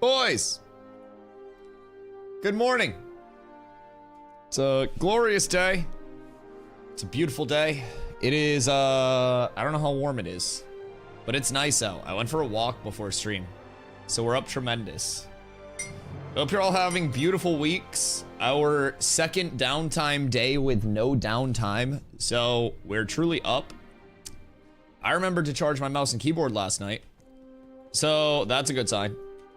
Boys, good morning. It's a glorious day. It's a beautiful day. It is, I don't know how warm it is, but it's nice out. I went for a walk before stream, so we're up tremendous. I hope you're all having beautiful weeks. Our second downtime day with no downtime, so we're truly up. I remembered to charge my mouse and keyboard last night, so that's a good sign.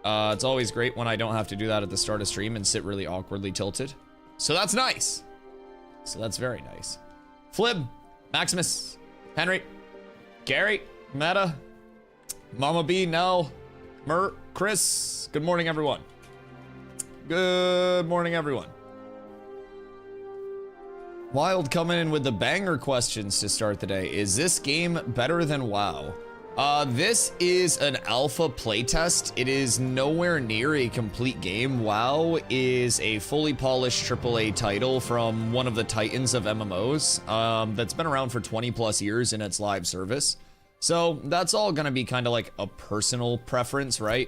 It's always great when I don't have to do that at the start of stream and sit really awkwardly tilted. So that's nice. So that's very nice. Flib, Maximus, Henry, Gary, Meta, Mama B, Nell, Mer, Chris. Good morning, everyone. Good morning, everyone. Wild coming in with the banger questions to start the day. Is this game better than WoW? This is an alpha playtest. It is nowhere near a complete game. WoW is a fully polished AAA title from one of the titans of MMOs that's been around for 20 plus years in its live service. So that's all gonna be kind of like a personal preference, right?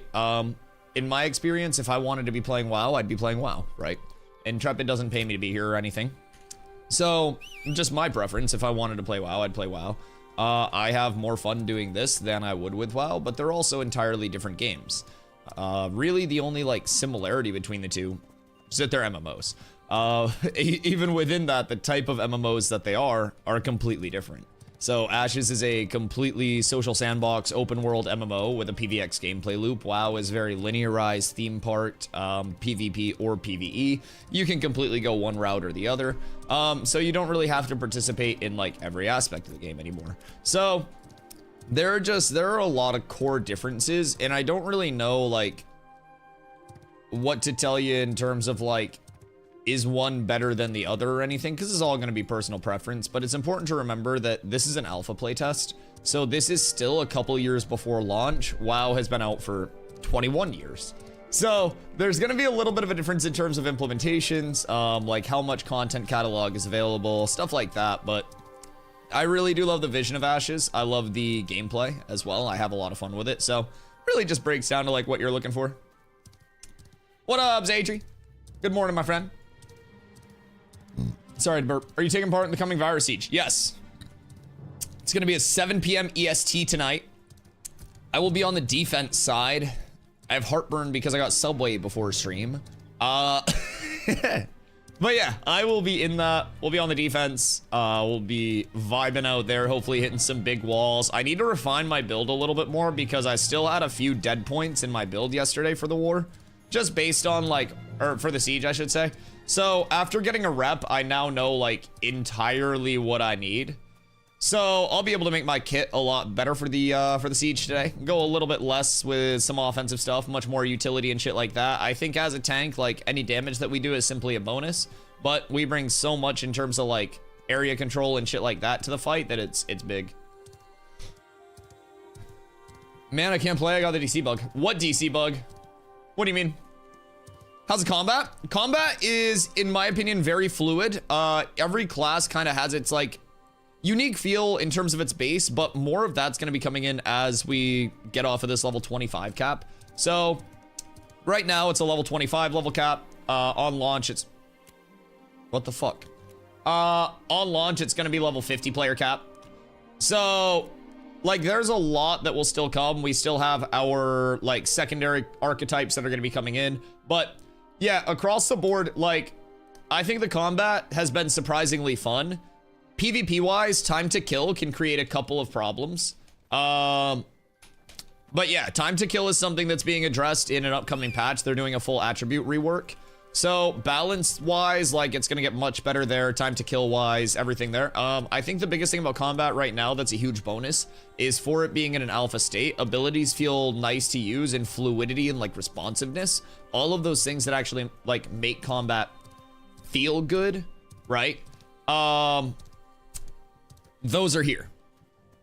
In my experience, if I wanted to be playing WoW, I'd be playing WoW, right? Intrepid doesn't pay me to be here or anything. So just my preference. If I wanted to play WoW, I'd play WoW. I have more fun doing this than I would with WoW, but they're also entirely different games. Really, the only like similarity between the two is that they're MMOs. Even within that, the type of MMOs that they are completely different. So Ashes is a completely social sandbox, open world MMO with a PvX gameplay loop. WoW is very linearized, theme parked, PvP or PvE. You can completely go one route or the other. So you don't really have to participate in like every aspect of the game anymore. So there are a lot of core differences, and I don't really know like what to tell you in terms of like, is one better than the other or anything, because it's all going to be personal preference. But it's important to remember that this is an alpha playtest, so this is still a couple years before launch. WoW has been out for 21 years, so there's going to be a little bit of a difference in terms of implementations, like how much content catalog is available, stuff like that. But I really do love the vision of Ashes. I love the gameplay as well. I have a lot of fun with it, so really just breaks down to like what you're looking for. What up, Zadri? Good morning, my friend. Sorry to burp. Are you taking part in the coming virus siege? Yes. It's gonna be at 7 p.m. EST tonight. I will be on the defense side. I have heartburn because I got Subway before stream. But yeah, I will be in that. We'll be on the defense. We'll be vibing out there, hopefully hitting some big walls. I need to refine my build a little bit more because I still had a few dead points in my build yesterday for the war. Just based on like, or for the siege, I should say. So after getting a rep, I now know like entirely what I need. So I'll be able to make my kit a lot better for the siege today. Go a little bit less with some offensive stuff, much more utility and shit like that. I think as a tank, like any damage that we do is simply a bonus, but we bring so much in terms of like area control and shit like that to the fight that it's big. Man, I can't play. I got the DC bug. What DC bug? What do you mean? How's the combat? Combat is, in my opinion, very fluid. Every class kind of has its like unique feel in terms of its base, but more of that's going to be coming in as we get off of this level 25 cap. So right now it's a level 25 level cap. On launch it's, what the fuck? On launch it's going to be level 50 player cap. So like there's a lot that will still come. We still have our like secondary archetypes that are going to be coming in, but yeah, across the board, like, I think the combat has been surprisingly fun. PvP-wise, time to kill can create a couple of problems. But yeah, time to kill is something that's being addressed in an upcoming patch. They're doing a full attribute rework. So balance-wise, like, it's gonna get much better there. Time to kill-wise, everything there. I think the biggest thing about combat right now that's a huge bonus is for it being in an alpha state, abilities feel nice to use, and fluidity and like responsiveness. All of those things that actually like make combat feel good, right? Those are here.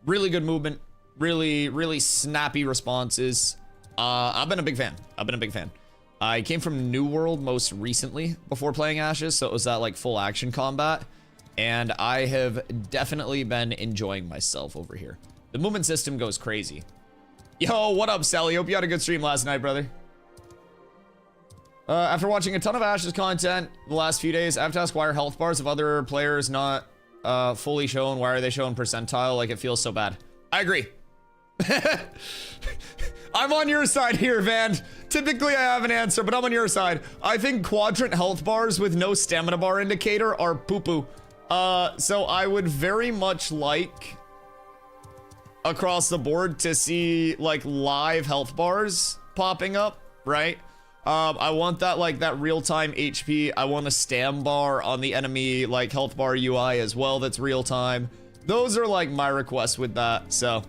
Really good movement, really snappy responses. I've been a big fan. I came from New World most recently before playing Ashes, so it was that like full action combat, and I have definitely been enjoying myself over here. The movement system goes crazy. Yo, what up, Sally? Hope you had a good stream last night, brother. After watching a ton of Ash's content the last few days, I have to ask, why are health bars of other players not fully shown? Why are they shown percentile? Like, it feels so bad. I agree. I'm on your side here, Van. Typically I have an answer, but I'm on your side. I think quadrant health bars with no stamina bar indicator are poo-poo. So I would very much like across the board to see like live health bars popping up, right? I want that, like, that real-time HP. I want a stam bar on the enemy, like, health bar UI as well that's real-time. Those are, like, my requests with that, so.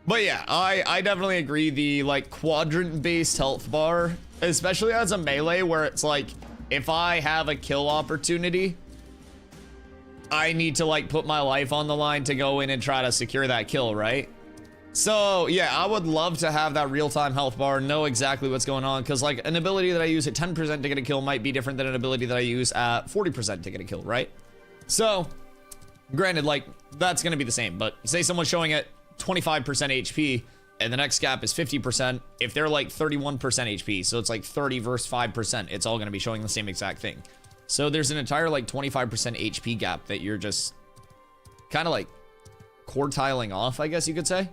But yeah, I definitely agree. The, like, quadrant-based health bar, especially as a melee where it's like, if I have a kill opportunity, I need to, like, put my life on the line to go in and try to secure that kill, right? So yeah, I would love to have that real-time health bar, know exactly what's going on, because like an ability that I use at 10% to get a kill might be different than an ability that I use at 40% to get a kill, right? So granted, like, that's gonna be the same, but say someone's showing at 25% HP and the next gap is 50%, if they're like 31% HP, so it's like 30 versus 5%, it's all gonna be showing the same exact thing. So there's an entire like 25% HP gap that you're just kind of like quartiling off, I guess you could say.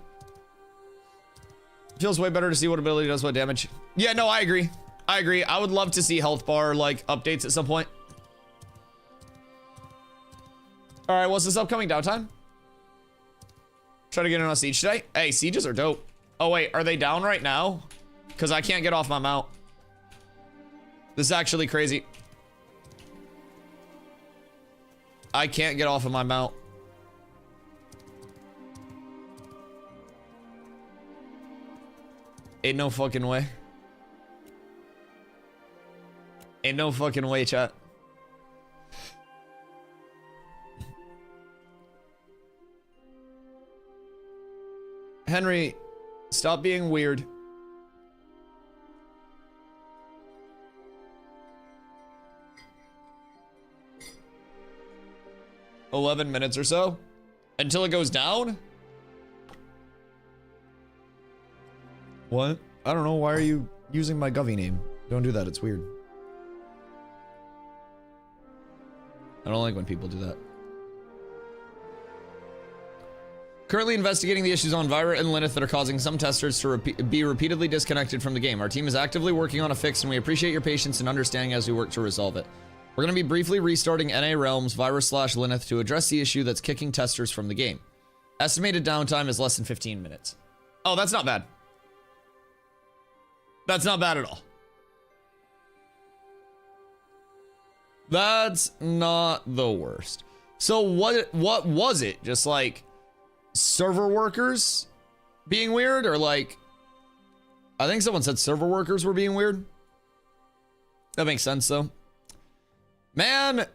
Feels way better to see what ability does what damage. Yeah, no, I agree. I agree. I would love to see health bar, like, updates at some point. All right, what's this upcoming downtime? Try to get in on siege today. Hey, sieges are dope. Oh, wait, are they down right now? Because I can't get off my mount. This is actually crazy. I can't get off of my mount. Ain't no fucking way. Ain't no fucking way, chat. Henry, stop being weird. $11 or so until it goes down. What? I don't know. Why are you using my Govy name? Don't do that. It's weird. I don't like when people do that. Currently investigating the issues on Vira and Lineth that are causing some testers to be repeatedly disconnected from the game. Our team is actively working on a fix, and we appreciate your patience and understanding as we work to resolve it. We're going to be briefly restarting NA Realms, Vira/Lineth to address the issue that's kicking testers from the game. Estimated downtime is less than 15 minutes. Oh, that's not bad. That's not bad at all. That's not the worst. So what was it? Just like server workers being weird, or like, I think someone said server workers were being weird. That makes sense though. Man,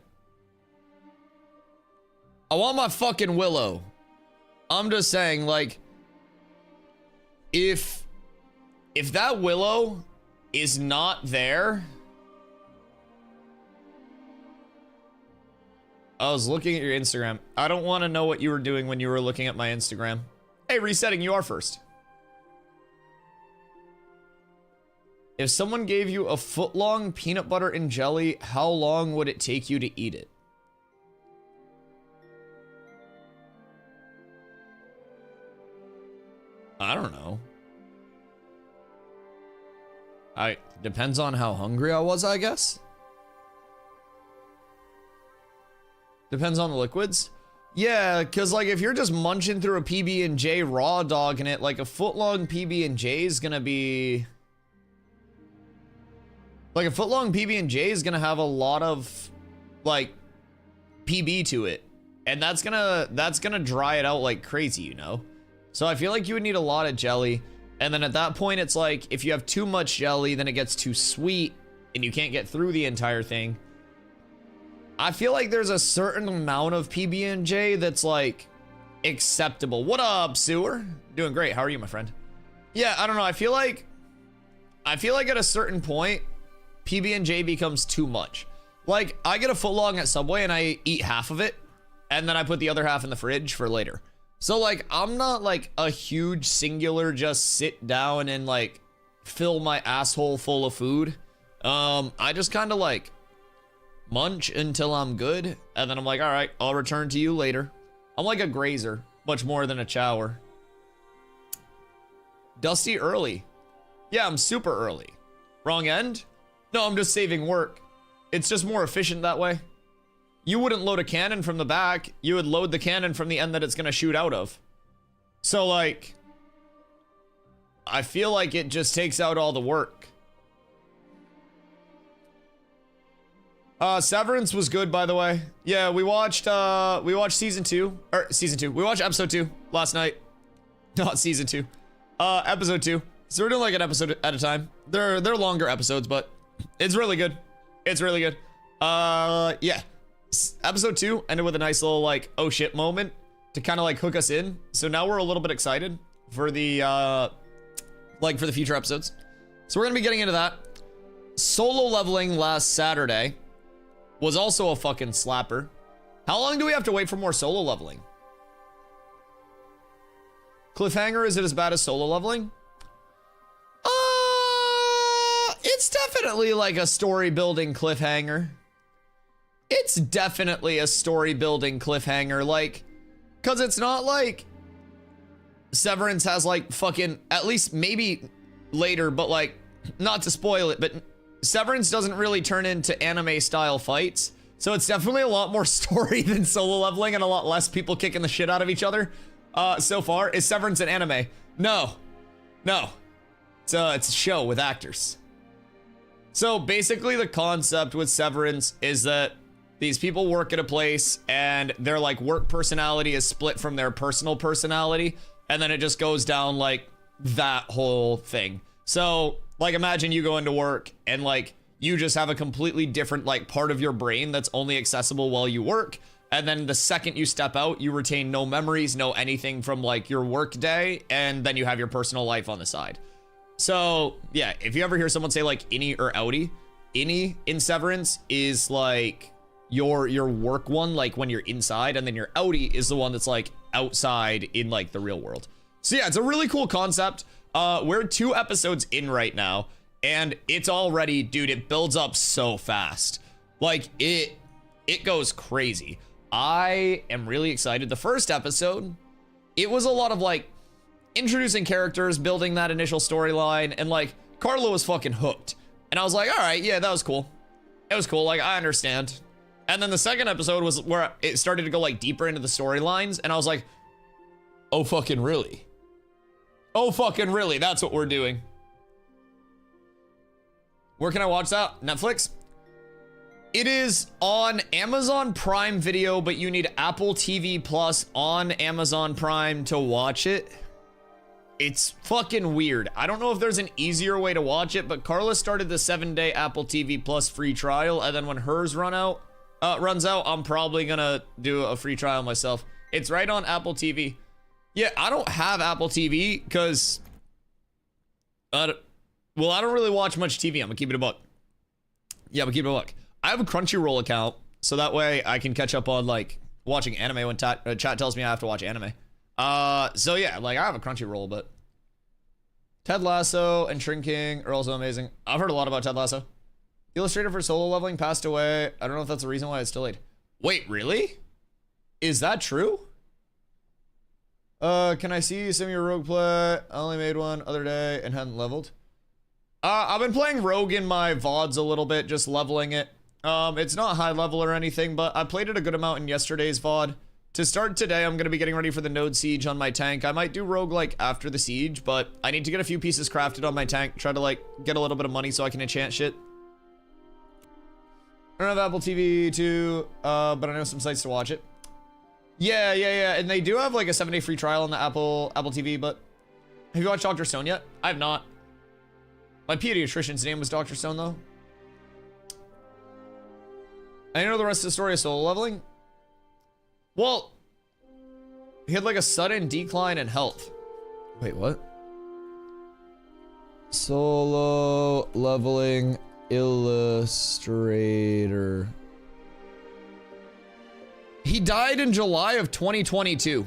I want my fucking Willow. I'm just saying, like, if that Willow is not there. I was looking at your Instagram. I don't want to know what you were doing when you were looking at my Instagram. Hey, resetting, you are first. If someone gave you a foot-long peanut butter and jelly, how long would it take you to eat it? I don't know. Depends on how hungry I was, I guess. Depends on the liquids. Yeah, because like if you're just munching through a PB&J raw dog in it, like a foot-long PB&J is gonna be... Like a foot-long PB&J is gonna have a lot of like PB to it. And that's gonna dry it out like crazy, you know? So I feel like you would need a lot of jelly. And then at that point, it's like, if you have too much jelly, then it gets too sweet and you can't get through the entire thing. I feel like there's a certain amount of PB&J that's like acceptable. What up, Sewer? Doing great. How are you, my friend? Yeah, I don't know. I feel like at a certain point, PB&J becomes too much. Like, I get a footlong at Subway and I eat half of it, and then I put the other half in the fridge for later. So like, I'm not like a huge singular just sit down and like fill my asshole full of food I just kind of like munch until I'm good, and then I'm like, all right, I'll return to you later. I'm like a grazer, much more than a chower. Dusty early. Yeah, I'm super early. Wrong end? No, I'm just saving work. It's just more efficient that way. You wouldn't load a cannon from the back. You would load the cannon from the end that it's gonna shoot out of. So like, I feel like it just takes out all the work. Severance was good, by the way. Yeah, we watched season 2, we watched episode 2 last night. Not season 2. Episode 2. So we're doing like an episode at a time. They're longer episodes, but it's really good. It's really good. Yeah. Episode 2 ended with a nice little like, oh shit moment to kind of like hook us in. So now we're a little bit excited for the, like for the future episodes. So we're gonna be getting into that. Solo leveling last Saturday was also a fucking slapper. How long do we have to wait for more solo leveling? Cliffhanger, is it as bad as solo leveling? It's definitely like a story building cliffhanger. It's definitely a story building cliffhanger, like, cause it's not like Severance has like fucking, at least maybe later, but like, not to spoil it, but Severance doesn't really turn into anime style fights. So it's definitely a lot more story than solo leveling and a lot less people kicking the shit out of each other. So far, is Severance an anime? No. It's a show with actors. So basically the concept with Severance is that these people work at a place and their like work personality is split from their personal personality. And then it just goes down like that whole thing. So like imagine you go into work and like you just have a completely different like part of your brain that's only accessible while you work. And then the second you step out, you retain no memories, no anything from like your work day. And then you have your personal life on the side. So yeah, if you ever hear someone say like innie or outie, innie in Severance is like your work one, like when you're inside, and then your outie is the one that's like outside in like the real world. So yeah, it's a really cool concept. We're 2 episodes in right now, and it's already, dude, it builds up so fast. Like it goes crazy. I am really excited. The first episode, it was a lot of like introducing characters, building that initial storyline, and like Carlo was fucking hooked. And I was like, all right, yeah, that was cool. It was cool, like I understand. And then the second episode was where it started to go like deeper into the storylines, and I was like, oh fucking really? Oh fucking really, that's what we're doing. Where can I watch that? Netflix? It is on Amazon Prime Video, but you need Apple TV Plus on Amazon Prime to watch it. It's fucking weird. I don't know if there's an easier way to watch it, but Carla started the 7-day Apple TV Plus free trial, and then when hers runs out, I'm probably gonna do a free trial myself. It's right on Apple TV. Yeah, I don't have Apple TV because, well, I don't really watch much TV. I'm gonna keep it a buck. Yeah, I'm gonna keep it a buck. I have a Crunchyroll account, so that way I can catch up on like watching anime when chat tells me I have to watch anime. So yeah, like I have a Crunchyroll, but Ted Lasso and Shrinking are also amazing. I've heard a lot about Ted Lasso. The illustrator for solo leveling passed away. I don't know if that's the reason why it's delayed. Wait, really? Is that true? Can I see some of your rogue play? I only made one other day and hadn't leveled. I've been playing rogue in my VODs a little bit, just leveling it. It's not high level or anything, but I played it a good amount in yesterday's VOD. To start today, I'm going to be getting ready for the node siege on my tank. I might do rogue like after the siege, but I need to get a few pieces crafted on my tank, try to like get a little bit of money so I can enchant shit. I don't have Apple TV too, but I know some sites to watch it. Yeah, and they do have like a 7-day free trial on the Apple TV, but have you watched Dr. Stone yet? I have not. My pediatrician's name was Dr. Stone though. I know the rest of the story of solo leveling. Well, he had like a sudden decline in health. Wait, what? Solo leveling illustrator. He died in July of 2022.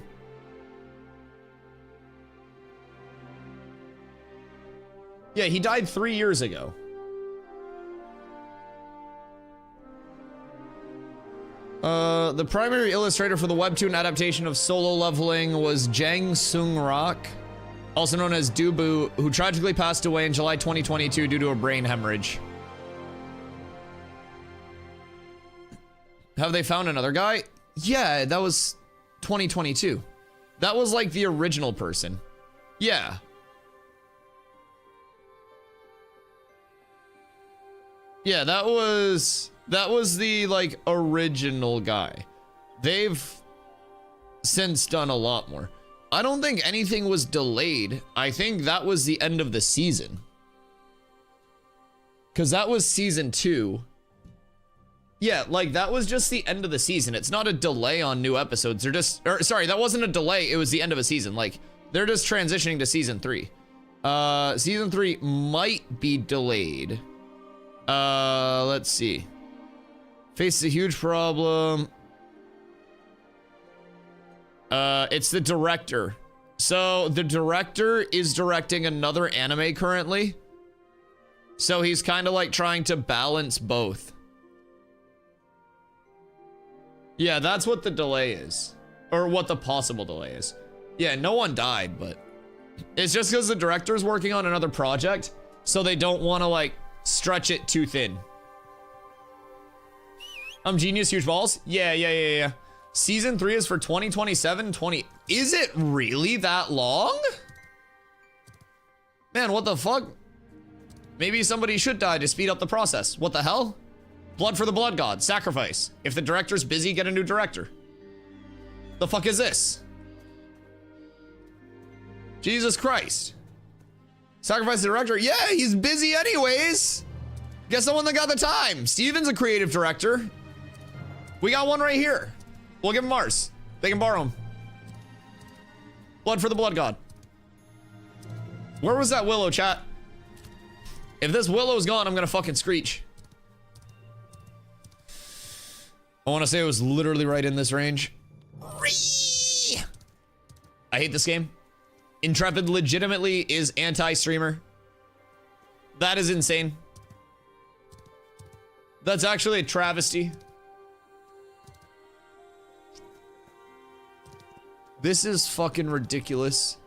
Yeah, he died 3 years ago. The primary illustrator for the webtoon adaptation of Solo Leveling was Jang Sung Rak, also known as Dubu, who tragically passed away in July 2022 due to a brain hemorrhage. Have they found another guy? Yeah, that was 2022. That was like the original person. Yeah. Yeah, that was the like original guy. They've since done a lot more. I don't think anything was delayed. I think that was the end of the season. Cause that was season 2. Yeah, like that was just the end of the season. It's not a delay on new episodes. They're just, or sorry, that wasn't a delay. It was the end of a season. Like they're just transitioning to season 3. Season 3 might be delayed. Let's see. Faces a huge problem. It's the director. So the director is directing another anime currently. So he's kind of like trying to balance both. Yeah, that's what the delay is. Or what the possible delay is. Yeah, no one died, but it's just because the director's working on another project, so they don't want to like stretch it too thin. I'm genius, huge balls. Yeah. Season 3 is for 2027, 20. Is it really that long? Man, what the fuck? Maybe somebody should die to speed up the process. What the hell? Blood for the blood god, sacrifice. If the director's busy, get a new director. The fuck is this? Jesus Christ. Sacrifice the director? Yeah, he's busy anyways. Get someone that got the time. Steven's a creative director. We got one right here. We'll give him ours. They can borrow him. Blood for the blood god. Where was that Willow, chat? If this Willow's gone, I'm gonna fucking screech. I want to say it was literally right in this range. I hate this game. Intrepid legitimately is anti-streamer. That is insane. That's actually a travesty. This is fucking ridiculous.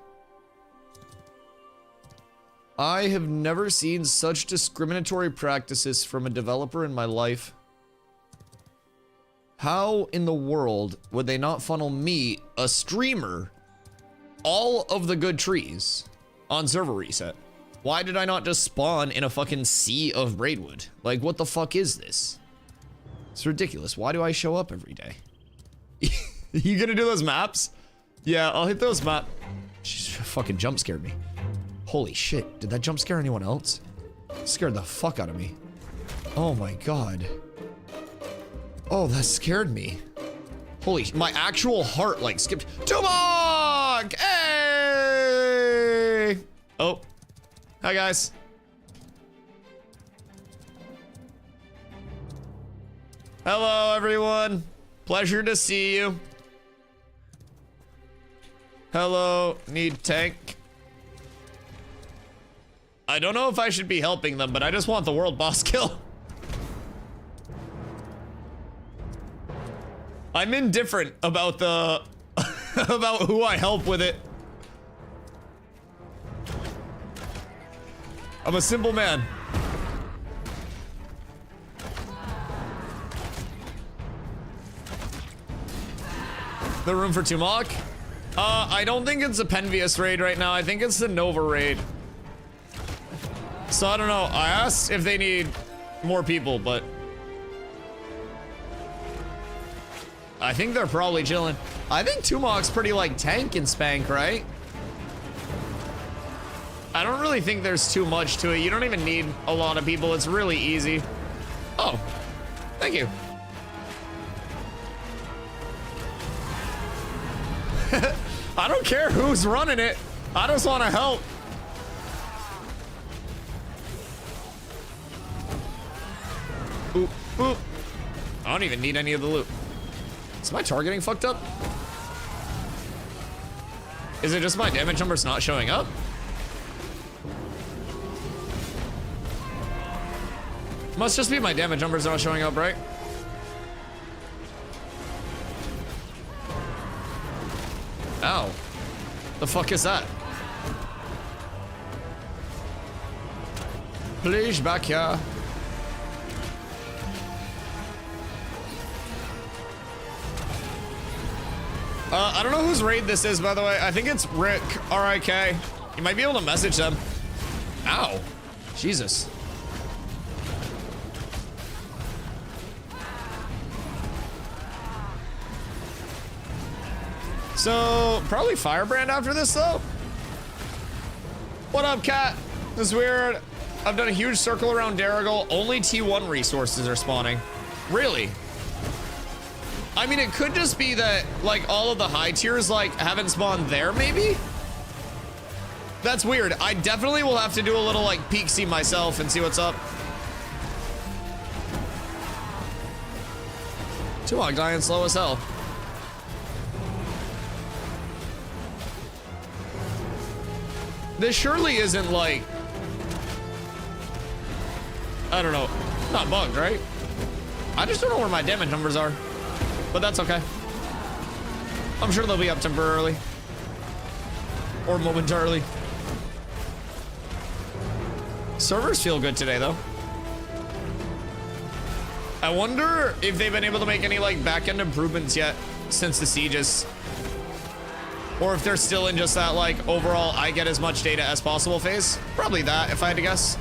I have never seen such discriminatory practices from a developer in my life. How in the world would they not funnel me, a streamer, all of the good trees on server reset? Why did I not just spawn in a fucking sea of braidwood? Like, what the fuck is this? It's ridiculous. Why do I show up every day? You gonna do those maps? Yeah, I'll hit those maps. She fucking jump scared me. Holy shit, did that jump scare anyone else? It scared the fuck out of me. Oh my god. Oh, that scared me. Holy, my actual heart like skipped. Tumok! Hey! Oh. Hi, guys. Hello, everyone. Pleasure to see you. Hello, need tank. I don't know if I should be helping them, but I just want the world boss kill. I'm indifferent about the about who I help with it. I'm a simple man. The room for Tumok? I don't think it's a Penvius raid right now. I think it's the Nova raid. So I don't know. I asked if they need more people, but I think they're probably chilling. I think Tumok's pretty like tank and spank, right? I don't really think there's too much to it. You don't even need a lot of people. It's really easy. Oh, thank you. I don't care who's running it. I just want to help. Oop, oop. I don't even need any of the loot. Is my targeting fucked up? Is it just my damage numbers not showing up? Must just be my damage numbers not showing up, right? Ow. The fuck is that? Please, back here. I don't know whose raid this is, by the way. I think it's Rick, R-I-K. You might be able to message them. Ow. Jesus. So, probably Firebrand after this, though? What up, cat? This is weird. I've done a huge circle around Darigal. Only T1 resources are spawning. Really? I mean, it could just be that, like, all of the high tiers, like, haven't spawned there, maybe? That's weird. I definitely will have to do a little, like, peek-see myself and see what's up. Tuog dying slow as hell. This surely isn't, like... I don't know. Not bugged, right? I just don't know where my damage numbers are. But that's okay. I'm sure they'll be up temporarily. Or momentarily. Servers feel good today, though. I wonder if they've been able to make any, like, back-end improvements yet since the sieges. Or if they're still in just that, like, overall, I get as much data as possible phase. Probably that, if I had to guess.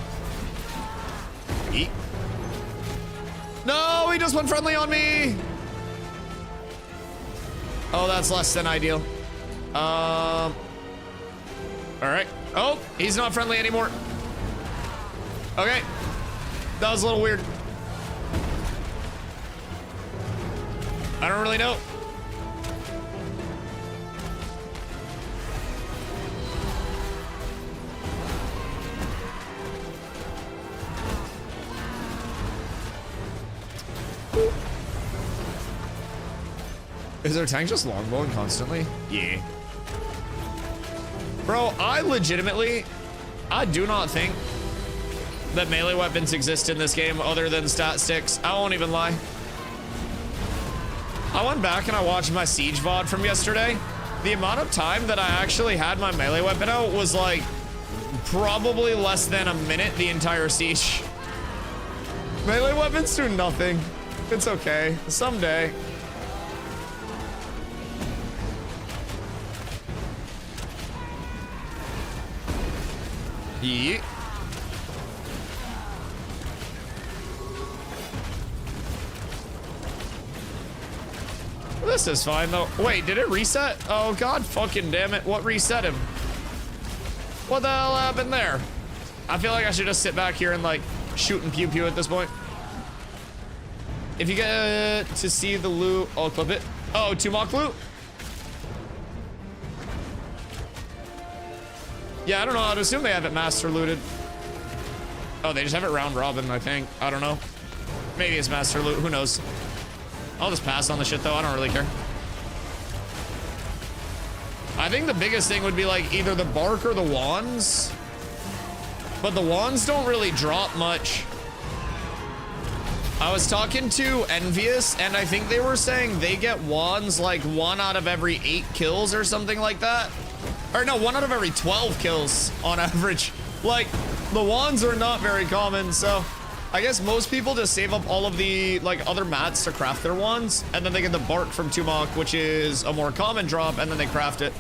Eat. No, he just went friendly on me! Oh, that's less than ideal. All right. Oh, he's not friendly anymore. Okay. That was a little weird. I don't really know. Is their tank just longbowing constantly? Yeah. Bro, I do not think that melee weapons exist in this game other than stat sticks. I won't even lie. I went back and I watched my siege VOD from yesterday. The amount of time that I actually had my melee weapon out was like probably less than a minute the entire siege. Melee weapons do nothing. It's okay. Someday. Yeet. This is fine though. Wait, did it reset? Oh god fucking damn it. What reset him? What the hell happened there? I feel like I should just sit back here and like shoot and pew pew at this point. If you get to see the loot, I'll clip it. Oh, 2 mock loot? Yeah, I don't know. I'd assume they have it master looted. Oh, they just have it round robin, I think. I don't know. Maybe it's master loot. Who knows? I'll just pass on the shit, though. I don't really care. I think the biggest thing would be, like, either the bark or the wands. But the wands don't really drop much. I was talking to Envious, and I think they were saying they get wands, like, 1 out of every 8 kills or something like that. Or no, 1 out of every 12 kills on average. Like, the wands are not very common, so I guess most people just save up all of the, like, other mats to craft their wands, and then they get the bark from Tumok, which is a more common drop, and then they craft it.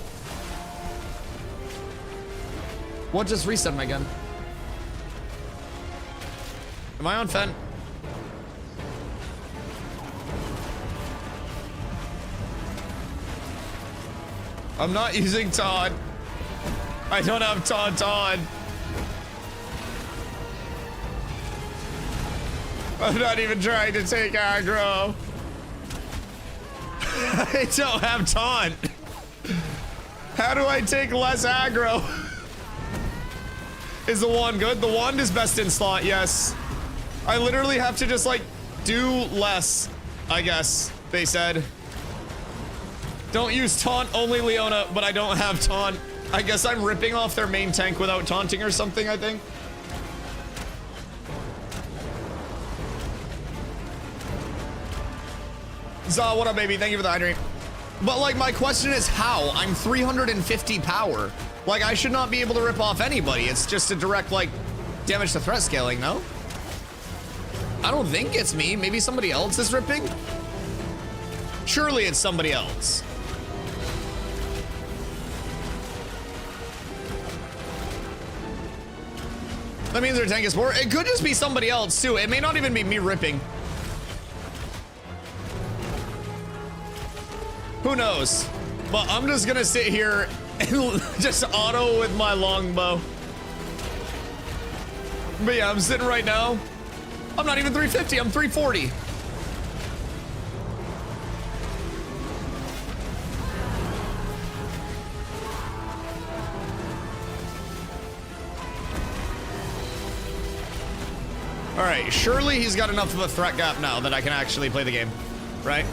What just reset him again? Am I on Fen? I'm not using Todd. I don't have Todd. I'm not even trying to take aggro. I don't have taunt. How do I take less aggro? Is the wand good? The wand is best in slot, yes. I literally have to just like do less, I guess, they said. Don't use taunt, only Leona, but I don't have taunt. I guess I'm ripping off their main tank without taunting or something, I think. Zaw, what up, baby? Thank you for the hydrate. But like, my question is how? I'm 350 power. Like, I should not be able to rip off anybody. It's just a direct, like, damage to threat scaling, no? I don't think it's me. Maybe somebody else is ripping? Surely it's somebody else. That means their tank is poor. It could just be somebody else, too. It may not even be me ripping. Who knows? But I'm just gonna sit here and just auto with my longbow. But yeah, I'm sitting right now. I'm not even 350, I'm 340. All right, surely he's got enough of a threat gap now that I can actually play the game, right?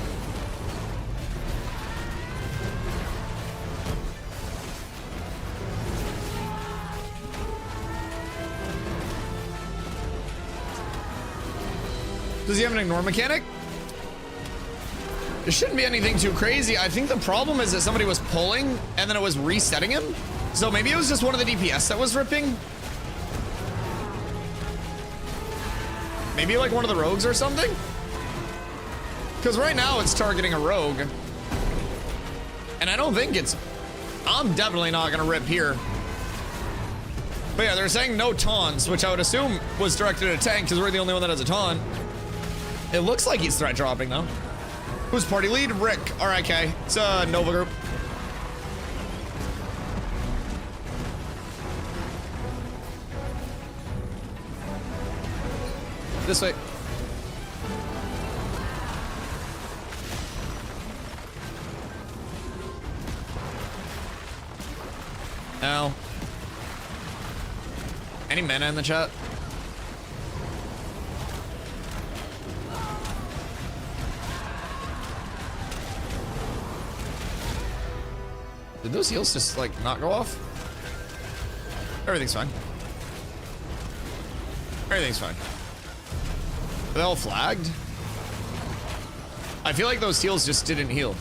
Does he have an ignore mechanic? There shouldn't be anything too crazy. I think the problem is that somebody was pulling and then it was resetting him. So maybe it was just one of the DPS that was ripping. Maybe like one of the rogues or something? Because right now it's targeting a rogue. And I don't think it's... I'm definitely not going to rip here. But yeah, they're saying no taunts, which I would assume was directed at a tank because we're the only one that has a taunt. It looks like he's threat dropping though. Who's party lead? Rick. Alright, okay. It's a Nova group. This way. Ow. Any mana in the chat? Did those heals just like not go off? Everything's fine. Everything's fine. Are they all flagged? I feel like those heals just didn't heal.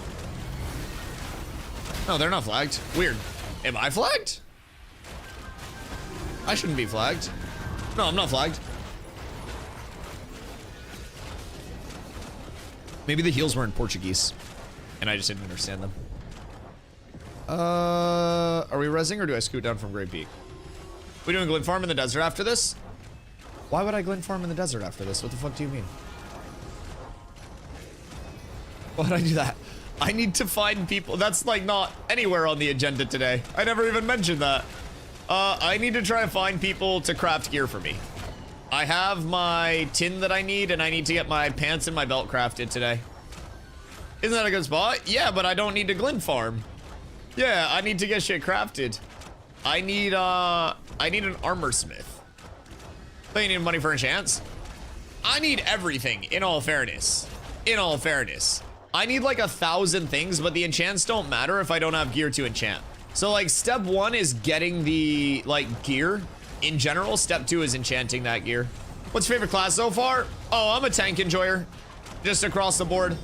No, they're not flagged. Weird. Am I flagged? I shouldn't be flagged. No, I'm not flagged. Maybe the heals were in Portuguese and I just didn't understand them. Are we rezzing or do I scoot down from Great Peak? We doing glint farm in the desert after this? Why would I glint farm in the desert after this? What the fuck do you mean? Why would I do that? I need to find people. That's like not anywhere on the agenda today. I never even mentioned that. I need to try to find people to craft gear for me. I have my tin that I need and I need to get my pants and my belt crafted today. Isn't that a good spot? Yeah, but I don't need to glint farm. Yeah, I need to get shit crafted. I need an armor smith. So you need money for enchants? I need everything, in all fairness. In all fairness. I need like 1,000 things, but the enchants don't matter if I don't have gear to enchant. So like step 1 is getting the like gear in general. Step 2 is enchanting that gear. What's your favorite class so far? Oh, I'm a tank enjoyer. Just across the board.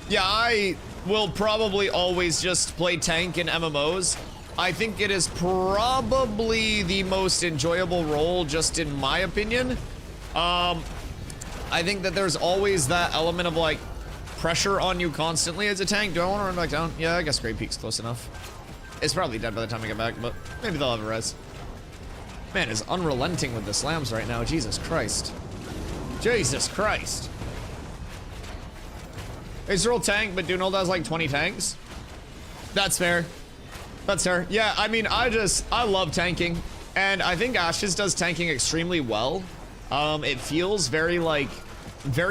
Yeah, I will probably always just play tank in MMOs. I think it is probably the most enjoyable role, just in my opinion. I think that there's always that element of like pressure on you constantly as a tank. Do I want to run back down? Yeah, I guess Great Peak's close enough. It's probably dead by the time I get back, but maybe they'll have a res. Man is unrelenting with the slams right now. Jesus Christ. Jesus Christ. It's real tank, but Dunald has like 20 tanks. That's fair. That's fair. Yeah, I mean, I love tanking. And I think Ashes does tanking extremely well. It feels very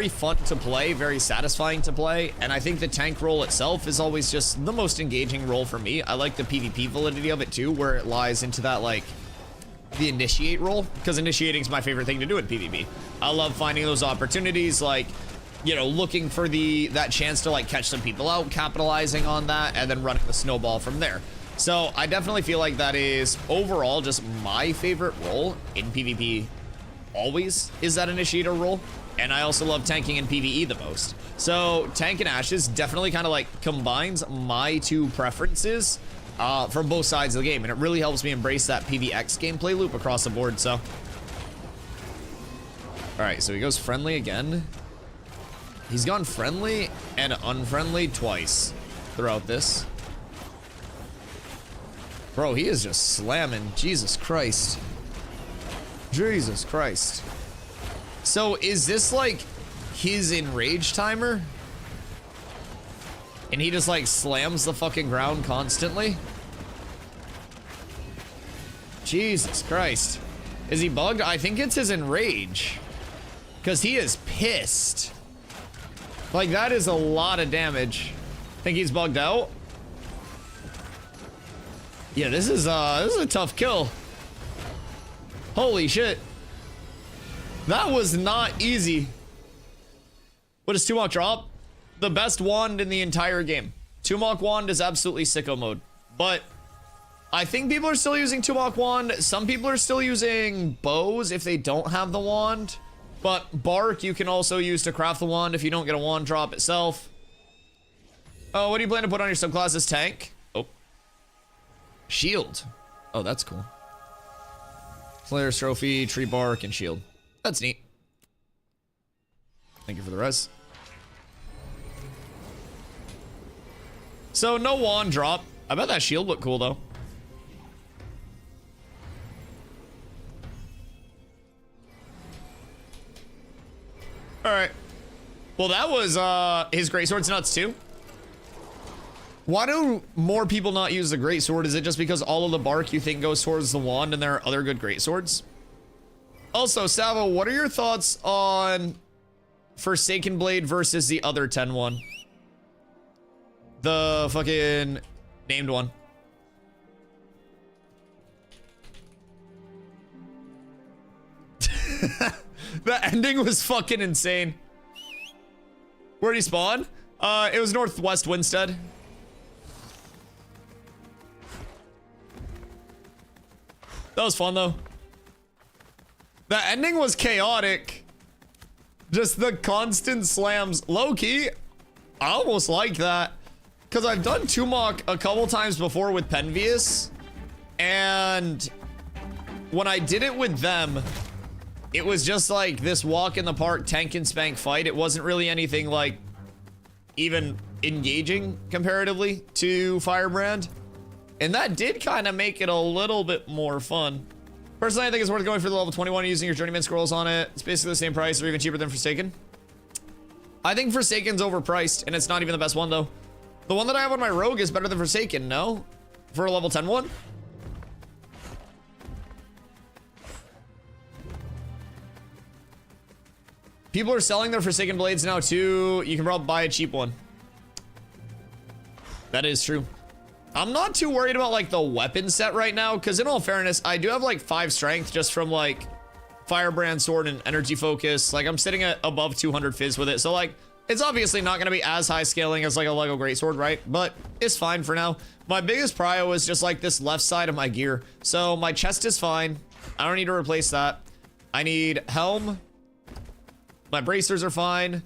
fun to play, very satisfying to play. And I think the tank role itself is always just the most engaging role for me. I like the PvP validity of it too, where it lies into that like the initiate role, because initiating is my favorite thing to do in PvP. I love finding those opportunities, like, you know, looking for that chance to like catch some people out, capitalizing on that, and then running the snowball from there. So I definitely feel like that is overall just my favorite role in PvP. Always is that initiator role. and I also love tanking in PvE the most. So tank and ashes definitely kind of like combines my two preferences from both sides of the game, and it really helps me embrace that PvX gameplay loop across the board. So, all right, so he goes friendly again. He's gone friendly and unfriendly twice throughout this. Bro, he is just slamming. Jesus Christ. Jesus Christ. So is this like his enrage timer? And he just like slams the fucking ground constantly? Jesus Christ. Is he bugged? I think it's his enrage. Because he is pissed. Like, that is a lot of damage. Think he's bugged out? Yeah, this is a tough kill. Holy shit. That was not easy. What does Tumok drop? The best wand in the entire game. Tumok wand is absolutely sicko mode. But I think people are still using Tumok wand. Some people are still using bows if they don't have the wand. But bark you can also use to craft the wand if you don't get a wand drop itself. Oh, what do you plan to put on your subclasses? Tank? Oh. Shield. Oh, that's cool. Slayer's trophy, tree bark, and shield. That's neat. Thank you for the res. So no wand drop. I bet that shield looked cool though. All right. Well, that was his greatsword's nuts too. Why do more people not use the greatsword? Is it just because all of the bark you think goes towards the wand and there are other good greatswords? Also, Savo, what are your thoughts on Forsaken Blade versus the other 10 one? The fucking named one. The ending was fucking insane. Where'd he spawn? It was Northwest Winstead. That was fun though. The ending was chaotic. Just the constant slams. Low-key, I almost like that. Because I've done Tumok a couple times before with Penvius. And when I did it with them, it was just like this walk in the park, tank and spank fight. It wasn't really anything like even engaging comparatively to Firebrand. And that did kind of make it a little bit more fun. Personally, I think it's worth going for the level 21 using your journeyman scrolls on it. It's basically the same price or even cheaper than Forsaken. I think Forsaken's overpriced and it's not even the best one though. The one that I have on my rogue is better than Forsaken, no? For a level 10 one? People are selling their Forsaken blades now too. You can probably buy a cheap one. That is true. I'm not too worried about like the weapon set right now, because in all fairness, I do have like 5 strength just from like Firebrand sword and energy focus. Like I'm sitting at above 200 fizz with it. So like it's obviously not going to be as high scaling as like a Lego greatsword, right? But it's fine for now. My biggest prio is just like this left side of my gear. So my chest is fine. I don't need to replace that. I need helm. My bracers are fine.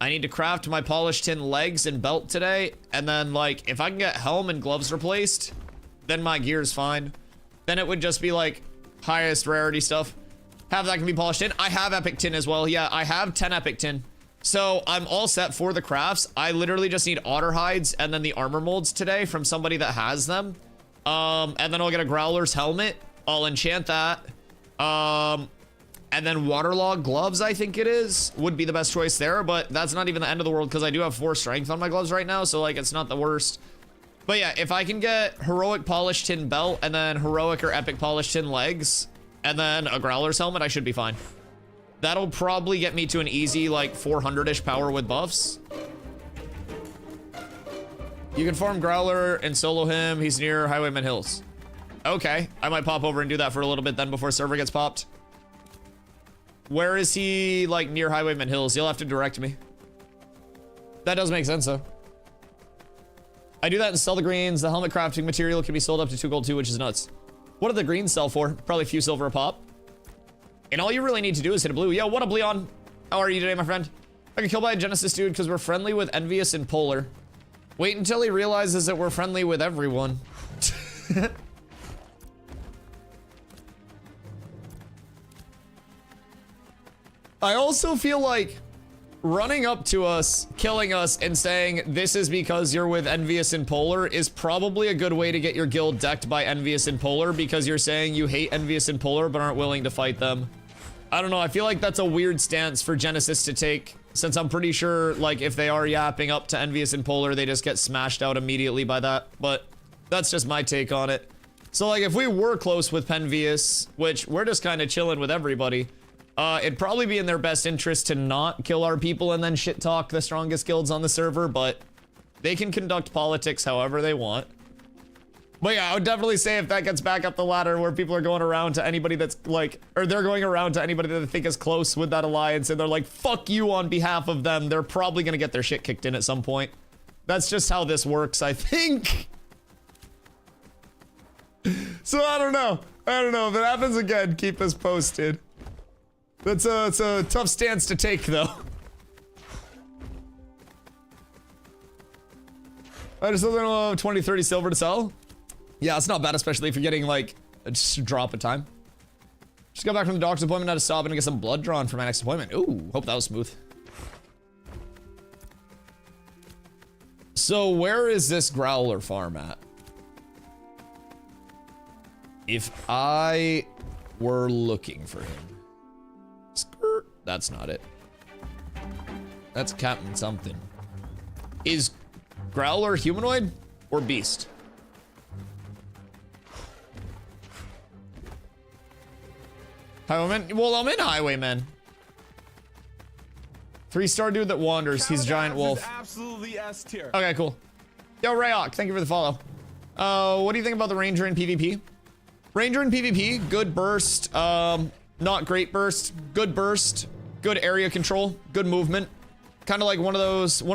I need to craft my polished tin legs and belt today. And then like, if I can get helm and gloves replaced, then my gear is fine. Then it would just be like highest rarity stuff. Have that can be polished tin. I have epic tin as well. Yeah, I have 10 epic tin. So I'm all set for the crafts. I literally just need otter hides and then the armor molds today from somebody that has them. And then I'll get a growler's helmet. I'll enchant that. And then waterlog gloves, I think it is, would be the best choice there, but that's not even the end of the world because I do have 4 strength on my gloves right now, so like it's not the worst. But yeah, if I can get heroic polished tin belt and then heroic or epic polished tin legs and then a growler's helmet, I should be fine. That'll probably get me to an easy like 400-ish power with buffs. You can farm Growler and solo him. He's near Highwayman Hills. Okay, I might pop over and do that for a little bit then before server gets popped. Where is he, like, near Highwayman Hills? You'll have to direct me. That does make sense, though. I do that and sell the greens. The helmet crafting material can be sold up to 2 gold too, which is nuts. What do the greens sell for? Probably a few silver a pop. And all you really need to do is hit a blue. Yo, what a Bleon? How are you today, my friend? I got killed by a Genesis dude because we're friendly with envious and polar. Wait until he realizes that we're friendly with everyone. I also feel like running up to us, killing us, and saying this is because you're with envious and polar is probably a good way to get your guild decked by envious and polar, because you're saying you hate envious and polar but aren't willing to fight them. I don't know, I feel like that's a weird stance for Genesis to take, since I'm pretty sure, like, if they are yapping up to envious and polar, they just get smashed out immediately by that, but that's just my take on it. So, like, if we were close with Penvious, which we're just kind of chilling with everybody, it'd probably be in their best interest to not kill our people and then shit talk the strongest guilds on the server, but they can conduct politics however they want. But yeah, I would definitely say if that gets back up the ladder where people are going around to anybody that's like, or they're going around to anybody that they think is close with that alliance and they're like, fuck you on behalf of them, they're probably gonna get their shit kicked in at some point. That's just how this works, I think. So I don't know. If it happens again, keep us posted. It's a tough stance to take, though. I just have 20, 30 silver to sell. Yeah, it's not bad, especially if you're getting, like, just a drop of time. Just got back from the doctor's appointment, had to stop in and get some blood drawn for my next appointment. Ooh, hope that was smooth. So, where is this Growler farm at? If I were looking for him. Skirt. That's not it. That's Captain something. Is Growler humanoid or beast? Highwayman? Well, I'm in Highwayman. 3-star dude that wanders. He's a giant wolf. Absolutely S tier. Okay, cool. Yo, Rayok, thank you for the follow. What do you think about the Ranger in PvP? Ranger in PvP, good burst, not great burst, good area control, good movement. Kind of like one of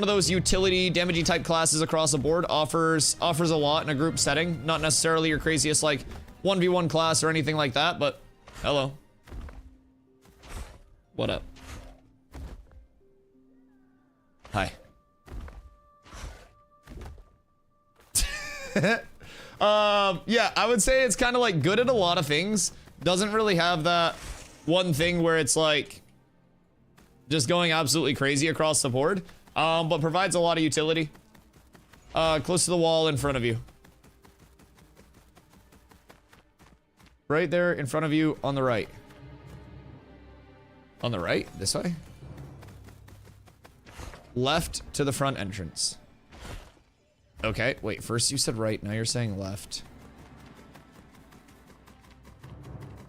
those utility damagey type classes across the board. Offers a lot in a group setting. Not necessarily your craziest like 1v1 class or anything like that, but hello. What up? Hi. Yeah, I would say it's kind of like good at a lot of things. Doesn't really have that one thing where it's like just going absolutely crazy across the board, but provides a lot of utility. Close to the wall in front of you. Right there in front of you on the right. On the right? This way? Left to the front entrance. Okay, wait, first you said right, now you're saying left.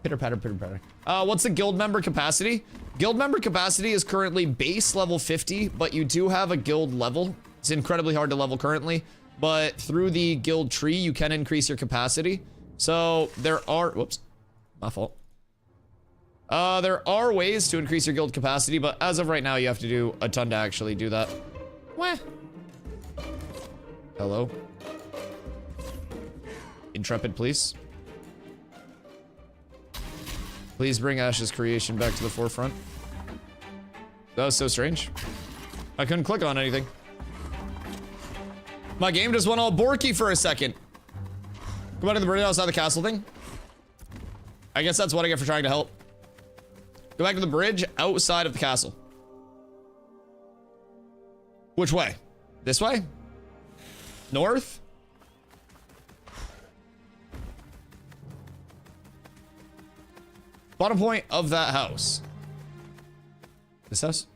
Pitter patter, pitter patter. What's the guild member capacity? Guild member capacity is currently base level 50, but you do have a guild level. It's incredibly hard to level currently, but through the guild tree, you can increase your capacity. So there are, whoops, my fault. There are ways to increase your guild capacity, but as of right now, you have to do a ton to actually do that. Wah. Hello? Intrepid, please. Please bring Ash's creation back to the forefront. That was so strange. I couldn't click on anything. My game just went all borky for a second. Go back to the bridge outside the castle thing. I guess that's what I get for trying to help. Go back to the bridge outside of the castle. Which way? This way? North? Bottom point of that house. This house?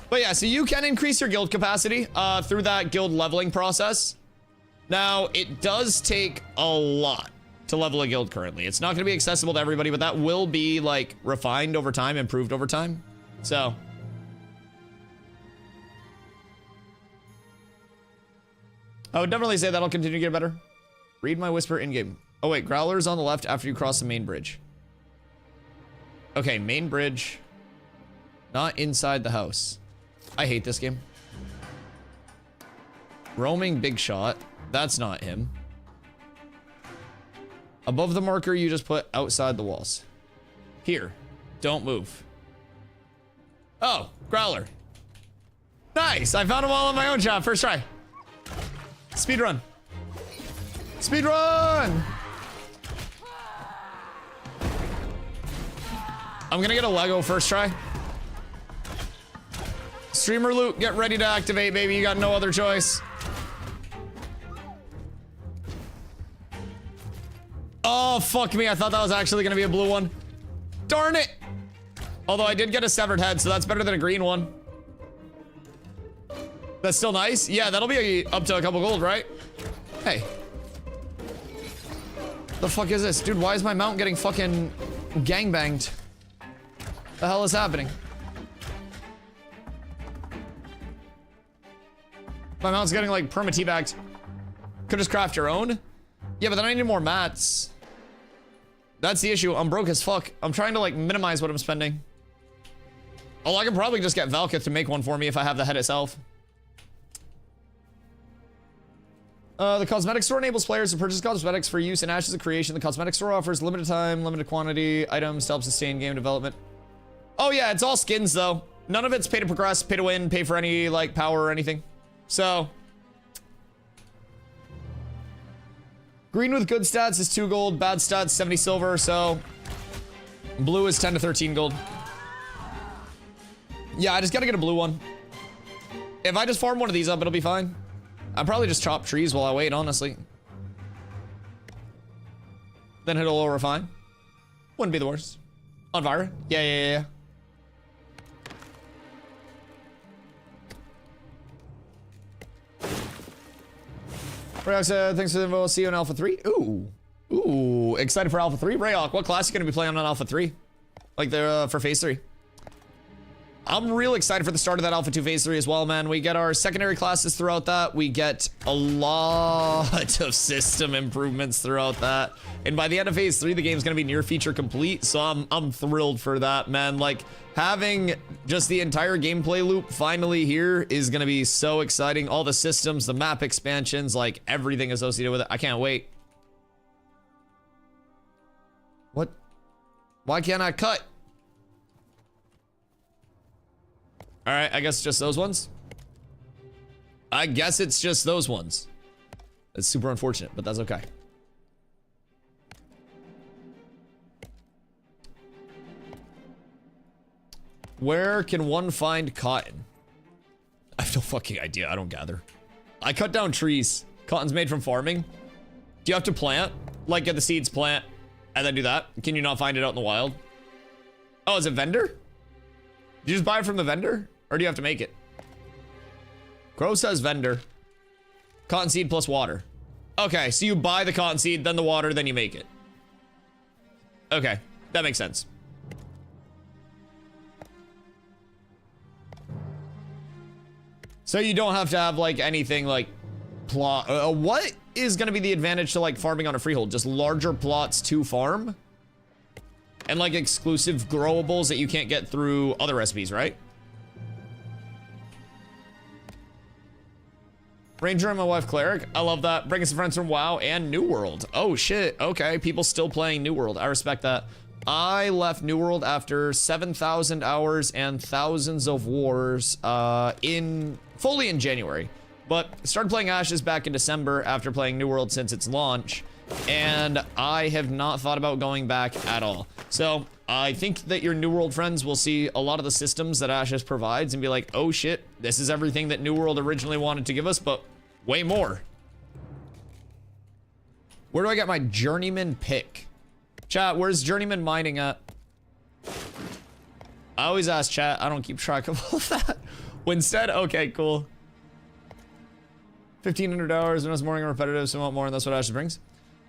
But yeah, so you can increase your guild capacity through that guild leveling process. Now, it does take a lot to level a guild currently. It's not going to be accessible to everybody, but that will be like refined over time, improved over time. So I would definitely say that'll continue to get better. Read my whisper in-game. Oh wait, Growler's on the left after you cross the main bridge. Okay, main bridge. Not inside the house. I hate this game. Roaming big shot. That's not him. Above the marker you just put outside the walls. Here. Don't move. Oh, Growler. Nice, I found them all on my own, chat. First try. Speed run. Speed run! I'm gonna get a Lego first try. Streamer loot, get ready to activate, baby. You got no other choice. Oh, fuck me. I thought that was actually gonna be a blue one. Darn it! Although I did get a severed head, so that's better than a green one. That's still nice. Yeah, that'll be up to a couple gold, right? Hey. The fuck is this? Dude, why is my mount getting fucking gangbanged? The hell is happening? My mount's getting like perma teabagged. Could just craft your own? Yeah, but then I need more mats. That's the issue. I'm broke as fuck. I'm trying to like minimize what I'm spending. Oh, I can probably just get Valkith to make one for me if I have the head itself. The cosmetic store enables players to purchase cosmetics for use in Ashes of Creation. The cosmetic store offers limited time, limited quantity items to help sustain game development. Oh yeah, it's all skins though. None of it's pay to progress, pay to win, pay for any like power or anything. So green with good stats is 2 gold, bad stats 70 silver, so blue is 10 to 13 gold. Yeah, I just gotta get a blue one. If I just farm one of these up, it'll be fine. I'll probably just chop trees while I wait, honestly. Then hit a little refine. Wouldn't be the worst. On fire? Yeah. Rayok, thanks for the info. See you in Alpha 3. Ooh, excited for Alpha 3. Rayok, what class are you gonna be playing on Alpha 3? Like the for Phase 3. I'm real excited for the start of that Alpha 2 Phase 3 as well, man. We get our secondary classes throughout that. We get a lot of system improvements throughout that. And by the end of Phase 3, the game's gonna be near feature complete. So I'm thrilled for that, man. Like, having just the entire gameplay loop finally here is gonna be so exciting. All the systems, the map expansions, like everything associated with it. I can't wait. What? Why can't I cut? All right, I guess just those ones. I guess it's just those ones. It's super unfortunate, but that's okay. Where can one find cotton? I have no fucking idea. I don't gather. I cut down trees. Cotton's made from farming. Do you have to plant? Like get the seeds, plant, and then do that? Can you not find it out in the wild? Oh, is it vendor? Did you just buy it from the vendor? Or do you have to make it? Crow says vendor. Cottonseed plus water. Okay, so you buy the cottonseed, then the water, then you make it. Okay, that makes sense. So you don't have to have like anything like plot. What is going to be the advantage to like farming on a freehold? Just larger plots to farm? And like exclusive growables that you can't get through other recipes, right? Ranger and my wife Cleric. I love that. Bringing some friends from WoW and New World. Oh shit. Okay. People still playing New World. I respect that. I left New World after 7,000 hours and thousands of wars fully in January. But started playing Ashes back in December after playing New World since its launch. And I have not thought about going back at all. So I think that your New World friends will see a lot of the systems that Ashes provides and be like, oh shit, this is everything that New World originally wanted to give us, but way more. Where do I get my journeyman pick? Chat, where's journeyman mining at? I always ask chat. I don't keep track of all of that. Winstead? Okay, cool. 1,500 hours when it's morning and repetitive, so I want more, and that's what Ashes brings.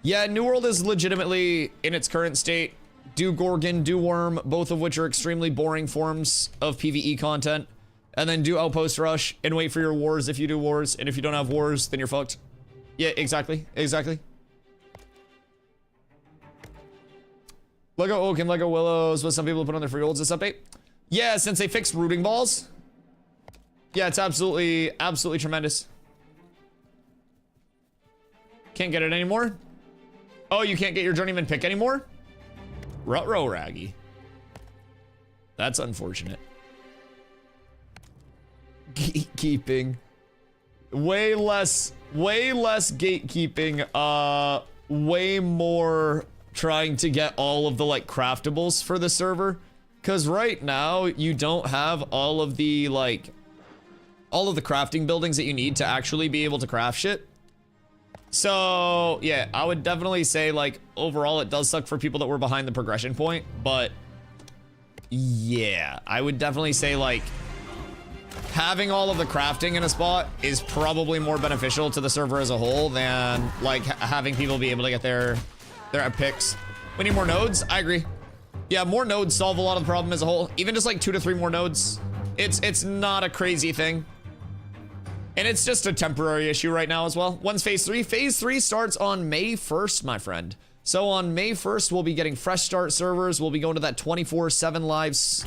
Yeah, New World is legitimately in its current state. Do Gorgon, do Worm, both of which are extremely boring forms of PvE content. And then do Outpost Rush and wait for your wars if you do wars. And if you don't have wars, then you're fucked. Yeah, exactly. Exactly. Lego Oak and Lego Willows, what some people put on their freeholds this update. Yeah, since they fixed rooting balls. Yeah, it's absolutely tremendous. Can't get it anymore? Oh, you can't get your journeyman pick anymore? Ruh-roh, Raggy. That's unfortunate. Gatekeeping. Way less gatekeeping, way more trying to get all of the like craftables for the server. Cause right now you don't have all of the crafting buildings that you need to actually be able to craft shit. So yeah, I would definitely say like overall it does suck for people that were behind the progression point, but yeah, I would definitely say like having all of the crafting in a spot is probably more beneficial to the server as a whole than like having people be able to get their picks. We need more nodes. I agree. Yeah, more nodes solve a lot of the problem as a whole. Even just like 2 to 3 more nodes. It's not a crazy thing. And it's just a temporary issue right now as well. When's phase 3? Phase 3 starts on May 1st, my friend. So on May 1st, we'll be getting fresh start servers. We'll be going to that 24/7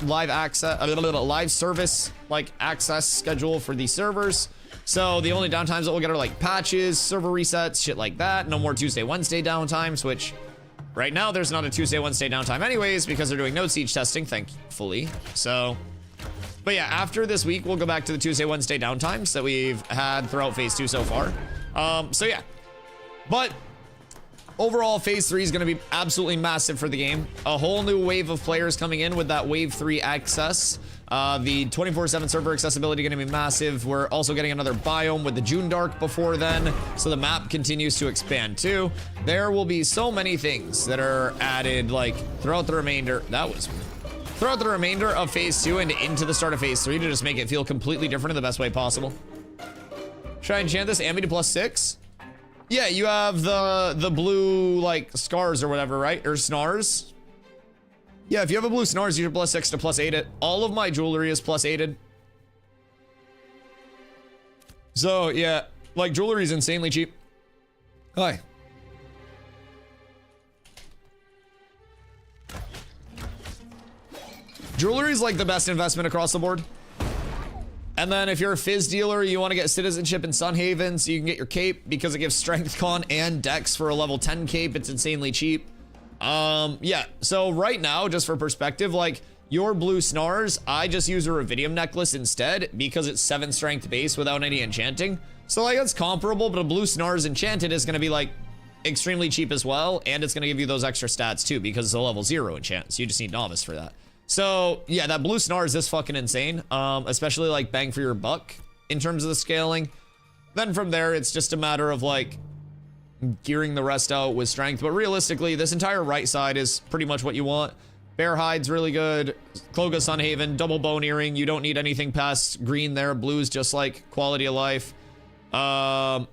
live access, live service, like access schedule for these servers. So the only downtimes that we'll get are like patches, server resets, shit like that. No more Tuesday, Wednesday downtimes, which right now there's not a Tuesday, Wednesday downtime anyways because they're doing node siege testing, thankfully. So, but yeah, after this week, we'll go back to the Tuesday, Wednesday downtimes that we've had throughout phase 2 so far. So yeah, but overall, phase 3 is going to be absolutely massive for the game. A whole new wave of players coming in with that wave 3 access. The 24/7 server accessibility going to be massive. We're also getting another biome with the June Dark before then, so the map continues to expand too. There will be so many things that are added like throughout the remainder. Throughout the remainder of phase 2 and into the start of phase 3 to just make it feel completely different in the best way possible. Should I enchant this ambi to +6? Yeah, you have the blue like scars or whatever, right? Or snars. Yeah, if you have a blue snars, you should +6 to +8 it. All of my jewelry is +8'd. So yeah, like jewelry is insanely cheap. Hi. Jewelry is like the best investment across the board. And then if you're a Fizz dealer, you want to get citizenship in Sunhaven so you can get your cape because it gives strength con and dex for a level 10 cape. It's insanely cheap. Yeah, so right now, just for perspective, like your blue snars, I just use a rubidium necklace instead because it's 7 strength base without any enchanting. So like that's comparable, but a blue snars enchanted is going to be like extremely cheap as well. And it's going to give you those extra stats too because it's a level 0 enchant. So you just need novice for that. So yeah, that blue snars is fucking insane, especially like bang for your buck in terms of the scaling. Then from there, it's just a matter of like gearing the rest out with strength. But realistically, this entire right side is pretty much what you want. Bear hide's really good. Cloak of Sunhaven, double bone earring. You don't need anything past green there. Blue's just like quality of life. Want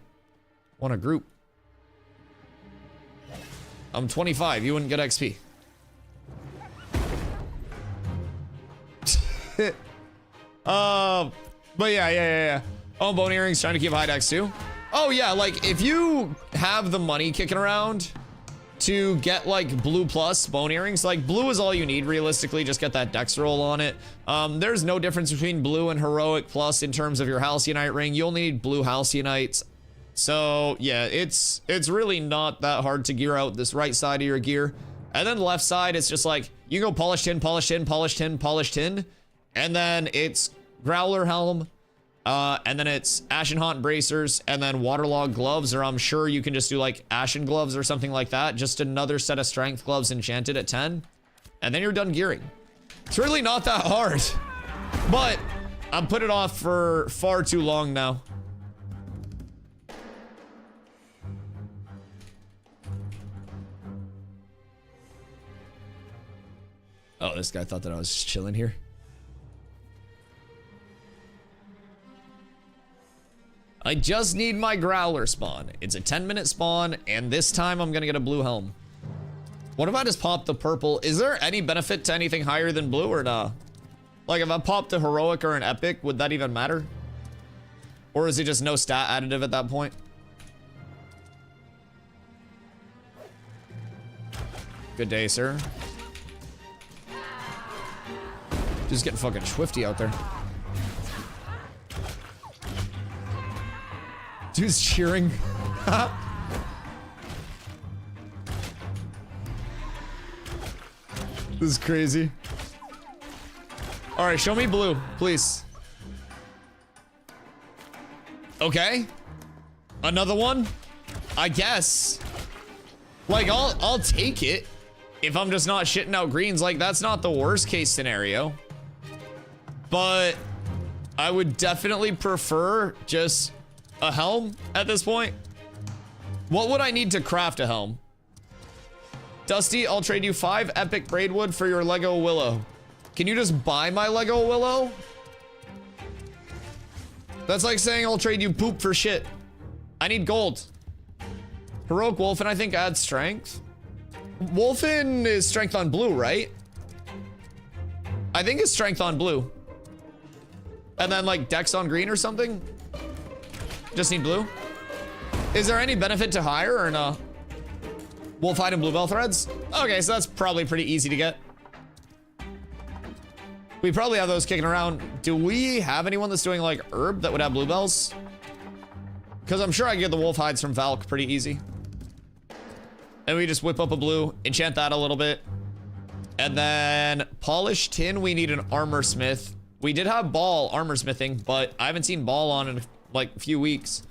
a group. I'm 25. You wouldn't get XP. But yeah. Oh, bone earrings, trying to keep high dex too. Oh yeah, like if you have the money kicking around to get like blue plus bone earrings, like blue is all you need realistically, just get that dex roll on it. There's no difference between blue and heroic plus in terms of your halcyon ring. You only need blue halcyonites. So yeah, it's really not that hard to gear out this right side of your gear. And then the left side, it's just like you go polished tin, polished tin, polished tin, polished tin. And then it's Growler Helm, and then it's Ashen Haunt Bracers, and then Waterlogged Gloves, or I'm sure you can just do like Ashen Gloves or something like that. Just another set of Strength Gloves enchanted at 10, and then you're done gearing. It's really not that hard, but I've put it off for far too long now. Oh, this guy thought that I was just chilling here. I just need my Growler spawn. It's a 10-minute spawn, and this time I'm gonna get a blue helm. What if I just pop the purple? Is there any benefit to anything higher than blue or nah? Like if I popped a heroic or an epic, would that even matter? Or is it just no stat additive at that point? Good day, sir. Just getting fucking swifty out there. Dude's cheering. This is crazy. All right, show me blue, please. Okay. Another one? I guess. Like, I'll take it if I'm just not shitting out greens. Like, that's not the worst case scenario. But I would definitely prefer just a helm at this point. What would I need to craft a helm? Dusty, I'll trade you 5 epic braidwood for your Lego Willow. Can you just buy my Lego Willow? That's like saying I'll trade you poop for shit. I need gold. Heroic Wolfen, I think, adds strength. Wolfen is strength on blue, right? I think it's strength on blue. And then like dex on green or something. Just need blue. Is there any benefit to hire or no? Wolfhide and bluebell threads? Okay, so that's probably pretty easy to get. We probably have those kicking around. Do we have anyone that's doing like herb that would have bluebells? Because I'm sure I can get the wolf hides from Valk pretty easy. And we just whip up a blue, enchant that a little bit. And then polished tin, we need an armor smith. We did have ball armor smithing, but I haven't seen ball on in like a few weeks.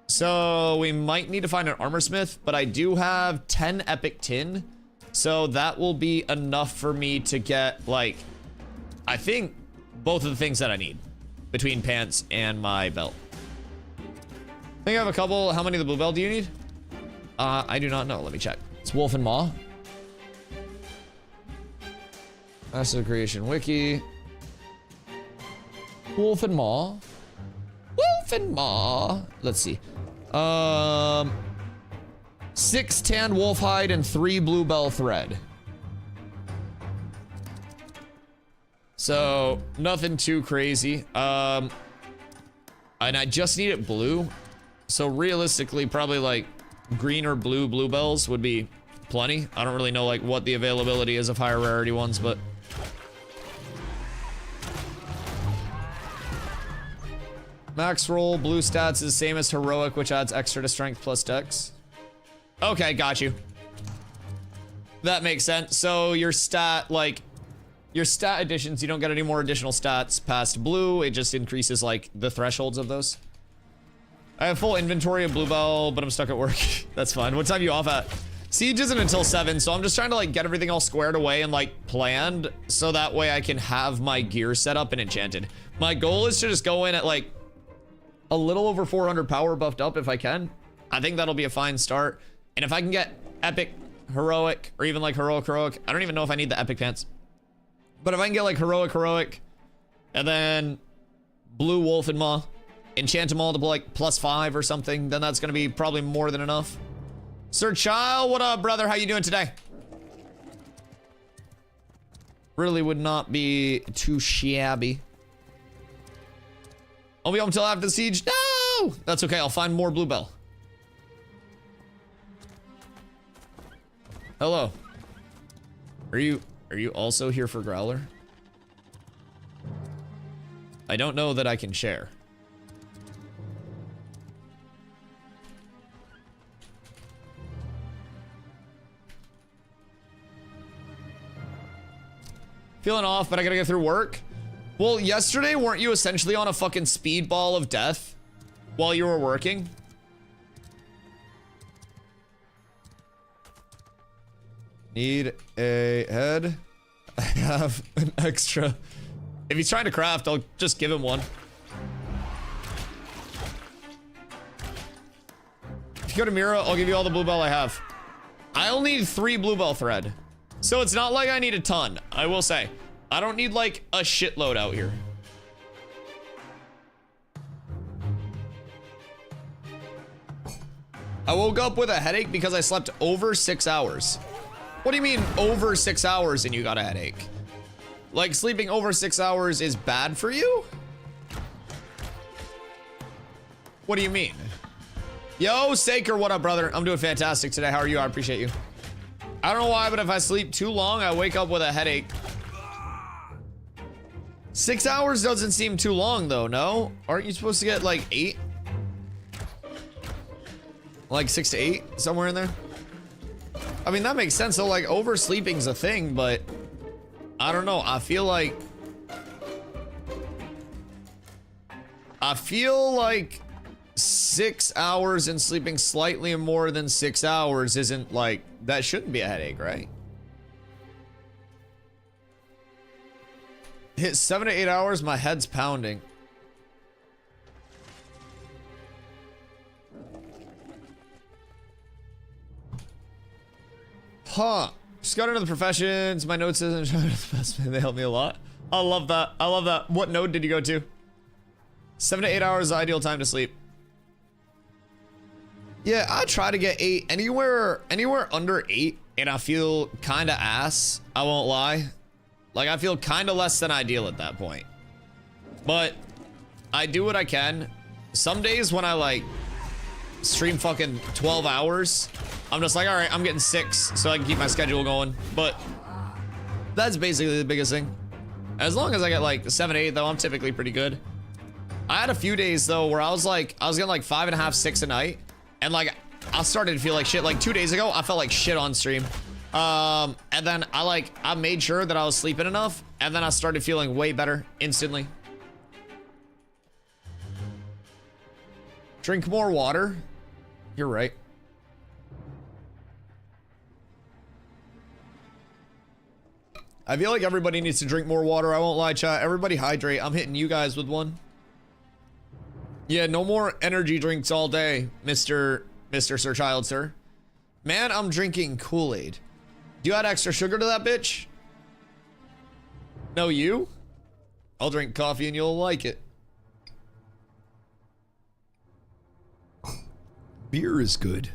So we might need to find an armor smith, but I do have 10 epic tin. So that will be enough for me to get like, I think both of the things that I need between pants and my belt. I think I have a couple. How many of the bluebell do you need? I do not know. Let me check. It's Wolf and Maw. Master Creation Wiki. Wolf and Maw. Wolf and Maw. Let's see. 6 tan wolf hide and 3 bluebell thread. So nothing too crazy. And I just need it blue. So realistically, probably like green or blue bluebells would be plenty. I don't really know like what the availability is of higher rarity ones, but max roll blue stats is the same as heroic, which adds extra to strength plus dex. Okay, got you. That makes sense. So your stat, like your stat additions, you don't get any more additional stats past blue. It just increases like the thresholds of those. I have full inventory of bluebell, but I'm stuck at work. That's fine. What time are you off at? Siege isn't until 7, so I'm just trying to like get everything all squared away and like planned, so that way I can have my gear set up and enchanted. My goal is to just go in at like a little over 400 power buffed up if I can. I think that'll be a fine start. And if I can get epic, heroic, or even like heroic, I don't even know if I need the epic pants. But if I can get like heroic, and then blue wolf and maw, enchant them all to like +5 or something, then that's gonna be probably more than enough. Sir Child, what up, brother? How you doing today? Really would not be too shabby. I'll be home until after the siege. No! That's okay, I'll find more bluebell. Hello. Are you also here for Growler? I don't know that I can share. Feeling off, but I gotta get through work. Well, yesterday, weren't you essentially on a fucking speedball of death while you were working? Need a head. I have an extra. If he's trying to craft, I'll just give him one. If you go to Mira, I'll give you all the bluebell I have. I only need 3 bluebell thread. So it's not like I need a ton, I will say. I don't need like a shitload out here. I woke up with a headache because I slept over 6 hours. What do you mean over 6 hours and you got a headache? Like sleeping over 6 hours is bad for you? What do you mean? Yo, Saker, what up, brother? I'm doing fantastic today. How are you? I appreciate you. I don't know why, but if I sleep too long, I wake up with a headache. 6 hours doesn't seem too long though, no? Aren't you supposed to get like 8? Like 6 to 8, somewhere in there? I mean, that makes sense. So like oversleeping's a thing, but I don't know. I feel like I feel like 6 hours and sleeping slightly more than 6 hours isn't like, that shouldn't be a headache, right? Hit 7 to 8 hours, my head's pounding. Huh. Just got into the professions. My notes isn't showing the best. They help me a lot. I love that. I love that. What node did you go to? 7 to 8 hours is the ideal time to sleep. Yeah, I try to get 8. Anywhere under 8, and I feel kind of ass. I won't lie. Like, I feel kind of less than ideal at that point. But I do what I can. Some days when I like stream fucking 12 hours, I'm just like, all right, I'm getting 6 so I can keep my schedule going. But that's basically the biggest thing. As long as I get like 7 to 8 though, I'm typically pretty good. I had a few days though where I was getting like 5.5, 6 a night. And like, I started to feel like shit. Like 2 days ago, I felt like shit on stream. And then I made sure that I was sleeping enough. And then I started feeling way better instantly. Drink more water. You're right. I feel like everybody needs to drink more water. I won't lie, chat. Everybody hydrate. I'm hitting you guys with one. Yeah, no more energy drinks all day, Mr. Sir Child, sir. Man, I'm drinking Kool-Aid. Do you add extra sugar to that bitch? No, you? I'll drink coffee and you'll like it. Beer is good.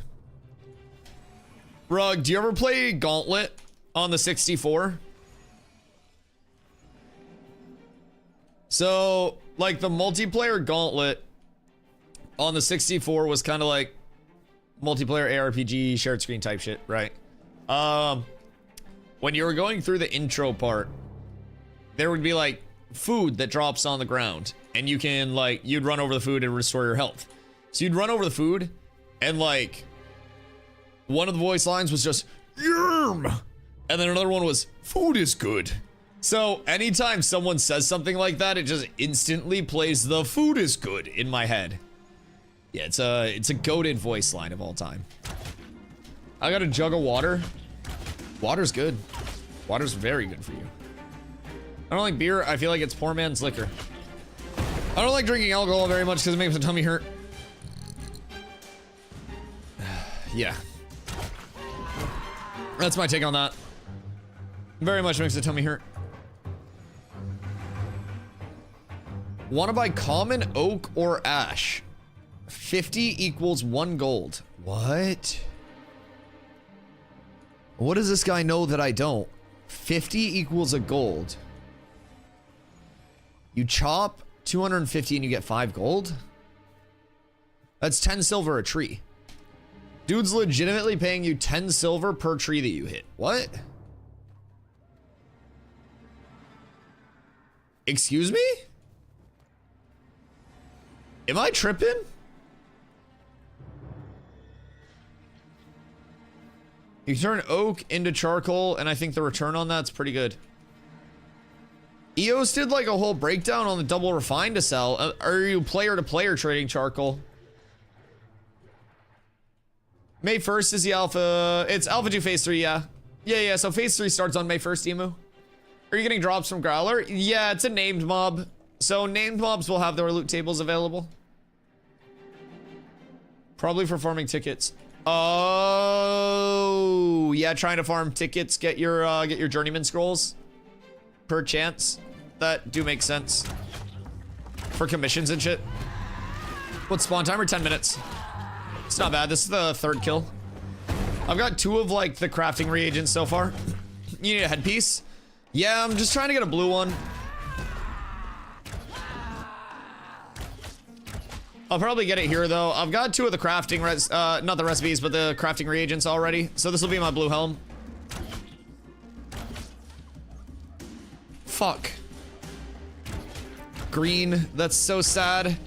Rug, do you ever play Gauntlet on the 64? So, like, the multiplayer Gauntlet on the 64 was kind of like multiplayer ARPG, shared screen type shit, right? When you were going through the intro part, there would be, like, food that drops on the ground. And you can, like, you'd run over the food and restore your health. So you'd run over the food, and, like, one of the voice lines was just, Yerm! And then another one was, food is good. So anytime someone says something like that, it just instantly plays the food is good in my head. Yeah, it's a goated voice line of all time. I got a jug of water. Water's good. Water's very good for you. I don't like beer. I feel like it's poor man's liquor. I don't like drinking alcohol very much because it makes my tummy hurt. Yeah. That's my take on that. Very much makes the tummy hurt. Want to buy common, oak, or ash? 50 equals 1 gold. What? What does this guy know that I don't? 50 equals a gold. You chop 250 and you get 5 gold? That's 10 silver a tree. Dude's legitimately paying you 10 silver per tree that you hit. What? Excuse me? Am I tripping? You can turn oak into charcoal, and I think the return on that's pretty good. EOS did like a whole breakdown on the double refined to sell. Are you player to player trading charcoal? May 1st is the alpha. It's alpha 2 phase 3, yeah. Yeah, so phase 3 starts on May 1st, Emu. Are you getting drops from Growler? Yeah, it's a named mob. So named mobs will have their loot tables available. Probably for farming tickets. Oh, yeah, trying to farm tickets, get your journeyman scrolls. Per chance. That do make sense. For commissions and shit. What's spawn timer? 10 minutes. It's not bad. This is the 3rd kill. I've got 2 of like the crafting reagents so far. You need a headpiece? Yeah, I'm just trying to get a blue one. I'll probably get it here though. I've got 2 of the crafting not the recipes, but the crafting reagents already. So this will be my blue helm. Fuck. Green. That's so sad.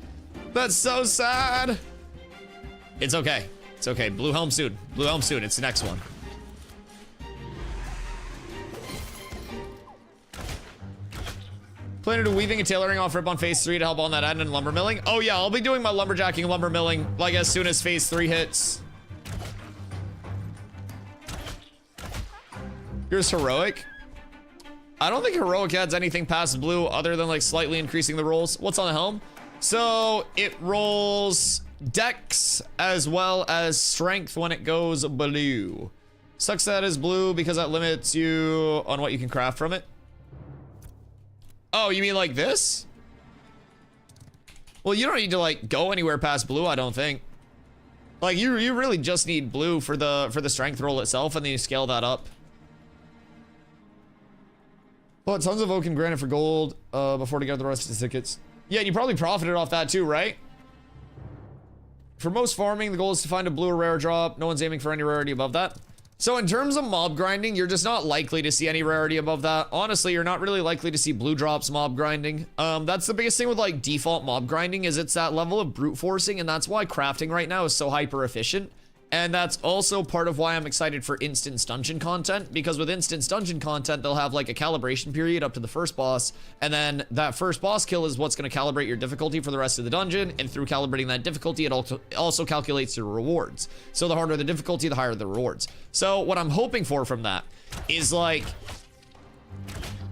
That's so sad. It's okay. It's okay. Blue helm soon. Blue helm soon. It's the next one. Planning to do weaving and tailoring off rip on phase 3 to help on that end and lumber milling. Oh yeah, I'll be doing my lumberjacking and lumber milling like as soon as phase 3 hits. Here's heroic. I don't think heroic adds anything past blue other than like slightly increasing the rolls. What's on the helm? So it rolls dex as well as strength when it goes blue. Sucks that is blue because that limits you on what you can craft from it. Oh, you mean like this? Well, you don't need to like go anywhere past blue, I don't think. Like you really just need blue for the strength roll itself, and then you scale that up. Bought tons of oak and granite for gold before to get the rest of the tickets. Yeah, and you probably profited off that too, right? For most farming, the goal is to find a blue or rare drop. No one's aiming for any rarity above that. So in terms of mob grinding, you're just not likely to see any rarity above that. Honestly, you're not really likely to see blue drops mob grinding. That's the biggest thing with like default mob grinding, is it's that level of brute forcing, and that's why crafting right now is so hyper efficient. And that's also part of why I'm excited for instance dungeon content, because with instance dungeon content, they'll have like a calibration period up to the first boss, and then that first boss kill is what's going to calibrate your difficulty for the rest of the dungeon, and through calibrating that difficulty, it also calculates your rewards. So the harder the difficulty, the higher the rewards. So what I'm hoping for from that is like,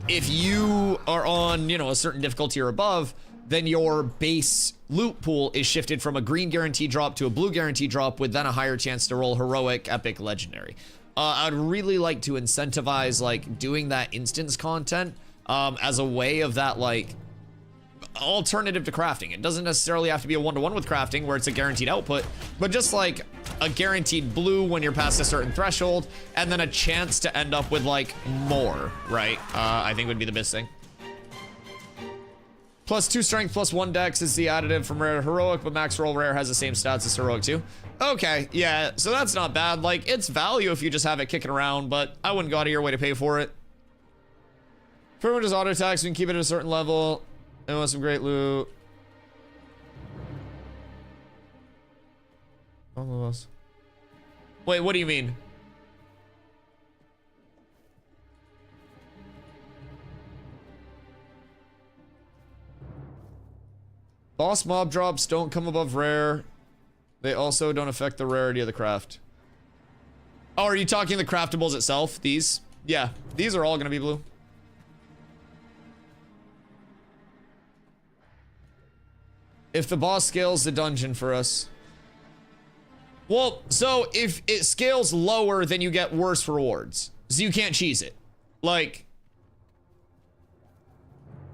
if you are on, you know, a certain difficulty or above, then your base loot pool is shifted from a green guarantee drop to a blue guarantee drop, with then a higher chance to roll heroic, epic, legendary. I'd really like to incentivize like doing that instance content as a way of that like alternative to crafting. It doesn't necessarily have to be a one-to-one with crafting where it's a guaranteed output, but just like a guaranteed blue when you're past a certain threshold, and then a chance to end up with like more, right? I think would be the best thing. Plus 2 strength, plus 1 dex is the additive from rare to heroic, but max roll rare has the same stats as heroic too. Okay, yeah, so that's not bad. Like, it's value if you just have it kicking around, but I wouldn't go out of your way to pay for it. Pretty much just auto attacks, we can keep it at a certain level. And want some great loot. Wait, what do you mean? Boss mob drops don't come above rare. They also don't affect the rarity of the craft. Oh, are you talking the craftables itself? These? Yeah, these are all gonna be blue. If the boss scales the dungeon for us. Well, so if it scales lower, then you get worse rewards. So you can't cheese it. Like,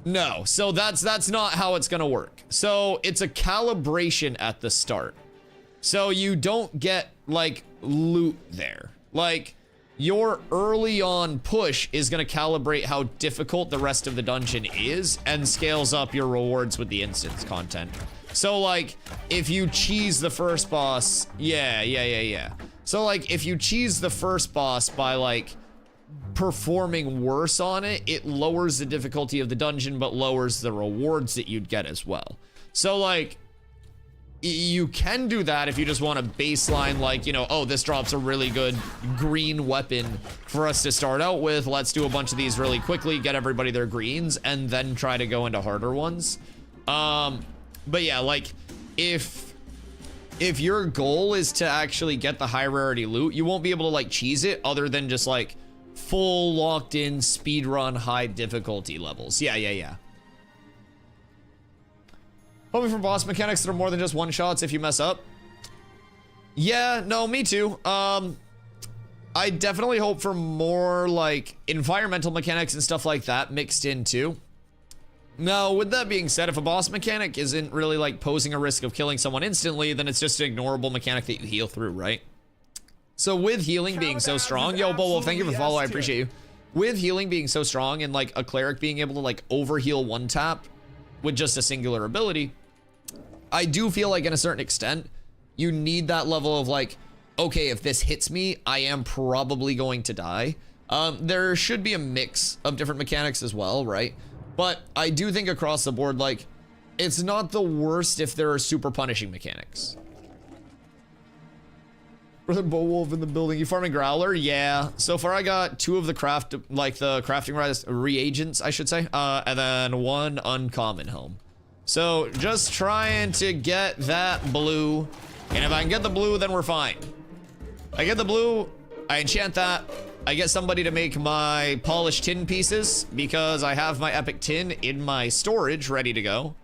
no, so that's not how it's gonna work. So it's a calibration at the start. So you don't get like loot there. Like your early on push is gonna calibrate how difficult the rest of the dungeon is and scales up your rewards with the instance content. So like if you cheese the first boss, yeah. So like if you cheese the first boss by like performing worse on it, it lowers the difficulty of the dungeon but lowers the rewards that you'd get as well. So like you can do that if you just want a baseline, like, you know, oh, this drops a really good green weapon for us to start out with, let's do a bunch of these really quickly, get everybody their greens, and then try to go into harder ones. But yeah, like if your goal is to actually get the high rarity loot, you won't be able to like cheese it other than just like full locked in speedrun high difficulty levels. Yeah. Hoping for boss mechanics that are more than just one shots if you mess up. Yeah, no, me too. I definitely hope for more like environmental mechanics and stuff like that mixed in too. Now, with that being said, if a boss mechanic isn't really like posing a risk of killing someone instantly, then it's just an ignorable mechanic that you heal through, right? So with healing being so strong, yo, Bobo, thank you for the follow, I appreciate you. With healing being so strong and like a cleric being able to like overheal one tap with just a singular ability, I do feel like in a certain extent, you need that level of like, okay, if this hits me, I am probably going to die. There should be a mix of different mechanics as well, right? But I do think across the board, like, it's not the worst if there are super punishing mechanics. Brother Beowulf in the building. You farming Growler? Yeah. So far I got 2 of the crafting reagents, I should say. And then 1 uncommon helm. So just trying to get that blue. And if I can get the blue, then we're fine. I get the blue, I enchant that. I get somebody to make my polished tin pieces because I have my epic tin in my storage ready to go.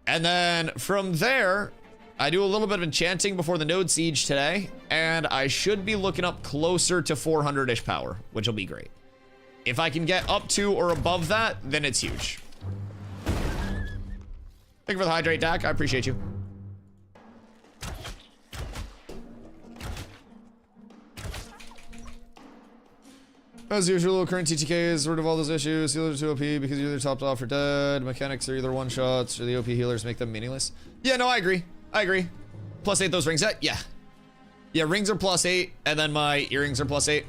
And then from there, I do a little bit of enchanting before the node siege today, and I should be looking up closer to 400-ish power, which will be great. If I can get up to or above that, then it's huge. Thank you for the hydrate, Dak. I appreciate you. As usual, current TTK is rid of all those issues. Healers are too OP because you're either topped off or dead. Mechanics are either one-shots or the OP healers make them meaningless. Yeah, no, I agree. I agree. +8 those rings. Yeah. Yeah, rings are +8, and then my earrings are +8.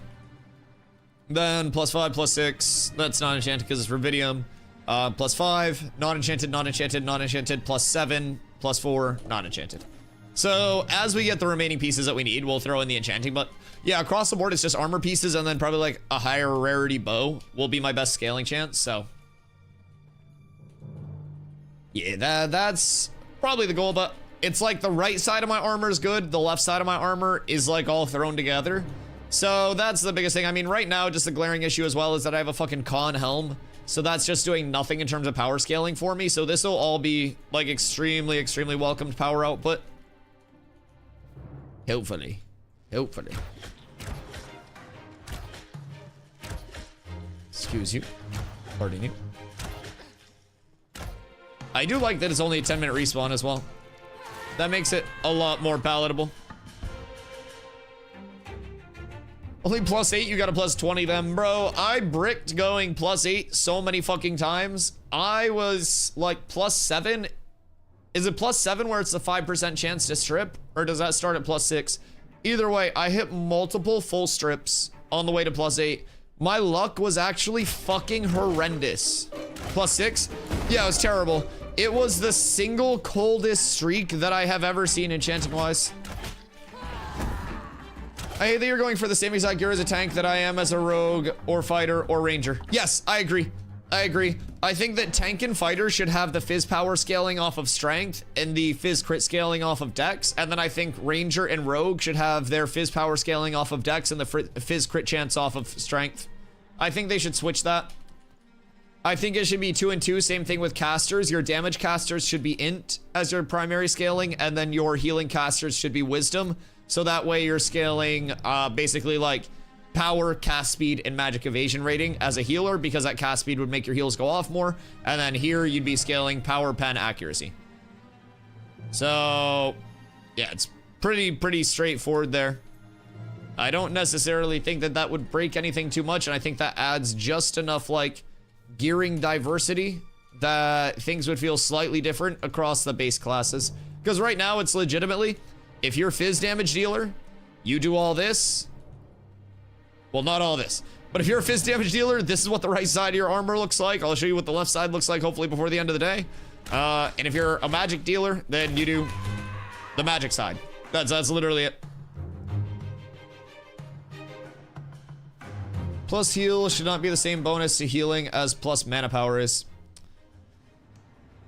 Then +5, +6. That's not enchanted because it's rubidium. +5, not enchanted, not enchanted, not enchanted. +7, +4, not enchanted. So as we get the remaining pieces that we need, we'll throw in the enchanting. But yeah, across the board, it's just armor pieces, and then probably like a higher rarity bow will be my best scaling chance. So yeah, that's probably the goal. But it's like the right side of my armor is good, the left side of my armor is like all thrown together. So that's the biggest thing. I mean, right now, just the glaring issue as well is that I have a fucking con helm. So that's just doing nothing in terms of power scaling for me. So this will all be like extremely, extremely welcomed power output. Hopefully. Excuse you. Pardon you. I do like that it's only a 10-minute respawn as well. That makes it a lot more palatable. Only +8, you got a +20 then. Bro, I bricked going +8 so many fucking times. I was like +7. Is it +7 where it's a 5% chance to strip? Or does that start at +6? Either way, I hit multiple full strips on the way to +8. My luck was actually fucking horrendous. +6? Yeah, it was terrible. It was the single coldest streak that I have ever seen enchanting-wise. I hate that you're going for the same exact gear as a tank that I am as a rogue or fighter or ranger. Yes, I agree. I think that tank and fighter should have the fizz power scaling off of strength and the fizz crit scaling off of dex. And then I think ranger and rogue should have their fizz power scaling off of dex and the fizz crit chance off of strength. I think they should switch that. I think it should be 2 and 2. Same thing with casters. Your damage casters should be int as your primary scaling, and then your healing casters should be wisdom. So that way you're scaling basically like power, cast speed, and magic evasion rating as a healer, because that cast speed would make your heals go off more. And then here you'd be scaling power, pen, accuracy. So yeah, it's pretty straightforward there. I don't necessarily think that that would break anything too much, and I think that adds just enough like gearing diversity that things would feel slightly different across the base classes. Because right now it's legitimately, if you're fizz damage dealer, you do all this. Well, not all this, but if you're a fizz damage dealer, this is what the right side of your armor looks like. I'll show you what the left side looks like hopefully before the end of the day. And if you're a magic dealer, then you do the magic side. That's literally it. Plus heal should not be the same bonus to healing as plus mana power is.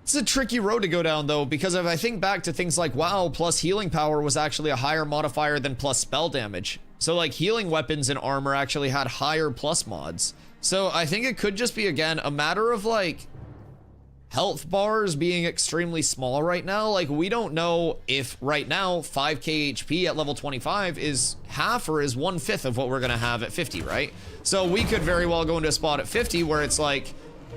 It's a tricky road to go down though, because if I think back to things like WoW, plus healing power was actually a higher modifier than plus spell damage. So like healing weapons and armor actually had higher plus mods. So I think it could just be, again, a matter of like health bars being extremely small right now. Like we don't know if right now 5k HP at level 25 is half or is 1/5 of what we're gonna have at 50, right? So we could very well go into a spot at 50 where it's like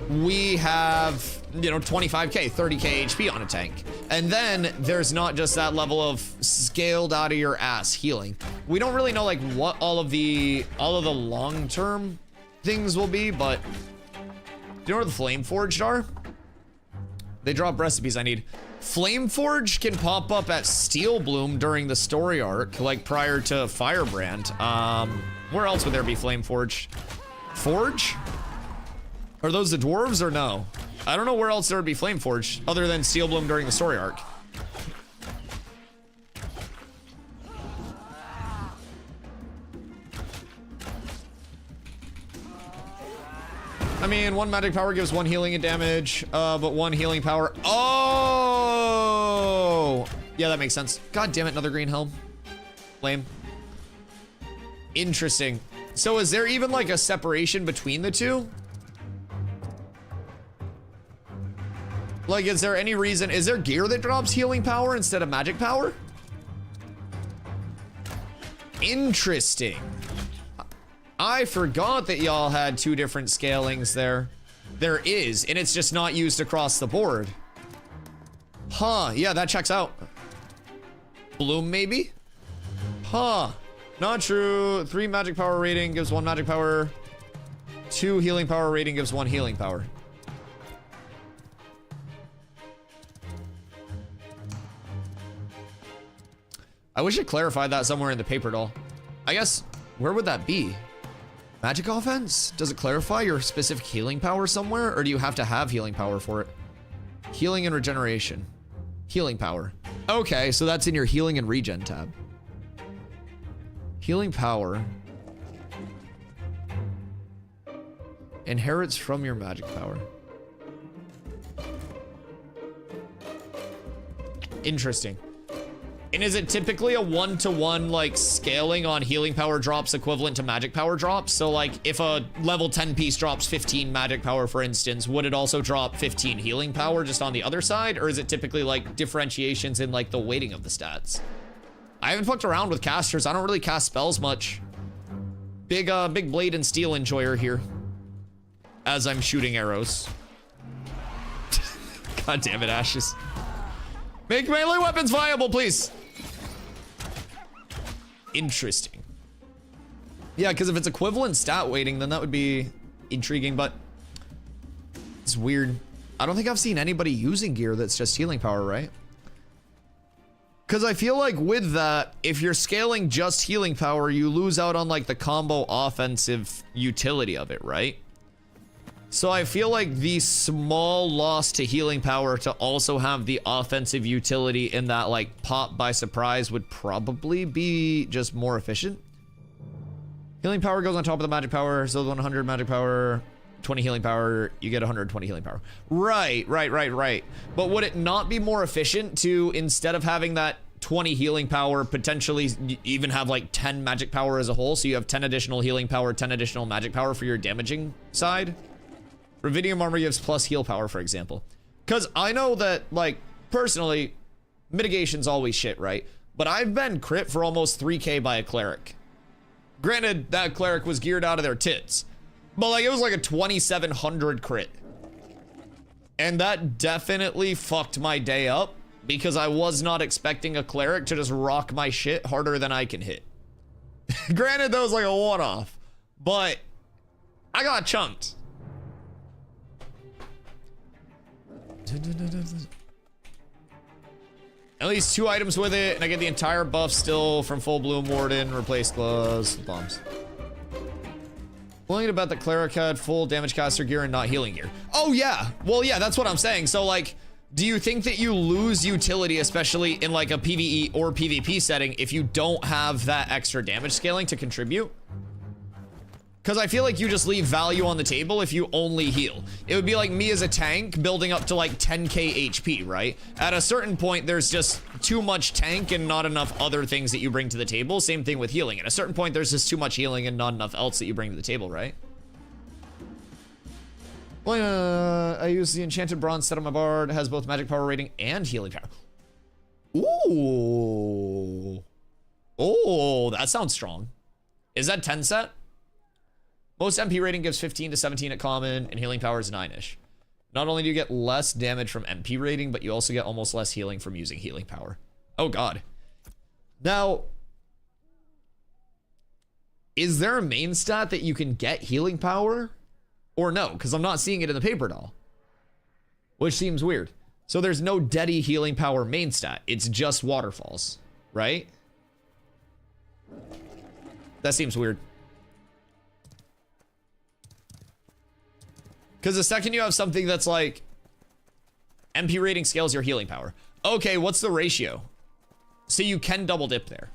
we have, you know, 25k, 30k HP on a tank. And then there's not just that level of scaled out of your ass healing. We don't really know like what all of the long-term things will be, but do you know where the Flame Forged are? They drop recipes I need. Flame Forge can pop up at Steel Bloom during the story arc, like prior to Firebrand. Where else would there be Flame Forge? Forge? Are those the dwarves or no? I don't know where else there would be Flame Forge other than Steel Bloom during the story arc. I mean, 1 magic power gives 1 healing and damage, but 1 healing power. Oh! Yeah, that makes sense. God damn it, another green helm. Lame. Interesting. So is there even like a separation between the two? Like, is there any reason, is there gear that drops healing power instead of magic power? Interesting. I forgot that y'all had 2 different scalings there. There is, and it's just not used across the board. Huh, yeah, that checks out. Bloom, maybe? Huh, not true. 3 magic power rating gives 1 magic power. 2 healing power rating gives 1 healing power. I wish it clarified that somewhere in the paper doll. I guess, where would that be? Magic offense? Does it clarify your specific healing power somewhere, or do you have to have healing power for it? Healing and regeneration. Healing power. Okay, so that's in your healing and regen tab. Healing power. Inherits from your magic power. Interesting. And is it typically a 1-to-1 like scaling on healing power drops equivalent to magic power drops? So like if a level 10 piece drops 15 magic power, for instance, would it also drop 15 healing power just on the other side? Or is it typically like differentiations in like the weighting of the stats? I haven't fucked around with casters. I don't really cast spells much. Big blade and steel enjoyer here. As I'm shooting arrows. God damn it, Ashes. Make melee weapons viable, please. Interesting. Yeah, because if it's equivalent stat weighting, then that would be intriguing, but it's weird. I don't think I've seen anybody using gear that's just healing power, right? Because I feel like with that, if you're scaling just healing power, you lose out on like the combo offensive utility of it, right? So I feel like the small loss to healing power to also have the offensive utility in that like pop by surprise would probably be just more efficient. Healing power goes on top of the magic power, so 100 magic power, 20 healing power, you get 120 healing power. Right. But would it not be more efficient to, instead of having that 20 healing power, potentially even have like 10 magic power as a whole, so you have 10 additional healing power, 10 additional magic power for your damaging side? Rubidium armor gives plus heal power, for example. Because I know that, like, personally, mitigation's always shit, right? But I've been crit for almost 3k by a cleric. Granted, that cleric was geared out of their tits. But, like, it was like a 2700 crit. And that definitely fucked my day up, because I was not expecting a cleric to just rock my shit harder than I can hit. Granted, that was like a one-off. But I got chunked. At least 2 items with it, and I get the entire buff still from Full Bloom Warden, replace gloves, bombs. Willing to bet that cleric had full damage caster gear and not healing gear. Oh yeah, well yeah, that's what I'm saying. So like, do you think that you lose utility, especially in like a PvE or PvP setting, if you don't have that extra damage scaling to contribute? Because I feel like you just leave value on the table if you only heal. It would be like me as a tank building up to like 10k HP, right? At a certain point, there's just too much tank and not enough other things that you bring to the table. Same thing with healing. At a certain point, there's just too much healing and not enough else that you bring to the table, right? Well, I use the enchanted bronze set on my bard. It has both magic power rating and healing power. Ooh. Oh, that sounds strong. Is that 10 set? Most MP rating gives 15 to 17 at common, and healing power is 9-ish. Not only do you get less damage from MP rating, but you also get almost less healing from using healing power. Oh god. Now, is there a main stat that you can get healing power? Or no, because I'm not seeing it in the paper doll. Which seems weird. So there's no Dedi healing power main stat. It's just waterfalls, right? That seems weird. Because the second you have something that's like MP rating scales your healing power. Okay, what's the ratio? So you can double dip there.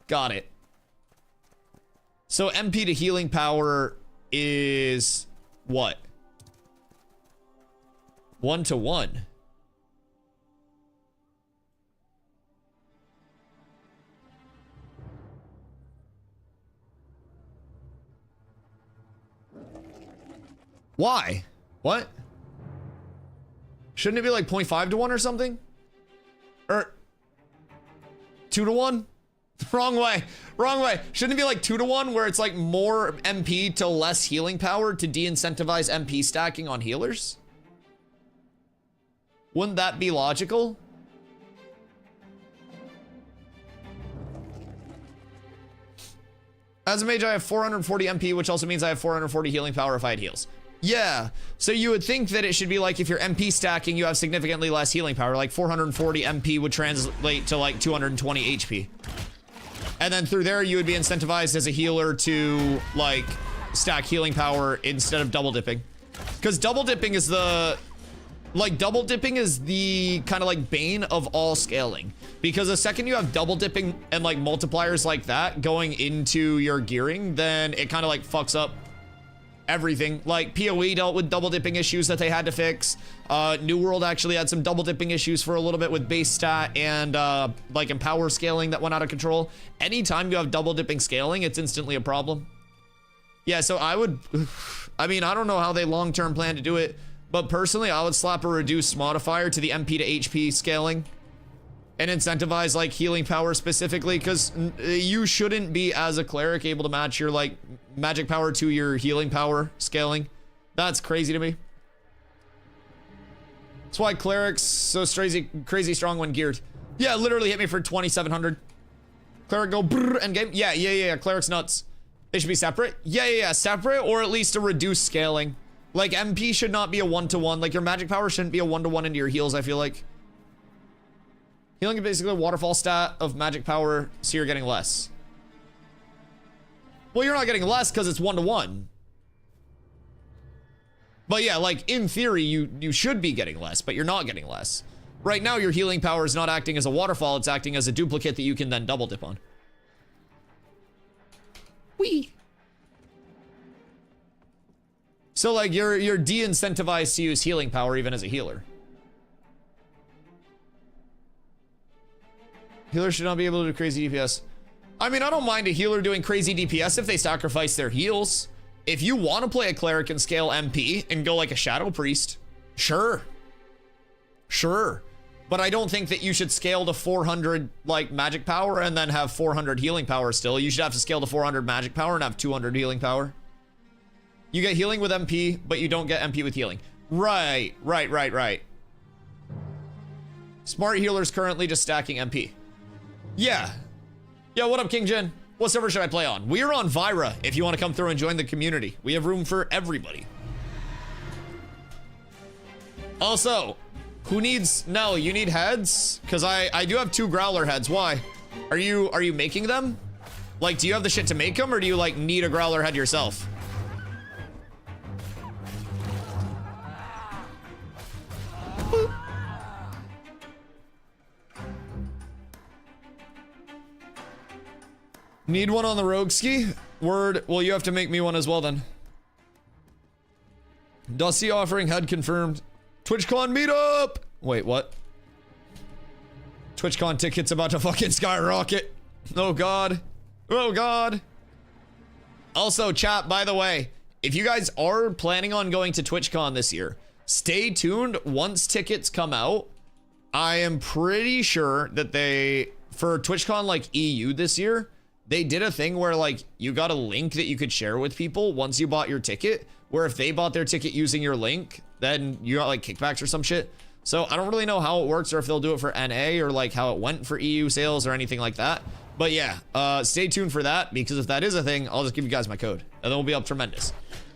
Got it. So MP to healing power is what? 1-to-1. Why? What? Shouldn't it be like 0.5-to-1 or something? Or 2-to-1? Wrong way. Wrong way. Shouldn't it be like 2-to-1 where it's like more MP to less healing power to de-incentivize MP stacking on healers? Wouldn't that be logical? As a mage, I have 440 MP, which also means I have 440 healing power if I had heals. Yeah, so you would think that it should be like if you're MP stacking, you have significantly less healing power. Like 440 MP would translate to like 220 HP. And then through there, you would be incentivized as a healer to like stack healing power instead of double dipping. Because double dipping is the kind of like bane of all scaling. Because the second you have double dipping and like multipliers like that going into your gearing, then it kind of like fucks up everything. Like PoE dealt with double dipping issues that they had to fix. New World actually had some double dipping issues for a little bit with base stat and like empower scaling that went out of control. Anytime you have double dipping scaling, it's instantly a problem. Yeah, so I would, I mean, I don't know how they long-term plan to do it, but personally, I would slap a reduced modifier to the MP to HP scaling and incentivize like healing power specifically, because you shouldn't be, as a cleric, able to match your like magic power to your healing power scaling. That's crazy to me. That's why clerics so crazy strong when geared. Yeah, literally hit me for 2,700. Cleric go brrr end game. Yeah. Cleric's nuts. They should be separate. Yeah. Separate, or at least a reduced scaling. Like MP should not be a 1-to-1. Like your magic power shouldn't be a 1-to-1 into your heals, I feel like. Healing is basically a waterfall stat of magic power, so you're getting less. Well, you're not getting less because it's 1-to-1. But yeah, like in theory, you should be getting less, but you're not getting less. Right now, your healing power is not acting as a waterfall, it's acting as a duplicate that you can then double dip on. Whee! So like you're de-incentivized to use healing power even as a healer. Healers should not be able to do crazy DPS. I mean, I don't mind a healer doing crazy DPS if they sacrifice their heals. If you want to play a cleric and scale MP and go like a shadow priest, sure. But I don't think that you should scale to 400 like magic power and then have 400 healing power still. You should have to scale to 400 magic power and have 200 healing power. You get healing with MP, but you don't get MP with healing. Right. Smart healers currently just stacking MP. Yeah, what up, King Jin? What server should I play on? We're on Vyra if you want to come through and join the community. We have room for everybody. Also, who needs, Nell, you need heads? Because I do have 2 growler heads. Why? Are you making them? Like, do you have the shit to make them, or do you like need a growler head yourself? Boop. Need one on the rogue ski? Word. Well, you have to make me one as well then. Dusty offering head confirmed. TwitchCon meetup! Wait, what? TwitchCon tickets about to fucking skyrocket. Oh god. Oh god. Also, chat, by the way, if you guys are planning on going to TwitchCon this year, stay tuned once tickets come out. I am pretty sure that for TwitchCon like EU this year, they did a thing where like you got a link that you could share with people once you bought your ticket, where if they bought their ticket using your link, then you got like kickbacks or some shit. So I don't really know how it works, or if they'll do it for NA, or like how it went for EU sales or anything like that. But yeah, stay tuned for that, because if that is a thing, I'll just give you guys my code and then we'll be up tremendous.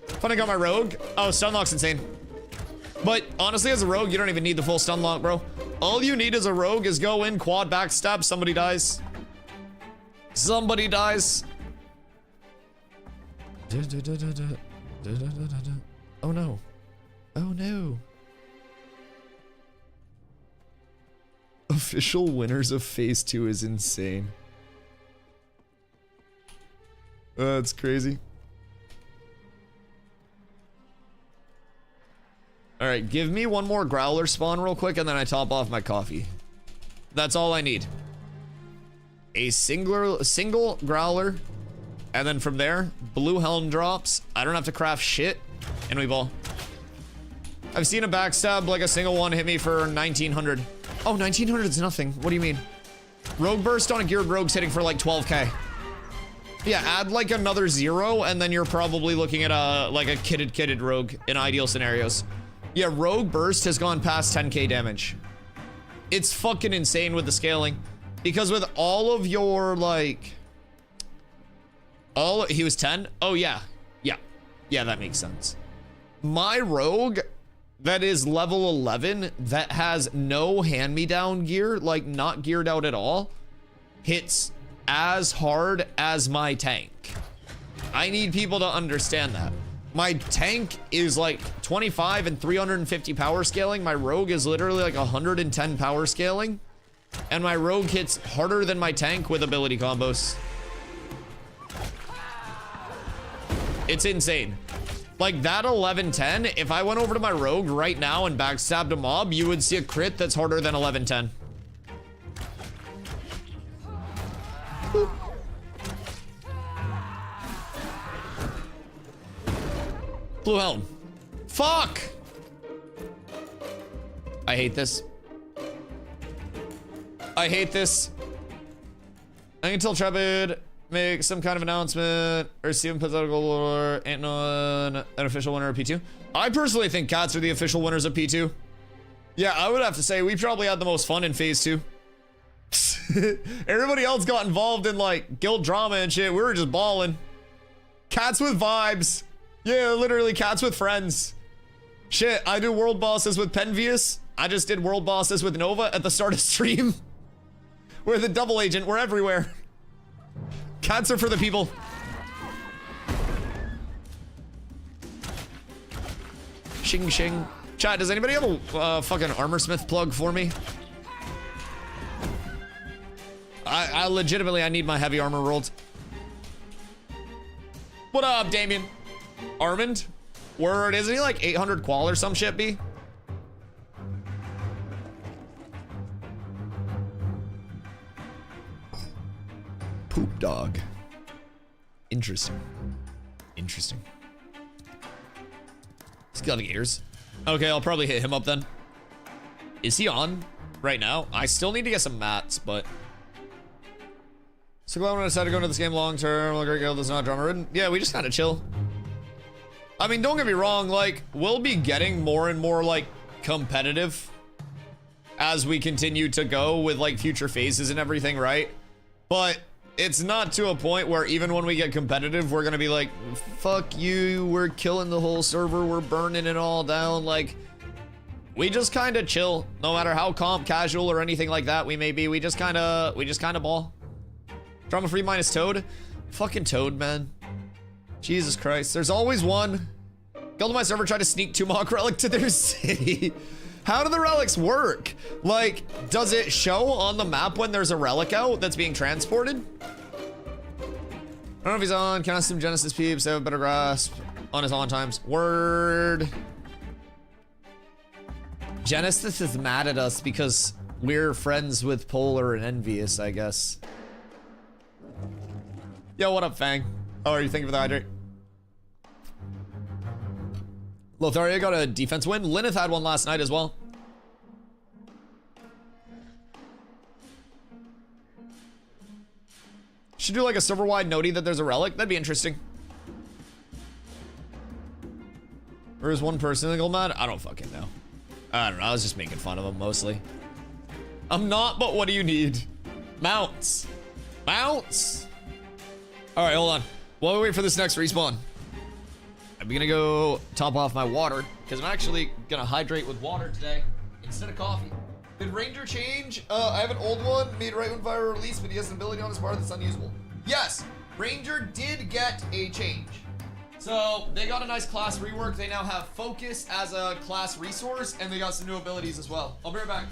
Fun, I got my rogue. Oh, stunlock's insane. But honestly, as a rogue, you don't even need the full stunlock, bro. All you need as a rogue is go in, quad backstab, somebody dies. Somebody dies. Oh no. Oh no. Official winners of phase 2 is insane. That's crazy. right, give me one more growler spawn real quick and then I top off my coffee. That's all I need. A single growler, and then from there, blue helm drops. I don't have to craft shit, and we ball. I've seen a backstab, like a single one hit me for 1900. Oh, 1900 is nothing. What do you mean? Rogue burst on a geared rogue's hitting for like 12k. Yeah, add like another 0, and then you're probably looking at like a kitted rogue in ideal scenarios. Yeah, rogue burst has gone past 10k damage. It's fucking insane with the scaling. Because with all of your, like... he was 10? Oh, yeah. Yeah, that makes sense. My rogue that is level 11, that has no hand-me-down gear, like not geared out at all, hits as hard as my tank. I need people to understand that. My tank is like 25 and 350 power scaling. My rogue is literally like 110 power scaling. And my rogue hits harder than my tank with ability combos. It's insane. Like that 11-10, if I went over to my rogue right now and backstabbed a mob, you would see a crit that's harder than 11-10. Blue helm. Fuck! I hate this. I hate this. I can tell Trepid make some kind of announcement or see him put out a goal or ain't no an official winner of P2. I personally think cats are the official winners of P2. Yeah, I would have to say we probably had the most fun in phase 2. Everybody else got involved in like guild drama and shit. We were just balling. Cats with vibes. Yeah, literally cats with friends. Shit, I do world bosses with Penvius. I just did world bosses with Nova at the start of stream. We're the double agent. We're everywhere. Cats are for the people. Shing shing. Chat, does anybody have a fucking armorsmith plug for me? I legitimately, I need my heavy armor rolled. What up, Damien? Armand? Word, isn't he like 800 qual or some shit, B? Poop dog. Interesting. Interesting. He's got ears. Okay, I'll probably hit him up then. Is he on right now? I still need to get some mats, but... So glad when I decided to go into this game long term. Well, great guild is not drama ridden. Yeah, we just kind of chill. I mean, don't get me wrong, like, we'll be getting more and more, like, competitive as we continue to go with, like, future phases and everything, right? But it's not to a point where even when we get competitive, we're gonna be like, fuck you, we're killing the whole server, we're burning it all down. Like, we just kind of chill, no matter how comp, casual, or anything like that we may be. We just kind of ball. Drama free minus Toad. Fucking Toad, man. Jesus Christ. There's always one. Guild on my server tried to sneak 2 mock relic to their city. How do the relics work? Like, does it show on the map when there's a relic out that's being transported? I don't know if he's on. Can I assume Genesis peeps have a better grasp on his on times? Word. Genesis is mad at us because we're friends with Polar and Envious, I guess. Yo, what up, Fang? How are you? Thank you for the hydrate. Lotharia got a defense win. Lyneth had one last night as well. Should do like a server-wide noti that there's a relic. That'd be interesting. Or is one person in the gold mad? I don't fucking know. I don't know. I was just making fun of him mostly. I'm not, but what do you need? Mounts. Mounts. All right, hold on. While we wait for this next respawn, I'm gonna go top off my water because I'm actually gonna hydrate with water today instead of coffee. Did Ranger change? I have an old one made right when Fire released, but he has an ability on his bar that's unusable. Yes, Ranger did get a change. So they got a nice class rework. They now have Focus as a class resource, and they got some new abilities as well. I'll be right back.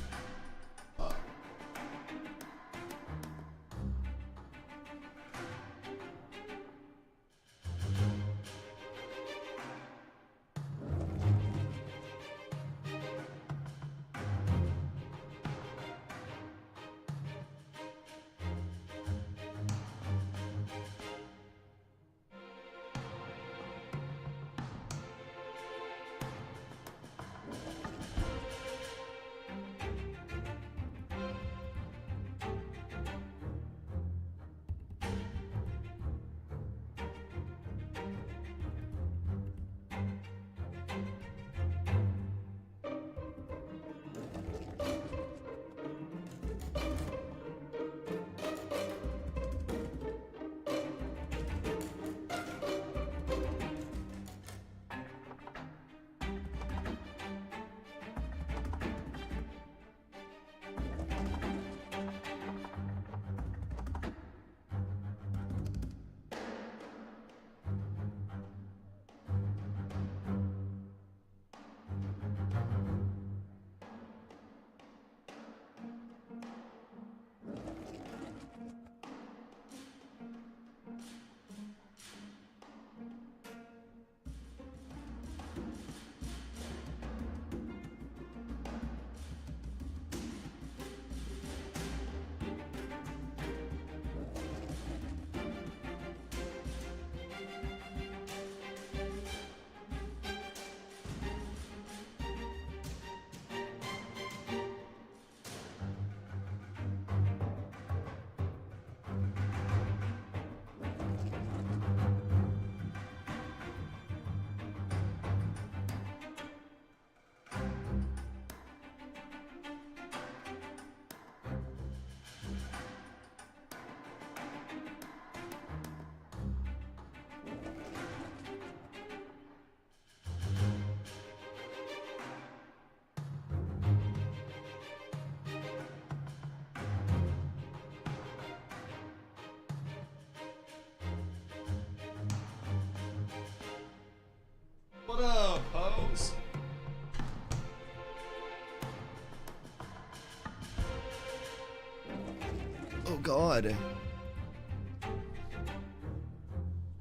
God.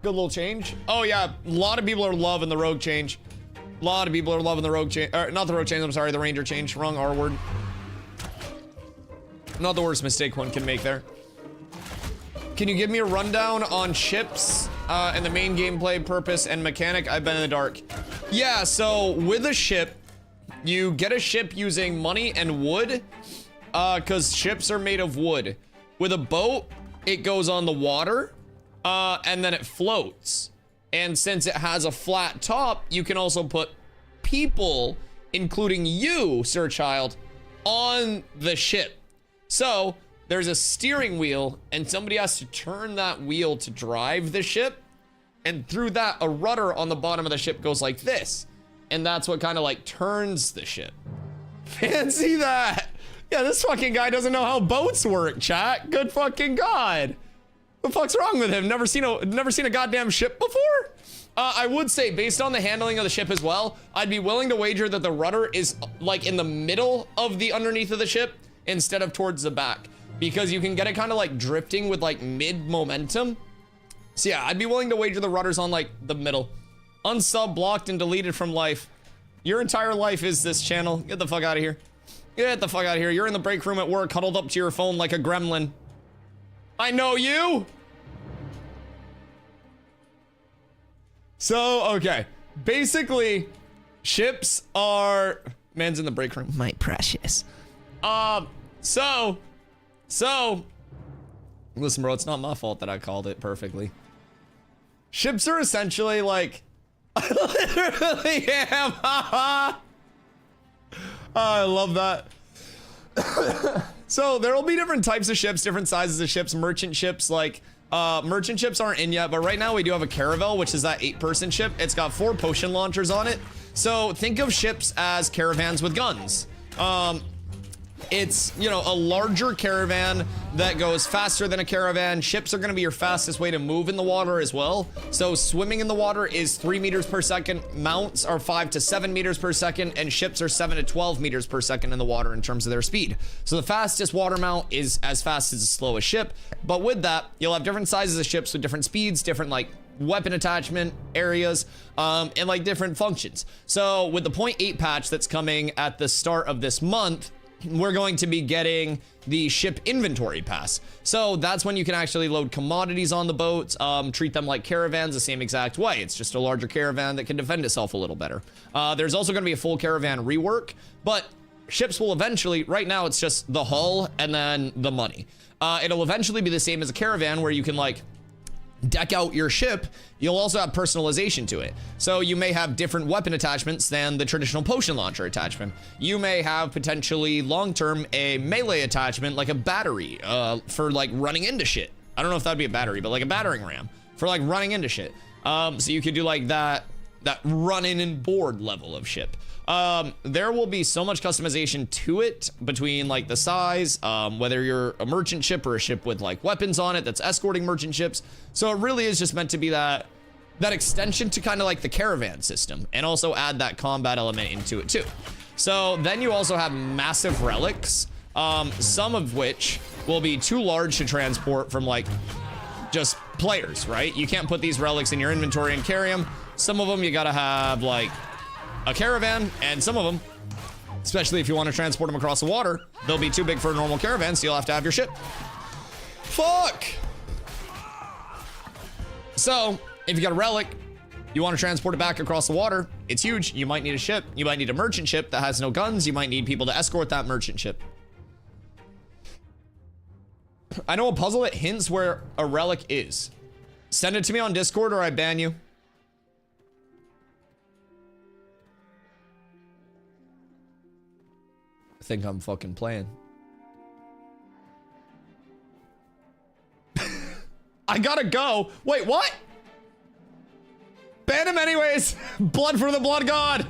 Good little change. Oh yeah, a lot of people are loving the rogue change. A lot of people are loving the rogue change. Not the rogue change, I'm sorry, the ranger change. Wrong R word. Not the worst mistake one can make there. Can you give me a rundown on ships and the main gameplay purpose and mechanic? I've been in the dark. Yeah, so with a ship, you get a ship using money and wood, because ships are made of wood. With a boat, it goes on the water, and then it floats. And since it has a flat top, you can also put people, including you, Sir Child, on the ship. So there's a steering wheel, and somebody has to turn that wheel to drive the ship. And through that, a rudder on the bottom of the ship goes like this. And that's what kind of like turns the ship. Fancy that. Yeah, this fucking guy doesn't know how boats work, chat. Good fucking God. What the fuck's wrong with him? Never seen a goddamn ship before? I would say, based on the handling of the ship as well, I'd be willing to wager that the rudder is like in the middle of the underneath of the ship instead of towards the back, because you can get it kind of like drifting with like mid momentum. So yeah, I'd be willing to wager the rudder's on like the middle. Unsub, blocked, and deleted from life. Your entire life is this channel. Get the fuck out of here. Get the fuck out of here. You're in the break room at work, huddled up to your phone like a gremlin. I know you. So, okay. Basically, ships are... Man's in the break room. My precious. So... Listen, bro, it's not my fault that I called it perfectly. Ships are essentially like... I literally am. I love that. So there will be different types of ships, different sizes of ships, merchant ships, like merchant ships aren't in yet, but right now we do have a caravel, which is that 8-person ship. It's got 4 potion launchers on it. So think of ships as caravans with guns. It's, you know, a larger caravan that goes faster than a caravan. Ships are going to be your fastest way to move in the water as well. So swimming in the water is 3 meters per second. Mounts are 5 to 7 meters per second, and ships are 7 to 12 meters per second in the water in terms of their speed. So the fastest water mount is as fast as the slowest ship. But with that, you'll have different sizes of ships with different speeds, different like weapon attachment areas, and like different functions. So with the 0.8 patch that's coming at the start of this month, we're going to be getting the ship inventory pass. So that's when you can actually load commodities on the boats, treat them like caravans the same exact way. It's just a larger caravan that can defend itself a little better. There's also going to be a full caravan rework, but ships will eventually, right now it's just the hull and then the money. It'll eventually be the same as a caravan where you can like deck out your ship. You'll also have personalization to it. So you may have different weapon attachments than the traditional potion launcher attachment. You may have potentially long-term a melee attachment like a battery for like running into shit. I don't know if that'd be a battery, but like a battering ram for like running into shit. So you could do like that running and board level of ship. There will be so much customization to it between like the size, whether you're a merchant ship or a ship with like weapons on it that's escorting merchant ships. So it really is just meant to be that extension to kind of like the caravan system, and also add that combat element into it too. So then you also have massive relics, some of which will be too large to transport from like just players, right? You can't put these relics in your inventory and carry them. Some of them you gotta have like a caravan, and some of them, especially if you want to transport them across the water, they'll be too big for a normal caravan, so you'll have to have your ship. Fuck! So, if you got a relic, you want to transport it back across the water, it's huge. You might need a ship. You might need a merchant ship that has no guns. You might need people to escort that merchant ship. I know a puzzle that hints where a relic is. Send it to me on Discord or I ban you. Think I'm fucking playing. I gotta go. Wait, what? Ban him anyways. Blood for the blood god.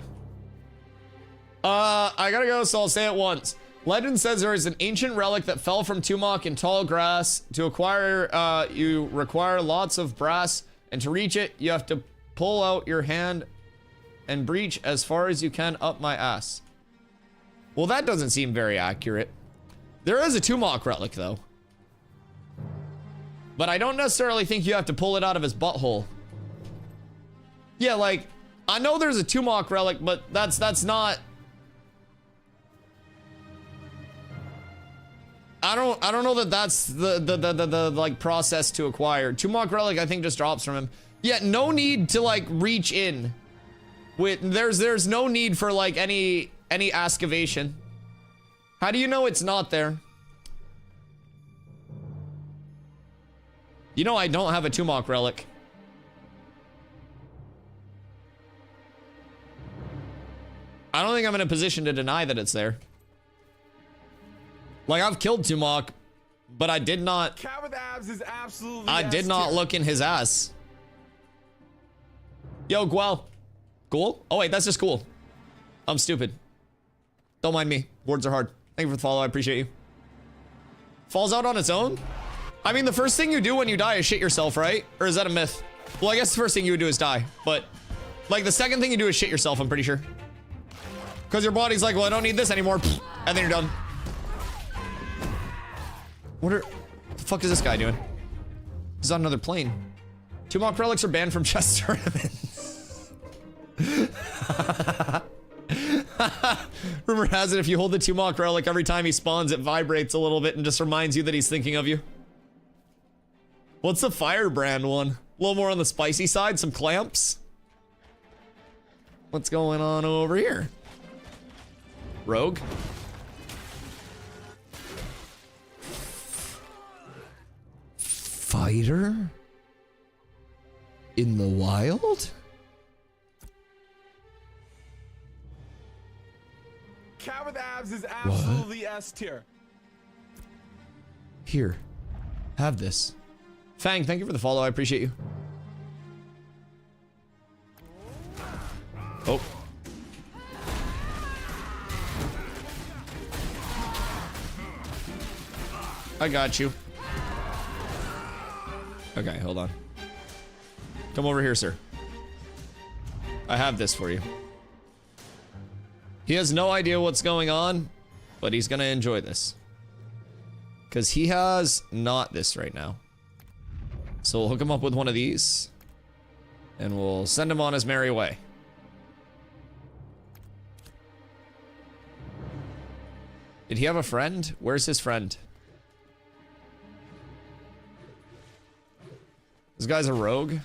I gotta go, so I'll say it once. Legend says there is an ancient relic that fell from Tumok in tall grass. To acquire, you require lots of brass, and to reach it, you have to pull out your hand and breach as far as you can up my ass. Well, that doesn't seem very accurate. There is a Tumok relic, though. But I don't necessarily think you have to pull it out of his butthole. Yeah, like, I know there's a Tumok relic, but that's not... I don't know that that's the like process to acquire. Tumok relic I think just drops from him. Yeah, no need to like reach in. There's no need for like any excavation. How do you know it's not there? You know I don't have a Tumok relic. I don't think I'm in a position to deny that it's there. Like, I've killed Tumok, but I did not... Cat with abs is absolutely I did not look in his ass. Yo, Guel. Cool? Oh, wait, that's just cool. I'm stupid. Don't mind me. Words are hard. Thank you for the follow. I appreciate you. Falls out on its own? I mean, the first thing you do when you die is shit yourself, right? Or is that a myth? Well, I guess the first thing you would do is die. But, like, the second thing you do is shit yourself, I'm pretty sure. Because your body's like, well, I don't need this anymore. And then you're done. What the fuck is this guy doing? He's on another plane. Tumok relics are banned from chess tournaments. Rumor has it if you hold the Tumok relic every time he spawns, it vibrates a little bit and just reminds you that he's thinking of you. What's the firebrand one? A little more on the spicy side, some clamps. What's going on over here? Rogue? Fighter? In the wild? Cat with abs is absolutely S tier. Here. Have this. Fang, thank you for the follow. I appreciate you. Oh. I got you. Okay, hold on. Come over here, sir. I have this for you. He has no idea what's going on, but he's gonna enjoy this. Because he has not this right now. So we'll hook him up with one of these. And we'll send him on his merry way. Did he have a friend? Where's his friend? This guy's a rogue.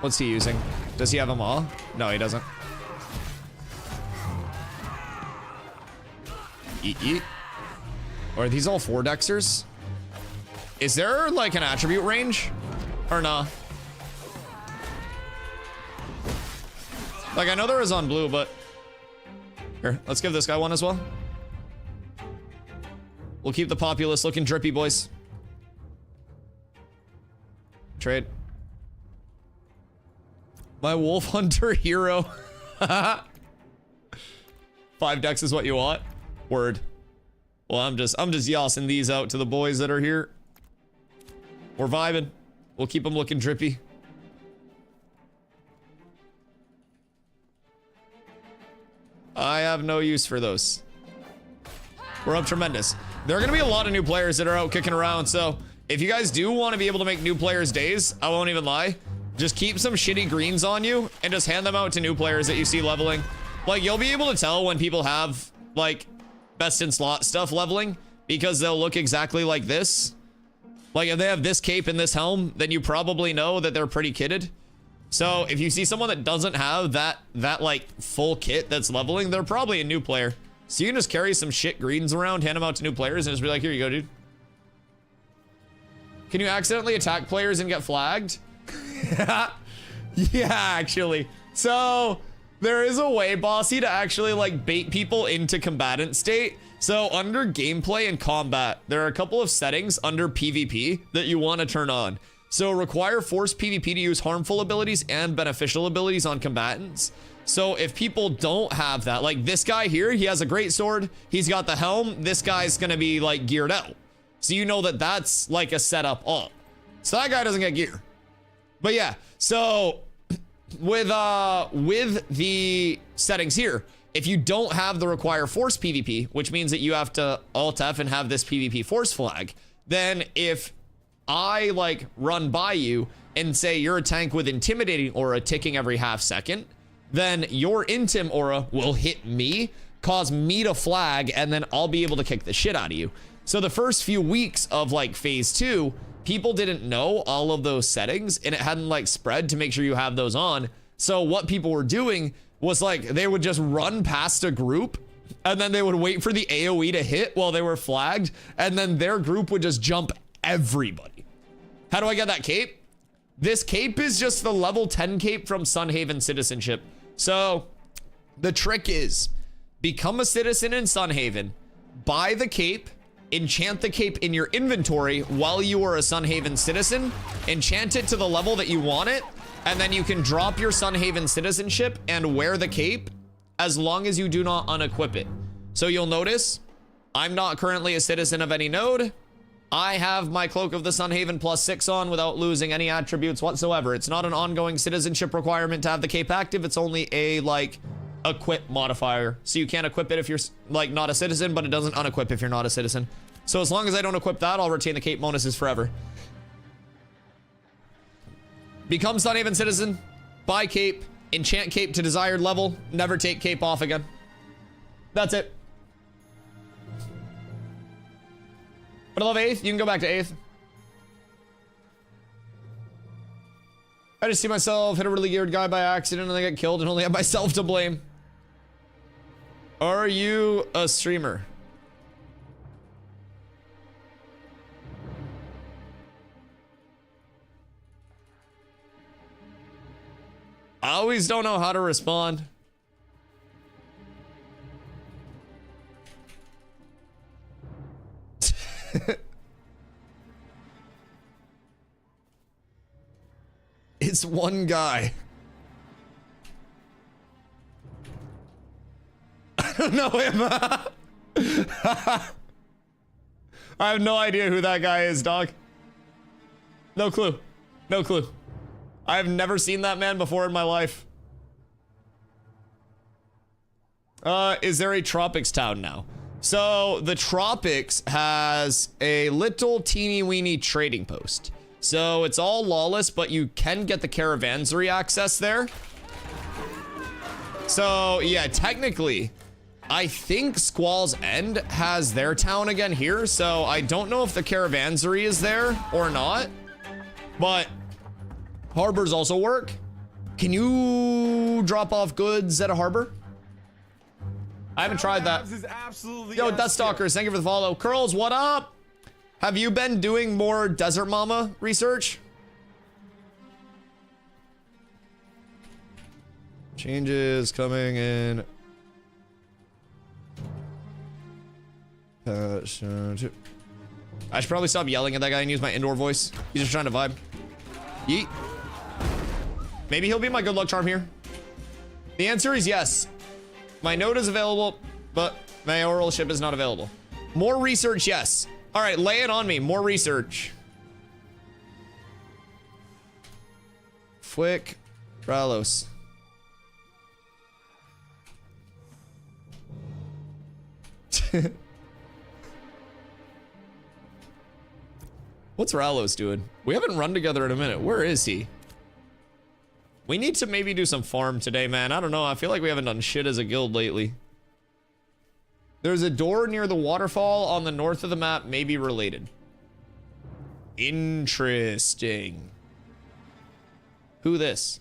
What's he using? Does he have a maw? No, he doesn't. Eat, eat. Or are these all 4-dexers? Is there like an attribute range? Or nah? Like I know there is on blue, but... Here, let's give this guy one as well. We'll keep the populace looking drippy, boys. Trade. My wolf hunter hero. 5 decks is what you want? Word. Well, I'm just yossing these out to the boys that are here. We're vibing. We'll keep them looking drippy. I have no use for those. We're up tremendous. There are gonna be a lot of new players that are out kicking around, so if you guys do want to be able to make new players days, I won't even lie. Just keep some shitty greens on you and just hand them out to new players that you see leveling. Like, you'll be able to tell when people have, like, best in slot stuff leveling because they'll look exactly like this. Like, if they have this cape and this helm, then you probably know that they're pretty kitted. So, if you see someone that doesn't have that like, full kit that's leveling, they're probably a new player. So, you can just carry some shit greens around, hand them out to new players, and just be like, here you go, dude. Can you accidentally attack players and get flagged? Yeah, actually. So, there is a way, Bossy, to actually, like, bait people into combatant state. So, under gameplay and combat, there are a couple of settings under PvP that you want to turn on. So, require forced PvP to use harmful abilities and beneficial abilities on combatants. So, if people don't have that, like this guy here, he has a great sword, he's got the helm, this guy's gonna be, like, geared out. So you know that that's like a setup up. So that guy doesn't get gear. But yeah, so with the settings here, if you don't have the require force PvP, which means that you have to alt F and have this PvP force flag, then if I like run by you and say you're a tank with intimidating aura ticking every half second, then your intim aura will hit me, cause me to flag, and then I'll be able to kick the shit out of you. So the first few weeks of like phase 2, people didn't know all of those settings and it hadn't like spread to make sure you have those on. So what people were doing was like, they would just run past a group and then they would wait for the AoE to hit while they were flagged. And then their group would just jump everybody. How do I get that cape? This cape is just the level 10 cape from Sunhaven Citizenship. So the trick is become a citizen in Sunhaven, buy the cape, enchant the cape in your inventory while you are a Sunhaven citizen, enchant it to the level that you want it, and then you can drop your Sunhaven citizenship and wear the cape as long as you do not unequip it. So you'll notice I'm not currently a citizen of any node. I have my Cloak of the Sunhaven +6 on without losing any attributes whatsoever. It's not an ongoing citizenship requirement to have the cape active. It's only a like equip modifier. So you can't equip it if you're like not a citizen, but it doesn't unequip if you're not a citizen. So as long as I don't equip that, I'll retain the cape bonuses forever. Become Sunhaven citizen, buy cape, enchant cape to desired level, never take cape off again. That's it. But I love 8th. You can go back to 8th. I just see myself hit a really geared guy by accident and I get killed and only have myself to blame. Are you a streamer? I always don't know how to respond. It's one guy. I don't know him. I have no idea who that guy is, dog. No clue. No clue. I've never seen that man before in my life. Is there a Tropics town now? So the Tropics has a little teeny weeny trading post. So it's all lawless, but you can get the caravanserai access there. So yeah, technically, I think Squall's End has their town again here. So I don't know if the caravanserai is there or not, but harbors also work. Can you drop off goods at a harbor? I haven't tried that. Yo, Duststalkers, thank you for the follow. Curls, what up? Have you been doing more Desert Mama research? Changes coming in. I should probably stop yelling at that guy and use my indoor voice. He's just trying to vibe. Yeet. Maybe he'll be my good luck charm here. The answer is yes. My node is available, but my oralship is not available. More research, yes. All right, lay it on me. More research. Fwick, Ralos. What's Ralos doing? We haven't run together in a minute. Where is he? We need to maybe do some farm today, man. I don't know. I feel like we haven't done shit as a guild lately. There's a door near the waterfall on the north of the map, maybe related. Interesting. Who this?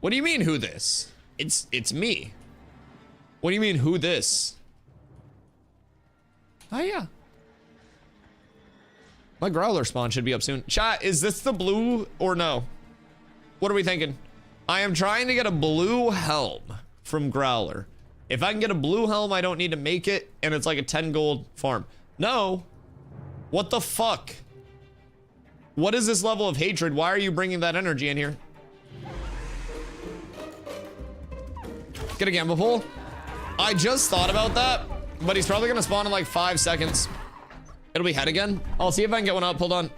What do you mean, who this? It's me. What do you mean, who this? Oh, yeah. My Growler spawn should be up soon. Chat, is this the blue or no? What are we thinking? I am trying to get a blue helm from Growler. If I can get a blue helm, I don't need to make it, and it's like a 10 gold farm. No. What the fuck? What is this level of hatred? Why are you bringing that energy in here? Get a gamble pool. I just thought about that, but he's probably gonna spawn in like 5 seconds. It'll be head again. I'll see if I can get one up. Hold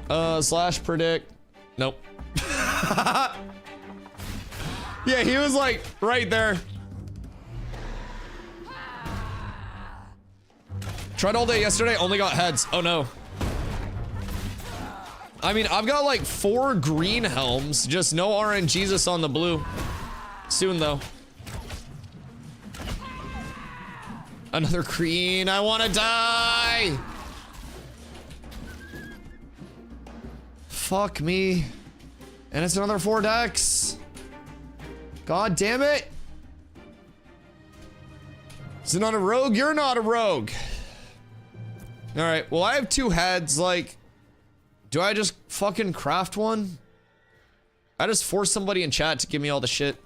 on. Slash predict. Nope. Yeah, he was like right there. Tried all day yesterday, only got heads. Oh no. I mean, I've got like 4 green helms, just no RNGesus on the blue. Soon though. Another green, I wanna die! Fuck me. And it's another 4 decks. God damn it. Is it not a rogue? You're not a rogue. All right, well, I have 2 heads. Like, do I just fucking craft one? I just force somebody in chat to give me all the shit.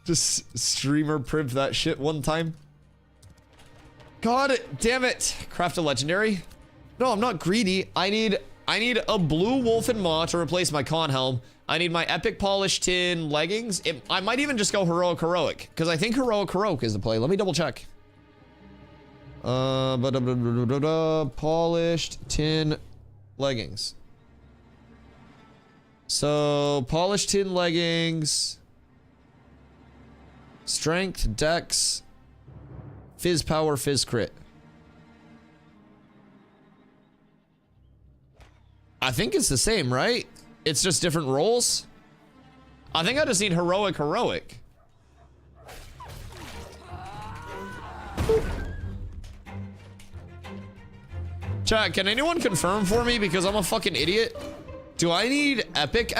Just streamer priv that shit one time. God damn it. Craft a legendary. No, I'm not greedy. I need a blue wolf and maw to replace my con helm. I need my epic polished tin leggings. I might even just go heroic because I think heroic is the play. Let me double check. Polished tin leggings. So polished tin leggings, strength, dex, fizz power, fizz crit. I think it's the same, right? It's just different rolls. I think I just need heroic. Chat, can anyone confirm for me because I'm a fucking idiot? Do I need epic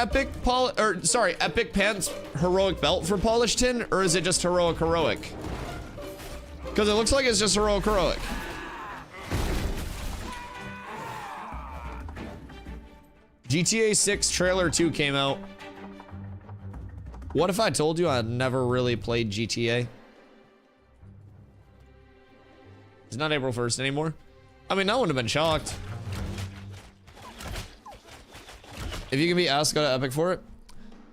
pants heroic belt for polished tin, or is it just heroic? Because it looks like it's just heroic. GTA 6 trailer 2 came out. What if I told you I never really played GTA? It's not April 1st anymore. I mean, I wouldn't have been shocked. If you can be asked, go to Epic for it.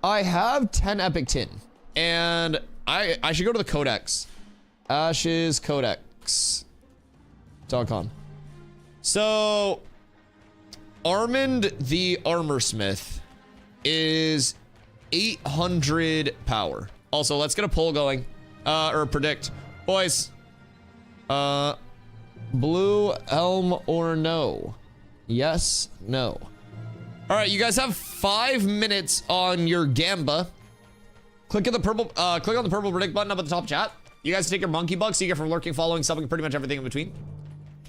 I have 10 Epic tin. And I should go to the Codex. AshesCodex.com. So Armand the Armorsmith is 800 power. Also, let's get a poll going. Or predict. Boys. Blue helm or no? Yes, no. All right, you guys have 5 minutes on your Gamba. Click on the purple predict button up at the top chat. You guys take your monkey bucks you get from lurking, following, subbing, pretty much everything in between.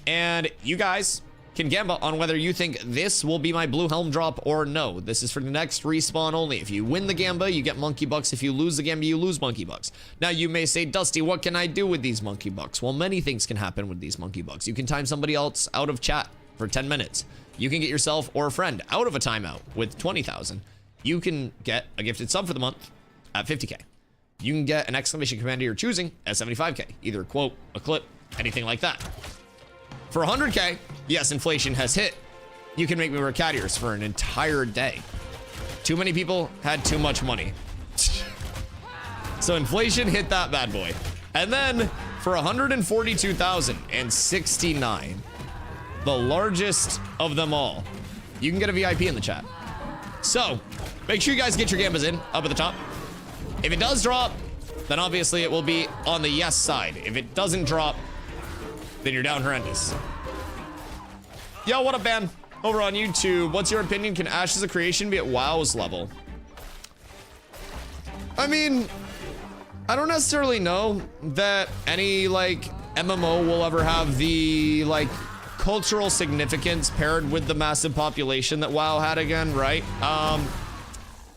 And you guys can Gamba on whether you think this will be my blue helm drop or no. This is for the next respawn only. If you win the Gamba, you get monkey bucks. If you lose the Gamba, you lose monkey bucks. Now you may say, Dusty, what can I do with these monkey bucks? Well, many things can happen with these monkey bucks. You can time somebody else out of chat for 10 minutes. You can get yourself or a friend out of a timeout with 20,000. You can get a gifted sub for the month at 50k. You can get an exclamation command of your choosing at 75k. Either a quote, a clip, anything like that. For 100k, yes, inflation has hit. You can make me wear cat ears for an entire day. Too many people had too much money. So inflation hit that bad boy. And then for 142,069, the largest of them all, you can get a VIP in the chat. So make sure you guys get your Gambas in up at the top. If it does drop, then obviously it will be on the yes side. If it doesn't drop, then you're down horrendous. Yo, what up, man? Over on YouTube, what's your opinion? Can Ash as a creation be at WoW's level? I mean, I don't necessarily know that any, like, MMO will ever have the, like, cultural significance paired with the massive population that WoW had again, right?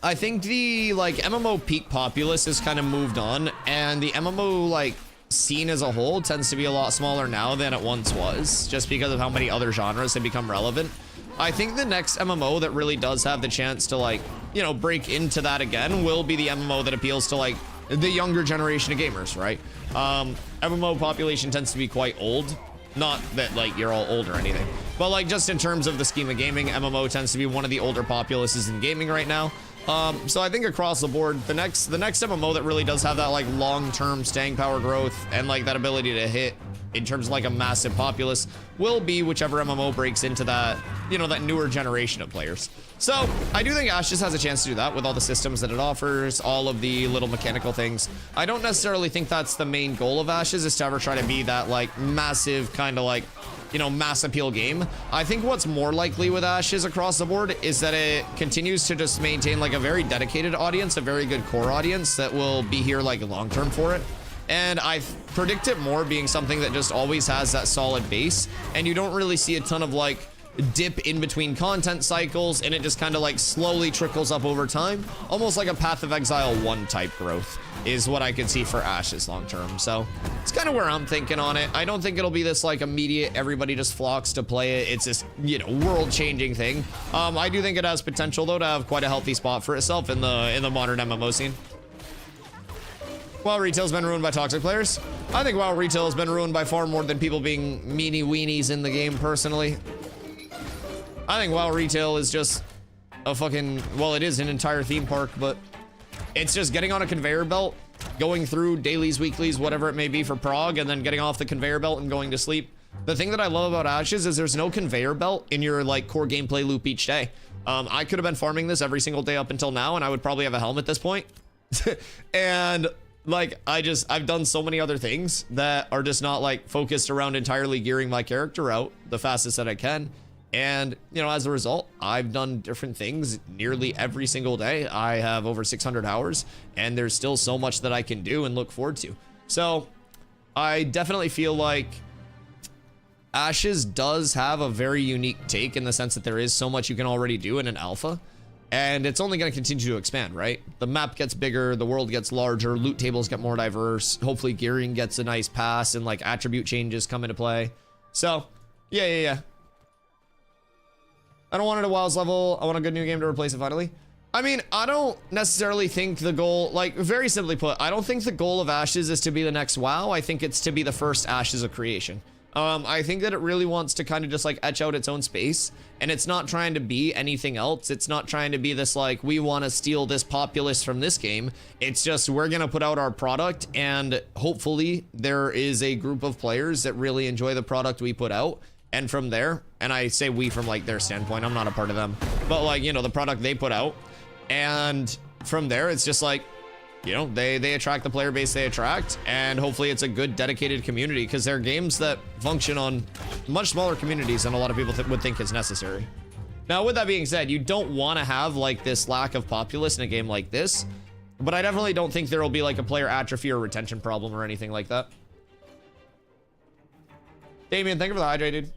I think the, like, MMO peak populace has kind of moved on, and the MMO, like, scene as a whole tends to be a lot smaller now than it once was, just because of how many other genres have become relevant. I think the next MMO that really does have the chance to, like, you know, break into that again will be the MMO that appeals to, like, the younger generation of gamers, right? MMO population tends to be quite old. Not that, like, you're all old or anything, but, like, just in terms of the scheme of gaming, MMO tends to be one of the older populaces in gaming right now. So I think across the board, the next MMO that really does have that, like, long-term staying power growth and, like, that ability to hit in terms of like a massive populace will be whichever MMO breaks into that, you know, that newer generation of players. So I do think Ashes has a chance to do that with all the systems that it offers, all of the little mechanical things. I don't necessarily think that's the main goal of Ashes, is to ever try to be that like massive kind of like, you know, mass appeal game. I think what's more likely with Ashes across the board is that it continues to just maintain like a very dedicated audience, a very good core audience that will be here like long term for it. And I predict it more being something that just always has that solid base, and you don't really see a ton of like dip in between content cycles, and it just kind of like slowly trickles up over time, almost like a Path of Exile 1 type growth is what I could see for Ashes long term. So it's kind of where I'm thinking on it. I don't think it'll be this like immediate everybody just flocks to play it, it's this, you know, world changing thing. I do think it has potential though to have quite a healthy spot for itself in the modern MMO scene. WoW retail's been ruined by toxic players. I think WoW retail has been ruined by far more than people being meanie weenies in the game personally. I think WoW retail is just a fucking, well, it is an entire theme park, but it's just getting on a conveyor belt, going through dailies, weeklies, whatever it may be for prog, and then getting off the conveyor belt and going to sleep. The thing that I love about Ashes is there's no conveyor belt in your like core gameplay loop each day. I could have been farming this every single day up until now, and I would probably have a helm at this point. And like, I've done so many other things that are just not like focused around entirely gearing my character out the fastest that I can. And, you know, as a result, I've done different things nearly every single day. I have over 600 hours, and there's still so much that I can do and look forward to. So I definitely feel like Ashes does have a very unique take in the sense that there is so much you can already do in an alpha, and it's only going to continue to expand, right? The map gets bigger, the world gets larger, loot tables get more diverse, hopefully gearing gets a nice pass, and like attribute changes come into play. So yeah. I don't want it at WoW's level. I want a good new game to replace it finally. I mean, I don't necessarily think the goal, like very simply put, I don't think the goal of Ashes is to be the next WoW. I think it's to be the first Ashes of creation. I think that it really wants to kind of just like etch out its own space, and it's not trying to be anything else. It's not trying to be this like, we want to steal this populace from this game. It's just, we're going to put out our product, and hopefully there is a group of players that really enjoy the product we put out. And from there, and I say we from like their standpoint, I'm not a part of them, but like, you know, the product they put out, and from there, it's just like, you know, they attract the player base they attract, and hopefully it's a good dedicated community, because they're games that function on much smaller communities than a lot of people would think is necessary. Now, with that being said, you don't want to have like this lack of populace in a game like this, but I definitely don't think there will be like a player atrophy or retention problem or anything like that. Damien, thank you for the hydrate, dude.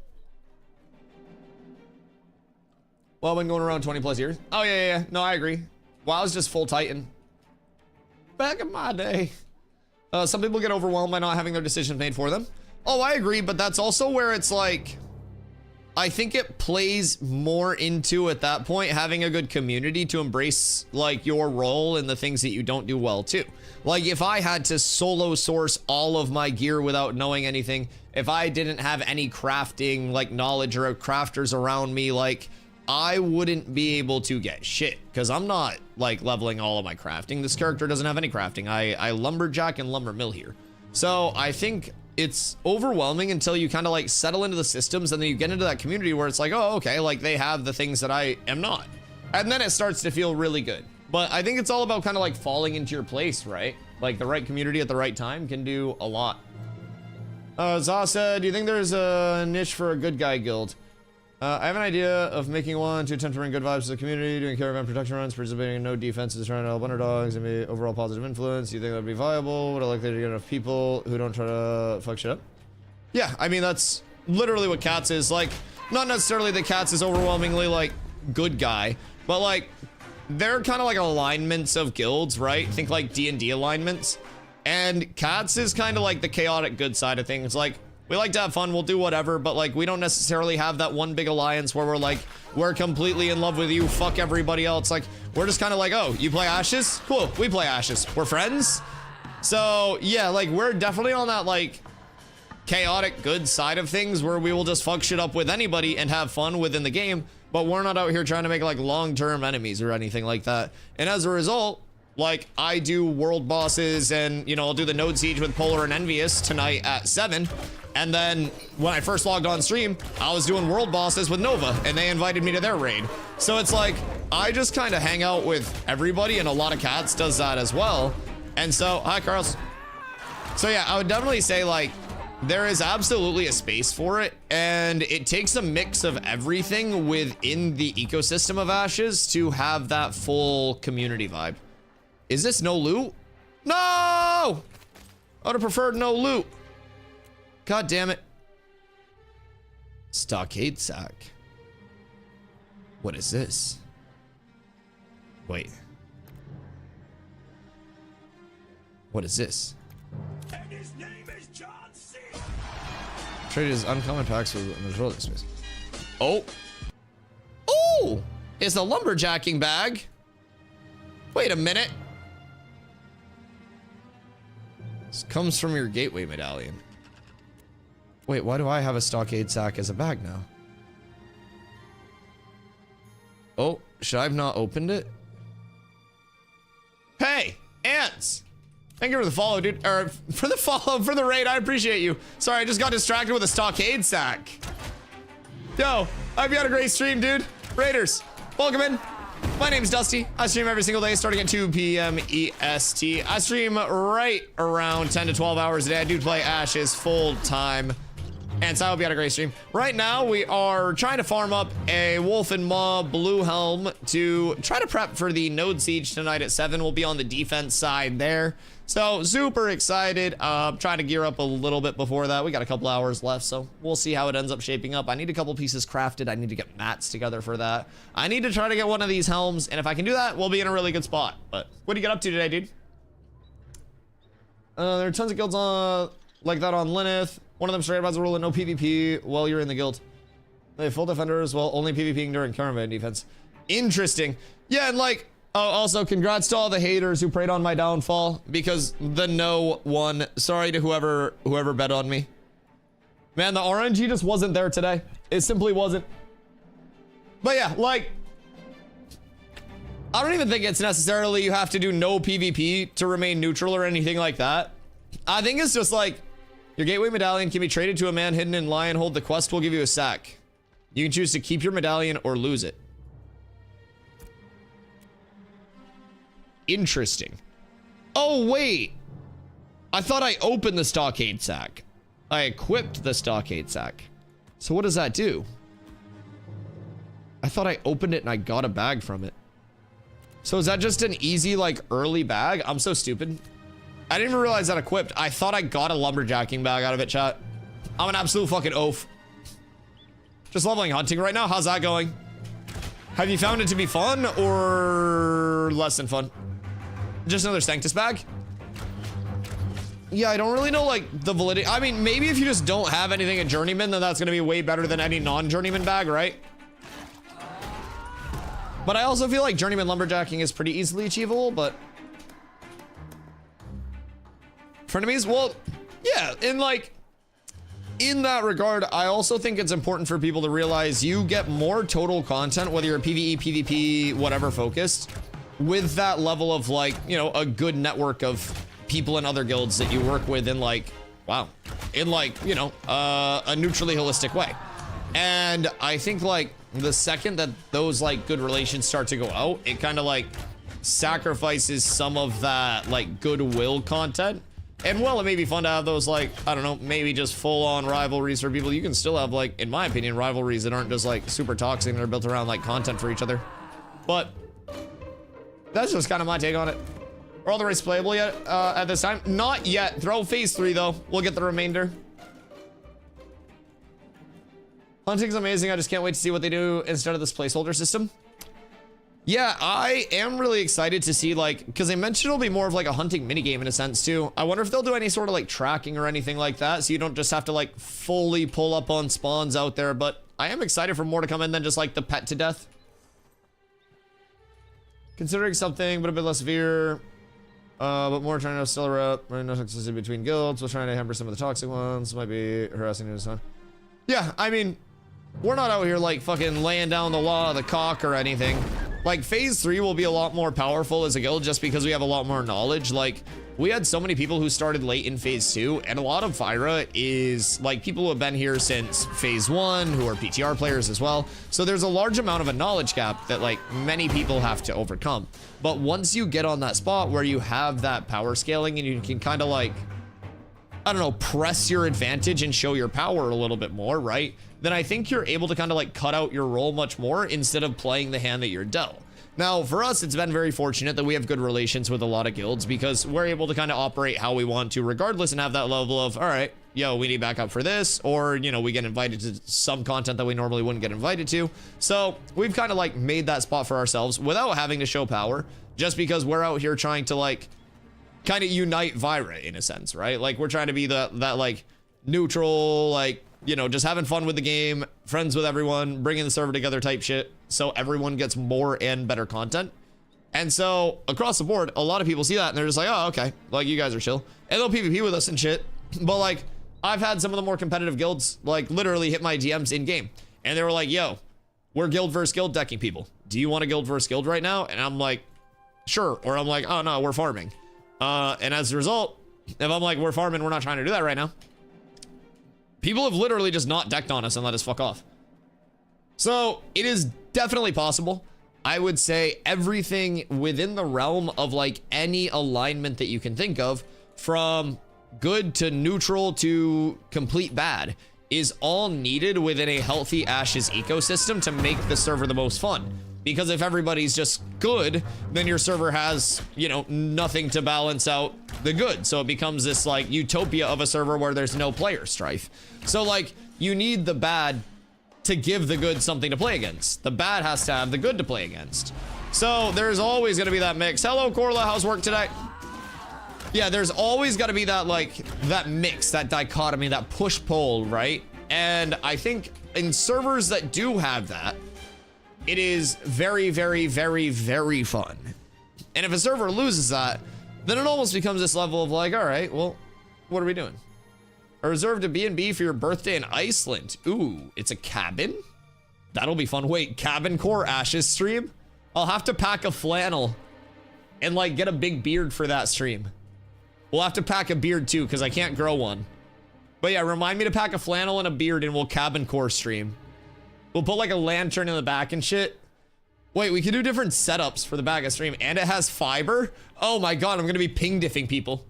Well, I've been going around 20 plus years. Oh, yeah. No, I agree. WoW's just full Titan. Back in my day. Some people get overwhelmed by not having their decisions made for them. Oh, I agree, but that's also where it's like, I think it plays more into, at that point, having a good community to embrace like your role in the things that you don't do well too. Like if I had to solo source all of my gear without knowing anything, if I didn't have any crafting like knowledge or crafters around me, like I wouldn't be able to get shit, because I'm not like leveling all of my crafting. This character doesn't have any crafting. I lumberjack and lumber mill here. So I think it's overwhelming until you kind of like settle into the systems, and then you get into that community where it's like, oh, okay, like they have the things that I am not. And then it starts to feel really good. But I think it's all about kind of like falling into your place, right? Like the right community at the right time can do a lot. Zaw said, do you think there's a niche for a good guy guild? I have an idea of making one to attempt to bring good vibes to the community, doing caravan protection runs, participating in no defenses, trying to help underdogs, and be overall positive influence. Do you think that would be viable? Would I like there to get enough people who don't try to fuck shit up? Yeah, I mean, that's literally what Cats is. Like, not necessarily that Cats is overwhelmingly, like, good guy, but, like, they're kind of like alignments of guilds, right? Think like D&D alignments. And Cats is kind of like the chaotic good side of things. Like, we like to have fun, we'll do whatever, but like we don't necessarily have that one big alliance where we're like, we're completely in love with you, fuck everybody else. Like, we're just kind of like, oh, you play Ashes? Cool, we play Ashes. We're friends? So yeah, like we're definitely on that like chaotic good side of things where we will just fuck shit up with anybody and have fun within the game, but we're not out here trying to make like long-term enemies or anything like that. And as a result, Like, I do world bosses and, you know, I'll do the node siege with Polar and Envious tonight at 7. And then when I first logged on stream, I was doing world bosses with Nova and they invited me to their raid. So it's like, I just kind of hang out with everybody, and a lot of cats does that as well. And so, hi, Carlos. So yeah, I would definitely say like, there is absolutely a space for it, and it takes a mix of everything within the ecosystem of Ashes to have that full community vibe. Is this no loot? No! I would have preferred no loot. God damn it. Stockade sack. What is this? Wait. What is this? And his name is John C. Traded uncommon packs with the relic space. Oh. Oh! It's a lumberjacking bag. Wait a minute. This comes from your gateway medallion. Wait, why do I have a stockade sack as a bag now? Oh, should I have not opened it? Hey, ants! Thank you for the follow, dude. Or for the follow, for the raid. I appreciate you. Sorry, I just got distracted with a stockade sack. Yo, I hope you had a great stream, dude. Raiders, welcome in. My name's Dusty. I stream every single day starting at 2 p.m. EST. I stream right around 10 to 12 hours a day. I do play Ashes full time. And so I hope you had a great stream. Right now, we are trying to farm up a Wolf and Maw Blue Helm to try to prep for the node siege tonight at 7. We'll be on the defense side there. So super excited. Trying to gear up a little bit before that. We got a couple hours left, so we'll see how it ends up shaping up. I need a couple pieces crafted. I need to get mats together for that. I need to try to get one of these helms, and if I can do that, we'll be in a really good spot. But what do you get up to today, dude? There are tons of guilds on like that on Lyneth. One of them straight up has a rule of no PvP while you're in the guild. They have full defenders while only PvPing during caravan defense. Interesting. Yeah, and like, oh, also congrats to all the haters who preyed on my downfall because the no won. Sorry to whoever bet on me. Man, the RNG just wasn't there today. It simply wasn't. But yeah, like, I don't even think it's necessarily you have to do no PvP to remain neutral or anything like that. I think it's just like, your gateway medallion can be traded to a man hidden in Lionhold. The quest will give you a sack. You can choose to keep your medallion or lose it. Interesting. Oh, wait. I thought I opened the stockade sack. I equipped the stockade sack. So what does that do? I thought I opened it and I got a bag from it. So is that just an easy, like, early bag? I'm so stupid. I didn't even realize that equipped. I thought I got a lumberjacking bag out of it, chat. I'm an absolute fucking oaf. Just leveling hunting right now. How's that going? Have you found it to be fun or less than fun? Just another Sanctus bag? Yeah, I don't really know, like, the validity. I mean, maybe if you just don't have anything at Journeyman, then that's going to be way better than any non-Journeyman bag, right? But I also feel like Journeyman lumberjacking is pretty easily achievable, but... frenemies? Well, yeah, and like, in that regard, I also think it's important for people to realize you get more total content, whether you're PvE, PvP, whatever focused, with that level of like, you know, a good network of people in other guilds that you work with in like, wow, in like, you know, a neutrally holistic way. And I think like the second that those like good relations start to go out, it kind of like sacrifices some of that like goodwill content. And while it may be fun to have those, like, I don't know, maybe just full-on rivalries for people, you can still have, like, in my opinion, rivalries that aren't just, like, super toxic and are built around, like, content for each other. But that's just kind of my take on it. Are all the races playable yet at this time? Not yet. Throw phase 3, though. We'll get the remainder. Hunting's amazing. I just can't wait to see what they do instead of this placeholder system. Yeah, I am really excited to see, like, because they mentioned it'll be more of like a hunting minigame in a sense too. I wonder if they'll do any sort of like tracking or anything like that, so you don't just have to like fully pull up on spawns out there. But I am excited for more to come in than just like the pet to death. Considering something, but a bit less severe, but more trying to still up. No toxicity between guilds. We're trying to hamper some of the toxic ones. Might be harassing this one. Yeah, I mean, we're not out here like fucking laying down the law of the cock or anything. Like phase 3 will be a lot more powerful as a guild just because we have a lot more knowledge. Like we had so many people who started late in phase 2, and a lot of Fyra is like people who have been here since phase 1 who are PTR players as well. So there's a large amount of a knowledge gap that like many people have to overcome. But once you get on that spot where you have that power scaling and you can kind of like, I don't know, press your advantage and show your power a little bit more, right? Then I think you're able to kind of like cut out your role much more instead of playing the hand that you're dealt. Now, for us, it's been very fortunate that we have good relations with a lot of guilds because we're able to kind of operate how we want to regardless and have that level of, all right, yo, we need backup for this, or, you know, we get invited to some content that we normally wouldn't get invited to. So we've kind of like made that spot for ourselves without having to show power, just because we're out here trying to like kind of unite Vyra in a sense, right? Like we're trying to be that like neutral, like, you know, just having fun with the game, friends with everyone, bringing the server together type shit, so everyone gets more and better content. And so across the board, a lot of people see that and they're just like, oh, okay, like you guys are chill, and they'll PvP with us and shit. But like I've had some of the more competitive guilds like literally hit my DMs in game and they were like, yo, we're guild versus guild decking people, do you want a guild versus guild right now? And I'm like, sure. Or I'm like, oh no, we're farming. And as a result, if I'm like, we're farming, we're not trying to do that right now, people have literally just not decked on us and let us fuck off. So it is definitely possible. I would say everything within the realm of like any alignment that you can think of, from good to neutral to complete bad, is all needed within a healthy Ashes ecosystem to make the server the most fun. Because if everybody's just good, then your server has, you know, nothing to balance out the good. So it becomes this like utopia of a server where there's no player strife. So like you need the bad to give the good something to play against. The bad has to have the good to play against. So there's always gonna be that mix. Hello, Corla, how's work today? Yeah, there's always gotta be that like, that mix, that dichotomy, that push-pull, right? And I think in servers that do have that, it is very, very, very, very fun. And if a server loses that, then it almost becomes this level of like, all right, well, what are we doing? I reserved a B&B for your birthday in Iceland. Ooh, it's a cabin? That'll be fun. Wait, cabin core Ashes stream? I'll have to pack a flannel and like get a big beard for that stream. We'll have to pack a beard too, because I can't grow one. But yeah, remind me to pack a flannel and a beard and we'll cabin core stream. We'll put like a lantern in the back and shit. Wait, we can do different setups for the back of stream, and it has fiber? Oh my god, I'm gonna be ping diffing people.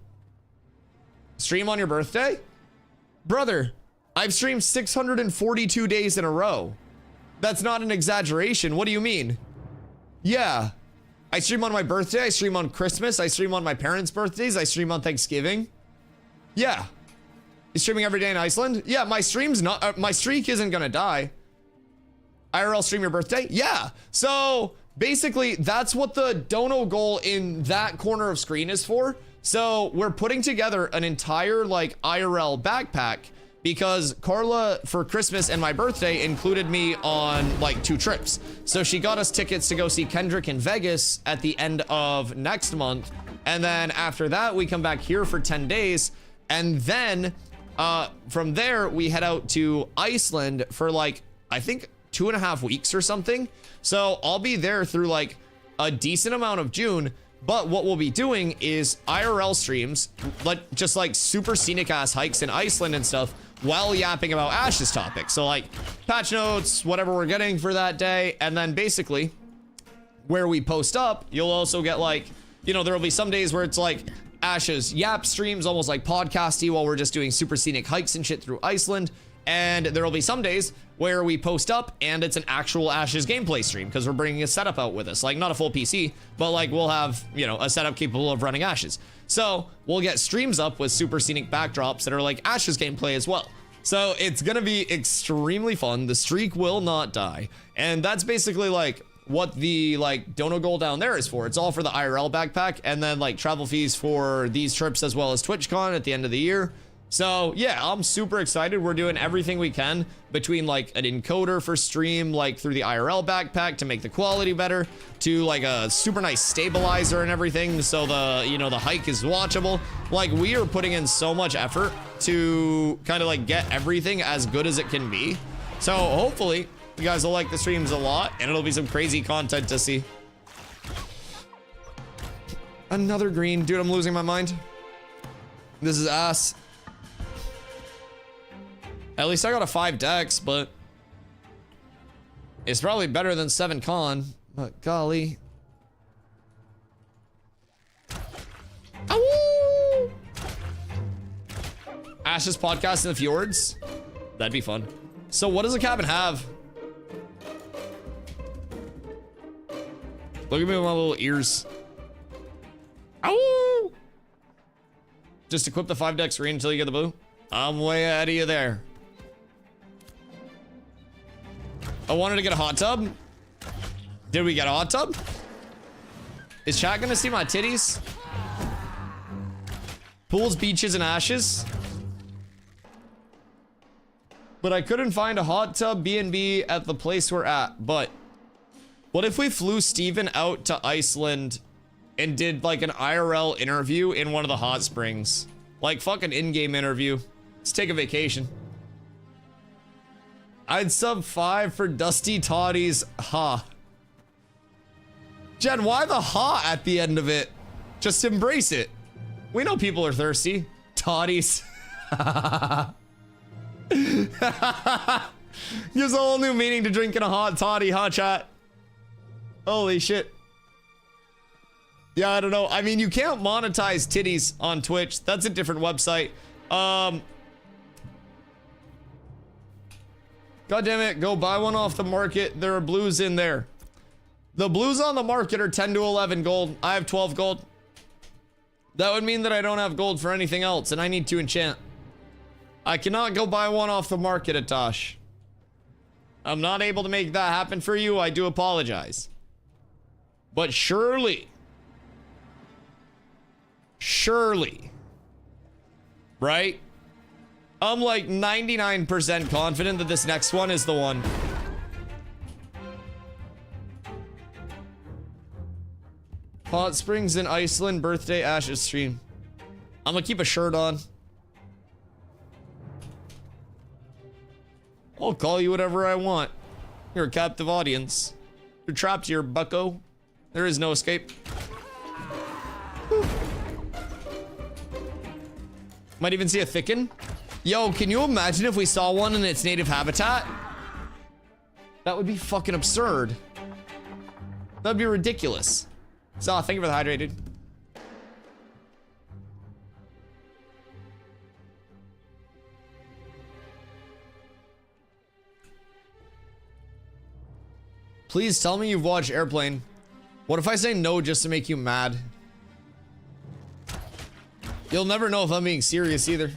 Stream on your birthday? Brother, I've streamed 642 days in a row. That's not an exaggeration. What do you mean? Yeah. I stream on my birthday, I stream on Christmas, I stream on my parents' birthdays, I stream on Thanksgiving. Yeah. You streaming every day in Iceland? Yeah, my stream's not, my streak isn't gonna die. IRL stream your birthday? Yeah. So basically that's what the dono goal in that corner of screen is for. So we're putting together an entire like IRL backpack because Carla for Christmas and my birthday included me on like 2 trips. So she got us tickets to go see Kendrick in Vegas at the end of next month. And then after that, we come back here for 10 days. And then from there, we head out to Iceland for like, I think 2.5 weeks or something. So I'll be there through like a decent amount of June. But what we'll be doing is IRL streams, like just like super scenic ass hikes in Iceland and stuff, while yapping about Ashes topics. So like patch notes, whatever we're getting for that day. And then basically where we post up, you'll also get like, you know, there'll be some days where it's like Ashes yap streams, almost like podcasty, while we're just doing super scenic hikes and shit through Iceland. And there'll be some days where we post up and it's an actual Ashes gameplay stream because we're bringing a setup out with us. Like not a full PC, but like we'll have, you know, a setup capable of running Ashes. So we'll get streams up with super scenic backdrops that are like Ashes gameplay as well. So it's gonna be extremely fun. The streak will not die. And that's basically like what the like dono goal down there is for. It's all for the IRL backpack and then like travel fees for these trips as well as TwitchCon at the end of the year. So yeah, I'm super excited. We're doing everything we can between like an encoder for stream, like through the IRL backpack to make the quality better, to like a super nice stabilizer and everything. So the, you know, the hike is watchable. Like we are putting in so much effort to kind of like get everything as good as it can be. So hopefully you guys will like the streams a lot and it'll be some crazy content to see. Another green. Dude, I'm losing my mind. This is ass. At least I got a 5 dex, but it's probably better than 7 con. But golly. Ow! Ash's podcast in the fjords. That'd be fun. So what does a cabin have? Look at me with my little ears. Ow! Just equip the 5 dex green until you get the blue. I'm way ahead of you there. I wanted to get a hot tub. Did we get a hot tub? Is chat gonna see my titties? Pools, beaches, and ashes. But I couldn't find a hot tub B&B at the place we're at. But what if we flew Steven out to Iceland and did like an IRL interview in one of the hot springs? Like fucking in-game interview. Let's take a vacation. I'd sub 5 for Dusty Toddy's ha. Jen, why the ha at the end of it? Just embrace it. We know people are thirsty. Toddies. Gives a whole new meaning to drinking a hot toddy, huh, chat? Holy shit. Yeah, I don't know. I mean, you can't monetize titties on Twitch. That's a different website. God damn it, go buy one off the market. There are blues in there. The blues on the market are 10 to 11 gold. I have 12 gold. That would mean that I don't have gold for anything else, and I need to enchant. I cannot go buy one off the market, Atosh. I'm not able to make that happen for you. I do apologize. But surely, right? I'm like 99% confident that this next one is the one. Hot Springs in Iceland, birthday Ashes stream. I'm gonna keep a shirt on. I'll call you whatever I want. You're a captive audience. You're trapped here, bucko. There is no escape. Whew. Might even see a thicken. Yo, can you imagine if we saw one in its native habitat? That would be fucking absurd. That'd be ridiculous. So, thank you for the hydrated. Please tell me you've watched Airplane. What if I say no just to make you mad? You'll never know if I'm being serious either.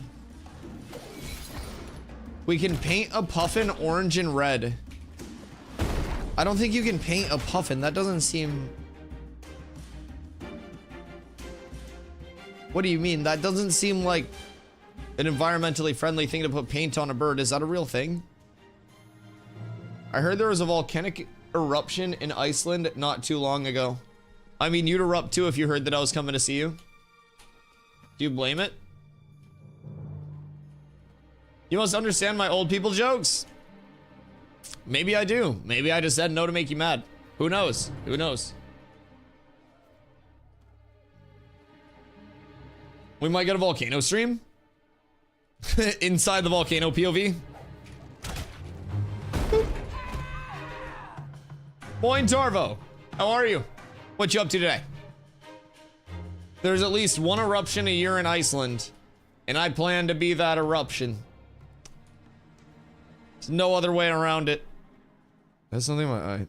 We can paint a puffin orange and red. I don't think you can paint a puffin. That doesn't seem... What do you mean? That doesn't seem like an environmentally friendly thing to put paint on a bird. Is that a real thing? I heard there was a volcanic eruption in Iceland not too long ago. I mean, you'd erupt too if you heard that I was coming to see you. Do you blame it? You must understand my old people jokes. Maybe I do. Maybe I just said no to make you mad. Who knows? Who knows? We might get a volcano stream. Inside the volcano POV. Boing Tarvo, how are you? What you up to today? There's at least one eruption a year in Iceland, and I plan to be that eruption. There's no other way around it. That's something in my eye.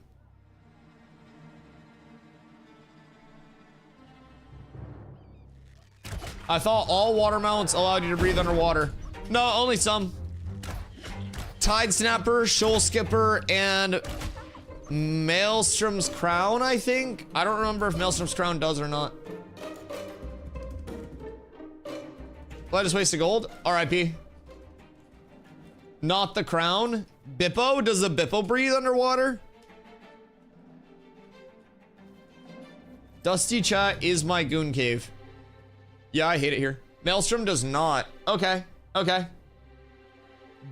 I thought all water mounts allowed you to breathe underwater. No, only some. Tide Snapper, Shoal Skipper, and Maelstrom's Crown, I think. I don't remember if Maelstrom's Crown does or not. Will I just waste the gold? RIP. Not the Crown. Bippo? Does the Bippo breathe underwater? Dusty Chat is my goon cave. Yeah, I hate it here. Maelstrom does not. Okay, okay.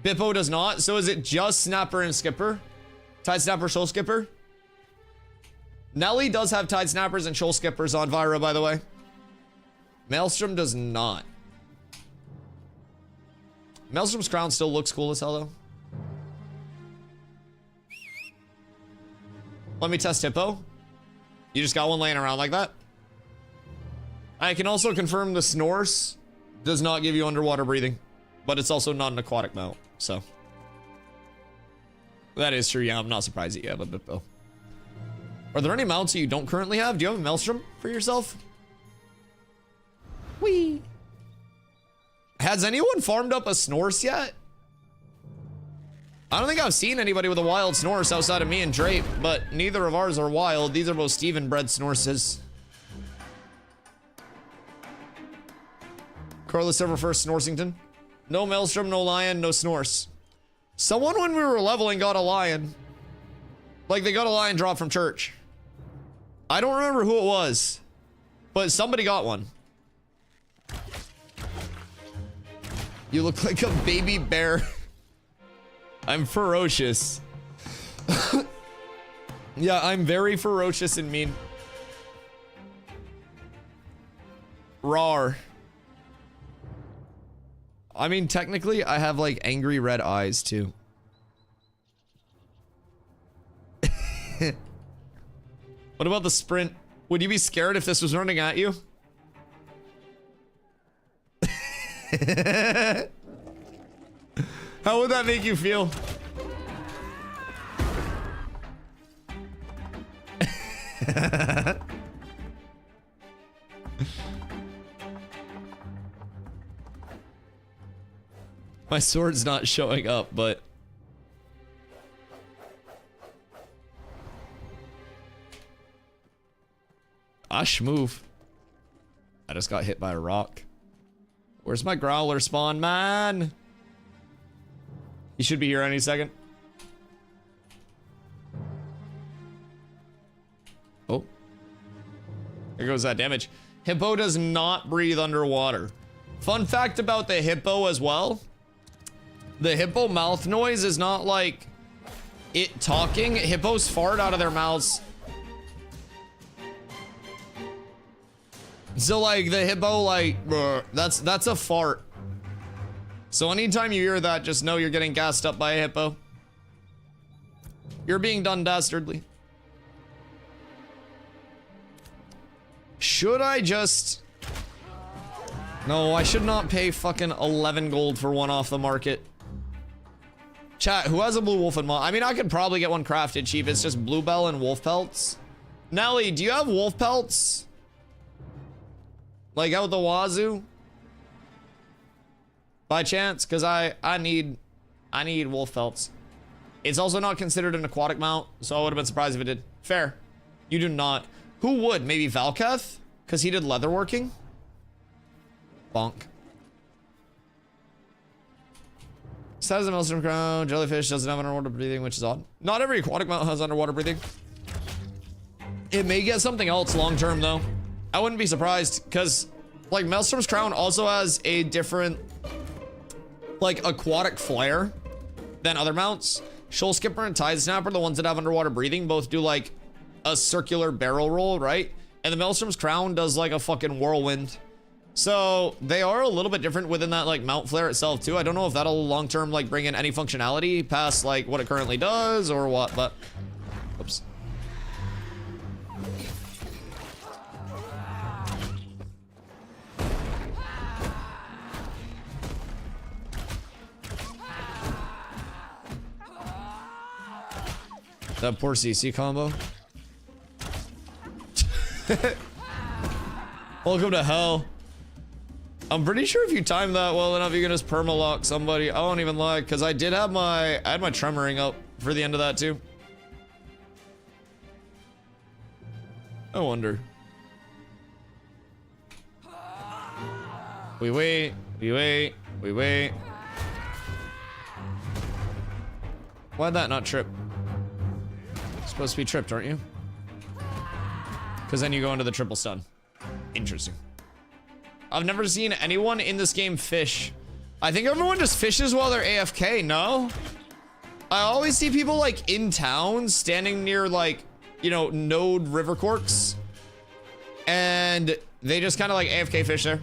Bippo does not. So is it just Snapper and Skipper? Tide Snapper, Shoal Skipper? Nelly does have Tide Snappers and Shoal Skippers on Vyra, by the way. Maelstrom does not. Maelstrom's crown still looks cool as hell though. Let me test Hippo. You just got one laying around like that. I can also confirm the Snores does not give you underwater breathing, but it's also not an aquatic mount, so. That is true, yeah, I'm not surprised that you have a Hippo. Are there any mounts that you don't currently have? Do you have a Maelstrom for yourself? Whee! Has anyone farmed up a Snorse yet? I don't think I've seen anybody with a wild Snorse outside of me and Drape, but neither of ours are wild. These are both Steven bred Snorses. Corliss server first, Snorsington. No Maelstrom, no Lion, no Snorse. Someone when we were leveling got a Lion. Like they got a Lion drop from church. I don't remember who it was, but somebody got one. You look like a baby bear. I'm ferocious. Yeah, I'm very ferocious and mean. Rawr. I mean, technically, I have like angry red eyes too. What about the sprint? Would you be scared if this was running at you? How would that make you feel? My sword's not showing up, but move. I just got hit by a rock. Where's my growler spawn, man? He should be here any second. Oh. There goes that damage. Hippo does not breathe underwater. Fun fact about the hippo as well. The hippo mouth noise is not like it talking. Hippos fart out of their mouths. So like the hippo like that's a fart. So anytime you hear that, just know you're getting gassed up by a hippo. You're being done dastardly. Should I just... No, I should not pay fucking 11 gold for one off the market. Chat, who has a blue wolf and mod? I mean, I could probably get one crafted cheap. It's just bluebell and wolf pelts. Nelly, do you have wolf pelts? Like out the wazoo? By chance? Because I need wolf pelts. It's also not considered an aquatic mount, so I would have been surprised if it did. Fair. You do not. Who would? Maybe Valketh? Because he did leatherworking? Bonk. Size of Maelstrom crown. Jellyfish doesn't have underwater breathing, which is odd. Not every aquatic mount has underwater breathing. It may get something else long term though. I wouldn't be surprised because like Maelstrom's crown also has a different like aquatic flair than other mounts. Shoal Skipper and Tide Snapper, the ones that have underwater breathing, both do like a circular barrel roll, right? And the Maelstrom's crown does like a fucking whirlwind. So they are a little bit different within that like mount flare itself too. I don't know if that'll long term like bring in any functionality past like what it currently does or what, but oops. That poor CC combo. Welcome to hell. I'm pretty sure if you time that well enough, you can just perma-lock somebody. I won't even lie, because I did have I had my tremoring up for the end of that too. I wonder. We wait, we wait, we wait. Why'd that not trip? Supposed to be tripped, aren't you? Because then you go into the triple stun. Interesting. I've never seen anyone in this game fish. I think everyone just fishes while they're AFK, no? I always see people like in town standing near like, you know, node river corks. And and they just kind of like AFK fish there.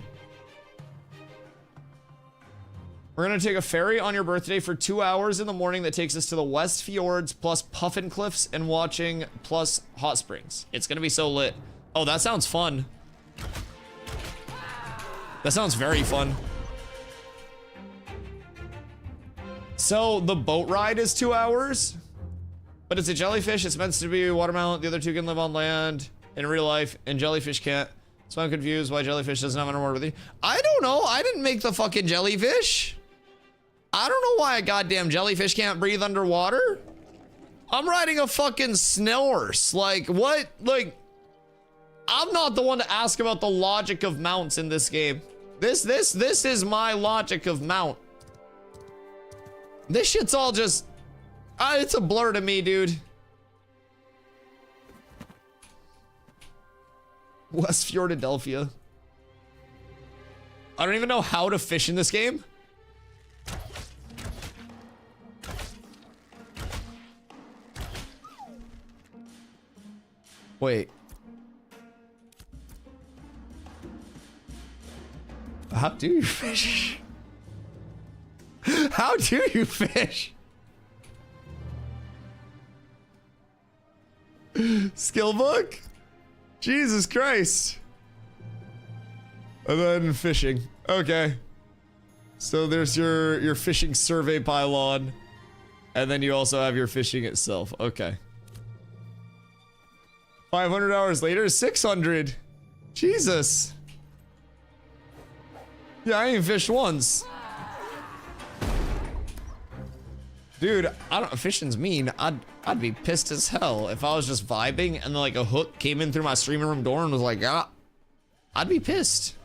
We're gonna take a ferry on your birthday for 2 hours in the morning that takes us to the West Fjords plus Puffin Cliffs and watching plus hot springs. It's gonna be so lit. Oh, that sounds fun. That sounds very fun. So the boat ride is 2 hours, but it's a jellyfish. It's meant to be a watermelon. The other two can live on land in real life, and jellyfish can't. So I'm confused why jellyfish doesn't have underwater breathing. I don't know. I didn't make the fucking jellyfish. I don't know why a goddamn jellyfish can't breathe underwater. I'm riding a fucking snowhorse. Like, what? Like, I'm not the one to ask about the logic of mounts in this game. This is my logic of mount. This shit's all just, it's a blur to me, dude. West Fjordadelphia. I don't even know how to fish in this game. Wait. How do you fish? How do you fish? Skill book? Jesus Christ. And then fishing. Okay. So there's your fishing survey pylon. And then you also have your fishing itself. Okay. 500 hours later, 600. Jesus. Yeah, I ain't fished once. Dude, I don't, fishing's mean. I'd be pissed as hell if I was just vibing and then like a hook came in through my streaming room door and was like, ah, I'd be pissed.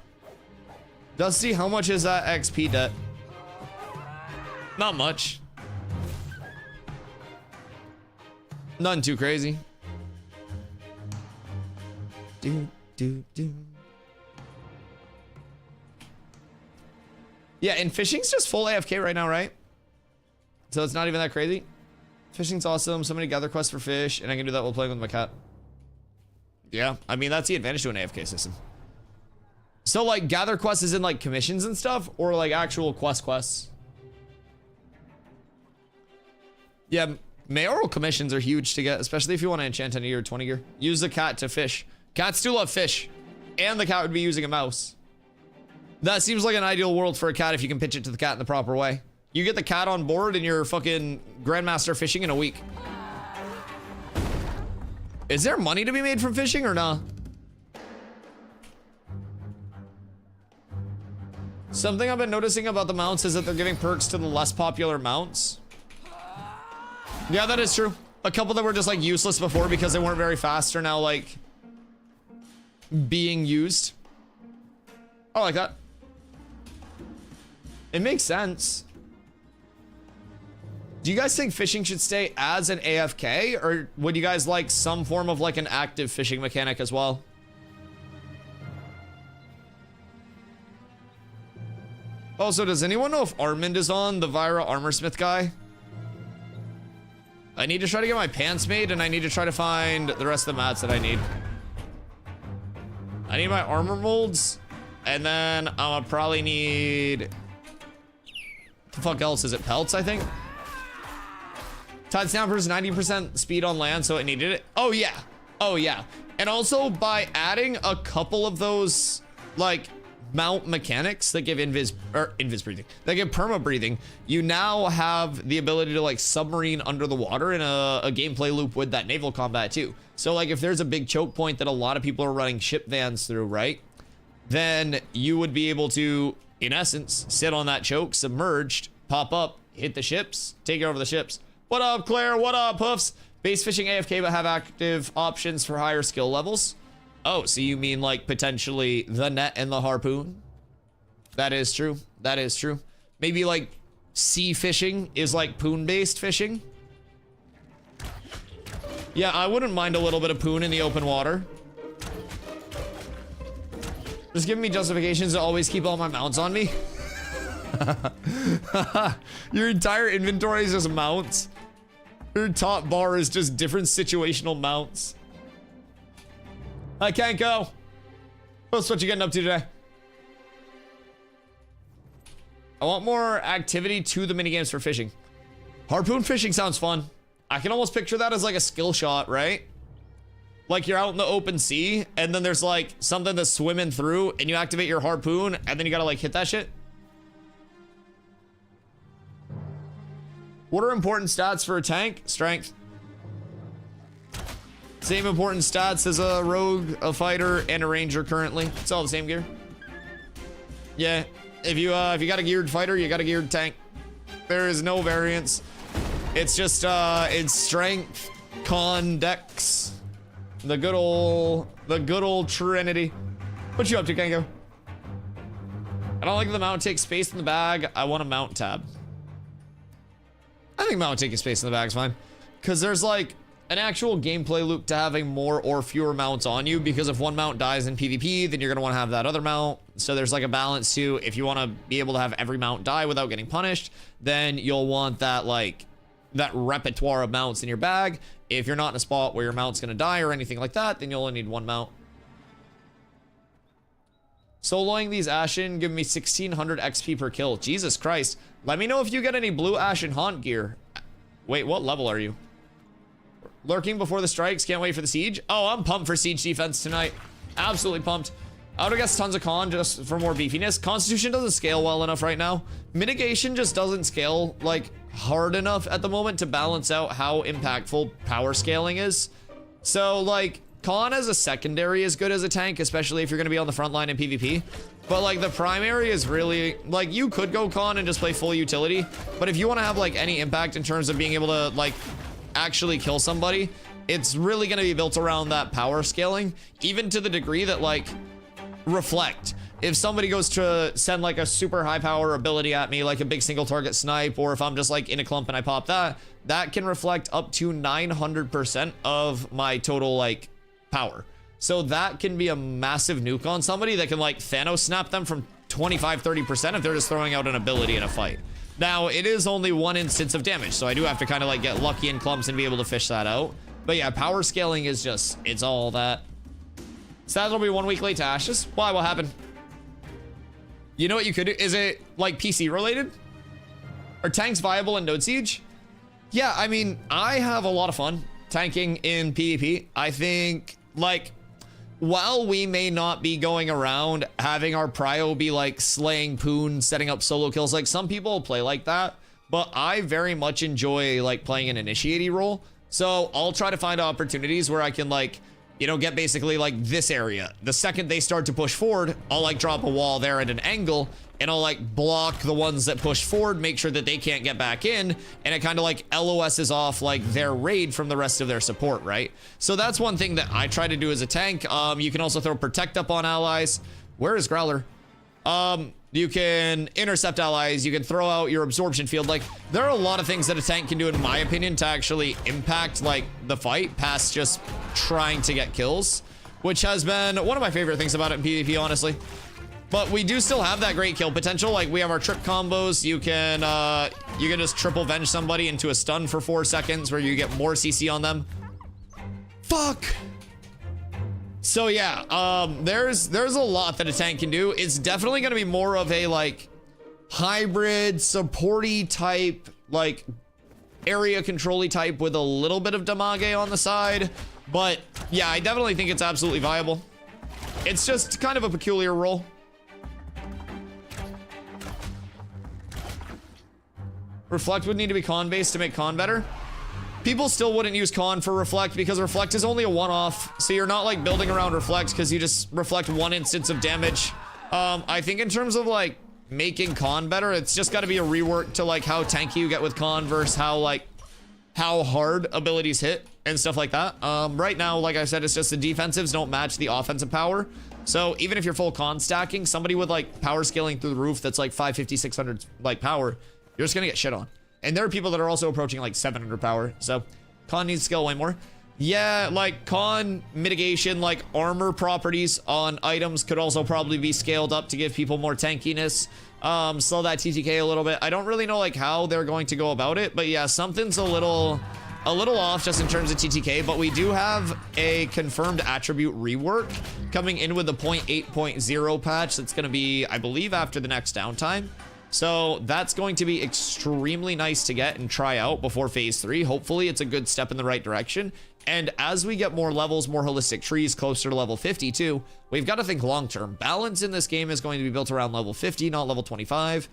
Dusty, how much is that XP debt? Not much. Nothing too crazy. Yeah, and fishing's just full AFK right now, right? So it's not even that crazy. Fishing's awesome. So many gather quests for fish, and I can do that while playing with my cat. Yeah, I mean, that's the advantage to an AFK system. So, like, gather quests is in, like, commissions and stuff, or, like, actual quests? Yeah, mayoral commissions are huge to get, especially if you want to enchant any of your 20 gear. Use the cat to fish. Cats do love fish, and the cat would be using a mouse. That seems like an ideal world for a cat if you can pitch it to the cat in the proper way. You get the cat on board and you're fucking Grandmaster fishing in a week. Is there money to be made from fishing or not? Something I've been noticing about the mounts is that they're giving perks to the less popular mounts. Yeah, that is true. A couple that were just like useless before because they weren't very fast are now like being used. I like that. It makes sense. Do you guys think fishing should stay as an AFK, or would you guys like some form of like an active fishing mechanic as well? Also, does anyone know if Armand is on, the Vira Armorsmith guy? I need to try to get my pants made, and I need to try to find the rest of the mats that I need. I need my armor molds, and then I'll probably need... What the fuck else? Is it pelts, I think? Tide Snapper's 90% speed on land, so it needed it. Oh, yeah. Oh, yeah. And also, by adding a couple of those, like, mount mechanics that give invis breathing, that give perma breathing, you now have the ability to, like, submarine under the water in a gameplay loop with that naval combat, too. So, like, if there's a big choke point that a lot of people are running ship vans through, right? Then you would be able to, in essence, sit on that choke, submerged, pop up, hit the ships, take over the ships. What up, Claire? What up, Hoofs? Base fishing AFK, but have active options for higher skill levels. Oh, so you mean like potentially the net and the harpoon? That is true. That is true. Maybe like sea fishing is like poon-based fishing. Yeah, I wouldn't mind a little bit of poon in the open water. Just giving me justifications to always keep all my mounts on me. Your entire inventory is just mounts. Your top bar is just different situational mounts. I can't go. What's what you getting up to today? I want more activity to the minigames for fishing. Harpoon fishing sounds fun. I can almost picture that as like a skill shot, right? Like you're out in the open sea and then there's like something that's swimming through and you activate your harpoon and then you gotta like hit that shit. What are important stats for a tank? Strength. Same important stats as a rogue, a fighter, and a ranger currently. It's all the same gear. Yeah, if you got a geared fighter, you got a geared tank. There is no variance. It's just it's strength, con, dex. The good old Trinity. What you up to, Kango? I don't like the mount takes space in the bag. I want a mount tab. I think mount taking space in the bag's fine. Because there's like an actual gameplay loop to having more or fewer mounts on you, because if one mount dies in PvP, then you're gonna want to have that other mount. So there's like a balance too. If you want to be able to have every mount die without getting punished, then you'll want that like that repertoire of mounts in your bag. If you're not in a spot where your mount's gonna die or anything like that, then you'll only need one mount. Soloing these Ashen give me 1600 XP per kill. Jesus Christ. Let me know if you get any blue Ashen Haunt gear. Wait, what level are you? Lurking before the strikes, can't wait for the siege. Oh, I'm pumped for siege defense tonight. Absolutely pumped. I would guess tons of con just for more beefiness. Constitution doesn't scale well enough right now. Mitigation just doesn't scale like hard enough at the moment to balance out how impactful power scaling is. So like con as a secondary is good as a tank, especially if you're gonna be on the front line in PvP. But like the primary is really like, you could go con and just play full utility, but if you want to have like any impact in terms of being able to like actually kill somebody, it's really going to be built around that power scaling, even to the degree that like reflect. If somebody goes to send like a super high power ability at me, like a big single target snipe, or if I'm just like in a clump and I pop that, that can reflect up to 900% of my total like power. So that can be a massive nuke on somebody that can like Thanos snap them from 25-30% if they're just throwing out an ability in a fight. Now, it is only one instance of damage, so I do have to kind of like get lucky in clumps and be able to fish that out. But yeah, power scaling is just, it's all that. Stats will be 1 week late to Ashes. Why? What happened? You know what you could do? Is it like PC related? Are tanks viable in Node Siege? Yeah, I mean, I have a lot of fun tanking in PvP. I think like, while we may not be going around having our prio be like slaying poon, setting up solo kills, like some people play like that, but I very much enjoy like playing an initiating role. So I'll try to find opportunities where I can like, you know, get basically like this area. The second they start to push forward, I'll like drop a wall there at an angle and I'll like block the ones that push forward, make sure that they can't get back in, and it kind of like LOSs off like their raid from the rest of their support, right? So that's one thing that I try to do as a tank. You can also throw protect up on allies. Where is Growler? You can intercept allies, you can throw out your absorption field. Like there are a lot of things that a tank can do, in my opinion, to actually impact like the fight past just trying to get kills, which has been one of my favorite things about it in PvP, honestly. But we do still have that great kill potential. Like we have our trip combos. You can just triple venge somebody into a stun for 4 seconds where you get more CC on them. Fuck. So yeah, there's a lot that a tank can do. It's definitely going to be more of a like hybrid supporty type, like area control-y type with a little bit of damage on the side. But yeah, I definitely think it's absolutely viable. It's just kind of a peculiar role. Reflect would need to be con based to make con better. People still wouldn't use con for reflect because reflect is only a one-off, so you're not like building around reflect because you just reflect one instance of damage. I think in terms of like making con better, it's just got to be a rework to like how tanky you get with con versus how hard abilities hit and stuff like that. Right now, like I said, it's just the defensives don't match the offensive power. So even if you're full con stacking, somebody with like power scaling through the roof that's like 550, 600 like power, you're just gonna get shit on. And there are people that are also approaching like 700 power. So con needs to scale way more. Yeah, like con mitigation, like armor properties on items could also probably be scaled up to give people more tankiness. Slow that TTK a little bit. I don't really know like how they're going to go about it, but yeah, something's a little a little off just in terms of TTK, but we do have a confirmed attribute rework coming in with the 0.8.0 patch that's going to be, I believe, after the next downtime. So that's going to be extremely nice to get and try out before phase 3. Hopefully it's a good step in the right direction. And as we get more levels, more holistic trees closer to level 50 too, we've got to think long term. Balance in this game is going to be built around level 50, not level 25.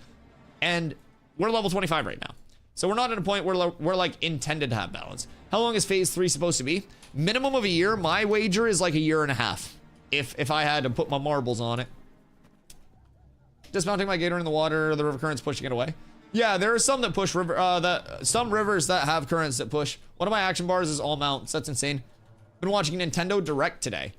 And we're level 25 right now. So we're not at a point where we're like intended to have balance. How long is phase 3 supposed to be? Minimum of a year. My wager is like a year and a half. If I had to put my marbles on it. Dismounting my gator in the water, the river current's pushing it away. Yeah, there are some that push river, some rivers that have currents that push. One of my action bars is all mounts. That's insane. Been watching Nintendo Direct today.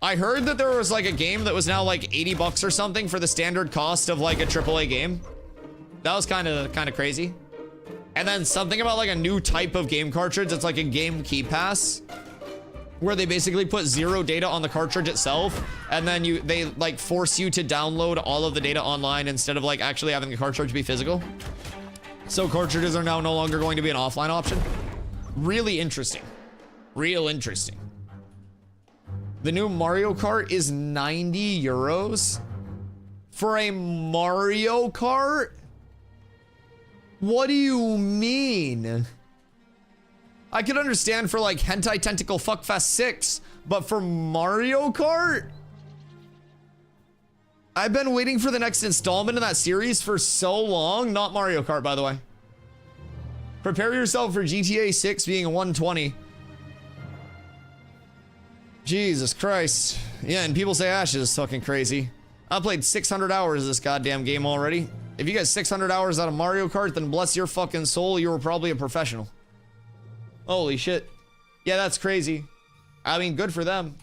I heard that there was like a game that was now like 80 bucks or something for the standard cost of like a AAA game. That was kind of crazy. And then something about like a new type of game cartridge. It's like a game key pass, where they basically put 0 data on the cartridge itself, and then they like force you to download all of the data online instead of like actually having the cartridge be physical. So cartridges are now no longer going to be an offline option. Really interesting. Real interesting. The new Mario Kart is 90 euros for a Mario Kart? What do you mean? I could understand for like Hentai Tentacle Fuckfest 6, but for Mario Kart? I've been waiting for the next installment in that series for so long. Not Mario Kart, by the way. Prepare yourself for GTA 6 being 120. Jesus Christ. Yeah, and people say Ash is fucking crazy. I played 600 hours of this goddamn game already. If you get 600 hours out of Mario Kart, then bless your fucking soul, you were probably a professional. Holy shit. Yeah, that's crazy. I mean, good for them.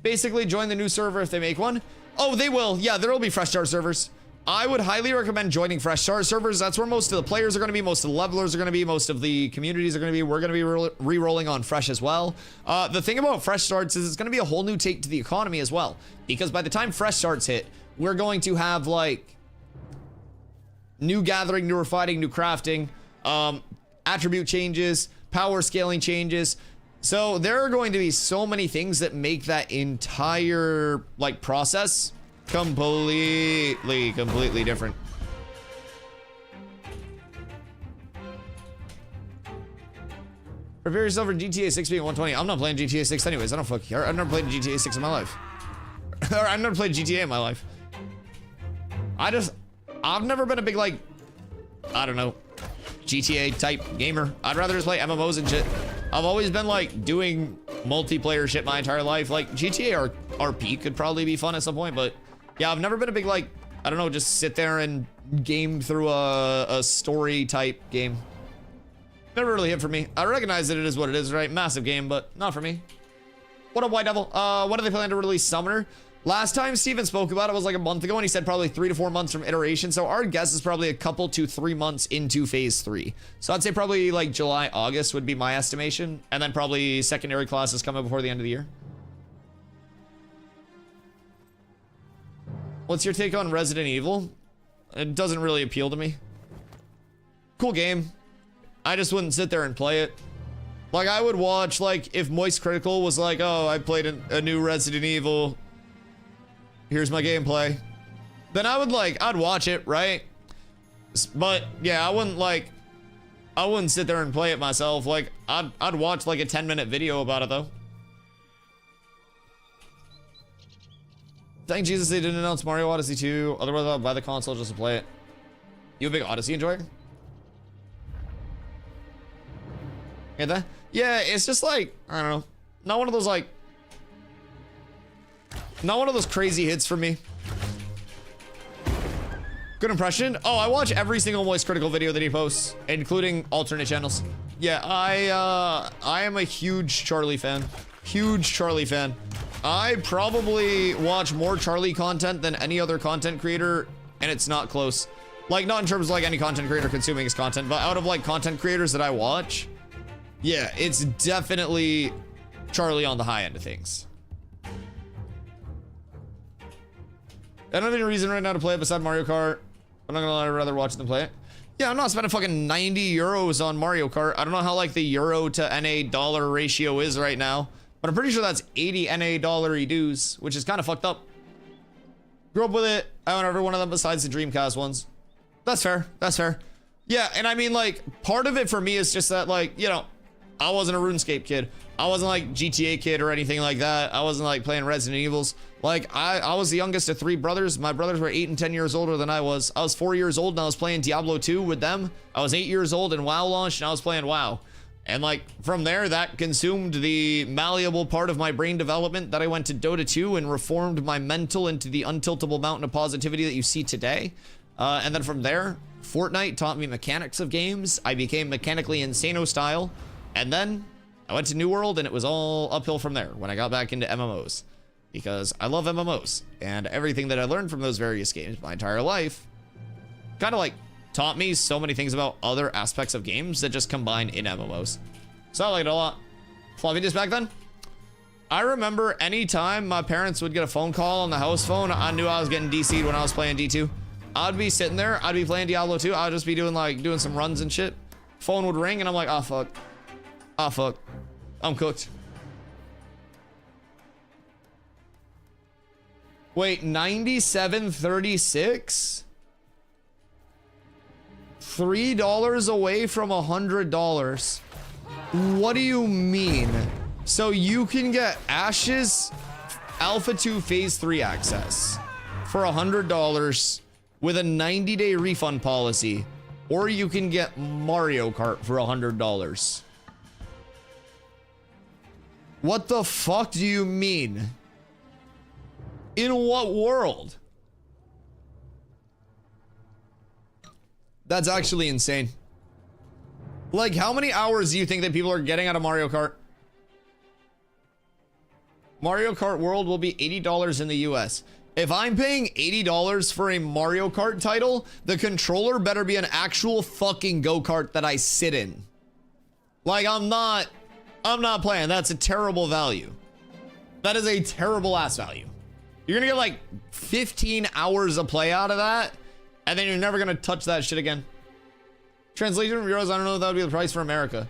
Basically, join the new server if they make one. Oh, they will. Yeah, there will be fresh start servers. I would highly recommend joining fresh start servers. That's where most of the players are going to be, most of the levelers are going to be, most of the communities are going to be. We're going to be re-rolling on fresh as well. The thing about fresh starts is it's going to be a whole new take to the economy as well. Because by the time fresh starts hit, we're going to have like new gathering, new refining, new crafting, attribute changes, power scaling changes. So there are going to be so many things that make that entire like process completely different. Prepare yourself for GTA 6 being 120. I'm not playing GTA 6 anyways. I don't fucking care. I've never played GTA 6 in my life. I've never played GTA in my life. I've never been a big like, I don't know, GTA type gamer. I'd rather just play MMOs and shit. I've always been like doing multiplayer shit my entire life. Like GTA RP could probably be fun at some point, but yeah, I've never been a big like, I don't know, just sit there and game through a story type game. Never really hit for me. I recognize that it is what it is, right? Massive game, but not for me. What up, White Devil? When do they plan to release Summoner? Last time Steven spoke about it was like a month ago, and he said probably 3 to 4 months from iteration. So our guess is probably a couple to 3 months into phase 3. So I'd say probably like July, August would be my estimation. And then probably secondary classes coming before the end of the year. What's your take on Resident Evil? It doesn't really appeal to me. Cool game. I just wouldn't sit there and play it. Like I would watch, like if Moist Critical was like, oh, I played a new Resident Evil. Here's my gameplay. Then I would like, I'd watch it, right? But yeah, I wouldn't sit there and play it myself. Like I'd watch like a 10-minute video about it though. Thank Jesus they didn't announce Mario Odyssey 2. Otherwise I'll buy the console just to play it. You a big Odyssey enjoyer? Get that? Yeah, it's just like, I don't know. Not one of those like, not one of those crazy hits for me. Good impression. Oh, I watch every single Moist Critical video that he posts, including alternate channels. Yeah, I am a huge Charlie fan. Huge Charlie fan. I probably watch more Charlie content than any other content creator, and it's not close. Like, not in terms of like any content creator consuming his content, but out of like content creators that I watch, yeah, it's definitely Charlie on the high end of things. I don't have any reason right now to play it beside Mario Kart. I'm not gonna lie, I'd rather watch than play it. Yeah, I'm not spending fucking 90 euros on Mario Kart. I don't know how like the euro to NA dollar ratio is right now, but I'm pretty sure that's 80 NA dollar dues, which is kind of fucked up. Grew up with it. I own every one of them besides the Dreamcast ones. That's fair. That's fair. Yeah, and I mean, like, part of it for me is just that, like, you know, I wasn't a RuneScape kid. I wasn't like GTA kid or anything like that. I wasn't like playing Resident Evils. Like, I was the youngest of 3 brothers. My brothers were 8 and 10 years older than I was. I was 4 years old and I was playing Diablo 2 with them. I was 8 years old and WoW launched and I was playing WoW. And like, from there, that consumed the malleable part of my brain development that I went to Dota 2 and reformed my mental into the untiltable mountain of positivity that you see today. And then from there, Fortnite taught me mechanics of games. I became mechanically insano style. And then I went to New World and it was all uphill from there when I got back into MMOs. Because I love MMOs. And everything that I learned from those various games my entire life kind of like taught me so many things about other aspects of games that just combine in MMOs. So I liked it a lot. Floppy disk back then? I remember anytime my parents would get a phone call on the house phone, I knew I was getting DC'd when I was playing D2. I'd be sitting there, I'd be playing Diablo 2, I'd just be doing some runs and shit. Phone would ring and I'm like, oh fuck. Oh fuck. I'm cooked. Wait, 97.36? $3 away from $100. What do you mean? So you can get Ashes Alpha 2 Phase 3 access for $100 with a 90-day refund policy, or you can get Mario Kart for $100. What the fuck do you mean? In what world? That's actually insane. Like, how many hours do you think that people are getting out of Mario Kart? Mario Kart World will be $80 in the US. If I'm paying $80 for a Mario Kart title, the controller better be an actual fucking go-kart that I sit in. Like, I'm not playing. That's a terrible value. That is a terrible ass value. You're gonna get like 15 hours of play out of that, and then you're never gonna touch that shit again. Translation from euros, I don't know if that would be the price for America.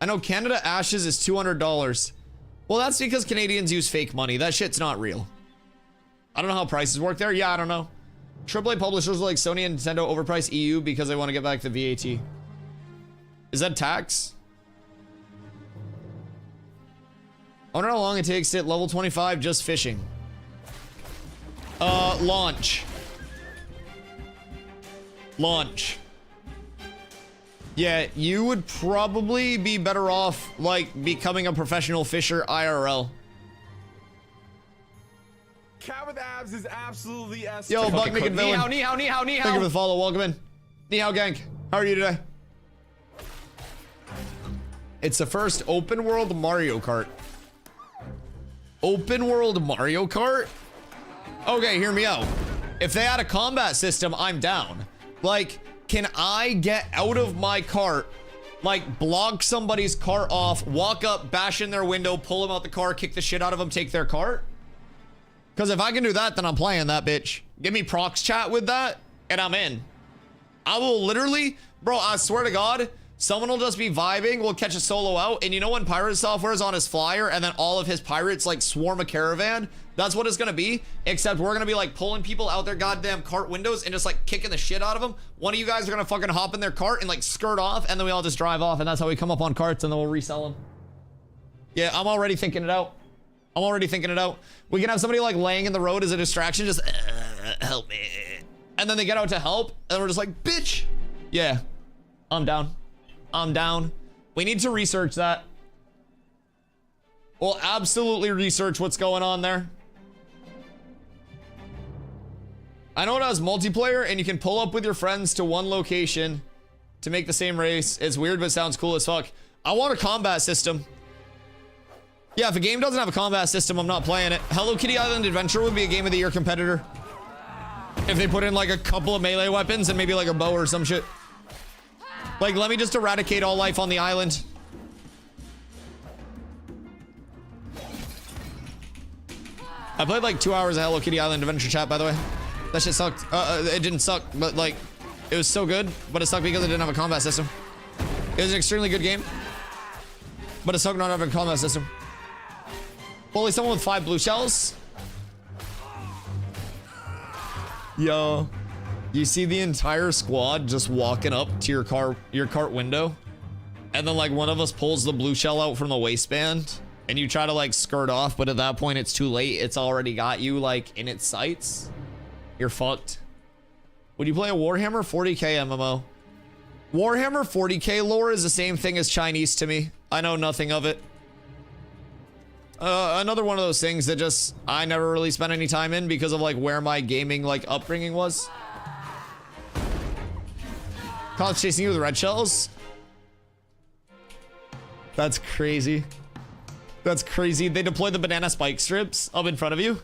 I know Canada Ashes is $200. Well, that's because Canadians use fake money. That shit's not real. I don't know how prices work there. Yeah, I don't know. AAA publishers like Sony and Nintendo overprice EU because they want to get back the VAT. Is that tax? I wonder how long it takes to hit level 25 just fishing. Launch. Launch. Yeah, you would probably be better off, like, becoming a professional fisher IRL. Cat with abs is absolutely S. Yo, Bug Making Villain. Ni hao, ni hao, ni hao. Thank you for the follow. Welcome in. Ni hao, gang. How are you today? It's the first open world Mario Kart. Open world Mario Kart? Okay, hear me out. If they had a combat system, I'm down. Like, can I get out of my cart, like block somebody's cart off, walk up, bash in their window, pull them out the car, kick the shit out of them, take their cart? Because if I can do that, then I'm playing that bitch. Give me prox chat with that, and I'm in. I will literally, bro, I swear to God, someone will just be vibing, we'll catch a solo out, and you know when Pirate Software is on his flyer, and then all of his pirates like swarm a caravan? That's what it's gonna be, except we're gonna be like pulling people out their goddamn cart windows and just like kicking the shit out of them. One of you guys are gonna fucking hop in their cart and like skirt off, and then we all just drive off, and that's how we come up on carts, and then we'll resell them. Yeah, I'm already thinking it out. I'm already thinking it out. We can have somebody like laying in the road as a distraction, just help me. And then they get out to help, and we're just like, bitch. Yeah, I'm down. I'm down. We need to research that. We'll absolutely research what's going on there. I know it has multiplayer and you can pull up with your friends to one location to make the same race. It's weird, but sounds cool as fuck. I want a combat system. Yeah, if a game doesn't have a combat system, I'm not playing it. Hello Kitty Island Adventure would be a Game of the Year competitor. If they put in like a couple of melee weapons and maybe like a bow or some shit. Like, let me just eradicate all life on the island. I played like 2 hours of Hello Kitty Island Adventure chat, by the way. That shit sucked. It didn't suck, but like, It was so good, but it sucked because it didn't have a combat system. It was an extremely good game, but it sucked not having a combat system. Bully someone with 5 blue shells. Yo, you see the entire squad just walking up to your cart window, and then like one of us pulls the blue shell out from the waistband, and you try to like skirt off, but at that point it's too late. It's already got you like in its sights. You're fucked. Would you play a Warhammer 40k MMO? Warhammer 40k lore is the same thing as Chinese to me. I know nothing of it. Another one of those things that just I never really spent any time in because of like where my gaming like upbringing was. Cops chasing you with red shells. That's crazy. That's crazy. They deployed the banana spike strips up in front of you.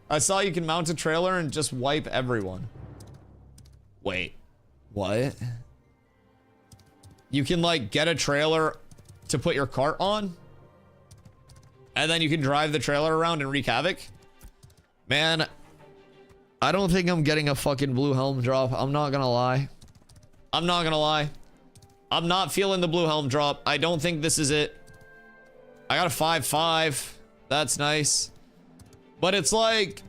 I saw you can mount a trailer and just wipe everyone. Wait, what? You can like get a trailer to put your cart on, and then you can drive the trailer around and wreak havoc. Man, I don't think I'm getting a fucking blue helm drop. I'm not gonna lie. I'm not gonna lie. I'm not feeling the blue helm drop. I don't think this is it. I got a 5-5. That's nice. But it's like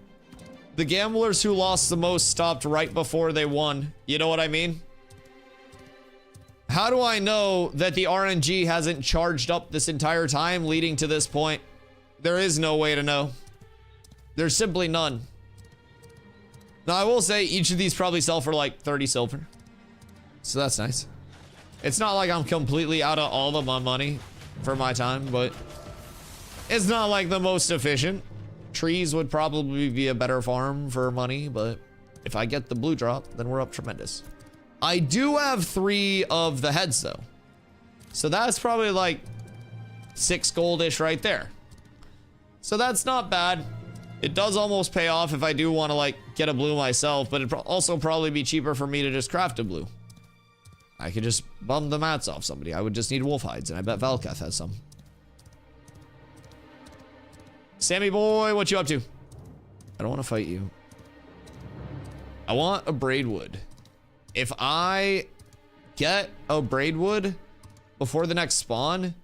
the gamblers who lost the most stopped right before they won. You know what I mean? How do I know that the RNG hasn't charged up this entire time leading to this point? There is no way to know. There's simply none. Now, I will say each of these probably sell for like 30 silver. So that's nice. It's not like I'm completely out of all of my money for my time, but it's not like the most efficient. Trees would probably be a better farm for money, but if I get the blue drop, then we're up tremendous. I do have 3 of the heads though. So that's probably like 6 goldish right there. So that's not bad. It does almost pay off if I do want to like get a blue myself, but it'd also probably be cheaper for me to just craft a blue. I could just bum the mats off somebody. I would just need wolf hides, and I bet Valkath has some. Sammy boy, what you up to? I don't want to fight you. I want a braidwood. If I get a braidwood before the next spawn,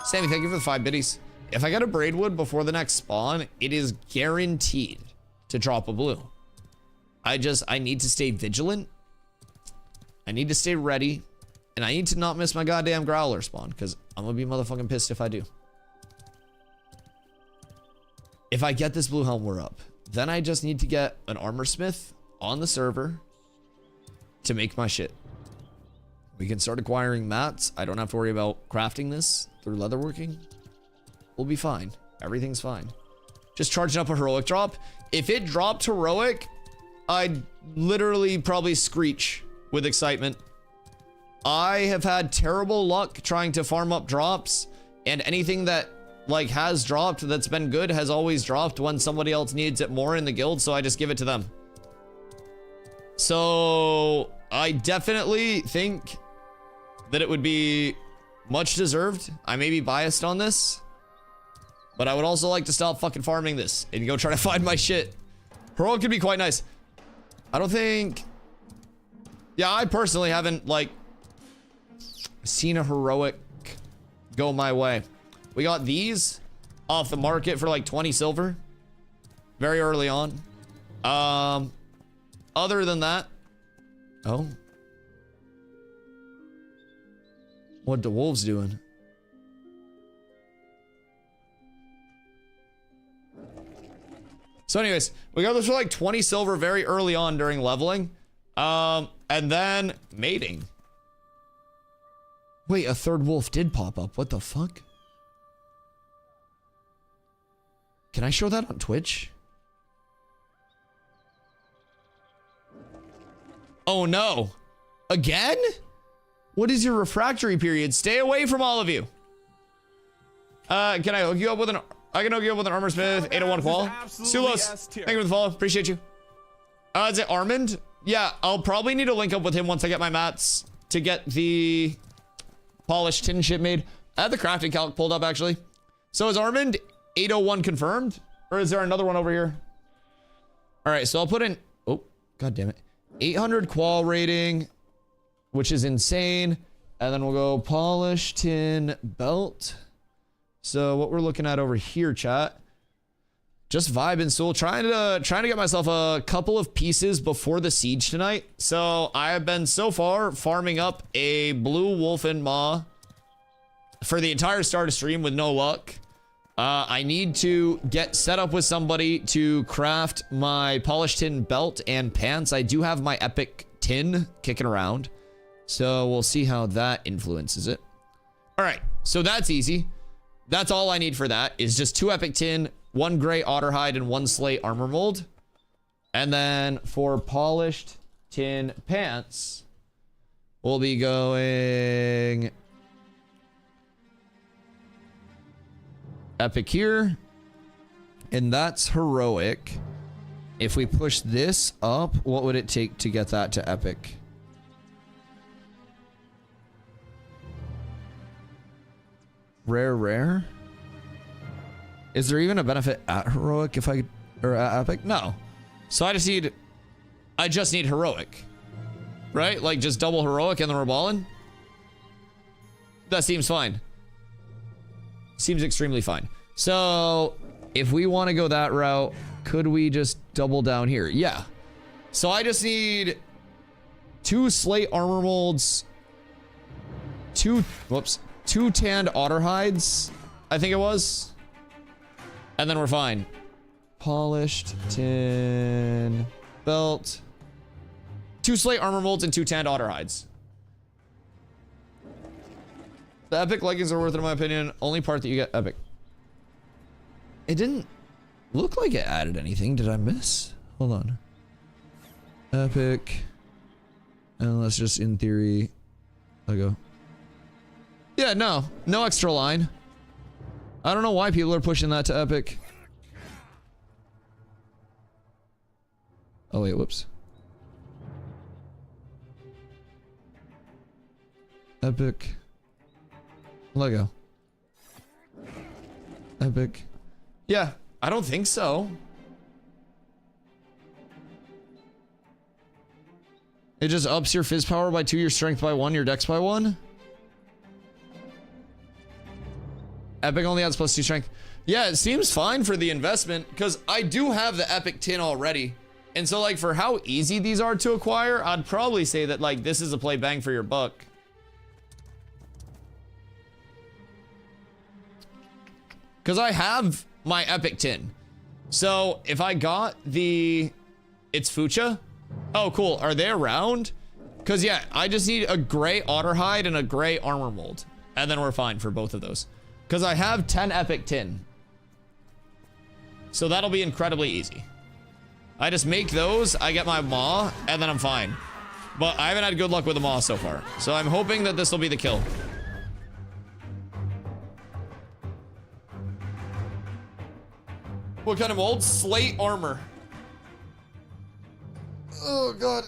Sammy, thank you for the 5 biddies. If I get a braidwood before the next spawn, it is guaranteed to drop a blue. I need to stay vigilant. I need to stay ready, and I need to not miss my goddamn growler spawn, because I'm gonna be motherfucking pissed if I do. If I get this blue helm, we're up. Then I just need to get an armor smith on the server to make my shit. We can start acquiring mats. I don't have to worry about crafting this through leatherworking. We'll be fine. Everything's fine. Just charging up a heroic drop. If it dropped heroic, I'd literally probably screech with excitement. I have had terrible luck trying to farm up drops, and anything that like has dropped that's been good has always dropped when somebody else needs it more in the guild, so I just give it to them. So I definitely think that it would be much deserved. I may be biased on this, but I would also like to stop fucking farming this and go try to find my shit. Heroic could be quite nice. I don't think... Yeah, I personally haven't, like, seen a heroic go my way. We got these off the market for, like, 20 silver. Very early on. Other than that... Oh. What the wolves doing? So anyways, we got this for, like, 20 silver very early on during leveling. And then mating. Wait, a third wolf did pop up. What the fuck? Can I show that on Twitch? Oh no. Again? What is your refractory period? Stay away from all of you. Can I hook you up with an... I can hook you up with an armor smith, 801 qual. Sulos, thank you for the follow. Appreciate you. Is it Armand? Yeah, I'll probably need to link up with him once I get my mats to get the polished tin shit made. I have the crafting calc pulled up, actually. So is Armand 801 confirmed? Or is there another one over here? All right, so I'll put in... Oh, God damn it. 800 qual rating, which is insane. And then we'll go polished tin belt. So what we're looking at over here, chat. Just vibing, Soul. Trying to get myself a couple of pieces before the siege tonight. So I have been so far farming up a blue wolfen maw for the entire start of stream with no luck. I need to get set up with somebody to craft my polished tin belt and pants. I do have my epic tin kicking around. So we'll see how that influences it. All right, so that's easy. That's all I need for that is just 2 epic tin, 1 gray otter hide, and 1 slate armor mold. And then for polished tin pants, we'll be going epic here, and that's heroic. If we push this up, what would it take to get that to epic? Rare. Is there even a benefit at heroic if I, or at epic? No. So I just need heroic, right? Like just double heroic and then we're balling. That seems fine. Seems extremely fine. So if we want to go that route, could we just double down here? Yeah. So I just need 2 slate armor molds, 2 tanned otter hides, I think it was. And then we're fine. Polished tin belt, 2 slate armor molds, and 2 tanned otter hides. The epic leggings are worth it in my opinion. Only part that you get epic. It didn't look like it added anything. Did I miss? Hold on. Epic. And let's just in theory. I'll go. Yeah, no extra line. I don't know why people are pushing that to epic. Oh wait, whoops. Epic. Lego. Epic. Yeah, I don't think so. It just ups your fizz power by 2, your strength by 1, your dex by 1. Epic only adds +2 strength. Yeah, it seems fine for the investment because I do have the epic tin already. And so like for how easy these are to acquire, I'd probably say that like this is a play bang for your buck. Because I have my epic tin. So if I got it's Fucha. Oh, cool. Are they around? Because yeah, I just need a gray otter hide and a gray armor mold. And then we're fine for both of those. Because I have 10 epic tin. So that'll be incredibly easy. I just make those, I get my maw, and then I'm fine. But I haven't had good luck with the maw so far. So I'm hoping that this will be the kill. What kind of mold? Slate armor. Oh, God.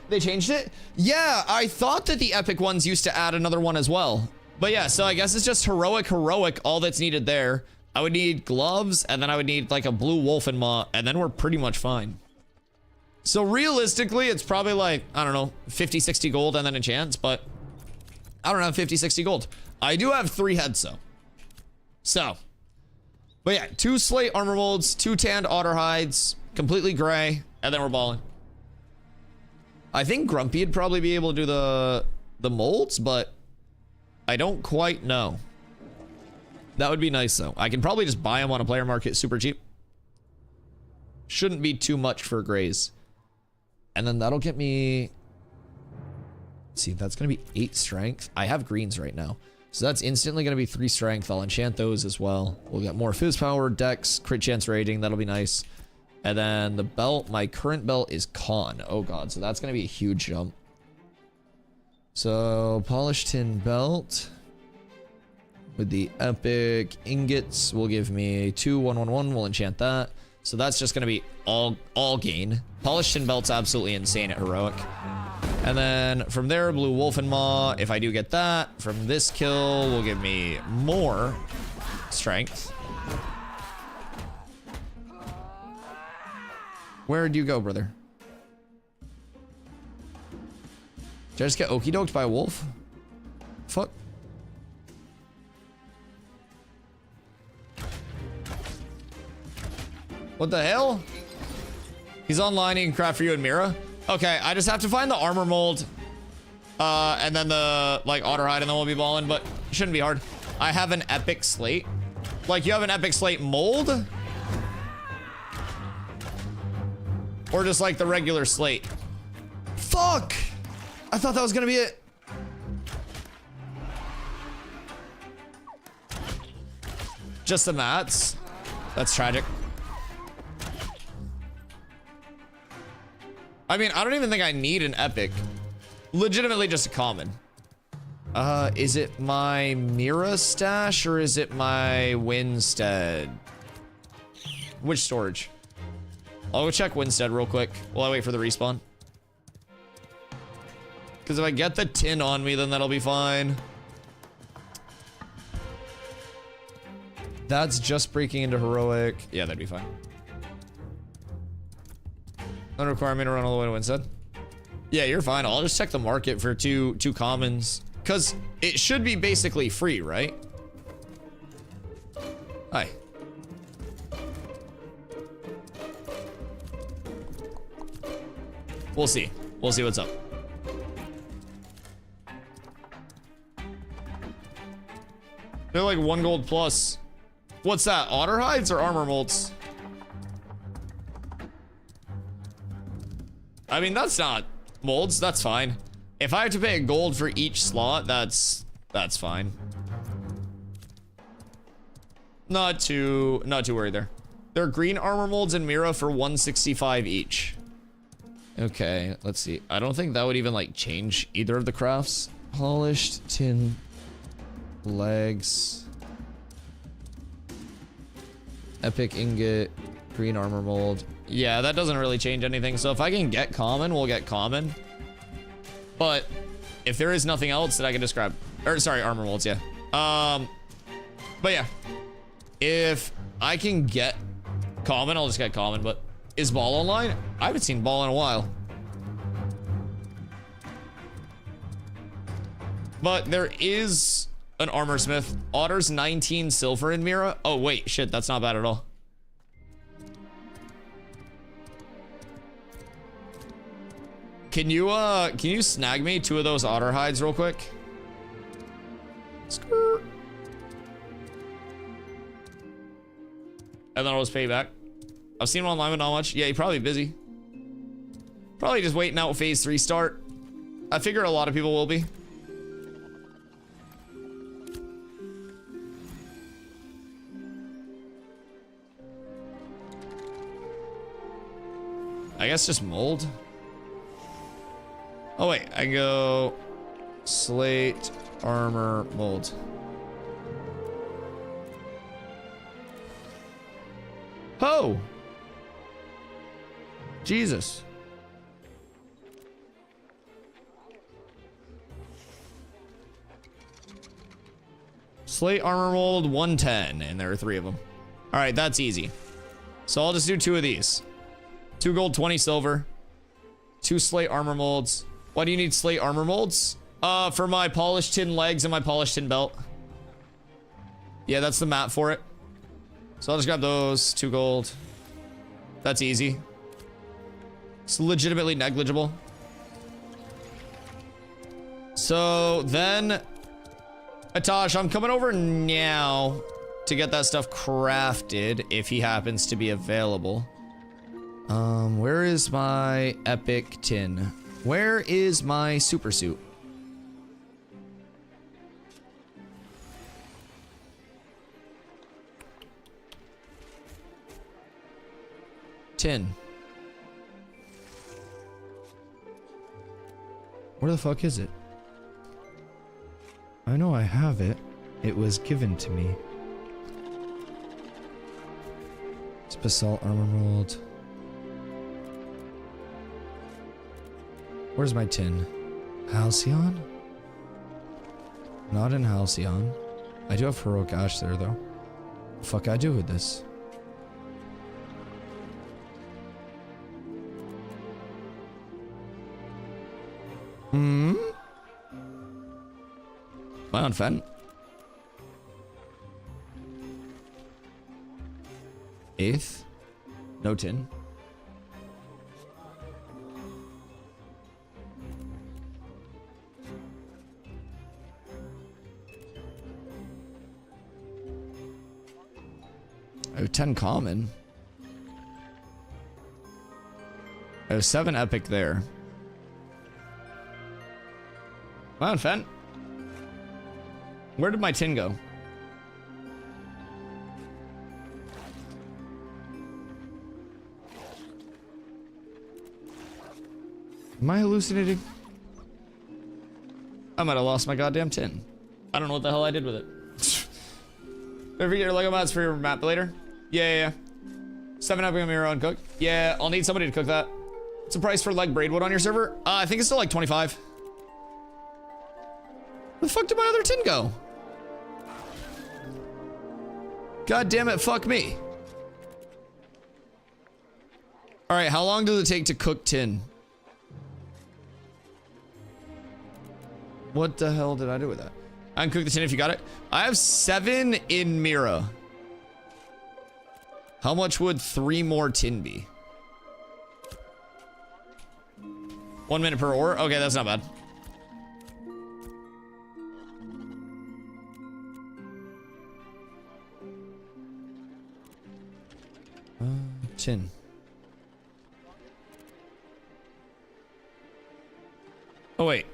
They changed it? Yeah, I thought that the epic ones used to add another one as well. But yeah, so I guess it's just heroic, all that's needed there. I would need gloves, and then I would need like a blue wolfen maw, and then we're pretty much fine. So realistically, it's probably like, I don't know, 50, 60 gold and then enchants, but I don't have 50, 60 gold. I do have 3 heads, though. So, but yeah, 2 slate armor molds, 2 tanned otter hides, completely gray, and then we're balling. I think Grumpy'd probably be able to do the molds, but I don't quite know. That would be nice, though. I can probably just buy them on a player market super cheap. Shouldn't be too much for grays. And then that'll get me... Let's see, that's going to be 8 strength. I have greens right now. So that's instantly going to be 3 strength. I'll enchant those as well. We'll get more fizz power, dex, crit chance rating. That'll be nice. And then the belt, my current belt is con. Oh, God. So that's going to be a huge jump. So, polished tin belt with the epic ingots will give me 2 111. We'll enchant that. So that's just going to be all gain. Polished tin belt's absolutely insane at heroic. And then from there, blue wolfen maw. If I do get that, from this kill will give me more strength. Where'd you go, brother? Did I just get okie doked by a wolf? Fuck. What the hell? He's online, he can craft for you and Mira. Okay, I just have to find the armor mold. And then the, like, otter hide, and then we'll be balling, but it shouldn't be hard. I have an epic slate. Like, you have an epic slate mold? Or just, like, the regular slate? Fuck! I thought that was gonna be it. Just the mats? That's tragic. I mean, I don't even think I need an epic. Legitimately just a common. Is it my Mira stash or is it my Winstead? Which storage? I'll go check Winstead real quick while I wait for the respawn. Because if I get the tin on me, then that'll be fine. That's just breaking into heroic. Yeah, that'd be fine. Don't require me to run all the way to Winstead. Yeah, you're fine. I'll just check the market for two commons. Because it should be basically free, right? Hi. We'll see. We'll see what's up. They're like 1 gold plus. What's that? Otter hides or armor molds? I mean, that's not molds. That's fine. If I have to pay a gold for each slot, that's fine. Not too worried there. There are green armor molds in Mira for 165 each. Okay, let's see. I don't think that would even like change either of the crafts. Polished tin legs. Epic ingot, green armor mold. Yeah, that doesn't really change anything. So if I can get common, we'll get common. But if there is nothing else that I can describe, or sorry, armor molds, yeah. But yeah, if I can get common, I'll just get common. But is Ball online? I haven't seen Ball in a while. But there is an armor smith. Otter's 19 silver in Mira. Oh wait, shit, that's not bad at all. Can you snag me 2 of those otter hides real quick? Skirt. And then I'll just pay you back. I've seen him online, but not much. Yeah, he's probably busy. Probably just waiting out phase 3 start. I figure a lot of people will be. I guess just mold. Oh wait, I can go slate, armor, mold. Oh! Jesus. Slate, armor, mold, 110, and there are 3 of them. All right, that's easy. So I'll just do 2 of these. 2 gold, 20 silver. 2 slate armor molds. Why do you need slate armor molds? For my polished tin legs and my polished tin belt. Yeah, that's the mat for it. So I'll just grab those. 2 gold. That's easy. It's legitimately negligible. So then, Atash, I'm coming over now to get that stuff crafted if he happens to be available. Where is my epic tin? Where is my super suit? Tin. Where the fuck is it? I know I have it. It was given to me. It's basalt armor mold. Where's my tin? Halcyon? Not in Halcyon. I do have heroic ash there though. The fuck I do with this? Hmm? Am I on Fen? 8th? No tin. I have 10 common. I have 7 epic there. Come on, Fen. Where did my tin go? Am I hallucinating? I might have lost my goddamn tin. I don't know what the hell I did with it. Don't forget your Lego mods for your map later. Yeah. 7 epic mirror uncooked. Yeah, I'll need somebody to cook that. What's the price for like braidwood on your server? I think it's still like 25. Where the fuck did my other tin go? God damn it, fuck me. All right, how long does it take to cook tin? What the hell did I do with that? I can cook the tin if you got it. I have 7 in Mira. How much would 3 more tin be? 1 minute per ore? Okay, that's not bad. Tin. Oh, wait.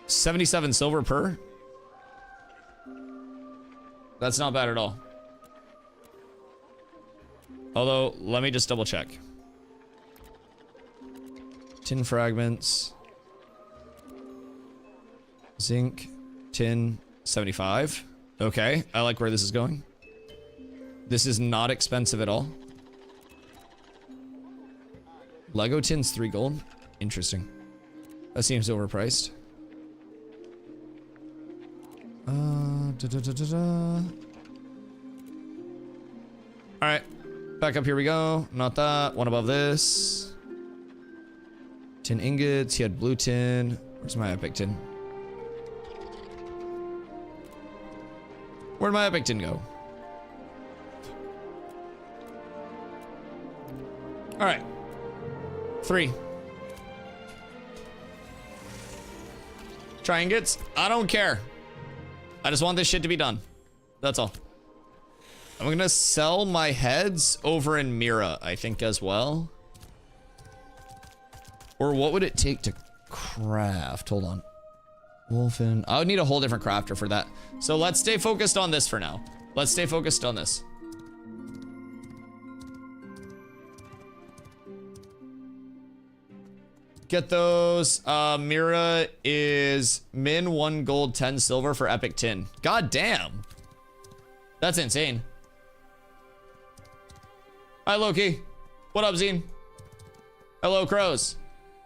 77 silver per? That's not bad at all. Although, let me just double check. Tin fragments. Zinc. Tin. 75. Okay, I like where this is going. This is not expensive at all. Lego tin's 3 gold. Interesting. That seems overpriced. Alright. Back up, here we go. Not that. One above this. Tin ingots. He had blue tin. Where's my epic tin? Where'd my epic tin go? Alright. 3. Try ingots? I don't care. I just want this shit to be done. That's all. I'm gonna sell my heads over in Mira, I think, as well. Or what would it take to craft? Hold on. Wolfen. I would need a whole different crafter for that. So let's stay focused on this for now. Let's stay focused on this. Get those. Mira is min 1 gold, 10 silver for epic tin. God damn. That's insane. Hi, Loki. What up, Zine? Hello, Crows.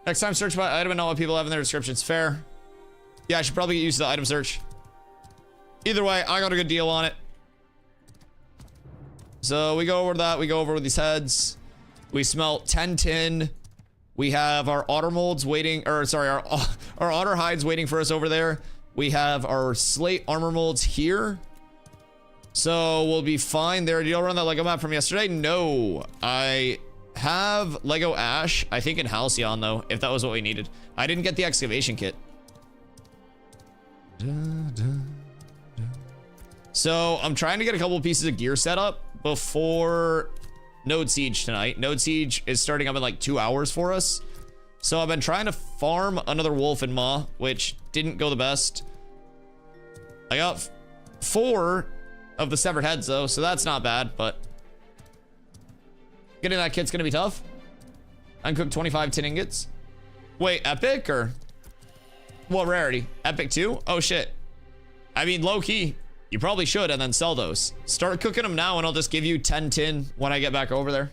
Next time, search by item and know what people have in their descriptions. Fair. Yeah, I should probably get used to the item search. Either way, I got a good deal on it. So we go over that. We go over with these heads. We smelt 10 tin. We have our otter molds waiting, or sorry, our otter hides waiting for us over there. We have our slate armor molds here. So we'll be fine there. Did you all run that Lego map from yesterday? No. I have Lego Ash, I think in Halcyon though, if that was what we needed. I didn't get the excavation kit. So I'm trying to get a couple of pieces of gear set up before Node Siege tonight. Node Siege is starting up in like 2 hours for us. So I've been trying to farm another wolf and maw, which didn't go the best. I got 4 of the severed heads though, so that's not bad, but getting that kit's gonna be tough. Uncooked 25 tin ingots. Wait, epic or what rarity? Epic 2? Oh shit. I mean, low key, you probably should and then sell those. Start cooking them now and I'll just give you 10 tin when I get back over there.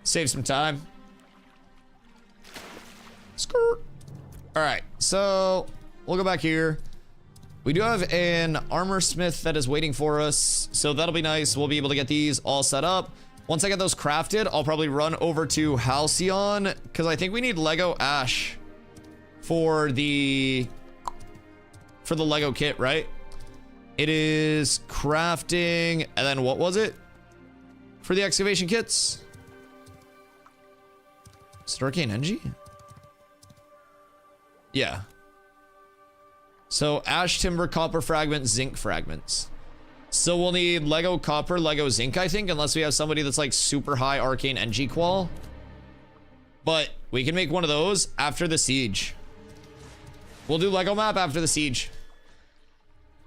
Save some time. Skirt. All right, so we'll go back here. We do have an armor smith that is waiting for us, so that'll be nice. We'll be able to get these all set up. Once I get those crafted, I'll probably run over to Halcyon because I think we need Lego Ash for the Lego kit, right? It is crafting, and then what was it for the excavation kits? Arcane Engie? Yeah. So ash, timber, copper fragments, zinc fragments. So we'll need Lego copper, Lego zinc, I think, unless we have somebody that's like super high arcane Engie qual. But we can make one of those after the siege. We'll do Lego map after the siege.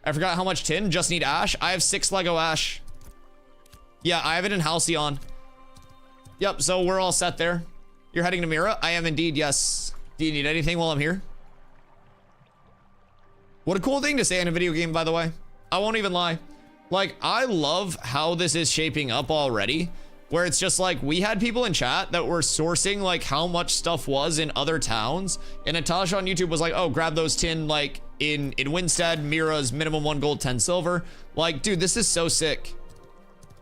I forgot how much tin. Just need ash. I have 6 Lego ash. Yeah, I have it in Halcyon. Yep, so we're all set there. You're heading to Mira? I am indeed, yes. Do you need anything while I'm here? What a cool thing to say in a video game, by the way. I won't even lie. Like, I love how this is shaping up already. Where it's just like, we had people in chat that were sourcing like how much stuff was in other towns. And Natasha on YouTube was like, oh, grab those tin like in Winstead, Mira's minimum 1 gold, 10 silver. Like, dude, this is so sick.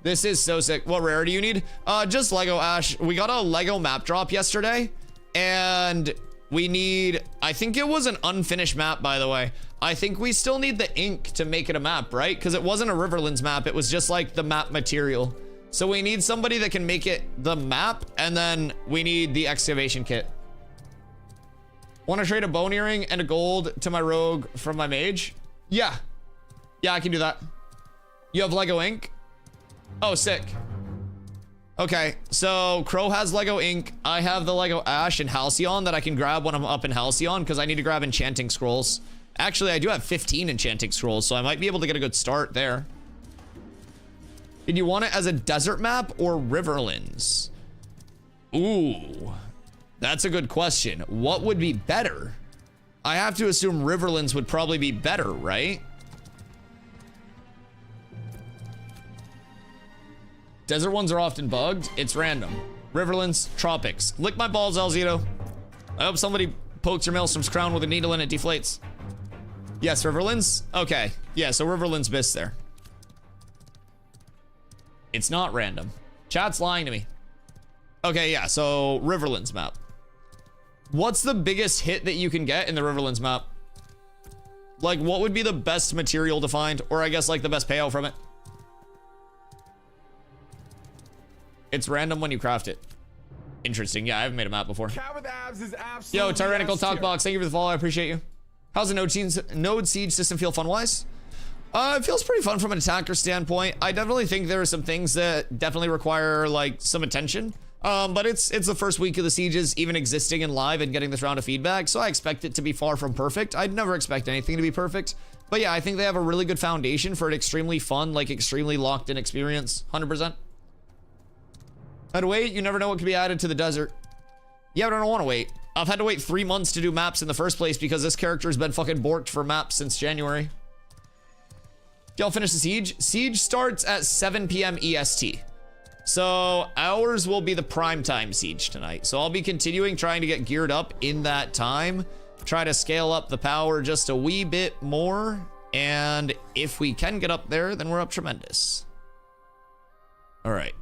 This is so sick. What rarity you need? Just Lego Ash. We got a Lego map drop yesterday. And we need, I think it was an unfinished map, by the way. I think we still need the ink to make it a map, right? Because it wasn't a Riverlands map. It was just like the map material. So we need somebody that can make it the map, and then we need the excavation kit. Want to trade a bone earring and a gold to my rogue from my mage? Yeah. Yeah, I can do that. You have Lego ink? Oh, sick. Okay, so Crow has Lego ink. I have the Lego ash and Halcyon that I can grab when I'm up in Halcyon because I need to grab enchanting scrolls. Actually, I do have 15 enchanting scrolls, so I might be able to get a good start there. Did you want it as a desert map or Riverlands? Ooh, that's a good question. What would be better? I have to assume Riverlands would probably be better, right? Desert ones are often bugged. It's random. Riverlands, tropics. Lick my balls, Alzito. I hope somebody pokes your Maelstrom's crown with a needle and it deflates. Yes, Riverlands? Okay. Yeah, so Riverlands missed there. It's not random. Chat's lying to me. Okay, yeah, so Riverlands map. What's the biggest hit that you can get in the Riverlands map? Like, what would be the best material to find? Or I guess, like, the best payout from it? It's random when you craft it. Interesting. Yeah, I haven't made a map before. Cat with abs is Yo, absolutely Tyrannical S tier. Talkbox, thank you for the follow. I appreciate you. How's the node siege system feel fun-wise? It feels pretty fun from an attacker standpoint. I definitely think there are some things that definitely require like some attention. But it's the first week of the sieges even existing in live and getting this round of feedback, so I expect it to be far from perfect. I'd never expect anything to be perfect. But yeah, I think they have a really good foundation for an extremely fun, like extremely locked in experience. 100%. I'd wait, you never know what could be added to the desert. Yeah, but I don't want to wait. I've had to wait 3 months to do maps in the first place because this character has been fucking borked for maps since January. Y'all finish the siege? Siege starts at 7 p.m. EST. So ours will be the prime time siege tonight. So I'll be continuing trying to get geared up in that time. Try to scale up the power just a wee bit more. And if we can get up there, then we're up tremendous. All right.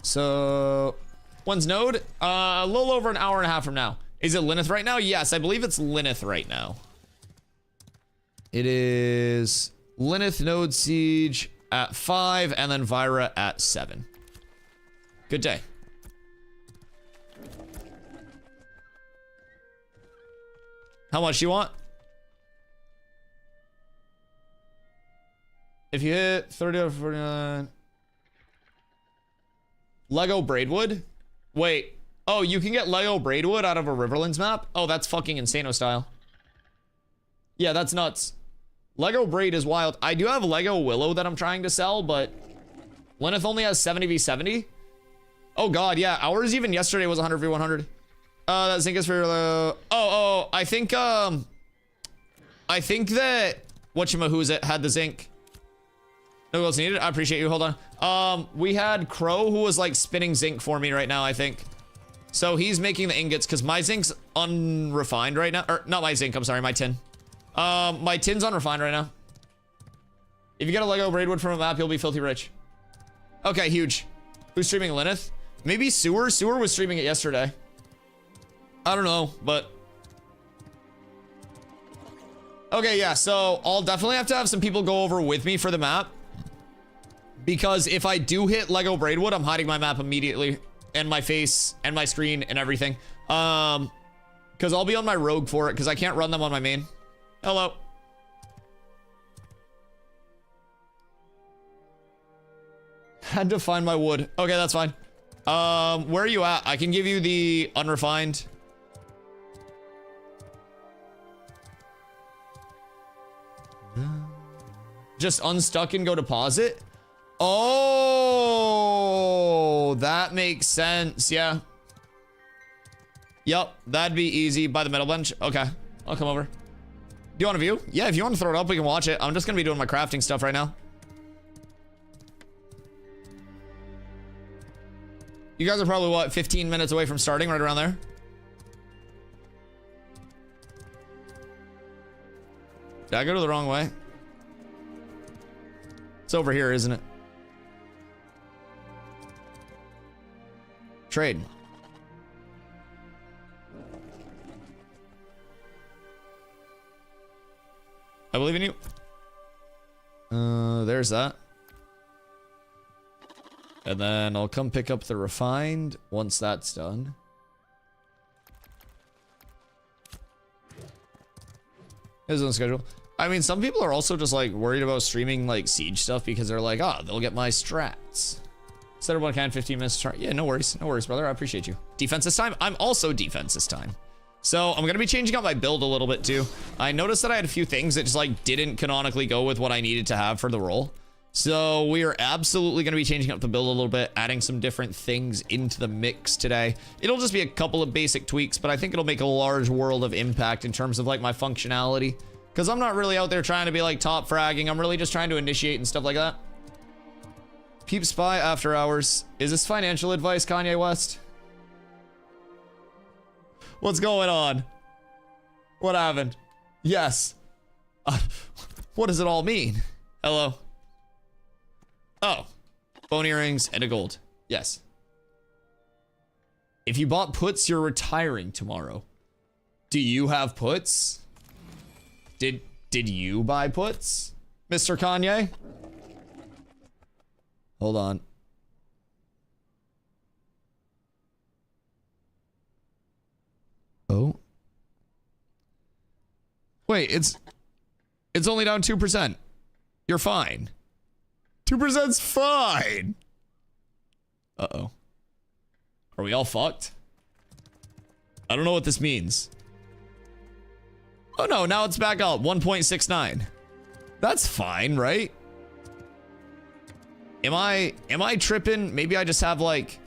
So, when's node? A little over an hour and a half from now. Is it Lyneth right now? Yes, I believe it's Lyneth right now. It is Lyneth node siege at 5 and then Vyra at 7. Good day. How much do you want? If you hit 30 out of 49. Lego Braidwood? Wait. Oh, you can get Lego Braidwood out of a Riverlands map? Oh, that's fucking Insano style. Yeah, that's nuts. Lego Braid is wild. I do have Lego Willow that I'm trying to sell, but Lyneth only has 70v70. Oh god, yeah. Ours even yesterday was 100v100. That zinc is for I think that whatchamahoo's had the zinc. No goals needed. I appreciate you. Hold on. We had Crow who was like spinning zinc for me right now, I think. So he's making the ingots because my zinc's unrefined right now. Or not my zinc, I'm sorry, my tin. My tin's unrefined right now. If you get a Lego Braidwood from a map, you'll be filthy rich. Okay, huge. Who's streaming Lyneth? Maybe Sewer? Sewer was streaming it yesterday. I don't know, but... Okay, yeah, so I'll definitely have to have some people go over with me for the map. Because if I do hit Lego Braidwood, I'm hiding my map immediately. And my face, and my screen, and everything. Because I'll be on my rogue for it, because I can't run them on my main. Hello. Had to find my wood. Okay, that's fine. Where are you at? I can give you the unrefined. Just unstuck and go deposit? Oh, that makes sense. Yeah. Yep, that'd be easy by the middle bench. Okay, I'll come over. Do you want a view? Yeah, if you want to throw it up, we can watch it. I'm just gonna be doing my crafting stuff right now. You guys are probably, what, 15 minutes away from starting, right around there? Did I go to the wrong way? It's over here, isn't it? Trade. I believe in you. There's that. And then I'll come pick up the refined once that's done. It's on schedule. I mean, some people are also just like worried about streaming like siege stuff because they're like, oh, they'll get my strats. Instead of 1 can 15 minutes to start. Yeah, no worries, brother. I appreciate you. Defense this time. I'm also defense this time. So I'm gonna be changing up my build a little bit too. I noticed that I had a few things that just like didn't canonically go with what I needed to have for the role. So we are absolutely going to be changing up the build a little bit, adding some different things into the mix today. It'll just be a couple of basic tweaks, but I think it'll make a large world of impact in terms of like my functionality. Because I'm not really out there trying to be like top fragging. I'm really just trying to initiate and stuff like that. Peep Spy after hours. Is this financial advice, Kanye West? What's going on? What happened? Yes. What does it all mean? Hello. Oh, bone earrings and a gold. Yes. If you bought puts, you're retiring tomorrow. Do you have puts? Did you buy puts, Mr. Kanye? Hold on. Oh. Wait, it's only down 2%. You're fine. 2%'s fine. Uh-oh. Are we all fucked? I don't know what this means. Oh no, now it's back up. 1.69. That's fine, right? Am I tripping? Maybe I just have like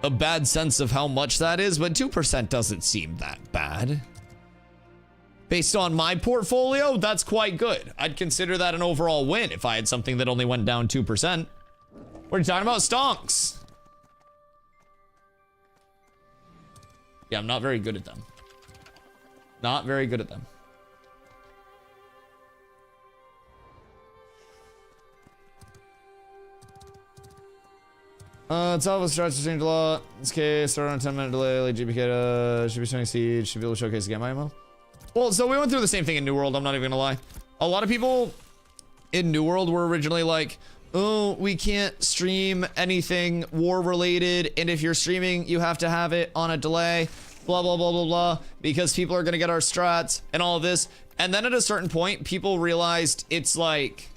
a bad sense of how much that is, but 2% doesn't seem that bad. Based on my portfolio, that's quite good. I'd consider that an overall win if I had something that only went down 2%. What are you talking about? Stonks. Yeah, I'm not very good at them. Not very good at them. It's always starts to change a lot. In this case, start on a 10-minute delay, like GPK, should be showing siege, should be able to showcase again my ammo. Well, so we went through the same thing in New World, I'm not even gonna lie. A lot of people in New World were originally like, oh, we can't stream anything war related, and if you're streaming, you have to have it on a delay, blah, blah, blah, blah, blah, because people are gonna get our strats and all of this. And then at a certain point, people realized it's like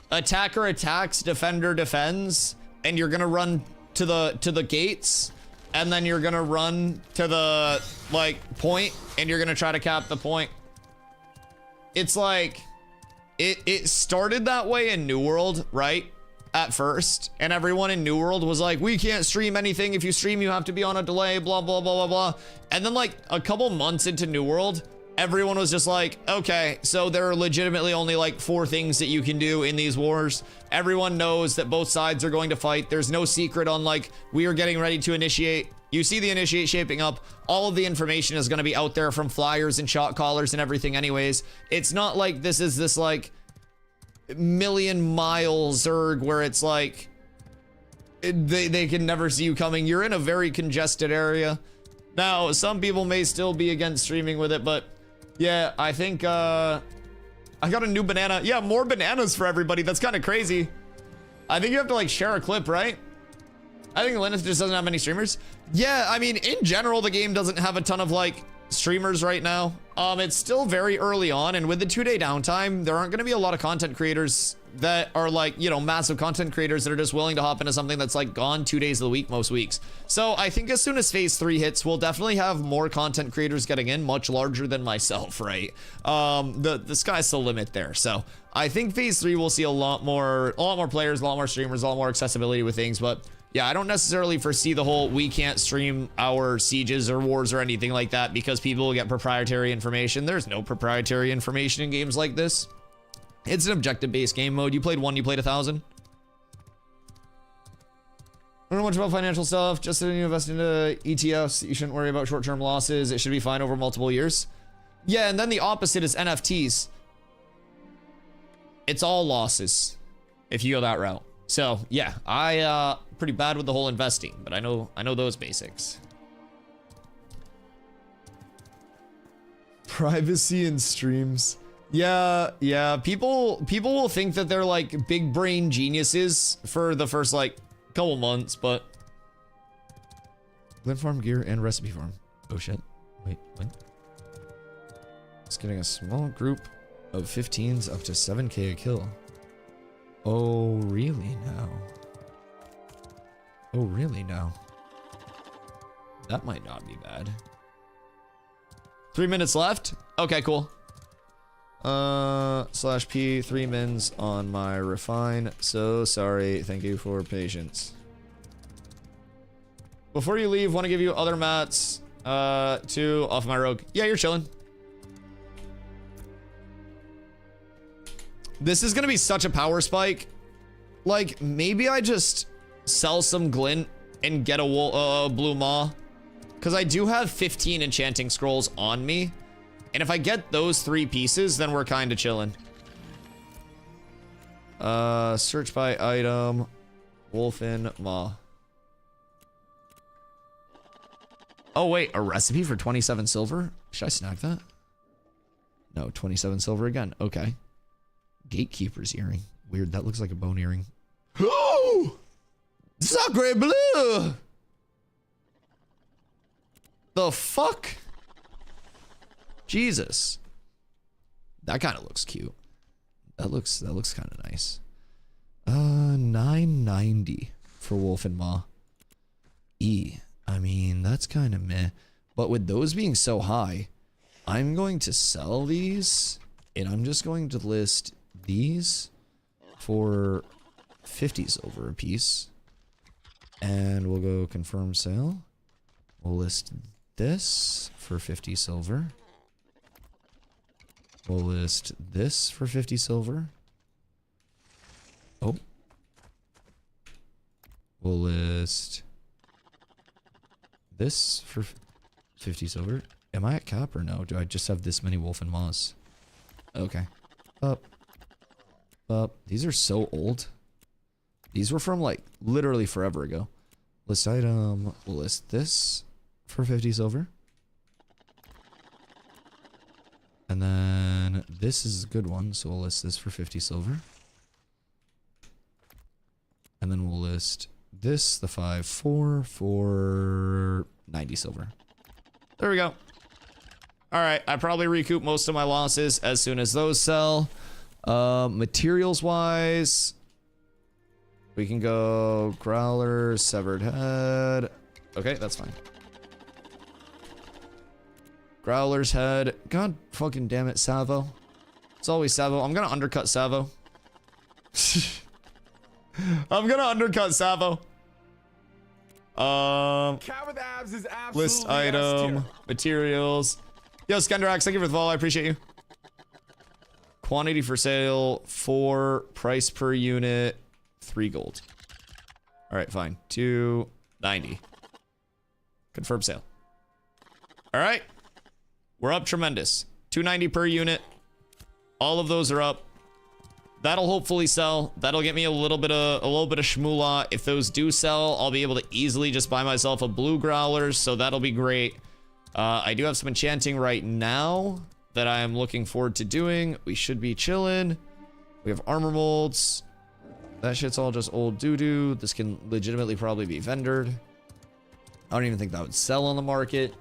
attacker attacks, defender defends, and you're gonna run to the gates, and then you're gonna run to the like point, and you're gonna try to cap the point. It's like it started that way in New World, right? At first, and everyone in New World was like, we can't stream anything. If you stream, you have to be on a delay, blah, blah, blah, blah, blah. And then like a couple months into New World, everyone was just like, okay, so there are legitimately only like 4 things that you can do in these wars. Everyone knows that both sides are going to fight. There's no secret on like, we are getting ready to initiate. You see the initiate shaping up. All of the information is going to be out there from flyers and shot callers and everything anyways. It's not like this is this like million mile Zerg where it's like they can never see you coming. You're in a very congested area. Now, some people may still be against streaming with it, but yeah, I think I got a new banana. Yeah, more bananas for everybody. That's kind of crazy. I think you have to like share a clip, right? I think Linux just doesn't have many streamers. Yeah, I mean, in general, the game doesn't have a ton of like streamers right now. It's still very early on, and with the 2-day downtime, there aren't going to be a lot of content creators that are like, you know, massive content creators that are just willing to hop into something that's like gone 2 days of the week most weeks. So I think as soon as phase 3 hits, we'll definitely have more content creators getting in, much larger than myself, right? The sky's the limit there. So I think phase 3 will see a lot more players, a lot more streamers, a lot more accessibility with things. But yeah, I don't necessarily foresee the whole we can't stream our sieges or wars or anything like that because people will get proprietary information. There's no proprietary information in games like this. It's an objective-based game mode. You played 1, you played 1,000. I don't know much about financial stuff. Just that you invest into ETFs, you shouldn't worry about short-term losses. It should be fine over multiple years. Yeah, and then the opposite is NFTs. It's all losses if you go that route. So yeah, I pretty bad with the whole investing, but I know those basics. Privacy in streams. Yeah, people will think that they're like big brain geniuses for the first like couple months, but Glint farm gear and recipe farm. Oh shit. Wait, what? It's getting a small group of 15s up to 7k a kill. Oh, really now? Oh, really now? That might not be bad. 3 minutes left? Okay, cool. /P 3 mins on my refine. So sorry. Thank you for patience. Before you leave, want to give you other mats to off my rogue. Yeah, you're chilling. This is gonna be such a power spike. Like, maybe I just sell some glint and get a blue maw, because I do have 15 enchanting scrolls on me, and if I get those 3 pieces, then we're kind of chilling. Search by item, wolfen maw. Oh wait, a recipe for 27 silver? Should I snag that? No, 27 silver again. Okay. Gatekeeper's earring. Weird, that looks like a bone earring. Oh! Sacre bleu! The fuck? Jesus. That kind of looks cute. That looks kind of nice. 990 for Wolf and Maw. I mean, that's kind of meh. But with those being so high, I'm going to sell these, and I'm just going to list these for 50 silver a piece. And we'll go confirm sale. We'll list this for 50 silver. We'll list this for 50 silver. Oh. We'll list this for 50 silver. Am I at cap or no? Do I just have this many wolf and maws? Okay. Up. These are so old. These were from like literally forever ago. List item. We'll list this for 50 silver. And then this is a good one, so we'll list this for 50 silver. And then we'll list this, the 5-4, for 90 silver. There we go. Alright, I probably recoup most of my losses as soon as those sell. Materials wise, we can go growler, severed head. Okay, that's fine. Growler's head. God fucking damn it, Savo. It's always Savo. I'm gonna undercut Savo. I'm gonna undercut Savo. Cat with abs is absolutely List item, materials. Yo, Skenderax, thank you for the follow. I appreciate you. Quantity for sale, 4. Price per unit, 3 gold. All right, fine. 290. Confirm sale. All right. We're up tremendous. 290 per unit. All of those are up. That'll hopefully sell. That'll get me a little bit of shmoolah. If those do sell, I'll be able to easily just buy myself a blue growler, so that'll be great. I do have some enchanting right now that I am looking forward to doing. We should be chilling. We have armor molds. That shit's all just old doo-doo. This can legitimately probably be vendored. I don't even think that would sell on the market.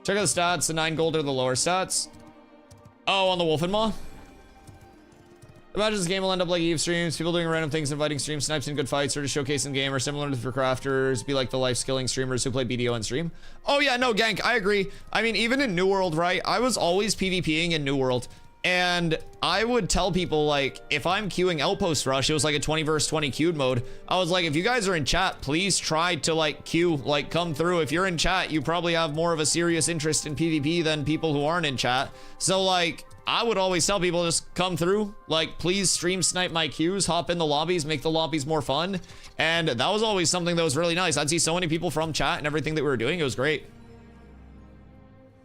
Check out the stats. The 9 gold are the lower stats. Oh, on the Wolf and Maw? Imagine this game will end up like Eve streams, people doing random things, inviting stream snipes in good fights, or just showcasing game, or similar to for crafters, be like the life skilling streamers who play BDO on stream. Oh yeah, no, Gank, I agree. I mean, even in New World, right? I was always PvPing in New World, and I would tell people, like, if I'm queuing Outpost Rush, it was like a 20 versus 20 queued mode. I was like, if you guys are in chat, please try to, like, queue, like, come through. If you're in chat, you probably have more of a serious interest in PvP than people who aren't in chat. So, like, I would always tell people, just come through, like, please stream snipe my queues, hop in the lobbies, make the lobbies more fun. And that was always something that was really nice. I'd see so many people from chat and everything that we were doing. It was great.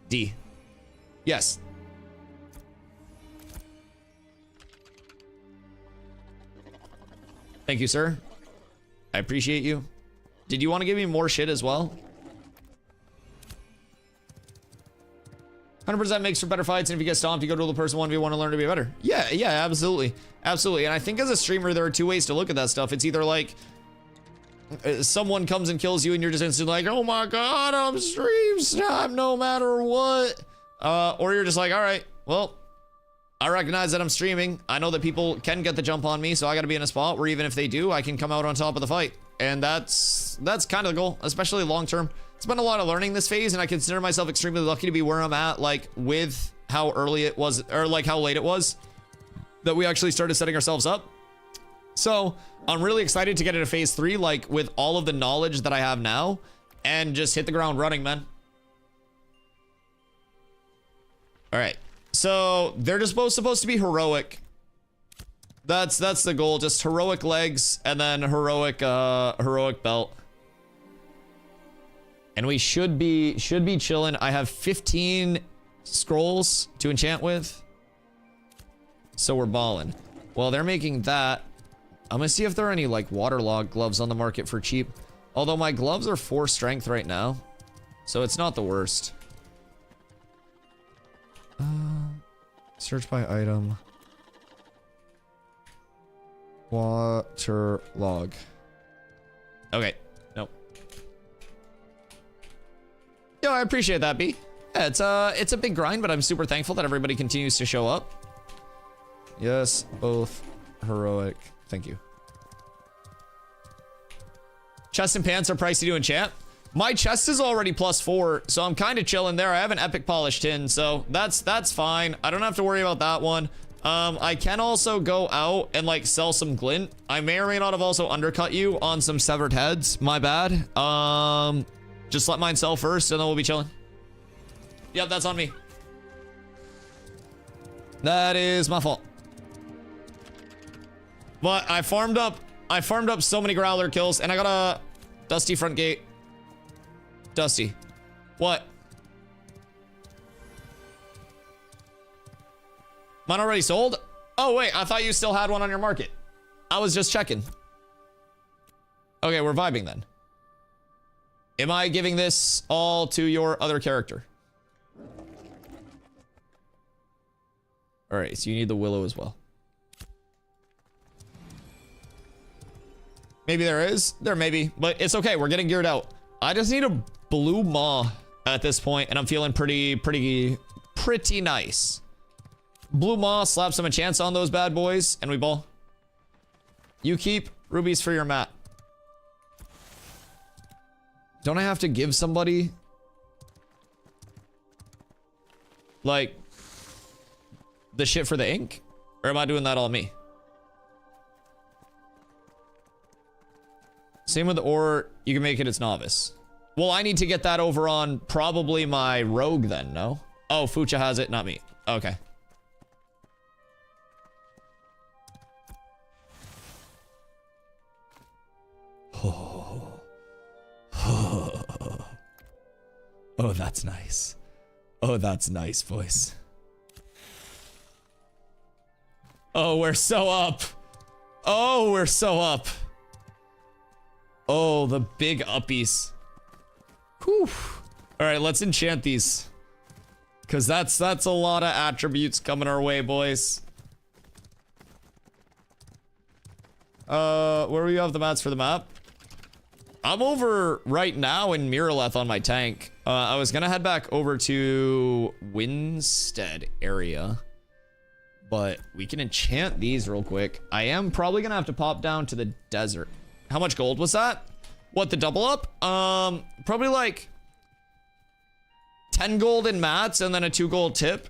D. Yes. Thank you, sir. I appreciate you. Did you want to give me more shit as well? 100% makes for better fights, and if you get stomped, you go to the person 1v1 and learn to be better. Yeah, absolutely. Absolutely. And I think as a streamer, there are 2 ways to look at that stuff. It's either like someone comes and kills you and you're just instantly like, oh my god, I'm stream snipe no matter what. Or you're just like, all right, well, I recognize that I'm streaming. I know that people can get the jump on me, so I gotta be in a spot where even if they do, I can come out on top of the fight. And that's kind of the goal, especially long term. It's been a lot of learning this phase, and I consider myself extremely lucky to be where I'm at, like, with how early it was, or like how late it was that we actually started setting ourselves up. So I'm really excited to get into phase 3, like, with all of the knowledge that I have now, and just hit the ground running, man. All right, so they're just supposed to be heroic. That's the goal, just heroic legs, and then heroic belt. And we should be chilling. I have 15 scrolls to enchant with, so we're balling. Well, they're making that. I'm gonna see if there are any like waterlogged gloves on the market for cheap. Although my gloves are 4 strength right now, so it's not the worst. Search by item. Waterlog. Okay. Nope. Yo, I appreciate that, B. Yeah, it's a big grind, but I'm super thankful that everybody continues to show up. Yes, both heroic. Thank you. Chest and pants are pricey to enchant. My chest is already +4, so I'm kind of chilling there. I have an epic polished tin, so that's fine. I don't have to worry about that one. I can also go out and like sell some glint. I may or may not have also undercut you on some severed heads. My bad. Just let mine sell first, and then we'll be chilling. Yep, that's on me. That is my fault. But I farmed up so many growler kills, and I got a Dusty front gate. Dusty. What? Mine already sold? Oh, wait, I thought you still had one on your market. I was just checking. Okay, we're vibing then. Am I giving this all to your other character? All right, so you need the willow as well. Maybe there is. There may be, but it's okay. We're getting geared out. I just need a blue maw at this point, and I'm feeling pretty nice. Blue maw, slap some enchants on those bad boys, and we ball. You keep rubies for your mat. Don't I have to give somebody like the shit for the ink? Or am I doing that all me? Same with the ore, you can make it its novice. Well, I need to get that over on probably my rogue then, no? Oh, Fucha has it, not me. Okay. Oh, that's nice. Oh, that's nice, voice. Oh, we're so up. Oh, we're so up. Oh, the big uppies. Whew. All right, let's enchant these. Because that's a lot of attributes coming our way, boys. Where we have the mats for the map? I'm over right now in Miraleth on my tank. I was gonna head back over to Winstead area. But we can enchant these real quick. I am probably gonna have to pop down to the desert. How much gold was that? What, the double up? Probably like 10 gold in mats and then a 2 gold tip.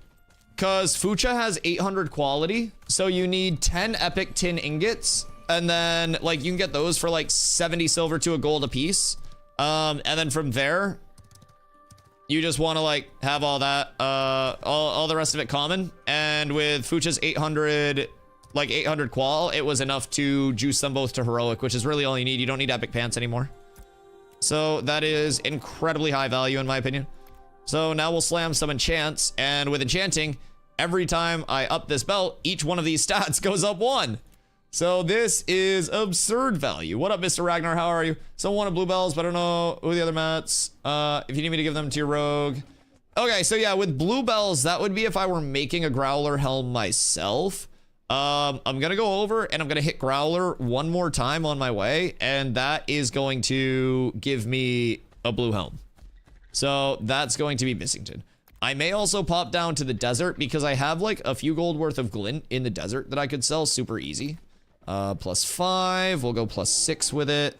Cause Fucha has 800 quality. So you need 10 epic tin ingots. And then like you can get those for like 70 silver to a gold a piece. And then from there, you just want to like have all that, all the rest of it common. And with Fucha's 800, like 800 qual, it was enough to juice them both to heroic, which is really all you need. You don't need epic pants anymore. So that is incredibly high value in my opinion. So now we'll slam some enchants, and with enchanting, every time I up this belt, each one of these stats goes up 1. So this is absurd value. What up, Mr. Ragnar? How are you? Someone wanted bluebells, but I don't know who the other mats. If you need me to give them to your rogue. Okay, so yeah, with bluebells, that would be if I were making a growler helm myself. I'm gonna go over and I'm gonna hit growler one more time on my way, and that is going to give me a blue helm. So that's going to be Bissington. I may also pop down to the desert because I have like a few gold worth of glint in the desert that I could sell super easy. +5, we'll go +6 with it,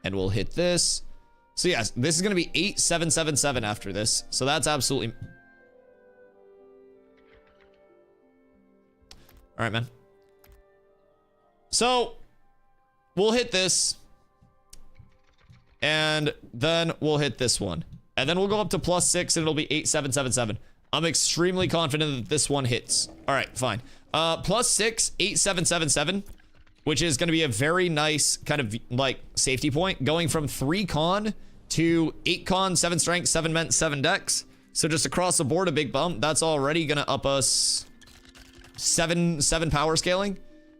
and we'll hit this. So yes, this is gonna be 8777 after this. So that's absolutely... All right, man. So we'll hit this, and then we'll hit this one, and then we'll go up to +6, and it'll be 8777. I'm extremely confident that this one hits. All right, fine. +6, 8777. Which is going to be a very nice kind of like safety point, going from 3 con to 8 con, 7 strength, 7 ment, 7 dex. So just across the board, a big bump. That's already going to up us 7 power scaling.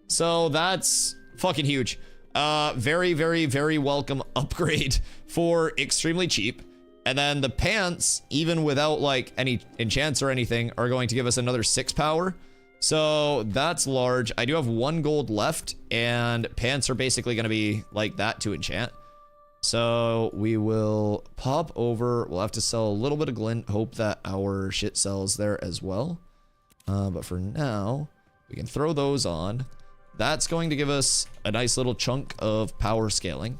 So that's fucking huge. Very, very, very welcome upgrade for extremely cheap. And then the pants, even without like any enchants or anything, are going to give us another 6 power. So that's large. I do have 1 gold left, and pants are basically going to be like that to enchant. So we will pop over. We'll have to sell a little bit of glint, hope that our shit sells there as well. But for now, we can throw those on. That's going to give us a nice little chunk of power scaling.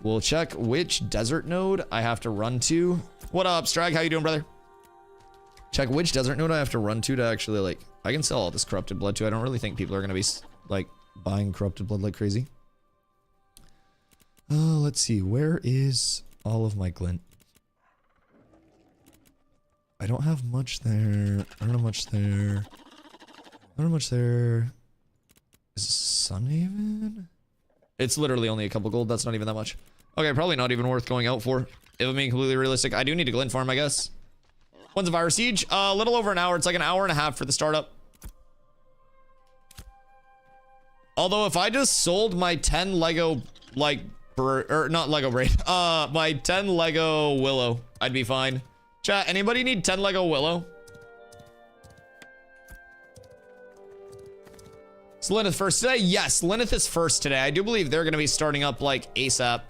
We'll check which desert node I have to run to. What up, Strag? How you doing, brother? Check which desert node I have to run to actually, like, I can sell all this corrupted blood too. I don't really think people are going to be, like, buying corrupted blood like crazy. Let's see. Where is all of my glint? I don't have much there. I don't have much there. I don't have much there. Is Sunhaven? It's literally only a couple gold. That's not even that much. Okay, probably not even worth going out for. If I'm being completely realistic. I do need a glint farm, I guess. When's the virus siege? A little over an hour. It's like an hour and a half for the startup. Although if I just sold my 10 Lego, like, or not Lego braid, my 10 Lego Willow, I'd be fine. Chat, anybody need 10 Lego Willow? Is Lyneth first today? Yes, Lyneth is first today. I do believe they're going to be starting up like ASAP.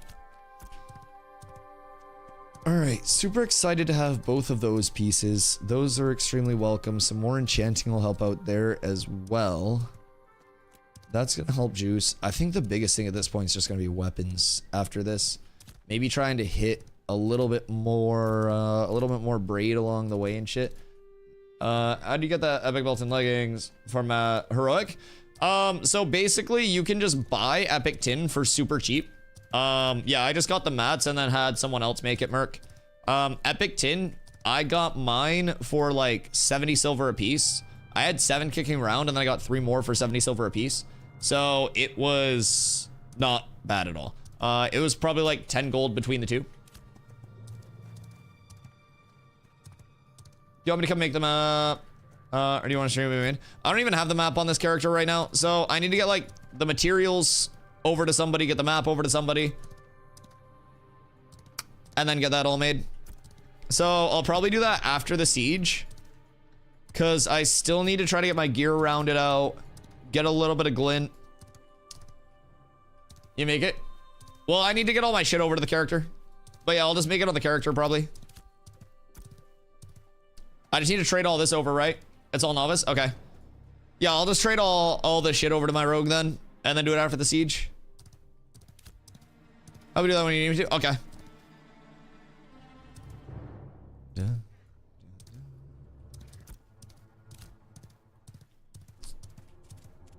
All right, super excited to have both of those pieces. Those are extremely welcome. Some more enchanting will help out there as well. That's going to help juice. I think the biggest thing at this point is just going to be weapons after this. Maybe trying to hit a little bit more braid along the way and shit. How do you get the epic belt and leggings from heroic? So basically you can just buy epic tin for super cheap. Yeah, I just got the mats and then had someone else make it merc. Epic tin, I got mine for like 70 silver a piece. I had 7 kicking around and then I got 3 more for 70 silver a piece. So it was not bad at all. It was probably like 10 gold between the two. You want me to come make them Or do you want to stream me in? I don't even have the map on this character right now, so I need to get like the materials over to somebody, get the map over to somebody, and then get that all made. So I'll probably do that after the siege, because I still need to try to get my gear rounded out, get a little bit of glint. You make it? Well, I need to get all my shit over to the character. But yeah, I'll just make it on the character probably. I just need to trade all this over, right? It's all novice? Okay. Yeah, I'll just trade all this shit over to my rogue then, and then do it after the siege. How we do that when you need me to? Okay. Yeah.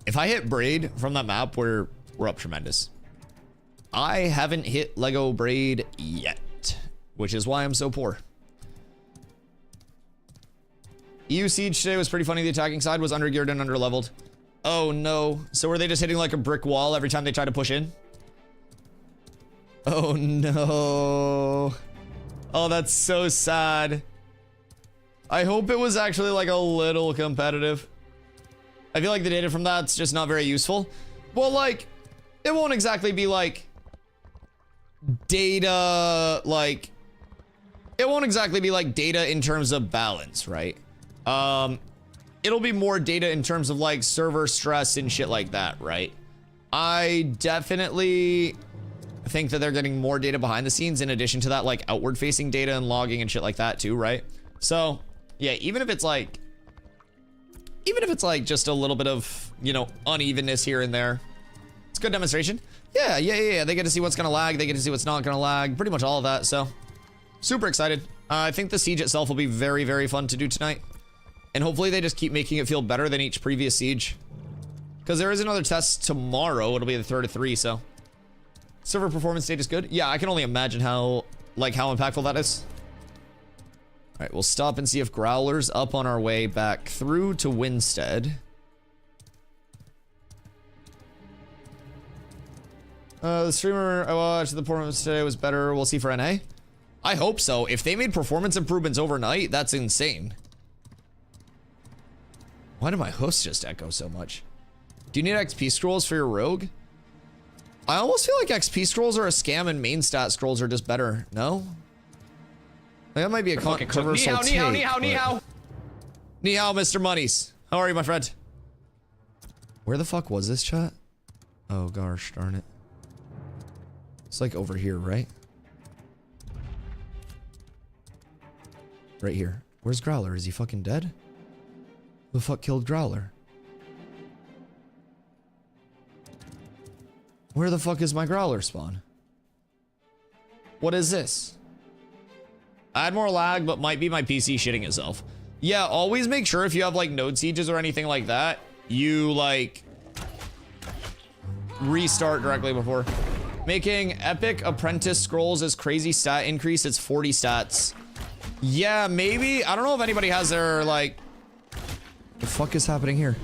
If I hit braid from that map, we're up tremendous. I haven't hit Lego braid yet, which is why I'm so poor. EU siege today was pretty funny. The attacking side was undergeared and underleveled. Oh no. So were they just hitting like a brick wall every time they tried to push in? Oh no. Oh, that's so sad. I hope it was actually like a little competitive. I feel like the data from that's just not very useful. Well, like, it won't exactly be like data, like, it won't exactly be like data in terms of balance, right? It'll be more data in terms of like server stress and shit like that, right? I definitely think that they're getting more data behind the scenes in addition to that like outward facing data and logging and shit like that too, right? So yeah, even if it's like just a little bit of, you know, unevenness here and there, it's a good demonstration. Yeah, they get to see what's gonna lag, they get to see what's not gonna lag, pretty much all of that. So super excited. I think the siege itself will be very, very fun to do tonight. And hopefully they just keep making it feel better than each previous siege. Because there is another test tomorrow. It'll be the 3rd of 3, so. Server performance state is good. Yeah, I can only imagine how impactful that is. Alright, we'll stop and see if Growler's up on our way back through to Winstead. The streamer I watched, the performance today was better. We'll see for NA. I hope so. If they made performance improvements overnight, that's insane. Why did my host just echo so much? Do you need XP scrolls for your rogue? I almost feel like XP scrolls are a scam and main stat scrolls are just better. No? Like, that might be a controversial take. Ni hao, Mr. Monies. How are you, my friend? Where the fuck was this chat? Oh gosh, darn it. It's like over here, right? Right here. Where's Growler? Is he fucking dead? Who the fuck killed Growler? Where the fuck is my Growler spawn? What is this? I had more lag, but might be my PC shitting itself. Yeah, always make sure if you have like node sieges or anything like that, you like restart directly before. Making epic apprentice scrolls is crazy stat increase. It's 40 stats. Yeah, maybe. I don't know if anybody has their like... The fuck is happening here?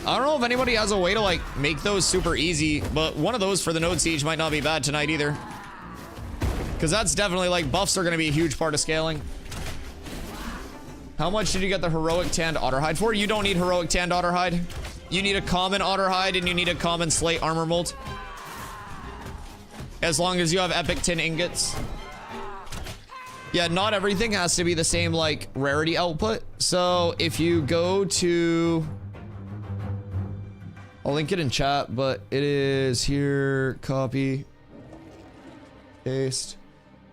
I don't know if anybody has a way to like make those super easy, but one of those for the node siege might not be bad tonight either. Because that's definitely like buffs are going to be a huge part of scaling. How much did you get the heroic tanned otter hide for? You don't need heroic tanned otter hide. You need a common otter hide and you need a common slate armor mold. As long as you have epic tin ingots. Yeah, not everything has to be the same like rarity output. So if you go to... I'll link it in chat, but it is here, copy, paste.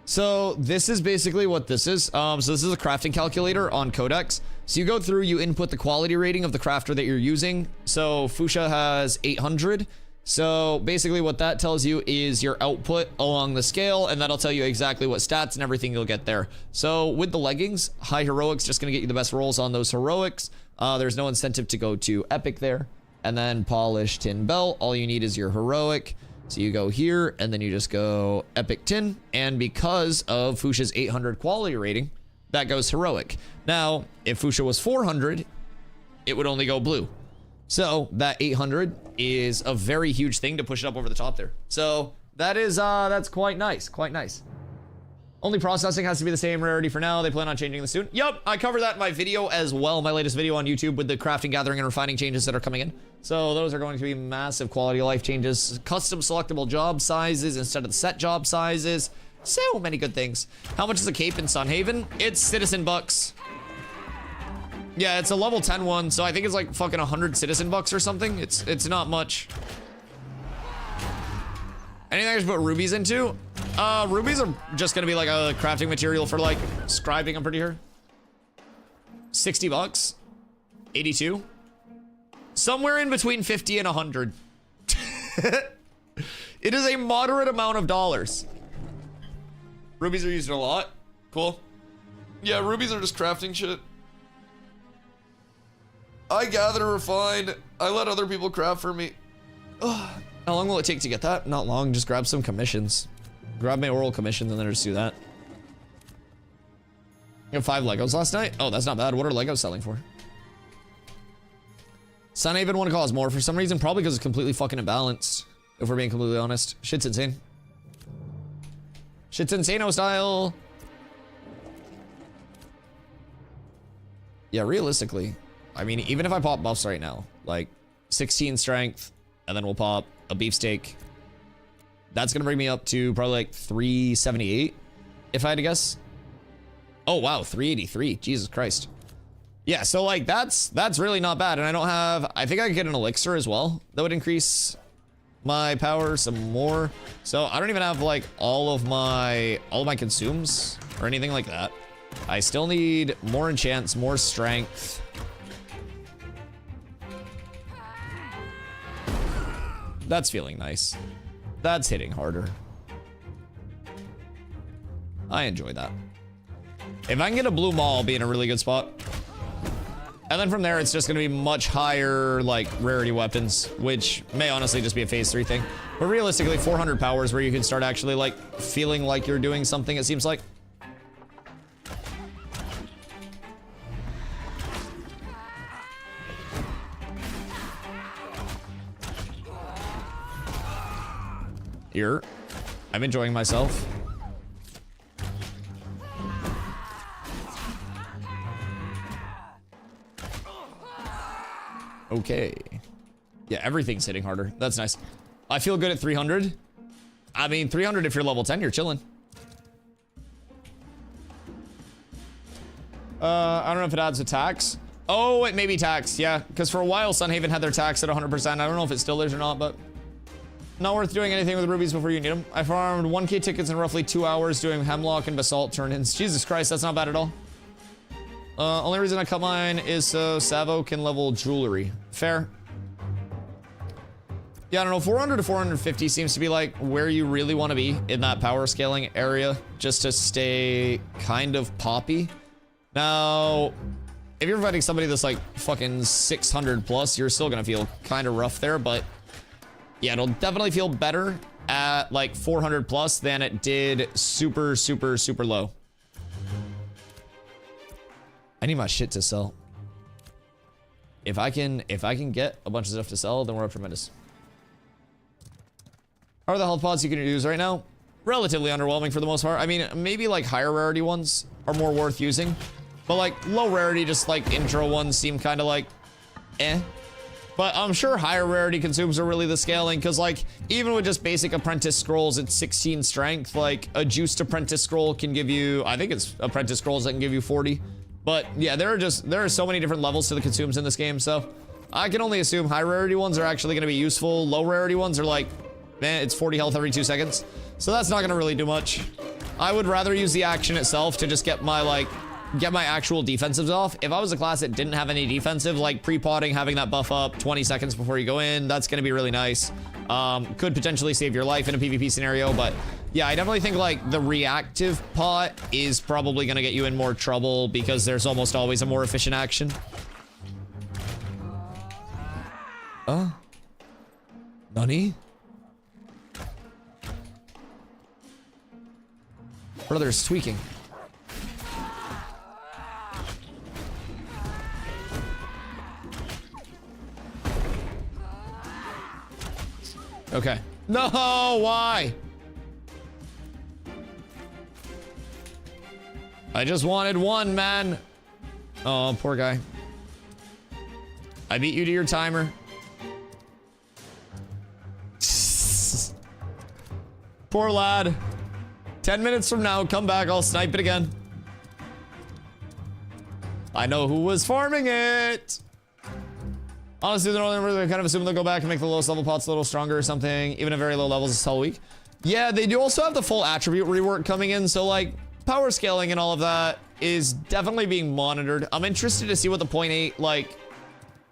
So this is basically what this is. So this is a crafting calculator on Codex. So you go through, you input the quality rating of the crafter that you're using. So Fuchsia has 800. So basically what that tells you is your output along the scale, and that'll tell you exactly what stats and everything you'll get there. So with the leggings, high heroics just gonna get you the best rolls on those heroics. There's no incentive to go to epic there. And then polished tin belt, all you need is your heroic. So you go here and then you just go epic tin, and because of Fuchsia's 800 quality rating, that goes heroic. Now, if Fuchsia was 400, it would only go blue. So that 800 is a very huge thing to push it up over the top there. So that is that's quite nice, quite nice. Only processing has to be the same rarity for now. They plan on changing this soon. Yup, I covered that in my video as well, my latest video on YouTube with the crafting, gathering, and refining changes that are coming in. So those are going to be massive quality of life changes. Custom selectable job sizes instead of the set job sizes. So many good things. How much is a cape in Sunhaven? It's citizen bucks. Yeah, it's a level 10 one, so I think it's like fucking 100 citizen bucks or something. It's not much. Anything I should put rubies into? Rubies are just gonna be like a crafting material for like scribing, I'm pretty sure. 60 bucks. 82. Somewhere in between 50 and 100. It is a moderate amount of dollars. Rubies are used a lot. Cool. Yeah, rubies are just crafting shit. I gather, refine. I let other people craft for me. Ugh. How long will it take to get that? Not long. Just grab some commissions. Grab my oral commissions and then just do that. You have 5 Legos last night? Oh, that's not bad. What are Legos selling for? Sunhaven want to cause more for some reason. Probably because it's completely fucking imbalanced. If we're being completely honest. Shit's insane. Shit's insano style. Yeah, realistically. I mean, even if I pop buffs right now, like 16 strength, and then we'll pop a beefsteak. That's gonna bring me up to probably like 378, if I had to guess. Oh wow, 383. Jesus Christ. Yeah, so like that's really not bad. And I don't have, I think I could get an elixir as well that would increase my power some more. So I don't even have like all of my consumes or anything like that. I still need more enchants, more strength. That's feeling nice. That's hitting harder. I enjoy that. If I can get a blue maul, I'll be in a really good spot. And then from there, it's just gonna be much higher, like, rarity weapons, which may honestly just be a phase 3 thing. But realistically, 400 powers where you can start actually, like, feeling like you're doing something, it seems like. Here, I'm enjoying myself. Okay. Yeah, everything's hitting harder. That's nice. I feel good at 300. I mean, 300 if you're level 10, you're chilling. I don't know if it adds attacks. Oh, it may be taxed, yeah. Because for a while, Sunhaven had their tax at 100%. I don't know if it still is or not, but... Not worth doing anything with rubies before you need them. I farmed 1k tickets in roughly 2 hours doing hemlock and basalt turn-ins. Jesus Christ, that's not bad at all. Only reason I cut mine is so Savo can level jewelry. Fair. Yeah, I don't know, 400 to 450 seems to be like where you really want to be in that power scaling area, just to stay kind of poppy. Now, if you're fighting somebody that's like fucking 600 plus, you're still gonna feel kind of rough there, but yeah, it'll definitely feel better at like 400 plus than it did super, super, super low. I need my shit to sell. If I can get a bunch of stuff to sell, then we're up tremendous. How are the health pods you can use right now? Relatively underwhelming for the most part. I mean, maybe like higher rarity ones are more worth using, but like low rarity, just like intro ones seem kind of like, eh. But I'm sure higher rarity consumes are really the scaling, because like even with just basic apprentice scrolls at 16 strength, like a juiced apprentice scroll can give you, I think it's apprentice scrolls that can give you 40. But yeah, there are so many different levels to the consumes in this game, so I can only assume high rarity ones are actually going to be useful. Low rarity ones are like, man, it's 40 health every 2 seconds, so that's not going to really do much. I would rather use the action itself to just get my actual defensives off. If I was a class that didn't have any defensive, like pre-potting, having that buff up 20 seconds before you go in, that's going to be really nice. Could potentially save your life in a PvP scenario, but yeah, I definitely think like the reactive pot is probably going to get you in more trouble because there's almost always a more efficient action. Nani? Brother's tweaking. Okay. No, why? I just wanted one, man. Oh, poor guy. I beat you to your timer. Poor lad. 10 minutes from now, come back, I'll snipe it again. I know who was farming it. Honestly, they're only kind of assuming they'll go back and make the lowest level pots a little stronger or something. Even at very low levels, it's all weak. Yeah, they do also have the full attribute rework coming in. So like power scaling and all of that is definitely being monitored. I'm interested to see what the 0.8, like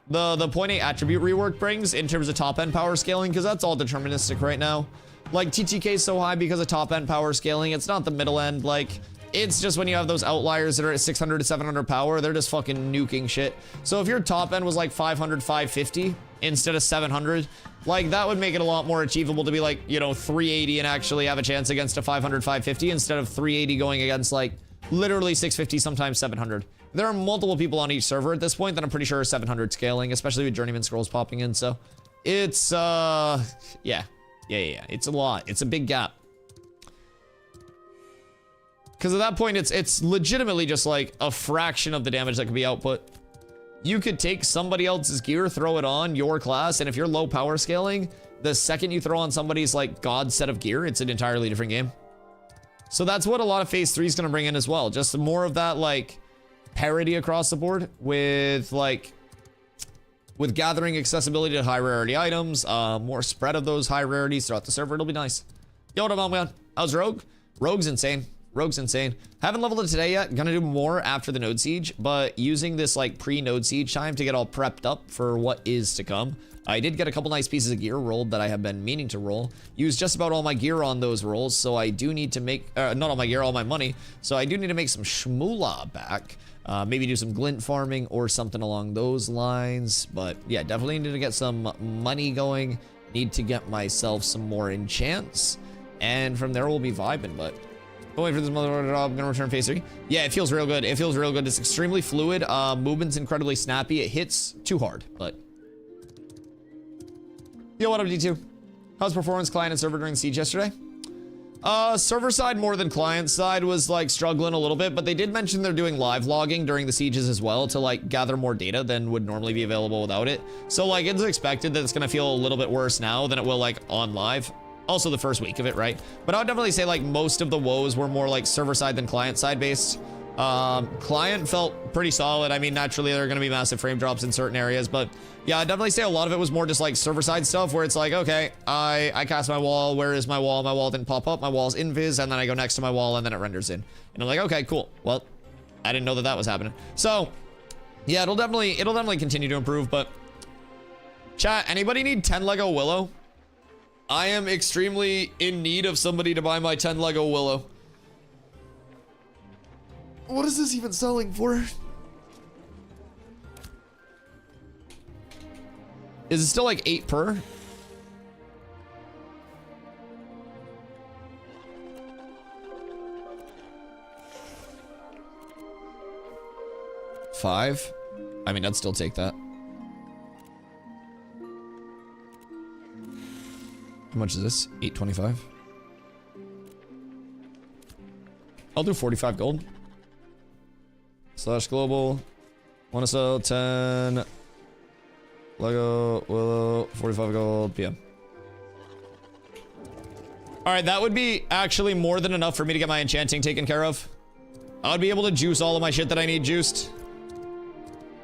the 0.8 attribute rework brings in terms of top end power scaling, because that's all deterministic right now. Like TTK is so high because of top end power scaling. It's not the middle end. Like it's just when you have those outliers that are at 600 to 700 power, they're just fucking nuking shit. So if your top end was like 500, 550 instead of 700, like that would make it a lot more achievable to be like, you know, 380 and actually have a chance against a 500, 550 instead of 380 going against like literally 650, sometimes 700. There are multiple people on each server at this point that I'm pretty sure are 700 scaling, especially with journeyman scrolls popping in. So it's, yeah. It's a lot. It's a big gap. Because at that point, it's legitimately just like a fraction of the damage that could be output. You could take somebody else's gear, throw it on your class, and if you're low power scaling, the second you throw on somebody's like god set of gear, it's an entirely different game. So that's what a lot of phase 3 is going to bring in as well. Just more of that like parity across the board with like with gathering accessibility to high rarity items, more spread of those high rarities throughout the server. It'll be nice. Yo, what up, man? How's Rogue? Rogue's insane. Rogue's insane. Haven't leveled it today yet. Gonna do more after the node siege, but using this like pre-node siege time to get all prepped up for what is to come. I did get a couple nice pieces of gear rolled that I have been meaning to roll. Used just about all my gear on those rolls, so I do need to make, not all my gear, all my money. So I do need to make some shmoolah back. Maybe do some glint farming or something along those lines. But yeah, definitely need to get some money going. Need to get myself some more enchants. And from there we'll be vibing, but wait for this motherfucker job. I'm gonna return phase 3. Yeah, it feels real good. It feels real good. It's extremely fluid. Movement's incredibly snappy. It hits too hard, but. Yo, what up, D2? How's performance client and server during the siege yesterday? Server side more than client side was like struggling a little bit, but they did mention they're doing live logging during the sieges as well to like gather more data than would normally be available without it. So like it's expected that it's gonna feel a little bit worse now than it will like on live. Also the first week of it, right? But I would definitely say like most of the woes were more like server side than client side based. Client felt pretty solid. I mean, naturally there are gonna be massive frame drops in certain areas, but yeah, I'd definitely say a lot of it was more just like server side stuff where it's like, okay, I cast my wall, where is my wall? My wall didn't pop up, my wall's invis, and then I go next to my wall and then it renders in. And I'm like, okay, cool. Well, I didn't know that that was happening. So yeah, it'll definitely continue to improve, but chat, anybody need 10 Lego Willow? I am extremely in need of somebody to buy my 10 Lego Willow. What is this even selling for? Is it still like 8 per? $5? I mean, I'd still take that. How much is this? $8.25. I'll do 45 gold. Slash global. Want to sell 10 Lego Willow, 45 gold, PM. All right, that would be actually more than enough for me to get my enchanting taken care of. I would be able to juice all of my shit that I need juiced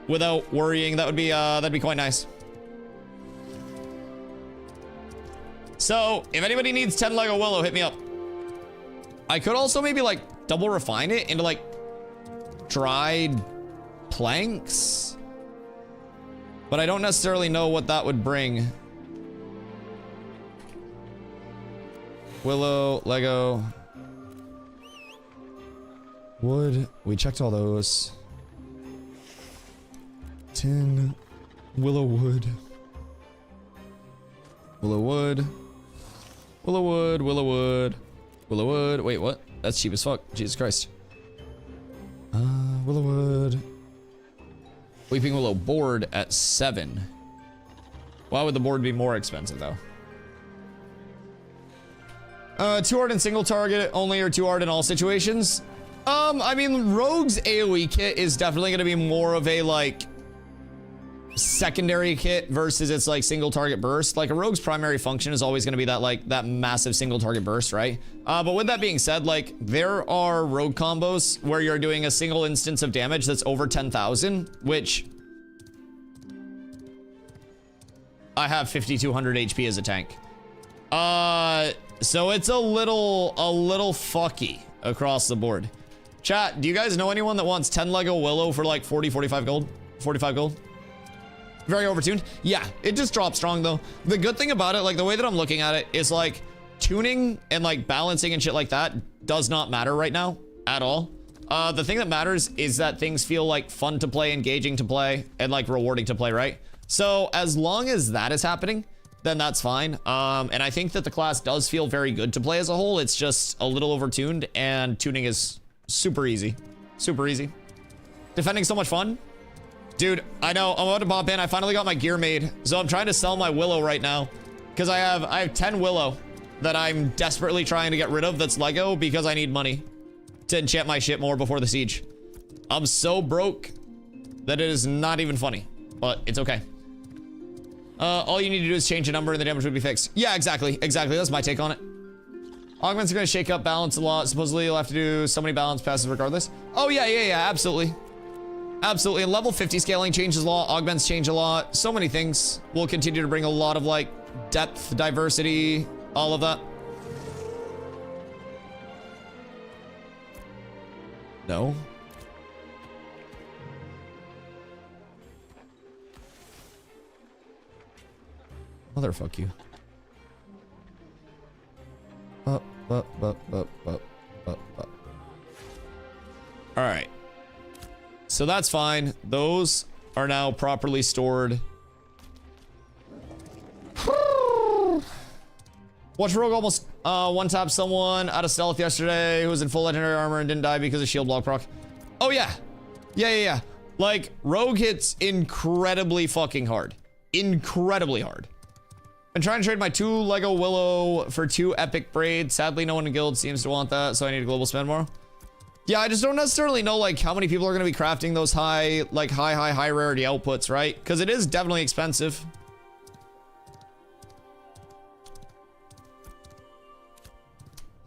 without worrying. That'd be quite nice. So if anybody needs 10 Lego Willow, hit me up. I could also maybe like double refine it into like dried planks, but I don't necessarily know what that would bring. Willow, Lego, wood. We checked all those. Tin, willow wood, willow wood, willow wood, willow wood, willow wood. Wait, what? That's cheap as fuck. Jesus Christ. Willow wood. Weeping Willow board at 7. Why would the board be more expensive though? 2 art in single target only or 2 art in all situations? I mean, Rogue's AoE kit is definitely going to be more of a, like, secondary kit versus its, like, single target burst. Like, a Rogue's primary function is always going to be that, like, that massive single target burst, right? But with that being said, like, there are Rogue combos where you're doing a single instance of damage that's over 10,000, which... I have 5,200 HP as a tank. So it's a little fucky across the board. Chat, do you guys know anyone that wants 10 Lego Willow for like 40, 45 gold? 45 gold? Very overtuned? Yeah, it just drops strong though. The good thing about it, like the way that I'm looking at it is like tuning and like balancing and shit like that does not matter right now at all. The thing that matters is that things feel like fun to play, engaging to play, and like rewarding to play, right? So as long as that is happening, then that's fine. And I think that the class does feel very good to play as a whole. It's just a little overtuned and tuning is super easy. Super easy. Defending so much fun. Dude, I know, I'm about to pop in. I finally got my gear made. So I'm trying to sell my Willow right now. Because I have 10 Willow that I'm desperately trying to get rid of that's Lego because I need money to enchant my shit more before the siege. I'm so broke that it is not even funny. But it's okay. All you need to do is change a number and the damage would be fixed. Yeah, exactly. Exactly. That's my take on it. Augments are going to shake up balance a lot. Supposedly you'll have to do so many balance passes regardless. Oh, yeah. Absolutely. Absolutely. And level 50 scaling changes a lot. Augments change a lot. So many things will continue to bring a lot of like depth, diversity, all of that. No. Motherfuck you. Alright. So that's fine. Those are now properly stored. Watch Rogue almost one-tap someone out of stealth yesterday who was in full legendary armor and didn't die because of shield block proc. Oh, yeah. Yeah. Like, Rogue hits incredibly fucking hard. Incredibly hard. Been trying to trade my 2 Lego Willow for 2 epic braids. Sadly, no one in guild seems to want that, so I need to global spend more. Yeah, I just don't necessarily know like how many people are going to be crafting those high rarity outputs, right? Because it is definitely expensive.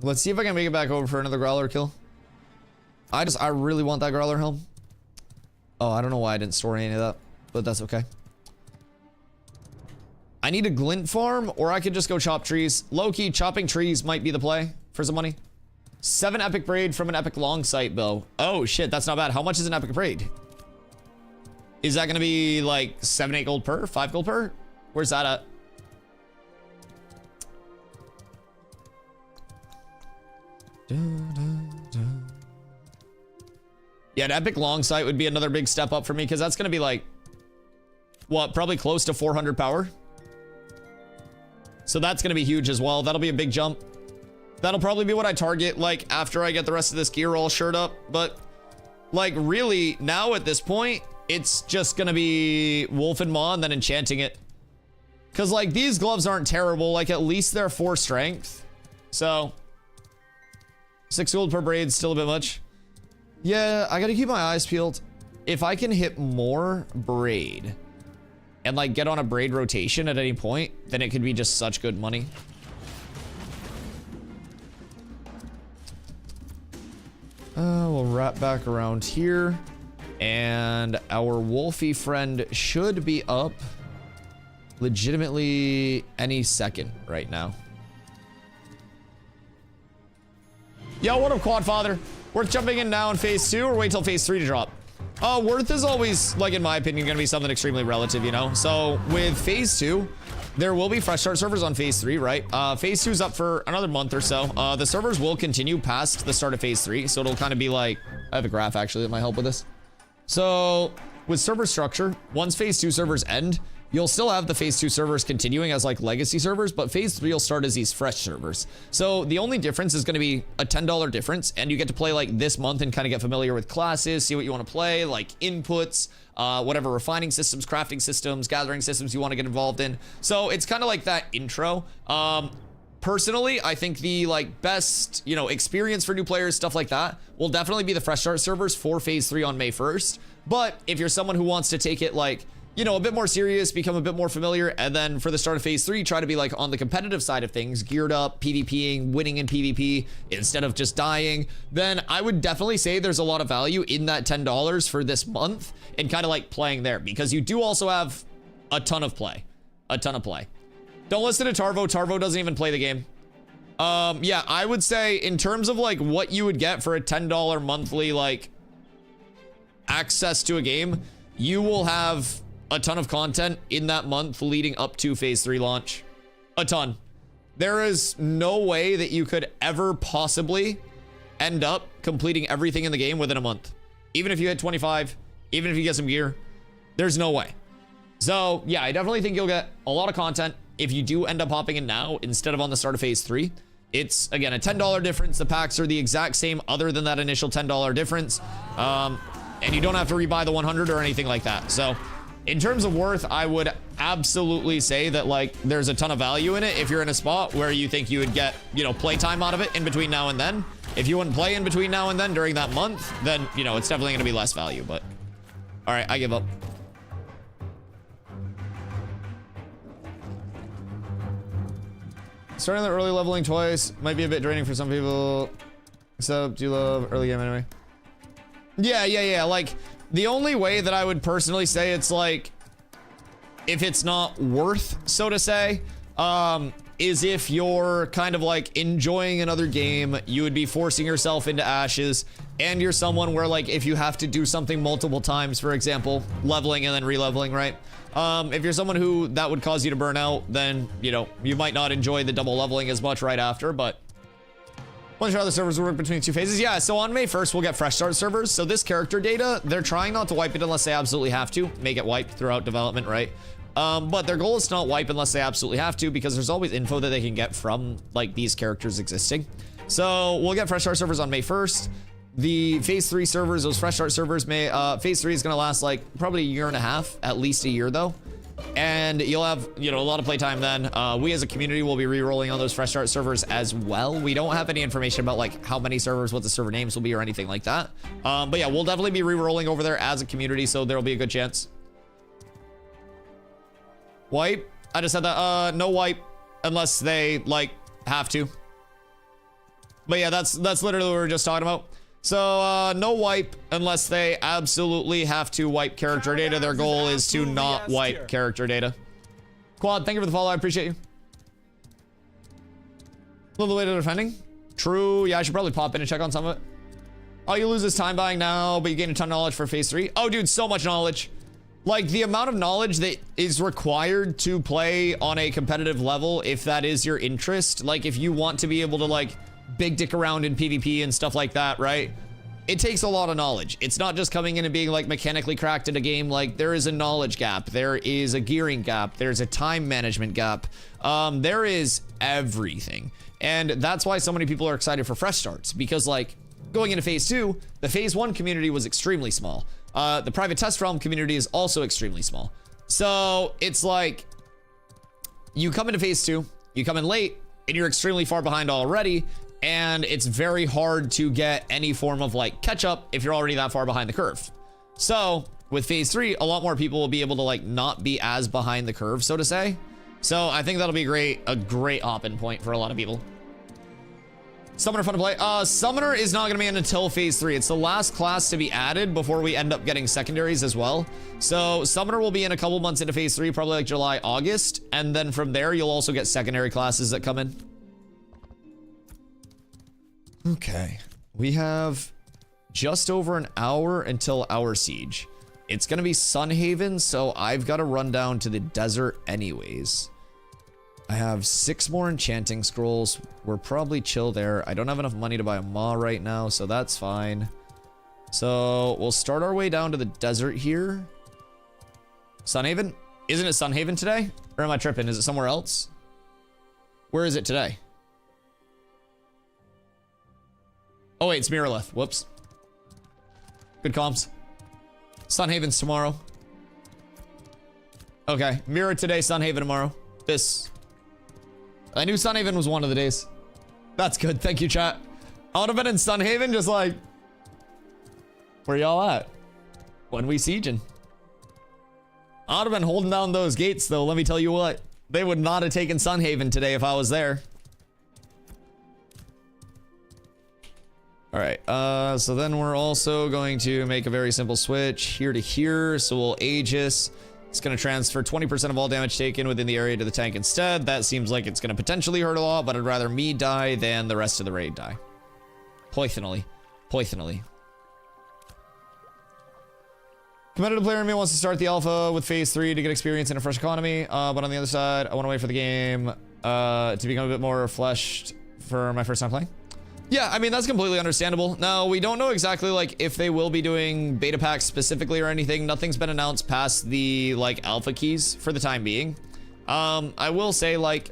Let's see if I can make it back over for another Growler kill. I really want that Growler helm. Oh, I don't know why I didn't store any of that, but that's okay. I need a glint farm, or I could just go chop trees. Low-key, chopping trees might be the play for some money. 7 epic braid from an epic long sight bow. Oh shit, that's not bad. How much is an epic braid? Is that gonna be like 7, 8 gold per? 5 gold per? Where's that at? Yeah, an epic long sight would be another big step up for me because that's gonna be like, what, probably close to 400 power. So that's gonna be huge as well. That'll be a big jump. That'll probably be what I target like after I get the rest of this gear all shored up. But like really now at this point, it's just gonna be Wolf and Maw and then enchanting it. Cause like these gloves aren't terrible. Like at least they're 4 strength. So 6 gold per braid, still a bit much. Yeah, I gotta keep my eyes peeled. If I can hit more braid and like get on a braid rotation at any point, then it could be just such good money. We'll wrap back around here and our Wolfie friend should be up legitimately any second right now. Yo, what up, Quadfather? Worth jumping in now in phase 2 or wait till phase 3 to drop? Worth is always, like in my opinion, gonna be something extremely relative, you know? So with phase 2, there will be fresh start servers on phase 3, right? Phase 2 is up for another month or so. The servers will continue past the start of phase 3, so it'll kind of be like, I have a graph actually that might help with this. So with server structure, once phase 2 servers end, you'll still have the phase 2 servers continuing as like legacy servers, but phase 3 will start as these fresh servers. So the only difference is going to be a $10 difference, and you get to play like this month and kind of get familiar with classes, see what you want to play, like inputs, whatever refining systems, crafting systems, gathering systems you want to get involved in. So it's kind of like that intro. personally, I think the like best, you know, experience for new players, stuff like that, will definitely be the fresh start servers for phase 3 on May 1st. But if you're someone who wants to take it like, you know, a bit more serious, become a bit more familiar, and then for the start of phase 3, try to be like on the competitive side of things, geared up, PvPing, winning in PvP instead of just dying, then I would definitely say there's a lot of value in that $10 for this month and kind of like playing there, because you do also have a ton of play. Don't listen to Tarvo. Tarvo doesn't even play the game. Yeah, I would say in terms of like what you would get for a $10 monthly like access to a game, you will have a ton of content in that month leading up to phase 3 launch. A ton. There is no way that you could ever possibly end up completing everything in the game within a month. Even if you hit 25, even if you get some gear, there's no way. So yeah, I definitely think you'll get a lot of content if you do end up hopping in now instead of on the start of phase 3. It's again a $10 difference. The packs are the exact same other than that initial $10 difference. And you don't have to rebuy the 100 or anything like that. So in terms of worth, I would absolutely say that like there's a ton of value in it if you're in a spot where you think you would get, you know, playtime out of it in between now and then. If you wouldn't play in between now and then during that month, then, you know, it's definitely going to be less value. But all right, I give up. Starting the early leveling twice might be a bit draining for some people. Except, do you love early game anyway? Yeah. Like, the only way that I would personally say it's like, if it's not worth, so to say, is if you're kind of like enjoying another game, you would be forcing yourself into ashes, and you're someone where like if you have to do something multiple times, for example, leveling and then re-leveling, right? If you're someone who that would cause you to burn out, then, you know, you might not enjoy the double leveling as much right after, but once your other servers work between 2 phases. Yeah, so on May 1st, we'll get fresh start servers. So this character data, they're trying not to wipe it unless they absolutely have to. Make it wipe throughout development, right? But their goal is to not wipe unless they absolutely have to, because there's always info that they can get from like these characters existing. So we'll get fresh start servers on May 1st. The phase 3 servers, those fresh start servers, phase 3 is going to last like probably a year and a half, at least a year though. And you'll have, you know, a lot of playtime then. We as a community will be re-rolling on those fresh start servers as well. We don't have any information about like how many servers, what the server names will be or anything like that. But yeah, we'll definitely be re-rolling over there as a community, so there'll be a good chance. Wipe? I just said that, no wipe unless they like have to. But yeah, that's literally what we were just talking about. So, no wipe unless they absolutely have to wipe character data. Their goal is to not wipe character data. Quad, thank you for the follow. I appreciate you. Love the way to defending. True. Yeah, I should probably pop in and check on some of it. All you lose is time buying now, but you gain a ton of knowledge for phase 3. Oh, dude, so much knowledge. Like, the amount of knowledge that is required to play on a competitive level, if that is your interest, like, if you want to be able to, like, big dick around in PvP and stuff like that, right? It takes a lot of knowledge. It's not just coming in and being like mechanically cracked in a game. Like, there is a knowledge gap, there is a gearing gap, there's a time management gap, there is everything. And that's why so many people are excited for fresh starts, because like going into phase 2, the phase 1 community was extremely small. The private test realm community is also extremely small. So it's like you come into phase 2, you come in late and you're extremely far behind already, and it's very hard to get any form of like catch up if you're already that far behind the curve. So with phase 3, a lot more people will be able to like not be as behind the curve, so to say. So I think that'll be a great hop-in point for a lot of people. Summoner fun to play. Summoner is not gonna be in until phase 3. It's the last class to be added before we end up getting secondaries as well. So Summoner will be in a couple months into phase 3, probably like July, August, and then from there you'll also get secondary classes that come in. Okay, we have just over an hour until our siege. It's gonna be Sunhaven, so I've got to run down to the desert anyways. I have 6 more enchanting scrolls. We're probably chill there. I don't have enough money to buy a maw right now, so that's fine. So we'll start our way down to the desert here. Sunhaven? Isn't it Sunhaven today? Or am I tripping? Is it somewhere else? Where is it today? Oh wait, it's Miralith. Whoops. Good comms. Sunhaven's tomorrow. Okay, Mirror today, Sunhaven tomorrow. This. I knew Sunhaven was one of the days. That's good. Thank you, chat. I would have been in Sunhaven just like, where y'all at? When we sieging? I would have been holding down those gates though, let me tell you what. They would not have taken Sunhaven today if I was there. All right, so then we're also going to make a very simple switch here to here. So we'll Aegis. It's going to transfer 20% of all damage taken within the area to the tank instead. That seems like it's going to potentially hurt a lot, but I'd rather me die than the rest of the raid die. Poisonally. Poisonally. Competitive player in me wants to start the alpha with phase 3 to get experience in a fresh economy, but on the other side, I want to wait for the game to become a bit more fleshed for my first time playing. Yeah, I mean, that's completely understandable. Now, we don't know exactly, like, if they will be doing beta packs specifically or anything. Nothing's been announced past the, like, alpha keys for the time being. I will say, like,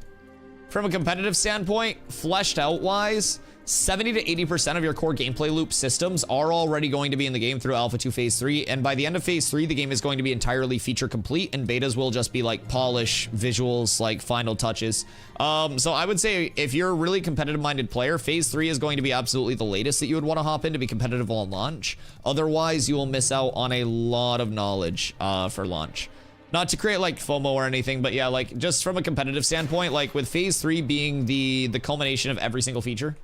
from a competitive standpoint, fleshed out wise, 70 to 80% of your core gameplay loop systems are already going to be in the game through Alpha 2 Phase 3, and by the end of Phase 3, the game is going to be entirely feature complete, and betas will just be like polish, visuals, like final touches. So I would say if you're a really competitive-minded player, Phase 3 is going to be absolutely the latest that you would want to hop in to be competitive on launch. Otherwise, you will miss out on a lot of knowledge for launch. Not to create like FOMO or anything, but yeah, like just from a competitive standpoint, like with Phase 3 being the culmination of every single feature.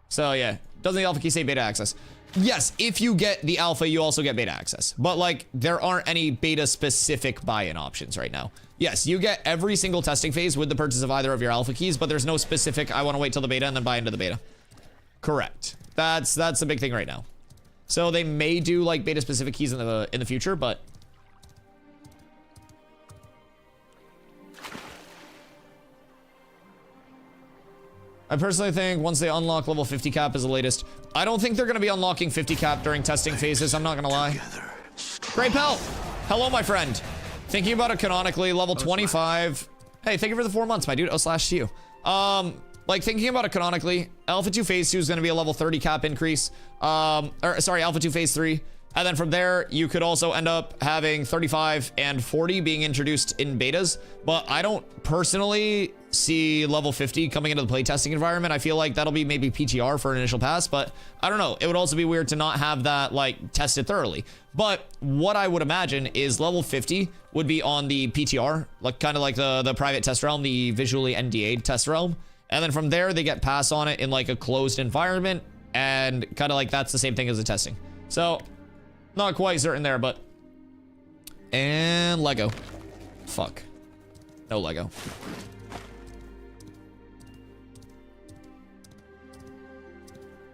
So yeah, doesn't the alpha key say beta access? Yes, if you get the alpha, you also get beta access. But like, there aren't any beta specific buy-in options right now. Yes, you get every single testing phase with the purchase of either of your alpha keys, but there's no specific, I want to wait till the beta and then buy into the beta. Correct. That's the big thing right now. So they may do like beta specific keys in the future, but I personally think once they unlock level 50 cap is the latest. I don't think they're going to be unlocking 50 cap during testing phases. I'm not going to lie. Great Pelt. Hello, my friend. Thinking about it canonically, level 25. Hey, thank you for the 4 months, my dude. Oh, slash to you. Like thinking about it canonically, Alpha 2 Phase 2 is going to be a level 30 cap increase. Sorry, Alpha 2 Phase 3. And then from there, you could also end up having 35 and 40 being introduced in betas. But I don't personally see level 50 coming into the playtesting environment. I feel like that'll be maybe PTR for an initial pass, but I don't know. It would also be weird to not have that like tested thoroughly. But what I would imagine is level 50 would be on the PTR, like kind of like the private test realm, the visually NDA'd test realm. And then from there, they get pass on it in like a closed environment, and kind of like that's the same thing as the testing. So not quite certain there, but and Lego. Fuck. No Lego.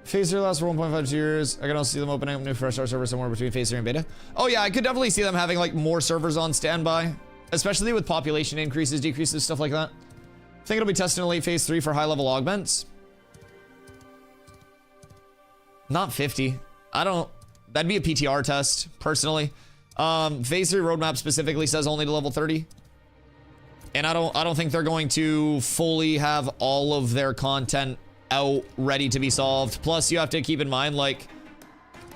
Phase 3 lasts for 1.5 years. I can also see them opening up new fresh start servers somewhere between Phase 3 and beta. Oh yeah, I could definitely see them having like more servers on standby, especially with population increases, decreases, stuff like that. I think it'll be tested in late Phase 3 for high level augments. Not 50. I don't. That'd be a PTR test, personally. Phase 3 roadmap specifically says only to level 30. And I don't think they're going to fully have all of their content out ready to be solved. Plus, you have to keep in mind, like,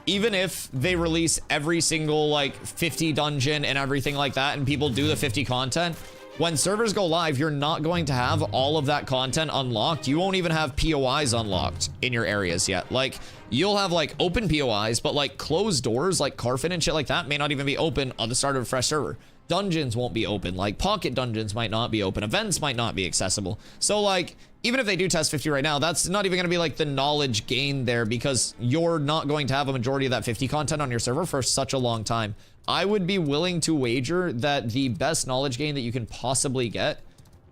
even if they release every single, like, 50 dungeon and everything like that, and people do the 50 content, when servers go live, you're not going to have all of that content unlocked. You won't even have POIs unlocked in your areas yet. Like, you'll have, like, open POIs, but, like, closed doors, like Carfin and shit like that, may not even be open on the start of a fresh server. Dungeons won't be open. Like, pocket dungeons might not be open. Events might not be accessible. So, like, even if they do test 50 right now, that's not even going to be, like, the knowledge gain there, because you're not going to have a majority of that 50 content on your server for such a long time. I would be willing to wager that the best knowledge gain that you can possibly get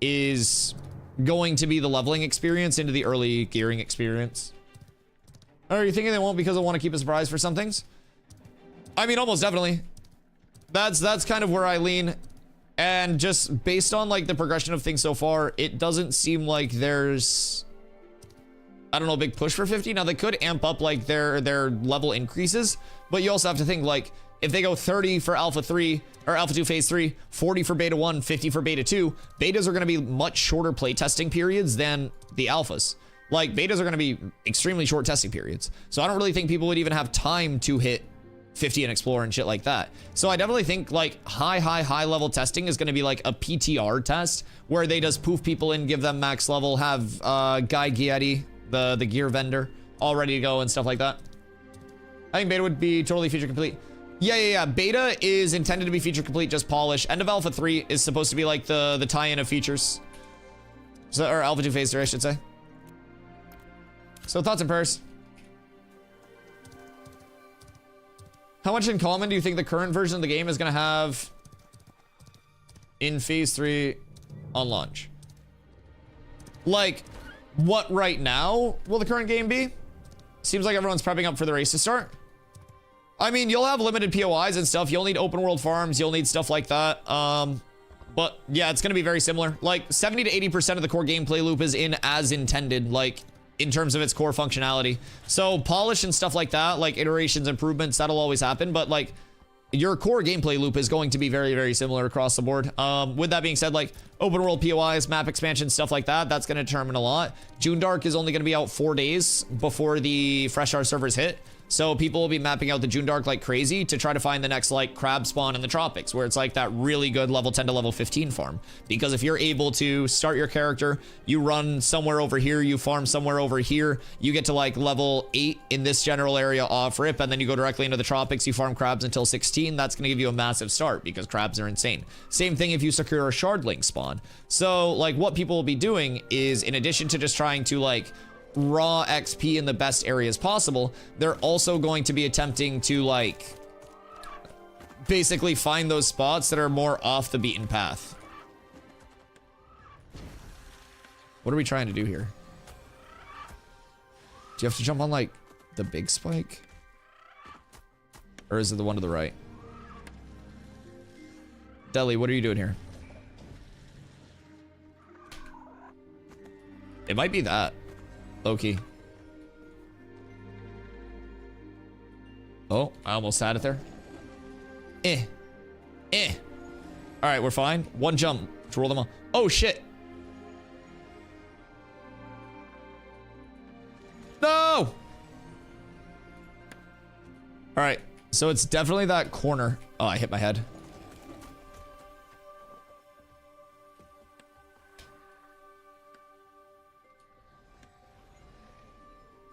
is going to be the leveling experience into the early gearing experience. Are you thinking they won't because they want to keep a surprise for some things? I mean, almost definitely. That's kind of where I lean. And just based on like the progression of things so far, it doesn't seem like there's, I don't know, a big push for 50. Now they could amp up like their level increases, but you also have to think like, if they go 30 for Alpha 3 or Alpha 2 Phase 3, 40 for Beta 1, 50 for Beta 2, betas are going to be much shorter playtesting periods than the alphas. Like, betas are going to be extremely short testing periods. So I don't really think people would even have time to hit 50 and explore and shit like that. So I definitely think like high level testing is going to be like a PTR test where they just poof people in, give them max level, have Guy Gieti, the gear vendor, all ready to go and stuff like that. I think beta would be totally feature complete. Yeah. Beta is intended to be feature complete, just polish. End of Alpha 3 is supposed to be like the tie-in of features. So, or Alpha 2 Phase 3, I should say. So thoughts and prayers. How much in common do you think the current version of the game is going to have in Phase 3 on launch? Like, what right now will the current game be? Seems like everyone's prepping up for the race to start. I mean, you'll have limited POIs and stuff. You'll need open world farms. You'll need stuff like that. But yeah, it's going to be very similar. Like 70 to 80% of the core gameplay loop is in as intended. Like, in terms of its core functionality. So polish and stuff like that, like iterations, improvements, that'll always happen. But like your core gameplay loop is going to be very similar across the board. With that being said, like open world POIs, map expansion, stuff like that, that's going to determine a lot. June Dark is only going to be out 4 days before the Fresh Start servers hit. So people will be mapping out the June Dark like crazy to try to find the next like crab spawn in the tropics, where it's like that really good level 10 to level 15 farm. Because if you're able to start your character, you run somewhere over here, you farm somewhere over here, you get to like level 8 in this general area off rip, and then you go directly into the tropics, you farm crabs until 16. That's going to give you a massive start because crabs are insane. Same thing if you secure a shardling spawn. So like what people will be doing is, in addition to just trying to like raw XP in the best areas possible, they're also going to be attempting to like basically find those spots that are more off the beaten path. What are we trying to do here? Do you have to jump on like the big spike? Or is it the one to the right? Deli, what are you doing here? It might be that. Low-key. Oh, I almost had it there. All right, we're fine. One jump to roll them on. Oh, shit. No! All right, so it's definitely that corner. Oh, I hit my head.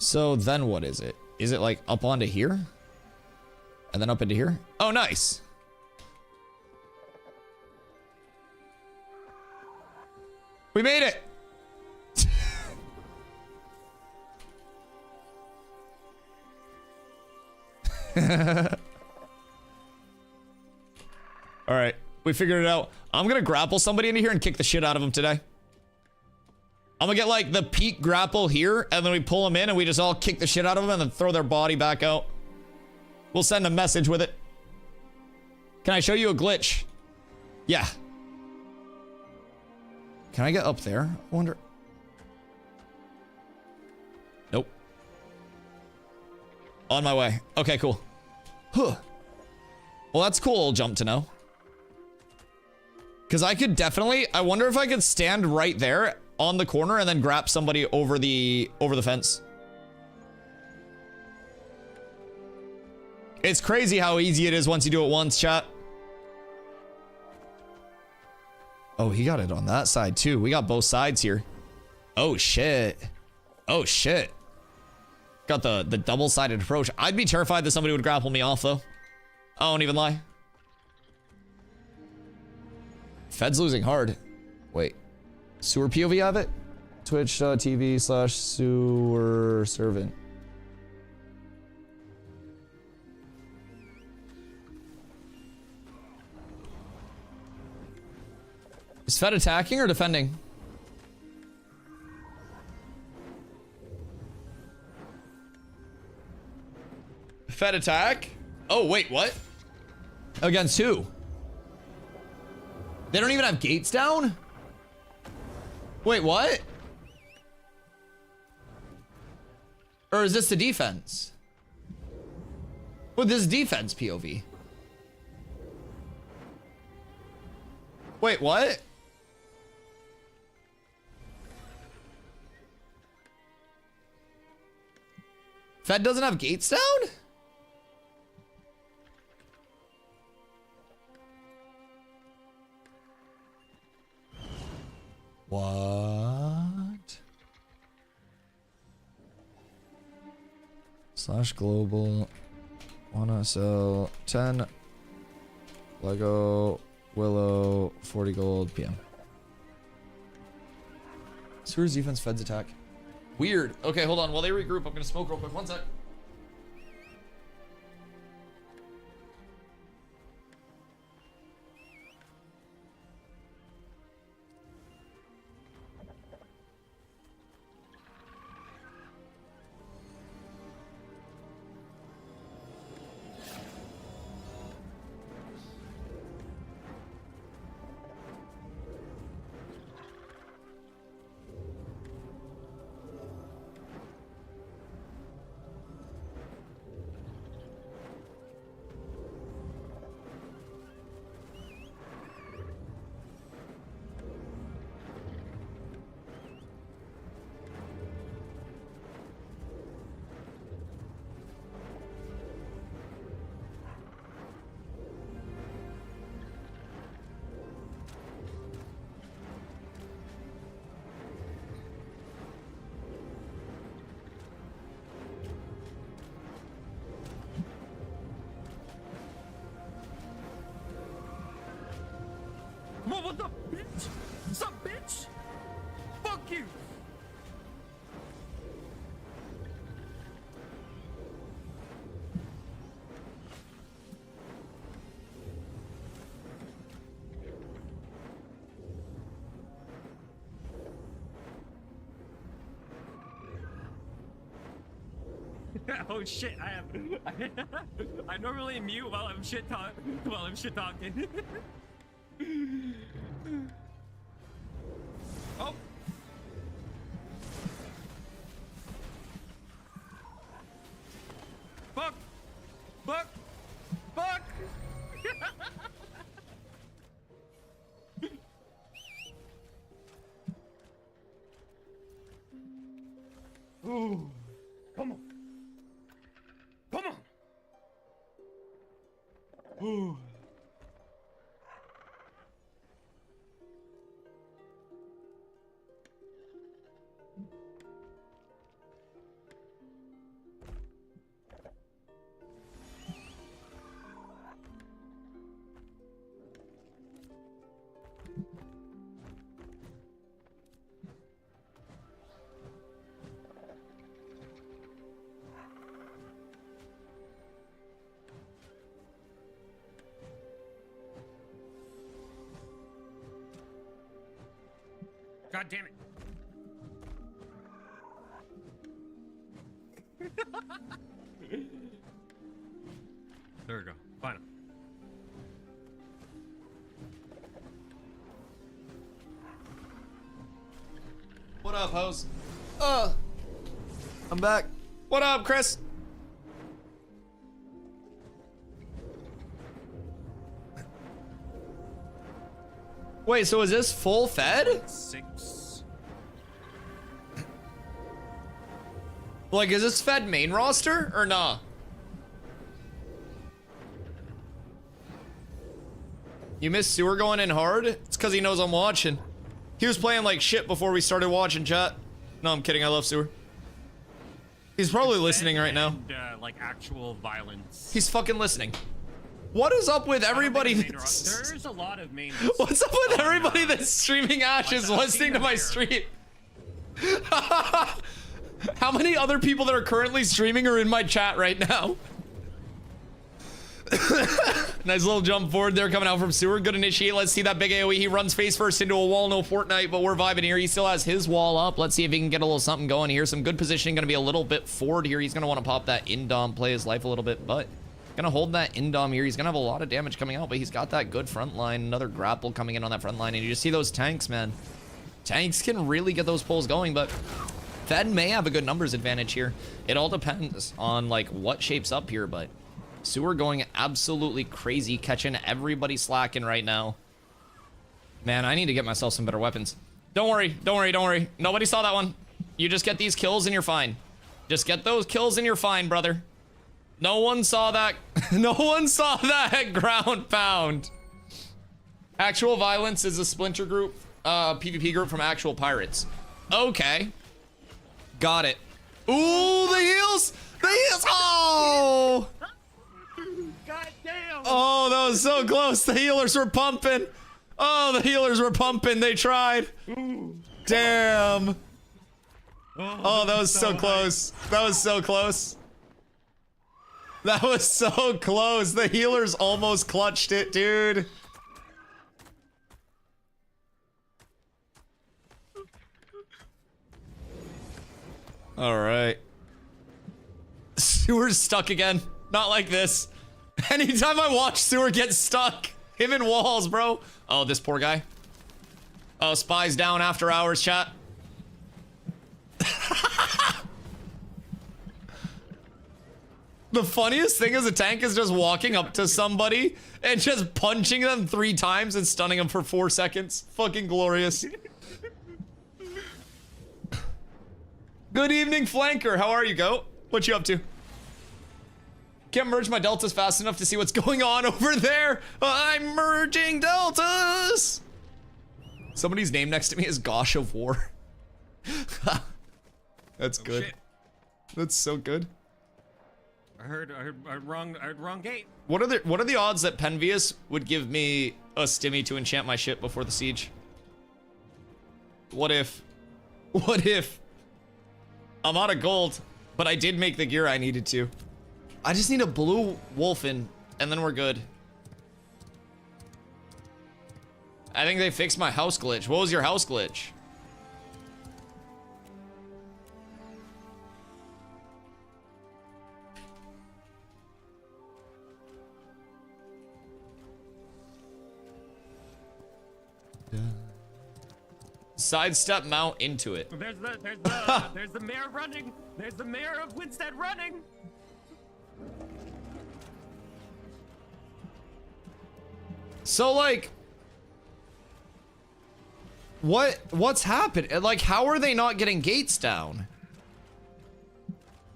So then what is it? Is it like up onto here? And then up into here? Oh, nice. We made it. All right, we figured it out. I'm gonna grapple somebody into here and kick the shit out of them today. I'm gonna get like the peak grapple here, and then we pull them in and we just all kick the shit out of them and then throw their body back out. We'll send a message with it. Can I show you a glitch? Yeah. Can I get up there? I wonder. Nope. On my way. Okay, cool. Huh. Well, that's cool old jump to know. Because I could definitely, I wonder if I could stand right there on the corner and then grab somebody over the fence. It's crazy how easy it is once you do it once, chat. Oh, he got it on that side too. We got both sides here. Oh shit. Oh shit. Got the double-sided approach. I'd be terrified that somebody would grapple me off though. I won't even lie. Fed's losing hard. Wait. Sewer POV have it? Twitch.tv/sewer servant. Is Fed attacking or defending? Fed attack? Oh, wait, what? Against who? They don't even have gates down? Wait, what? Or is this the defense? Well, this is defense POV. Wait, what? Fed doesn't have gates down? What? Slash global. Wanna sell 10 Lego Willow 40 gold PM. Sewer's defense feds attack. Weird. Okay, hold on. While they regroup, I'm gonna smoke real quick. One sec. What's up, bitch? What's up, bitch? Fuck you! Oh shit! I normally mute while I'm shit talking. Oh. Fuck! Fuck! Fuck! Ooh. Come on. Come on. Ooh. God damn it. There we go. Find him. What up, hoes? I'm back. What up, Chris? Wait, so is this full fed? 6. Like, is this fed main roster or nah? You missed Sewer going in hard? It's because he knows I'm watching. He was playing like shit before we started watching, chat. No, I'm kidding. I love Sewer. He's probably listening right now. Like actual violence. He's fucking listening. What is up with everybody? There's a lot of main. What's up with everybody that's streaming Ashes listening to my stream? How many other people that are currently streaming are in my chat right now? Nice little jump forward there coming out from Sewer. Good initiate. Let's see that big AoE. He runs face first into a wall. No Fortnite, but we're vibing here. He still has his wall up. Let's see if he can get a little something going here. Some good positioning. Going to be a little bit forward here. He's going to want to pop that in-dom, play his life a little bit, but gonna hold that in-dom here. He's gonna have a lot of damage coming out, but he's got that good front line. Another grapple coming in on that front line, and you just see those tanks, man. Tanks can really get those pulls going, but Fed may have a good numbers advantage here. It all depends on like what shapes up here, but Sewer going absolutely crazy, catching everybody slacking right now. Man, I need to get myself some better weapons. Don't worry, don't worry, don't worry. Nobody saw that one. You just get these kills and you're fine. Just get those kills and you're fine, brother. No one saw that. No one saw that ground pound. Actual Violence is a splinter group. PvP group from actual pirates. Okay. Got it. Ooh, the heals! The heals! Oh! God damn! Oh, that was so close. The healers were pumping. Oh, the healers were pumping. They tried. Damn. Oh, that was so close. That was so close. That was so close. The healers almost clutched it, dude. All right. Sewer's stuck again. Not like this. Anytime I watch Sewer get stuck, him in walls, bro. Oh, this poor guy. Oh, spies down after hours, chat. The funniest thing is a tank is just walking up to somebody and just punching them 3 times and stunning them for 4 seconds. Fucking glorious. Good evening, Flanker. How are you, Goat? What you up to? Can't merge my deltas fast enough to see what's going on over there. I'm merging deltas. Somebody's name next to me is Gosh of War. That's good. Shit. That's so good. I heard wrong gate. What are the odds that Penvius would give me a stimmy to enchant my shit before the siege? What if I'm out of gold, but I did make the gear I needed to. I just need a blue wolfen, and then we're good. I think they fixed my house glitch. What was your house glitch? Sidestep mount into it. There's the mayor running. There's the mayor of Winstead running. So like, what's happened? Like, how are they not getting gates down?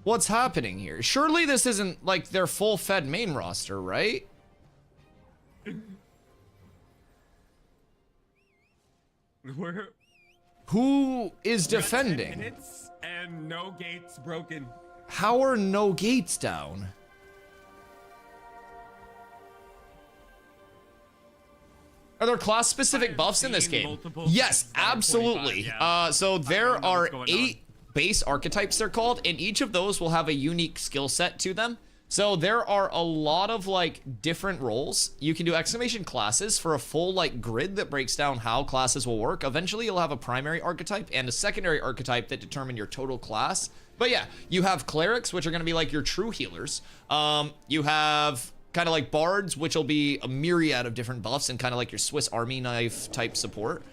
What's happening here? Surely this isn't like their full fed main roster, right? Who is defending? 10 minutes and no gates broken. How are no gates down? Are there class-specific buffs in this game? Yes, absolutely. Yeah. So there are what's going 8 base archetypes, they're called, and each of those will have a unique skill set to them. So there are a lot of like different roles. You can do exclamation classes for a full like grid that breaks down how classes will work. Eventually you'll have a primary archetype and a secondary archetype that determine your total class. But yeah, you have clerics, which are going to be like your true healers. You have kind of like bards, which will be a myriad of different buffs and kind of like your Swiss Army knife type support.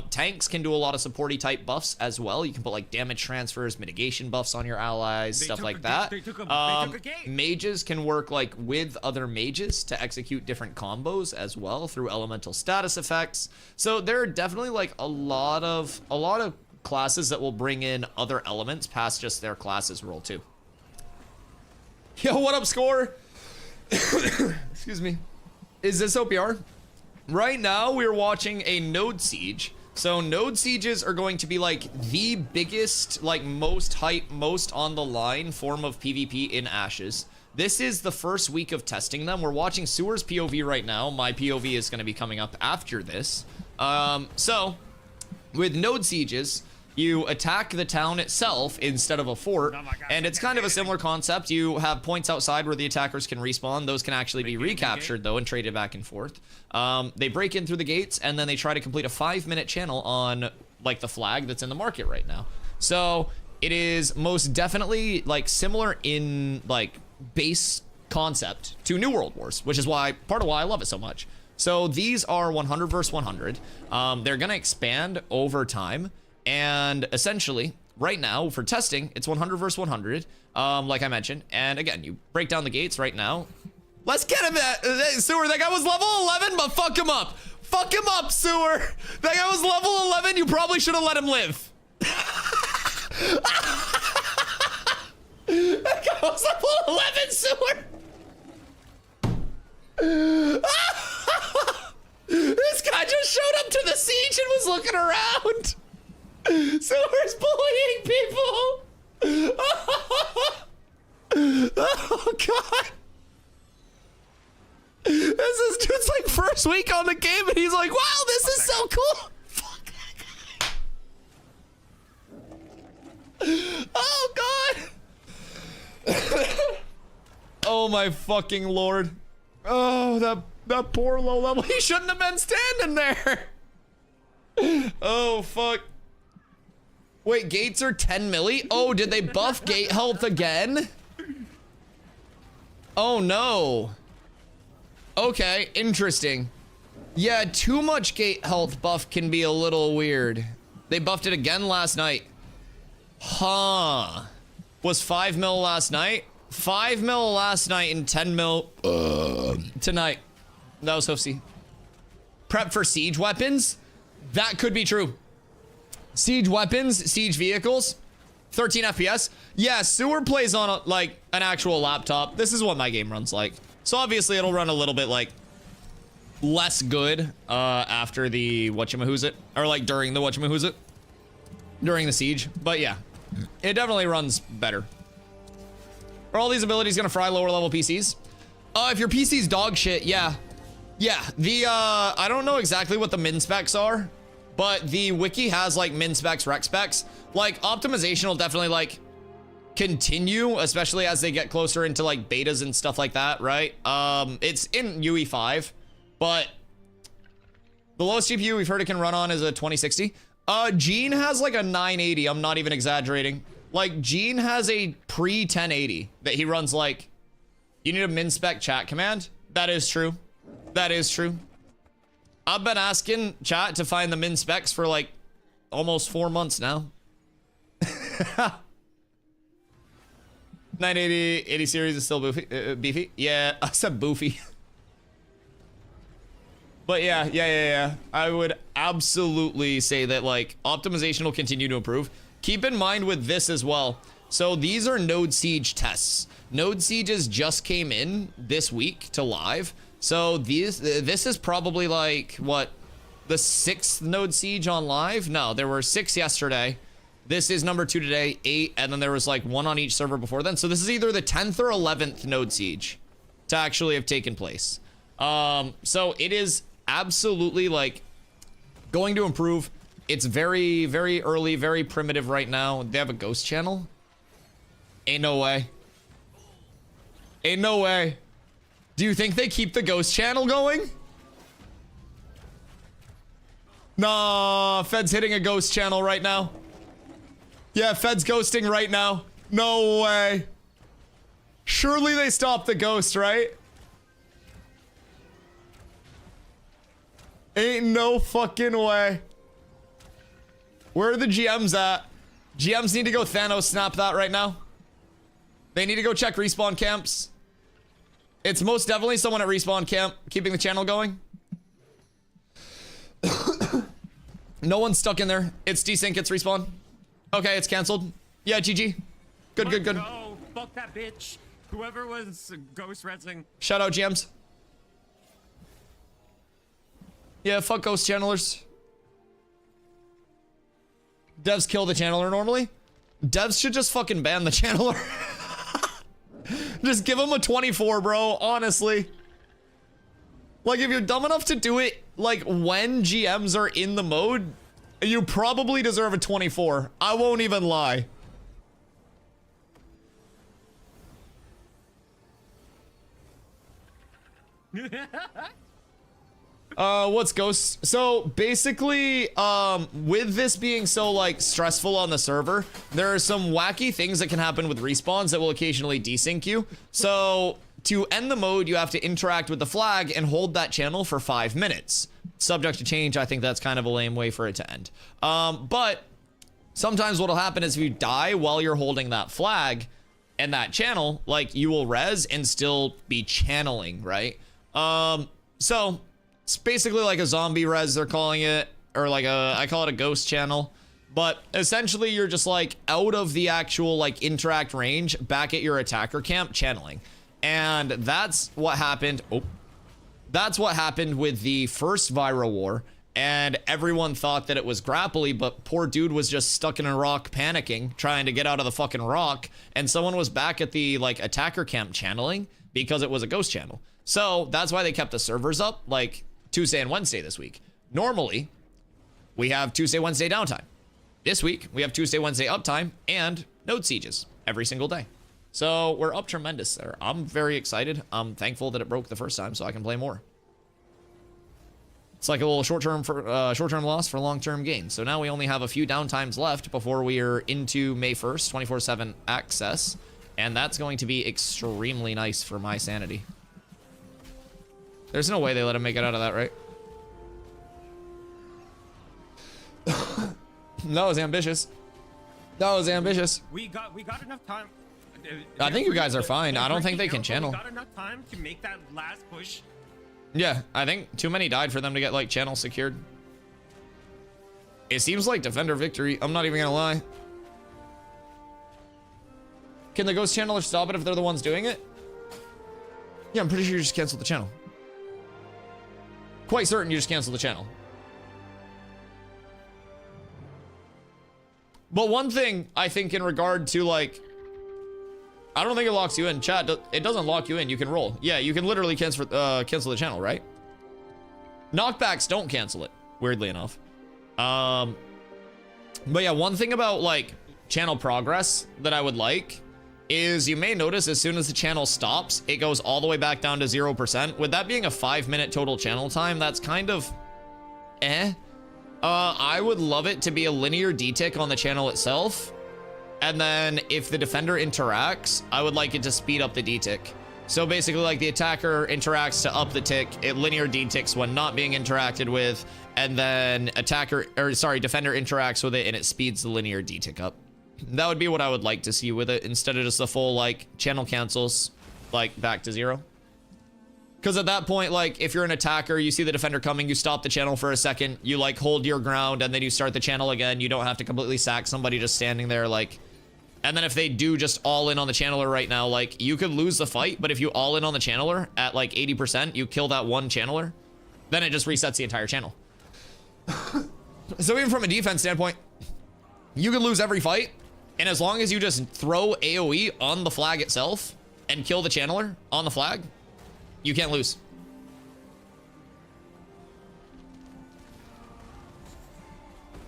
Tanks can do a lot of supporty type buffs as well. You can put like damage transfers, mitigation buffs on your allies, stuff like that. They took a gate. Mages can work like with other mages to execute different combos as well through elemental status effects. So there are definitely like a lot of classes that will bring in other elements past just their classes role too. Yo, what up, Score? Excuse me. Is this OPR? Right now, we're watching a node siege. So node sieges are going to be like the biggest, like most hype, most on the line form of PvP in Ashes. This is the first week of testing them. We're watching Sewer's POV right now. My POV is going to be coming up after this. So with node sieges, you attack the town itself instead of a fort, and it's kind of a similar concept. You have points outside where the attackers can respawn. Those can actually be recaptured, though, and traded back and forth. They break in through the gates, and then they try to complete a 5-minute channel on, like, the flag that's in the market right now. So it is most definitely, like, similar in, like, base concept to New World Wars, which is part of why I love it so much. So these are 100 versus 100. They're going to expand over time. And essentially, right now, for testing, it's 100 versus 100, like I mentioned. And again, you break down the gates right now. Let's get him, Sewer. That guy was level 11, but fuck him up. Fuck him up, Sewer. That guy was level 11. You probably should have let him live. That guy was level 11, Sewer. This guy just showed up to the siege Legion was looking around. Sewer's bullying people. Oh god. This is dude's like first week on the game and he's like, wow, this is so cool. Fuck that guy. Oh god. Oh my fucking lord. Oh, that poor low level. He shouldn't have been standing there. Oh fuck. Wait, gates are 10 milli? Oh, did they buff gate health again? Oh no. Okay, interesting. Yeah, too much gate health buff can be a little weird. They buffed it again last night. Huh. Was 5 mil last night? 5 mil last night and 10 mil tonight. That was Hoofsy. Prep for siege weapons? That could be true. Siege weapons, siege vehicles, 13 FPS. Yeah, Sewer plays on like an actual laptop. This is what my game runs like. So obviously it'll run a little bit like less good after the whatchamahoosit, or like during the whatchamahoosit, during the siege. But yeah, it definitely runs better. Are all these abilities gonna fry lower level PCs? If your PC's dog shit, yeah. Yeah, the I don't know exactly what the min specs are, but the wiki has like min specs, rec specs. Like optimization will definitely like continue, especially as they get closer into like betas and stuff like that, right? It's in UE5, but the lowest GPU we've heard it can run on is a 2060. Gene has like a 980. I'm not even exaggerating. Like Gene has a pre 1080 that he runs like. You need a min spec chat command. That is true. That is true. I've been asking chat to find the min specs for like almost 4 months now. 980 80 series is still beefy. Yeah, I said boofy. But yeah. I would absolutely say that like optimization will continue to improve. Keep in mind with this as well. So these are node siege tests. Node sieges just came in this week to live. So this is probably like what, the 6th node siege on live? No, there were 6 yesterday. This is number 2 today, 8, and then there was like 1 on each server before then. So this is either the 10th or 11th node siege to actually have taken place. So it is absolutely like going to improve. It's very, very early, very primitive right now. They have a ghost channel? Ain't no way. Ain't no way. Do you think they keep the ghost channel going? Nah, Fed's hitting a ghost channel right now. Yeah, Fed's ghosting right now. No way. Surely they stopped the ghost, right? Ain't no fucking way. Where are the GMs at? GMs need to go Thanos snap that right now. They need to go check respawn camps. It's most definitely someone at respawn camp keeping the channel going. No one's stuck in there. It's desync, it's respawn. Okay, it's canceled. Yeah, GG. Good. No, fuck that bitch. Whoever was ghost rezzing. Shout out GMs. Yeah, fuck ghost channelers. Devs kill the channeler normally. Devs should just fucking ban the channeler. Just give him a 24, bro, honestly. Like, if you're dumb enough to do it, like, when GMs are in the mode, you probably deserve a 24. I won't even lie. What's ghosts? So basically, with this being so like stressful on the server, there are some wacky things that can happen with respawns that will occasionally desync you. So to end the mode, you have to interact with the flag and hold that channel for 5 minutes. Subject to change. I think that's kind of a lame way for it to end. But sometimes what'll happen is if you die while you're holding that flag and that channel, like you will res and still be channeling, right? So it's basically like a zombie res, they're calling it, or like I call it a ghost channel. But essentially you're just like out of the actual like interact range back at your attacker camp channeling. And that's what happened. Oh, that's what happened with the first viral war. and everyone thought that it was grapply, but poor dude was just stuck in a rock panicking, trying to get out of the fucking rock, and someone was back at the like attacker camp channeling because it was a ghost channel. So that's why they kept the servers up like Tuesday and Wednesday this week. Normally, we have Tuesday, Wednesday downtime. This week, we have Tuesday, Wednesday uptime and node sieges every single day. So we're up tremendous there. I'm very excited. I'm thankful that it broke the first time so I can play more. It's like a little short-term loss for long-term gain. So now we only have a few downtimes left before we are into May 1st, 24/7 access. And that's going to be extremely nice for my sanity. There's no way they let him make it out of that, right? That was ambitious. That was ambitious. We got enough time. I think you guys are fine. I don't think they can channel. We got enough time to make that last push. Yeah, I think too many died for them to get like channel secured. It seems like defender victory. I'm not even gonna lie. Can the ghost channeler stop it if they're the ones doing it? Yeah, I'm pretty sure you just cancel the channel. Quite certain you just cancel the channel. But one thing I think in regard to like, I don't think it locks you in. Chat, it doesn't lock you in. You can roll. Yeah, you can literally cancel the channel, right? Knockbacks don't cancel it, weirdly enough. But yeah, one thing about like channel progress that I would like is you may notice as soon as the channel stops, it goes all the way back down to 0%. With that being a 5-minute total channel time, that's kind of eh. I would love it to be a linear D-tick on the channel itself. And then if the defender interacts, I would like it to speed up the D-tick. So basically like the attacker interacts to up the tick, it linear D-ticks when not being interacted with, and then defender interacts with it and it speeds the linear D-tick up. That would be what I would like to see with it instead of just the full like channel cancels like back to 0. Because at that point, like, if you're an attacker, you see the defender coming, you stop the channel for a second, you, like, hold your ground, and then you start the channel again. You don't have to completely sack somebody just standing there, like... And then if they do just all in on the channeler right now, like, you could lose the fight, but if you all in on the channeler at, like, 80%, you kill that one channeler, then it just resets the entire channel. So even from a defense standpoint, you could lose every fight, and as long as you just throw AoE on the flag itself and kill the channeler on the flag, you can't lose.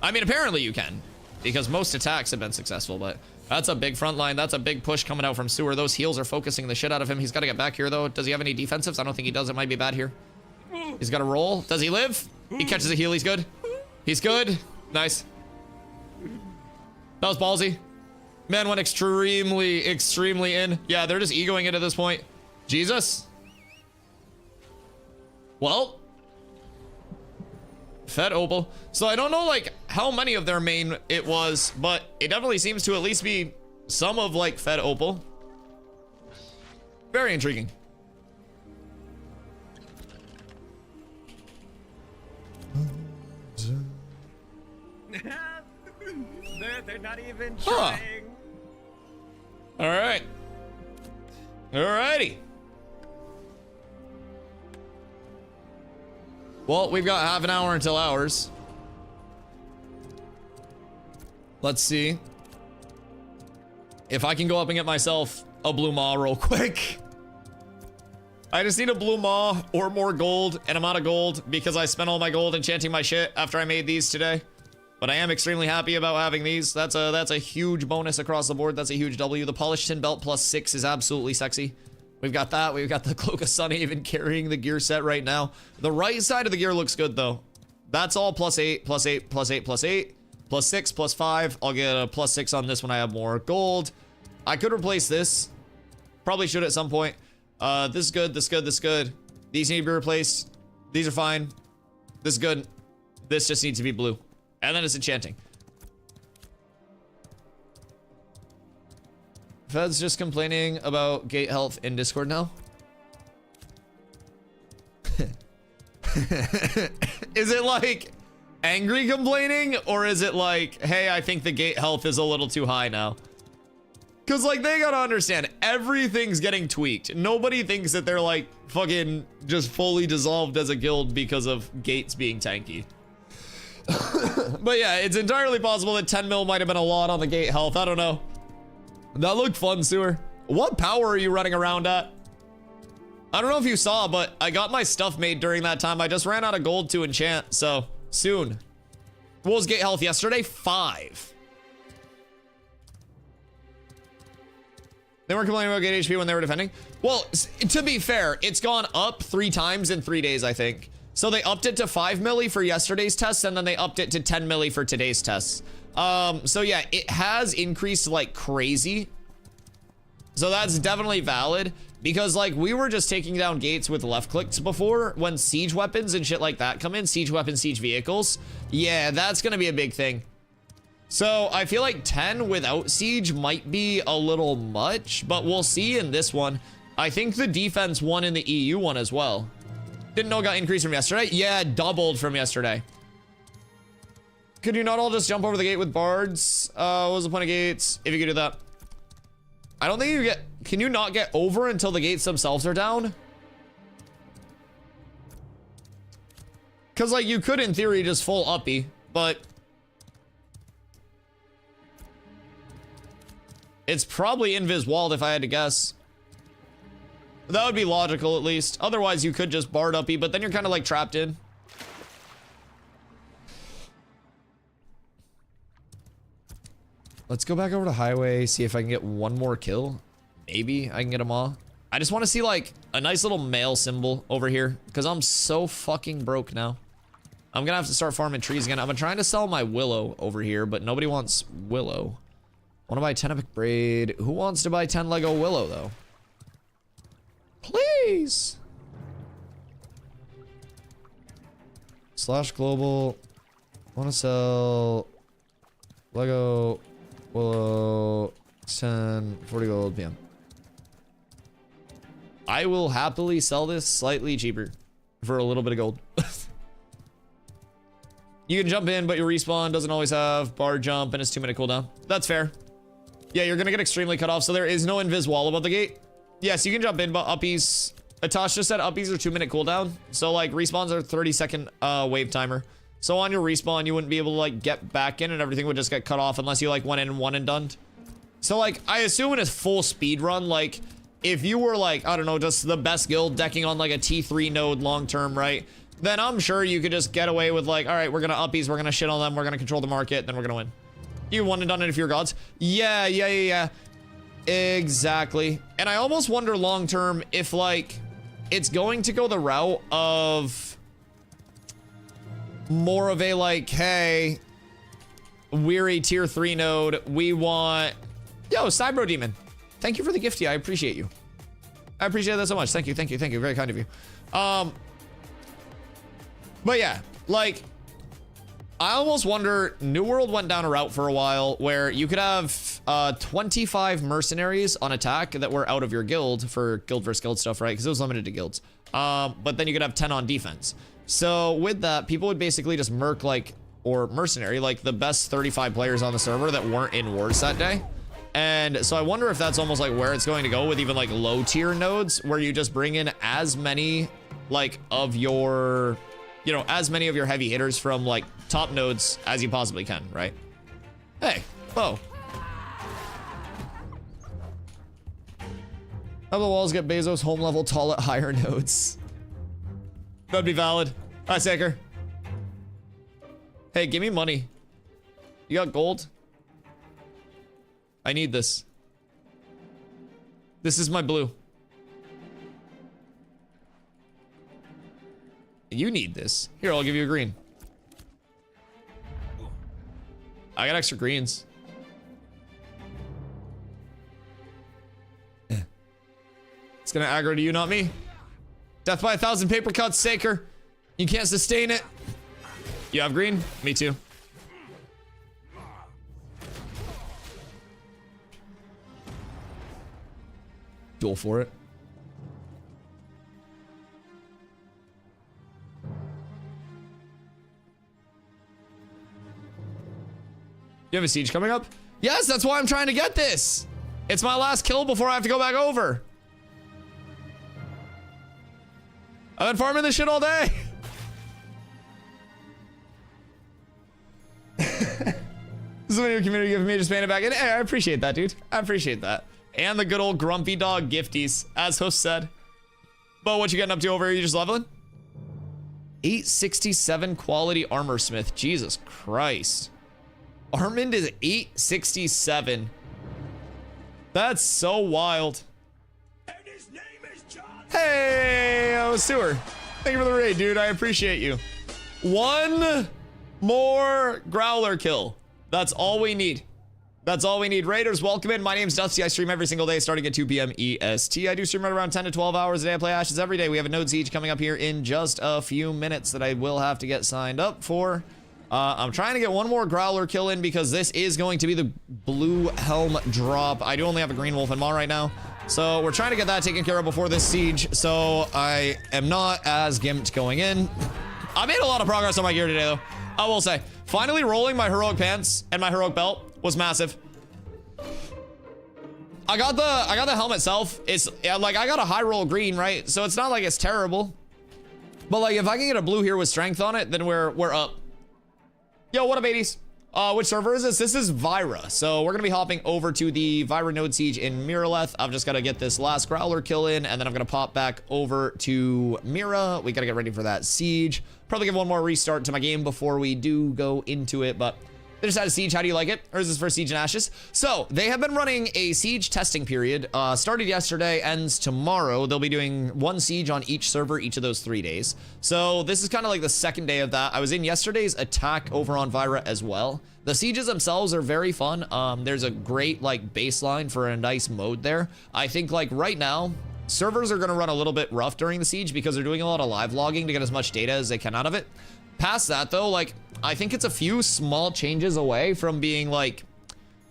I mean, apparently you can, because most attacks have been successful, but that's a big front line. That's a big push coming out from Sewer. Those heals are focusing the shit out of him. He's got to get back here, though. Does he have any defensives? I don't think he does. It might be bad here. He's got to roll. Does he live? He catches a heal. He's good. He's good. Nice. That was ballsy. Man went extremely, extremely in. Yeah, they're just egoing it at this point. Jesus. Well, Fed Opal. So I don't know like how many of their main it was, but it definitely seems to at least be some of like Fed Opal. Very intriguing. They're not even trying. All right. Alrighty. Well, we've got half an hour until ours. Let's see if I can go up and get myself a blue maw real quick. I just need a blue maw or more gold, and I'm out of gold because I spent all my gold enchanting my shit after I made these today. But I am extremely happy about having these. That's a huge bonus across the board. That's a huge W. The polished tin belt +6 is absolutely sexy. We've got that. We've got the Cloak of Sunhaven carrying the gear set right now. The right side of the gear looks good, though. That's all +8, +8, +8, +8, +6, +5. I'll get a +6 on this when I have more gold. I could replace this. Probably should at some point. This is good, this is good, this is good. These need to be replaced. These are fine. This is good. This just needs to be blue. And then it's enchanting. Fed's just complaining about gate health in Discord now. Is it like angry complaining, or is it like, hey, I think the gate health is a little too high now? Because like they gotta understand, everything's getting tweaked. Nobody thinks that they're like fucking just fully dissolved as a guild because of gates being tanky. But yeah, it's entirely possible that 10 mil might have been a lot on the gate health. I don't know. That looked fun, Sewer. What power are you running around at? I don't know if you saw, but I got my stuff made during that time. I just ran out of gold to enchant, so soon. What was gate health yesterday? 5. They weren't complaining about gate HP when they were defending. Well, to be fair, it's gone up 3 times in 3 days, I think. So they upped it to 5 milli for yesterday's tests, and then they upped it to 10 milli for today's tests. So yeah, it has increased like crazy. So that's definitely valid, because like we were just taking down gates with left clicks before when siege weapons and shit like that come in, siege weapons, siege vehicles. Yeah, that's gonna be a big thing. So I feel like 10 without siege might be a little much, but we'll see in this one. I think the defense won in the EU one as well. Didn't know it got increased from yesterday. Yeah, doubled from yesterday. Could you not all just jump over the gate with bards? What was the point of gates? If you could do that. I don't think you get, can you not get over until the gates themselves are down? Cause like you could in theory just full uppy, but it's probably invis walled if I had to guess. That would be logical at least. Otherwise you could just bard uppy, but then you're kind of like trapped in. Let's go back over to highway, see if I can get one more kill. Maybe I can get them all. I just want to see like a nice little mail symbol over here, because I'm so fucking broke now. I'm gonna have to start farming trees again. I'm trying to sell my willow over here, but nobody wants willow. Want to buy 10 epic braid. Who wants to buy 10 Lego willow though? Please. Slash global. Want to sell Lego willow 10 40 gold PM. I will happily sell this slightly cheaper for a little bit of gold. You can jump in, but your respawn doesn't always have bar jump and it's 2-minute cooldown. That's fair. Yeah, you're gonna get extremely cut off, so there is no invis wall above the gate. Yes, you can jump in, but uppies, Atash just said uppies are 2-minute cooldown. So like respawns are 30-second wave timer. So on your respawn, you wouldn't be able to like get back in and everything would just get cut off unless you like went in and one and done. So like, I assume in a full speed run, like if you were like, I don't know, just the best guild decking on like a T3 node long-term, right? Then I'm sure you could just get away with like, all right, we're gonna uppies, we're gonna shit on them, we're gonna control the market, then we're gonna win. You one and done it if you're gods. Yeah. Exactly. And I almost wonder long-term if like, it's going to go the route of more of a like, hey, we're a tier 3 node. We want, yo, Cybro Demon. Thank you for the gifty. I appreciate you. I appreciate that so much. Thank you. Very kind of you. But yeah, like, I almost wonder, New World went down a route for a while where you could have 25 mercenaries on attack that were out of your guild for guild versus guild stuff, right? Because it was limited to guilds. But then you could have 10 on defense. So with that, people would basically just merc like, or mercenary, like the best 35 players on the server that weren't in wars that day. And so I wonder if that's almost like where it's going to go with even like low tier nodes, where you just bring in as many like of your, you know, as many of your heavy hitters from like top nodes as you possibly can, right? Hey, oh. How the walls get Bezos home level tall at higher nodes? That'd be valid. Hi, Saker. Hey, give me money. You got gold? I need this. This is my blue. You need this. Here, I'll give you a green. I got extra greens. It's gonna aggro to you, not me. Death by 1,000 paper cuts, Saker. You can't sustain it. You have green? Me too. Duel for it. You have a siege coming up? Yes, that's why I'm trying to get this. It's my last kill before I have to go back over. I've been farming this shit all day. Somebody in your community giving me just paying it back in. Hey, I appreciate that, dude. I appreciate that. And the good old grumpy dog gifties, as host said. But what you getting up to over here? You just leveling? 867 quality armor smith. Jesus Christ. Armand is 867. That's so wild. And his name is John. Hey, Sewer. Thank you for the raid, dude. I appreciate you. One more growler kill. That's all we need. That's all we need. Raiders, welcome in. My name's Dusty. I stream every single day starting at 2 p.m. EST. I do stream right around 10 to 12 hours a day. I play Ashes every day. We have a node siege coming up here in just a few minutes that I will have to get signed up for. I'm trying to get one more growler kill in because this is going to be the blue helm drop. I do only have a green wolf in Maw right now. So we're trying to get that taken care of before this siege. So I am not as gimped going in. I made a lot of progress on my gear today though. I will say, finally rolling my heroic pants and my heroic belt was massive. I got the helmet itself. It's like I got a high roll green, right? So it's not like it's terrible. But like if I can get a blue here with strength on it, then we're up. Yo, what up, 80s? Which server is this? This is Vira. So we're gonna be hopping over to the Vira node siege in Miraleth. I've just gotta get this last growler kill in, and then I'm gonna pop back over to Mira. We gotta get ready for that siege. Probably give one more restart to my game before we do go into it, but they just had a siege. How do you like it? Or is this for Siege and Ashes? So they have been running a siege testing period. Started yesterday, ends tomorrow. They'll be doing one siege on each server each of those 3 days. So this is kind of like the second day of that. I was in yesterday's attack over on Vira as well. The sieges themselves are very fun. There's a great like baseline for a nice mode there. I think like right now, servers are gonna run a little bit rough during the siege because they're doing a lot of live logging to get as much data as they can out of it. Past that though, like I think it's a few small changes away from being like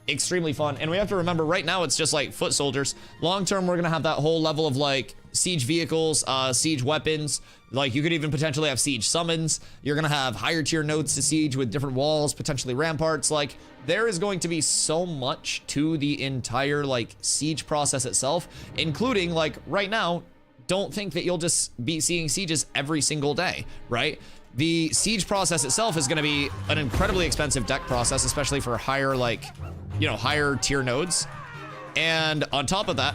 extremely fun. And we have to remember right now it's just like foot soldiers. Long term, we're gonna have that whole level of like siege vehicles, siege weapons. Like you could even potentially have siege summons. You're gonna have higher tier nodes to siege with different walls, potentially ramparts. Like there is going to be so much to the entire like siege process itself, including like right now, don't think that you'll just be seeing sieges every single day, right? The siege process itself is going to be an incredibly expensive deck process, especially for higher, like, you know, higher tier nodes. And on top of that,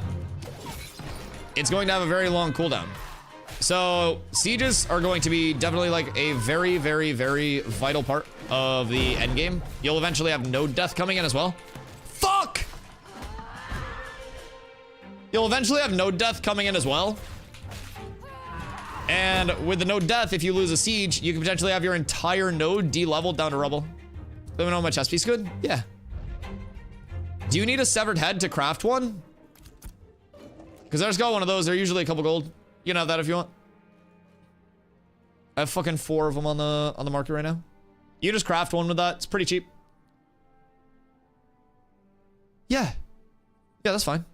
it's going to have a very long cooldown. So sieges are going to be definitely like a very, very, very vital part of the end game. You'll eventually have node death coming in as well. Fuck! You'll eventually have node death coming in as well. And with the node death, if you lose a siege, you can potentially have your entire node de-leveled down to rubble. Let me know my chest piece good? Yeah. Do you need a severed head to craft one? Because I just got one of those. They're usually a couple gold. You can have that if you want. I have fucking 4 of them on the market right now. You just craft one with that. It's pretty cheap. Yeah. Yeah, that's fine.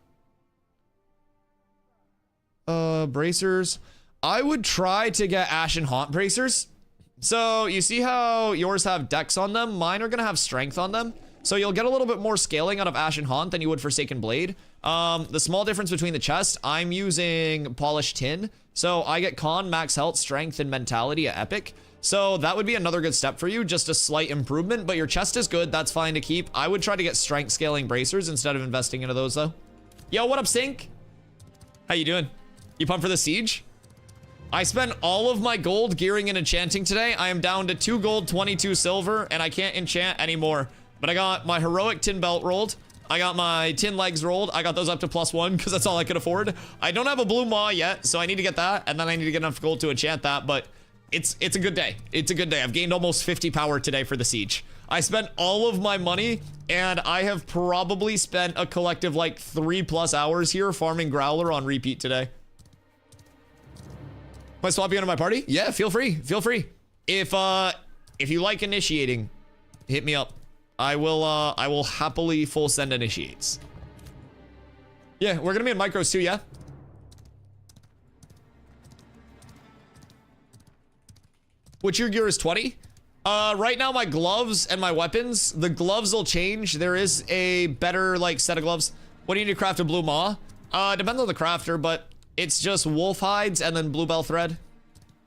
Bracers. I would try to get Ashen Haunt bracers. So you see how yours have dex on them? Mine are gonna have strength on them. So you'll get a little bit more scaling out of Ashen Haunt than you would Forsaken Blade. The small difference between the chest, I'm using Polished Tin. So I get Con, Max Health, Strength, and Mentality at Epic. So that would be another good step for you, just a slight improvement, but your chest is good, that's fine to keep. I would try to get strength scaling bracers instead of investing into those though. Yo, what up, Sync? How you doing? You pumped for the siege? I spent all of my gold gearing and enchanting today. I am down to 2 gold, 22 silver, and I can't enchant anymore. But I got my heroic tin belt rolled. I got my tin legs rolled. I got those up to +1 because that's all I could afford. I don't have a blue maw yet, so I need to get that, and then I need to get enough gold to enchant that, but it's a good day. It's a good day. I've gained almost 50 power today for the siege. I spent all of my money, and I have probably spent a collective like 3+ hours here farming Growler on repeat today. Am I swapping into my party? Yeah, feel free. Feel free. If you like initiating, hit me up. I will happily full send initiates. Yeah, we're gonna be in micros too, yeah? Which your gear is 20? Right now my gloves and my weapons, the gloves will change. There is a better like set of gloves. What do you need to craft a blue maw? Depends on the crafter, but it's just wolf hides and then bluebell thread.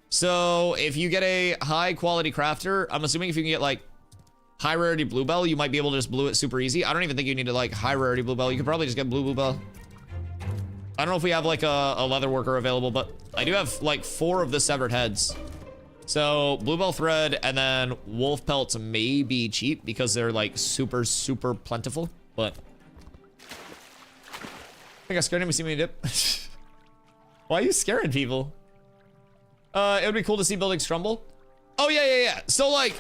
So if you get a high quality crafter, I'm assuming if you can get like high rarity bluebell, you might be able to just blue it super easy. I don't even think you need to like high rarity bluebell. You could probably just get bluebell. I don't know if we have like a leather worker available, but I do have like 4 of the severed heads. So bluebell thread and then wolf pelts may be cheap because they're like super, super plentiful, but I got scared him. See me dip. Why are you scaring people? It would be cool to see buildings crumble. Oh yeah. So like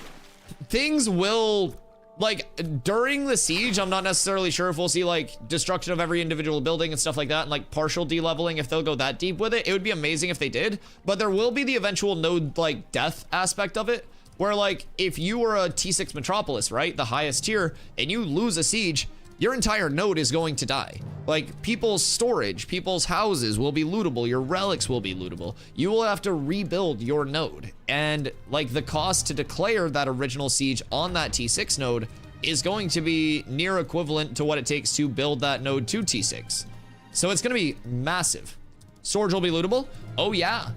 things will like during the siege, I'm not necessarily sure if we'll see like destruction of every individual building and stuff like that and like partial de-leveling if they'll go that deep with it. It would be amazing if they did, but there will be the eventual node like death aspect of it where like if you were a T6 metropolis, right, the highest tier, and you lose a siege, your entire node is going to die. Like people's storage, people's houses will be lootable, your relics will be lootable. You will have to rebuild your node. And like the cost to declare that original siege on that T6 node is going to be near equivalent to what it takes to build that node to T6. So it's gonna be massive. Storage will be lootable? Oh yeah.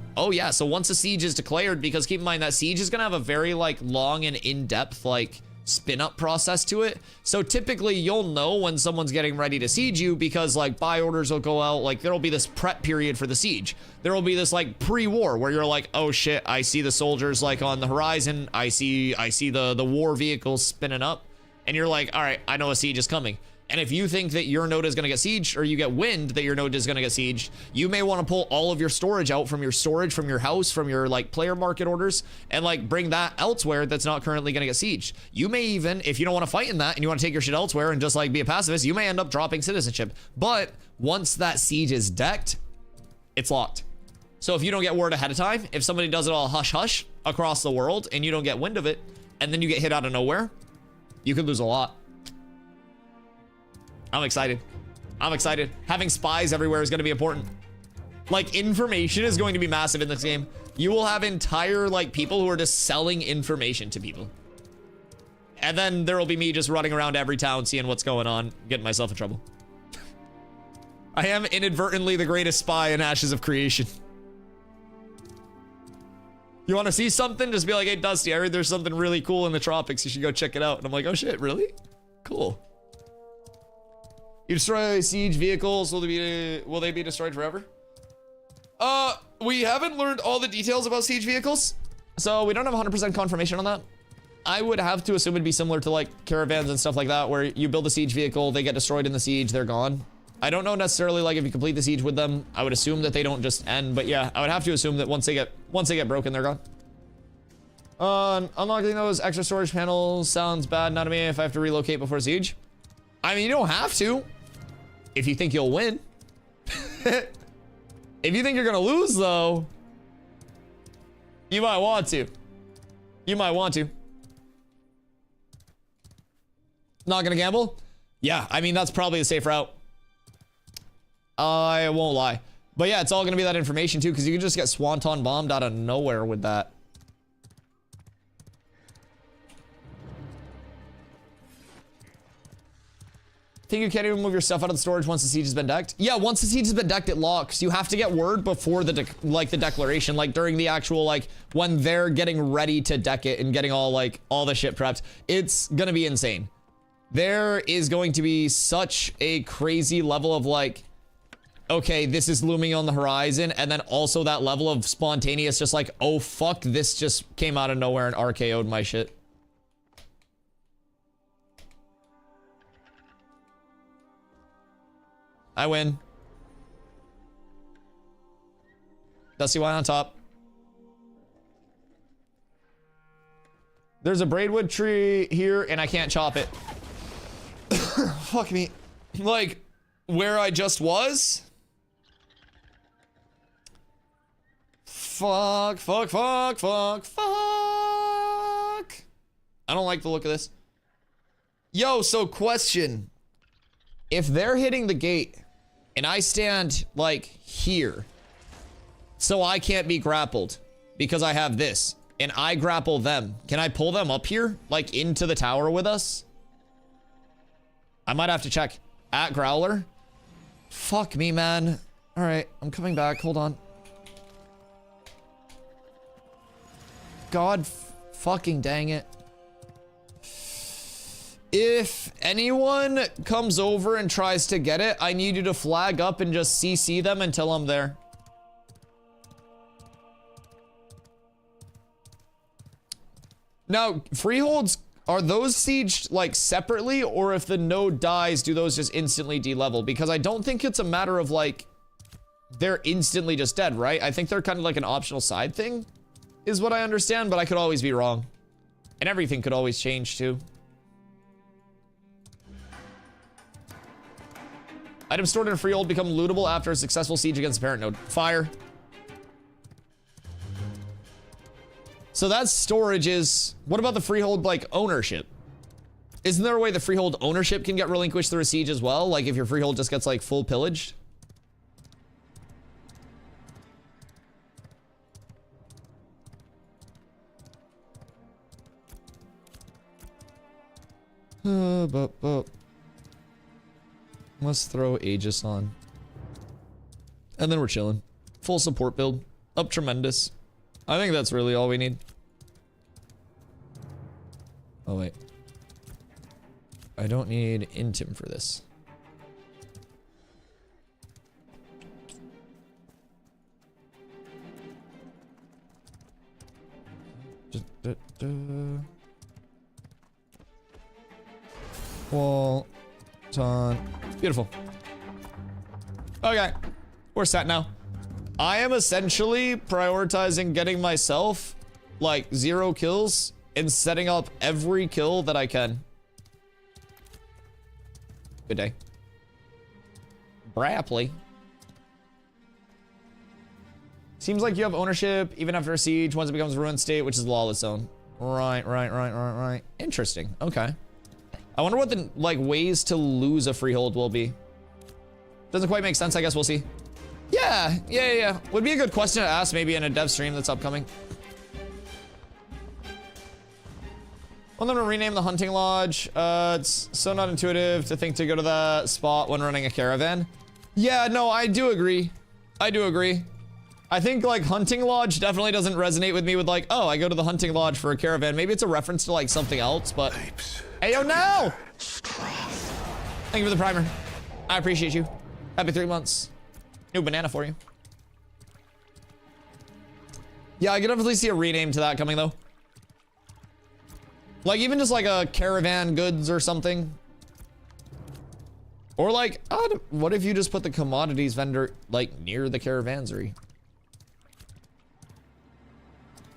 So once a siege is declared, because keep in mind that siege is gonna have a very like long and in-depth like spin up process to it. So typically you'll know when someone's getting ready to siege you because like buy orders will go out, like there'll be this prep period for the siege. There will be this like pre-war where you're like, oh shit, I see the soldiers like on the horizon. I see the war vehicles spinning up and you're like, all right, I know a siege is coming. And if you think that your node is gonna get sieged or you get wind that your node is gonna get sieged, you may wanna pull all of your storage out from your storage, from your house, from your like player market orders and like bring that elsewhere that's not currently gonna get sieged. You may even, if you don't wanna fight in that and you wanna take your shit elsewhere and just like be a pacifist, you may end up dropping citizenship. But once that siege is decked, it's locked. So if you don't get word ahead of time, if somebody does it all hush hush across the world and you don't get wind of it, and then you get hit out of nowhere, you could lose a lot. I'm excited. Having spies everywhere is going to be important. Like information is going to be massive in this game. You will have entire like people who are just selling information to people. And then there will be me just running around every town seeing what's going on, getting myself in trouble. I am inadvertently the greatest spy in Ashes of Creation. You want to see something? Just be like, hey Dusty, I heard there's something really cool in the tropics. You should go check it out. And I'm like, oh shit, really? Cool. You destroy siege vehicles, will they be destroyed forever? We haven't learned all the details about siege vehicles, so we don't have 100% confirmation on that. I would have to assume it'd be similar to like caravans and stuff like that, where you build a siege vehicle, they get destroyed in the siege, they're gone. I don't know necessarily like if you complete the siege with them, I would assume that they don't just end, but yeah, I would have to assume that once they get broken, they're gone. Unlocking those extra storage panels sounds bad, not to me if I have to relocate before siege. I mean, you don't have to. If you think you'll win. If you think you're gonna lose though, you might want to. Not gonna gamble? Yeah, I mean, that's probably the safe route. I won't lie. But yeah, it's all gonna be that information too, because you can just get Swanton bombed out of nowhere with that. Think you can't even move your stuff out of the storage once the siege has been decked? Yeah, once the siege has been decked, it locks. You have to get word before the declaration, like during the actual, like when they're getting ready to deck it and getting all the shit prepped. It's gonna be insane. There is going to be such a crazy level of like, okay, this is looming on the horizon, and then also that level of spontaneous, just like, oh fuck, this just came out of nowhere and RKO'd my shit. I win. DustyWhy on top. There's a braidwood tree here and I can't chop it. Fuck me. Like, where I just was? Fuck. I don't like the look of this. Yo, so question. If they're hitting the gate and I stand like here, so I can't be grappled because I have this, and I grapple them, can I pull them up here, like into the tower with us? I might have to check. At Growler? Fuck me, man. All right, I'm coming back. Hold on. God fucking dang it. If anyone comes over and tries to get it, I need you to flag up and just CC them until I'm there. Now, freeholds, are those sieged like separately, or if the node dies, do those just instantly de-level? Because I don't think it's a matter of like, they're instantly just dead, right? I think they're kind of like an optional side thing, is what I understand, but I could always be wrong. And everything could always change too. Items stored in a freehold become lootable after a successful siege against the parent node. Fire. So that's storages. What about the freehold, like, ownership? Isn't there a way the freehold ownership can get relinquished through a siege as well? Like, if your freehold just gets, like, full pillaged? Let's throw Aegis on. And then we're chilling. Full support build. Up tremendous. I think that's really all we need. Oh, wait. I don't need Intim for this. Wall. Ton. Beautiful. Okay. We're set now. I am essentially prioritizing getting myself like 0 kills and setting up every kill that I can. Good day. Brapley. Seems like you have ownership even after a siege once it becomes ruined state, which is lawless zone. Right. Interesting. Okay. I wonder what the like ways to lose a freehold will be. Doesn't quite make sense. I guess we'll see. Yeah. Would be a good question to ask maybe in a dev stream that's upcoming. Well, I'm gonna rename the hunting lodge. It's so not intuitive to think to go to that spot when running a caravan. Yeah, no, I do agree. I think like hunting lodge definitely doesn't resonate with me with like, oh, I go to the hunting lodge for a caravan. Maybe it's a reference to like something else, but hey, yo, no! Thank you for the primer. I appreciate you. Happy 3 months. New banana for you. Yeah, I could definitely see a rename to that coming though. Like even just like a caravan goods or something. Or like, what if you just put the commodities vendor like near the caravanserai?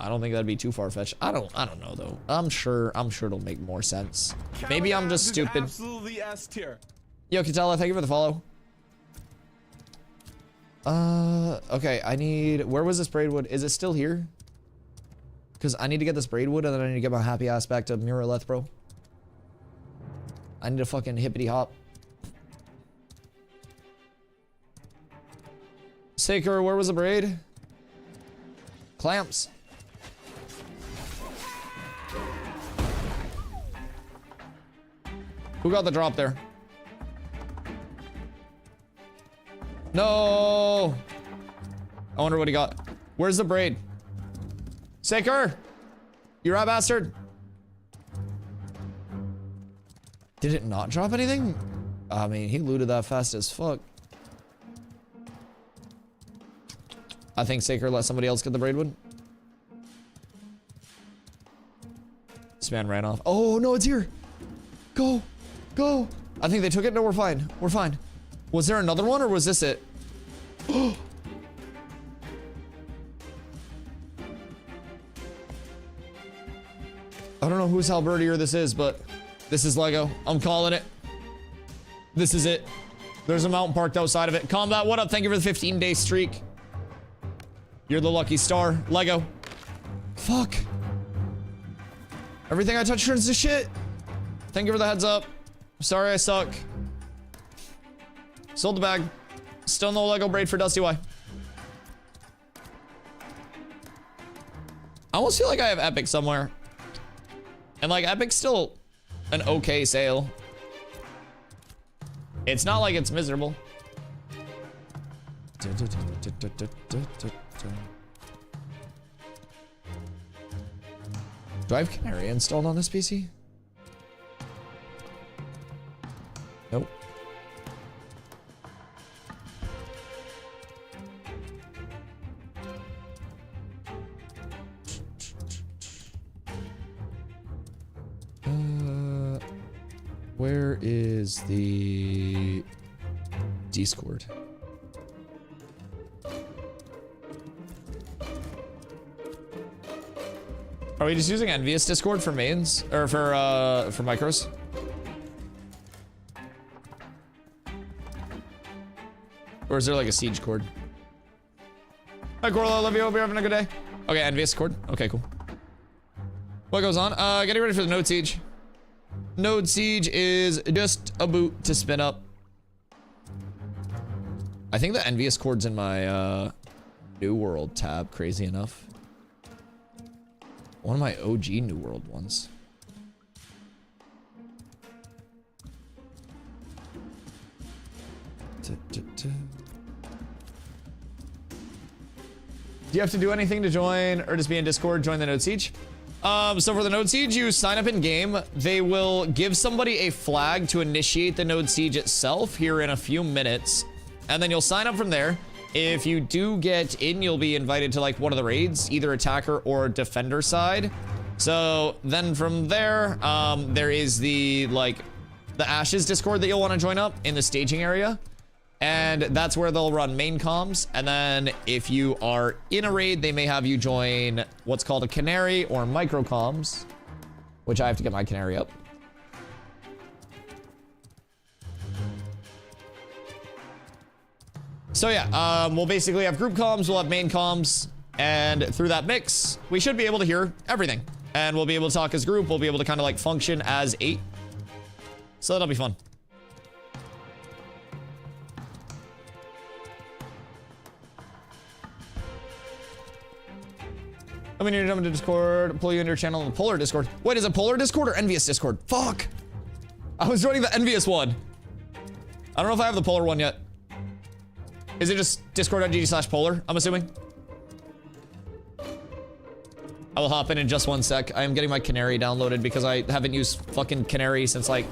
I don't think that'd be too far-fetched. I don't know though. I'm sure it'll make more sense. Maybe I'm just stupid. Absolutely S tier. Yo, Katella, thank you for the follow. Okay, I need, where was this braidwood? Is it still here? Because I need to get this braidwood and then I need to get my happy ass back to Muraleth, bro. I need to fucking hippity hop. Saker, where was the braid? Clamps. Who got the drop there? No! I wonder what he got. Where's the braid? Saker! You rat bastard! Did it not drop anything? I mean, he looted that fast as fuck. I think Saker let somebody else get the braidwood. This man ran off. Oh, no, it's here! Go! Go! I think they took it. No, we're fine. We're fine. Was there another one or was this it? I don't know whose halberdier this is, but this is Lego. I'm calling it. This is it. There's a mountain parked outside of it. Combat, what up? Thank you for the 15-day streak. You're the lucky star. Lego. Fuck. Everything I touch turns to shit. Thank you for the heads up. Sorry I suck. Sold the bag. Still no Lego braid for DustyWhy. I almost feel like I have Epic somewhere. And like Epic's still an okay sale. It's not like it's miserable. Do I have Canary installed on this PC? Nope. Where is the Discord? Are we just using Envious Discord for mains or for micros? Or is there like a siege cord? Hi Coral, I love you. Hope you're having a good day. Okay, Envious cord. Okay, cool. What goes on? Getting ready for the node siege. Node siege is just a boot to spin up. I think the Envious cord's in my New World tab, crazy enough. One of my OG New World ones. Do you have to do anything to join or just be in Discord? Join the Node Siege. So for the Node Siege, you sign up in game. They will give somebody a flag to initiate the Node Siege itself here in a few minutes. And then you'll sign up from there. If you do get in, you'll be invited to like one of the raids, either attacker or defender side. So then from there, there is the Ashes Discord that you'll want to join up in the staging area. And that's where they'll run main comms. And then if you are in a raid, they may have you join what's called a canary or micro comms, which I have to get my canary up. So yeah, we'll basically have group comms, we'll have main comms, and through that mix, we should be able to hear everything. And we'll be able to talk as group, we'll be able to kind of like function as 8. So that'll be fun. I mean, you're jumping to Discord, pull you into your channel in the Polar Discord. Wait, is it Polar Discord or Envious Discord? Fuck! I was joining the Envious one. I don't know if I have the Polar one yet. Is it just discord.gg/polar, I'm assuming? I will hop in just 1 sec. I am getting my Canary downloaded because I haven't used fucking Canary since like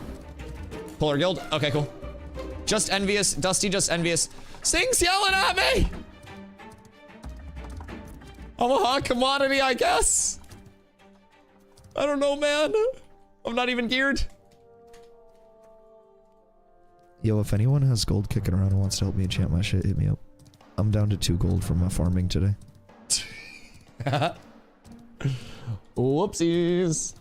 Polar Guild. Okay, cool. Just Envious, Dusty, just Envious. Sting's yelling at me! I'm a hot commodity, I guess. I don't know, man. I'm not even geared. Yo, if anyone has gold kicking around and wants to help me enchant my shit, hit me up. I'm down to 2 gold from my farming today. Whoopsies.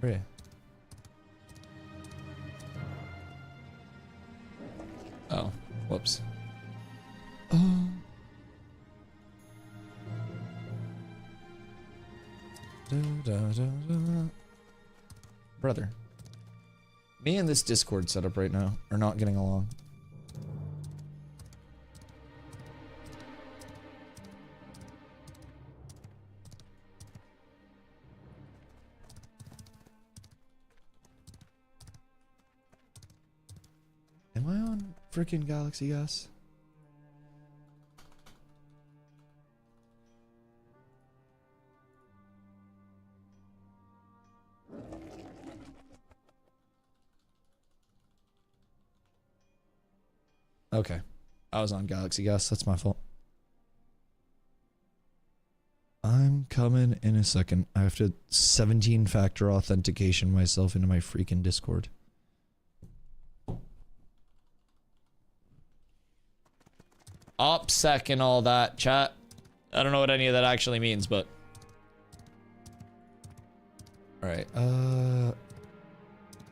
Where? Oh, whoops. Oh. Brother, me and this Discord setup right now are not getting along. Am I on freaking Galaxy Gas? Okay. I was on Galaxy Gas. That's my fault. I'm coming in a second. I have to 17-factor authentication myself into my freaking Discord. OPSEC and all that, chat. I don't know what any of that actually means, but... Alright,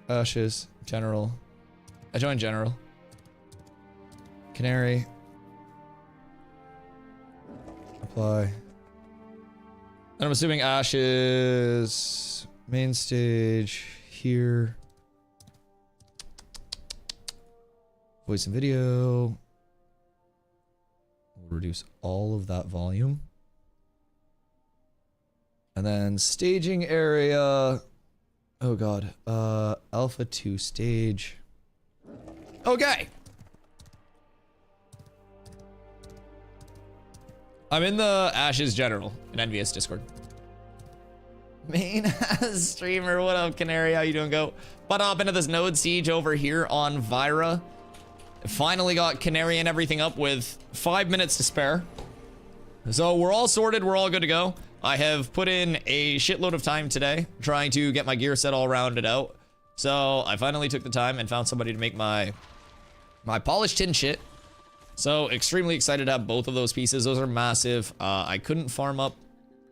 Ashes, General. I joined General. Canary. Apply. And I'm assuming Ashes, main stage, here. Voice and video. We'll reduce all of that volume. And then staging area. Oh god. Alpha 2 stage. Okay. I'm in the Ashes General, an envious Discord. Main streamer, what up, Canary? How you doing, go? But up into this node siege over here on Vira. Finally got Canary and everything up with 5 minutes to spare. So we're all sorted, we're all good to go. I have put in a shitload of time today trying to get my gear set all rounded out. So I finally took the time and found somebody to make my polished tin shit. So extremely excited to have both of those pieces. Those are massive. I couldn't farm up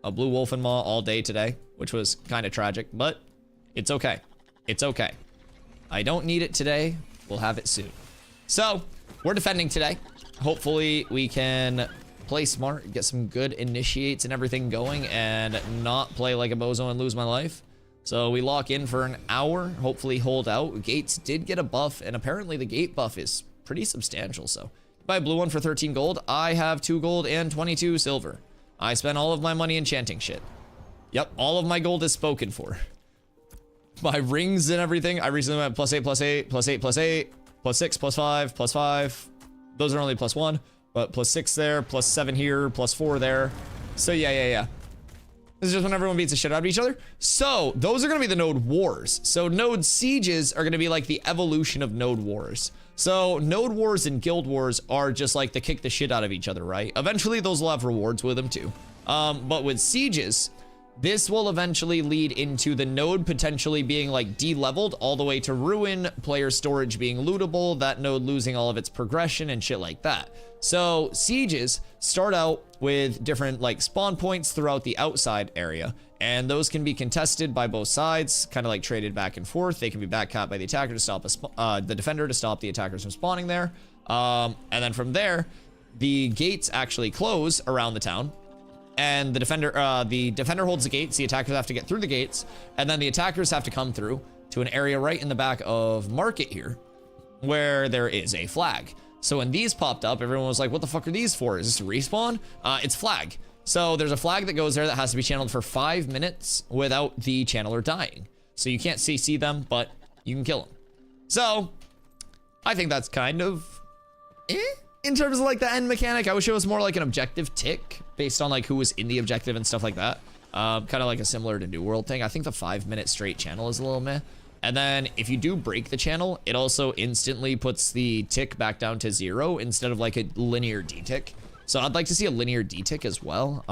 a blue wolf and maw all day today, which was kind of tragic, but it's okay. It's okay. I don't need it today. We'll have it soon. So we're defending today. Hopefully we can play smart, get some good initiates and everything going, and not play like a bozo and lose my life. So we lock in for an hour, hopefully hold out. Gates did get a buff, and apparently the gate buff is pretty substantial. So buy a blue one for 13 gold. I have 2 gold and 22 silver. I spent all of my money enchanting shit. Yep, all of my gold is spoken for. My rings and everything, I recently went +8, +8, +8, +8, +6, +5, +5. Those are only +1, but +6 there, +7 here, +4 there. So yeah. This is just when everyone beats the shit out of each other. So those are gonna be the node wars. So node sieges are gonna be like the evolution of node wars. So node wars and guild wars are just like the kick the shit out of each other, right? Eventually those will have rewards with them too. But with sieges, this will eventually lead into the node potentially being like de-leveled all the way to ruin, player storage being lootable, that node losing all of its progression and shit like that. So sieges start out with different like spawn points throughout the outside area, and those can be contested by both sides, kind of like traded back and forth. They can be backcapped by the attacker to stop the defender to stop the attackers from spawning there. And then from there, the gates actually close around the town. And the defender holds the gates, the attackers have to get through the gates, and then the attackers have to come through to an area right in the back of Market here, where there is a flag. So when these popped up, everyone was like, what the fuck are these for? Is this a respawn? It's flag. So there's a flag that goes there that has to be channeled for 5 minutes without the channeler dying. So you can't CC them, but you can kill them. So I think that's kind of in terms of like the end mechanic. I wish it was more like an objective tick based on like who was in the objective and stuff like that. Kind of like a similar to New World thing. I think the 5 minute straight channel is a little meh. And then if you do break the channel, it also instantly puts the tick back down to 0 instead of like a linear D-tick. So I'd like to see a linear D-tick as well.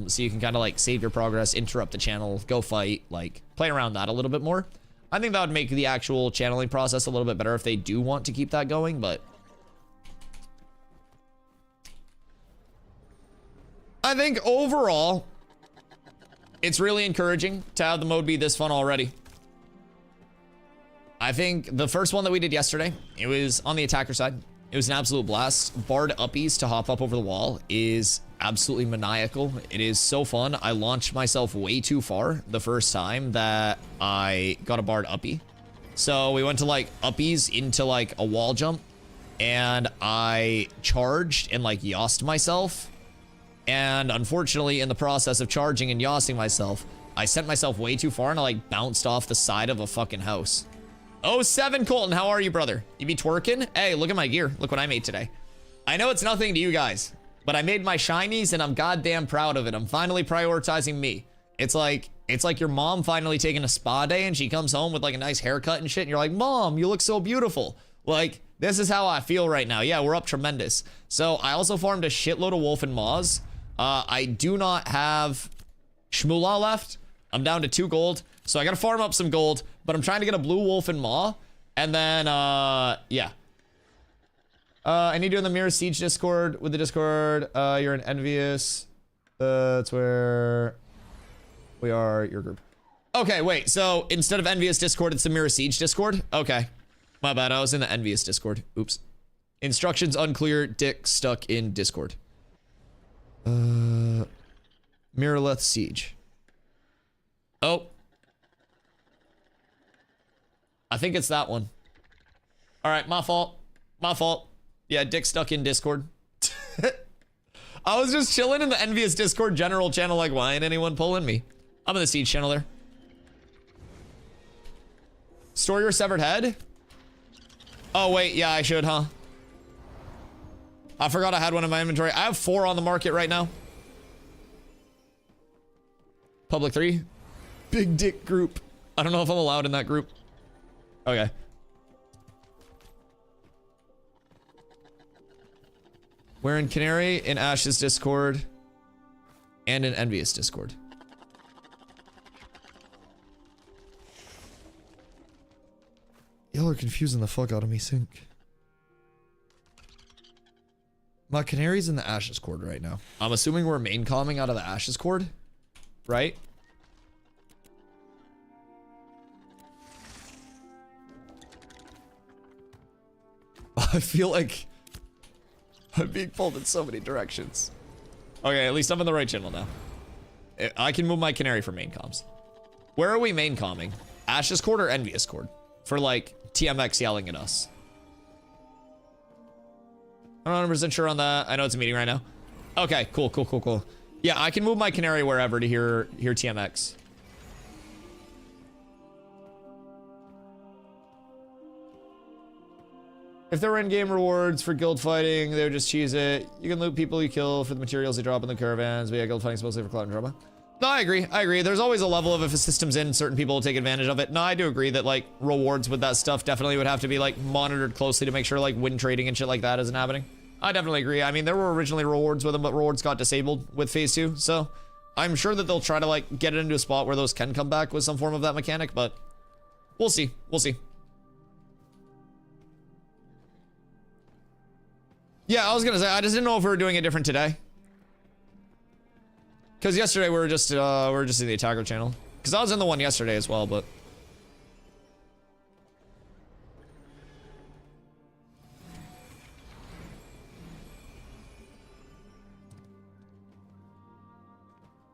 So you can kind of like save your progress, interrupt the channel, go fight, like play around that a little bit more. I think that would make the actual channeling process a little bit better if they do want to keep that going, but I think overall, it's really encouraging to have the mode be this fun already. I think the first one that we did yesterday, it was on the attacker side. It was an absolute blast. Bard uppies to hop up over the wall is absolutely maniacal. It is so fun. I launched myself way too far the first time that I got a Bard uppie. So we went to like uppies into like a wall jump, and I charged and like yossed myself. And unfortunately, in the process of charging and yossing myself, I sent myself way too far and I like bounced off the side of a fucking house. Oh, 7 Colton, how are you, brother? You be twerking? Hey, look at my gear. Look what I made today. I know it's nothing to you guys, but I made my shinies and I'm goddamn proud of it. I'm finally prioritizing me. It's like your mom finally taking a spa day and she comes home with like a nice haircut and shit, and you're like, Mom, you look so beautiful. Like, this is how I feel right now. Yeah, we're up tremendous. So I also farmed a shitload of wolf and maws. I do not have Shmoolah left. I'm down to 2 gold. So I gotta farm up some gold, but I'm trying to get a blue wolf and maw. And then, yeah. I need you in the Mirror Siege Discord with the Discord. You're an envious. That's where we are, your group. Okay, wait. So instead of envious Discord, it's the Mirror Siege Discord? Okay. My bad. I was in the envious Discord. Oops. Instructions unclear. Dick stuck in Discord. Mirrorleth Siege. Oh. I think it's that one. All right, my fault. My fault. Yeah, Dick stuck in Discord. I was just chilling in the envious Discord general channel like, why ain't anyone pulling me? I'm in the Siege channel there. Store your severed head? Oh, wait. Yeah, I should, huh? I forgot I had one in my inventory. I have 4 on the market right now. Public 3. Big dick group. I don't know if I'm allowed in that group. Okay. We're in Canary, in Ash's Discord, and in Envious Discord. Y'all are confusing the fuck out of me, Sync. My Canary's in the Ashes Cord right now. I'm assuming we're main calming out of the Ashes Cord, right? I feel like I'm being pulled in so many directions. Okay, at least I'm in the right channel now. I can move my Canary for main comms. Where are we main calming? Ashes Cord or Envious Cord? For like TMX yelling at us. I'm not 100% sure on that. I know it's a meeting right now. Okay, cool. Yeah, I can move my Canary wherever to hear TMX. If there were in-game rewards for guild fighting, they would just cheese it. You can loot people you kill for the materials they drop in the caravans, but yeah, guild fighting's mostly for clout and drama. No, I agree. There's always a level of if a system's in, certain people will take advantage of it. No, I do agree that like rewards with that stuff definitely would have to be like monitored closely to make sure like win trading and shit like that isn't happening. I definitely agree. I mean, there were originally rewards with them, but rewards got disabled with phase 2. So I'm sure that they'll try to like get it into a spot where those can come back with some form of that mechanic, but we'll see. Yeah, I was gonna say, I just didn't know if we were doing it different today. Because yesterday we were just in the attacker channel. Because I was in the one yesterday as well, but...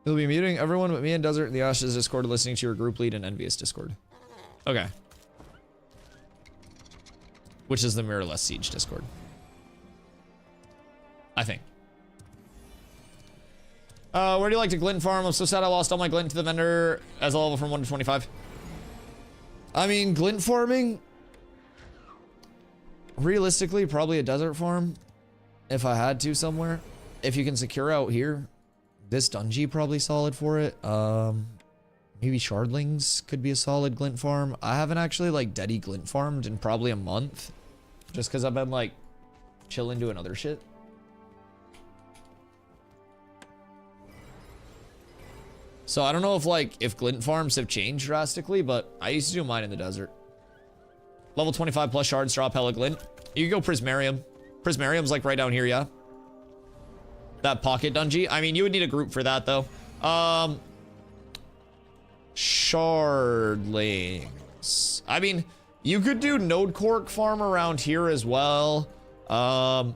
You'll be muting everyone but me and Desert in the Ashes Discord listening to your group lead in Envious Discord. Okay. Which is the Mirrorless Siege Discord. I think. Where do you like to glint farm? I'm so sad I lost all my glint to the vendor as a level from 1 to 25. I mean, glint farming, realistically, probably a desert farm if I had to somewhere. If you can secure out here, this dungeon probably solid for it. Maybe Shardlings could be a solid glint farm. I haven't actually like Deddy glint farmed in probably a month just because I've been like chilling doing other shit. So I don't know if glint farms have changed drastically, but I used to do mine in the desert. Level 25 plus shards drop hella glint. You can go Prismarium. Prismarium's like right down here, yeah. That pocket dungeon. I mean, you would need a group for that though. Shardlings. I mean, you could do Node Cork farm around here as well. Yeah.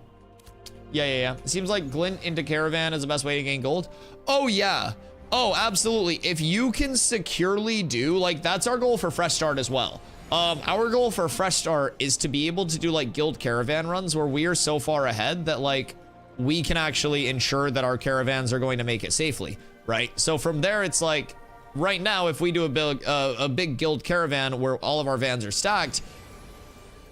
It seems like glint into caravan is the best way to gain gold. Oh yeah. Oh, absolutely. If you can securely do, like, that's our goal for Fresh Start as well. Our goal for Fresh Start is to be able to do, like, guild caravan runs where we are so far ahead that, like, we can actually ensure that our caravans are going to make it safely, right? So from there, it's like, right now, if we do a big guild caravan where all of our vans are stacked,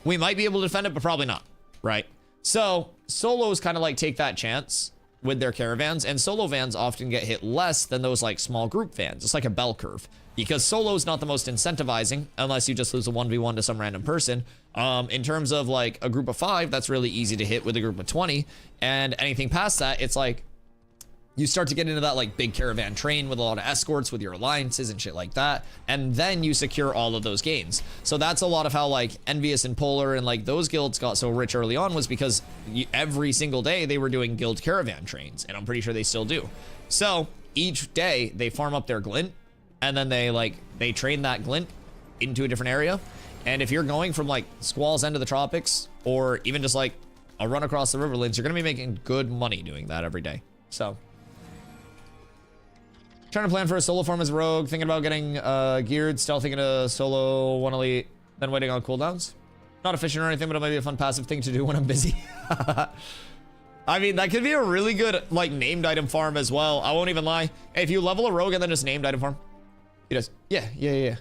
we might be able to defend it, but probably not, right? So solos kind of, like, take that chance with their caravans, and solo vans often get hit less than those like small group vans. It's like a bell curve because solo is not the most incentivizing unless you just lose a 1v1 to some random person. In terms of like a group of 5, that's really easy to hit with a group of 20, and anything past that, it's like you start to get into that like big caravan train with a lot of escorts with your alliances and shit like that, and then you secure all of those gains. So that's a lot of how like Envious and Polar and like those guilds got so rich early on, was because every single day they were doing guild caravan trains, and I'm pretty sure they still do. So each day they farm up their glint, and then they train that glint into a different area. And if you're going from like Squall's End of the Tropics, or even just like a run across the Riverlands, you're gonna be making good money doing that every day. So trying to plan for a solo farm as a rogue, thinking about getting geared, stealthing in a solo 1 elite, then waiting on cooldowns. Not efficient or anything, but it might be a fun passive thing to do when I'm busy. I mean, that could be a really good like named item farm as well. I won't even lie. If you level a rogue and then just named item farm. He does. Yeah.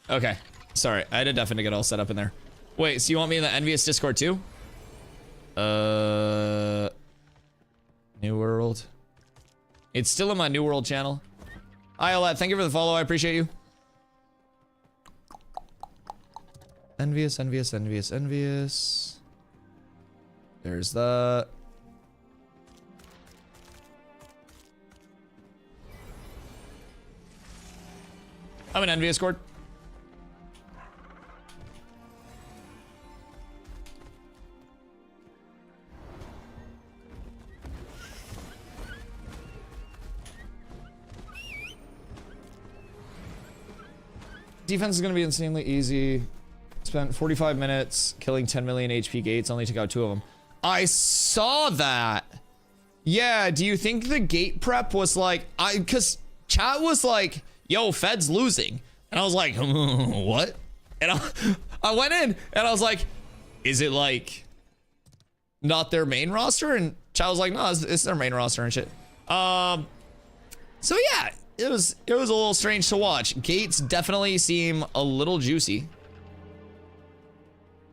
Okay. Sorry, I had to definitely get all set up in there. Wait, so you want me in the Envious Discord too? New World. It's still in my New World channel. Hi, Olet, thank you for the follow. I appreciate you. Envious, envious, envious, envious. There's that. I'm an envious Discord. Defense is going to be insanely easy. Spent 45 minutes killing 10 million HP gates, only took out 2 of them. I saw that. Yeah, do you think the gate prep was like, cause chat was like, yo, Fed's losing. And I was like, what? And I went in and I was like, is it like not their main roster? And chat was like, no, it's their main roster and shit. So yeah, it was a little strange to watch. Gates definitely seem a little juicy.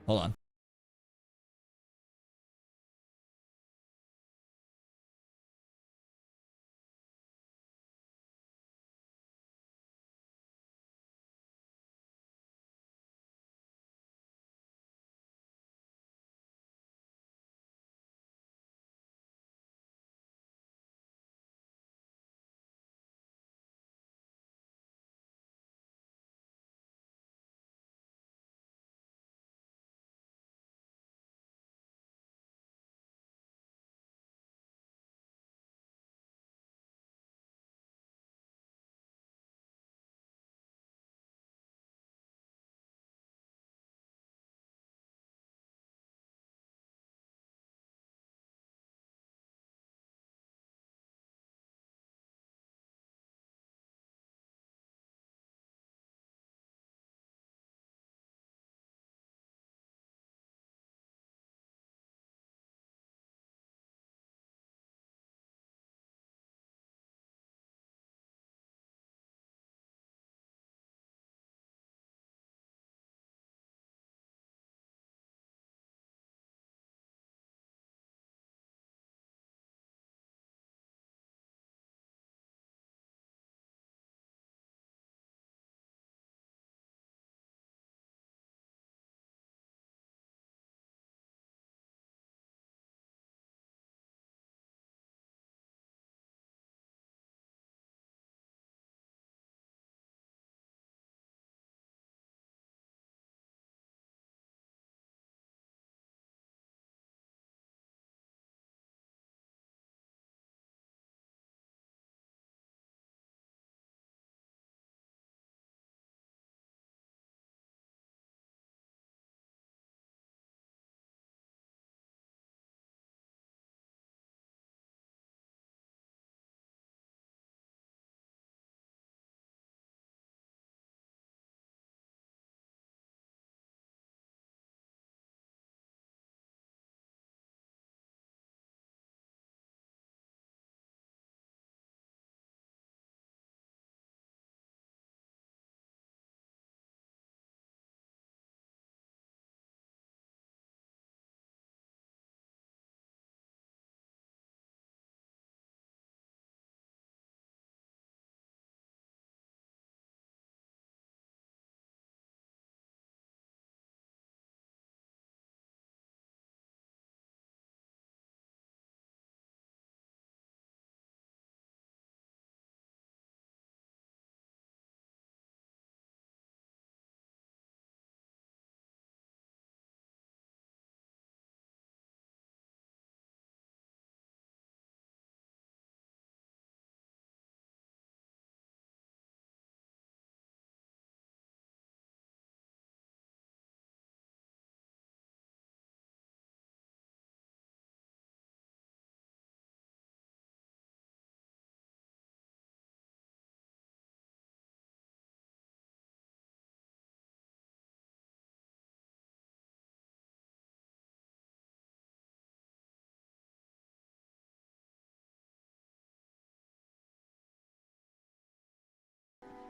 Hold on.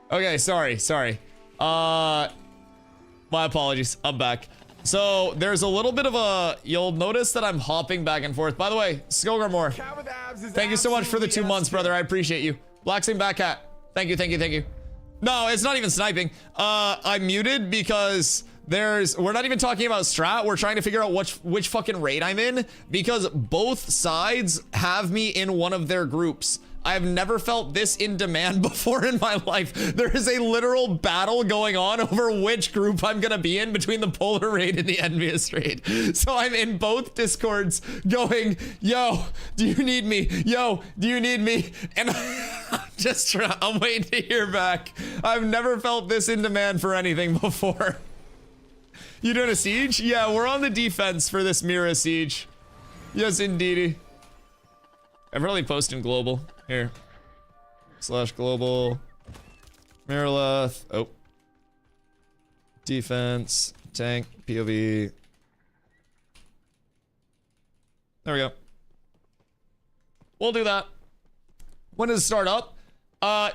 Okay, sorry. My apologies. I'm back. So there's a little bit of a, you'll notice that I'm hopping back and forth. By the way, Skogramore, thank you so much for the 2 months, brother. I appreciate you. Blacksing Backcat, thank you, thank you, thank you. No, it's not even sniping. I'm muted because we're not even talking about strat. We're trying to figure out which fucking raid I'm in because both sides have me in one of their groups. I've never felt this in demand before in my life. There is a literal battle going on over which group I'm gonna be in between the Polar raid and the Envious raid. So I'm in both Discords going, yo, do you need me? Yo, do you need me? And I'm waiting to hear back. I've never felt this in demand for anything before. You doing a siege? Yeah, we're on the defense for this Mira siege. Yes, indeedy. I'm really posting global. Here. / global. Miraleth. Oh. Defense. Tank. POV. There we go. We'll do that. When does it start up?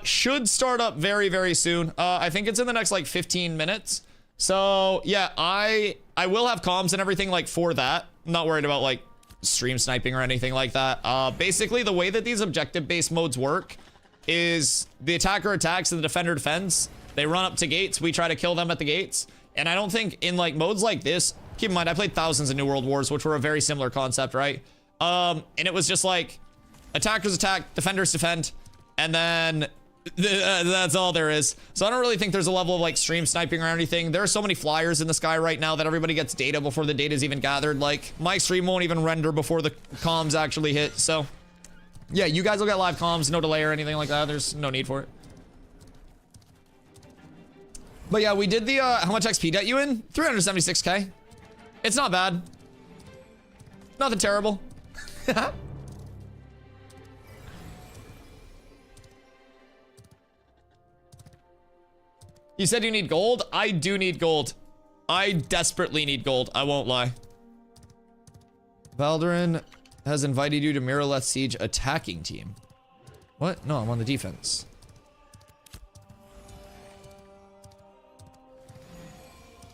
Should start up very, very soon. I think it's in the next like 15 minutes. So yeah, I will have comms and everything like for that. I'm not worried about like stream sniping or anything like that. Basically the way that these objective based modes work is the attacker attacks and the defender defends. They run up to gates, we try to kill them at the gates. And I don't think in like modes like this, keep in mind I played thousands of New World Wars, which were a very similar concept, right? And it was just like attackers attack, defenders defend, and then that's all there is. So I don't really think there's a level of like stream sniping or anything. There are so many flyers in the sky right now that everybody gets data before the data is even gathered. Like my stream won't even render before the comms actually hit. So yeah, you guys will get live comms, no delay or anything like that. There's no need for it. But yeah, we did the how much XP debt you in? 376k. It's not bad. Nothing terrible. You said you need gold? I do need gold. I desperately need gold. I won't lie. Valderin has invited you to Miraleth Siege attacking team. What? No, I'm on the defense.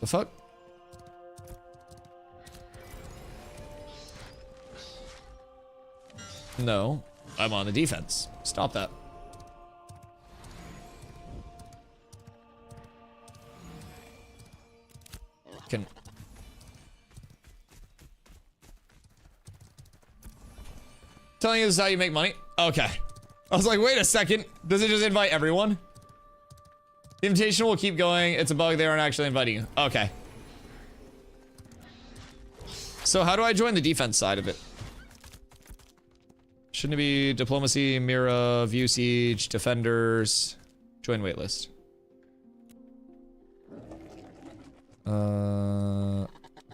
The fuck? No, I'm on the defense. Stop that. Telling you this is how you make money? Okay. I was like, wait a second. Does it just invite everyone? The invitation will keep going. It's a bug. They aren't actually inviting you. Okay. So how do I join the defense side of it? Shouldn't it be diplomacy, Mira, view siege, defenders, join waitlist?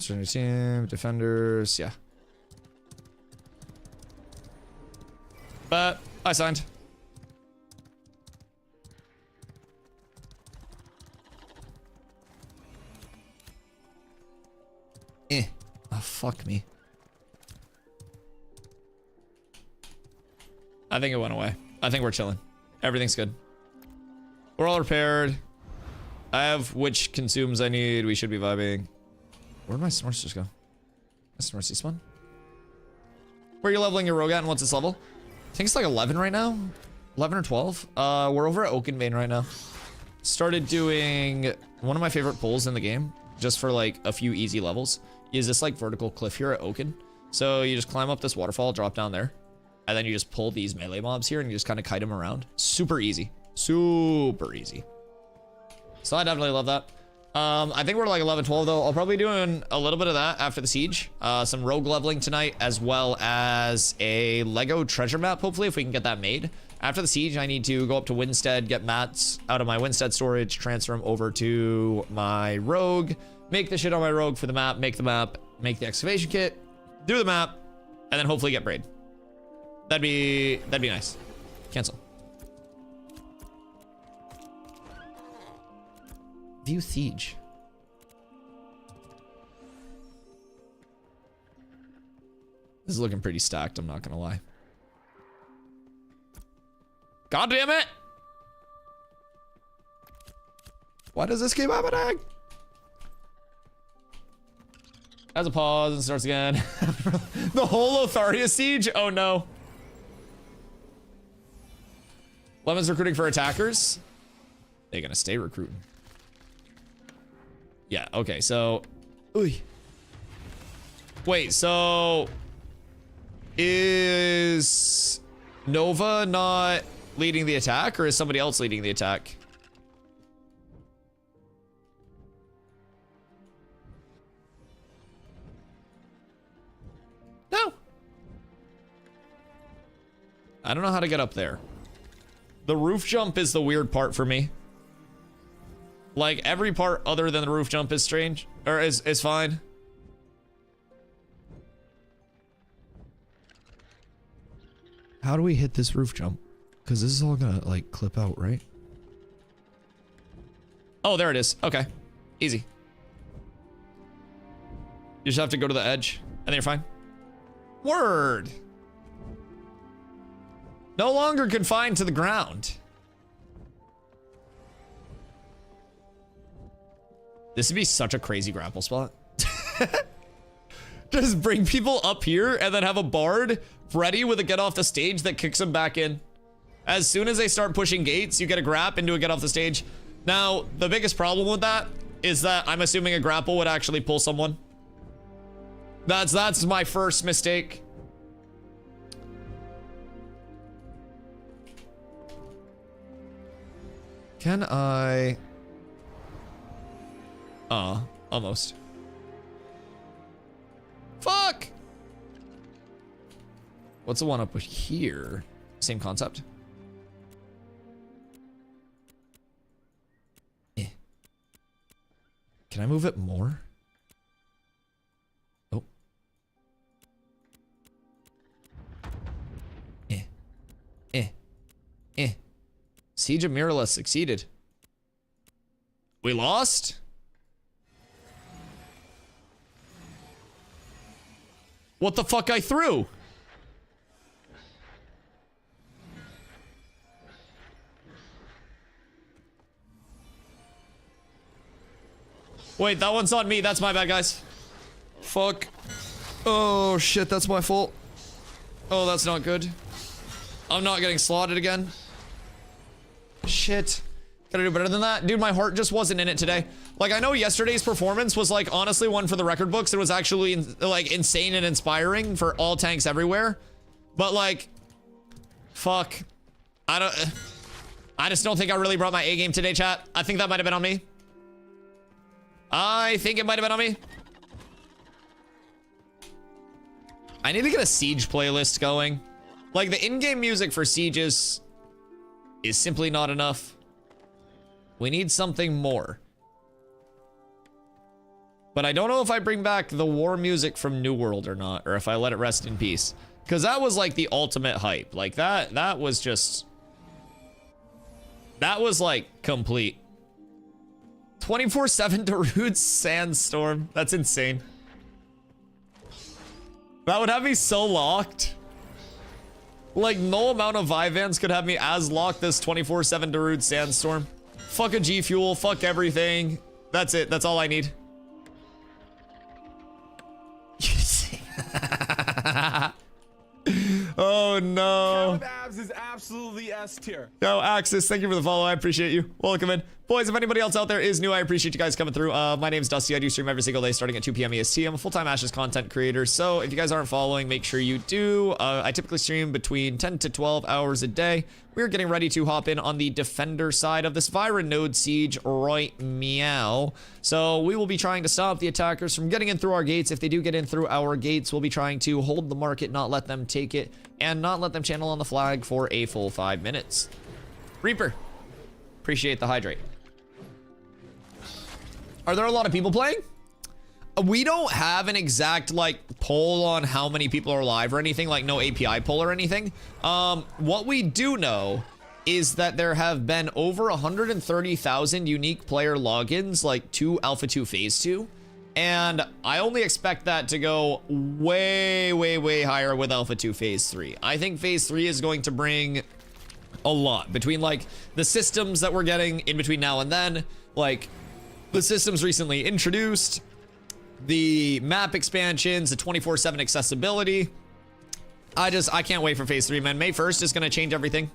Join your team, defenders, yeah. But I signed. Oh, fuck me. I think it went away. I think we're chilling. Everything's good. We're all repaired. I have which consumes I need. We should be vibing. Where'd my snorts just go? My snorts spawn? Where are you leveling your rogue at and what's its level? I think it's like 11 right now. 11 or 12. We're over at Oakenbane right now. Started doing one of my favorite pulls in the game, just for like a few easy levels. Is this like vertical cliff here at Oaken? So you just climb up this waterfall, drop down there, and then you just pull these melee mobs here and you just kind of kite them around. Super easy. Super easy. So I definitely love that. I think we're like 11, 12 though. I'll probably be doing a little bit of that after the siege. Some rogue leveling tonight, as well as a Lego treasure map, hopefully, if we can get that made. After the siege, I need to go up to Winstead, get mats out of my Winstead storage, transfer them over to my rogue, make the shit on my rogue for the map, make the map, make the excavation kit, do the map, and then hopefully get braid. That'd be nice. Cancel. View siege. This is looking pretty stacked, I'm not gonna lie. God damn it! Why does this keep happening? Has a pause and starts again. The whole Lotharia siege? Oh no. Lemon's recruiting for attackers. They're gonna stay recruiting. Yeah, okay, so... Oy. Wait, so... Is... Nova not leading the attack, or is somebody else leading the attack? No. I don't know how to get up there. The roof jump is the weird part for me. Like, every part other than the roof jump is strange, or is fine. How do we hit this roof jump? Because this is all gonna, like, clip out, right? Oh, there it is. Okay. Easy. You just have to go to the edge, and then you're fine. Word! No longer confined to the ground. This would be such a crazy grapple spot. Just bring people up here and then have a bard ready with a get off the stage that kicks them back in. As soon as they start pushing gates, you get a grap into a get off the stage. Now, the biggest problem with that is that I'm assuming a grapple would actually pull someone. That's my first mistake. Can I... almost. Fuck! What's the one up here? Same concept. Eh. Can I move it more? Oh. Siege of Mirala succeeded. We lost? What the fuck I threw? Wait, that one's on me. That's my bad, guys. Fuck. Oh, shit, that's my fault. Oh, that's not good. I'm not getting slotted again. Shit. Gotta do better than that. Dude, my heart just wasn't in it today. Like, I know yesterday's performance was, like, honestly one for the record books. It was actually, like, insane and inspiring for all tanks everywhere. But, like, fuck. I just don't think I really brought my A game today, chat. I think that might have been on me. I think it might have been on me. I need to get a siege playlist going. Like, the in-game music for sieges is simply not enough. We need something more. But I don't know if I bring back the war music from New World or not, or if I let it rest in peace. Because that was like the ultimate hype. Like that was just... That was like complete. 24/7 Darude Sandstorm. That's insane. That would have me so locked. Like, no amount of Vivans could have me as locked as 24/7 Darude Sandstorm. Fuck a G Fuel, fuck everything. That's it, that's all I need. Oh no. Abs is absolutely S tier. Yo, Axis, thank you for the follow. I appreciate you. Welcome in. Boys, if anybody else out there is new, I appreciate you guys coming through. My name's Dusty. I do stream every single day starting at 2 p.m. EST. I'm a full-time Ashes content creator, so if you guys aren't following, make sure you do. I typically stream between 10 to 12 hours a day. We're getting ready to hop in on the defender side of this Viren node siege right meow. So we will be trying to stop the attackers from getting in through our gates. If they do get in through our gates, we'll be trying to hold the market, not let them take it, and not let them channel on the flag for a full 5 minutes. Reaper, appreciate the hydrate. Are there a lot of people playing? We don't have an exact like poll on how many people are live or anything, like no API poll or anything. What we do know is that there have been over 130,000 unique player logins like to Alpha 2 Phase 2. And I only expect that to go way, way, way higher with Alpha 2 Phase 3. I think Phase 3 is going to bring a lot between like the systems that we're getting in between now and then, like the systems recently introduced, the map expansions, the 24/7 accessibility. I can't wait for phase 3, man. May 1st is gonna change everything.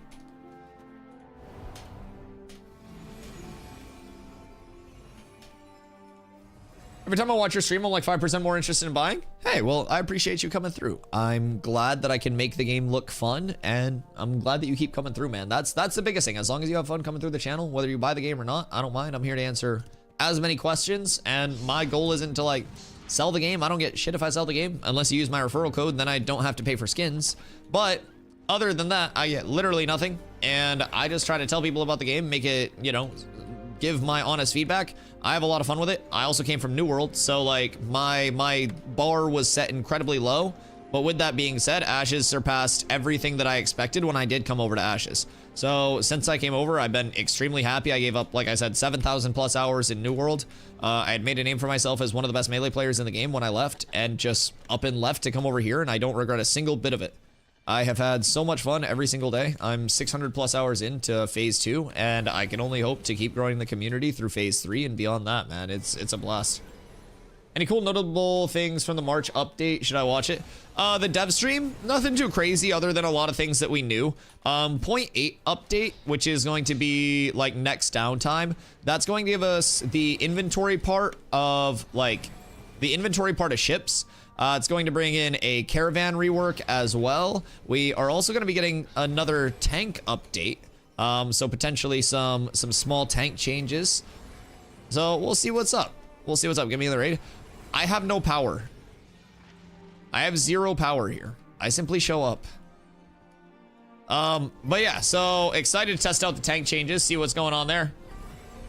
Every time I watch your stream, I'm like 5% more interested in buying. Hey, well, I appreciate you coming through. I'm glad that I can make the game look fun, and I'm glad that you keep coming through, man. That's the biggest thing. As long as you have fun coming through the channel, whether you buy the game or not, I don't mind. I'm here to answer as many questions, and my goal isn't to like sell the game. I don't get shit if I sell the game, unless you use my referral code, then I don't have to pay for skins. But other than that, I get literally nothing, and I just try to tell people about the game, make it, you know, give my honest feedback. I have a lot of fun with it. I also came from New World, so like my bar was set incredibly low. But with that being said, Ashes surpassed everything that I expected when I did come over to Ashes. So since I came over, I've been extremely happy. I gave up, like I said, 7,000 plus hours in New World. I had made a name for myself as one of the best melee players in the game when I left, and just up and left to come over here, and I don't regret a single bit of it. I have had so much fun every single day. I'm 600 plus hours into phase 2, and I can only hope to keep growing the community through phase 3 and beyond that, man. It's a blast. Any cool notable things from the March update? Should I watch it? The dev stream, nothing too crazy other than a lot of things that we knew. 0.8 update, which is going to be like next downtime. That's going to give us the inventory part of ships. It's going to bring in a caravan rework as well. We are also going to be getting another tank update. So potentially some small tank changes. So we'll see what's up. We'll see what's up. Give me the raid. I have no power. I have 0 power here. I simply show up. But yeah, so excited to test out the tank changes, see what's going on there.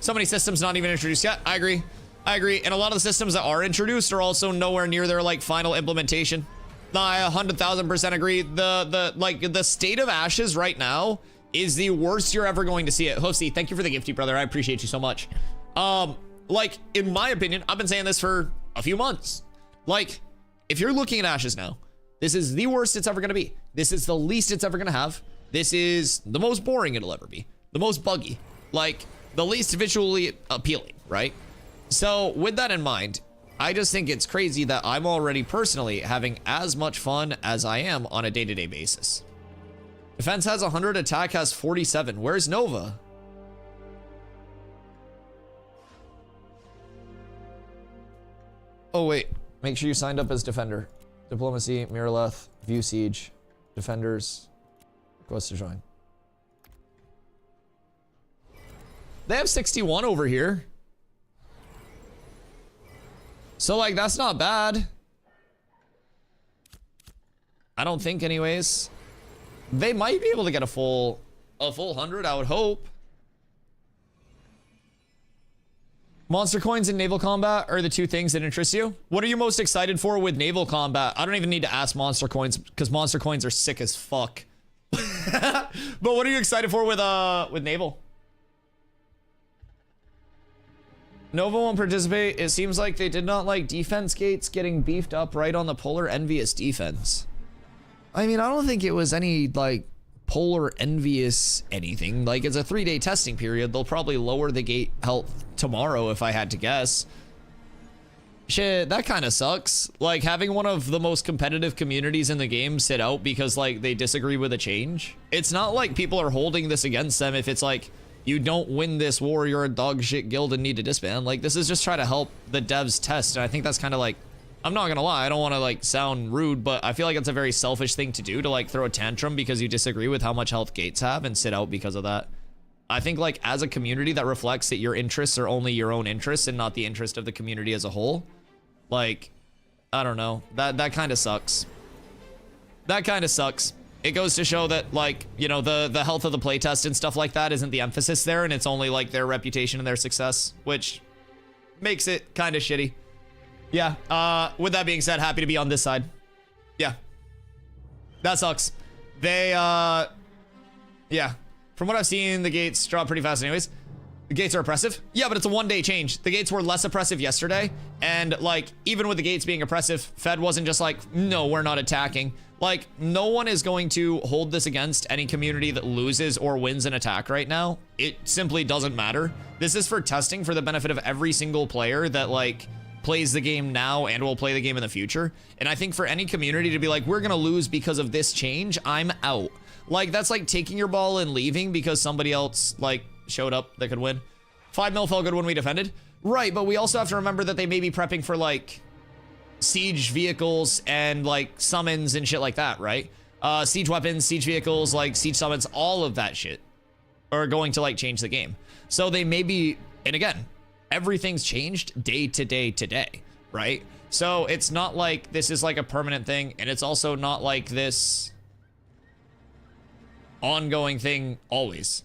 So many systems not even introduced yet. I agree. And a lot of the systems that are introduced are also nowhere near their like final implementation. I 100,000% agree. The state of Ashes right now is the worst you're ever going to see it. Hoofsy, thank you for the gifty, brother. I appreciate you so much. Like, in my opinion, I've been saying this for a few months. Like, if you're looking at Ashes now, this is the worst it's ever going to be. This is the least it's ever going to have. This is the most boring it'll ever be. The most buggy. Like, the least visually appealing, right? So, with that in mind, I just think it's crazy that I'm already personally having as much fun as I am on a day-to-day basis. Defense has 100, attack has 47. Where's Nova? Oh, wait. Make sure you signed up as Defender. Diplomacy, Miraleth, View Siege, Defenders. Request to join. They have 61 over here. So, like, that's not bad. I don't think, anyways. They might be able to get a full 100, I would hope. Monster coins and naval combat are the two things that interest you. What are you most excited for with naval combat? I don't even need to ask monster coins because monster coins are sick as fuck. But what are you excited for with naval? Nova won't participate. It seems like they did not like defense gates getting beefed up right on the polar envious defense. I mean, I don't think it was any like polar envious anything. Like, it's a 3-day testing period. They'll probably lower the gate health tomorrow if I had to guess. Shit, that kind of sucks. Like, having one of the most competitive communities in the game sit out because like they disagree with a change. It's not like people are holding this against them if it's like, you don't win this war, you're a dog shit guild and need to disband. Like, this is just try to help the devs test. And I think that's kind of like, I'm not gonna lie, I don't want to like sound rude, but I feel like it's a very selfish thing to do, to like throw a tantrum because you disagree with how much health gates have and sit out because of that. I think like as a community that reflects that your interests are only your own interests and not the interest of the community as a whole. Like, I don't know, that kind of sucks. That kind of sucks. It goes to show that, like, you know, the health of the playtest and stuff like that isn't the emphasis there, and it's only like their reputation and their success, which makes it kind of shitty. Yeah, with that being said, happy to be on this side. Yeah. That sucks. They, yeah. From what I've seen, the gates drop pretty fast anyways. The gates are oppressive? Yeah, but it's a 1-day change. The gates were less oppressive yesterday. And like, even with the gates being oppressive, Fed wasn't just like, no, we're not attacking. Like, no one is going to hold this against any community that loses or wins an attack right now. It simply doesn't matter. This is for testing for the benefit of every single player that like plays the game now and will play the game in the future. And I think for any community to be like, we're gonna lose because of this change, I'm out. Like, that's like taking your ball and leaving because somebody else like showed up that could win. 5 mil felt good when we defended. Right, but we also have to remember that they may be prepping for like siege vehicles and like summons and shit like that, right? Siege weapons, siege vehicles, like siege summons, all of that shit are going to like change the game. So they may be, and again, everything's changed day to day to day, right? So it's not like this is like a permanent thing, and it's also not like this ongoing thing always.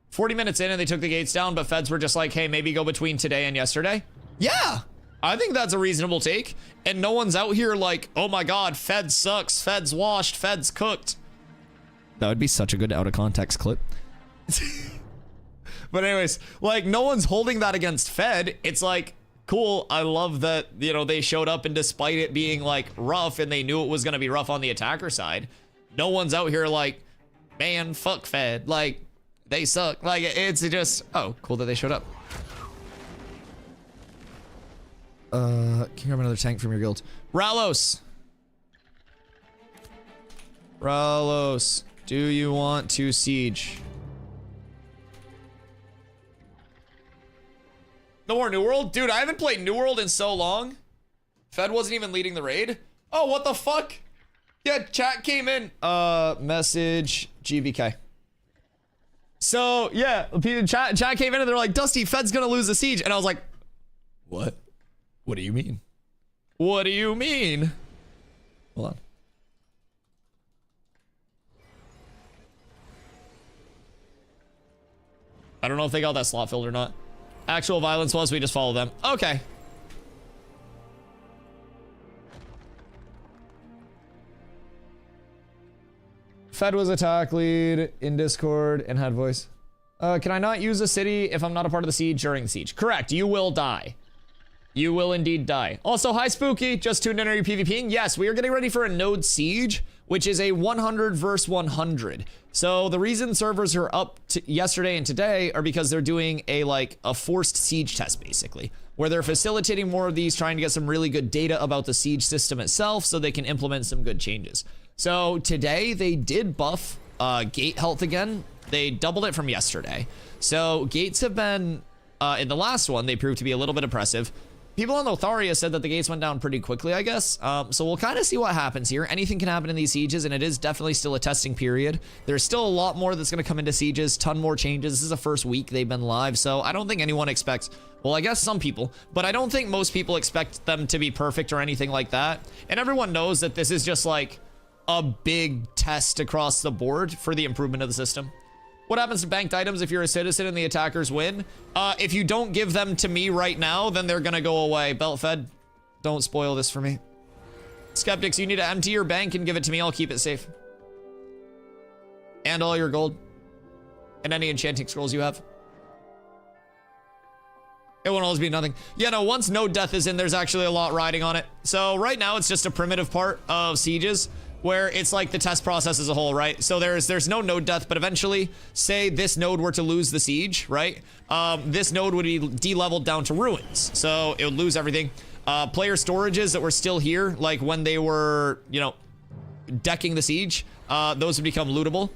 40 minutes in and they took the gates down, but feds were just like, hey, maybe go between today and yesterday. Yeah, I think that's a reasonable take. And no one's out here like, oh my God, feds sucks, feds washed, feds cooked. That would be such a good out of context clip. But anyways, like no one's holding that against Fed. It's like, cool, I love that, you know, they showed up and despite it being like rough and they knew it was gonna be rough on the attacker side, no one's out here like, man, fuck Fed. Like, they suck. Like, it's just, oh, cool that they showed up. Can you grab another tank from your guild? Ralos. Ralos, do you want to siege? No more New World? Dude, I haven't played New World in so long. Fed wasn't even leading the raid. Oh, what the fuck? Yeah, chat came in. Message GBK. So, yeah, chat came in and they're like, Dusty, Fed's gonna lose the siege. And I was like, what? What do you mean? What do you mean? Hold on. I don't know if they got that slot filled or not. Actual violence was, we just follow them. Okay. Fed was attack lead in Discord and had voice. Can I not use a city if I'm not a part of the siege during the siege? Correct, you will die. You will indeed die. Also, hi Spooky, just tuned in, are you PvPing? Yes, we are getting ready for a node siege, which is a 100 versus 100. So the reason servers are up to yesterday and today are because they're doing a forced siege test basically, where they're facilitating more of these, trying to get some really good data about the siege system itself so they can implement some good changes. So today they did buff gate health again. They doubled it from yesterday. So gates have been, in the last one, they proved to be a little bit oppressive. People on Lotharia said that the gates went down pretty quickly, I guess. So we'll kind of see what happens here. Anything can happen in these sieges, and it is definitely still a testing period. There's still a lot more that's going to come into sieges, ton more changes. This is the first week they've been live, so I don't think anyone expects, well, I guess some people, but I don't think most people expect them to be perfect or anything like that. And everyone knows that this is just like a big test across the board for the improvement of the system. What happens to banked items if you're a citizen and the attackers win? If you don't give them to me right now, then they're gonna go away. Belt Fed, don't spoil this for me. Skeptics, you need to empty your bank and give it to me. I'll keep it safe. And all your gold. And any enchanting scrolls you have. It won't always be nothing. Yeah, no, once node death is in, there's actually a lot riding on it. So right now, it's just a primitive part of sieges, where it's like the test process as a whole, right? So there's no node death, but eventually, say this node were to lose the siege, right? This node would be de-leveled down to ruins, so it would lose everything. Player storages that were still here, like when they were, you know, decking the siege, those would become lootable.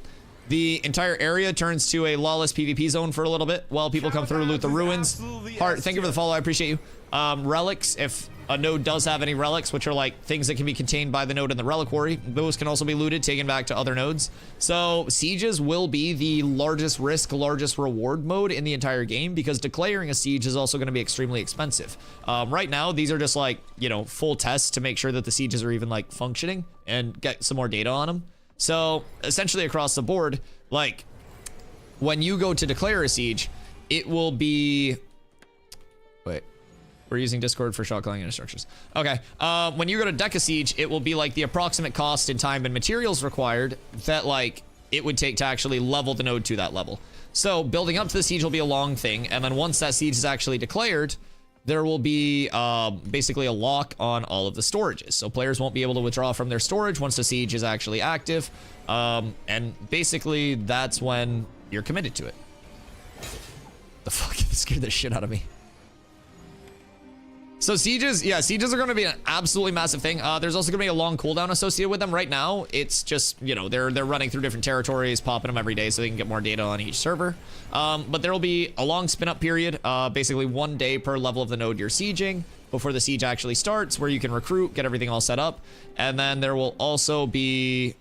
The entire area turns to a lawless PvP zone for a little bit while people come through, loot the ruins. Heart, thank you for the follow, I appreciate you. Relics, if a node does have any relics, which are like things that can be contained by the node in the reliquary, those can also be looted, taken back to other nodes. So sieges will be the largest risk, largest reward mode in the entire game, because declaring a siege is also going to be extremely expensive. Right now, these are just like, you know, full tests to make sure that the sieges are even like functioning and get some more data on them. So essentially across the board, like when you go to declare a siege, it will be, wait, we're using Discord for shot calling instructions. Okay, when you go to deck a siege, it will be like the approximate cost in time and materials required that like it would take to actually level the node to that level. So building up to the siege will be a long thing, and then once that siege is actually declared, there will be basically a lock on all of the storages. So players won't be able to withdraw from their storage once the siege is actually active. And basically that's when you're committed to it. The fuck, it scared the shit out of me. So sieges, yeah, sieges are going to be an absolutely massive thing. There's also going to be a long cooldown associated with them. Right now, it's just, you know, they're running through different territories, popping them every day so they can get more data on each server. But there will be a long spin-up period, basically 1 day per level of the node you're sieging before the siege actually starts, where you can recruit, get everything all set up. And then there will also be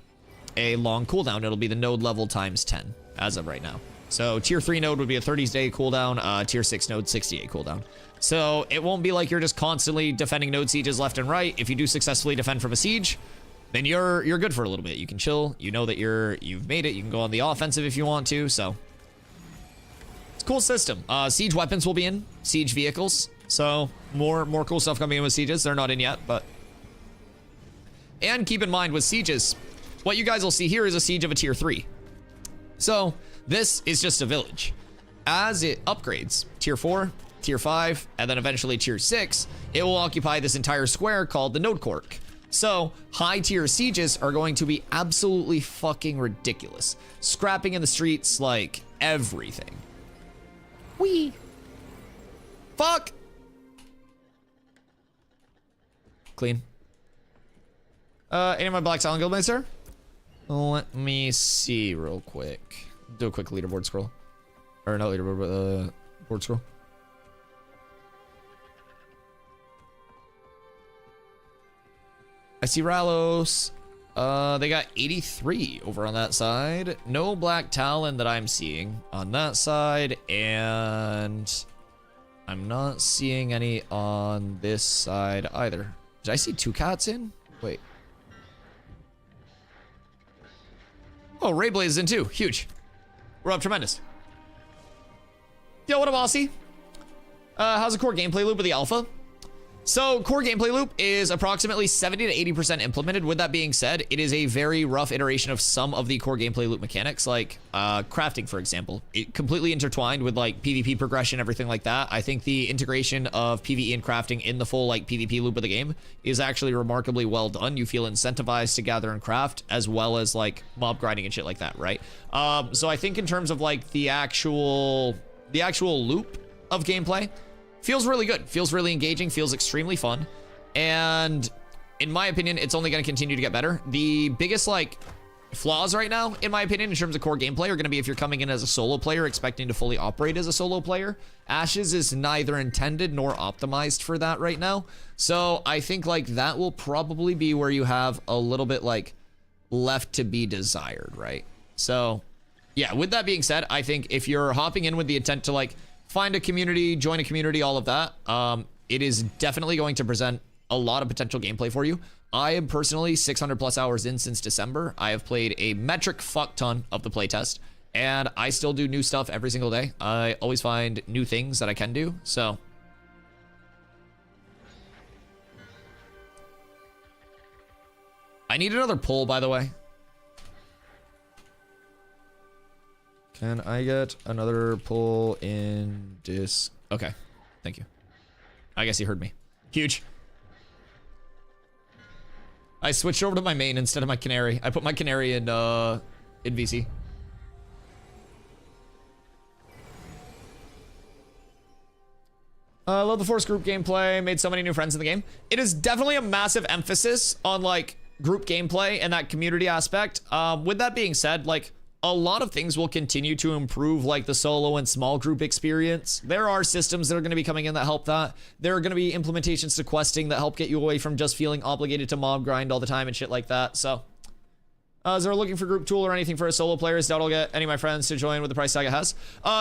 a long cooldown. It'll be the node level times 10 as of right now. So tier 3 node would be a 30-day cooldown, tier 6 node 60-day cooldown. So it won't be like you're just constantly defending node sieges left and right. If you do successfully defend from a siege, then you're good for a little bit. You can chill. You know that you've made it. You can go on the offensive if you want to. So it's a cool system. Siege weapons will be in, siege vehicles. So more cool stuff coming in with sieges. They're not in yet, but. And keep in mind with sieges, what you guys will see here is a siege of a tier 3. So this is just a village. As it upgrades, tier 4, tier 5, and then eventually tier 6, it will occupy this entire square called the node cork. So high tier sieges are going to be absolutely fucking ridiculous. Scrapping in the streets like everything. Wee. Fuck. Clean. Any of my Black Talon guildmates, sir? Let me see real quick. Do a quick leaderboard scroll. Or not leaderboard, but board scroll. I see Ralos. They got 83 over on that side. No Black Talon that I'm seeing on that side. And I'm not seeing any on this side either. Did I see 2 cats in? Wait. Oh, Rayblaze is in too. Huge. We're up tremendous. Yo, what up, Aussie? How's the core gameplay loop of the alpha? So core gameplay loop is approximately 70 to 80% implemented. With that being said, it is a very rough iteration of some of the core gameplay loop mechanics, like crafting, for example. It completely intertwined with like PvP progression, everything like that. I think the integration of PvE and crafting in the full like PvP loop of the game is actually remarkably well done. You feel incentivized to gather and craft, as well as like mob grinding and shit like that, right? So I think in terms of like the actual loop of gameplay, feels really good, feels really engaging, feels extremely fun, and in my opinion, it's only going to continue to get better. The biggest like flaws right now, in my opinion, in terms of core gameplay are going to be if you're coming in as a solo player expecting to fully operate as a solo player. Ashes is neither intended nor optimized for that right now, so I think like that will probably be where you have a little bit like left to be desired, right? So yeah, with that being said, I think if you're hopping in with the intent to like find a community, join a community, all of that, it is definitely going to present a lot of potential gameplay for you. I am personally 600 plus hours in since December. I have played a metric fuck ton of the playtest, and I still do new stuff every single day. I always find new things that I can do, so. I need another pull, by the way. Can I get another pull in this? Okay, thank you. I guess he heard me. Huge. I switched over to my main instead of my canary. I put my canary in VC. I love the Force group gameplay. Made so many new friends in the game. It is definitely a massive emphasis on like group gameplay and that community aspect. With that being said, like, a lot of things will continue to improve like the solo and small group experience. There are systems that are going to be coming in that help that. There are going to be implementations to questing that help get you away from just feeling obligated to mob grind all the time and shit like that. So, is there looking for group tool or anything for a solo players? Doubt I'll get any of my friends to join with the price tag it has.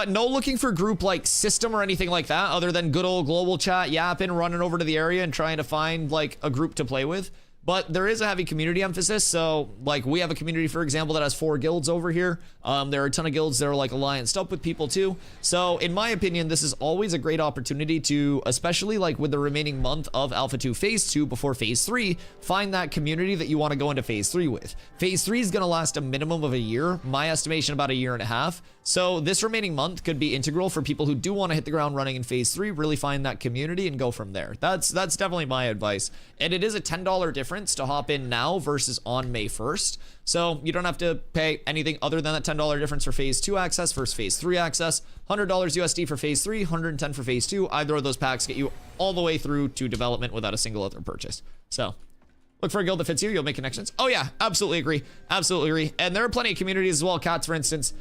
No looking for group like system or anything like that other than good old global chat, yapping, running over to the area and trying to find like a group to play with. But there is a heavy community emphasis. So like we have a community, for example, that has 4 guilds over here. There are a ton of guilds that are like allianced up with people too. So in my opinion, this is always a great opportunity to, especially like with the remaining month of Alpha 2 Phase 2 before Phase 3, find that community that you want to go into Phase 3 with. Phase 3 is going to last a minimum of a year. My estimation about a year and a half. So this remaining month could be integral for people who do want to hit the ground running in phase 3, really find that community and go from there. That's definitely my advice. And it is a $10 difference to hop in now versus on May 1st. So you don't have to pay anything other than that $10 difference for phase 2 access versus phase 3 access. $100 USD for phase 3, $110 for phase 2. Either of those packs get you all the way through to development without a single other purchase. So look for a guild that fits you. You'll make connections. Oh yeah, absolutely agree. Absolutely agree. And there are plenty of communities as well. Cats, for instance,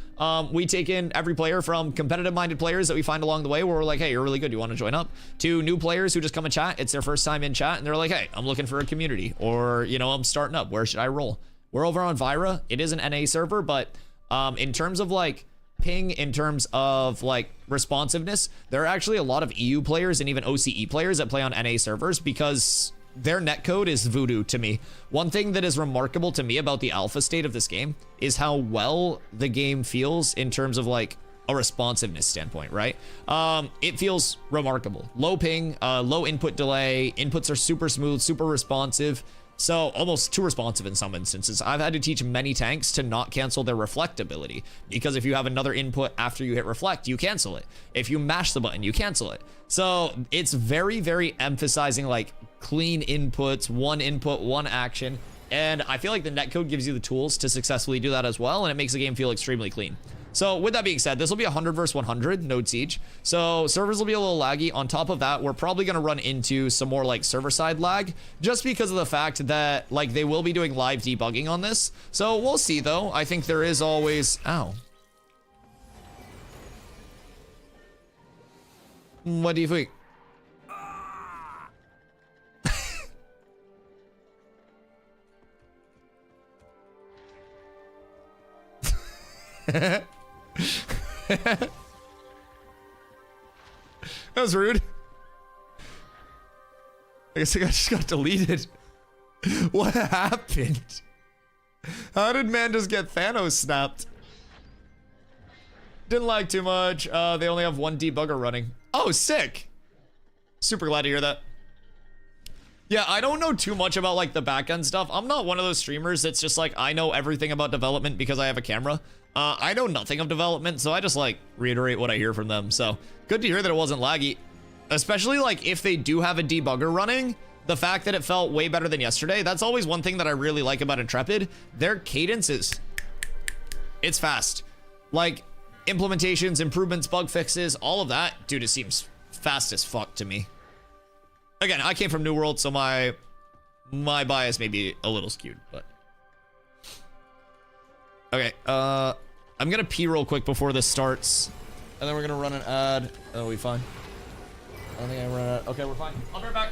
we take in every player from competitive-minded players that we find along the way where we're like, hey, you're really good. You want to join up? To new players who just come and chat. It's their first time in chat, and they're like, hey, I'm looking for a community, or you know, I'm starting up. Where should I roll? We're over on Vira. It is an NA server, but in terms of like ping, in terms of like responsiveness, there are actually a lot of EU players and even OCE players that play on NA servers because their netcode is voodoo to me. One thing that is remarkable to me about the alpha state of this game is how well the game feels in terms of like a responsiveness standpoint, right? It feels remarkable. Low ping, low input delay, inputs are super smooth, super responsive. So almost too responsive in some instances. I've had to teach many tanks to not cancel their reflect ability, because if you have another input after you hit reflect, you cancel it. If you mash the button, you cancel it. So it's very, very emphasizing like clean inputs, one input, one action. And I feel like the netcode gives you the tools to successfully do that as well, and it makes the game feel extremely clean. So with that being said, this will be 100 versus 100 node siege. So servers will be a little laggy. On top of that, we're probably going to run into some more like server side lag, just because of the fact that like they will be doing live debugging on this. So we'll see though. I think there is always, ow. What do you think? That was rude. I guess I just got deleted. What happened? How did man just get Thanos snapped? Didn't like too much. They only have one debugger running. Oh, sick. Super glad to hear that. Yeah, I don't know too much about like the back-end stuff. I'm not one of those streamers that's just like, I know everything about development because I have a camera. I know nothing of development, so I just like reiterate what I hear from them. So good to hear that it wasn't laggy, especially like if they do have a debugger running. The fact that it felt way better than yesterday, that's always one thing that I really like about Intrepid. Their cadence is, it's fast. Like implementations, improvements, bug fixes, all of that, dude, it seems fast as fuck to me. Again, I came from New World, so my bias may be a little skewed, but okay. I'm gonna pee real quick before this starts, and then we're gonna run an ad. Oh, we fine? I don't think I run an ad. Okay, we're fine. I'll be right back.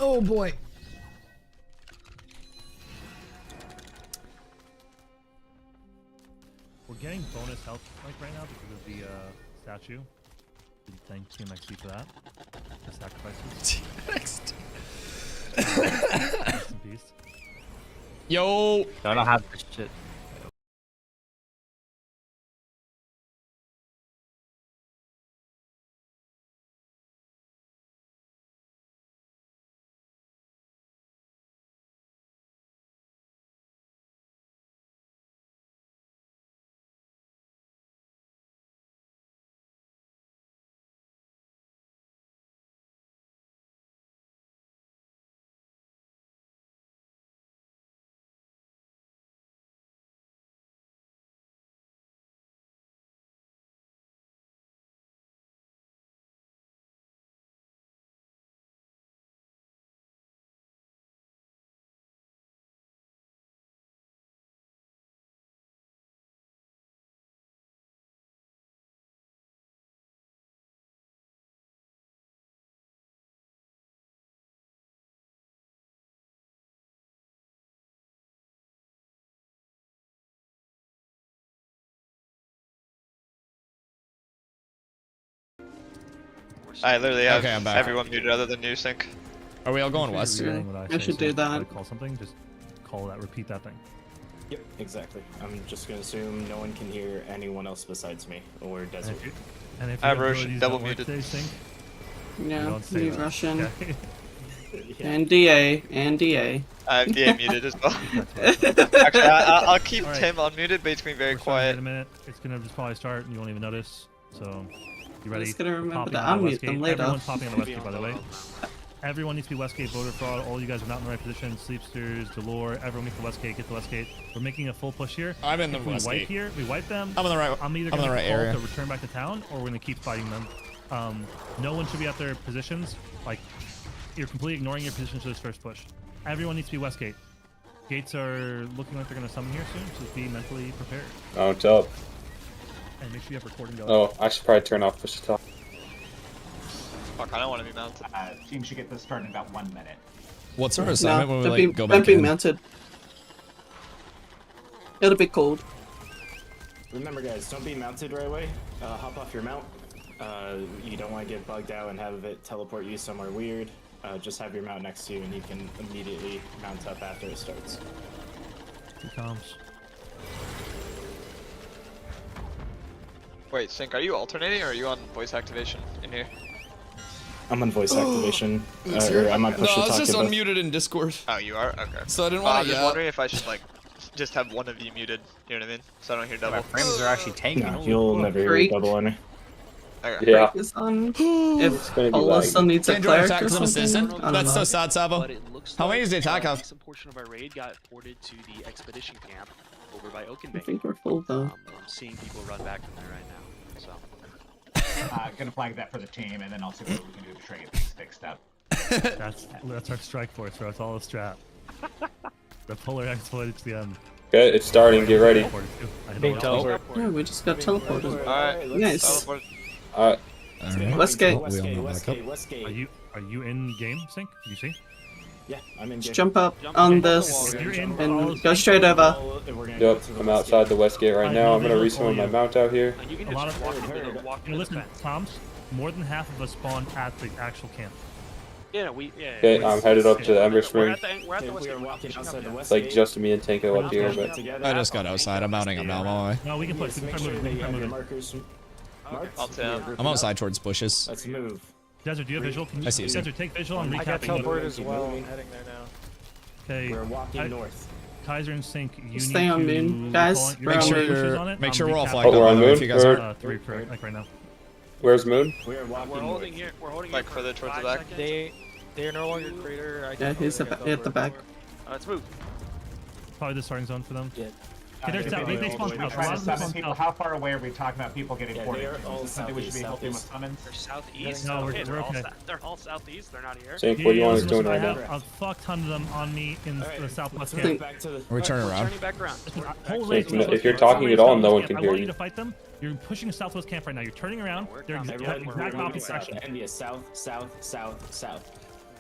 Oh boy. We're getting bonus health like right now because of the statue. Thank Team XP for that. The sacrifices. Next. Rest in peace. Yo. I don't have this shit. I literally have Okay, I'm back. everyone muted other than you, Sync. Are we all going west? Yeah, I should do that. Call something. Just call that. Repeat that thing. Yep, exactly. I'm just gonna assume no one can hear anyone else besides me or Desert. And if I have your Roche abilities double don't work muted. today, Sync, Yeah, don't say mute that. Russian. Okay. And DA. And DA. I have DA muted as well. Actually, I'll keep Alright. Tim unmuted, but he's being very We're starting in quiet. a minute. It's gonna just probably start, and you won't even notice. So, you ready? just gonna remember Popping to on the unmute Westgate. them later. Everyone's popping on the Westgate, by the way. Everyone needs to be Westgate voter fraud. All you guys are not in the right position. Sleepsters, Delore, everyone needs the Westgate. Get the Westgate. We're making a full push here. I'm in the If we wipe Westgate. here, we wipe them. I'm in the right. I'm either I'm in gonna the right call area. to return back to town, or we're gonna keep fighting them. No one should be at their positions. Like, you're completely ignoring your positions to this first push. Everyone needs to be Westgate. Gates are looking like they're gonna summon here soon, so be mentally prepared. Mount up. And make sure you have recording going. Oh, I should probably turn off push to talk. Fuck, I don't want to be mounted. Team should get this started in about 1 minute. What's our assignment when we like go don't back be in? mounted. It'll be cold. Remember, guys, don't be mounted right away. Hop off your mount. You don't want to get bugged out and have it teleport you somewhere weird. Just have your mount next to you, and you can immediately mount up after it starts. Two comms. Wait, Sync, are you alternating or are you on voice activation in here? I'm on voice activation. Or I'm on push to No, I was talk just about. unmuted in Discord. Oh, you are? Okay. So I didn't I'm want to just yell. wondering if I should, like, just have one of you muted. You know what I mean? So I don't hear double. My frames are actually tanking. No, you'll never hear Freak. double on me. Okay. Yeah. Is on. If gonna be Paula laggy. still needs a Sandra cleric attack or some something. assistant? I don't That's know. so sad, Sabo. But it looks How many like, does the attack have? some portion of our raid got ported to the expedition camp over by I Oakenbank. think we're full though. I'm seeing people run back from there right now. So Gonna flag that for the team, and then I'll see what we can do to try to get this fixed up. That's our strike force, bro. It's all a strat. The polar exploit to the end. Okay, it's starting. Get ready. Big teleport. Yeah, we just got teleported. Alright, Nice. teleport. Alright. Alright. Westgate. Westgate, We all know Westgate, back Westgate. Are you in game sync? You see? Yeah, I'm in. Just game. jump up Jump on on the this wall. If you're in, and go straight over. And we're gonna Yep, go to the I'm Westgate. outside the Westgate right now. I'm gonna resummon my mount out here. you can A lot just of- walk into the walk You know, listen, Toms. More than half of us spawn at the actual camp. Yeah, Okay, I'm headed up to the Ember We're Spring. at the we're at the We Westgate. are walking outside the It's like Westgate. just me and Tanko up here, but I just got outside. I'm mounting. I'm now on my way. No, we can push. Yes, We make can sure start that moving. you We can have your start moving. markers marked. I'll tell. I'm outside towards bushes. Let's move. Desert, do you have visual? Can you, I see you. Desert, take visual and I recap. got as well. I'm heading there now. Okay. We're walking I- north. Kaiser and Sync, you Stay need on to moon, guys. call it- We're Make on sure moon. you're. Make sure we're all recapping. flagged Oh, we're up. on by the way, if moon? you guys Or- are. 3 for like right now. where's Moon? We are walking We're holding north. here. We're holding Like here further for towards the 5 back? seconds. They are no longer crater. Yeah, he's at the back. Let's move. Probably the starting zone for them. Yeah. Okay, there's that. They spawn We're south. A trying lot to of them summon spawn people. south. How far away are we talking about people getting Yeah, ported? they are all Is this something we should be southeast, helping with southeast. summons? They're southeast. No, we're they're all okay. they're all southeast. They're not here. Sync, what do you want us listen, doing I right have now? a fuck ton of them on me in Alright, the southwest let's camp. move back to the. Are we turning We're around? turning back around. Whole So race if you're southwest talking camp. at all, no one Southwest can camp. hear I want you. you to fight them. You're pushing the southwest camp right now. You're turning around. We're They're coming. exact Everyone, we're opposite moving direction. south. India, south, south, south, south.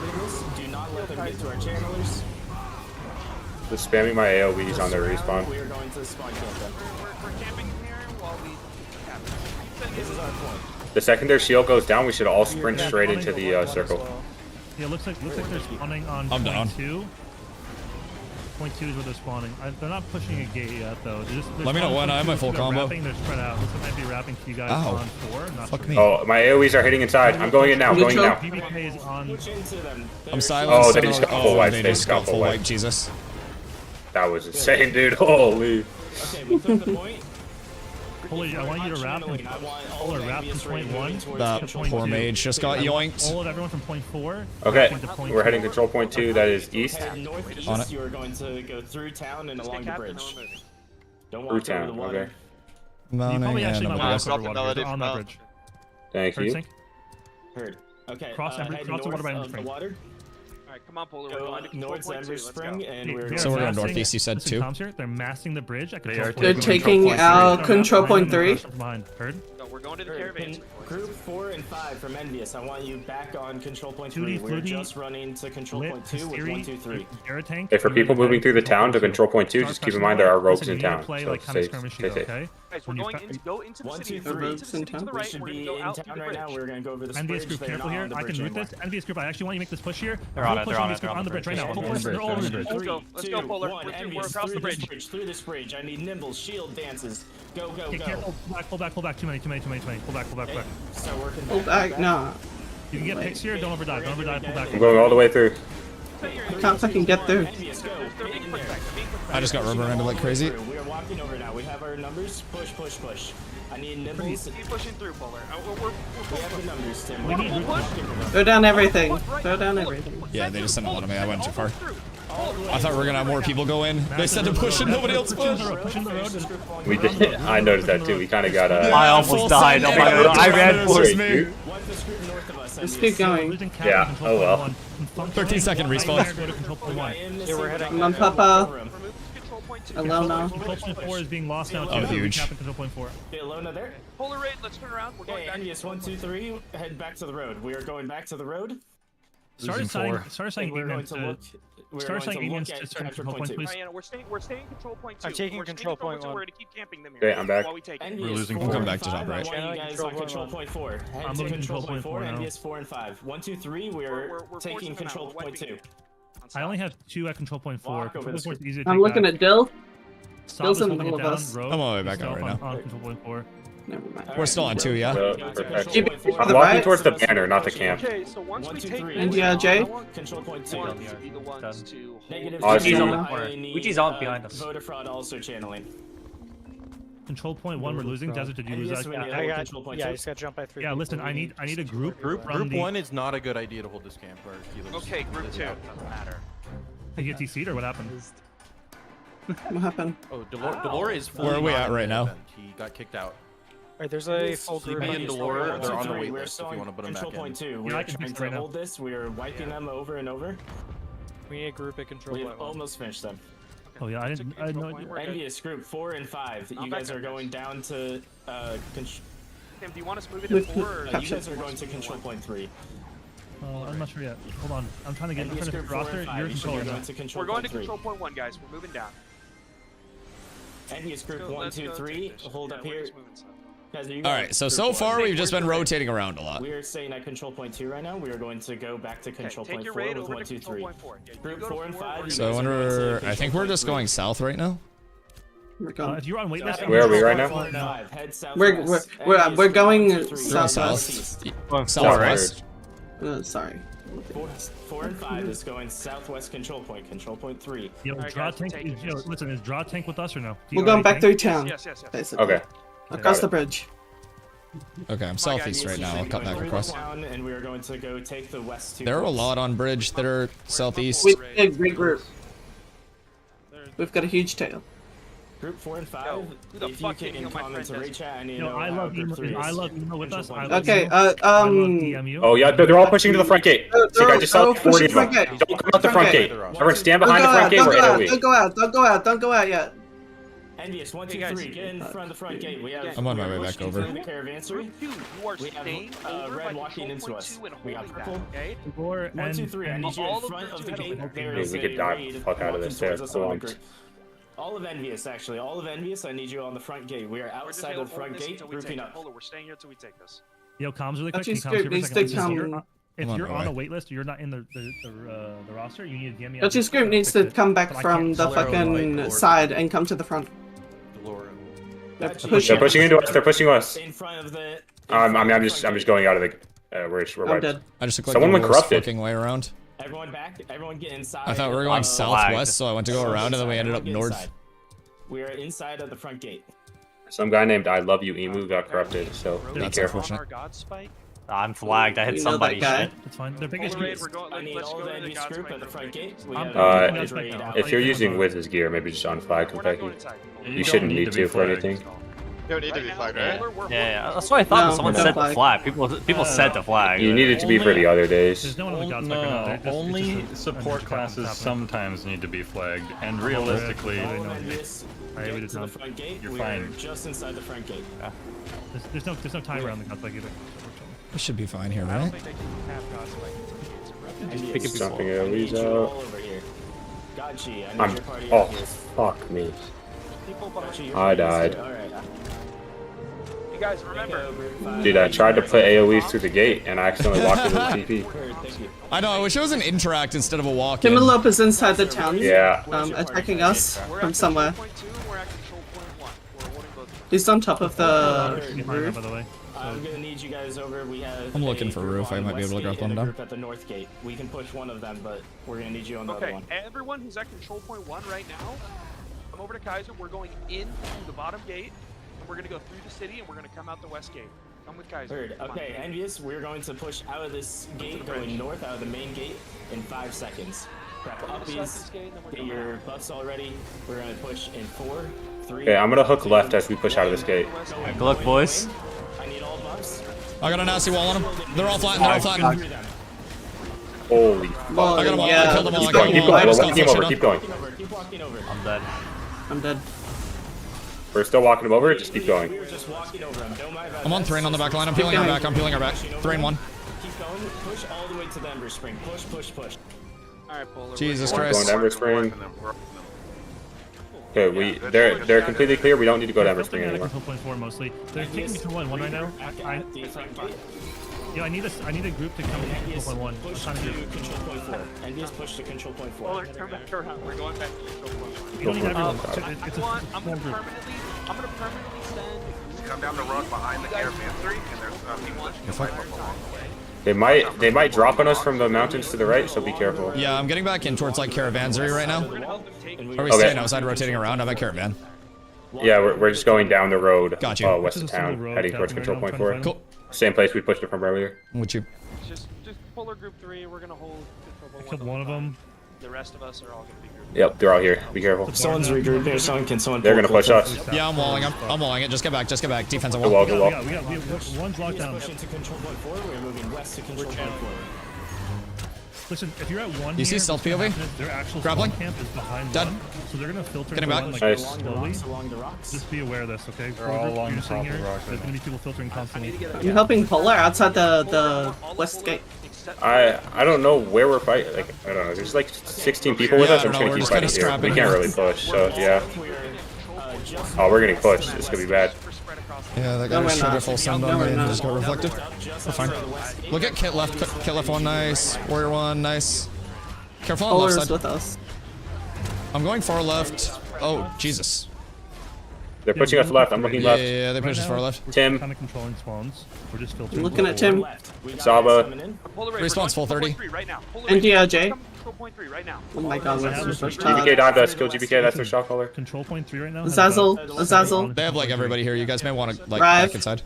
wilderness. Do not let them get to our channelers. Just spamming my AoEs on their respawn. We are going to spawn camp them. We're camping here while we cap. This is our point. The second their shield goes down, we should all sprint straight into the circle. Yeah, looks like they're spawning on I'm down. point 2. Point 2 is where they're spawning. They're not pushing a gate yet, though. They're Let me know when I have my full they're combo. Wrapping, they're spread out. Looks like they might be wrapping to you guys Ow. on 4. Not Fuck sure. me. Oh, my AoEs are hitting inside. I'm going in now. Going in now. PBK is on. Push into them. I'm silenced. Oh, they just got full wipe. They They just just got got full full wipe. wipe. Jesus. That was insane, dude. Holy. Okay, we took the point. Holy, I want you to wrap from, Polar, wrap from point 1 That to point poor 2. mage just got yoinked. All of everyone from point 4. Okay, wrapping to point we're 2. heading control point 2. That is east. Head northeast, On it. you are going to go through town and along the bridge. Don't Through walk over the town. water. Okay. You Mounting probably and actually I'm might gonna walk go. over water. melody You're on that from bridge. Thank Heard you. sync? Heard. Okay. Cross Ember- head cross the water by north Ember of the Spring. water. Alright, come on, Polar. We're Go going to control north point Ember 2. Let's Spring, go. and Hey, we're they're So we're going massing- northeast, you said, listen, too? Tom's here. They're massing the bridge. I control They're taking out control point 3. Behind. Heard? No, we're going to the Heard. caravans. Group 4 and 5 from Envious. I want you back on control point 2D, 3. We're 3D, just running to control Lit, point 2 with Hysteria, 1, 2, 3. Air tank. Hey, for people moving through the town to control point 2, Start just keep in pressing mind there are away. rogues Listen, in you need to town. play So like kind of stay skirmishy, safe. okay? Guys, we're When you going start- in, go into the 1, city. 2, We're 3. going into the city to the We right. should We're going be to go in out through town the right now. bridge. We're going to go over this Envious bridge. group, They're careful not here. on the I can bridge root anymore. this. Envious group, I actually want you to make this push here. They're on Full it, push they're on Envious it, group they're on the bridge right now. on Full the push. bridge. They're all over the bridge. Let's go. Let's go, Polar. One, We're Envious, across the through this bridge. Through this bridge. I need nimble. Shield dances. Go, go, Okay, go. careful. Pull back. Too many. Pull back. Okay, so working Pull back. Nah. You can get picks here. Don't overdive. Pull back. I'm going all the way through. I can't fucking get through. Envious, go. They're Get being in pushed there. back. They're being pushed back. I just got rubber ended like crazy. We are walking over now. We have our numbers. Push, push, push. I need nimbles. Keep pushing through, Polar. We have the numbers, Tim. We need Throw down everything. Throw down everything. Yeah, they just sent a lot of me. I went too far. I thought we were gonna have more people go in. They said to push and nobody else pushed. Pushing the road. We did. I noticed that too. We kind of got I almost died. Oh my god. I ran for it. Dude. What's the script north of us? Just keep going. Yeah, oh well. 13-second respawn. Yeah, we're heading. Come on, Papa. Remove control point 2. Alona. Control point 4 is being lost now. Oh, huge. Control point 4. Okay, Alona there. Polar raid, let's turn around. We're going Okay, back. Envious, 1, 2, 3. Head back to the road. We are going back to the road. Started signing We're going to look. We're Start going to saying look Indians to at certain capture control point 2. points, please. Diana, we're staying control point 2. I'm taking We're staying control point two. 1. We're going to keep camping them here. Okay, I'm back. While we take it. We're losing We'll come back to top right. I want you guys on control point 4. Head I'm to moving control control point 4. point 4 now. Envious 4 and 5. 1, 2, 3. We're We're taking forcing them control out. We're point 2. wiping it. I only have 2 at control point 4. Walk over Control this point 4 is easy to I'm take looking back. at Dill. Stop Dill's is in the holding it middle of down. us. Rogue I'm all the way back is out up right on control point 4. Never mind. We're still on 2, yeah? Perfect. Keep it to I'm the walking right. towards the banner, not the camp. Okay, so once 1, we 2, take 3. And yeah, Jay? Control point 2. one to be the ones to Negative Oh, I 2. see. on the I corner. need, Ouija's on behind us. Voter fraud also channeling. Control point 1, we're losing. Desert, did you lose Envious, that? when you I hold got. control point Yeah, 2. I just got jumped by 3. Yeah, listen, I need a group from Group the... 1 is not a good idea to hold this camp. Or Okay, group 2. Doesn't matter. Did you get TC'd or what happened? What happened? Oh, Delore is fully Where are we not at in right the now? event. He got kicked out. Alright, there's a full group. Sleepy and Delore, they're on the wait We're list if still you want to put them back control in. point 2. Yeah, I We're can trying fix it to right now. hold this. We are wiping them over and over. We need a group at control We've point 1. almost finished them. Oh yeah, I didn't know. Envious group 4 and 5. You guys are going down to Tim, do you want us moving We've to 4 or you guys are going to control point 3. I'm not sure yet. Hold on. I'm trying to get in Envious front of group the 4 roster. and You're 5. You should controlling be now. going to control We're going point to 3. control point 1, guys. We're moving down. Envious group Go, 1, let's 2, go 3. take this. Hold Yeah, up we're here. just moving stuff. Guys, are you All guys right, so group far one? we've just been rotating around a lot. We are staying at control point 2 right now. We are going to go back to control Take point your 4 raid with over 1, to 2, control 3. point 4. Yeah, you Group go to 4 and 5. you So I guys are going wonder. to I think control we're just point going south right now. We're going. If you're on waitlist, Where are we right now? 4 and 5. Head We're southwest. we're Envious we're group going 1, 2, 3. Going southwest. south. Southwest. Sorry. 4 and 5 is going southwest control point. Control point 3. Yo, Alright, draw guys, we're tank. taking Yo, this. listen, is draw tank with us or no? Do We're you going already back tank? through town. Yes, yes, yes. Basically. Okay. Across it. the bridge. Okay, I'm southeast right now. I'll cut back across. Town, and we are going to go take the west 2. There are a lot on bridge that are southeast. We did regroup. We've got a huge tail. Group 4 and 5. Yo, who the if you fuck can hit me on my comment to friend raid chat, I need to Yo, know I how love group Emo. 3 is. I love Emo with us. Control I point love Okay. Emo. I love DMU. Oh yeah, they're all pushing to the front gate. Sick, I just saw 40 of them. Don't come out the front gate. Everyone stand Don't behind go the front out. gate. Don't We're go out. AoE. Don't go out. Don't go out. Don't go out yet. Envious, 1, 2, Hey, 3, get in front of the front gate. We have. I'm on my way back over. The caravansary. Dude, you are We have staying over red by walking into control us. point 2 and We got holding that, purple. okay? 1, 2, 3. I need you in all of front of the them gate. There Dude, is we a could dive raid the fuck out of walking this there. towards us on the Pumped. grid. All of Envious, actually. All of Envious, I need you on the front gate. We are We're just outside gonna of the front hold this gate, until we take grouping it. up. Hold it, we're staying here until we take this. Yo, comms really quick. Actually, Can you comms Scoop here for a needs to second? If Come on, you're on Roy. a wait list, you're not in the roster. You need to DM me. Dutchy's group needs to come back from the fucking side and come to the front. They're pushing. They're pushing into us. They're pushing us. In front of the. I'm just going out of the. We're I'm wiped. dead. I just looked like Someone the went worst corrupted. fucking way around. Everyone back. Everyone get inside. I thought we were going southwest, so I went to go around, and then we ended up north. We are inside of the front gate. Some guy named I Love You Emu got corrupted, so be That's careful. unfortunate. I'm flagged. I hit You know that somebody's guy. shit. It's fine. Their biggest Polar group. raid, we're going, I need let's all go the to the Envious God's group Spike at the real front quick. gate. We I'm have going a God's raid Spike now. out. If you're using Wiz's gear, maybe just unflag We're not going Kentucky. inside. You shouldn't need to for anything. You don't need to be flagged, right? Yeah, that's what I thought. No, Someone don't said flag. to flag. People said to flag. You needed to be for the other days. There's no one on the God's Spike right now. They're just- only it's just a- support a classes happening. sometimes need to be flagged, and All realistically, right. All of Envious, Alright, we get did to the not. front gate. You're We are fine. just inside the front gate. There's no time around the God's Spike either. We should be fine here, I don't right? think they can have God's Spike until Envious, Pick up something I at need least you out. all over here. Gotchi, I need I'm. your party Oh, out here. fuck me. People behind Gotchi, you. your I party is died. here. All right. You guys remember, Dude, I tried to put AoEs through the gate, and I accidentally walked into the TP. Thank you. I know, I wish it was an interact instead of a walk-in. Timberlope is inside the town. Yeah. Attacking us we're from at somewhere. control point 2 and we're at control point 1. We're holding both. He's on top of the Get mine, roof. by the way. I'm gonna need you guys over. We have. I'm looking a for group roof. I on might be able to West grab Gate one and a down. group at the north gate. We can push one of them, but we're gonna need you on the other Okay, one. everyone who's at control point 1 right now, come over to Kaiser. We're going in through the bottom gate, and we're gonna go through the city, and we're gonna come out the west gate. Come with Kaiser. Heard. Come on. Okay, Envious, we're going to push out of this gate, going north out of the main gate in 5 seconds. Prep uppies, get your buffs all ready. We're gonna push in 4, 3. Okay, I'm gonna hook left as we push out of this gate. Good luck, boys. I need all buffs. I got a nasty wall on them. They're all flattened, they're all flattened. Holy fuck. Well, I got them all, I yeah. killed them all, I Keep got going, them keep all. I going. just We're got walking flushed over, down. keep going. Keep walking over. I'm dead. I'm dead. We're still walking them over, just keep going. We were just walking over them. Don't mind about I'm on that. Thrain on the back line. I'm peeling our back. I'm peeling our back. Thrain 1. Keep going. Push all the way to the Ember Spring. Push, push, push. Alright, Polar. Jesus Going Christ. to Ember Spring. Okay, they're completely clear. We don't need to go to Ember Spring Filtering out anymore. of control point 4 mostly. They're taking me to 1 right now. At the front gate. Yeah, I need a group to come to control Envious, point 1. I'm push trying to to do. control point 4. Envious, push to control point 4. Polar, turn back around. We're going back to control point 1. You don't need everyone. I'm It's gonna a small group. permanently send. Come down the road behind the caravansary, and there's people. They might drop on us from the mountains to the right, so be careful. Yeah, I'm getting back in towards like Caravansary right now. Are we Okay. staying outside rotating around? I'm at Caravan. Yeah, we're just going down the road Got you. west of This is a single town, road heading towards happening control right point now, 4. Cool. Same place we pushed it from earlier. I'm with you. Just Polar group 3. We're gonna hold control point Killed 1. one of them. The rest of us are all gonna be grouped. Yep, they're all here. Be careful. Someone's regrouping or someone. Can someone They're pull gonna push closer? us. Yeah, I'm walling. I'm walling it. Just get back. Just get back. Defensive Good wall. wall, good wall. We got one's locked down. Push into control point 4. We're moving west to control point 4. Listen, if you're at 1 You see here, stealth what's gonna POV? happen is their actual Grappling? spawn camp is behind Dead. 1, so they're gonna filter Getting into back. 1 like Nice. slowly. Along the rocks. Just be aware of this, okay? They're all along you're the sitting top of here. the rock There's right gonna be people filtering constantly. I'm helping Polar outside the west gate. I don't know where we're fighting. Like I don't know. There's like 16 people with Yeah, us. I I'm don't just know, gonna we're keep just kinda fighting here. We scrapping can't here. really push. So yeah. Just Oh, we're getting pushed. This could be bad. Yeah, that No, guy we're sugar not. full send No, on we're me and not. just got reflected. We're fine. Look at Kit left. Kit left 1, nice. Warrior 1, nice. Careful on Polar's left side. with us. I'm going far left. Oh, Jesus. They're pushing us left. I'm looking Yeah, left. yeah, yeah, they push us far left. Tim. Kind of controlling spawns. We're just filtering. I'm looking at Tim. Saba. Respawn's full 30. And DRJ. Control point 3 right now. Oh my god, that's the first GBK time. dived us. Kill GBK. That's their shot caller. Control point 3 right now. Azazel. They have like everybody here. You guys may want to like Rive. back inside.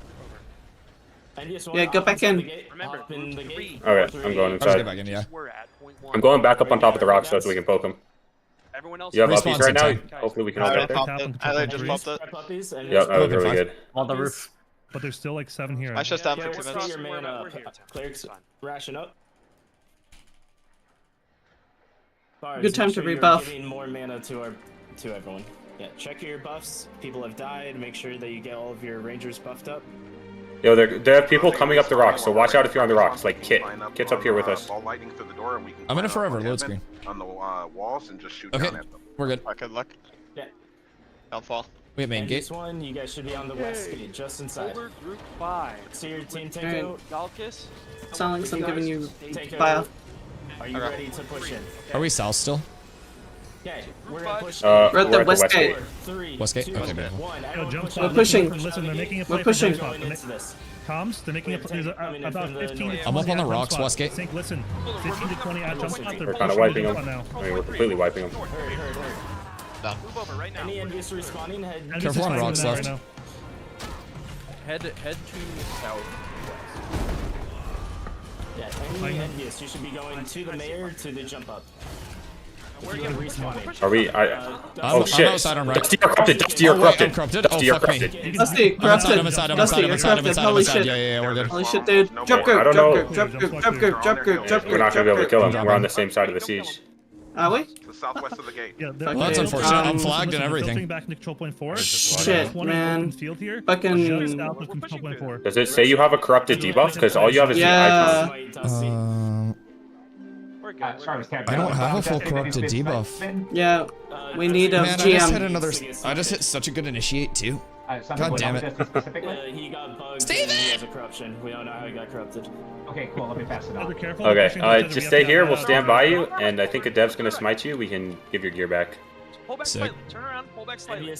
Yeah, go back in. Remember, in the gate. Okay, I'm going I'll just get inside. back in, yeah. we're at point 1. I'm going back up on top of the rocks so we can poke them. Everyone else. You have Respawn's uppies right in now? time. Hopefully we can all get there. I just popped it. Puppies and Yep, that was Okay, really fine. good. On the roof. But there's still like 7 here. I shut down for Yeah, 2 we're minutes. your mana. We're here, Tim. Clerics It's fine. ration up. Bars, Good time make to sure you're rebuff. Giving more mana to everyone. Yeah, check your buffs. People have died. Make sure that you get all of your rangers buffed up. Yo, there are people coming up the rocks, so watch out if you're on the rocks. Like Kit's up here with us. I'm in it forever. Load screen. On the walls and just shoot Okay, down at them. we're good. Good luck. Yeah. Downfall. We have main And gate. this one, you guys should be on the west gate, just inside. Over group 5. See your team take Alright. out. Galkus. Silence, I'm giving you Take fire. out. Are you ready to push in? Are we south still? Okay, we're gonna push. We're at the west gate. 3, West gate? 2, Okay, good. 1. Yo, jump We're spot. pushing. Listen, they're making a play We're for pushing. jump spot. Going into this. Comms, they're making a play. There's about 15 to 20 I'm up on the at rocks, jump spot. Westgate. Sync, listen. 15 to 20 at jump spot. They're We're kind of pushing wiping the them. jump spot now. I mean, we're completely wiping them. Down. Move over right now. Any envious respawning? Head. I'm Careful just on fighting rocks that left. right now. Head to south. Yeah, any envious. You should be going to the mayor to the jump up. Where are you respawning? Are we? Oh shit! I'm outside, I'm right. Dusty, you're corrupted. Dusty, you're Oh, wait, I'm corrupted. corrupted? Dusty, Oh, you're fuck me. corrupted. Dusty, I'm inside, corrupted. I'm inside, I'm Dusty, inside, I'm you're inside, I'm corrupted. inside, I'm Holy inside. shit. Yeah, we're good. Holy shit, dude. Jump I group, don't jump know. group, jump group, jump group, jump group, jump We're group, not gonna be able to jump kill group. him. We're on the same side of the siege. Are we? The southwest of the gate. Yeah, Well, that's unfortunate. I'm flagged and everything. Filtering back into control point 4. Shit, man. Field here. Fucking- Just south of control point 4. Does it say you have a corrupted debuff? Because all you have is the Yeah. icon. We're good. I don't have a full corrupted debuff. Yeah, we need a Man, I just hit GM. another. I just hit such a good initiate too. God damn it. He got bugged. And he has a corruption. We don't know how he got corrupted. Okay, cool. Let me pass it on. Be careful. Okay, just stay here. We'll stand by you, and I think a dev's gonna smite you. We can give your gear back. Pull back Sick. slightly. Turn around. Pull back slightly.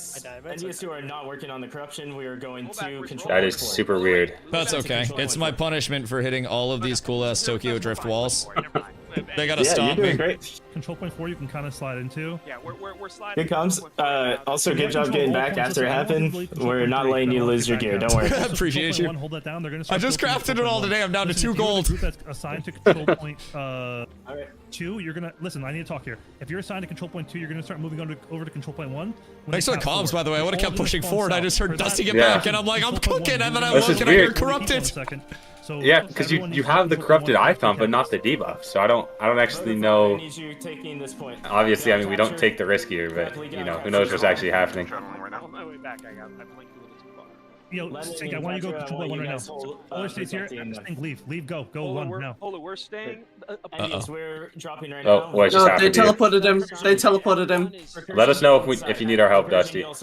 Envious who are not working on the corruption, we are going to control. That is super weird. That's okay. It's my punishment for hitting all of these cool ass Tokyo drift walls. They gotta stop me. Control point 4 you can kind of slide into. Yeah, we're sliding. Good comes. Also, good job getting back after it happened. We're not letting you lose your gear. Don't worry. Appreciate you. Hold that down. They're gonna I just crafted it all today. I'm down to 2 gold. Group that's assigned to control point 2, you're gonna listen. I need to talk here. If you're assigned to control point 2, you're gonna start moving over to control point 1. Thanks for the comms, by the way. I would have kept pushing forward. I just heard Dusty get Yeah. back, and I'm like, I'm cooking, and then I This look is and I hear weird. corrupted. Yeah, because you have the corrupted icon, but not the debuff. So I don't actually know. Obviously, I mean we don't take the risk here, but you know who knows what's actually happening. On my way back, I blinked a little too far. Yo, Stink, I want you to go control point 1 right now. All stays here. Stink, leave, go 1 now. Hold it, we're staying. Envious, we're dropping right Oh, now. what just No, they happened? to you? teleported him. They teleported him. Let us know if you need our help, Dusty. But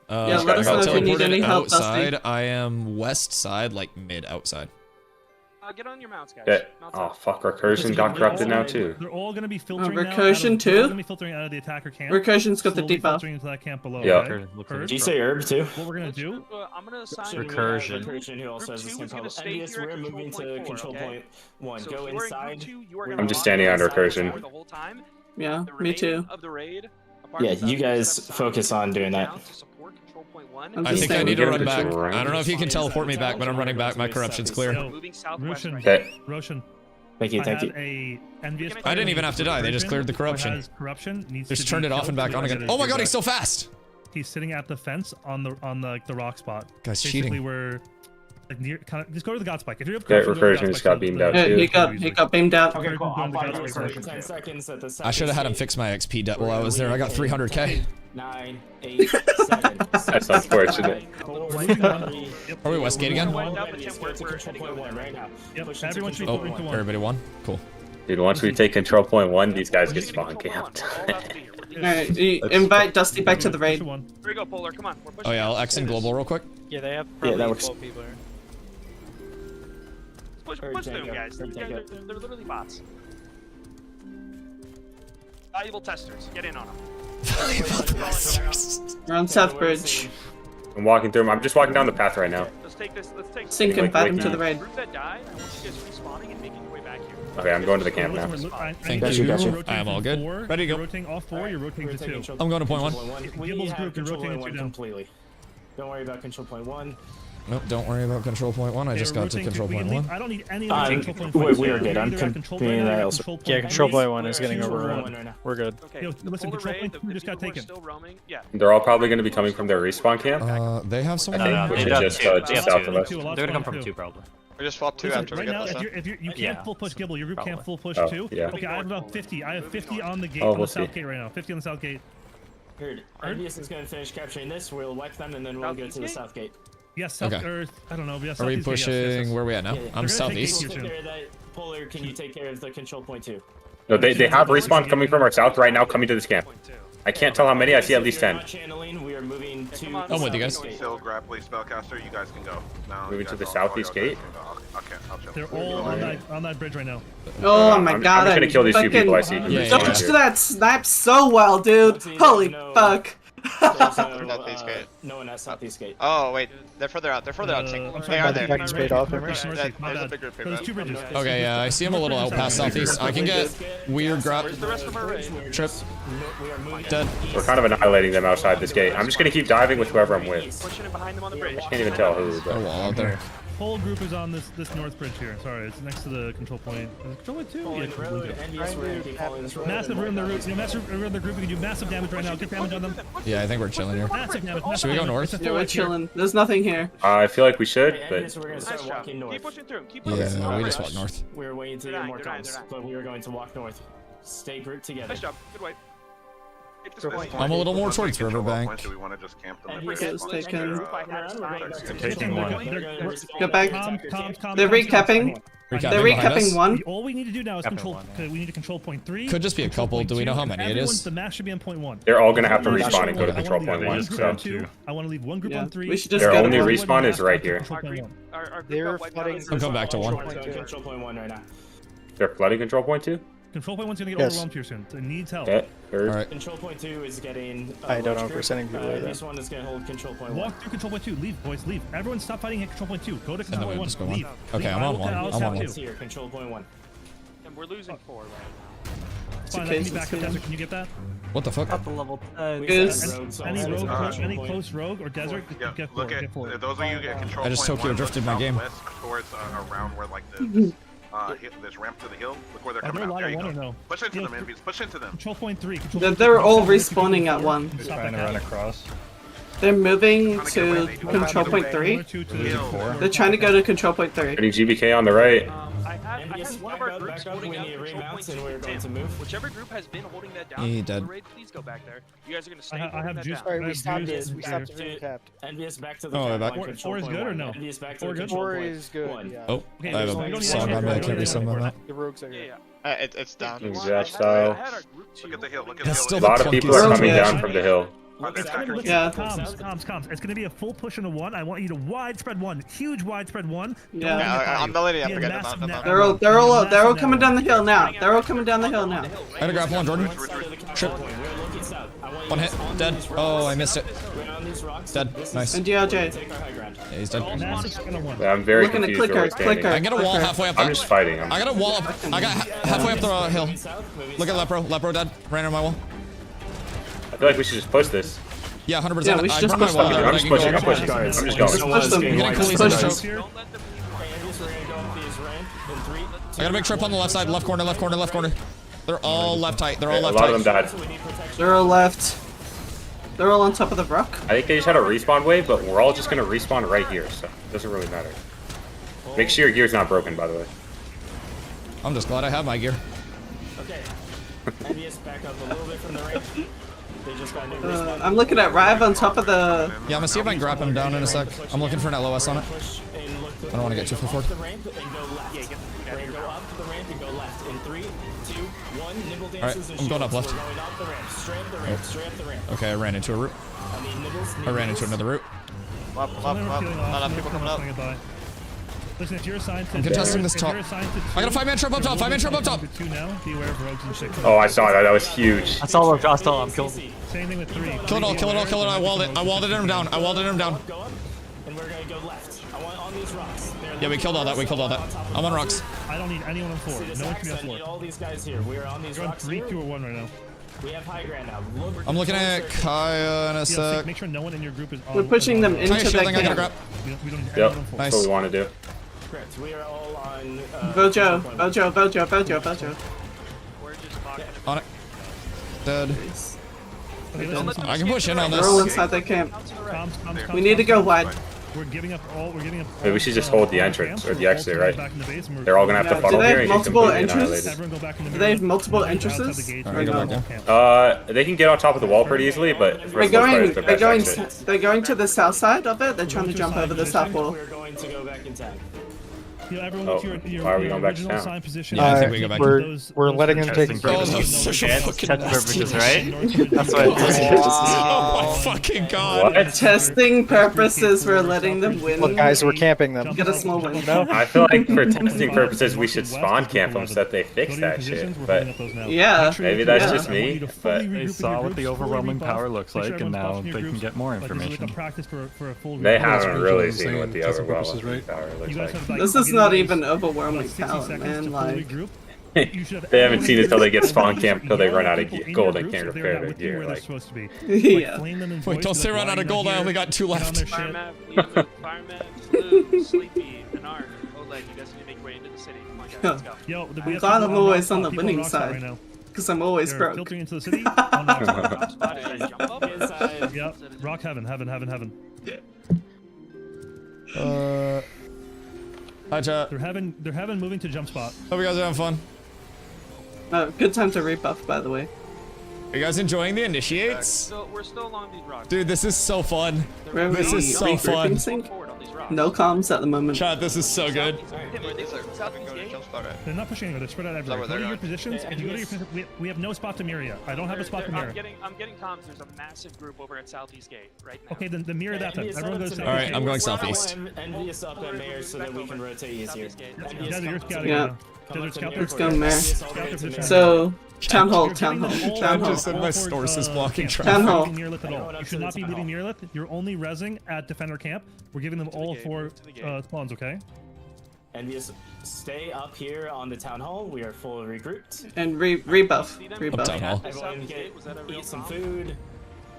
Yeah, let us know if you need any help, Dusty. outside. I am west side, like mid outside. Get on your mounts, guys. Yeah. Mounts Oh up. fuck, Recursion got corrupted now too. They're all gonna be filtering now. Recursion too? They're all gonna be filtering out of the attacker camp. Recursion's got the slowly debuff. filtering into that camp below. Yeah. Okay? Heard? Did you say herb too? What we're gonna do? I'm gonna assign Recursion who also Group has the 2 same is gonna problem. stay Envious, here at we're moving control to point control 4, okay? point 1. So Go if you are in group inside. 2, you are We're gonna I'm just lock standing on inside Recursion. the whole time. Yeah, The me too. remaining of the raid, apart Yeah, from you that, guys step aside, focus on doing that. down to support control point 1. I'm I just think I saying. need to Get run him back. to rank. I don't know if you can teleport me back, but I'm running back. My corruption's clear. Yo, Moving southwest Roshan, right Okay. Roshan. Thank you, I thank have you. a envious I didn't even have to die. They just cleared the corruption. Corruption needs Just to turned be it off killed and back so on we again. get Oh my his god, gear he's so back. fast. He's sitting at the fence on the rock spot. Guy's Basically, cheating. we're like near, kind of, just go to the god spike. If you're up That close, go to the Recursion god just spike, got so beamed the- out Yeah, too. he got beamed out. Okay, cool. I'll follow Recursion. Recursion. 10 seconds at the south. I should have had him fix my XP debt while I was there. I got 300k. 9, 8, 7. That's unfortunate. Are we Westgate again? Right now. Yep, everyone should be Oh, filtering to 1. everybody won? Cool. Dude, once we take control point 1, these guys get spawn camped. Alright, invite Dusty back to the raid. Here we go, Polar. Come on. We're pushing. Oh yeah, I'll X in global real quick. Yeah, they have Yeah, probably that works. 12 people here. Push through, guys. They're literally bots. Valuable testers. Get in on them. We're on South Bridge. I'm walking through them. I'm just walking down the path right now. Let's take this. Let's take Sink and invite him to the raid. Group that died. I want you guys respawning and making your way back here. Okay, I'm going to the camp now. Thank you. I am all good. Ready to You're go. rotating all 4, you're rotating to 2. I'm going to point 1. We Gibble's have group, you're control rotating point 1 2 down. completely. Don't worry about control point 1. Nope, don't worry about control point 1. I just got to control point 1. I don't need any of the control point 1. We are good. I'm being that also. Yeah, control point 1 is getting overrun. We're good. Okay. Yo, listen, Polar control raid, point the 2 just got people who are taken. still roaming. Yeah. They're all probably going to be coming from their respawn camp. They have someone. I think, which is just south of us. They're gonna come from 2 probably. We just fought 2 Listen, after we right get now, this up. if you can't full push Gibble, your group can't full push Oh, 2. yeah. Okay, I have about 50. I have 50 on the gate, Oh, on the we'll south see. gate right now. 50 on the south gate. Heard. Envious is going to finish capturing this. We'll wipe them, and then we'll go to the south gate. Yes, south Okay. Earth. I don't know. Yes, Are we southeast gate, yes, pushing? yes, yes. Where are we at now? Yeah, yeah. I'm They're gonna take southeast. gate Take here care of that. Polar, can you take care of the control point too? No, they have respawn coming from our south right now, coming to this camp. I can't tell how many. I see at least 10. Channeling, we are moving to. I'm with you guys. Still grappling spellcaster, you guys can go. Now Moving you to guys the all southeast y'all guys gate? can go. I'll chill. They're all on that bridge right now. Oh my I'm god, just gonna kill these few people I see. Yeah, Dodged yeah. that snipe so well, dude. Holy fuck. Southeast gate. No one at southeast gate. Oh wait, they're further out. They're further out. I'm They are there. Back straight off, Northeast, Emery. northeast, my There's a bad. big group here, There's man. two bridges. Okay, yeah, I see him a little out past southeast. I can get weird grab. Where's the rest of our raid? Trip. We are moving Dead. We're kind of annihilating them outside this gate. I'm just gonna keep diving with whoever I'm with. Pushing it behind them on the bridge. Can't even tell who, Got a but wall out there. Whole group is on this north bridge here. Sorry, it's next to the control point. Is it control point 2? Yeah, control point 2. Massive room, the root. Massive room, the group. We can do massive damage right now. Get damage on them. Yeah, I think we're chilling here. Massive damage. Should we go north? Yeah, we're chilling. There's nothing here. I feel like we should, but We're going to Nice start job. walking north. Keep pushing through them. Keep pushing through Yeah, them. we just walk north. We're waiting to They're get dying, more they're dying, comms, they're dying. but we are going to walk north. Stay grouped together. Nice job. Good way. Take this This point. point, I'm a little more once we towards control that Riverbank. point, do we want to just camp them and Envious bring is them taken. Taking one. Go back. Comms. They're recapping. They're behind us. recapping one. All we need to do now is Capping control. one, Okay, we need to control point 3. Could just be a control couple. point Do we 2. know how many it Everyone's- is? The max should be on point 1. they're all gonna have to I wanna respawn and go to leave control one point group 1. on So 2. I want to leave one group Yeah, on 3. we should just their go to only one. respawn is right here. Control point 1. Our group They're got wiped out flooding. in I'm coming back to one. Control point 1 right now. They're flooding control point 2? Control point 1's gonna get Yes. overwhelmed here soon. It needs help. Okay, heard. All right. Control point 2 is getting. I don't know if we're sending people there. This one is going to hold control point 1. Walk through control point 2. Leave, boys. Leave. Everyone stop fighting at control point 2. Go to And then control we point just 1. go on. Leave. Okay, Leave. I'm on I'll one. tap I'm on two. one. Here, control point 1. And we're losing 4 right Fine, I okay, can be back it's up fine. desert. Can you get that? What the fuck? Up to level 10. Is- Any rogue, any close rogue or desert, Yeah, get look forward. at Get forward. those of you get control I just point Tokyo 1, drifted look my game. southwest towards around where like this ramp to the hill. Look where they're Are coming there a out. lot There of you one go. or no? Push into Yeah, them, Envious. Push into them. Control point 3. Control They're point they're 3. all Control point 3, respawning at control one. point 3. Stop Trying to that run now. across. They're moving Trying to to get ready. control point 3. To the Hill. They're trying to go to control point 3. Getting GBK on the right. I had one of our groups holding we down need control point remounts and 2 we're going to and move. whichever group has been holding that down, He dead. the raid, please go back there. You guys are going to stay I holding have that juice. down. Alright, I we have stopped juice. it. We stopped it Dude. from capped. Envious back to the Oh, cap back. line, Four is control good or point no? 1. Envious back to Four the good? control 4 point is good, 1. yeah. Oh, Okay, I have so we a don't need song to- on me. I we can't don't need resend to- that. The rogues are Yeah, good. yeah. It's down. Exact I style. had our group 2 Look at the hill. Look at the That's hill. still A the lot of people clunkiest. are coming Yeah. down from the hill. Let's Attackers. Yeah. Comms. It's gonna be a full push into 1. I want you to widespread 1. Huge widespread 1. Yeah. I'm melody. I'm Yeah, forgetting massive about net. that. They're all coming down the hill now. They're all coming down the hill now. I gotta grab one, Jordan. Trip. One hit. Dead. Oh, I missed it. Dead. Nice. And DLJ. Yeah, he's dead. Massive spin on 1. Yeah, I'm very Looking at confused where we're clicker, standing. clicker. I got a wall halfway up. I'm just fighting. I got a wall up. I got halfway up the hill. Look at Lepro. Lepro dead. Ran on my wall. I feel like we should just push this. Yeah, 100%. Yeah, we should I just burned my push wall them. there, I'm but I just can go pushing. up. I'm pushing. I'm just Push going. them. I'm getting police Push push. them. I got a big trip on the left side. Left corner, left corner, left corner. They're all left tight. They're all A left lot of them tight. died. They're all left. They're all on top of the rock. I think they just had a respawn wave, but we're all just gonna respawn right here, so it doesn't really matter. Make sure your gear's not broken, by the way. I'm just glad I have my gear. Okay. Envious back up a little bit from the ramp. They just got new respawn. I'm looking at Rive on top of the. Yeah, I'm gonna see if I can grab him down in a sec. I'm looking for an LOS on it. I don't want to get too far forward. The ramp and go left. We're gonna go up the ramp and go left. In 3, 2, 1. Nibble dances and I'm going up shields. left. We're going up the ramp. Straight up the ramp. Straight up the ramp. Okay, I ran into a route. I need nibbles. I ran into another route. Up. Not enough people coming up. Listen, if you're assigned to I'm contesting this if top. you're assigned to I got a 5-man trap up top. 5-man trap up top. 2 now. Beware of rogues and shit. Oh, I saw that. That was huge. I saw him. I'm killed. Same thing with 3. Kill it all. Kill it all. Kill it all. I walled it. I walled it him down. I walled it him down. Go up, and we're gonna go left. I want on these rocks. Yeah, we killed all that. We killed all that. I'm on rocks. I don't need anyone on 4. See this No one axe? can be I on need 4. all these guys here. We're on these You're on rocks 3, here. 2, or 1 right now. We have high ground now. I'm looking at Kaya in a Yeah, sec. make sure no one in your group is on. We're pushing them into Kaya the shielding. I gotta camp. grab. We don't need Yep, anyone on 4. Nice. that's what we want to do. Correct. We are all on. Bojo. We're just talking. On it. Dead. Okay, listen, I can push in on They're all this. inside the camp. comms, We need to go wide. We're giving up all. Maybe we should just hold the entrance or the exit, right? Back in the base, and we're- They're all gonna have to Do funnel they here have and get multiple completely entrances? annihilated. Do they have multiple entrances? Or no? They can get on top of the wall pretty easily, but for the most part, it's the best exit. They're going to the south side of it. They're trying to jump over the south wall. We're going to go back in town. Everyone Oh, to your, why are we going back to original town? sign position. Yeah, I think we go back to We're letting him take Oh, that was such a fucking Test nasty purposes, right? That's what Oh my fucking god. What? Testing purposes, we're letting them win. Look, guys, we're camping them. Get a small win. No? I feel like for testing purposes, we should spawn camp them so that they fix that shit. But Yeah. maybe that's Yeah. just me. But They saw what the overwhelming power looks like, and now they can get more information. they haven't really seen what the overwhelming power looks like. This is not even overwhelming power, man. Like, They haven't seen it till they get spawn camp, till they run out of gold and can't repair their gear. Like, yeah. Wait, don't say run out of gold. I only got 2 left. Fireman, Blue, Sleepy, and Ark. Oleg, you guys need to make your way into the city. Come on, guys, let's go. Yo, I'm glad I'm always on the winning side. Because I'm always broke. Filtering into the city. Yep. Rock heaven. Hi, chat. They're having moving to jump spot. Hope you guys are having fun. Good time to rebuff, by the way. Are you guys enjoying the initiates? We're still along these rocks. Dude, this is so fun. Where are This we is so fun. regrouping? No comms at the moment. Chat, this is so good. They're not pushing anywhere. They're spread out everywhere. Go to your positions. If you go to your positions, we have no spot to mirror yet. I don't have a spot to mirror. I'm getting comms. There's a massive group over at Southeast Gate right now. Okay, then mirror that then. Everyone goes to Alright, I'm going southeast. Envious up at Mayor so that we can rotate easier. Yeah. Let's go, Mayor. So, So, town hall. Just said my source is blocking Town hall. You should not be leaving Mirrorlit. You're only rezzing at defender camp. We're giving them all 4 spawns, okay? Envious, stay up here on the town hall. We are full regrouped. And rebuff. Town hall. Everyone eat some food.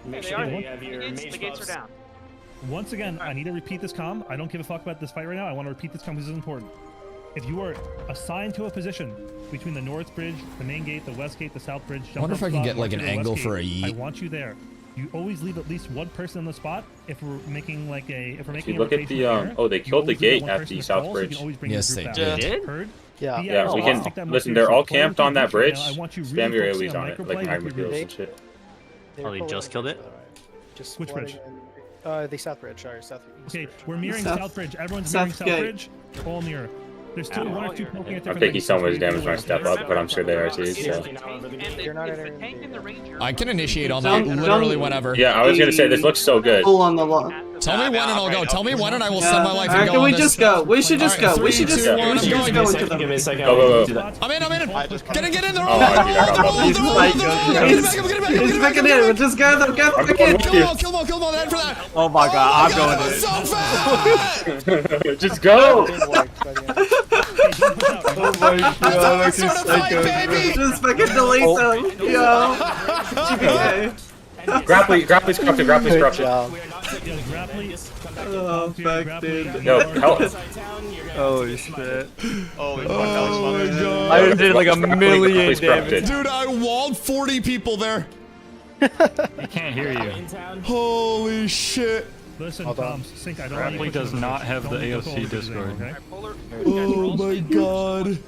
Make sure you have your mage The gates are buffs. down. Once again, I need to repeat this comm. I don't give a fuck about this fight right now. I want to repeat this comm because it's important. If you are assigned to a position between the north bridge, the main gate, the west gate, the south bridge, I wonder if I can get like an angle for a yeet. I want you there. You always leave at least 1 person on the spot. If we're making like a, if we're if making you look at the oh, they killed the gate at the south bridge. Yes, they did. Heard? Yeah. Yeah, we can listen. They're all camped on that bridge. Spam your AoEs on it, like magma heals and shit. Oh, they just killed it? Just Which bridge? The south bridge, sorry, south. Okay, we're mirroring South- South Bridge. Everyone's South mirroring South Gate. Bridge. All mirror. There's 1 or 2 poking at I'm different taking so much angles. damage when I step up, but I'm sure they are too. So. I can initiate on that literally whenever. Yeah, I was gonna say this looks so good. Full on the wall. Tell me when and I'll go. Tell me when and I will send my life and Alright, go can on we this. just go? We should just go. We should just go. I'm We should just going. go into them. Give me a second. Go. I'm in. Get in. They're Oh, all dude, I got lucky. He's back in. Just go them. Go I'm back going in. with Kill them all. Head for that. Oh my god, I'm going That was in. so fast. you. Just go. Oh my god, I Sort of fight, baby. Just fucking delete them. Yo. GPK. Grapple's corrupted. Grapple's corrupted. Oh, fuck, dude. Yo, help. Holy shit. Oh my god. I just did like a million Grapple's corrupted. damage. Dude, I walled 40 people there. He can't hear you. Holy shit. Listen, Hold on. comms, sync. I don't Grappling want you does not have the AOC Discord. Okay? Oh my god.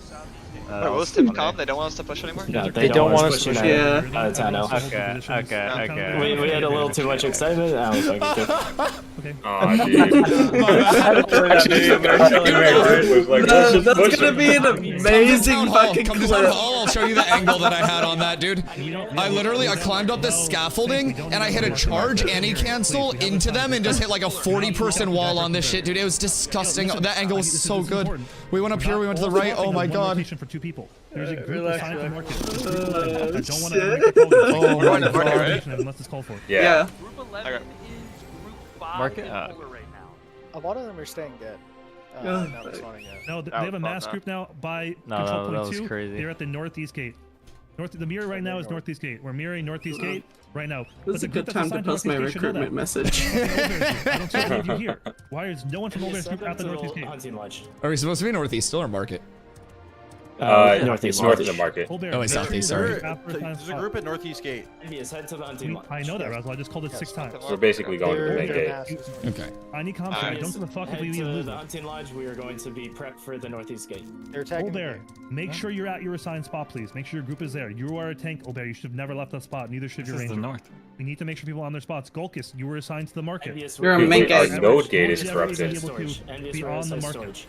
Wait, what was Tim's calm? They don't want us to push anymore? No, They don't want us to push push you Yeah. out of town now. Okay. We had a little too much excitement. I was like, okay. Aw, dude. That's gonna be an amazing fucking Come to town clip. hall. I'll show you the angle that I had on that, dude. I climbed up this scaffolding and I hit a charge anti-cancel into them and just hit like a 40-person wall on this shit, dude. It was disgusting. That angle was so good. We went up here, we went to the right. Oh my god. For 2 people. There's a group assigned to market. I don't want shit. to Oh my god. unless it's called for. Yeah. Group 11 is group 5 Market? in Polar right now. A lot of them are staying dead. Oh, Not respawning yet. No, they have a mass group now by No, control that point was 2. crazy. They're at the northeast gate. The mirror right now is northeast gate. We're mirroring northeast gate right now. This is a good time to post my recruitment message. I don't see any of you here. Why is no one from Old Bear's group at the northeast gate? Hunting lodge. Are we supposed to be northeast still or market? Northeast. North of the market. Hold there. Oh, wait, southeast, sorry. There's a group at Northeast Gate. Envious, head to the hunting lodge. I know that, Razzle. I just called it 6 times. We're basically going to the main gate. Okay. I need comms. I don't give a fuck if we Head even to lose the it. hunting lodge. We are going to be prepped for the Northeast Gate. They're attacking. Hold there. Make sure you're at your assigned spot, please. Make sure your group is there. You are a tank, Olbear. You should have never left that spot. Neither should your This is ranger. the north. We need to make sure people are on their spots. Golkus, you were assigned to the market. Envious, You're a we're- main Our gate. node gate is Never corrupted. be able to Envious, be we're on outside the market. storage.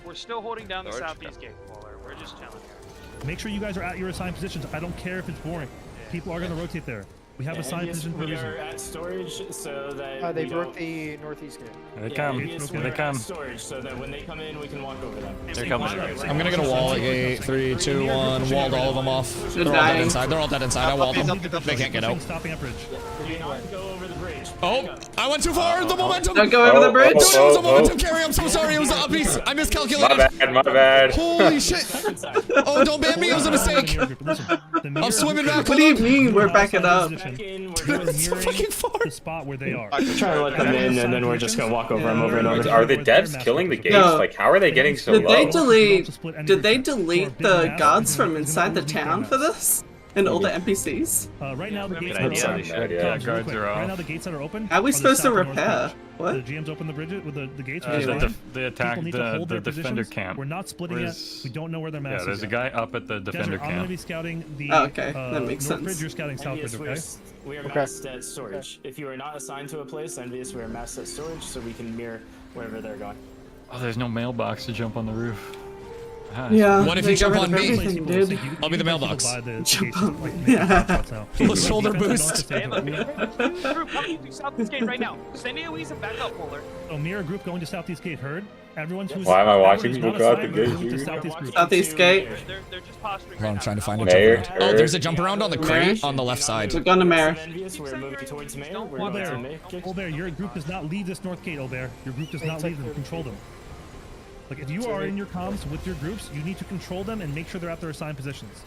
We're still holding down the southeast gate, Waller. We're just chilling here. Make sure you guys are at your assigned positions. I don't care if it's boring. People are going to rotate there. We have assigned Envious, positions for a we reason. are at storage so that They we broke don't- the Northeast Gate. Here they come. Envious, Here we're they come. at storage so that when they come in, we can walk over them. They're coming. I'm gonna get a wall at gate. 3, 2, 1. Walled all of them off. They're all dead inside. They're all dead inside. I walled them. They can't get out. Stopping at bridge. Do not go over the bridge. Oh, I went too far. The momentum. Don't go over the bridge. Dude, it was a momentum carry. I'm so sorry. It was the uppies. I miscalculated. My bad. Holy shit. Oh, don't ban me. It was a mistake. I'm swimming back. What do you mean we're backing up? Back in, We're so fucking far. the spot where they are. we're trying to let them in, and then we're just gonna walk over them over and over. Are the devs killing the gates? No. Like, how are they getting so Did they low? delete? Did they delete the guards from inside the town for this? And all the NPCs? Right now the gates Good are idea. open. Yeah, Guys, real guards quick. are Right off. now the gates that are open. How are we on the supposed to south and north repair? bridge. What? The GM's open the bridge with the gates. They People attacked need to the hold their defender positions. camp. We're not splitting Where's- yet. We don't know where their mass Yeah, there's is a yet. guy up at the defender Desert, I'm going to be camp. scouting the Oh, okay. That makes north sense. bridge. You're scouting south bridge, Envious, okay? we are Okay. massed at storage. If you are not assigned to a place, Envious, we are massed at storage, so we can mirror wherever they're going. Oh, there's no mailbox to jump on the roof. Ah, Yeah. What if they you jump got on rid of me? everything, dude. I'll be the mailbox. Jump on me. Little shoulder boost. Hey, look, group coming to southeast gate right now. Send AoEs and back up, Waller. So mirror group going to southeast gate. Heard? Everyone's who's Why am I watching everyone's people not go out the assigned, gate, move to dude? southeast group. Southeast gate. They're just posturing Hold on, I'm right trying to now. find a Mayor, jump around. Oh, there's a jump around on the crate on the left side. We're gonna Mayor. Envious, we're moving towards Mayor. We're going to Olbear, Mayor. Olbear, your group does not leave this north gate, Olbear. Your group does not leave them. Control them. Like, if you are in your comms with your groups, you need to control them and make sure they're at their assigned positions.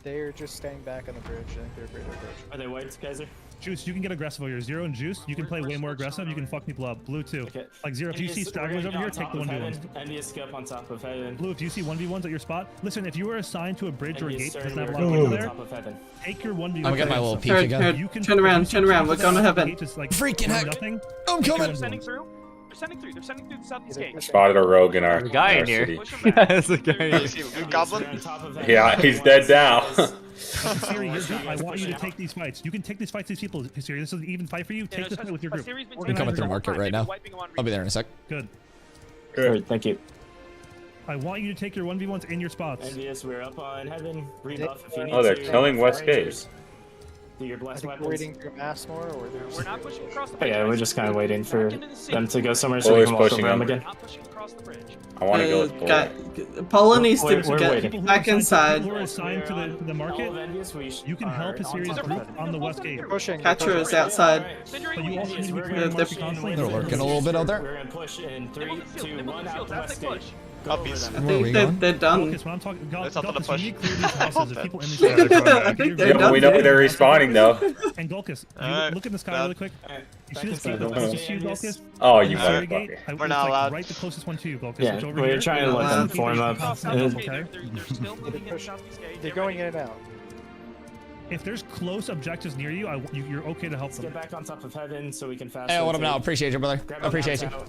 They're just staying back on the bridge. I think they're greater bridge. Are they whites, Kaiser? Juice, you can get aggressive over here. Zero and Juice, you can play way more aggressive. You can fuck people up. Blue, too. Okay. Like, Zero, if you see stragglers over here, take the 1v1s. Envious up on top of heaven. Blue, if you see 1v1s at your spot, listen, if you are assigned to a bridge or a Envious gate that doesn't starting have a lot of people on there, top of heaven. take your 1v1. I'm gonna get my little peek Turn, again. You can turn around, turn around. We're going to heaven. Freaking heck. Nothing. I'm They're coming. sending through. They're sending through. They're sending through the southeast gate. Spotted a rogue in our, There's a guy our in here. city. Push them back. There's a guy in You here. see a goblin? On top of heaven. Yeah, he's dead now. Siri, your group, I want you to take these fights. You can take these fights, these people. Siri, this is an even fight for you. Take this fight with your group. I'm coming through market right now. I'll be there in a sec. Good. Good, thank you. I want you to take your 1v1s in your spots. Envious, we're up on heaven. Rebuff if you need Oh, they're to. killing West Gate. Do your I blessed think we're weapons. waiting for mass more, or We're not pushing across the Oh, bridge. yeah, we're just kind of waiting for Back into the city. them to go somewhere so Bully's we can walk pushing over them them. again. Not pushing across the bridge. I want to go with Paula needs to We're get waiting. back inside. People who are assigned to the market, you can help a series of group on the west gate. pushing. Catcher is outside. Send your But you also need to be AoEs. clear on market constantly. They're lurking a little bit out there. We're gonna push in 3, 2, 1 out the west push. gate. Go over Uppies. them. I Where are we think going? they're done. Focus, when I'm talking, That's not the Gulkus, push. you need to clear these houses. There's people in these Yeah, they're going houses. back. I think they're Yeah, done. we know dude. they're respawning though. And Gulkus, Alright, look in the sky loud. really quick. Alright, You back see this inside. gate that's closest to you, Gulkus? Oh, you Siri gate? motherfucker. We're It's not like allowed. right the closest one to you, Gulkus. Yeah, It's over we're here. trying to let them form up. Southeast gate. Okay. They're still moving in southeast gate. They're Get going ready. in and out. If there's close objectives near you, you're okay to help Let's them. get back on top of heaven so we can fast Hey, what up rotate. now? Appreciate you, brother. Grab I appreciate you. out.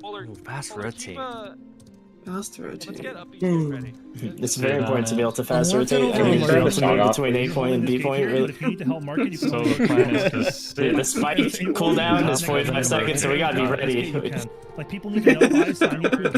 Waller, fast Waller, keep, rotate. Fast let's rotate. get upbeat ready. It's very important to be able to fast I'm rotate working and over be my able to market. move between A point and B You're point. holding Really. this gate here, but if you need to help market, you can So hold the plan is to stay. The spike cooldown is 45 seconds, so we gotta be ready. Like, people need to know if I assign you to a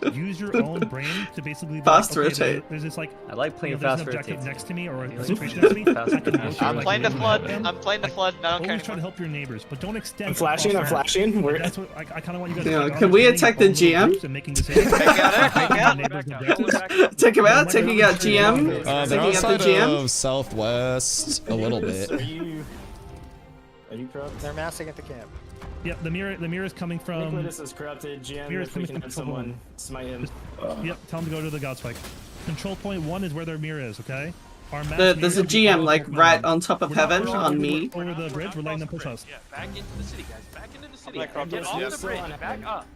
gate, use your own brain to basically be Fast like, okay, rotate. There's this like, I like you playing know, there's fast an objective rotate. next to me or a situation next to me. I can go through, I'm like, playing the move flood. them. I'm playing the flood. I don't care Always try to anymore. help your neighbors, but don't extend. I'm flashing, I'm flashing. We're That's what I kind of want you guys to Yeah, figure out. can we Understanding attack the all those GM? groups and making decisions. Take out it, take out. Neighbors and Back up, objectives. back up. Take him out, taking out GM. They're Taking out the outside GM. of southwest a little bit. Are you corrupt? They're massing at the camp. Yep, the mirror is coming from. Liquidus is corrupted. GM, Mirror's if we coming can from have control someone smite him. Yep, tell them to go to the God Spike. Control point 1 is where their mirror is, okay? Our mass There's a mirror- GM like right on top of We're not heaven pushing on over- me. Over the bridge, we're letting them push us. Yeah, back into the city, guys. Back into the city. like Get Crocs. off Yeah. the bridge. Back up.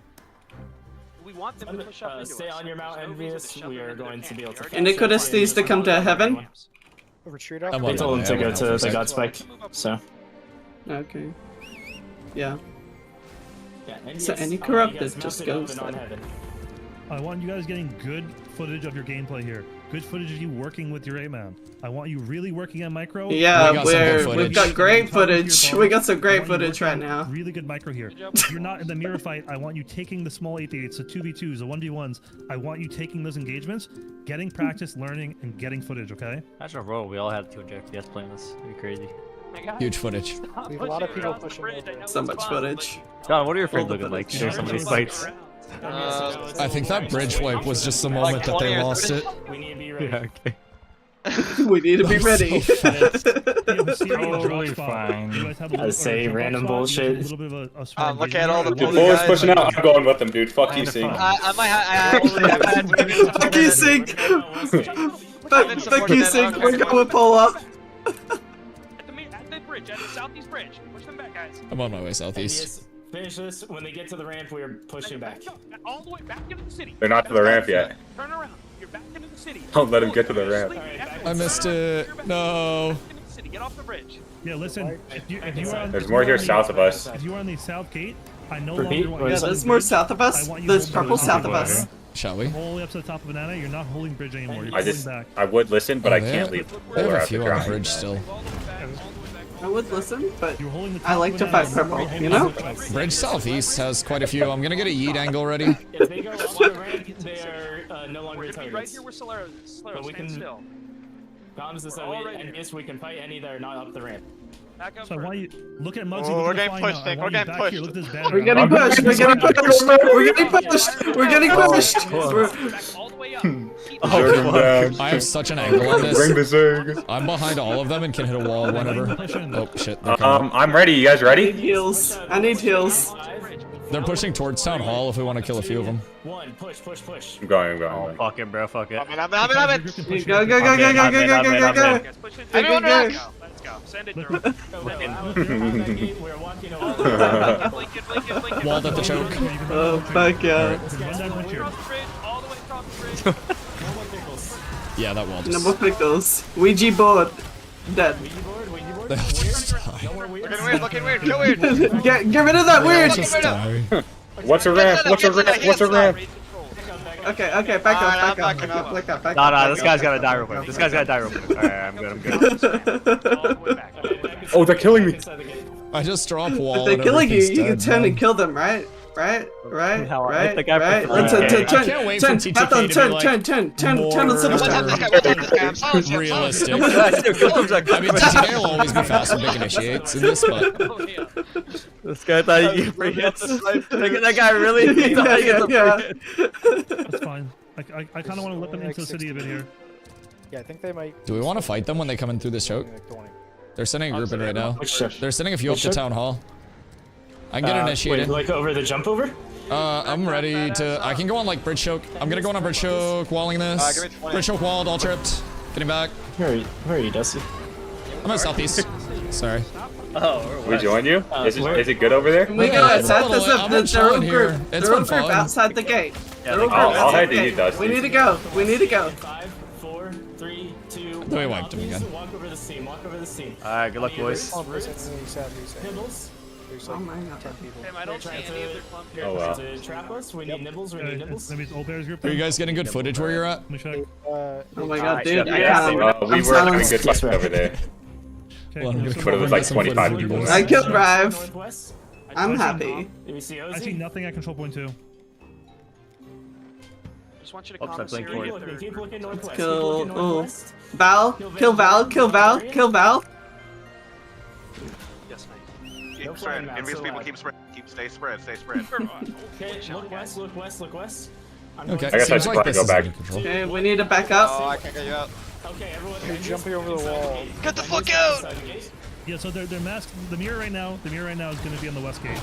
we want them to push up into Stay us. on your mount, There's no reason Envious. to shove We them are into their going to camp. be able to. We already Iniquitous needs to come to heaven. Retreat off. They told him to go to the God Spike. So. Okay. Yeah. Yeah, So any corrupted just goes on there. heaven. I want you guys getting good footage of your gameplay here. Good footage of you working with your 8-man. I want you really working on micro. Yeah, we've got great footage. We got some great footage right now. Really good micro here. If you're not in the mirror fight, I want you taking the small 8-8s, the 2v2s, the 1v1s. I want you taking those engagements, getting practice, learning, and getting footage, okay? Imagine a world we all had 2 FPS playing this. It'd be crazy. Huge footage. We have a lot of people pushing over. So much footage. John, what are your frames looking like? Share some of these fights. I think that bridge wipe was just the moment that they lost it. We need to be ready. Yeah, okay. We need to be ready. Totally fine. I say random bullshit. Look at all the Dude, bully Bull is guys. pushing out. I'm going with them, dude. Fuck you, Sing. Fuck you, Sync. Fuck you, Sync. We're going pull up. At the bridge, at the southeast bridge. Push them back, guys. I'm on my way southeast. Envious, finish this. When they get to the ramp, we are pushing back. All the way back into the city. They're not to the ramp yet. Turn around. You're back into the city. Don't let him get to the ramp. I missed it. No. Get off the bridge. Yeah, listen. If you are on, There's more here south of us. If you are on the south gate, I no Repeat, longer want what you Yeah, is to there's hold more bridge. south of us. I want you There's holding purple bridge. south of us. Shall we? All the way up to the top of banana, you're not holding bridge anymore. You're I pulling just, back. I would listen, but I they can't have- leave. They have We're a at the few on the ground. bridge still. I would listen, but You're holding the I top like to banana, fight you're purple, holding you the know? top banana. Bridge southeast has quite a few. I'm gonna get a yeet angle ready. If they go off the ramp, they are no longer We're gonna be right targets. here where Solero is. But Solero, we stand can- still. Comms is that All we, right here. Envious, we can fight any that are not up the ramp. Back up So I further. want you look at Muggsy. Oh, look we're at the getting flying pushed, out. Nick, I we're want you getting back here, pushed. look at this banner. We're getting pushed. We're getting pushed. We're getting pushed. We're getting pushed. Back all the way up. Keep Jordan down. I have such an angle on this. Bring the Zerg. I'm behind all of them and can hit a wall whenever. Oh shit. They're, I'm ready. You guys I need ready? heals. I need heals. they're pushing towards town hall if we want to kill a few of them. One, push, push, push. I'm going. Fuck it, bro. Fuck it. Go, go, go, go, go, go, go, go, go. Guys, push into Everyone the rock. Let's go. Send it Look. through. We're walking over. Blinking. Walled at the choke. Oh, fuck yeah. Run down one here. Across the bridge, all the way across the bridge. Yeah, that wall No just. more pickles. Ouija board. Dead. They all just die. Looking weird, kill weird. Get rid of that weird. Just die. What's a ramp? What's a ramp? What's a ramp? Okay, okay, back up, back up, back up, back No, up. no, this guy's gotta die real quick. This guy's gotta die real quick. Alright, I'm good, I'm good. Oh, they're killing me. I just drop wall. If they're and killing you, everything's you can dead, turn man. and kill them, right? Right? Right? Hell, I Right? think I Right? prefer Let's that game. I can't wait for turn, TTK Pathan, to be turn, like turn the silver more star. realistic. I mean, TTK will always be fast with big initiates in this, but This guy thought you free hits. That guy really thought he gets a free hit. That's fine. I kind of want to whip them into the city a bit here. Yeah, I think they might. do we want to fight them when they come in through this choke? Like 20. They're sending a group in right now. Which ship? They're sending a few up Which to ship? town hall. I can get initiated. Wait, like over the jump over? I'm ready to. I can go on like bridge choke. I'm gonna go on bridge choke, walling this. give me 20. Bridge choke walled, all tripped. Getting back. Where are you, Dusty? I'm in southeast. Sorry. We join you? Is it good over there? We go outside It's a little- I'm the chilling room here. group. It's The room been group fun. outside the gate. The room group I'll outside head the to you, gate. Dusty. We need to go. We need to go. 5, 4, 3, 2. No, we wiped him again. Walk over the scene. Walk over the scene. Alright, good luck, boys. Oh, Bruce, it's in the south, you say. Nibbles. There's Oh like my god. 10 people. Tim, I don't see any of their clump here. Oh wow. To trap us. We need nibbles. We need nibbles. Maybe it's old bears group. Are you guys getting good footage where you're at? Let me check. Oh my god, dude. I yeah, can't. We I'm were having a silenced. good fight over there. Okay, Well, I'm gonna But it was like Some footage 25 would be people. nice. I killed Rive. Northwest. I'm happy. Do we see I see Ozzy? nothing at control point 2. Just want you to Oops, I calm blinked Siri for if they're- Keep looking northwest. Kill. Keep looking Oh. northwest. Val. Kill Val. Kill Val. Kill Val. Yes, mate. Keep No spread. flying mount, Envious so people loud. keep spread. Stay spread. Stay spread. Okay, look west. Look west. Look west. I'm Okay, going I guess I seems should like probably this go is back. under control. Okay, we need to back Oh, up. I can't get you out. Okay, everyone. You're jumping over the wall. Get the fuck out! Yeah, so they're masked. The mirror right now is going to be on the west gate.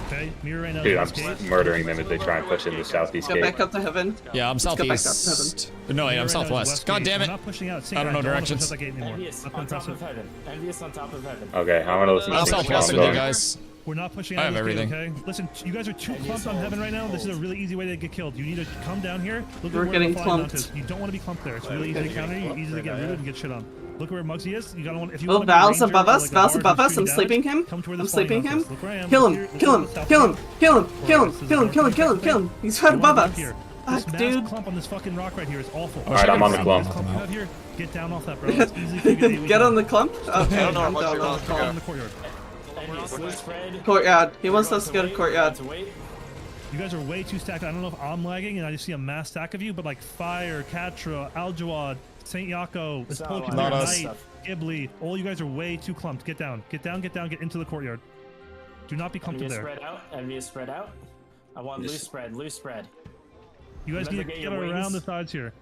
Okay, mirror right now. Dude, is I'm west gate. just murdering them as they try and push into the southeast Go gate. back up to heaven. Yeah, I'm go back up to southeast. No, Mirror yeah, I'm right now is southwest. west God gate. damn We're it. not pushing out. I don't know wanna push directions. out that gate anymore. Envious That's on top impressive. of heaven. Envious on top of heaven. Okay, I'm gonna listen to I'm things southwest while with I'm you going. guys. We're not pushing I out have of this gate, everything. okay? Listen, you guys are too clumped on heaven right now. This is a really easy way to get killed. You need to come down here. Look We're at where getting the flying mount clumped. is. You don't want to be clumped there. It's really easy to counter you, easy to get rooted and get shit on. Look where Muggsy is. You gotta want if you Oh, want to be a Val's ranger above or us. like a Val's bard above who's us. I'm shooting down, sleeping him. come to where the I'm flying sleeping mount him. is. Look where I am. Kill Look him. here. Kill him. Look at Kill him. south Kill him. Kill him. This is Kill him. north Kill him. and Kill him. south. Kill him. He's right You wanna above be up us. here. Fuck, This mass dude. clump on this fucking rock right here is awful. Alright, I'm on the clump. This clump you have here, get down off that, bro. It's easy for you to get Get on the clump. Okay, I don't know I'm what down you on want the to in clump. the courtyard. Courtyard. He wants us to go to courtyard. You guys are way too stacked. I don't know if I'm lagging and I just see a mass stack of you, but like Fire, Katra, Aljawad, Saint Yako, this Pokemon, Not us. Knight, Ghibli, all you guys are way too clumped. Get down, get down, get down, get into the courtyard. Do not be clumped in there. Spread out. Enemy is spread out. I want loose spread. Loose spread. You guys need to get around the sides here.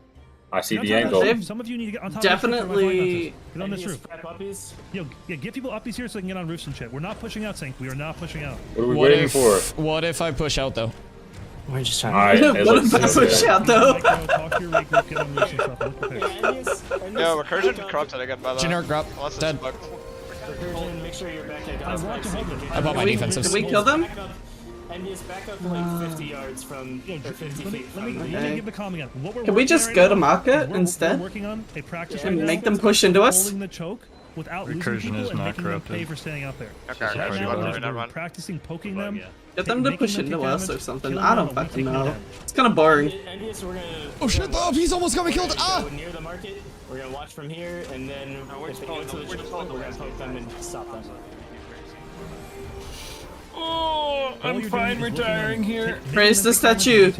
I see Get the on top of angle. this. Some of you need to get on top Definitely- of this roof. Get on this roof. Yo, yeah, get people uppies here so they can get on roofs and shit. We're not pushing out, Sync. We are not pushing out. What are we waiting for? What if I push out though? We're just trying Alright, it What looks if I so push good. out though? Talk to your rate group, get on roofs and stuff. Look prepared. Yo, recursion corrupted again by the way. Generic drop. Unless it's Dead. bugged. Recursion, make sure you're back at I God's want to hold it. I bought my defensives. Did we kill them? Enemy is back up like 50 yards from, or 50 feet Let me Okay. give the comm again. What we're Can we working just on go right to now market is we're instead? working on a practice And right now make them push into us? holding the choke without losing Recursion people is and not making them corrupted. pay for staying out there. Okay, Right okay, now, okay, never we're mind. practicing poking them. Get them to making push them into take us or damage, something. killing I them don't while we fucking take know. damage. It's kind of boring. Envious, we're gonna. Oh shit! Oh, he's almost got me killed. Ah! Go near the market. We're gonna watch from here, and then if they go into the choke, we're gonna poke them and stop them. Oh, I'm fine retiring here. Praise the statue.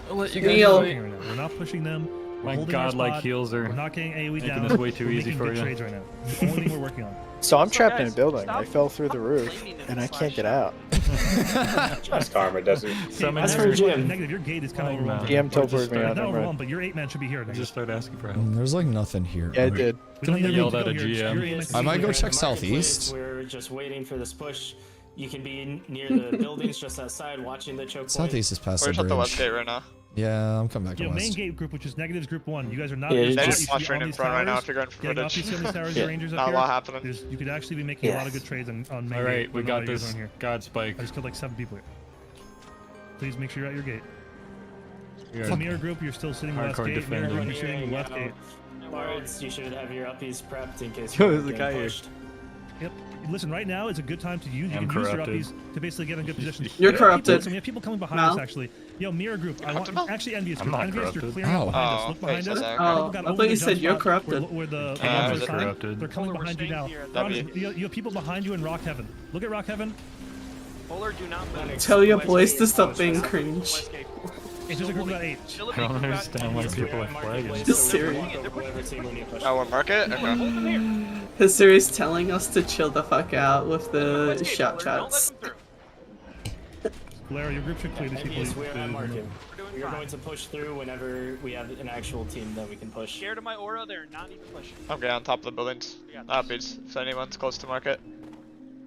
I'll let you Kneel. guys fight. We're not pushing them. We're My holding our godlike spot. heals are We're not getting AoE making down. this way too We're easy making for good you. trades right now. The only thing we're working on. So I'm trapped in a guys, building. stop I fell through the roof, blaming and I slash can't get out. That's karma, does it? That's for Jim. Negative. Your gate is kind of Fine, overwhelmed. man. GM teleported me Not out. Never overwhelmed, mind. but your 8-man should be here. I Negative. just started asking for help. There's like nothing here. Yeah, I did. We don't need Yelled everyone at to a go here. GM. Your 8-man I might go should be check here. southeast. We're just waiting for this push. You can be near the buildings just outside, watching the choke point. Southeast is past We're the just at the bridge. west gate right now. Yeah, I'm coming back to Yo, main west. gate group, which is Negatives group 1. You guys are not. Yeah, you they're should just be posturing on in these front right now towers, if you're going for getting off footage. these silly towers, your rangers up Not a here. lot happening. You could actually be making a lot of good trades on main gate. Alright, we with got all yours this. on here. God spike. I just killed like 7 people here. Please make sure you're at your gate. We The got mirror group, you're still sitting west Hardcore gate. Mirror defending. group, you're sitting west gate. Bards, you should have your uppies prepped in case Yo, you're there's a getting guy here. pushed. Yep. Listen, right now is a good time to use. You I'm can use your corrupted. uppies to basically get in good position. You're We have corrupted. people- so we have people coming behind Mal. us actually. Yo, mirror group. I want actually envious I'm group. not Envious, you're corrupted. clearing out Ow. behind us. Oh, Look behind thanks, us. Zach. Oh, People got I over thought the you jump said you're spot corrupted. Where the I'm arms are just signed. corrupted. They're coming Polar, we're behind you staying now. here. Ron, you have people behind you in Rock Heaven. Look at Rock Heaven. Polar, do not move. Tell your West boys gate. to stop being West cringe. gate. It's just a group of about 8. Chill a I bit, don't group out. understand why people are flagging. Just serious. Oh, we're market? Okay. Hold them here. His series telling us to chill the fuck out with the West gate, shout Polar, don't let chats. them through. Blair, your group should clear these people. Envious, we're at market. We're doing We're fine. going to push through whenever we have an actual team that we can push. Scared of my aura, they're not even pushing. I'm getting on top of the buildings. Beats. If anyone's close to market.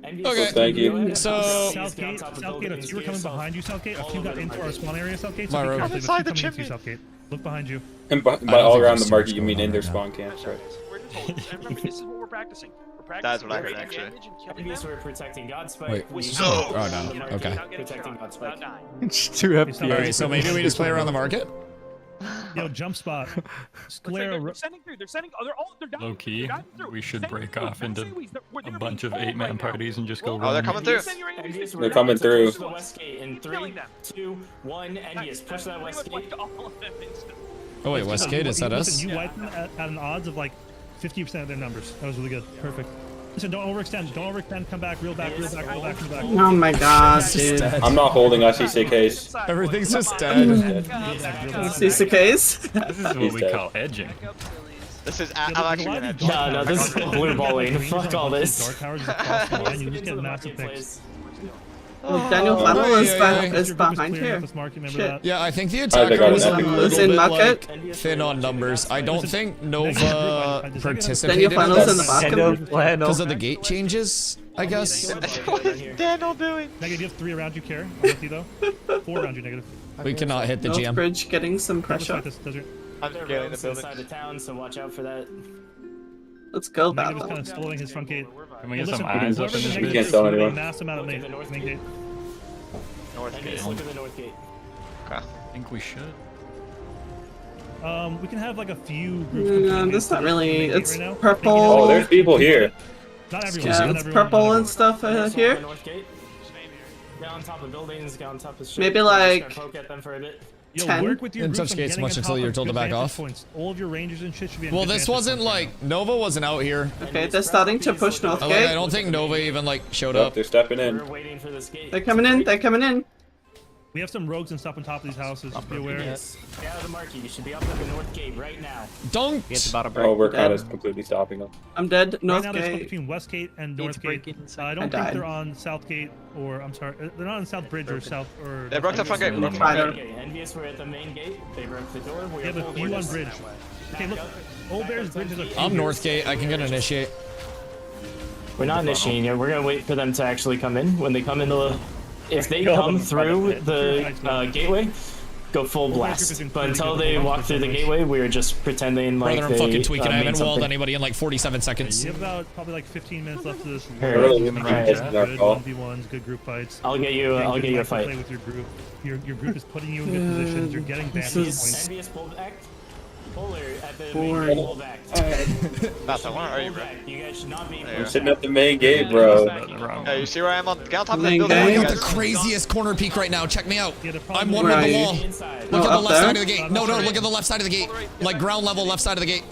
Okay. Thank you. So- Southgate, a few are coming behind you, Southgate. A few got into our spawn area, Southgate. My So be road. careful. Inside There's a the few coming into chimney. you, Southgate. Look behind you. And by don't all think around there's the market, so you much mean going in on their right spawn camps, right? We're just holding. And remember, this is what we're practicing. We're practicing That's what I heard, taking actually. damage and killing Envious, them. we're protecting Godspike. Wait, We so- focus oh, no. on the market, Okay. Without getting Protecting shot, Godspike. without dying. It's too Alright, Alright, so maybe we just play around the market? Yo, jump spot. They're sending through. They're sending. They're dying. Low key, They're dying through. we should Send break through. off into a bunch of 8-man parties and just go Oh, they're run. coming through. Envious, They're coming through. Push the west gate in 3, 2, 1. Envious, push that west gate. Oh wait, Westgate, is that us? Listen, you wiped them at an odds of like 50% of their numbers. That was really good. Perfect. Listen, don't overextend. Don't overextend. Come back. Real back. Real back. Real back. Real back. Oh my god, It's just dude. dead. I'm not holding us, he's case. Everything's just dead. See the case? This is what He's we dead. call edging. This is. I'm actually gonna. No, this is blue balling. Fuck all this. Dark towers is across the line. You just get massive picks. Daniel Funnel is, yeah, ba- yeah. is behind here. Remember Shit. that? Yeah, I think the they attacker got was a nothing. little in bit market. like thin on numbers. I don't think Nova Daniel participated in Funnel's in the this bottom. because of the gate changes, I guess. What is Daniel doing? Negative, you have 3 around you, care. I'm with you though. 4 around you, negative. We cannot hit the North GM. Bridge getting some Don't pressure. fight this desert. I'm They're scaling the rogues building. inside the town, so watch out for that. Let's go, Negative's Battle. kind of slowing his front gate. Can we get Listen, some eyes up in whoever's this the We next can't group, tell we have a anyone. mass amount of Look at the north main gate. gate. North gate. Look at the north gate. Okay. I think we should. We can have like a few groups. That's not really. It's right now. purple. Oh, there's people here. Not everyone. Yeah, not it's everyone, purple not and everyone. stuff here. North gate. Get on top of buildings, get on top of shit. Maybe We're just like gonna poke at them for a bit. Yo, 10? work with your Didn't groups touch on gates getting much on until top you're of told to good back vantage off. points. All of your rangers and shit should be on Well, good this vantage wasn't points right like Nova wasn't out here. Okay, they're starting to push north I gate. don't think Nova even like showed Oh, up. they're stepping in. We're waiting for this gate. They're coming in. They're coming in. now. We have some rogues and stuff on top of these houses. Just be aware. Yes. Get out of the marquee. You should be up at the north gate right now. Don't. Oh, we're kind of completely stopping them. I'm dead. Right North now they're split gate. between West Gate and North Gate. I don't think died. they're on South Gate or I'm sorry, they're not on South Bridge or South or. They broke the front gate. Envious, Fighter. Envious, we're at the main gate. They broke the door. We have a few on Bridge. Okay, look, Old Bear's Bridge is a few. I'm North Gate. I can get an initiate. We're not initiating yet. We're gonna wait for them to actually come in. When they come in the, if they come through the gateway, go full blast. But until they walk through the gateway, we're just pretending like Brother, I'm they fucking tweaking. I made haven't walled something. anybody in like 47 seconds. We have about probably like 15 minutes left of this. Really? Good Alright. 1v1s, good group fights. I'll get you. I'll get you a fight. Play with your group. Your group is putting you in good positions. You're getting vantage points. Envious pull back. Polar at the Four. main gate. Pull back. Not that one, are you, Pull bro? back. You guys should not be. I'm sitting at the main gate, bro. Yeah, you see where I am on? Get on top of that Main building. gate. I you got the guys. craziest corner peek right now. Check me out. Yeah, the I'm problem one is- with the Right. wall. Inside. Look at the up left there? side of the gate. No, look at the left side of the gate. Like ground level, left side of the gate.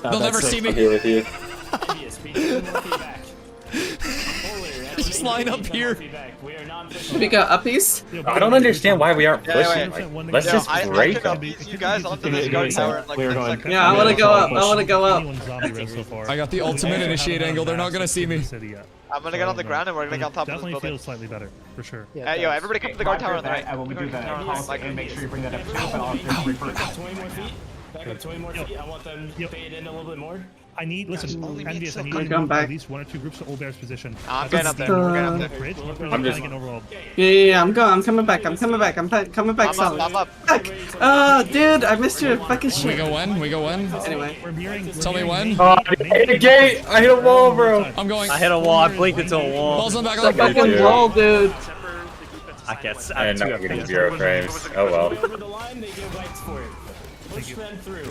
They'll never see I'm me. here with you. Envious, be north back. Polar at the Just main line gate, up come here. north back. We are not pushing. We got uppies. I don't understand why we aren't Yeah, pushing. wait. Like, let's just I break can them. upbeat you guys onto this guard tower in like We were 10 going- seconds. Yeah, I want to go up. I want to go up. Anyone's zombie res so far. I got the ultimate initiate angle. They're not gonna see me. I'm gonna get on the ground and we're gonna get on top of this Definitely building. feels slightly better, for sure. Hey, yo, everybody come to the guard tower on the right. When we do that, and make sure you bring that up too. Back up 20 more feet. Back up 20 more feet. I want them fade in a little bit more. I need, listen, Envious, I need I'm you to going move back. at least one or two groups to Old Bear's position. I'm getting up there. We're getting up there. Bridge, I'm just- getting overall. Yeah. I'm going. I'm coming back. I'm coming back. Coming back. I'm Solid. up. Back. Oh, dude, I missed your fucking We shit. go when? We go when? Anyway. We're mirroring. Tell me when. Oh, I hit a gate. I hit a wall, bro. I'm going. I hit a wall. I blinked into a wall. Balls on the back The of the fucking Yeah. wall, dude. I guess. And now we're getting 0 frames. Oh well. Over the line, they get wiped for it. Push them through.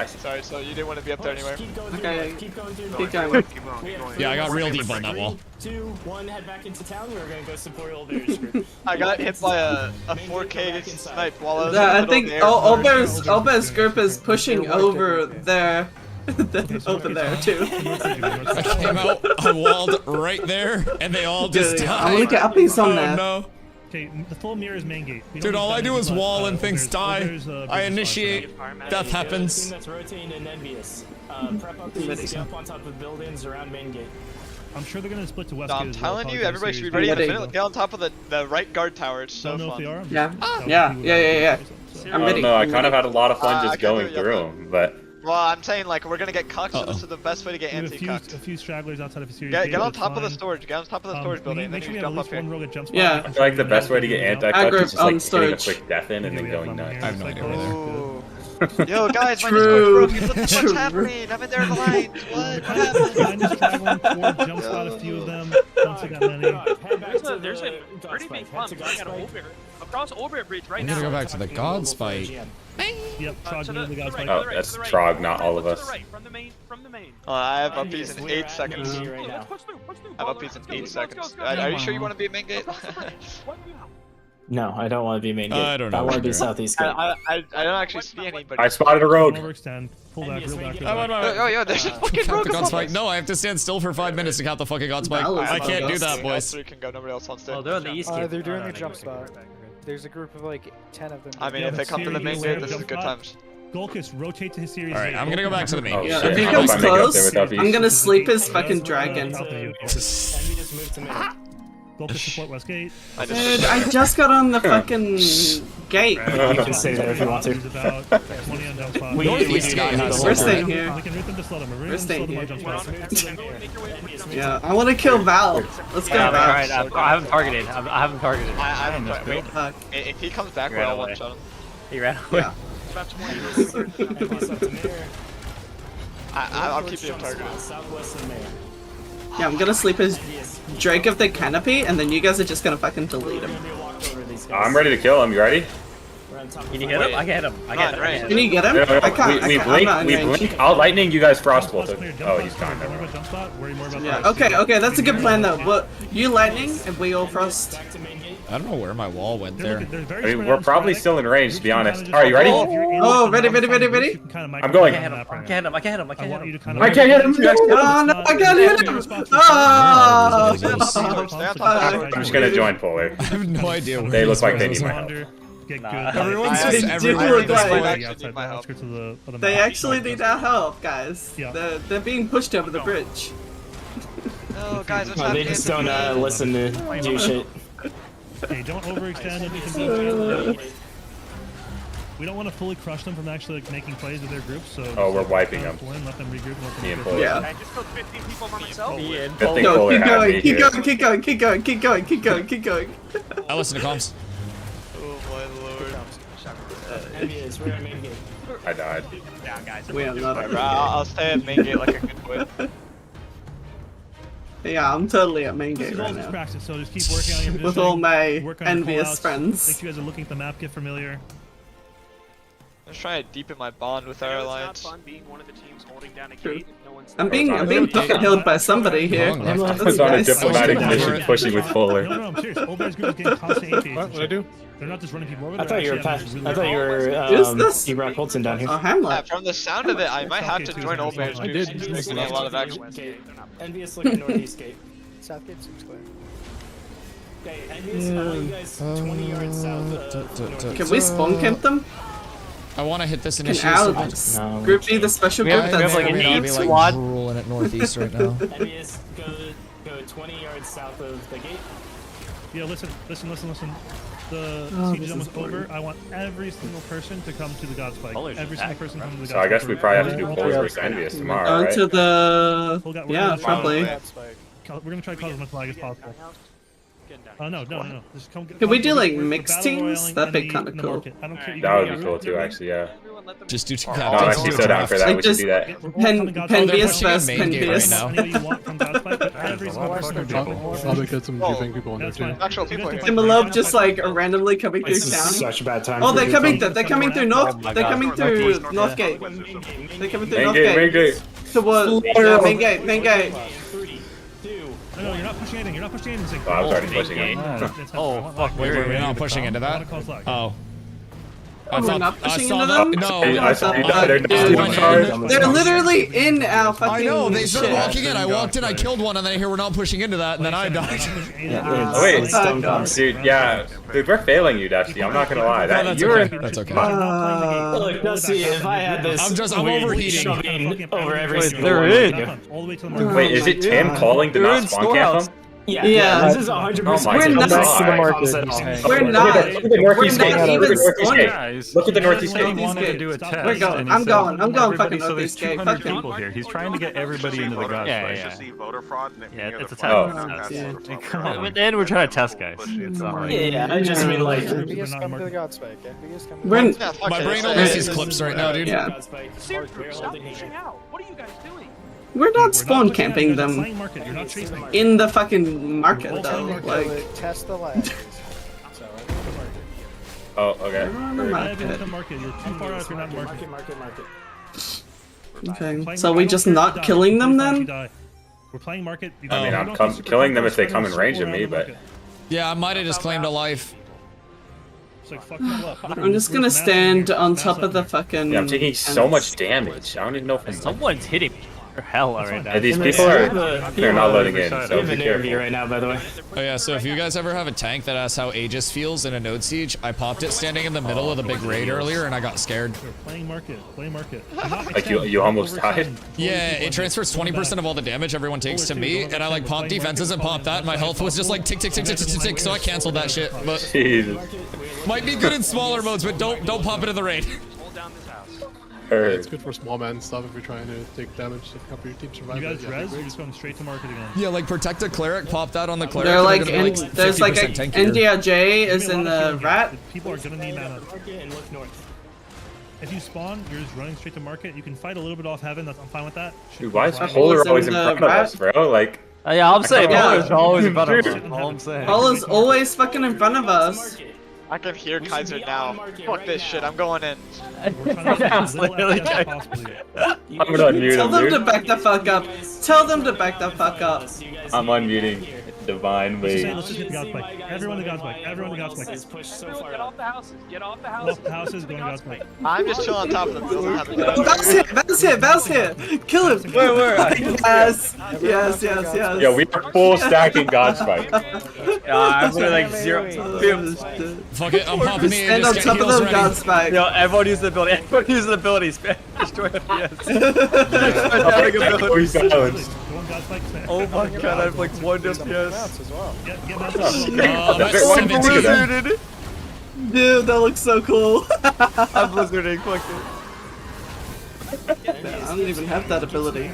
Sorry, so you didn't want to be up there anywhere. Keep going through Okay. north. Keep going through Keep north. going. We have Yeah, I got three, real deep on that wall. 2, 1, head back into town. We're gonna go support Old Bear's group. I got hit by a 4K snipe while I was I in the think middle of the air. Ober's group is pushing over there. Over there too. I came out, I walled right there, and they all just Dude, died. I want to get uppies on Oh there. no. Okay, the full mirror is main gate. We don't Dude, need all I that do many is people, wall and Old things Bear's- die. Old Bear's, Bridge I is initiate, fine. death Team happens. that's rotating and envious. Prep up these, get up on top of buildings around main gate. I'm sure they're gonna split to West No, Gate I'm as well, telling probably you, everybody should be series. ready in a Ready. minute. Get on top of the right guard tower. It's so Don't know if they fun. are. Yeah. That would Yeah. be Yeah. so- I'm I ready. don't know. I kind of had a lot of fun I just can't going do it yet, through though. them, but Well, I'm saying like we're gonna get cucked, so this is the best way to get We have a anti-cucked. few stragglers outside of a series. Get on top of the storage. Get on top of the storage We building, need and make then sure you we have jump at up least here. one rogue at jump spot. Yeah. I feel like the best way to get anti-cut Aggro is just like on hitting a storage. quick death in and then going nuts. I have no idea where they're. Ooh. Yo, guys, my True. Discord's broken. What the fuck's happening? I'm in there in the lines. What? What happened? Behind us, straggling forward, jump spot a few of them. Don't see that many. Head back to There's a the pretty Godspike. big Head bump to coming out of Godspike. Old Bear. Across Old Bear Bridge right I'm now. gonna go back to the God's fight. Yep, to Trog the, near the to God's the right, fight. Oh, to the right, that's to the right. Trog, not all of To us. the right, from the main. I have Envious, uppies in we're 8 at seconds. main gate right now. Let's push through. I have uppies in 8 seconds. Are you sure you want to be a main gate? No, I don't want to be main gate. I don't know. I want to be southeast gate. I don't actually see anybody. I spotted a rogue. Overextend. Pull back, Envious, real back, make real it- back. Yo, there's a fucking Count rogue the God's above fight. us. No, I have to stand still for 5 minutes to count the fucking God's fight. Val is I can't do above that, Us boys. 3 can go. Nobody else wants to. Oh, they're on the east gate. They're doing a jump spot. There's a group of like 10 of them. I mean, Yeah, if they but come to the main seriously, gate, this is jump good spot. times. Golkus, rotate to his series. Alright, I'm gonna go back to the main Oh, gate. Yeah, shit. if he I hope comes I make it up there close, with uppies. I'm gonna sleep his fucking dragon. Envious, move to middle. Golkus support West Gate. Dude, I just got on the fucking gate. You can stay there if you want to. There's about 20 on jump spot. We do Northeast need guy to has the We're whole staying time. here. We can root them to slow them. We're We're rooting them to slow staying them here. on jump spot. Yeah, I want to kill Val. Let's go, Yeah, Val. alright, I haven't targeted. I haven't targeted. I haven't played. Wait, Fuck. if he comes back, He ran we'll away. one shot him. He ran away. Yeah. About 20. Envious up to mayor. I'll keep you targeted. Southwest of mayor. Yeah, I'm gonna sleep as Drake of the Canopy, and then you guys are just gonna fucking delete him. I'm ready to kill him. You ready? Can you hit him? I can hit him. I can hit him. Can you get him? No, no, no. I can't. We blink. I'll lightning. You guys frostbolt him. Oh, he's gone. Never mind. Yeah. Okay. That's a good plan though. But you lightning, and we all frost. I don't know where my wall went there. I mean, we're probably still in range, to be honest. All right, you ready? Oh, ready. I'm going. I can hit him. I can hit him. I can hit him. I can't hit him. Oh no, I can't hit him. Oh. I'm just gonna join Polar. I have no idea where They look like they these need my are. help. Everyone's They just do everywhere look at this like- point. They actually need our help, guys. They're being pushed over the bridge. No, guys, what's No, they happening? just don't listen to do shit. Hey, don't overextend if you can do it. We don't want to fully crush them from actually like, making plays with their groups, so... Oh, we're wiping them. Let them regroup and let them Me and regroup. Polar. Yeah. I just killed 15 people by myself. Good thing No, Polar keep had me going, keep here. going, keep going, keep going, keep going, keep going, keep going. I listen to comms. Oh my lord. I died. Down, guys. We are not. I'll stay at main gate like a good boy. Yeah, I'm totally at main This gate is all right just now. practice, so just keep working on your positioning. With all my work on your envious call-outs, friends. Make sure you guys are looking at the map, get familiar. I'm just trying to deepen my bond with our It's not alliance. fun being one of the teams holding down a True. gate. No one's I'm being fucking held by somebody here. I was on a diplomatic mission pushing with Polar. No, I'm serious. Old group is getting constant APs. What did I do? They're not just running people over. I thought you were past. I thought you were Who's this? E-Rock Colton down here. Oh, Hamlet. From the sound of it, I might have to join Old Bear's group. did. He's getting a lot of action. Envious looking northeast gate. Southgate seems clear. Okay, Envious, I want you guys 20 yards south of Can we spawn camp them? I want to hit this Can initiative. our group be the special group that's like an going eight to squad. Ruling at northeast right now. Envious, go 20 yards south of the gate. Yeah, listen. The siege is almost over. I want every single person to come to the God Spike. Every single person come to the God Spike. So I guess we probably have to do Polar versus Envious tomorrow, right? Onto the... We're Yeah, gonna probably. We're gonna try to cause as much lag as possible. No. Just come. Can we do like we're mixed battle teams? royaling That'd be in the kind of cool. market. I don't care. You That can would do be it. cool too, actually, yeah. Just do two I'm captains. actually so down for that. Like We should just do that. Penvious pushing a versus main gate Penvious. right now. Anybody you want from God Spike, but every single person will jump. Probably get some GPing people in there That's too. fine. Actual people here. Timberlove just like randomly coming through This is town. such a bad time. Oh, for they're you coming. to They're coming through north. They're coming through North Gate. They're coming through North Main Gate. gate. Towards main gate. Main gate. No, you're not pushing anything. You're not pushing anything. Oh, I was already pushing it. Oh, fuck. Wait, we're not pushing into that? Oh. Oh, we're not I pushing saw into that. them? No. I saw they're not charged. They're literally in our fucking I know, they started shit. walking in. I walked in, I killed one, and then I hear we're not pushing into that, and then I died. Oh, wait, dude, yeah. Dude, we're failing you, Dusty. I'm not gonna lie. No, That that's you were okay. That's okay. Look, Dusty, if I had this, I'm overheating. shoving over every single they're one in. of you. Wait, is it Tim calling to not spawn camp them? Yeah. This is 100%. Oh my We're God. not. We're not. Look at the northeast We're gate. not Look even at the northeast spawning. gate. Look at the northeast gate. wanted to do a test. We're going. and he I'm said, going fucking everybody- so northeast there's gate. 200 Fuck him. people here. He's trying to get everybody into the God Yeah, Spike. yeah. See voter fraud. Yeah, it's a test. test. Yeah. Come on. But then we're trying to test, guys. It's not like... Yeah, I just mean like. NBS come to the God Spike. NBS come to the We're God Spike. Yeah, My fuck brain it. only sees clips right now, dude. Yeah. Seriously, stop pushing out. What are you guys doing? We're not spawn camping them You're not chasing them. in the fucking market though. Like Test the lag. Oh, okay. they're on the Market. market. Market. You're too far out if you're not market. Okay. So are we just not killing them then? We're playing market. I mean, I'm killing them if they come in range of me, but Yeah, I might have just claimed a life. It's like, fuck them up. I'm just gonna stand on top of the fucking. yeah, I'm taking so much damage. I don't even know if I'm. Someone's hitting me. For hell right now. And these people are—they're not loading in, so We have be an interview careful. right now, by the way. Oh yeah, so if you guys ever have a tank that asks how Aegis feels in a node siege, I popped it standing in the middle of the big raid earlier, and I got scared. Playing market. Play market. Like you almost died. Yeah, it transfers 20% of all the damage everyone takes to me, and I like popped defenses and popped that, and my health was just like tick tick tick tick tick tick tick, so I canceled that shit. But Jesus. might be good in smaller modes, but don't pop it in the raid. Hold down this house. It's good for small man stuff if you're trying to take damage if a couple of your team survive. You guys res, you're just going straight to market again. Yeah, like protect a cleric, pop that on the cleric. They're like, and they're there's like a 50% tankier. NDRJ is in the rat. People are gonna need mana. If you spawn, you're just running straight to market. You can fight a little bit off heaven. I'm fine with that. Dude, why is Polar always in front of us, bro? Like, Yeah, I'm saying Yeah. Bowler's always in front of us. All I'm saying. Bowler's always fucking in front of us. I can hear Kaiser now. Fuck this shit, I'm going in. We're trying to I'm literally as possible here. I'm gonna unmute Tell him, them to dude. back the fuck up. Tell them to back the fuck up. I'm unmuting Divine Let's Wave. just hit the God's Spike. Everyone to God's Spike. Everyone to God's Spike. Get off the houses. Get off the Get houses. off the houses, going to God's Spike. I'm just chilling on top of them. Bounce here, bounce here, bounce here. Kill him. Where? Yes, yes, yes, yes. Yeah, we are full stacking God Spike. I'm literally like 0. Fuck it, I'm popping the Stand on top of them, God Spike. Yo, everyone use the ability. Everyone use the abilities. Destroy FPS. We silenced. Go on God's Spike. Oh my god, I have like 1 FPS. As well. Get mounted. I'm at Super 17. Blizzarded. Dude, that looks so cool. I'm blizzarding. Fuck it. I don't even have that ability.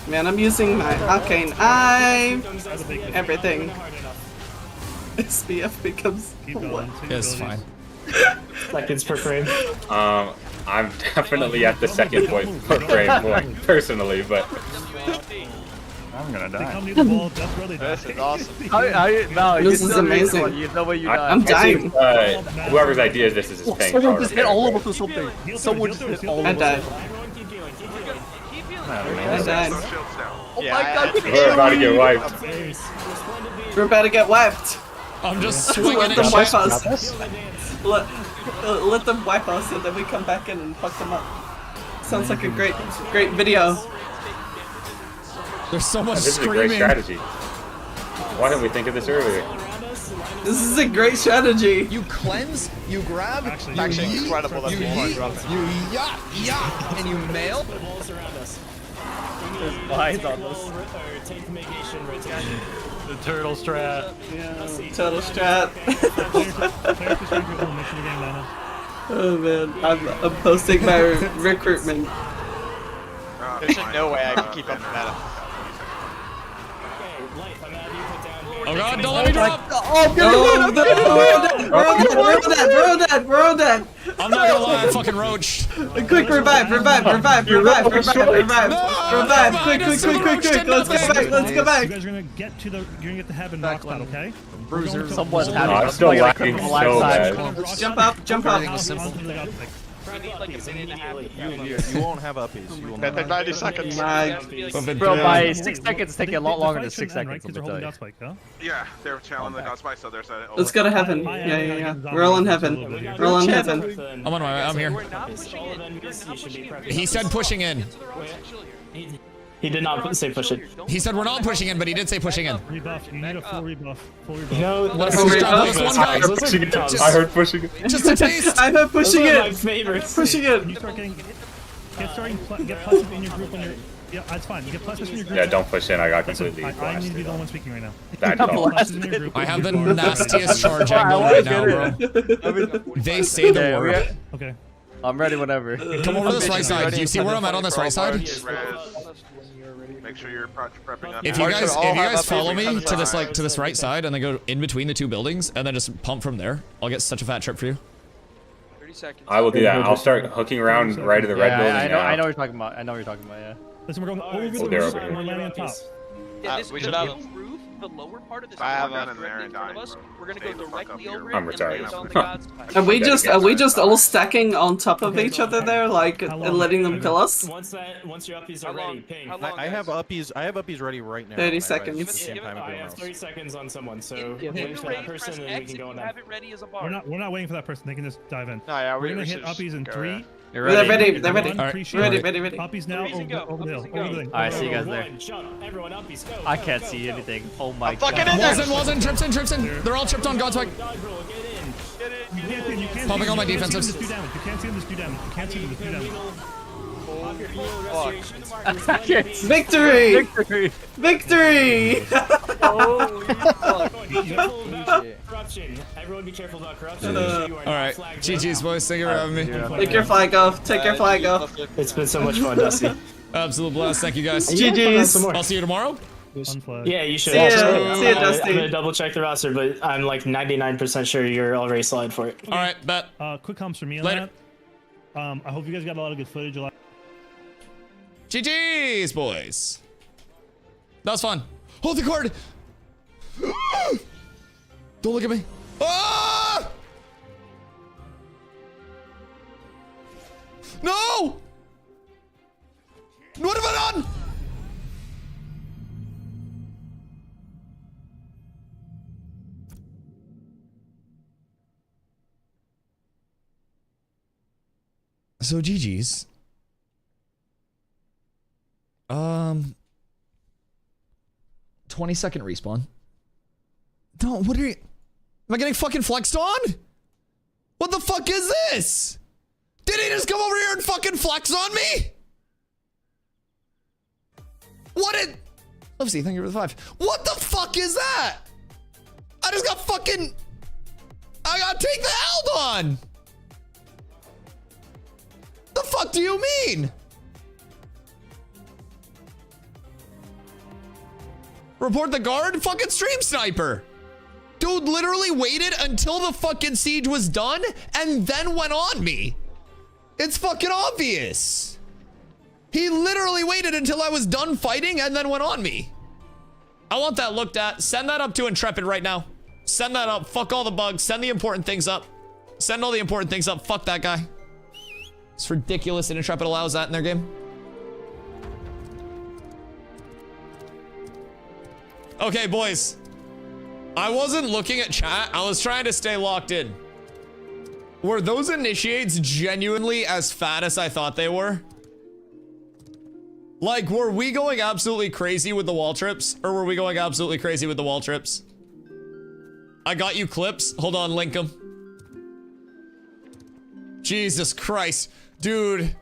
Man, I'm using my arcane eye. Everything. SPF becomes what? It's fine. Seconds per frame. I'm definitely at the second point per frame more personally, but I'm gonna They die. come near the ball, that's where they die. This is awesome. This is amazing. You know what you I'm die. dying. whoever's idea is this is his paying Someone power. just hit all of us with something. Someone just hit all I of us. died. Keep healing. I died. No shields down. Oh my god. We're about to get wiped. We're about to get wiped. I'm just swinging Let it. them wipe us. Let them wipe us and then we come back in and fuck them up. Sounds like a great video. There's so much This is a great screaming. strategy. Why didn't we think of this earlier? This is a great strategy. You cleanse, you grab, Actually, you Actually, yeet, incredible. That's you yeet, you yacht, and you mail. There's vines on this. The turtle strat. Yeah, total strat. Players just trying to go mission again, Lana. Oh man, I'm posting my recruitment. There's no way I can keep up with that. Oh god, don't let me drop. Oh no, we're all dead. I'm not gonna lie, I'm fucking roached. Quick, revive. Quick. Let's go back. You guys are gonna get to the. You're gonna get the heaven rock spot, okay? Bruiser. Someone's No, having I'm still lagging so bad. Jump up. Like a minute and a half. You won't have uppies. You will not. 90 seconds. Bro, by 6 seconds, take a lot longer than 6 seconds. Because they're Let me holding tell you. God Spike, huh? Yeah, they're channeling the God Spike, so there's a. Let's go to heaven. Yeah. We're all in heaven. We're all in heaven. I'm on my way, I'm here. We're not pushing in. You're not pushing in. He said pushing in. He did not say push it. He said we're not pushing in, but he did say pushing in. Rebuff. You need a full rebuff. Full rebuff. You know, Let's just drop this one guy. I heard pushing it. Just a taste. I heard pushing my it. favorites. Pushing When you it. start getting, get pluses in your group when you're. Yeah, that's fine. Get pluses in your group. Yeah, don't push in. I got Listen, completely I need to be blasted. the one speaking right now. Bad Get call. pluses in your group. I have the nastiest charge angle right now, bro. They say the Yeah, word. Okay. I'm ready whenever. Come over to this right side. Do you see where I'm at on this right side? Make sure you're prepping up. If you guys follow me to this right side and then go in between the two buildings and then just pump from there, I'll get such a fat trip for you. 30 seconds. I will do that. I'll start hooking around right to the red building. I know what you're talking about. I know what you're talking about, yeah. Listen, we're going over the they're roof over and we're here. landing on top. Yeah, this we is should the have- roof, the lower part of this I have roof a- is directly in front of us. We're gonna go Stay the fuck directly up over here. it I'm and retarded. land on the God's Spike. Are we just all stacking on top of each other there, like and letting them kill us? Once your uppies How are long? ready, ping. How long, I have guys? uppies. I have uppies ready right now. 30 by the way. seconds. It's the same time I everyone have else. 30 seconds on someone, so If wait you're for ready, that press person and we X can if go you on have that. it ready as a bar. We're not waiting for that person. They can just dive in. No, yeah, We're gonna we hit should just uppies in go, 3. yeah. You're They're ready. ready. They're ready. One, All right. appreciate Ready, it. ready, ready. Uppies now Freeze and go. over the hill. Freeze and go. Over the hill. Alright, see you guys there. Jump, everyone uppies, go. I can't see anything. Oh my I'm fucking god. in there. Wasn't, trips in. They're all tripped on God's Spike. God, bro, get in. You can't Pumping see on my them, you can't see them, defensives. just do damage. You can't see them, just do damage. You can't see them, just do damage. Pop your heal Fuck. restorations. I can't see Victory! victory. Victory! Holy fuck. Corruption. Everyone be careful about corruption. Alright, GG's boys, thank you for having me. Take your flag off. Take your flag off. It's been so much fun, Dusty. Absolute blast, thank you guys. GG's. I'll see you tomorrow. Fun flag. Yeah, you should. See ya, I'm Dusty. gonna double check the roster, but I'm like 99% sure you're already slide for it. Alright, bet. Quick comms from me on Later. that. I hope you guys got a lot of good footage. GG's boys. That was fun. Hold the card. Don't look at me. Ah! No! What have I done? So GG's. 20-second respawn. No, what are you? Am I getting fucking flexed on? What the fuck is this? Did he just come over here and fucking flex on me? What it? Oopsie, thank you for the 5. What the fuck is that? I just got fucking... I got take the held on. The fuck do you mean? Report the guard? Fucking stream sniper. Dude literally waited until the fucking siege was done and then went on me. It's fucking obvious. He literally waited until I was done fighting and then went on me. I want that looked at. Send that up to Intrepid right now. Send that up. Fuck all the bugs. Send the important things up. Send all the important things up. Fuck that guy. It's ridiculous that Intrepid allows that in their game. Okay, boys. I wasn't looking at chat. I was trying to stay locked in. Were those initiates genuinely as fat as I thought they were? Like, were we going absolutely crazy with the wall trips? Or were we going absolutely crazy with the wall trips? I got you clips. Hold on, link them. Jesus Christ. Dude.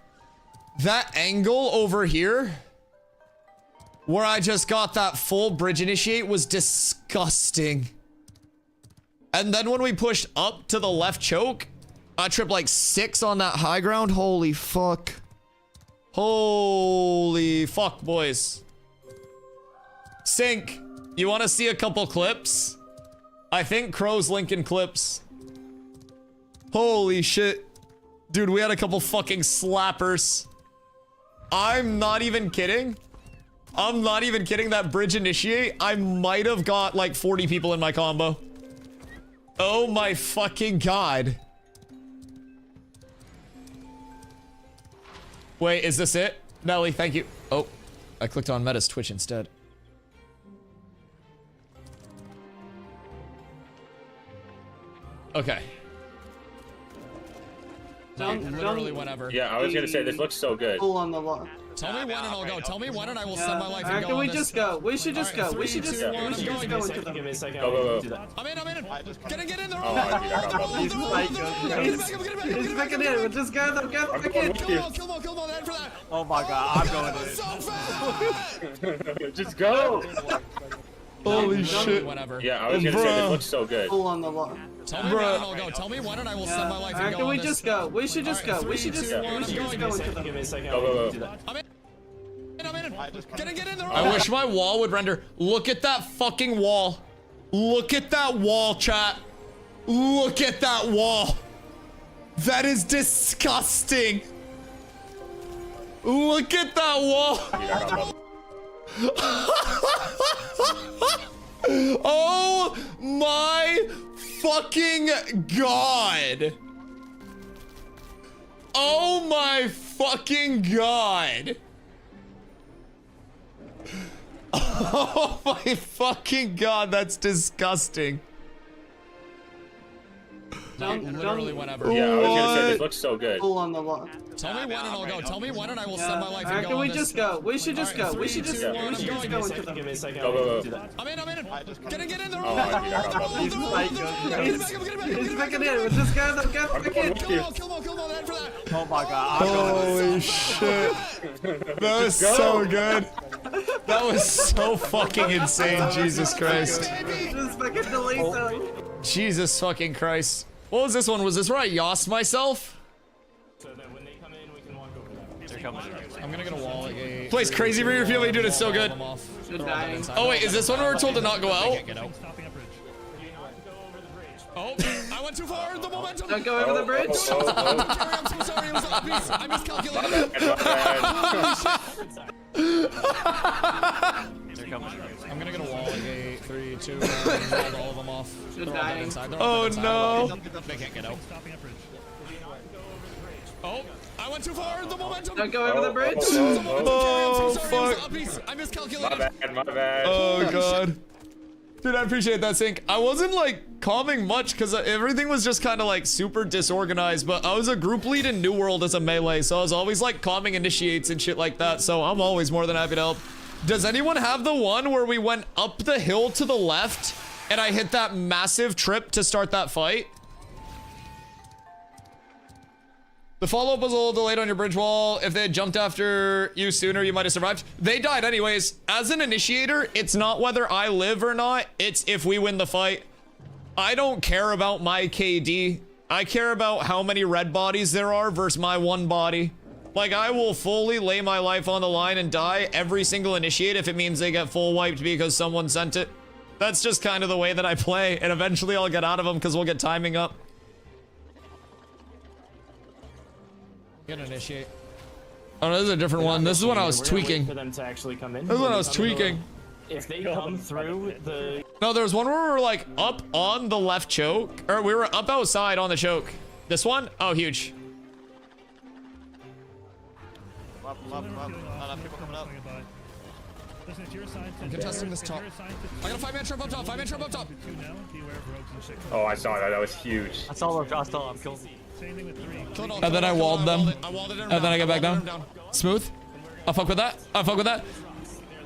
That angle over here, where I just got that full bridge initiate, was disgusting. And then when we pushed up to the left choke, I tripped like 6 on that high ground. Holy fuck. Holy fuck, boys. Sync, you want to see a couple clips? I think Crow's linking clips. Holy shit. Dude, we had a couple fucking slappers. I'm not even kidding. I'm not even kidding. That bridge initiate, I might have got like 40 people in my combo. Oh my fucking god. Wait, is this it? Nelly, thank you. Oh, I clicked on Meta's Twitch instead. Okay. Literally whenever. Yeah, I was gonna say, this looks so good. Pull on the lock. Tell me when and I'll go. Tell me when and I will send my life and go. Can we just go? We should just go. We should just go into them. Go. I'm in. Get in there. He's back in. Just go back in. Kill him on that for that. Oh my god, I'm going in. Just go. Holy shit. Yeah, I was gonna say, this looks so good. Pull on the lock. Tell me when and I'll go. Tell me when and I will send my life and go. Can we just go? We should just go. We should just go into them. Go. I'm in. Get in there. I wish my wall would render. Look at that fucking wall. Look at that wall, chat. Look at that wall. That is disgusting. Look at that wall. Oh my fucking god. Oh my fucking god. Oh my fucking god, that's disgusting. Literally whenever. Yeah, I was gonna say, this looks so good. Pull on the lock. Tell me when and I'll go. Tell me when and I will send my life and go. Can we just go? We should just go. We should just go into them. Go. I'm in. Get in there. He's back in. Just go back in. Kill him on that for that. Oh my god, I'm Holy shit. That was so good. That was so fucking insane, Jesus Christ. Just fucking delete them. Jesus fucking Christ. What was this one? Was this where I yossed myself? So that when they come in, we can walk over them. They're coming. I'm gonna get a wall again. Plays crazy for your family, dude. It's so good. Oh wait, is this one where we're told to not go out? Oh, I went too far. The momentum. Don't go over the bridge. I'm so sorry. It was I miscalculated. coming. I'm gonna get a wall at gate 3, 2, 1, all of them off. They're They're all dead dying. inside. They're all Oh dead inside. no! They can't get out. Oh, I went too far. The momentum. Don't go over the bridge. Oh, fuck. I miscalculated. My bad. Oh god. Dude, I appreciate that, Sync. I wasn't like calming much because everything was just kind of like super disorganized, but I was a group lead in New World as a melee, so I was always like calming initiates and shit like that, so I'm always more than happy to help. Does anyone have the one where we went up the hill to the left and I hit that massive trip to start that fight? The follow-up was a little delayed on your bridge wall. If they had jumped after you sooner, you might have survived. They died anyways. As an initiator, it's not whether I live or not. It's if we win the fight. I don't care about my KD. I care about how many red bodies there are versus my one body. Like, I will fully lay my life on the line and die every single initiate if it means they get full wiped because someone sent it. That's just kind of the way that I play, and eventually I'll get out of them because we'll get timing up. Get an initiate. Oh no, this is a different one. This is when I was tweaking. For them to actually come in. This is when I was tweaking. If they come through the... No, there was one where we were like up on the left choke, or we were up outside on the choke. This one? Oh, huge. Up. Not enough people coming up. I'm contesting this top. I got a 5-man trap up top. 5-man trap up top. Oh, I saw that. That was huge. That's all I'm killing. And then I walled them. And then I get back down. Smooth. I'll fuck with that. I'll fuck with that.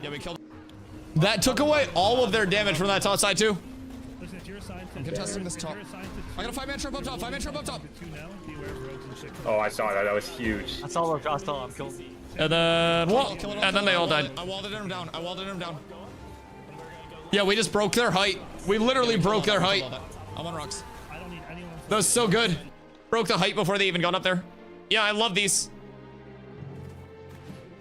Yeah, we killed. That took away all of their damage from that top side too. I'm contesting this top. I got a 5-man trap up top. 5-man trap up top. Oh, I saw that. That was huge. That's all I'm killing. And then wall. And then they all died. I walled him down. Yeah, we just broke their height. We literally broke their height. I'm on rocks. That was so good. Broke the height before they even got up there. Yeah, I love these.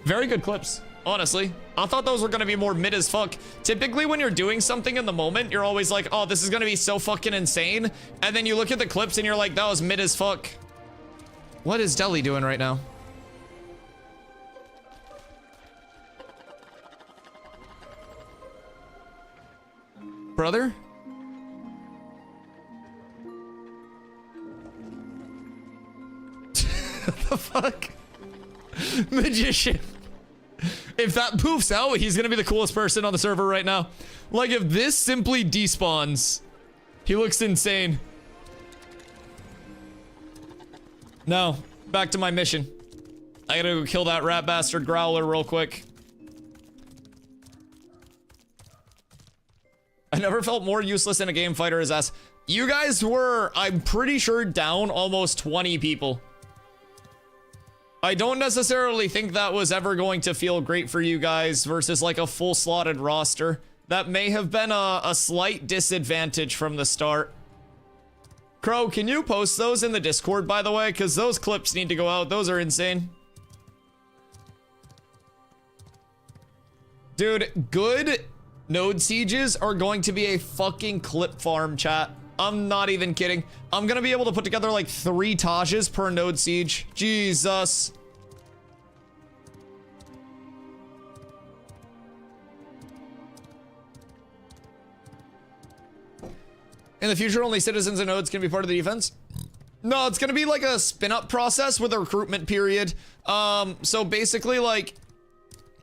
Very good clips, honestly. I thought those were gonna be more mid as fuck. Typically when you're doing something in the moment, you're always like, oh, this is gonna be so fucking insane. And then you look at the clips and you're like, that was mid as fuck. What is Deli doing right now? Brother? What the fuck? Magician. If that poofs out, he's gonna be the coolest person on the server right now. Like, if this simply despawns, he looks insane. No, back to my mission. I gotta go kill that rat bastard growler real quick. I never felt more useless in a game fighter as us. You guys were, I'm pretty sure, down almost 20 people. I don't necessarily think that was ever going to feel great for you guys versus like a full slotted roster. That may have been a slight disadvantage from the start. Crow, can you post those in the Discord, by the way? Because those clips need to go out. Those are insane. Dude, good node sieges are going to be a fucking clip farm, chat. I'm not even kidding. I'm gonna be able to put together like 3 Tajes per node siege. Jesus. In the future, only citizens and nodes can be part of the defense. No, it's gonna be like a spin-up process with a recruitment period. So basically, like,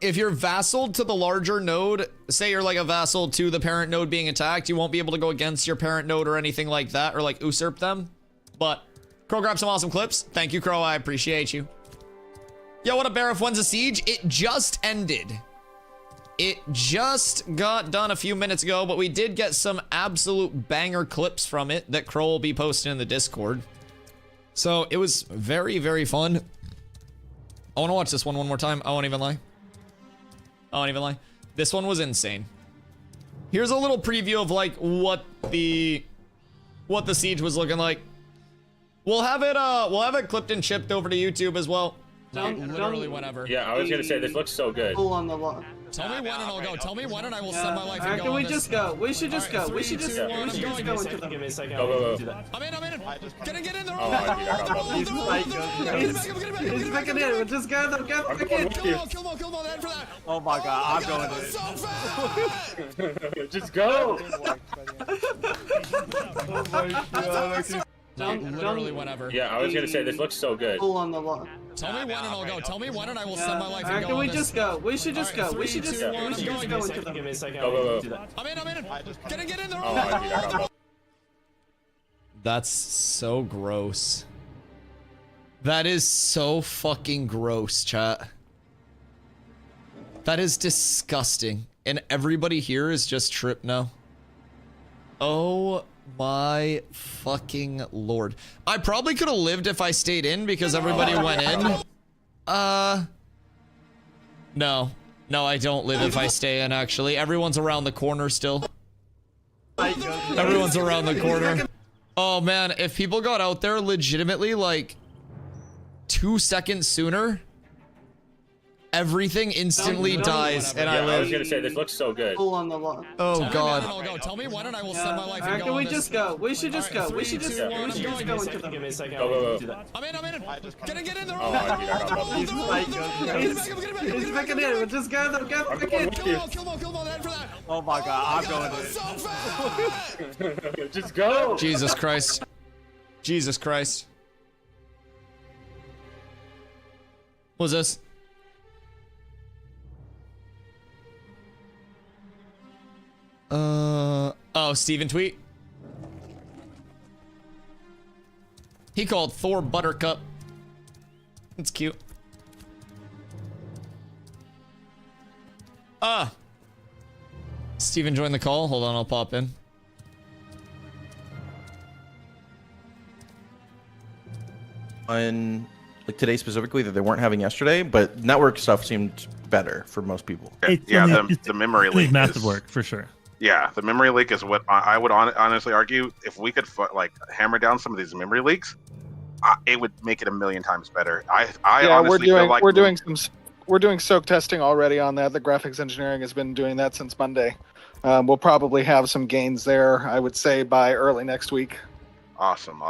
if you're vassaled to the larger node, say you're like a vassal to the parent node being attacked, you won't be able to go against your parent node or anything like that, or like usurp them. But Crow grabbed some awesome clips. Thank you, Crow. I appreciate you. Yo, what up, Barif? When's a siege? It just ended. It just got done a few minutes ago, but we did get some absolute banger clips from it that Crow will be posting in the Discord. So it was very, very fun. I want to watch this one more time. I won't even lie. This one was insane. Here's a little preview of like what the siege was looking like. We'll have it clipped and shipped over to YouTube as well. Don't, literally whenever. Yeah, I was gonna say this looks so good. Pull on the Tell me when and I'll go. Tell me when and I will send my life and go. Can we on just this. go? We should just go. We should just go into them. Give me a second. Go. I'm in. Get in there. He's picking in. Just go them. Go back in. Kill him all. End for that. Oh my god, I'm going in. So fast. Just go. Oh my god. Literally whenever. Yeah, I was gonna say this looks so good. Pull on the line. Tell me when and I'll go. Tell me when and I will send my life and go. Can we on just this. go? We should just go. We should just go into them. Give me a second. Go. I'm in. Get in there. Oh, That's so gross. That is so fucking gross, chat. That is disgusting. And everybody here is just tripped now. Oh my fucking lord. I probably could have lived if I stayed in because everybody went in. No, I don't live if I stay in, actually. Everyone's around the corner still. Everyone's around the corner. Oh man, if people got out there legitimately like 2 seconds sooner, everything instantly dies and I live. I was gonna say this looks so good. Pull on the line. Oh god. Tell me when and I will send my life and go. Can we on just this. go? We should just go. We should just go into them. Give me a second. Go. I'm in. Get in there. He's picking in. Just go them. Go back in. Kill him all. End for that. Oh my god, I'm going in. So fast. Just go. Jesus Christ. What was this? Oh, Steven tweet. He called Thor Buttercup. That's cute. Steven joined the call. Hold on, I'll pop in. On like today specifically that they weren't having yesterday, but network stuff seemed better for most people. The memory leak It's massive work for sure. Yeah, the memory leak is what I would honestly argue. If we could like hammer down some of these memory leaks, it would make it a million times better. I honestly feel like we're doing soak testing already on that. The graphics engineering has been doing that since Monday. We'll probably have some gains there, I would say, by early next week. Awesome.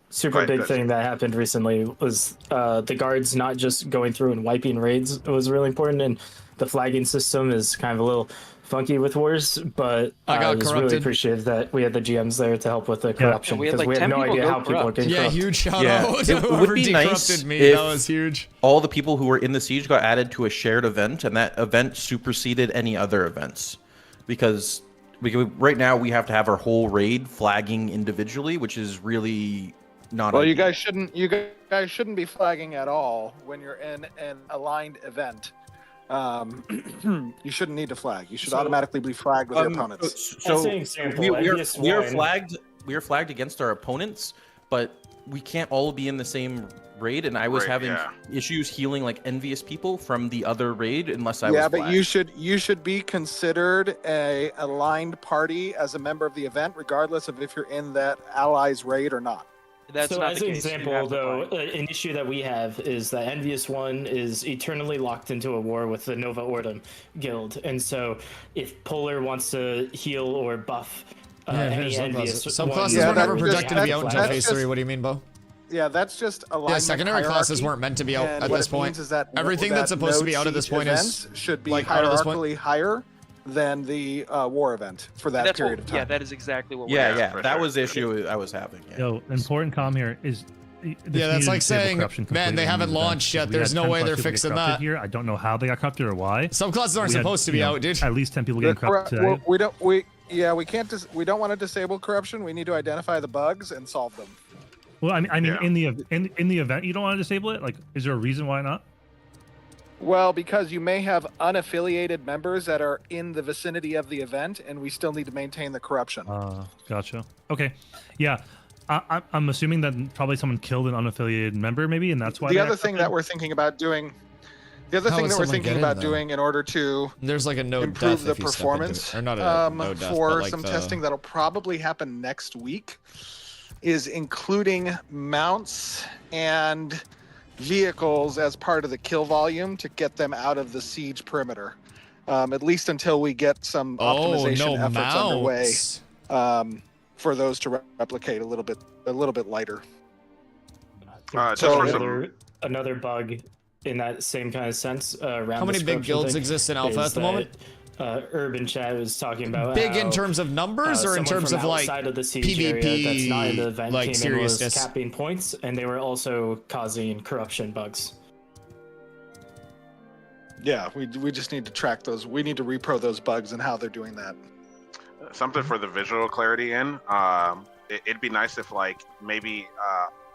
Super big thing that happened recently was the guards not just going through and wiping raids was really important, and the flagging system is kind of a little funky with wars, but I just really appreciated that we had the GMs there to help with the corruption because we had no idea how people are getting corrupt. Huge shout out to It would whoever be nice decrupted me. if That was huge. all the people who were in the siege got added to a shared event, and that event superseded any other events, because right now we have to have our whole raid flagging individually, which is really not. Well, you guys shouldn't be flagging at all when you're in an aligned event. You shouldn't need to flag. You should automatically be flagged with your opponents. So we are flagged. We are flagged against our opponents, but we can't all be in the same raid. And I was having issues healing like envious people from the other raid unless I was flagged. But you should be considered a aligned party as a member of the event, regardless of if you're in that allies raid or not. That's so as an example, though, an issue that we have is that Envious One is eternally locked into a war with the Nova Order guild, and so if Polar wants to heal or buff any Envious, some classes were never projected to be out until phase 3. What do you mean, Bo? Yeah, that's just alignment. Yeah, secondary classes weren't meant to be out at this point. Everything that's supposed to be out at this point should be hierarchically higher than the war event for that period of time. Yeah, that is exactly what we're that was the issue I was having. Yo, important comm here is that's like saying, man, they haven't launched yet. There's no way they're fixing that. Here, I don't know how they got corrupted or why. Some classes aren't supposed to be out, dude. At least 10 people getting corrupted today. We don't want to disable corruption. We need to identify the bugs and solve them. Well, I mean, in the event, you don't want to disable it. Like, is there a reason why not? Well, because you may have unaffiliated members that are in the vicinity of the event, and we still need to maintain the corruption. Gotcha. Okay. Yeah. I'm assuming that probably someone killed an unaffiliated member, maybe, and that's why. The other thing that we're thinking about doing, in order to there's like a no improve the performance, or not a no death, for like some testing that'll probably happen next week, is including mounts and vehicles as part of the kill volume to get them out of the siege perimeter. At least until we get some optimization efforts underway for those to replicate a little bit lighter. So another bug in that same kind of sense. Around how many big guilds exist in alpha at the moment? Urban Chat was talking about big in terms of numbers or in terms of like of the PvP, that's not in the event like came seriousness, in was capping points, and they were also causing corruption bugs. Yeah, we just need to track those. We need to repro those bugs and how they're doing that. Something for the visual clarity in. It'd be nice if like maybe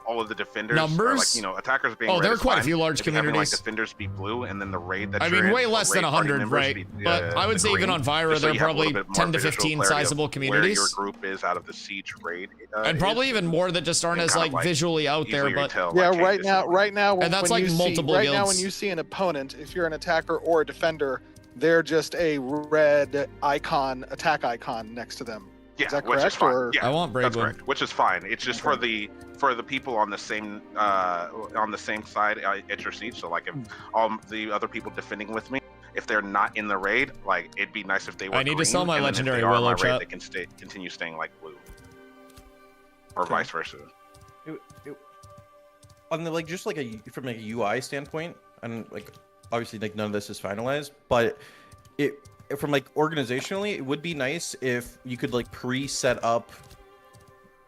all of the defenders numbers, are, like, attackers being there are quite fine. a few large if having, communities. like, defenders be blue, and then the raid that I you're mean, in, way less than 100, right? But I would say even on Vira, there are probably 10 to 15 sizable communities. Where your group is out of the siege raid, and probably even more that just aren't as like visually out there. But right now, and that's like multiple guilds. Right now, when you see an opponent, if you're an attacker or a defender, they're just a red icon, attack icon next to them. Yeah, is that which correct? is fine. Or... Yeah, I want that's correct. Which is fine. It's just for the people on the same side at your siege. So like if all the other people defending with me, if they're not in the raid, like it'd be nice if they were. I need green, to sell my and legendary if they are Willow in my raid, chat. they can continue staying like blue, or vice versa. On the just like from like a UI standpoint, and like obviously like none of this is finalized, but from like organizationally, it would be nice if you could like pre-set up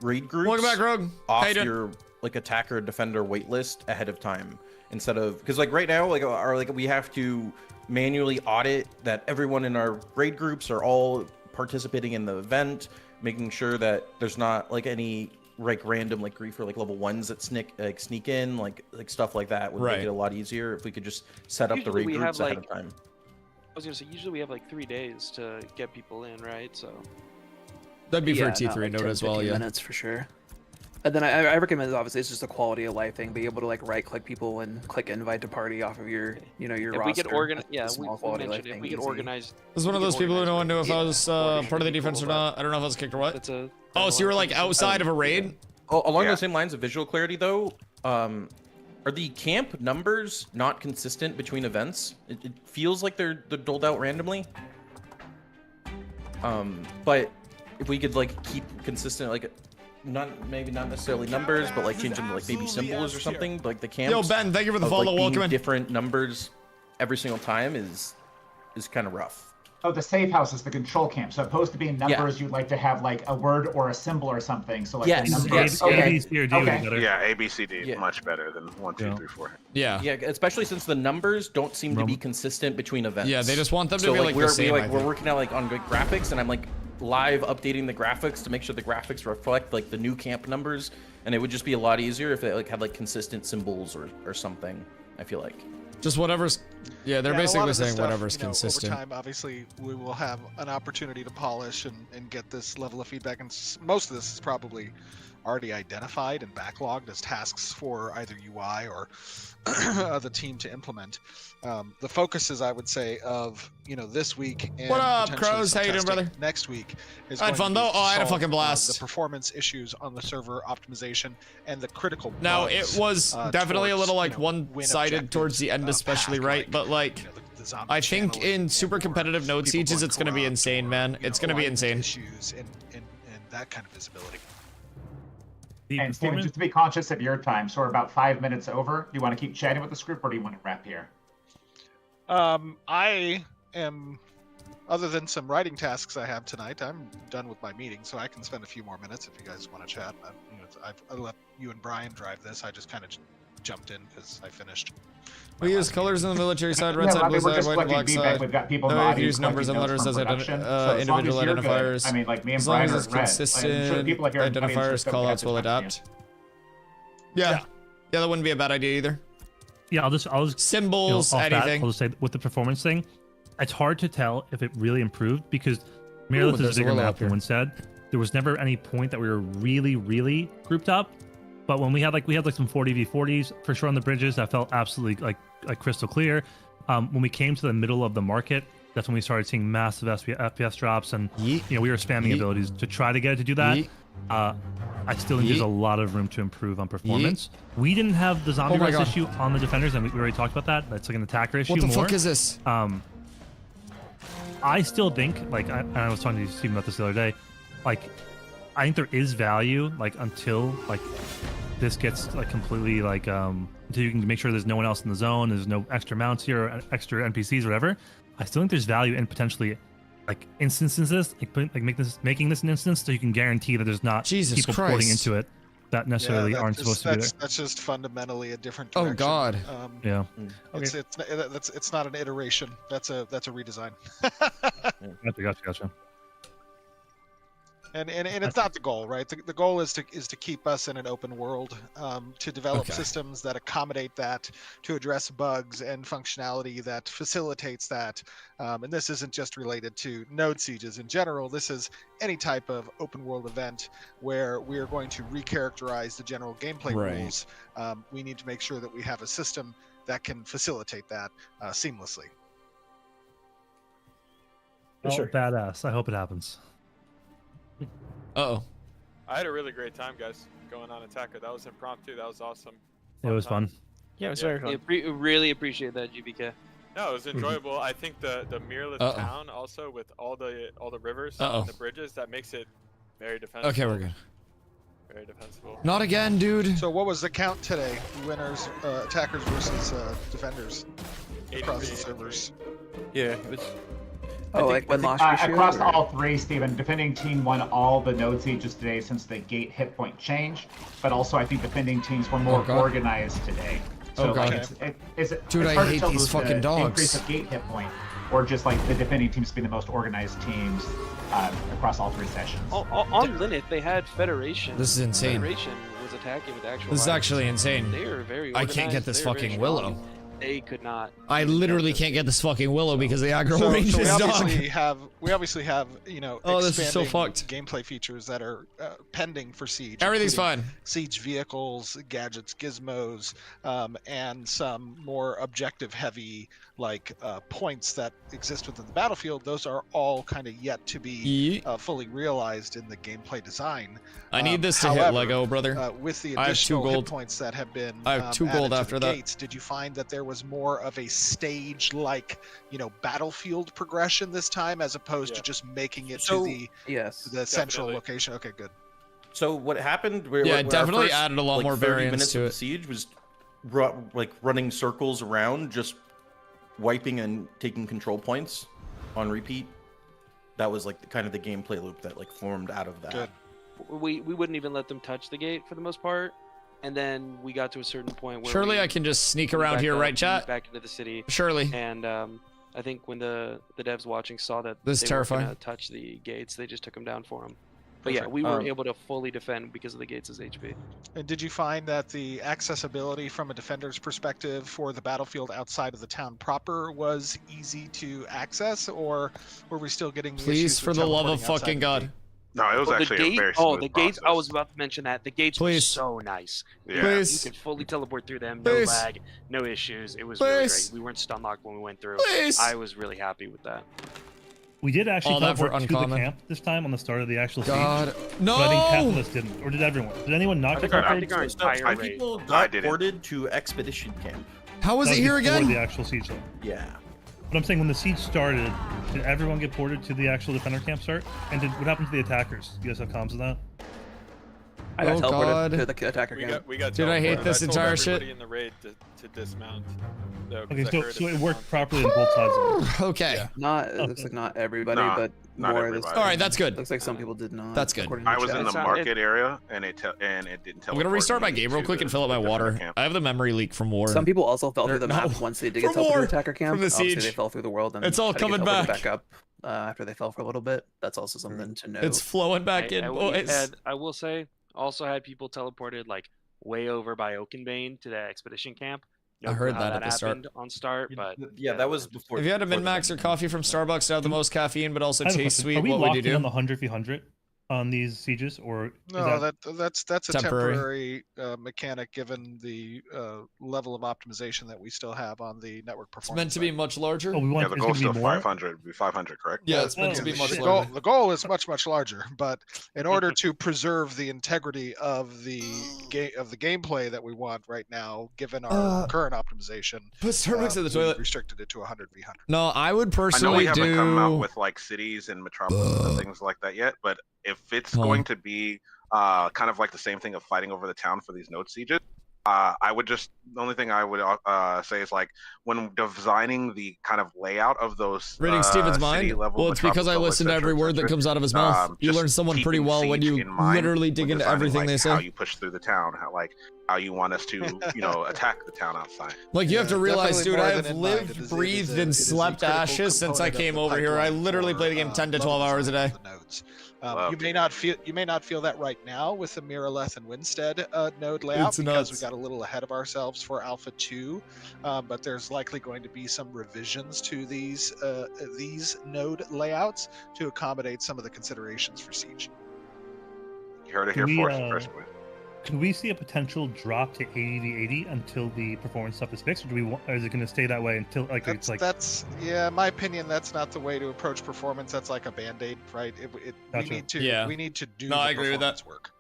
raid groups. Welcome back, Rogue. Off your like attacker defender waitlist ahead of time, instead of because like right now we have to manually audit that everyone in our raid groups are all participating in the event, making sure that there's not like any like random like grief or like level 1s that sneak in like stuff like that would make it a lot easier if we could just set up the raid groups ahead of time. I was gonna say usually we have like 3 days to get people in, right? So that'd be for a T3 like node as well. Yeah, minutes for sure. And then I recommend obviously it's just a quality of life thing, be able to like right click people and click invite to party off of your your if roster. we could organize, we mentioned if we could organize. I was one of those people who don't know if I was part of the defense or not. I don't know if I was kicked or what. So you were like outside of a raid. Along the same lines of visual clarity, though, are the camp numbers not consistent between events? It feels like they're doled out randomly. But if we could like keep consistent, like maybe not necessarily numbers, but like change them to like maybe symbols or something, like the camps. Yo, Ben, thank you for the follow. Welcome in. Different numbers every single time is kind of rough. Oh, the safe house is the control camp. So opposed to being numbers, you'd like to have like a word or a symbol or something. So like the numbers. A, B, C, or D would be better. Yeah, A, B, C, D is much better than 1, 2, 3, 4. Yeah. Yeah, especially since the numbers don't seem to be consistent between events. Yeah, they just want them to be like we're, the same. We're working out like on good graphics, and I'm like live updating the graphics to make sure the graphics reflect like the new camp numbers, and it would just be a lot easier if they like had like consistent symbols or something. I feel like. Just whatever's, they're basically saying whatever's consistent. Over time, obviously, we will have an opportunity to polish and get this level of feedback, and most of this is probably already identified and backlogged as tasks for either UI or the team to implement. The focus is, I would say, of this week and what up, potentially Crows? How you doing, brother? Next week is I had fun though. Oh, I had a fucking blast. The performance issues on the server optimization and the critical. Now bugs, it was definitely towards, a little like one-sided towards the end, especially, right? But like, I think in super competitive node sieges, it's gonna be insane, man. It's gonna be insane. Issues and that kind of visibility. And Steven, just to be conscious of your time, so we're about 5 minutes over. Do you want to keep chatting with this group, or do you want to wrap here? I am, other than some writing tasks I have tonight, I'm done with my meeting, so I can spend a few more minutes if you guys want to chat. I let you and Brian drive this. I just kind of jumped in because I finished. We use colors on the military side, red side, blue side, white and black side. We've got people No, we use numbers and letters as individual identifiers. I mean, like me and as long Brian as it's are red. consistent, identifiers, callouts will adapt. Yeah, that wouldn't be a bad idea either. Yeah, I'll just symbols, anything. I'll just say with the performance thing, it's hard to tell if it really improved because Mirrorless is a bigger map than one said. There was never any point that we were really grouped up. But when we had some 40v40s for sure on the bridges, that felt absolutely like crystal clear. When we came to the middle of the market, that's when we started seeing massive FPS drops, and we were spamming abilities to try to get it to do that. I still think there's a lot of room to improve on performance. We didn't have the zombie res issue on the defenders, and we already talked about that. That's like an attacker issue. What the fuck is this? I still think, like, I was talking to Steven about this the other day, like, I think there is value, like, until, like, this gets, like, completely, like, until you can make sure there's no one else in the zone, there's no extra mounts here, or extra NPCs, or whatever. I still think there's value in potentially, like, instances, making this an instance so you can guarantee that there's not people porting into it that necessarily aren't supposed to be there. That's just fundamentally a different Oh direction. God. Yeah. It's not an iteration. That's a redesign. Gotcha. And it's not the goal, right? The goal is to keep us in an open world, to develop systems that accommodate that, to address bugs and functionality that facilitates that. And this isn't just related to node sieges in general. This is any type of open world event where we are going to recharacterize the general gameplay rules. We need to make sure that we have a system that can facilitate that seamlessly. Well, badass. I hope it happens. Uh-oh. I had a really great time, guys, going on Attacker. That was impromptu. That was awesome. It was fun. Yeah, it was very fun. Really appreciate that, GBK. No, it was enjoyable. I think the mirrorless town also with all the rivers and the bridges, that makes it very defensible. Okay, we're good. Very defensible. Not again, dude. So what was the count today? Winners, attackers versus defenders across the servers. Yeah, it was. Across all three, Steven, defending team won all the node sieges today since the gate hit point changed, but also I think defending teams were more organized today. So Dude, I hate these fucking dogs. Increase of gate hit point, or just like the defending teams being the most organized teams across all three sessions. On Linnet, they had Federation. This is insane. Federation was attacking with actual. This is actually insane. They are very. I can't get this fucking Willow. They could not. I literally can't get this fucking Willow because the aggro range is dog. We obviously have this is so fucked. gameplay features that are pending for Siege. Everything's fine. Siege vehicles, gadgets, gizmos, and some more objective heavy points that exist within the battlefield. Those are all kind of yet to be fully realized in the gameplay design. I need this to hit Lego, brother. With the I have 2 additional gold. hit points that have been I have 2 gold after that. Gates, did you find that there was more of a stage-like, battlefield progression this time, as opposed to just making it to the central location? Okay, good. So what happened? Definitely added a lot more 30 variance minutes to of it. The siege was running circles around, just wiping and taking control points on repeat. That was kind of the gameplay loop that formed out of that. Good. We wouldn't even let them touch the gate for the most part, and then we got to a certain point where Surely I can just sneak around here, right, chat? Back into the city. Surely. And I think when the devs watching saw that this is terrifying. Weren't gonna touch the gates, they just took them down for them. But yeah, we were able to fully defend because of the gates' HP. And did you find that the accessibility from a defender's perspective for the battlefield outside of the town proper was easy to access, or were we still getting the Please, issues for with the love of teleporting outside fucking the God. gate? No, it was actually a very smooth the gates. I was about to mention that the gates were so nice. Yeah. Please. You could fully teleport through them, no lag, no issues. It was really great. We weren't stun locked when we went through. I was really happy with that. We did actually All that for teleport to the uncommon. camp this time on the start of the actual siege. God. No! But I think half of us didn't. Or did everyone? Did anyone not get teleported? our entire raid. People got ported to Expedition Camp. How was That it here before again? The actual siege. Though. Yeah. But I'm saying when the siege started, did everyone get ported to the actual defender camp start? And what happened to the attackers? You guys have comms of that? I got teleported God. to the attacker camp. We got Dude, I hate teleported. this told entire everybody shit. in the raid to dismount. Okay, so it worked properly on both sides. Of it. Okay. It looks like not everybody, Nah, but not more. everybody. All right, that's good. Looks like some people did not. That's good. according to I was chat. in the market area, and it didn't tell. I'm gonna restart my game real quick and fill up my water. I have the memory leak from war. Some people also fell through the map No. once they did get From teleported to war. the attacker camp. From the Obviously, siege. they fell through the world. And It's all had to get coming teleported back. up after they fell for a little bit. That's also something to know. It's flowing back in, boys. I will say, also had people teleported way over by Oakenbane to the expedition camp. I heard how that at the start. happened on start, but Yeah, that was before. If you had a min-max or coffee from Starbucks to have the most caffeine but also I have a taste question. sweet, Are we what would locked you in on do? the 100v100? on these sieges, or is No, that's a temporary? temporary mechanic given the level of optimization that we still have on the network It's performance. meant to be much larger. Oh, we want Yeah, the it's goal's gonna still be more. 500. Be 500, correct? Yeah, it's meant to be much the larger. goal is much larger, but in order to preserve the integrity of the gameplay that we want right now, given our current optimization, Put Starbucks in the toilet. restricted it to 100 v100. No, I would I know personally we haven't come out do. with like cities and metropolises and things like that yet, but if it's going to be kind of like the same thing of fighting over the town for these node sieges, I would just, the only thing I would say is like when designing the kind of layout of those Reading Steven's mind? Well, it's because I listen to every word that comes out of his mouth. You learn someone pretty well when you literally dig into everything they say. How you push through the town, how you want us to, attack the town outside. Like, you have to realize, definitely dude, more I than have in mind. lived, It is breathed, a and slept critical ashes since I component came of the over here. I pipeline literally play the game 10 to 12 hours a day. You may not feel that right now with the Miraleth and Winstead node layout It's because nuts. we got a little ahead of ourselves for Alpha 2, but there's likely going to be some revisions to these node layouts to accommodate some of the considerations for Siege. You heard it here first, boys. Could we see a potential drop to 80 until the performance stuff is fixed, or or is it going to stay that way until That's in my opinion, that's not the way to approach performance. That's like a band-aid, right? Gotcha. We need to do No, the I agree with that. performance work.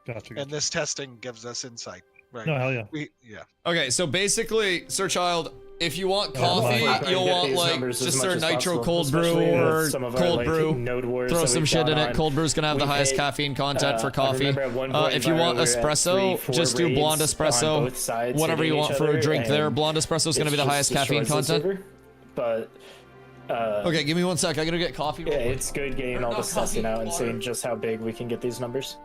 Gotcha. And this testing gives us insight, right? No, hell yeah. Okay, so basically, Sir Child, if you want Yeah, coffee, try you'll and get want these like numbers as just much Sir as Nitro possible, cold brew especially with or some of our, cold like, brew. node wars Throw that some we've shit in gone it. on. Cold brew's gonna have the We've highest hit, caffeine content for I coffee. remember at one point If you want we were at espresso, 3-4 just do blonde raids on espresso. both sides Whatever you hitting want each for a other, drink there. and Blonde espresso is gonna be the it highest just caffeine destroys the content. server. But Okay, give me 1 sec. I gotta get coffee. yeah, it's good getting all this testing out and seeing just how big we can get these numbers.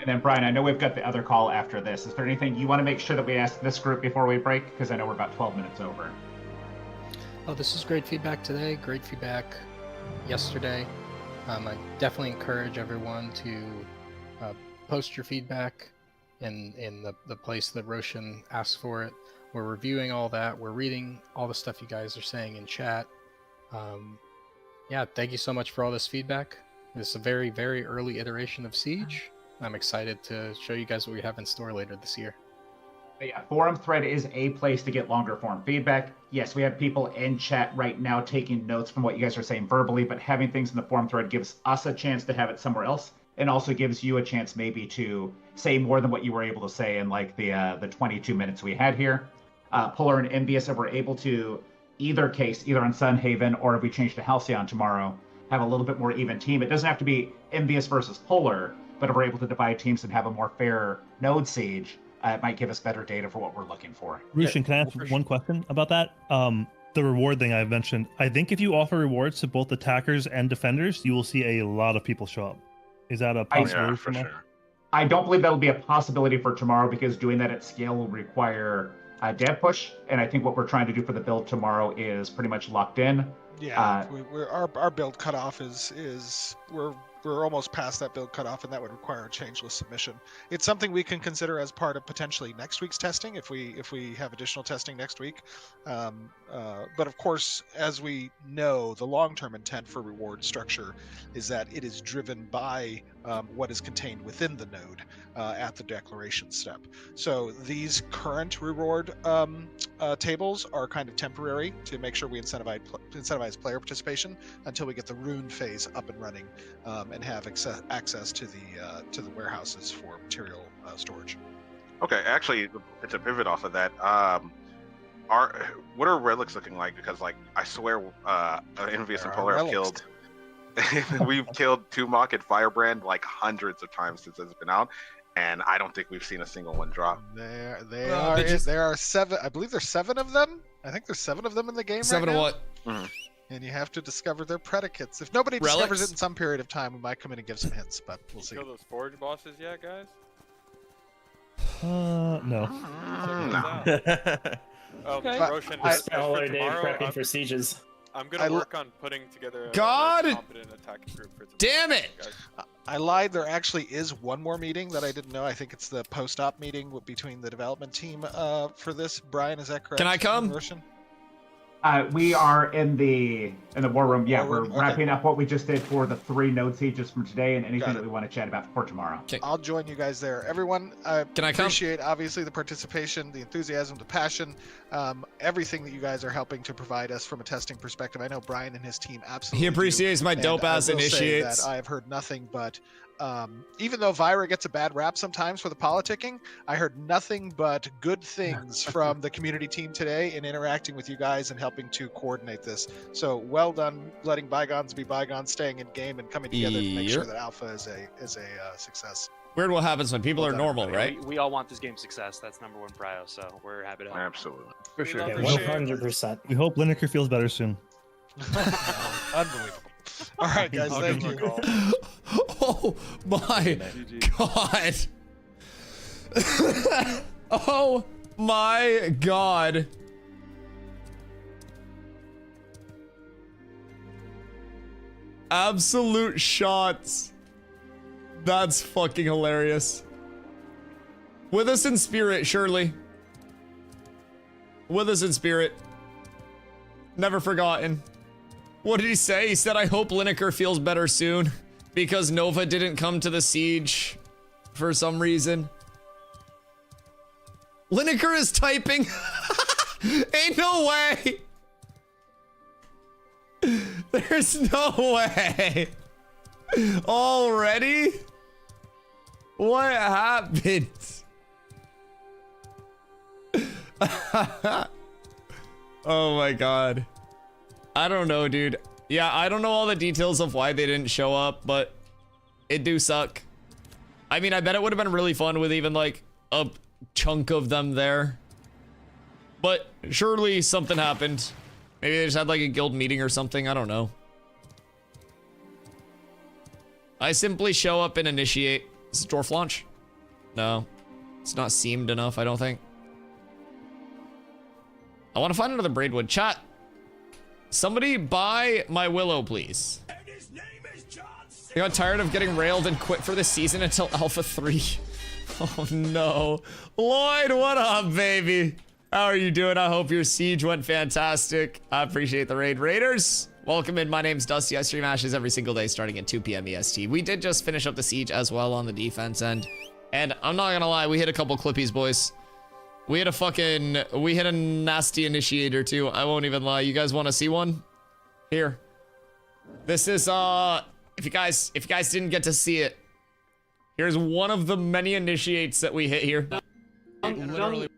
And then, Brian, I know we've got the other call after this. Is there anything you want to make sure that we ask this group before we break? Because I know we're about 12 minutes over. Oh, this is great feedback today. Great feedback yesterday. I definitely encourage everyone to post your feedback in the place that Roshan asked for it. We're reviewing all that. We're reading all the stuff you guys are saying in chat. Yeah, thank you so much for all this feedback. This is a very, very early iteration of Siege. I'm excited to show you guys what we have in store later this year. Yeah, forum thread is a place to get longer form feedback. Yes, we have people in chat right now taking notes from what you guys are saying verbally, but having things in the forum thread gives us a chance to have it somewhere else, and also gives you a chance maybe to say more than what you were able to say in like the 22 minutes we had here. Polar and Envious, if we're able to, either on Sunhaven or if we change to Halcyon tomorrow, have a little bit more even team. It doesn't have to be Envious versus Polar, but if we're able to divide teams and have a more fair node siege, it might give us better data for what we're looking for. Rushin, can I ask one question about that? The reward thing I mentioned. I think if you offer rewards to both attackers and defenders, you will see a lot of people show up. Is that a possibility? For sure. I don't believe that'll be a possibility for tomorrow because doing that at scale will require a dev push, and I think what we're trying to do for the build tomorrow is pretty much locked in. Yeah, our build cutoff is we're almost past that build cutoff, and that would require a changeless submission. It's something we can consider as part of potentially next week's testing if we have additional testing next week. But of course, as we know, the long-term intent for reward structure is that it is driven by what is contained within the node at the declaration step. So these current reward tables are kind of temporary to make sure we incentivize player participation until we get the rune phase up and running and have access to the warehouses for material storage. Okay, actually, to pivot off of that, what are relics looking like? Because like I swear, Envious and Polar have killed. We've killed Tumok and Firebrand like hundreds of times since it's been out, and I don't think we've seen a single one drop. There are 7. I believe there's 7 of them. I think there's 7 of them in the game. 7 right of now. what? Mm-hmm. And you have to discover their predicates. If nobody Relics? discovers it in some period of time, we might come in and give some hints, but we'll see. Kill those forge bosses yet, guys? No. Oh, Okay. Roshan, I spent all for our day tomorrow, prepping for sieges. I'm gonna work on putting together a God competent attacking group for tomorrow. Damn it! Guys. I lied. There actually is one more meeting that I didn't know. I think it's the post-op meeting between the development team for this. Brian, is that correct? Can I come? Roshan? We are in the war room. Yeah, War room? we're wrapping up what we just did for the 3 node sieges from today and anything that we want to chat about for tomorrow. I'll join you guys there. Everyone, I Can I come? appreciate obviously the participation, the enthusiasm, the passion, everything that you guys are helping to provide us from a testing perspective. I know Brian and his team absolutely. He appreciates my dope ass initiates. I have heard nothing but. Even though Vyra gets a bad rap sometimes for the politicking, I heard nothing but good things from the community team today in interacting with you guys and helping to coordinate this. So well done, letting bygones be bygones, staying in game and coming together to make sure that Alpha is a success. Weird what happens when people are normal, everybody. right? We all want this game's success. That's #1 prio, so we're happy to help. Absolutely. For sure. 100%. We hope Lineker feels better soon. Unbelievable. All right, guys, thank you. Oh my god. Oh my god. Absolute shots. That's fucking hilarious. With us in spirit, surely. With us in spirit. Never forgotten. What did he say? He said, I hope Lineker feels better soon because Nova didn't come to the siege for some reason. Lineker is typing. Ain't no way. There's no way. Already? What happened? Oh my god. I don't know, dude. Yeah, I don't know all the details of why they didn't show up, but it do suck. I mean, I bet it would have been really fun with even like a chunk of them there. But surely something happened. Maybe they just had like a guild meeting or something. I don't know. I simply show up and initiate. Is it dwarf launch? No. It's not seamed enough, I don't think. I want to find another braidwood. Chat. Somebody buy my willow, please. I got tired of getting railed and quit for the season until Alpha 3. Oh no. Lloyd, what up, baby? How are you doing? I hope your siege went fantastic. I appreciate the raid. Raiders, welcome in. My name's Dusty. I stream Ashes every single day starting at 2 p.m. EST. We did just finish up the siege as well on the defense end. And I'm not gonna lie, we hit a couple clippies, boys. We hit a nasty initiator too. I won't even lie. You guys want to see one? Here. This is, if you guys didn't get to see it, here's one of the many initiates that we hit here. Literally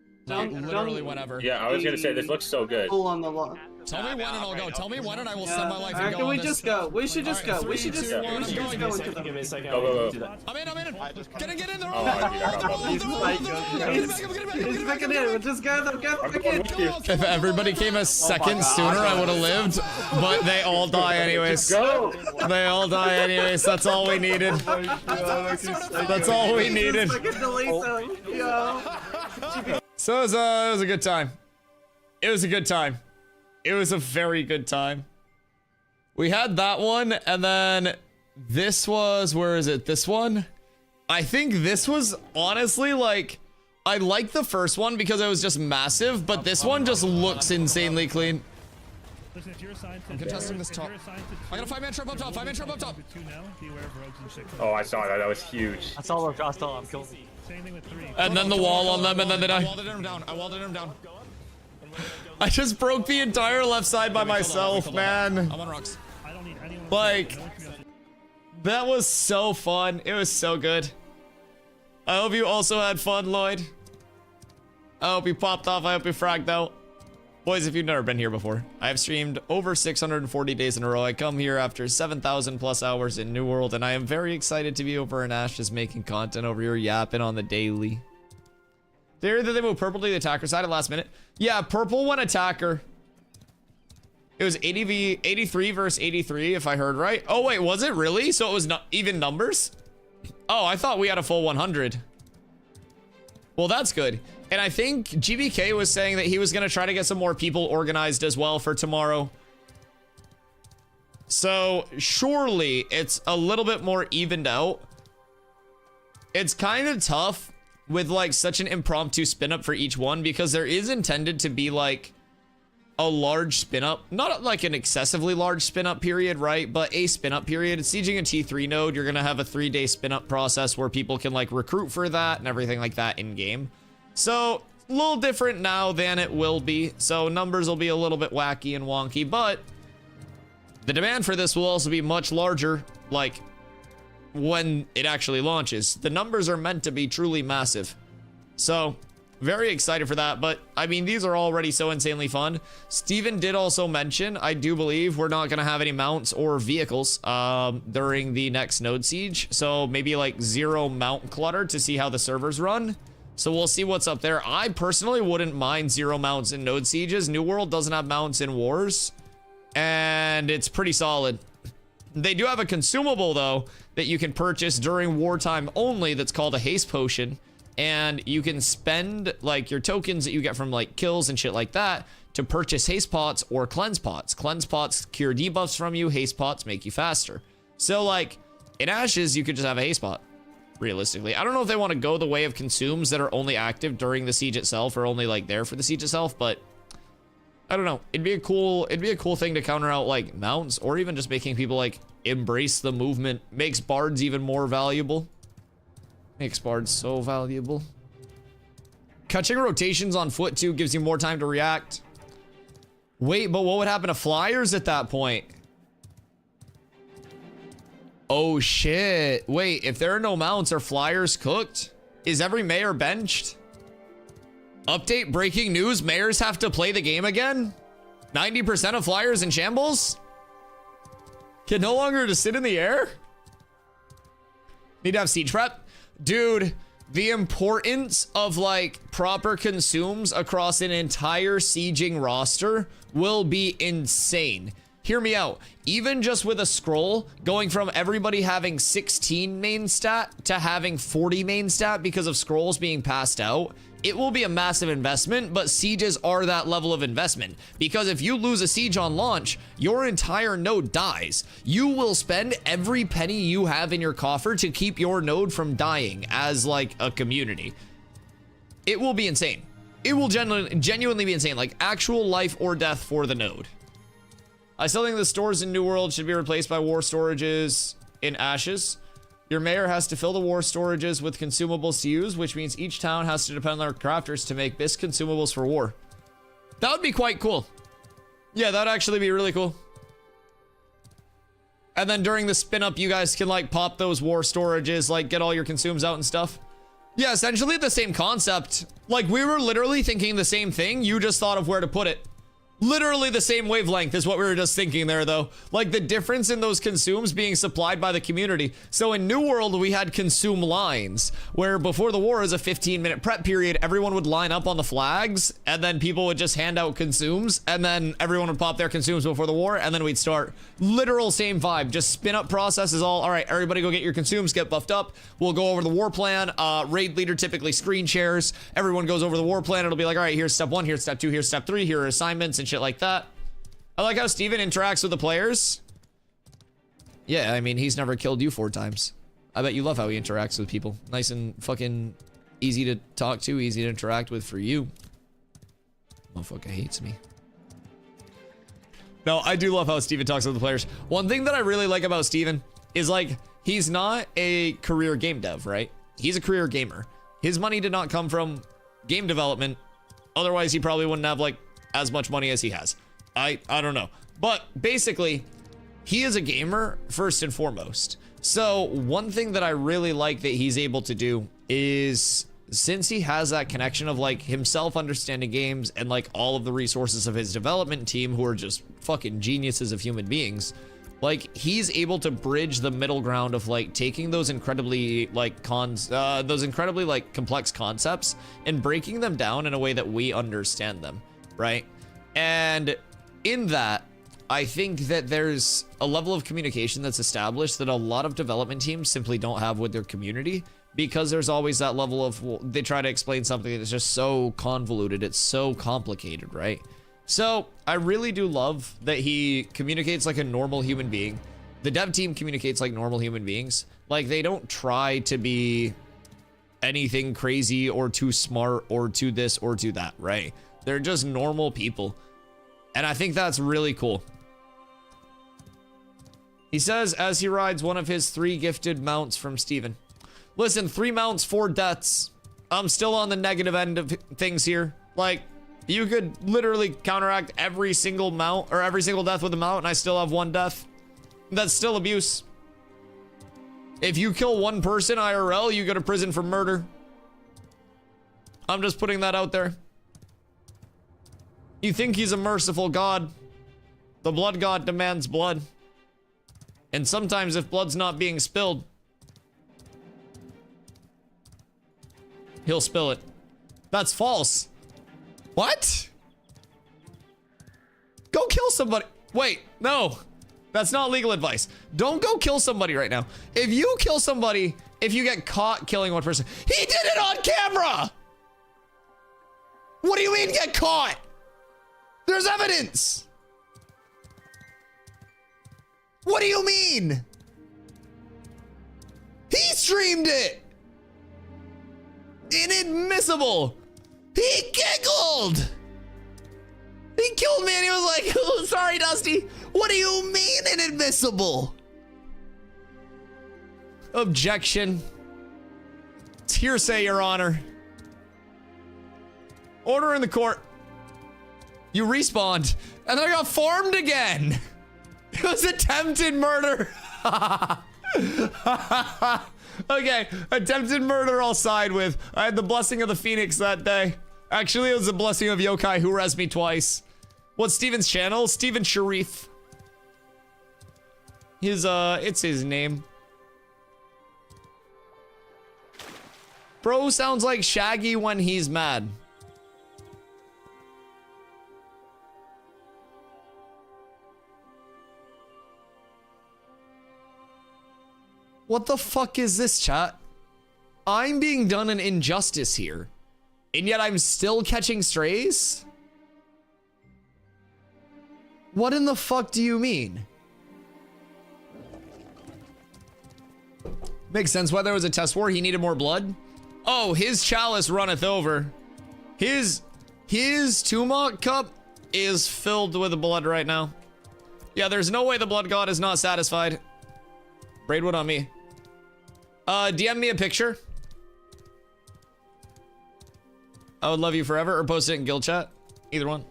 whenever. Yeah, I was gonna say, this looks so good. Pull on the law. Tell me when and I'll go. Tell me when and I will send my life and Alright, go can we on just go? We should just go. We should just go into Give me a second. Go. I'm in. Get in. They're He's back in. Just go back in. If everybody came a second sooner, I would have lived. But they all die anyways. They all die anyways. That's all we needed. That's all we needed. So it was a good time. It was a good time. It was a very good time. We had that one, and then this was, where is it? This one? I think this was honestly like, I like the first one because it was just massive, but this one just looks insanely clean. Listen, if you're assigned to I'm contesting this top. I got a 5-man trap up top. 5-man trap up top. Oh, I saw that. That was huge. That's all I'm killing. Same thing with 3. And then the wall on them, and then they die. I walled him down. I just broke the entire left side by myself, man. I'm on rocks. Like, that was so fun. It was so good. I hope you also had fun, Lloyd. I hope you popped off. I hope you fragged out. Boys, if you've never been here before, I have streamed over 640 days in a row. I come here after 7,000 plus hours in New World, and I am very excited to be over in Ashes making content over here, yapping on the daily. Did they move purple to the attacker side at last minute? Yeah, purple went attacker. It was 83 versus 83, if I heard right. Oh, wait, was it really? So it was not even numbers? Oh, I thought we had a full 100. Well, that's good. And I think GBK was saying that he was going to try to get some more people organized as well for tomorrow. So surely it's a little bit more evened out. It's kind of tough with like such an impromptu spin up for each one because there is intended to be like a large spin up, not like an excessively large spin up period, right? But a spin up period. Sieging a T3 node, you're gonna have a 3-day spin up process where people can like recruit for that and everything like that in game. So a little different now than it will be. So numbers will be a little bit wacky and wonky, but the demand for this will also be much larger, like when it actually launches. The numbers are meant to be truly massive. So very excited for that, but I mean, these are already so insanely fun. Steven did also mention, I do believe we're not gonna have any mounts or vehicles during the next node siege. So maybe like 0 mount clutter to see how the servers run. So we'll see what's up there. I personally wouldn't mind 0 mounts in node sieges. New World doesn't have mounts in wars, and it's pretty solid. They do have a consumable though that you can purchase during wartime only that's called a haste potion. And you can spend like your tokens that you get from like kills and shit like that to purchase haste pots or cleanse pots. Cleanse pots cure debuffs from you, haste pots make you faster. So like in Ashes, you could just have a haste pot, realistically. I don't know if they want to go the way of consumes that are only active during the siege itself or only like there for the siege itself, but I don't know. It'd be a cool thing to counter out like mounts, or even just making people like embrace the movement. Makes bards even more valuable. Makes bards so valuable. Catching rotations on foot too gives you more time to react. Wait, but what would happen to flyers at that point? Oh shit. Wait, if there are no mounts, are flyers cooked? Is every mayor benched? Update breaking news, mayors have to play the game again? 90% of flyers in shambles? Can no longer just sit in the air? Need to have siege prep? Dude, the importance of like proper consumes across an entire sieging roster will be insane. Hear me out. Even just with a scroll, going from everybody having 16 main stat to having 40 main stat because of scrolls being passed out, it will be a massive investment, but sieges are that level of investment. Because if you lose a siege on launch, your entire node dies. You will spend every penny you have in your coffer to keep your node from dying as like a community. It will be insane. It will genuinely be insane, like actual life or death for the node. I still think the stores in New World should be replaced by war storages in Ashes. Your mayor has to fill the war storages with consumables to use, which means each town has to depend on their crafters to make bisque consumables for war. That would be quite cool. Yeah, that'd actually be really cool. And then during the spin up, you guys can like pop those war storages, like get all your consumes out and stuff. Yeah, essentially the same concept. Like we were literally thinking the same thing. You just thought of where to put it. Literally the same wavelength is what we were just thinking there though. Like the difference in those consumes being supplied by the community. So in New World, we had consume lines where before the war is a 15-minute prep period, everyone would line up on the flags and then people would just hand out consumes and then everyone would pop their consumes before the war and then we'd start. Literal same vibe, just spin up process is all right, everybody go get your consumes, get buffed up. We'll go over the war plan. Raid leader typically screen shares. Everyone goes over the war plan. It'll be like, all right, here's step 1, here's step 2, here's step 3, here are assignments and shit like that. I like how Steven interacts with the players. Yeah, I mean, he's never killed you 4 times. I bet you love how he interacts with people. Nice and fucking easy to talk to, easy to interact with for you. Motherfucker hates me. No, I do love how Steven talks with the players. One thing that I really like about Steven is like, he's not a career game dev, right? He's a career gamer. His money did not come from game development. Otherwise, he probably wouldn't have like as much money as he has. I don't know. But basically, he is a gamer first and foremost. So one thing that I really like that he's able to do is, since he has that connection of like himself understanding games and like all of the resources of his development team who are just fucking geniuses of human beings, like he's able to bridge the middle ground of like taking those incredibly like complex concepts and breaking them down in a way that we understand them, right? And in that, I think that there's a level of communication that's established that a lot of development teams simply don't have with their community, because there's always that level of, well, they try to explain something that's just so convoluted, it's so complicated, right? So I really do love that he communicates like a normal human being. The dev team communicates like normal human beings. Like they don't try to be anything crazy or too smart or too this or too that, right? They're just normal people. And I think that's really cool. He says as he rides one of his 3 gifted mounts from Steven. Listen, 3 mounts, 4 deaths. I'm still on the negative end of things here. Like, you could literally counteract every single mount or every single death with a mount and I still have 1 death. That's still abuse. If you kill 1 person IRL, you go to prison for murder. I'm just putting that out there. You think he's a merciful god. The blood god demands blood. And sometimes if blood's not being spilled, he'll spill it. That's false. What? Go kill somebody. Wait, no. That's not legal advice. Don't go kill somebody right now. If you kill somebody, if you get caught killing 1 person, he did it on camera! What do you mean get caught? There's evidence! What do you mean? He streamed it! Inadmissible! He giggled! He killed me and he was like, oh, sorry, Dusty. What do you mean inadmissible? Objection. It's hearsay, Your Honor. Order in the court. You respawned, and then I got farmed again. It was attempted murder. Okay, attempted murder I'll side with. I had the blessing of the Phoenix that day. Actually, it was the blessing of Yokai who rezzed me twice. What's Steven's channel? Steven Sharif. It's his name. Bro sounds like Shaggy when he's mad. What the fuck is this, chat? I'm being done an injustice here, and yet I'm still catching strays? What in the fuck do you mean? Makes sense why there was a test war. He needed more blood. Oh, his chalice runneth over. His Tumok cup is filled with blood right now. Yeah, there's no way the blood god is not satisfied. Braidwood on me. DM me a picture. I would love you forever, or post it in guild chat. Either one.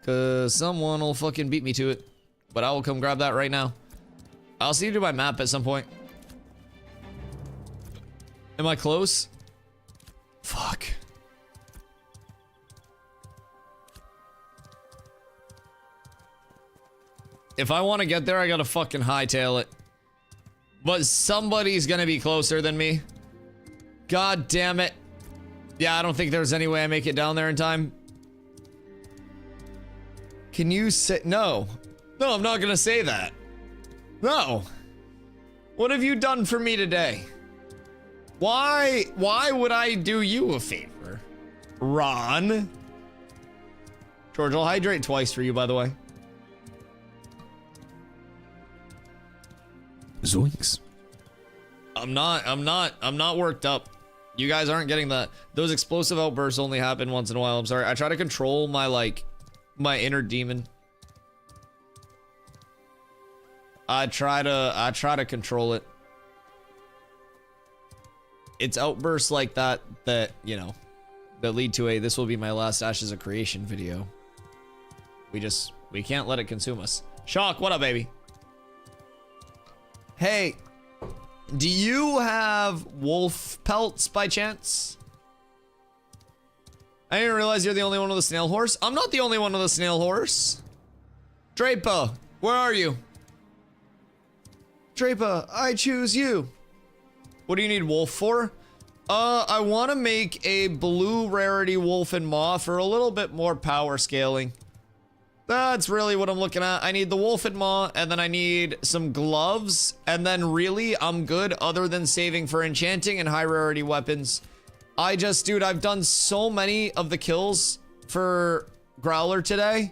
Cause someone will fucking beat me to it. But I will come grab that right now. I'll see you do my map at some point. Am I close? Fuck. If I want to get there, I gotta fucking hightail it. But somebody's gonna be closer than me. God damn it. Yeah, I don't think there's any way I make it down there in time. Can you say no? No, I'm not gonna say that. No. What have you done for me today? Why would I do you a favor? Ron. George, I'll hydrate twice for you, by the way. Zoinks. I'm not worked up. You guys aren't getting that. Those explosive outbursts only happen once in a while. I'm sorry. I try to control my my inner demon. I try to control it. It's outbursts like that, you know, that lead to a this will be my last Ashes of Creation video. We can't let it consume us. Shock, what up, baby? Hey, do you have wolf pelts by chance? I didn't realize you're the only one with a snail horse. I'm not the only one with a snail horse. Draper, where are you? Draper, I choose you. What do you need wolf for? I want to make a blue rarity wolf and maw for a little bit more power scaling. That's really what I'm looking at. I need the wolf and maw, and then I need some gloves, and then really I'm good other than saving for enchanting and high rarity weapons. Dude, I've done so many of the kills for Growler today.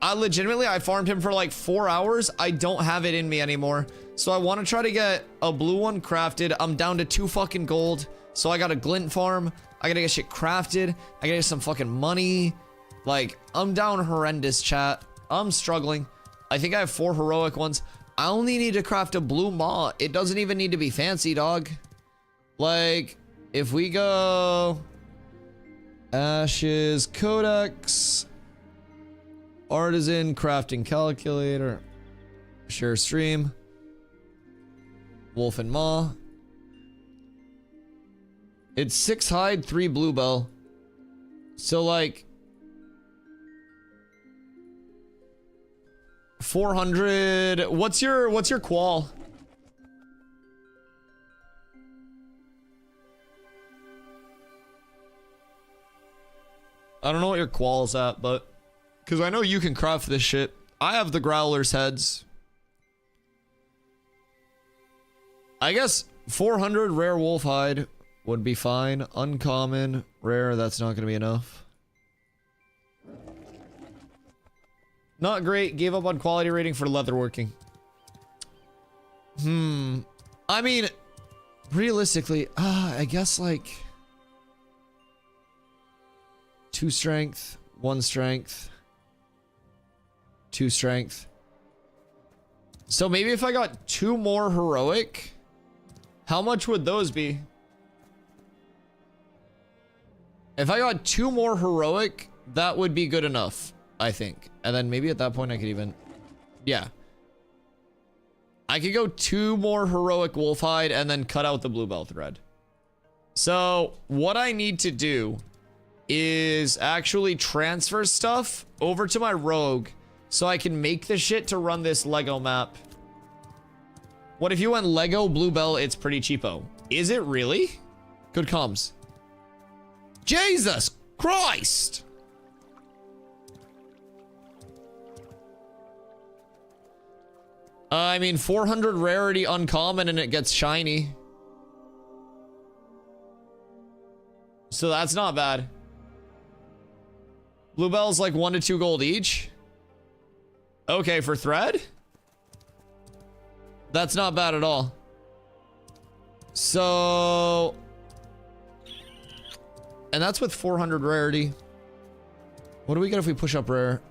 I farmed him for like 4 hours. I don't have it in me anymore. So I want to try to get a blue one crafted. I'm down to 2 fucking gold. So I got a glint farm. I gotta get shit crafted. I gotta get some fucking money. Like, I'm down horrendous, chat. I'm struggling. I think I have 4 heroic ones. I only need to craft a blue maw. It doesn't even need to be fancy, dog. Like, if we go... Ashes, Codex, Artisan, Crafting Calculator, Share Stream, Wolf and Maw. It's 6 hide, 3 bluebell. So like 400. What's your qual? I don't know what your qual's at, but because I know you can craft this shit. I have the Growler's heads. I guess 400 rare wolf hide would be fine. Uncommon, rare, that's not going to be enough. Not great. Gave up on quality rating for leatherworking. I mean, realistically, I guess like 2 strength, 1 strength, 2 strength. So maybe if I got 2 more heroic, how much would those be? If I got 2 more heroic, that would be good enough, I think. And then maybe at that point I could even, yeah. I could go 2 more heroic wolf hide and then cut out the bluebell thread. So what I need to do is actually transfer stuff over to my rogue so I can make the shit to run this Lego map. What if you went Lego bluebell? It's pretty cheapo. Is it really? Good comms. Jesus Christ! I mean, 400 rarity uncommon and it gets shiny. So that's not bad. Bluebell's like 1 to 2 gold each. Okay, for thread? That's not bad at all. So... and that's with 400 rarity. What do we get if we push up rare?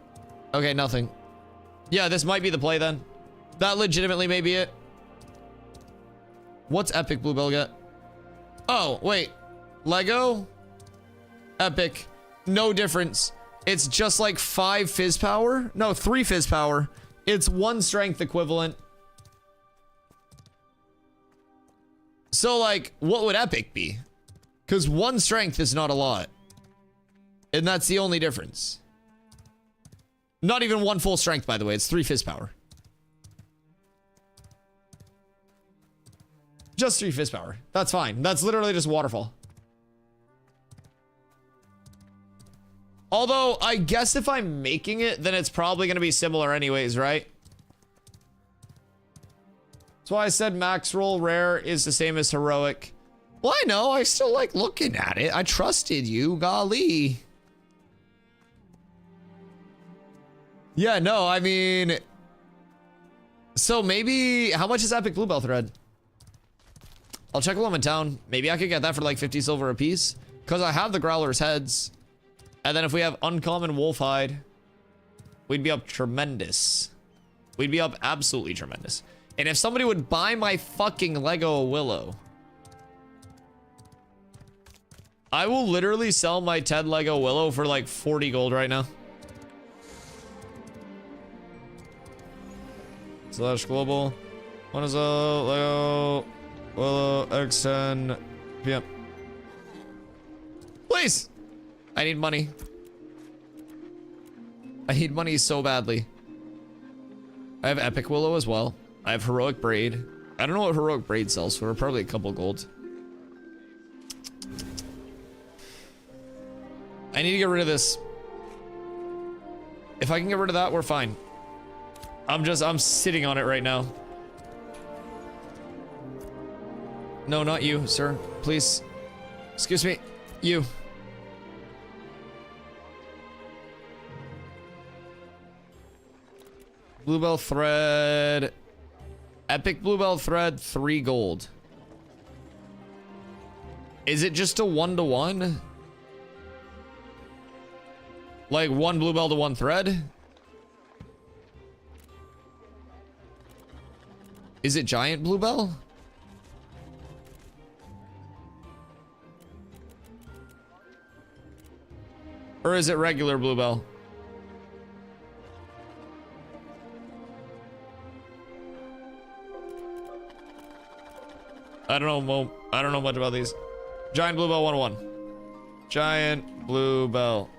Okay, nothing. Yeah, this might be the play then. That legitimately may be it. What's epic bluebell get? Oh, wait. Lego? Epic. No difference. It's just like 5 fizz power. No, 3 fizz power. It's 1 strength equivalent. So like, what would epic be? Because 1 strength is not a lot. And that's the only difference. Not even 1 full strength, by the way. It's 3 fizz power. Just 3 fizz power. That's fine. That's literally just waterfall. Although, I guess if I'm making it, then it's probably going to be similar anyways, right? That's why I said max roll rare is the same as heroic. Well, I know. I still like looking at it. I trusted you. Golly. Yeah, no, I mean... so maybe... how much is epic bluebell thread? I'll check while I'm in town. Maybe I could get that for like 50 silver a piece. Because I have the Growler's heads. And then if we have uncommon wolf hide, we'd be up tremendous. We'd be up absolutely tremendous. And if somebody would buy my fucking Lego Willow, I will literally sell my Ted Lego Willow for like 40 gold right now. Slash global. What is a Lego Willow X10 PM? Please! I need money. I need money so badly. I have epic willow as well. I have heroic braid. I don't know what heroic braid sells for. Probably a couple gold. I need to get rid of this. If I can get rid of that, we're fine. I'm sitting on it right now. No, not you, sir. Please. Excuse me. You. Bluebell thread. Epic bluebell thread, 3 gold. Is it just a 1-to-1? Like 1 bluebell to 1 thread? Is it giant bluebell? Or is it regular bluebell? I don't know, Mo. I don't know much about these. Giant bluebell 101. Giant bluebell.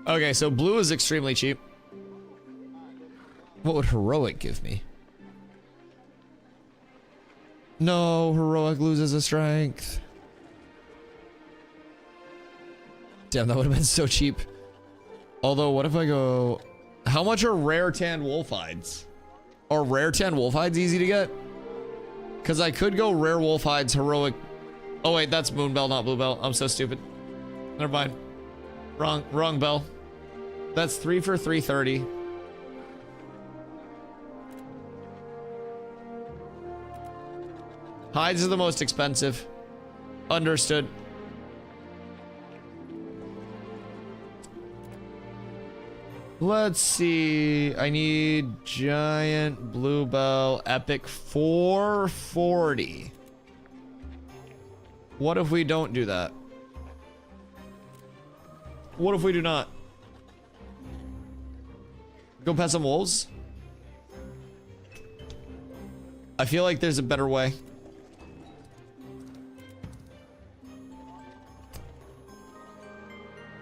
Okay, so blue is extremely cheap. What would heroic give me? No, heroic loses a strength. Damn, that would have been so cheap. Although, what if I go... How much are rare tan wolf hides? Are rare tan wolf hides easy to get? Because I could go rare wolf hides, heroic... Oh wait, that's moonbell, not bluebell. I'm so stupid. Never mind. Wrong bell. That's 3 for 330. Hides are the most expensive. Understood. Let's see. I need giant bluebell epic 440. What if we don't do that? What if we do not? Go pet some wolves? I feel like there's a better way.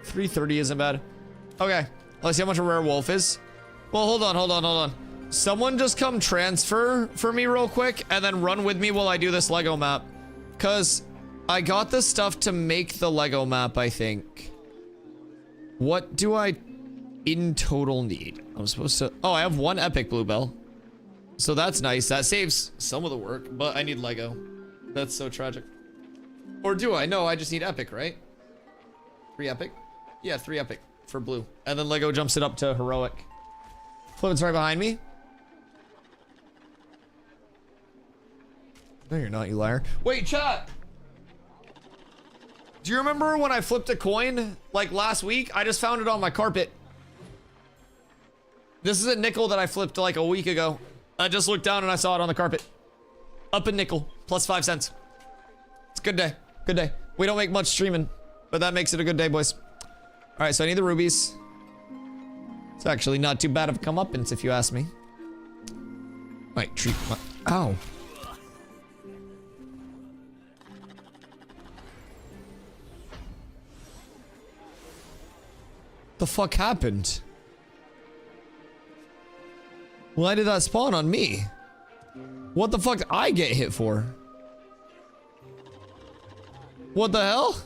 $330 isn't bad. Okay. Let's see how much a rare wolf is. Well, hold on. Someone just come transfer for me real quick and then run with me while I do this Lego map. Because I got the stuff to make the Lego map, I think. What do I in total need? I'm supposed to... Oh, I have 1 epic bluebell. So that's nice. That saves some of the work, but I need Lego. That's so tragic. Or do I? No, I just need epic, right? 3 epic? Yeah, 3 epic for blue. And then Lego jumps it up to heroic. Flippin's right behind me. No, you're not, you liar. Wait, chat! Do you remember when I flipped a coin, like last week? I just found it on my carpet. This is a nickel that I flipped like a week ago. I just looked down and I saw it on the carpet. Up a nickel, plus 5 cents. It's a good day, good day. We don't make much streaming, but that makes it a good day, boys. All right, so I need the rubies. It's actually not too bad of a comeuppance if you ask me. Wait, treat my... Ow. The fuck happened? Why did that spawn on me? What the fuck did I get hit for? What the hell?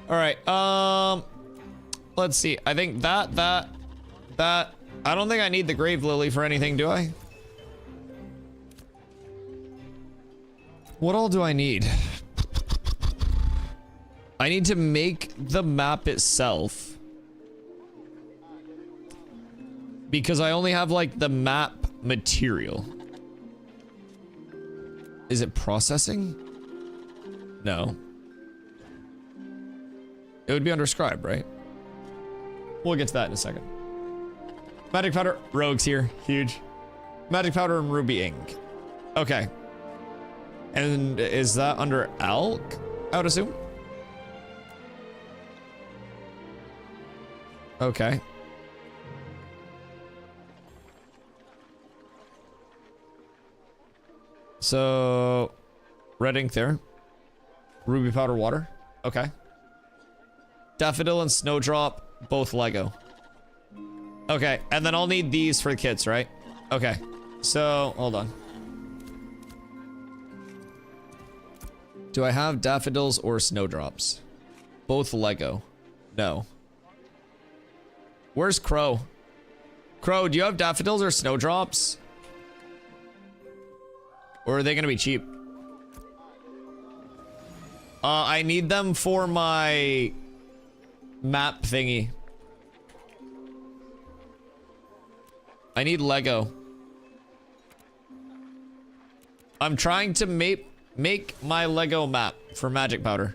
All right, let's see. I think that. I don't think I need the grave lily for anything, do I? What all do I need? I need to make the map itself. Because I only have like the map material. Is it processing? No. It would be under scribe, right? We'll get to that in a second. Magic powder, rogues here, huge. Magic powder and ruby ink. Okay. And is that under alch, I would assume? Okay. So, red ink there. Ruby powder water. Okay. Daffodil and Snowdrop, both Lego. Okay, and then I'll need these for the kits, right? Okay, so, hold on. Do I have daffodils or snowdrops? Both Lego. No. Where's Crow? Crow, do you have daffodils or snowdrops? Or are they gonna be cheap? I need them for my map thingy. I need Lego. I'm trying to make make my Lego map for magic powder.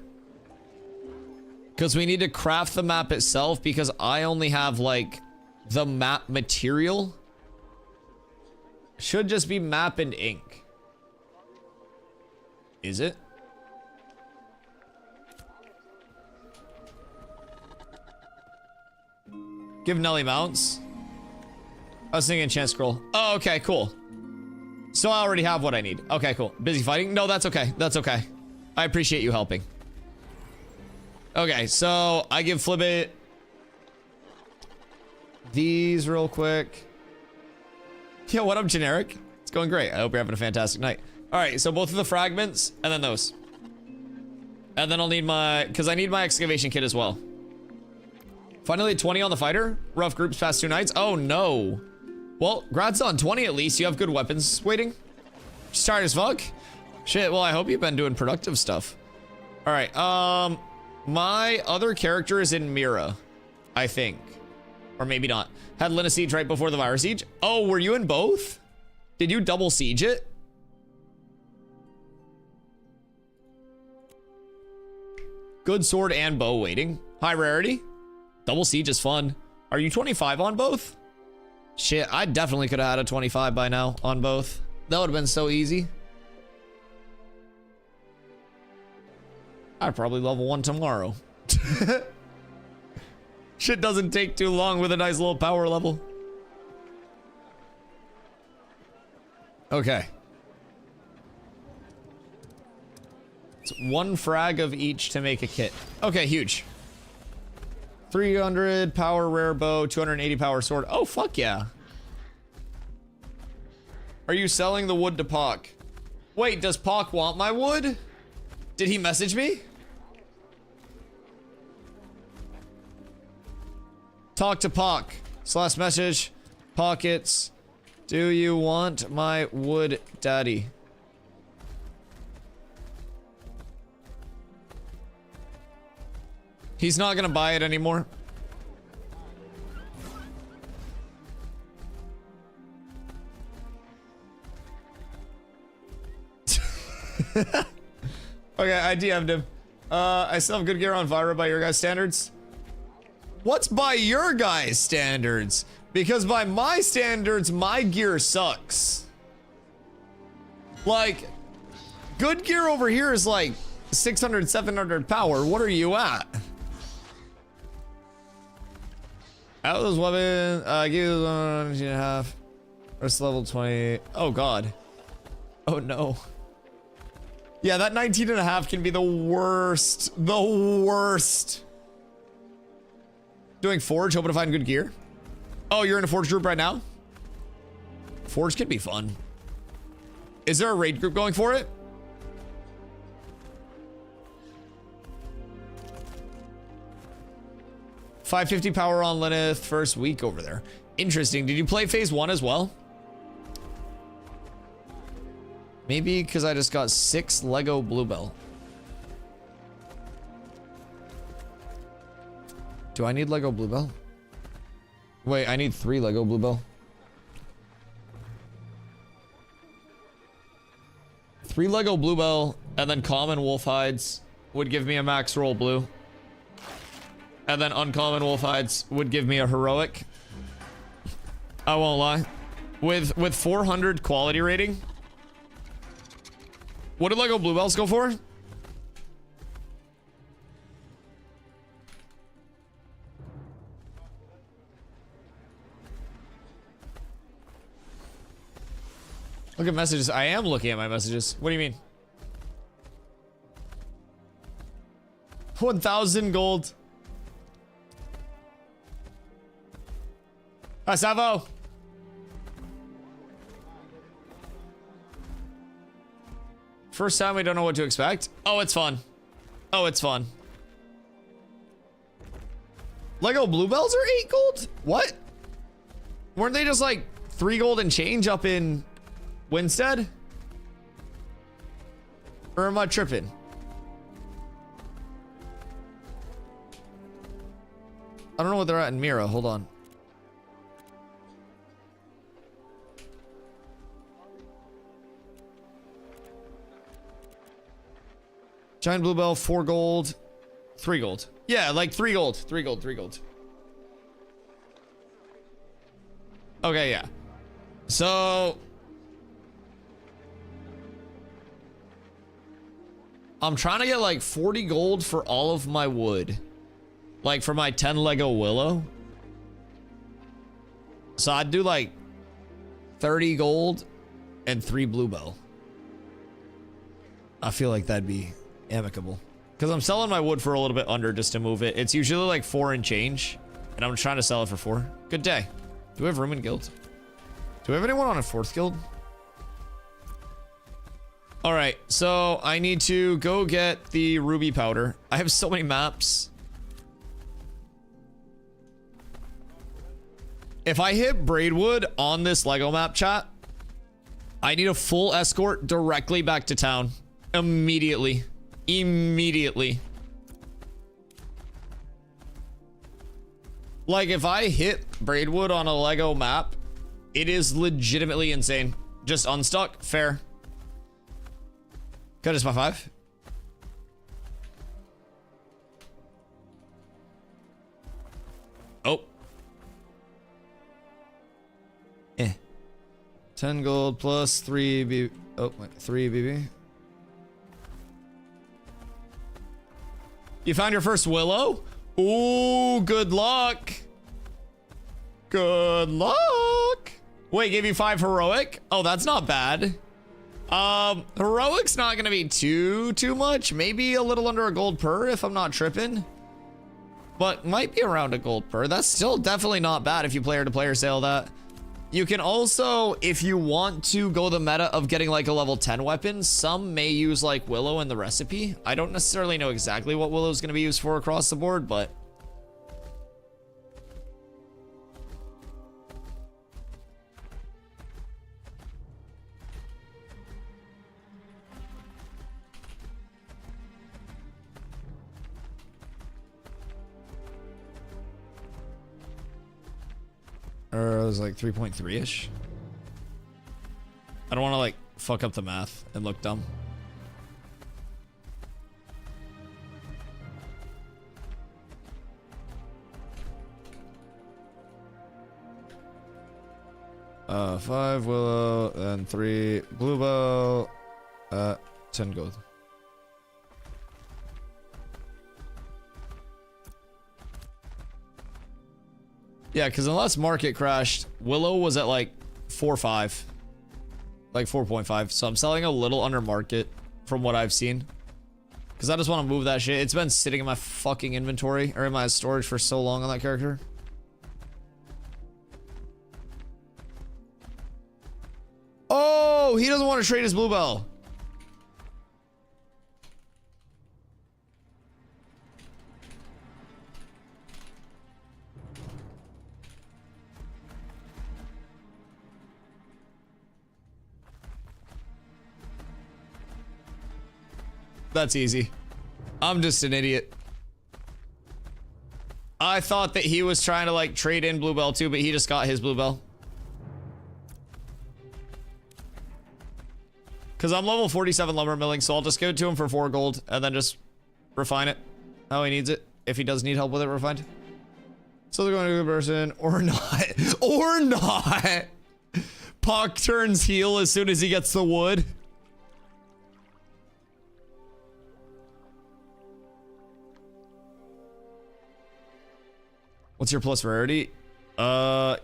Because we need to craft the map itself because I only have like the map material. Should just be map and ink. Is it? Give Nelly mounts. I was thinking chance scroll. Oh, okay, cool. So I already have what I need. Okay, cool. Busy fighting? No, that's okay. That's okay. I appreciate you helping. Okay, so I give Flibbit these real quick. Yeah, what up, generic? It's going great. I hope you're having a fantastic night. All right, so both of the fragments and then those. And then I'll need my, because I need my excavation kit as well. Finally 20 on the fighter. Rough groups past 2 nights. Oh no. Well, grats on 20 at least. You have good weapons waiting. Just tired as fuck. Shit, well I hope you've been doing productive stuff. All right, my other character is in Mira, I think. Or maybe not. Had Lina Siege right before the Virus Siege. Oh, were you in both? Did you double siege it? Good sword and bow waiting. High rarity. Double siege is fun. Are you 25 on both? Shit, I definitely could have had a 25 by now on both. That would have been so easy. I'd probably level 1 tomorrow. Shit doesn't take too long with a nice little power level. Okay. It's 1 frag of each to make a kit. Okay, huge. 300 power rare bow, 280 power sword. Oh, fuck yeah. Are you selling the wood to Pock? Wait, does Pock want my wood? Did he message me? Talk to Pock. / message. Pockets. Do you want my wood, daddy? He's not gonna buy it anymore. Okay, I DM'd him. I still have good gear on Vira by your guys' standards. What's by your guys' standards? Because by my standards, my gear sucks. Like, good gear over here is like 600, 700 power. What are you at? Out of those weapons, give you 1.5. Rest level 20. Oh god. Oh no. Yeah, that 19.5 can be the worst. The worst. Doing Forge, hoping to find good gear. Oh, you're in a Forge group right now? Forge can be fun. Is there a raid group going for it? $550 power on Lyneth first week over there. Interesting. Did you play phase 1 as well? Maybe because I just got 6 Lego Bluebell. Do I need Lego Bluebell? Wait, I need 3 Lego Bluebell. 3 Lego Bluebell and then common wolf hides would give me a max roll blue. And then uncommon wolf hides would give me a heroic. I won't lie. With 400 quality rating. What did Lego Bluebells go for? Look at messages. I am looking at my messages. What do you mean? 1,000 gold. Hi, Savo. First time we don't know what to expect. Oh, it's fun. Oh, it's fun. Lego Bluebells are 8 gold? What? Weren't they just like 3 gold and change up in Winstead? Or am I tripping? I don't know what they're at in Mira. Hold on. Giant bluebell, 4 gold, 3 gold. Yeah, like 3 gold, 3 gold, 3 gold. Okay, yeah. So I'm trying to get like 40 gold for all of my wood. Like for my 10 Lego willow. So I'd do like 30 gold and 3 bluebell. I feel like that'd be amicable. Because I'm selling my wood for a little bit under just to move it. It's usually like 4 and change. And I'm trying to sell it for 4. Good day. Do we have room in guild? Do we have anyone on a 4th guild? Alright, so I need to go get the ruby powder. I have so many maps. If I hit Braidwood on this Lego map, chat, I need a full escort directly back to town. Immediately. Immediately. Like, if I hit Braidwood on a Lego map, it is legitimately insane. Just unstuck. Fair. Cut us by 5. Oh. 10 gold plus 3 B. Oh, wait, 3 BB. You found your first willow? Ooh, good luck. Good luck. Wait, gave you 5 heroic? Oh, that's not bad. Heroic's not gonna be too much. Maybe a little under a gold per if I'm not tripping. But might be around a gold per. That's still definitely not bad if you player to player sale that. You can also, if you want to go the meta of getting like a level 10 weapon, some may use like Willow in the recipe. I don't necessarily know exactly what Willow is going to be used for across the board, but or it was like 3.3-ish. I don't want to like fuck up the math and look dumb. Uh, 5 willow and 3 bluebell, 10 gold. Yeah, because unless market crashed, Willow was at like 4.5. Like 4.5. So I'm selling a little under market from what I've seen. Because I just want to move that shit. It's been sitting in my fucking inventory or in my storage for so long on that character. Oh, he doesn't want to trade his bluebell. That's easy. I'm just an idiot. I thought that he was trying to like trade in bluebell too, but he just got his bluebell. Because I'm level 47 lumber milling, so I'll just give it to him for 4 gold and then just refine it how he needs it. If he does need help with it, refined. So they're going to a good person or not. Or not. Puck turns heel as soon as he gets the wood. What's your plus rarity?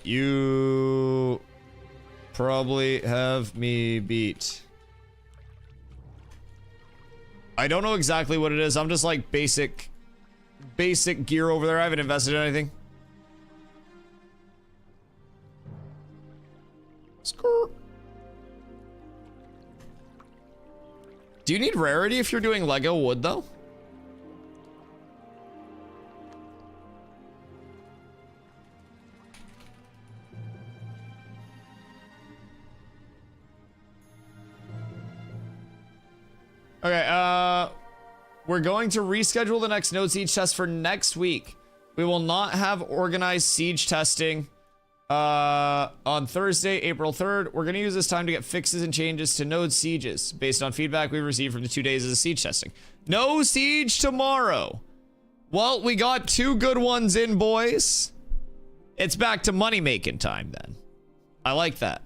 You probably have me beat. I don't know exactly what it is. I'm just like basic gear over there. I haven't invested in anything. Skirt. Do you need rarity if you're doing Lego wood though? Okay, we're going to reschedule the next node siege test for next week. We will not have organized siege testing On Thursday, April 3rd, we're going to use this time to get fixes and changes to node sieges based on feedback we've received from the 2 days of the siege testing. No siege tomorrow. Well, we got 2 good ones in, boys. It's back to money making time then. I like that.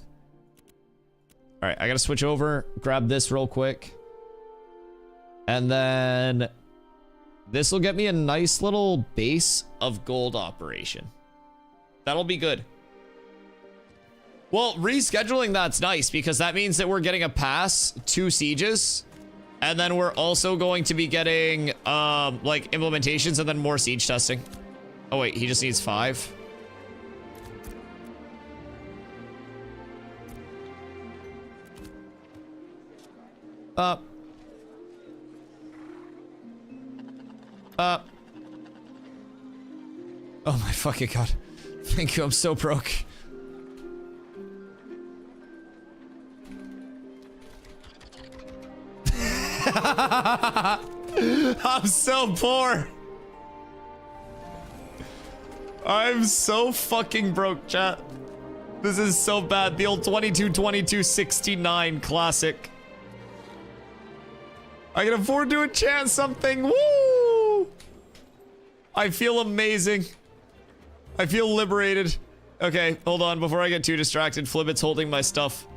All right, I got to switch over, grab this real quick. And then this will get me a nice little base of gold operation. That'll be good. Well, rescheduling that's nice because that means that we're getting a pass 2 sieges, and then we're also going to be getting like implementations and then more siege testing. Oh wait, he just needs 5. Oh my fucking god. Thank you, I'm so broke. I'm so poor. I'm so fucking broke, chat. This is so bad. The old 22-22-69 classic. I can afford to enchant something. Woo! I feel amazing. I feel liberated. Okay, hold on before I get too distracted. Flibbit's holding my stuff.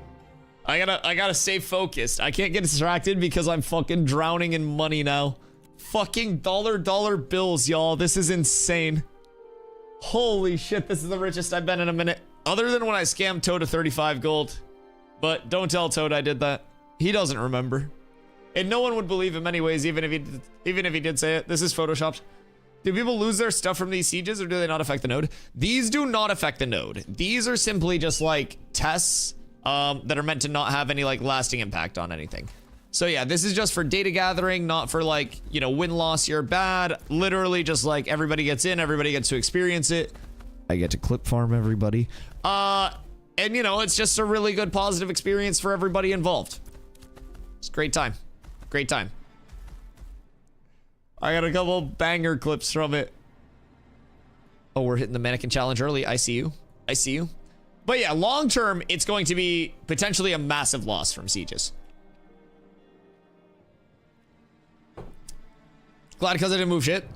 I gotta stay focused. I can't get distracted because I'm fucking drowning in money now. Fucking dollar bills, y'all. This is insane. Holy shit, this is the richest I've been in a minute. Other than when I scammed Toad to 35 gold. But don't tell Toad I did that. He doesn't remember. And no one would believe him anyways, even if he did say it. This is photoshopped. Do people lose their stuff from these sieges or do they not affect the node? These do not affect the node. These are simply just like tests that are meant to not have any like lasting impact on anything. So yeah, this is just for data gathering, not for like, you know, win-loss, you're bad. Literally just like everybody gets in, everybody gets to experience it. I get to clip farm everybody. And you know, it's just a really good positive experience for everybody involved. It's a great time. Great time. I got a couple banger clips from it. Oh, we're hitting the mannequin challenge early. I see you. I see you. But yeah, long term, it's going to be potentially a massive loss from sieges. Glad because I didn't move shit.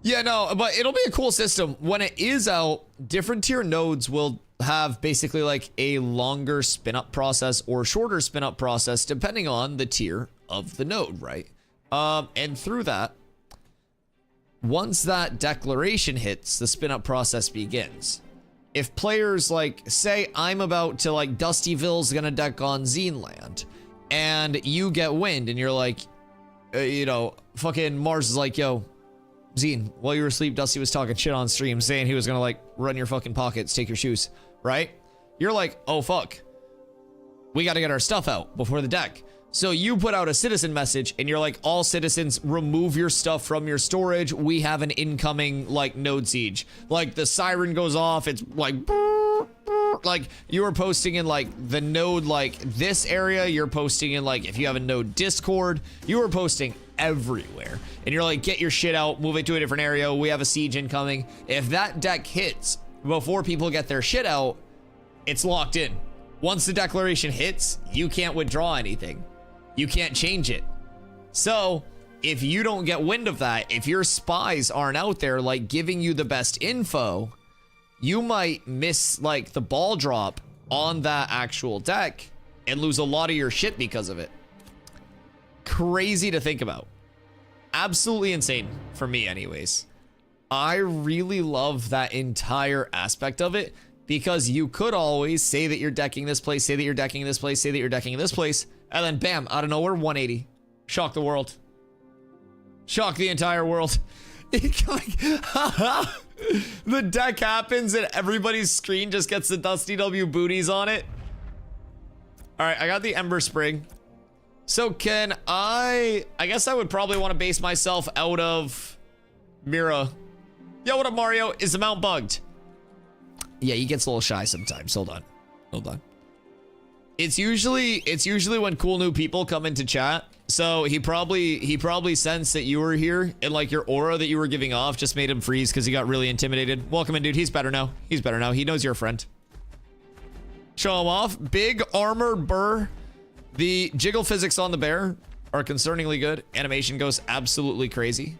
Yeah, no, but it'll be a cool system. When it is out, different tier nodes will have basically like a longer spin up process or shorter spin up process depending on the tier of the node, right? And through that, once that declaration hits, the spin up process begins. If players like, say I'm about to like Dustyville's gonna deck on Zenland and you get wind and you're like, you know, fucking Mars is like, yo, Zine, while you were asleep, Dusty was talking shit on stream saying he was gonna like run your fucking pockets, take your shoes, right? You're like, oh fuck, we gotta get our stuff out before the deck. So you put out a citizen message and you're like, all citizens remove your stuff from your storage. We have an incoming like node siege. Like the siren goes off. It's like you were posting in like the node, like this area. You're posting in like, if you have a node Discord, you were posting everywhere. And you're like, get your shit out, move it to a different area. We have a siege incoming. If that deck hits before people get their shit out, it's locked in. Once the declaration hits, you can't withdraw anything. You can't change it. So if you don't get wind of that, if your spies aren't out there like giving you the best info, you might miss like the ball drop on that actual deck and lose a lot of your shit because of it. Crazy to think about. Absolutely insane for me anyways. I really love that entire aspect of it because you could always say that you're decking this place, say that you're decking this place, say that you're decking this place, and then bam, out of nowhere, 180. Shock the world. Shock the entire world. The deck happens and everybody's screen just gets the Dusty W booties on it. All right, I got the Ember Spring. So can I guess I would probably want to base myself out of Mira. Yo, what up, Mario? Is the mount bugged? Yeah, he gets a little shy sometimes. Hold on. Hold on. It's usually when cool new people come into chat. So he probably sensed that you were here and like your aura that you were giving off just made him freeze because he got really intimidated. Welcome in, dude. He's better now. He's better now. He knows you're a friend. Show him off. Big armored burr. The jiggle physics on the bear are concerningly good. Animation goes absolutely crazy.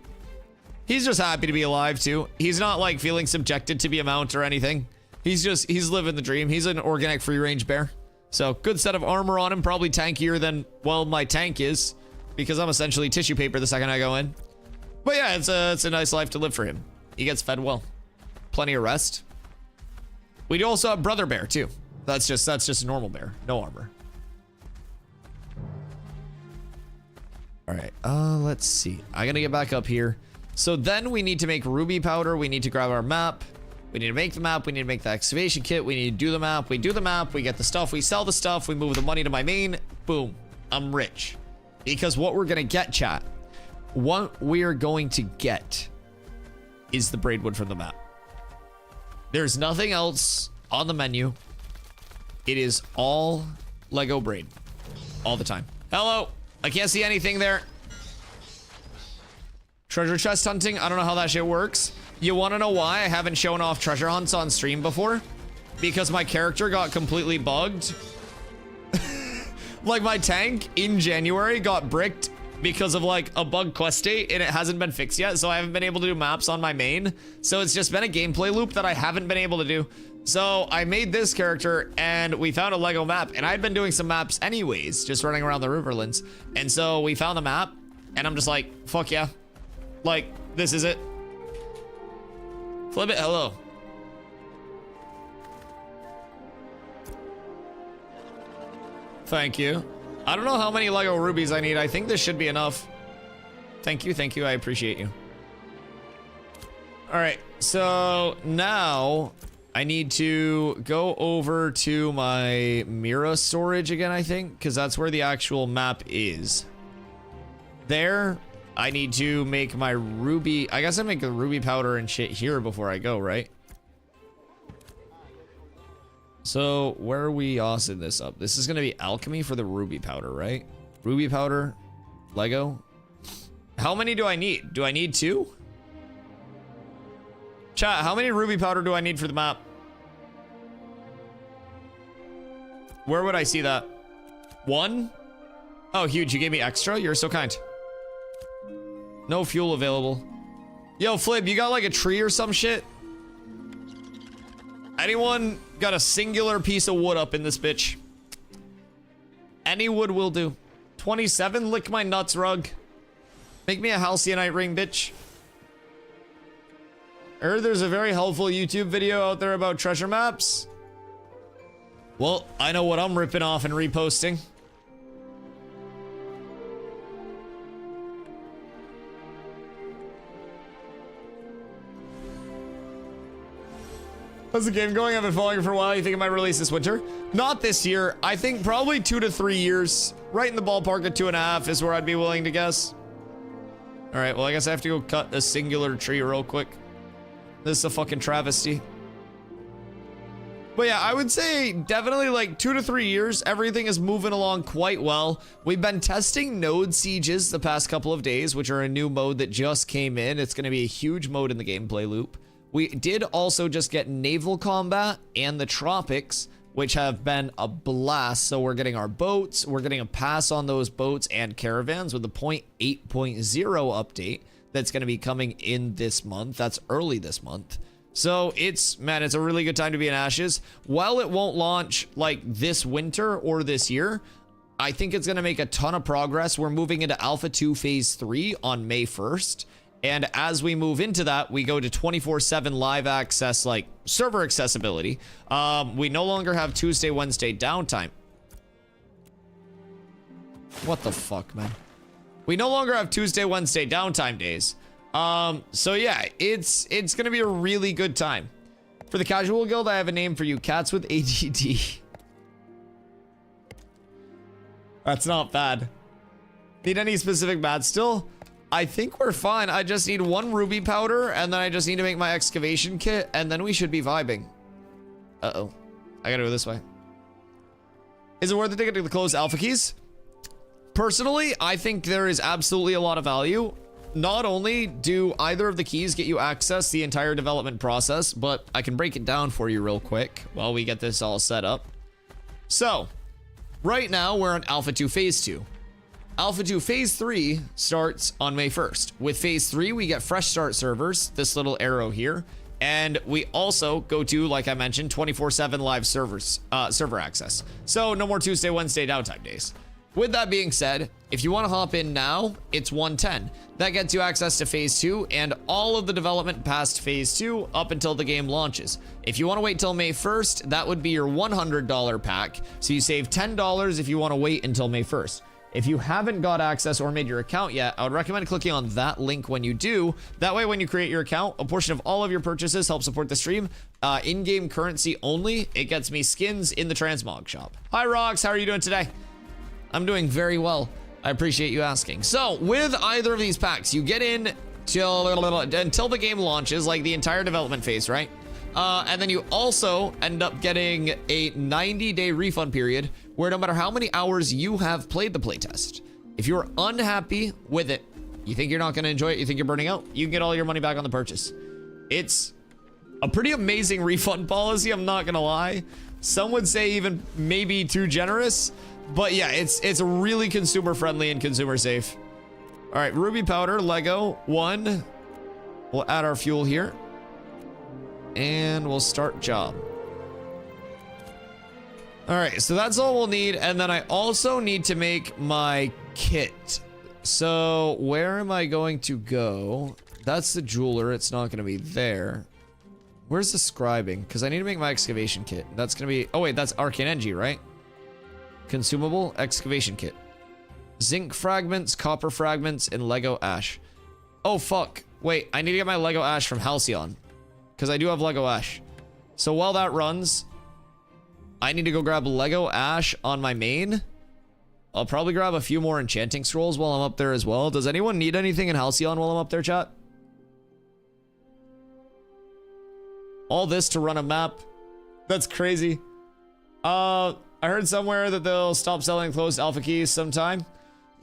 He's just happy to be alive too. He's not like feeling subjected to be a mount or anything. He's living the dream. He's an organic free range bear. So good set of armor on him. Probably tankier than, well, my tank is, because I'm essentially tissue paper the second I go in. But yeah, it's a nice life to live for him. He gets fed well. Plenty of rest. We do also have brother bear too. That's just a normal bear. No armor. All right, let's see. I gotta get back up here. So then we need to make ruby powder. We need to grab our map. We need to make the map. We need to make the excavation kit. We need to do the map. We do the map. We get the stuff. We sell the stuff. We move the money to my main. Boom. I'm rich. Because what we're gonna get, chat, what we are going to get is the braidwood from the map. There's nothing else on the menu. It is all Lego braid. All the time. Hello. I can't see anything there. Treasure chest hunting. I don't know how that shit works. You want to know why I haven't shown off treasure hunts on stream before? Because my character got completely bugged. Like my tank in January got bricked because of like a bug quest state and it hasn't been fixed yet. So I haven't been able to do maps on my main. So it's just been a gameplay loop that I haven't been able to do. So I made this character and we found a Lego map, and I'd been doing some maps anyways, just running around the Riverlands. And so we found the map and I'm just like, fuck yeah. Like, this is it. Flip it, hello. Thank you. I don't know how many Lego rubies I need. I think this should be enough. Thank you, I appreciate you. All right, so now I need to go over to my Mira storage again, I think, because that's where the actual map is. There, I need to make my ruby. I guess I make the ruby powder and shit here before I go, right? So where are we awesome this up? This is gonna be alchemy for the ruby powder, right? Ruby powder, Lego. How many do I need? Do I need 2? Chat, how many ruby powder do I need for the map? Where would I see that? 1? Oh, huge, you gave me extra? You're so kind. No fuel available. Yo, Flib, you got like a tree or some shit? Anyone got a singular piece of wood up in this bitch? Any wood will do. 27, lick my nuts, rug. Make me a halcyon ring, bitch. I heard there's a very helpful YouTube video out there about treasure maps. Well, I know what I'm ripping off and reposting. How's the game going? I've been following it for a while. You think it might release this winter? Not this year. I think probably 2 to 3 years. Right in the ballpark of 2.5 is where I'd be willing to guess. All right, well, I guess I have to go cut a singular tree real quick. This is a fucking travesty. But yeah, I would say definitely like 2 to 3 years. Everything is moving along quite well. We've been testing node sieges the past couple of days, which are a new mode that just came in. It's going to be a huge mode in the gameplay loop. We did also just get naval combat and the tropics, which have been a blast. So we're getting our boats. We're getting a pass on those boats and caravans with the 0.8.0 update that's going to be coming in this month. That's early this month. So it's a really good time to be in Ashes. While it won't launch like this winter or this year, I think it's going to make a ton of progress. We're moving into Alpha 2 Phase 3 on May 1st. And as we move into that, we go to 24/7 live access, like server accessibility. We no longer have Tuesday, Wednesday downtime. What the fuck, man? We no longer have Tuesday, Wednesday downtime days. So yeah, it's gonna be a really good time. For the casual guild, I have a name for you: Cats with ADD. That's not bad. Need any specific bad still? I think we're fine. I just need 1 ruby powder, and then I just need to make my excavation kit, and then we should be vibing. Uh-oh. I gotta go this way. Is it worth it to get to the closed alpha keys? Personally, I think there is absolutely a lot of value. Not only do either of the keys get you access the entire development process, but I can break it down for you real quick while we get this all set up. So, right now we're on Alpha 2 Phase 2. Alpha 2 Phase 3 starts on May 1st. With Phase 3, we get fresh start servers, this little arrow here, and we also go to, like I mentioned, 24/7 live server access. So no more Tuesday, Wednesday downtime days. With that being said, if you want to hop in now, it's 110. That gets you access to Phase 2 and all of the development past Phase 2 up until the game launches. If you want to wait till May 1st, that would be your $100 pack. So you save $10 if you want to wait until May 1st. If you haven't got access or made your account yet, I would recommend clicking on that link when you do. That way, when you create your account, a portion of all of your purchases help support the stream. In-game currency only. It gets me skins in the transmog shop. Hi, Rox. How are you doing today? I'm doing very well. I appreciate you asking. So, with either of these packs, you get in until the game launches, like the entire development phase, right? And then you also end up getting a 90-day refund period where no matter how many hours you have played the playtest, if you're unhappy with it, you think you're not going to enjoy it, you think you're burning out, you can get all your money back on the purchase. It's a pretty amazing refund policy, I'm not going to lie. Some would say even maybe too generous, but yeah, it's really consumer friendly and consumer safe. All right, ruby powder, Lego, 1. We'll add our fuel here. And we'll start job. All right, so that's all we'll need. And then I also need to make my kit. So where am I going to go? That's the jeweler. It's not going to be there. Where's the scribing? Because I need to make my excavation kit. That's going to be... Oh, wait, that's arcane energy, right? Consumable excavation kit. Zinc fragments, copper fragments, and Lego ash. Oh, fuck. Wait, I need to get my Lego ash from Halcyon. Because I do have Lego ash. So while that runs, I need to go grab Lego ash on my main. I'll probably grab a few more enchanting scrolls while I'm up there as well. Does anyone need anything in Halcyon while I'm up there, chat? All this to run a map. That's crazy. I heard somewhere that they'll stop selling closed alpha keys sometime.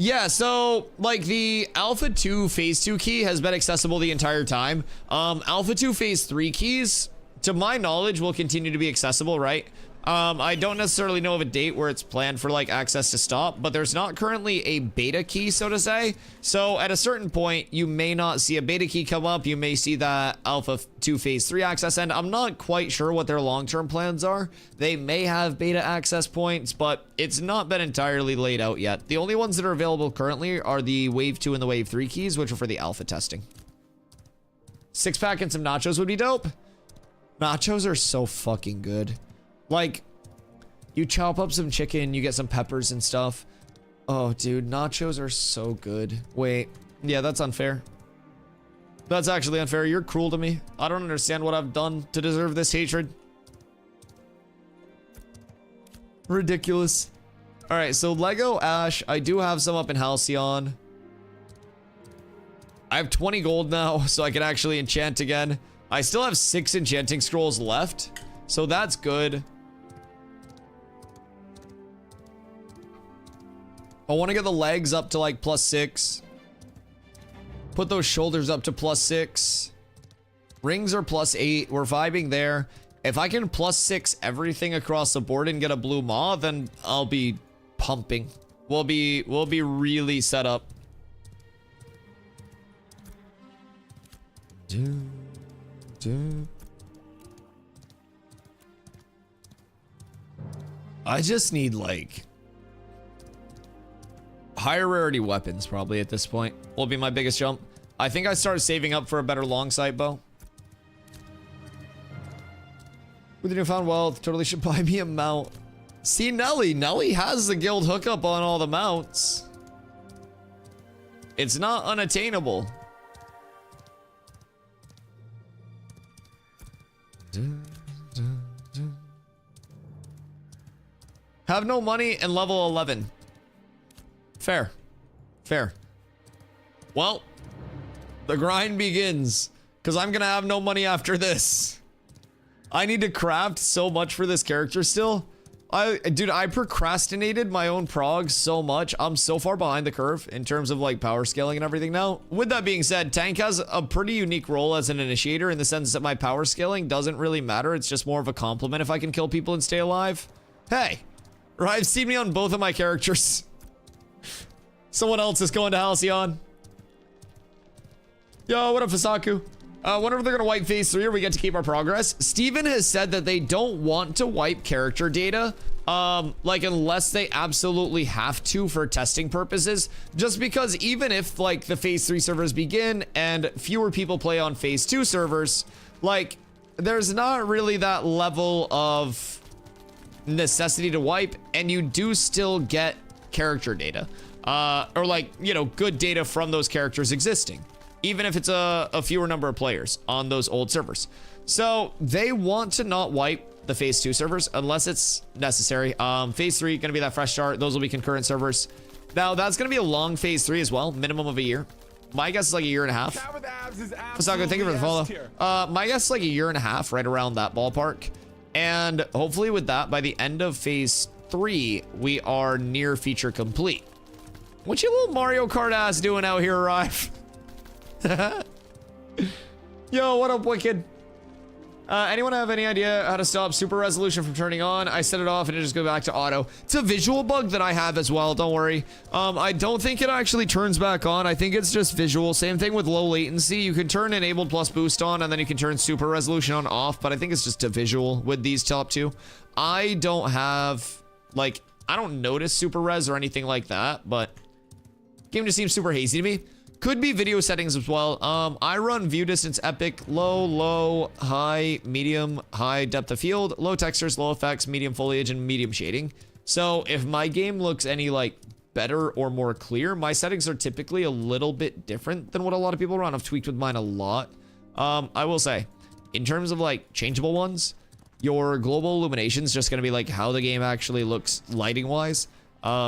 Yeah, so, like, the Alpha 2 Phase 2 key has been accessible the entire time. Alpha 2 Phase 3 keys, to my knowledge, will continue to be accessible, right? I don't necessarily know of a date where it's planned for, like, access to stop, but there's not currently a beta key, so to say. So, at a certain point, you may not see a beta key come up. You may see that Alpha 2 Phase 3 access, and I'm not quite sure what their long-term plans are. They may have beta access points, but it's not been entirely laid out yet. The only ones that are available currently are the Wave 2 and the Wave 3 keys, which are for the alpha testing. 6-pack and some nachos would be dope. Nachos are so fucking good. Like, you chop up some chicken, you get some peppers and stuff. Oh, dude, nachos are so good. Wait, yeah, that's unfair. That's actually unfair. You're cruel to me. I don't understand what I've done to deserve this hatred. Ridiculous. All right, so Lego ash. I do have some up in Halcyon. I have 20 gold now, so I can actually enchant again. I still have 6 enchanting scrolls left, so that's good. I want to get the legs up to like +6. Put those shoulders up to +6. Rings are +8. We're vibing there. If I can +6 everything across the board and get a blue maw, then I'll be pumping. We'll be really set up. I just need like higher rarity weapons probably at this point will be my biggest jump. I think I started saving up for a better long sight bow. With the newfound wealth, totally should buy me a mount. See Nelly. Nelly has the guild hookup on all the mounts. It's not unattainable. Have no money and level 11. Fair. Fair. Well, the grind begins, because I'm gonna have no money after this. I need to craft so much for this character still. Dude, I procrastinated my own prog so much. I'm so far behind the curve in terms of like power scaling and everything now. With that being said, tank has a pretty unique role as an initiator in the sense that my power scaling doesn't really matter. It's just more of a compliment if I can kill people and stay alive. Hey, Rive seen me on both of my characters. Someone else is going to Halcyon. Yo, what up, Fasaku? Whenever they're gonna wipe phase 3 or we get to keep our progress, Steven has said that they don't want to wipe character data, like unless they absolutely have to for testing purposes, just because even if like the phase 3 servers begin and fewer people play on phase 2 servers, like there's not really that level of necessity to wipe, and you do still get character data, or like, you know, good data from those characters existing, even if it's a fewer number of players on those old servers. So they want to not wipe the phase 2 servers unless it's necessary. Phase 3 gonna be that fresh start. Those will be concurrent servers. Now that's gonna be a long phase 3 as well, minimum of a year. My guess is like a year and a half. Fasago, thank you for the follow. My guess is like a year and a half, right around that ballpark. And hopefully with that, by the end of phase 3, we are near feature complete. What you little Mario Kart ass doing out here, Rive? Yo, what up, Wicked? Anyone have any idea how to stop super resolution from turning on? I set it off and it just goes back to auto. It's a visual bug that I have as well, don't worry. I don't think it actually turns back on. I think it's just visual. Same thing with low latency. You can turn enabled plus boost on and then you can turn super resolution on off, but I think it's just a visual with these top two. I don't have, like, I don't notice super res or anything like that, but game just seems super hazy to me. Could be video settings as well. I run view distance epic, low, high, medium, high depth of field, low textures, low effects, medium foliage, and medium shading. So if my game looks any like better or more clear, my settings are typically a little bit different than what a lot of people run. I've tweaked with mine a lot. I will say, in terms of like changeable ones, your global illumination is just going to be like how the game actually looks lighting wise.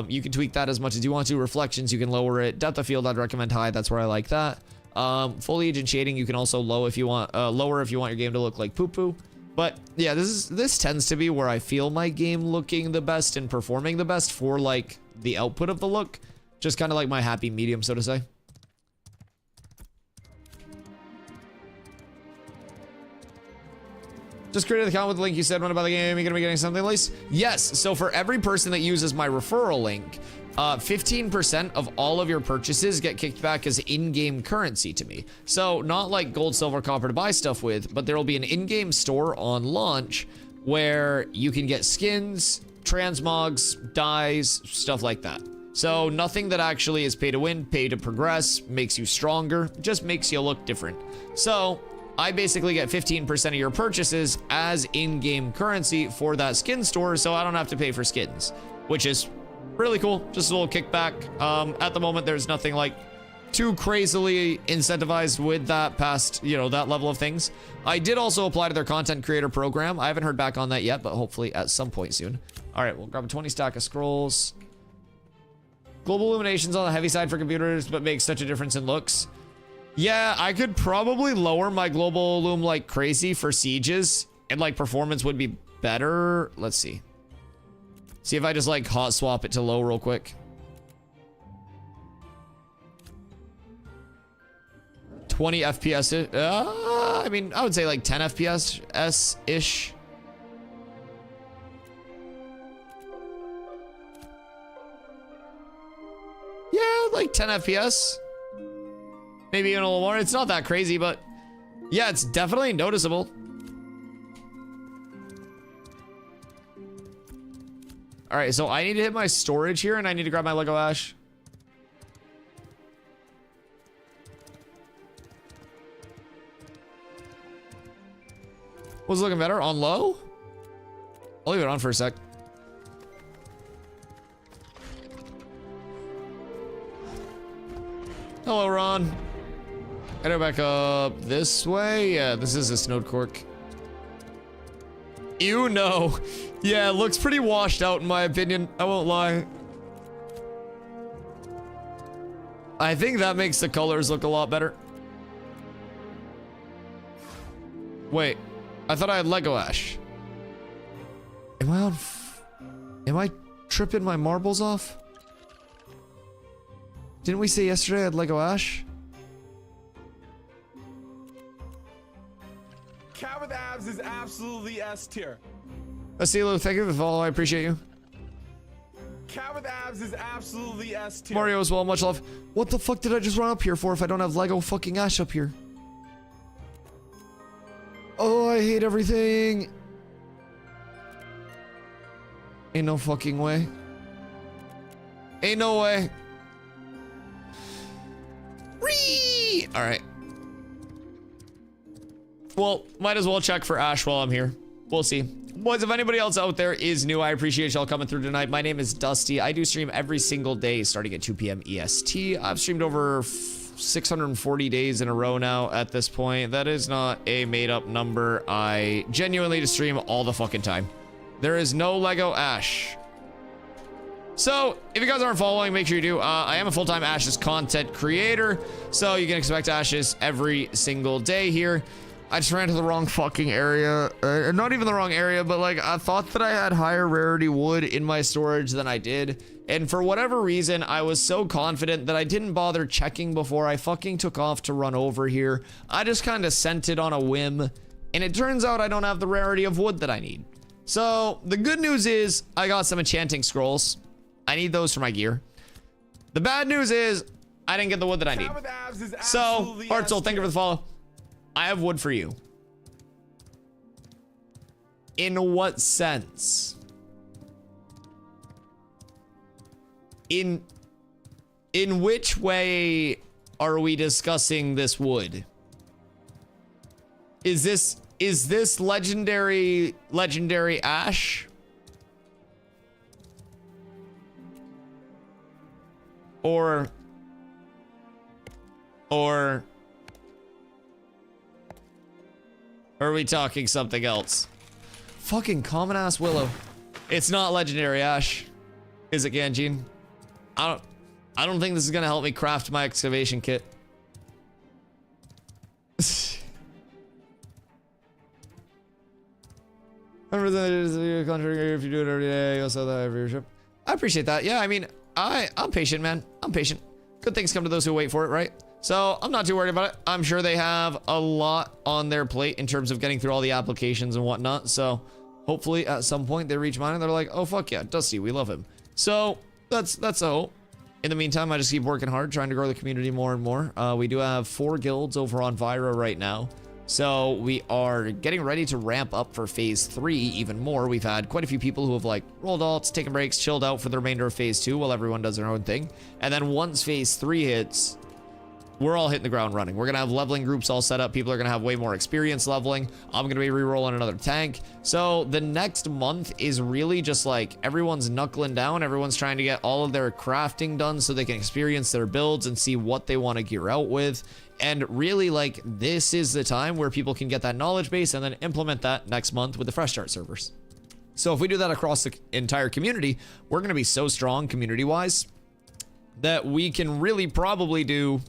You can tweak that as much as you want to. Reflections, you can lower it. Depth of field, I'd recommend high. That's where I like that. Foliage and shading, you can also lower if you want your game to look like poo-poo. But yeah, this tends to be where I feel my game looking the best and performing the best for like the output of the look. Just kind of like my happy medium, so to say. Just created the account with the link you said. When about the game, you're gonna be getting something at least? Yes, so for every person that uses my referral link, 15% of all of your purchases get kicked back as in-game currency to me. So not like gold, silver, copper to buy stuff with, but there will be an in-game store on launch where you can get skins, transmogs, dyes, stuff like that. So nothing that actually is pay to win, pay to progress, makes you stronger, just makes you look different. So I basically get 15% of your purchases as in-game currency for that skin store, so I don't have to pay for skins, which is really cool. Just a little kickback. At the moment, there's nothing like too crazily incentivized with that past, you know, that level of things. I did also apply to their content creator program. I haven't heard back on that yet, but hopefully at some point soon. All right, we'll grab a 20 stack of scrolls. Global illumination's on the heavy side for computers, but makes such a difference in looks. Yeah, I could probably lower my global loom like crazy for sieges, and like performance would be better. Let's see. See if I just like hot swap it to low real quick. 20 FPS. I mean, I would say like 10 FPS-ish. Yeah, like 10 FPS. Maybe even a little more. It's not that crazy, but yeah, it's definitely noticeable. All right, so I need to hit my storage here and I need to grab my Lego Ash. What's looking better? On low? I'll leave it on for a sec. Hello, Ron. Gotta go back up this way. Yeah, this is a snowed cork. Ew, no. Yeah, it looks pretty washed out in my opinion. I won't lie. I think that makes the colors look a lot better. Wait, I thought I had Lego Ash. Am I tripping my marbles off? Didn't we say yesterday I had Lego Ash? Cat with abs is absolutely S tier. Asilo, thank you for the follow. I appreciate you. Cat with abs is absolutely S tier. Mario as well, much love. What the fuck did I just run up here for if I don't have Lego fucking Ash up here? Oh, I hate everything. Ain't no fucking way. Ain't no way. Whee! All right. Well, might as well check for Ash while I'm here. We'll see. Boys, if anybody else out there is new, I appreciate y'all coming through tonight. My name is Dusty. I do stream every single day starting at 2 p.m. EST. I've streamed over 640 days in a row now at this point. That is not a made-up number. I genuinely just stream all the fucking time. There is no Lego Ash. So, if you guys aren't following, make sure you do. I am a full-time Ashes content creator, so you can expect Ashes every single day here. I just ran to the wrong fucking area. Not even the wrong area, but like I thought that I had higher rarity wood in my storage than I did. And for whatever reason, I was so confident that I didn't bother checking before I fucking took off to run over here. I just kind of sent it on a whim. And it turns out I don't have the rarity of wood that I need. So the good news is I got some enchanting scrolls. I need those for my gear. The bad news is I didn't get the wood that I need. So, Heartsoul, thank you for the follow. I have wood for you. In what sense? In which way are we discussing this wood? Is this legendary ash? Or are we talking something else? Fucking common ass willow. It's not legendary ash. Is it, Ganjin? I don't think this is gonna help me craft my excavation kit. If you do it every day, you'll sell that every trip. I appreciate that. Yeah, I mean, I'm patient, man. I'm patient. Good things come to those who wait for it, right? So I'm not too worried about it. I'm sure they have a lot on their plate in terms of getting through all the applications and whatnot. So hopefully at some point they reach mine and they're like, oh fuck yeah, Dusty, we love him. So that's a hope. In the meantime, I just keep working hard, trying to grow the community more and more. We do have 4 guilds over on Vyra right now. So we are getting ready to ramp up for phase 3 even more. We've had quite a few people who have like rolled alts, taken breaks, chilled out for the remainder of phase 2 while everyone does their own thing. And then once phase 3 hits, we're all hitting the ground running. We're gonna have leveling groups all set up. People are gonna have way more experience leveling. I'm gonna be re-rolling another tank. So the next month is really just like everyone's knuckling down. Everyone's trying to get all of their crafting done so they can experience their builds and see what they want to gear out with. And really, like, this is the time where people can get that knowledge base and then implement that next month with the fresh start servers. So if we do that across the entire community, we're gonna be so strong community-wise that we can really probably do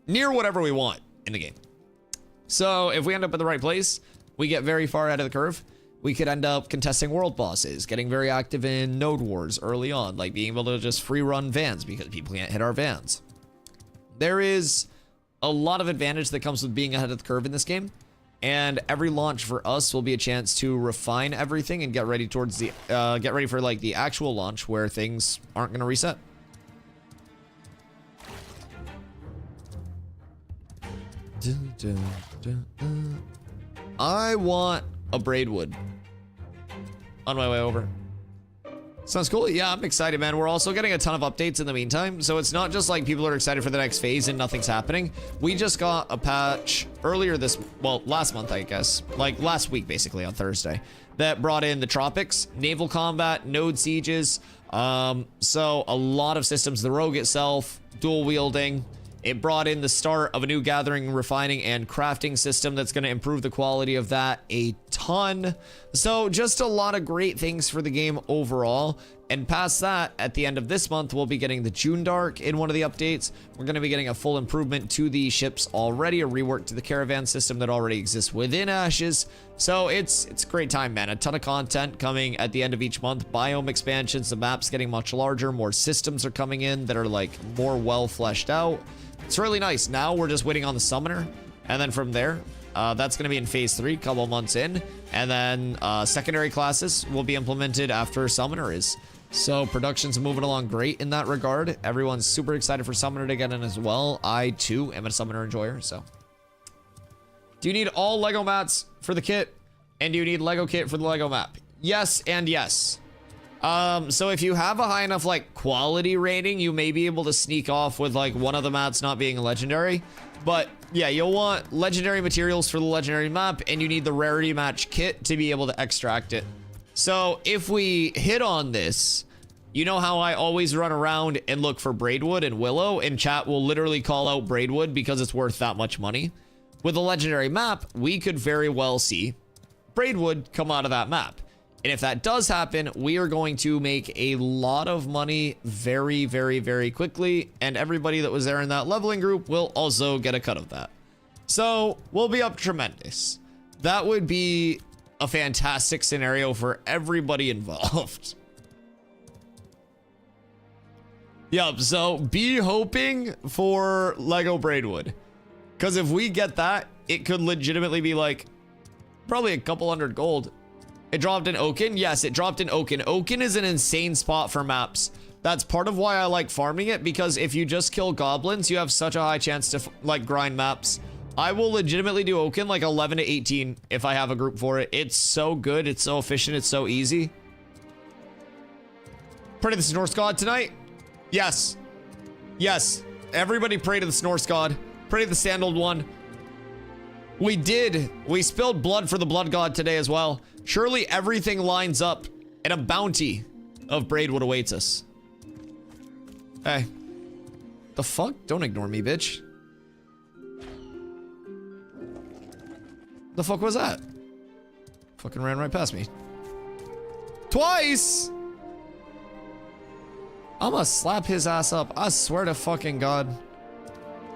near whatever we want in the game. So if we end up in the right place, we get very far ahead of the curve. We could end up contesting world bosses, getting very active in node wars early on, like being able to just free run vans because people can't hit our vans. There is a lot of advantage that comes with being ahead of the curve in this game, and every launch for us will be a chance to refine everything and get ready towards the get ready for like the actual launch where things aren't going to reset. I want a braidwood on my way over. Sounds cool. Yeah, I'm excited, man. We're also getting a ton of updates in the meantime, so it's not just like people are excited for the next phase and nothing's happening. We just got a patch earlier last month, I guess, like last week basically on Thursday, that brought in the tropics, naval combat, node sieges, so a lot of systems, the rogue itself, dual wielding. It brought in the start of a new gathering, refining, and crafting system that's going to improve the quality of that a ton. So just a lot of great things for the game overall. And past that, at the end of this month, we'll be getting the June Dark in one of the updates. We're going to be getting a full improvement to the ships already, a rework to the caravan system that already exists within Ashes. So it's a great time, man. A ton of content coming at the end of each month. Biome expansions, the map's getting much larger. More systems are coming in that are like more well fleshed out. It's really nice. Now we're just waiting on the summoner, and then from there, that's going to be in phase 3, couple months in, and then secondary classes will be implemented after summoner is. So production's moving along great in that regard. Everyone's super excited for Summoner to get in as well. I too am a Summoner enjoyer, so. Do you need all Lego mats for the kit? And do you need Lego kit for the Lego map? Yes and yes. So if you have a high enough like quality rating, you may be able to sneak off with like one of the mats not being legendary. But yeah, you'll want legendary materials for the legendary map, and you need the rarity match kit to be able to extract it. So if we hit on this, you know how I always run around and look for Braidwood and Willow, and chat will literally call out Braidwood because it's worth that much money. With a legendary map, we could very well see Braidwood come out of that map. And if that does happen, we are going to make a lot of money very, very, very quickly. And everybody that was there in that leveling group will also get a cut of that. So we'll be up tremendous. That would be a fantastic scenario for everybody involved. Yep, so be hoping for Lego Braidwood. Because if we get that, it could legitimately be like probably a couple hundred gold. It dropped in Oaken? Yes, it dropped in Oaken. Oaken is an insane spot for maps. That's part of why I like farming it, because if you just kill goblins, you have such a high chance to like grind maps. I will legitimately do Oaken like 11 to 18 if I have a group for it. It's so good, it's so efficient, it's so easy. Pray to the Norse God tonight? Yes. Yes. Everybody pray to the Norse God. Pray to the Sandaled One. We did. We spilled blood for the Blood God today as well. Surely everything lines up and a bounty of Braidwood awaits us. Hey. The fuck? Don't ignore me, bitch. The fuck was that? Fucking ran right past me. Twice! I'ma slap his ass up. I swear to fucking God.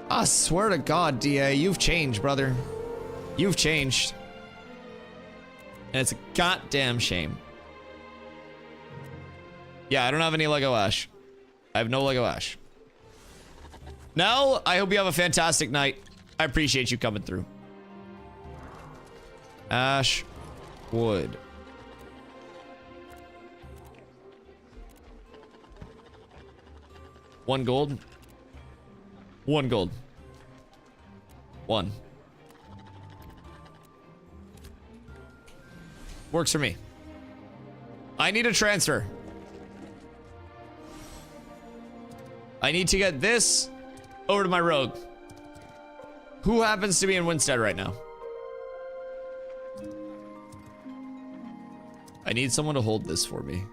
I swear to God, DA, you've changed, brother. You've changed. And it's a goddamn shame. Yeah, I don't have any Lego Ash. I have no Lego Ash. Nell, I hope you have a fantastic night. I appreciate you coming through. Ash wood. One gold. One gold. One. Works for me. I need a transfer. I need to get this over to my rogue. Who happens to be in Winstead right now? I need someone to hold this for me.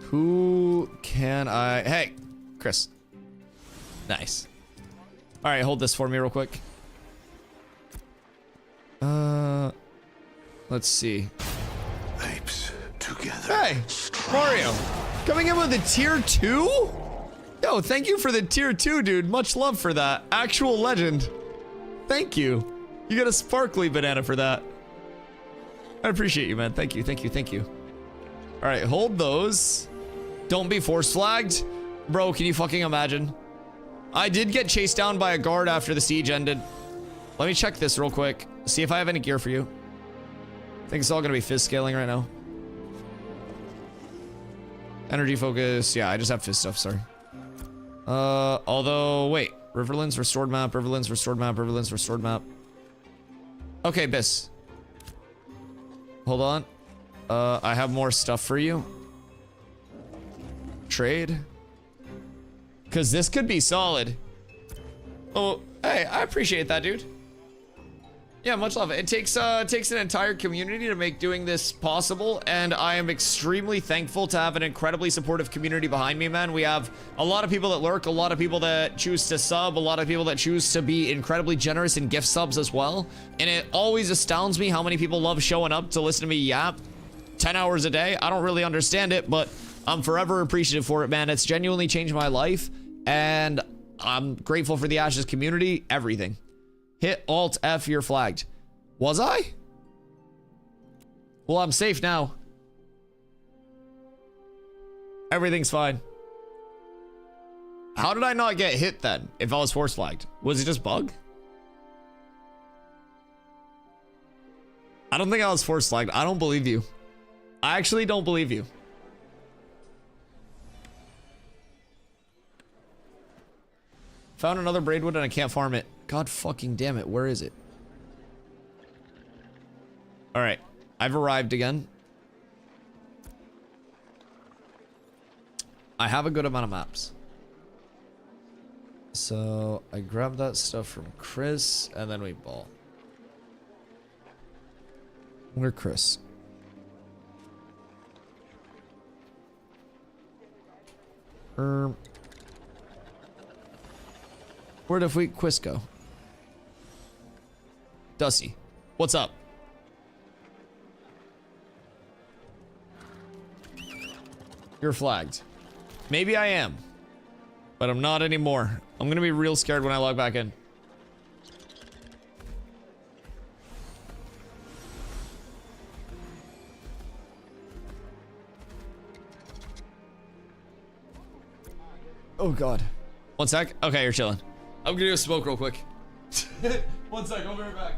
Who can I... Hey, Chris. Nice. All right, hold this for me real quick. Let's see. Apes together. Hey, Mario. Coming in with a tier 2? Yo, thank you for the tier 2, dude. Much love for that. Actual legend. Thank you. You got a sparkly banana for that. I appreciate you, man. Thank you, thank you, thank you. All right, hold those. Don't be force flagged. Bro, can you fucking imagine? I did get chased down by a guard after the siege ended. Let me check this real quick. See if I have any gear for you. I think it's all gonna be fizz scaling right now. Energy focus. Yeah, I just have fizz stuff, sorry. Although, wait. Riverlands restored map, Riverlands restored map, Riverlands restored map. Okay, Biss. Hold on. I have more stuff for you. Trade. Because this could be solid. Oh, hey, I appreciate that, dude. Yeah, much love. It takes an entire community to make doing this possible, and I am extremely thankful to have an incredibly supportive community behind me, man. We have a lot of people that lurk, a lot of people that choose to sub, a lot of people that choose to be incredibly generous in gift subs as well, and it always astounds me how many people love showing up to listen to me yap 10 hours a day. I don't really understand it, but I'm forever appreciative for it, man. It's genuinely changed my life, and I'm grateful for the Ashes community, everything. Hit Alt F, you're flagged. Was I? Well, I'm safe now. Everything's fine. How did I not get hit then, if I was force flagged? Was it just bug? I don't think I was force flagged. I don't believe you. I actually don't believe you. Found another braidwood and I can't farm it. God fucking damn it. Where is it? All right. I've arrived again. I have a good amount of maps. So I grabbed that stuff from Chris and then we ball. Where Chris? Where did we Quiz go? Dusty, what's up? You're flagged. Maybe I am, but I'm not anymore. I'm gonna be real scared when I log back in. Oh god. One sec. Okay, you're chilling. I'm gonna go smoke real quick. One sec, I'll be right back.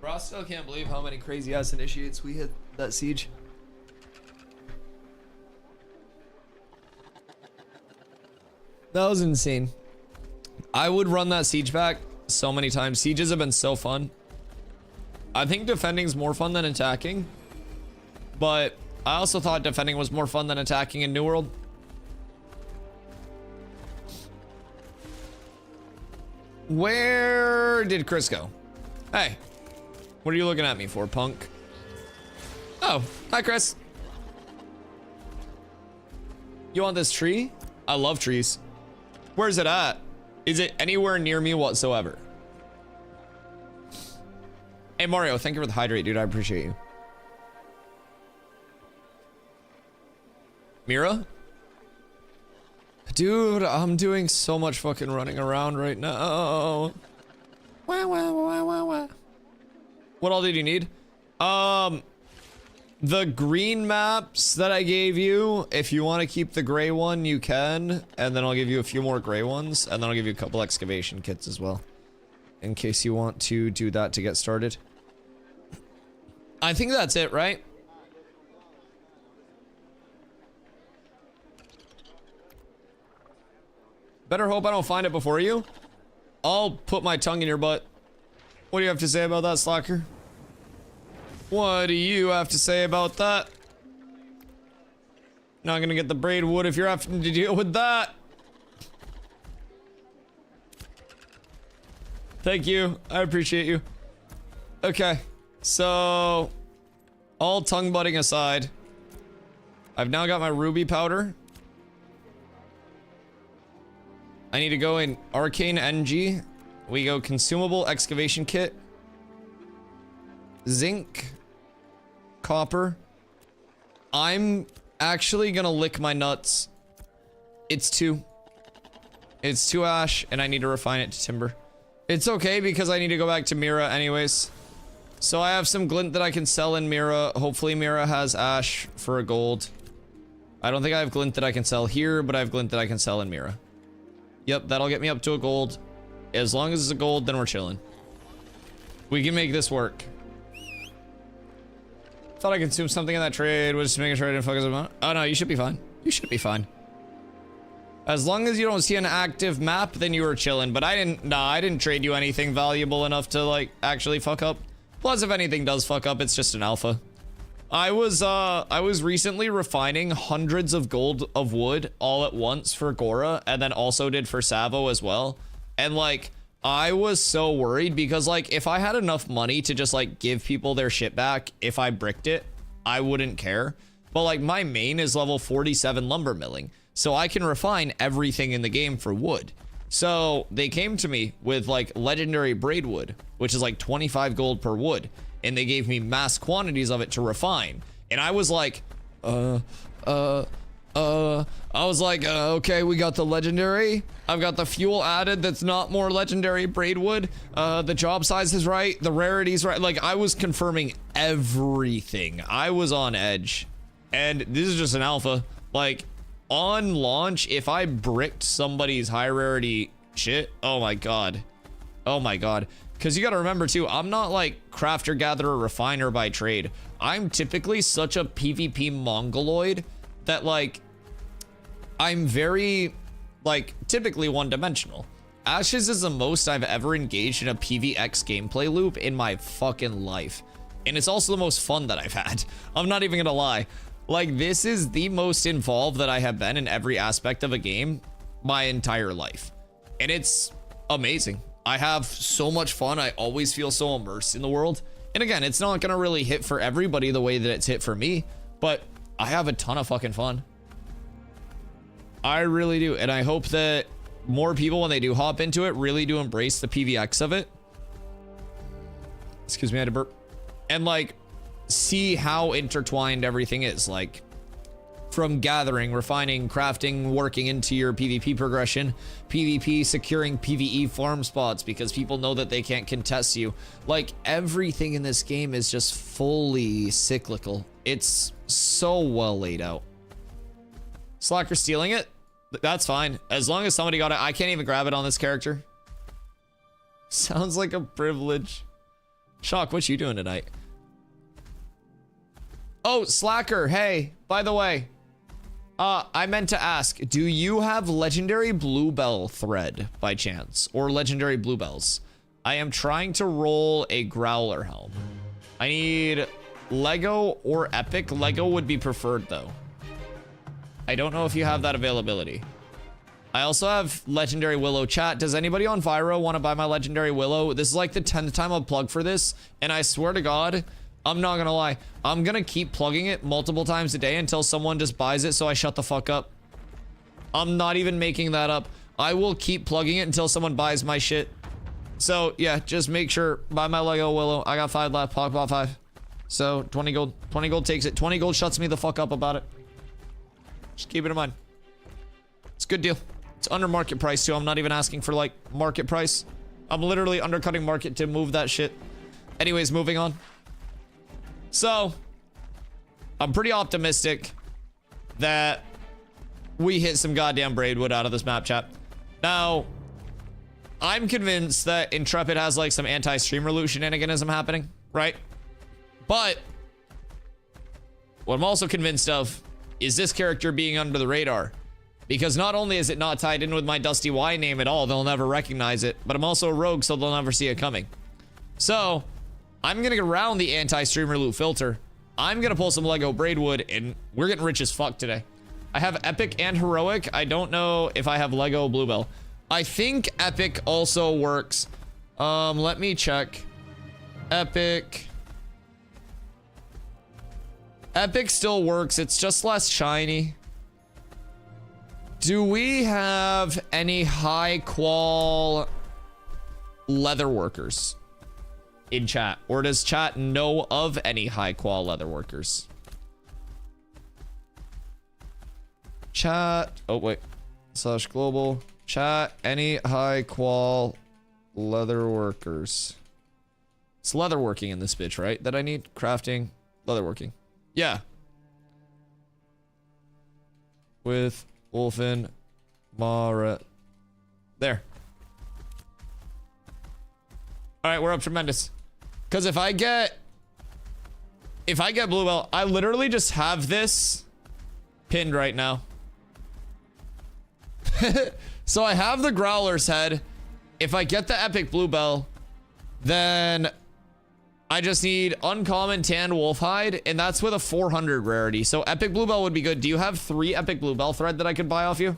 Bro, I still can't believe how many crazy ass initiates we hit that siege. That was insane. I would run that siege back so many times. Sieges have been so fun. I think defending's more fun than attacking. But I also thought defending was more fun than attacking in New World. Where did Chris go? Hey. What are you looking at me for, punk? Oh, hi, Chris. You want this tree? I love trees. Where's it at? Is it anywhere near me whatsoever? Hey, Mario, thank you for the hydrate, dude. I appreciate you. Mira? Dude, I'm doing so much fucking running around right now. Wah, wah, wah, wah, wah. What all did you need? The green maps that I gave you, if you want to keep the gray one, you can. And then I'll give you a few more gray ones. And then I'll give you a couple excavation kits as well. In case you want to do that to get started. I think that's it, right? Better hope I don't find it before you. I'll put my tongue in your butt. What do you have to say about that, Slacker? What do you have to say about that? Not gonna get the braid wood if you're having to deal with that. Thank you. I appreciate you. Okay. So, all tongue butting aside, I've now got my ruby powder. I need to go in arcane NG. We go consumable excavation kit. Zinc. Copper. I'm actually gonna lick my nuts. It's 2. It's 2 ash, and I need to refine it to timber. It's okay because I need to go back to Mira anyways. So I have some glint that I can sell in Mira. Hopefully Mira has ash for a gold. I don't think I have glint that I can sell here, but I have glint that I can sell in Mira. Yep, that'll get me up to a gold. As long as it's a gold, then we're chilling. We can make this work. Thought I consumed something in that trade. Was just making sure I didn't focus on. Oh no, you should be fine. You should be fine. As long as you don't see an active map, then you were chilling. But I didn't trade you anything valuable enough to like actually fuck up. Plus, if anything does fuck up, it's just an alpha. I was recently refining hundreds of gold of wood all at once for Gora, and then also did for Savo as well. And like, I was so worried because like, if I had enough money to just like give people their shit back, if I bricked it, I wouldn't care. But like, my main is level 47 lumber milling, so I can refine everything in the game for wood. So they came to me with like legendary braid wood, which is like 25 gold per wood. And they gave me mass quantities of it to refine. And I was like, okay, we got the legendary. I've got the fuel added that's not more legendary braid wood. The job size is right. The rarity's right. Like, I was confirming everything. I was on edge. And this is just an alpha. Like, on launch, if I bricked somebody's high rarity shit, oh my god. Oh my god. Because you got to remember too, I'm not like crafter, gatherer, refiner by trade. I'm typically such a PvP mongoloid that like, I'm very like typically one-dimensional. Ashes is the most I've ever engaged in a PvX gameplay loop in my fucking life. And it's also the most fun that I've had. I'm not even gonna lie. Like, this is the most involved that I have been in every aspect of a game my entire life. And it's amazing. I have so much fun. I always feel so immersed in the world. And again, it's not gonna really hit for everybody the way that it's hit for me, but I have a ton of fucking fun. I really do. And I hope that more people, when they do hop into it, really do embrace the PvX of it. Excuse me, I had to burp. And like, see how intertwined everything is. Like, from gathering, refining, crafting, working into your PvP progression, PvP, securing PvE farm spots because people know that they can't contest you. Like, everything in this game is just fully cyclical. It's so well laid out. Slacker stealing it? That's fine. As long as somebody got it. I can't even grab it on this character. Sounds like a privilege. Shock, what you doing tonight? Oh, Slacker, hey, by the way, I meant to ask, do you have legendary bluebell thread by chance, or legendary bluebells? I am trying to roll a growler helm. I need Lego or epic. Lego would be preferred though. I don't know if you have that availability. I also have legendary willow. Chat, does anybody on Vyro want to buy my legendary willow? This is like the 10th time I've plugged for this, and I swear to God, I'm not gonna lie, I'm gonna keep plugging it multiple times a day until someone just buys it so I shut the fuck up. I'm not even making that up. I will keep plugging it until someone buys my shit. So yeah, just make sure, buy my Lego willow. I got 5 left, Pog bought 5. So 20 gold. 20 gold takes it. 20 gold shuts me the fuck up about it. Just keep it in mind. It's a good deal. It's under market price too. I'm not even asking for like market price. I'm literally undercutting market to move that shit. Anyways, moving on. So, I'm pretty optimistic that we hit some goddamn braidwood out of this map, chat. Now, I'm convinced that Intrepid has like some anti-streamer loot shenaniganism happening, right? But what I'm also convinced of is this character being under the radar. Because not only is it not tied in with my DustyWhy name at all, they'll never recognize it, but I'm also a rogue, so they'll never see it coming. So, I'm gonna get around the anti-streamer loot filter. I'm gonna pull some Lego braidwood, and we're getting rich as fuck today. I have epic and heroic. I don't know if I have Lego bluebell. I think epic also works Let me check. Epic. Epic still works. It's just less shiny. Do we have any high qual leather workers in chat? Or does chat know of any high qual leather workers? Chat. Oh, wait. / global. Chat. Any high qual leather workers? It's leather working in this bitch, right? That I need? Crafting. Leather working. Yeah. With Wolfen Mara. There. Alright, we're up tremendous. Because if I get Bluebell, I literally just have this pinned right now. So I have the Growler's head. If I get the epic Bluebell, then I just need uncommon tan wolf hide, and that's with a 400 rarity. So epic Bluebell would be good. Do you have 3 epic Bluebell thread that I could buy off you?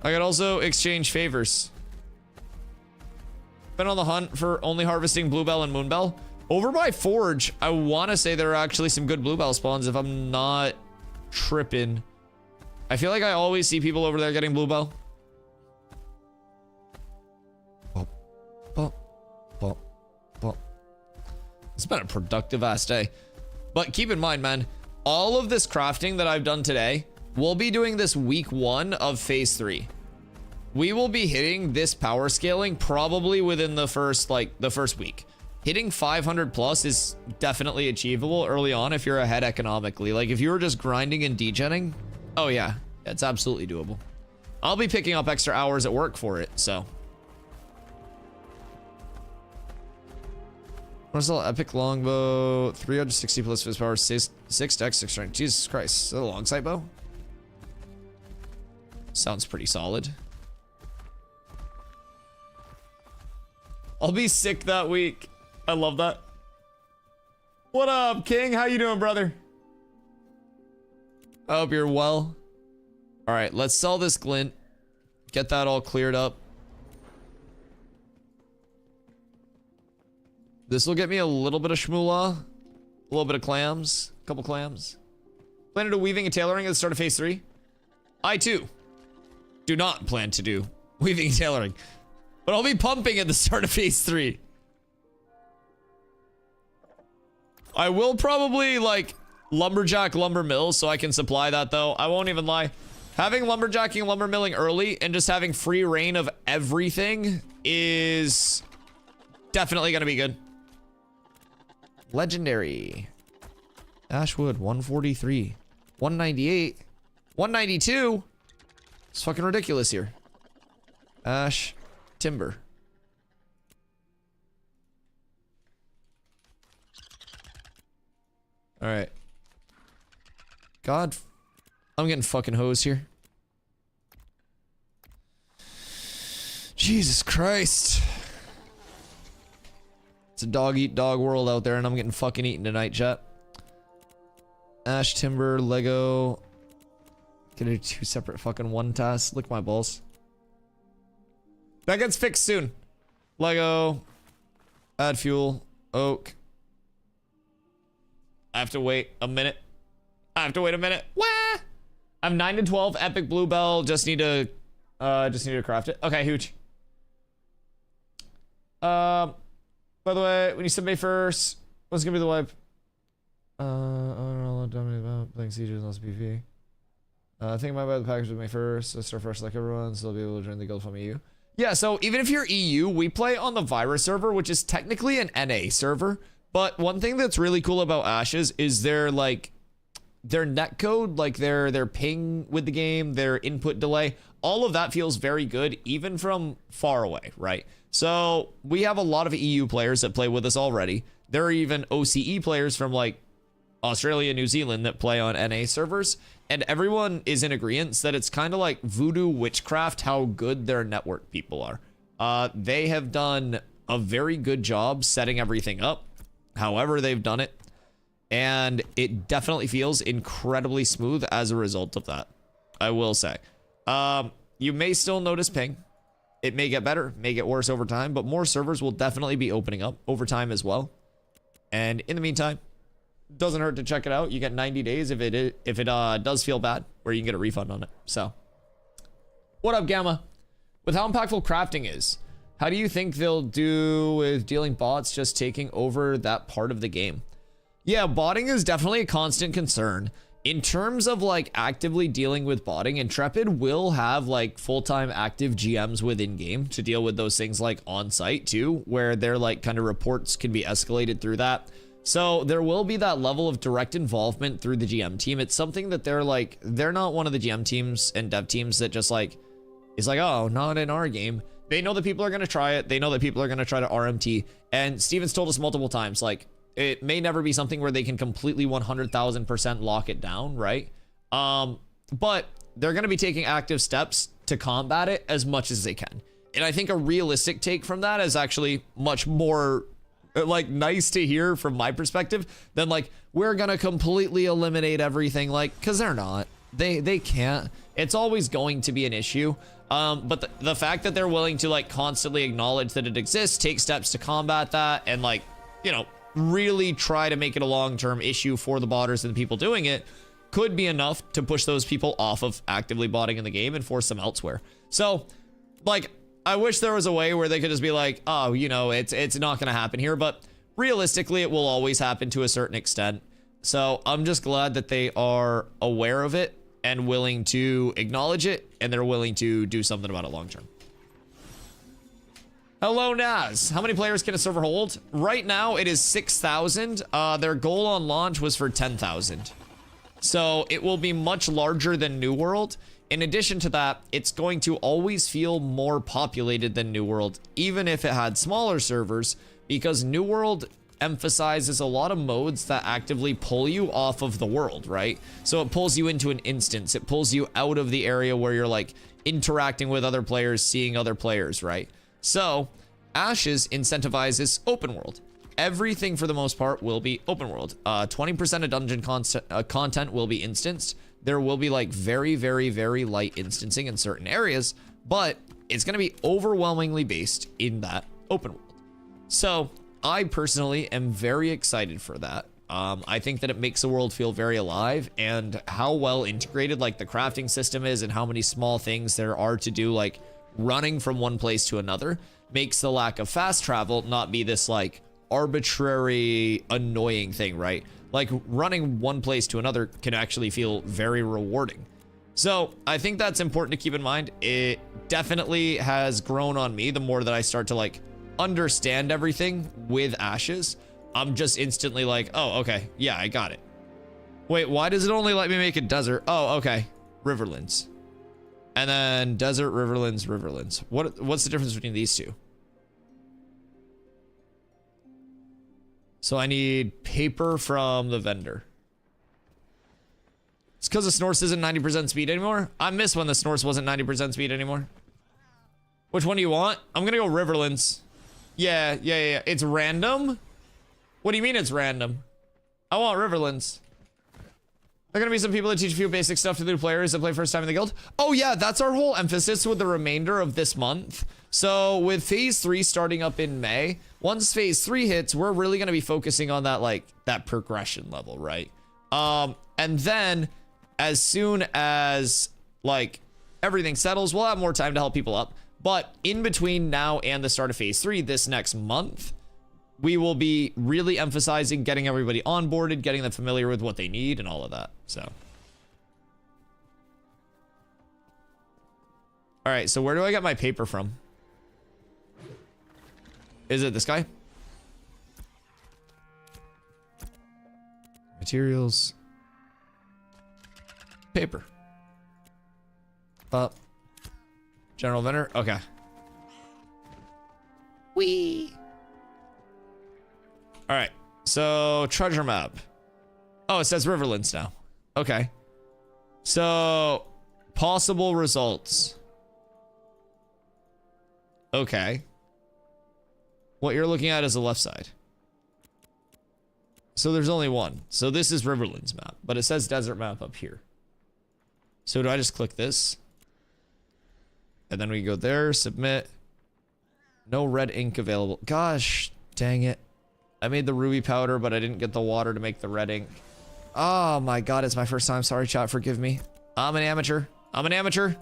I could also exchange favors. Been on the hunt for only harvesting Bluebell and Moonbell. Over by Forge, I want to say there are actually some good Bluebell spawns if I'm not tripping. I feel like I always see people over there getting Bluebell. It's been a productive ass day. But keep in mind, man, all of this crafting that I've done today, we'll be doing this week 1 of phase 3. We will be hitting this power scaling probably within the first week. Hitting 500 plus is definitely achievable early on if you're ahead economically. Like if you were just grinding and degenning, oh yeah, it's absolutely doable. I'll be picking up extra hours at work for it, so. Marcel, epic longbow, 360 plus fist power, 6 dex, 6 strength. Jesus Christ, is that a long sight bow? Sounds pretty solid. I'll be sick that week. I love that. What up, King? How you doing, brother? I hope you're well. All right, let's sell this glint. Get that all cleared up. This will get me a little bit of shmoolah, a little bit of clams, a couple clams. Plan to do weaving and tailoring at the start of phase 3? I too do not plan to do weaving and tailoring, but I'll be pumping at the start of phase 3. I will probably like lumberjack lumber mill so I can supply that though. I won't even lie. Having lumberjacking lumber milling early and just having free reign of everything is definitely gonna be good. Legendary. Ashwood, 143. 198. 192? It's fucking ridiculous here. Ash. Timber. Alright. God. I'm getting fucking hosed here. Jesus Christ. It's a dog-eat-dog world out there, and I'm getting fucking eaten tonight, chat. Ash, timber, Lego. Gonna do 2 separate fucking one tasks. Lick my balls. That gets fixed soon. Lego. Add fuel. Oak. I have to wait a minute. I have to wait a minute. Wah! I'm 9 to 12. Epic Bluebell. Just need to craft it. Okay, huge. By the way, when you said May 1st, what's gonna be the wipe? I don't know, dominated about playing Sieges on PvP. I think I might buy the package with May 1st. Let's start fresh like everyone, so they'll be able to join the guild from EU. Yeah, so even if you're EU, we play on the virus server, which is technically an NA server. But one thing that's really cool about Ashes is their netcode, like their ping with the game, their input delay, all of that feels very good, even from far away, right? So we have a lot of EU players that play with us already. There are even OCE players from like Australia, New Zealand that play on NA servers, and everyone is in agreement that it's kind of like voodoo witchcraft how good their network people are. They have done a very good job setting everything up, however they've done it, and it definitely feels incredibly smooth as a result of that, I will say. You may still notice ping. It may get better, may get worse over time, but more servers will definitely be opening up over time as well. And in the meantime, doesn't hurt to check it out. You get 90 days if it does feel bad, where you can get a refund on it. So, what up, Gamma? With how impactful crafting is, how do you think they'll do with dealing bots just taking over that part of the game? Yeah, botting is definitely a constant concern. In terms of like actively dealing with botting, Intrepid will have like full-time active GMs within game to deal with those things like on site too, where their like kind of reports can be escalated through that. So there will be that level of direct involvement through the GM team. It's something that they're not one of the GM teams and dev teams that just like is like, oh, not in our game. They know that people are going to try it. They know that people are going to try to RMT. And Steven's told us multiple times, like, it may never be something where they can completely 100,000% lock it down, right? But they're going to be taking active steps to combat it as much as they can. And I think a realistic take from that is actually much more like nice to hear from my perspective than like, we're going to completely eliminate everything, like, because they're not. They can't. It's always going to be an issue. But the fact that they're willing to like constantly acknowledge that it exists, take steps to combat that, and like, you know, really try to make it a long-term issue for the botters and the people doing it could be enough to push those people off of actively botting in the game and force them elsewhere. So, like, I wish there was a way where they could just be like, oh, you know, it's not going to happen here, but realistically, it will always happen to a certain extent. So I'm just glad that they are aware of it and willing to acknowledge it, and they're willing to do something about it long-term. Hello, Naz. How many players can a server hold? Right now, it is 6,000. Their goal on launch was for 10,000. So it will be much larger than New World. In addition to that, it's going to always feel more populated than New World, even if it had smaller servers, because New World emphasizes a lot of modes that actively pull you off of the world, right? So it pulls you into an instance. It pulls you out of the area where you're like interacting with other players, seeing other players, right? So, Ashes incentivizes open world. Everything for the most part will be open world. 20% of dungeon content will be instanced. There will be like very, very, very light instancing in certain areas, but it's going to be overwhelmingly based in that open world. So, I personally am very excited for that. I think that it makes the world feel very alive, and how well integrated like the crafting system is and how many small things there are to do, like running from one place to another, makes the lack of fast travel not be this like arbitrary annoying thing, right? Like running one place to another can actually feel very rewarding. So I think that's important to keep in mind. It definitely has grown on me the more that I start to like understand everything with Ashes. I'm just instantly like, oh, okay, yeah, I got it. Wait, why does it only let me make a desert? Oh, okay, Riverlands. And then desert, Riverlands, Riverlands. What's the difference between these two? So I need paper from the vendor. It's because the Snorse isn't 90% speed anymore? I miss when the Snorse wasn't 90% speed anymore. Which one do you want? I'm gonna go Riverlands. Yeah. It's random? What do you mean it's random? I want Riverlands. There are gonna be some people that teach a few basic stuff to new players that play first time in the guild. Oh yeah, that's our whole emphasis with the remainder of this month. So with phase 3 starting up in May, once phase 3 hits, we're really gonna be focusing on that like that progression level, right? And then as soon as like everything settles, we'll have more time to help people up. But in between now and the start of phase 3, this next month, we will be really emphasizing getting everybody onboarded, getting them familiar with what they need and all of that. So. All right, so where do I get my paper from? Is it this guy? Materials. Paper. General vendor. Okay. Whee. All right. So treasure map. Oh, it says Riverlands now. Okay. So possible results. Okay. What you're looking at is the left side. So there's only one. So this is Riverlands map, but it says desert map up here. So do I just click this? And then we go there, submit. No red ink available. Gosh, dang it. I made the ruby powder, but I didn't get the water to make the red ink. Oh my god, it's my first time. Sorry, chat, forgive me. I'm an amateur. I'm an amateur.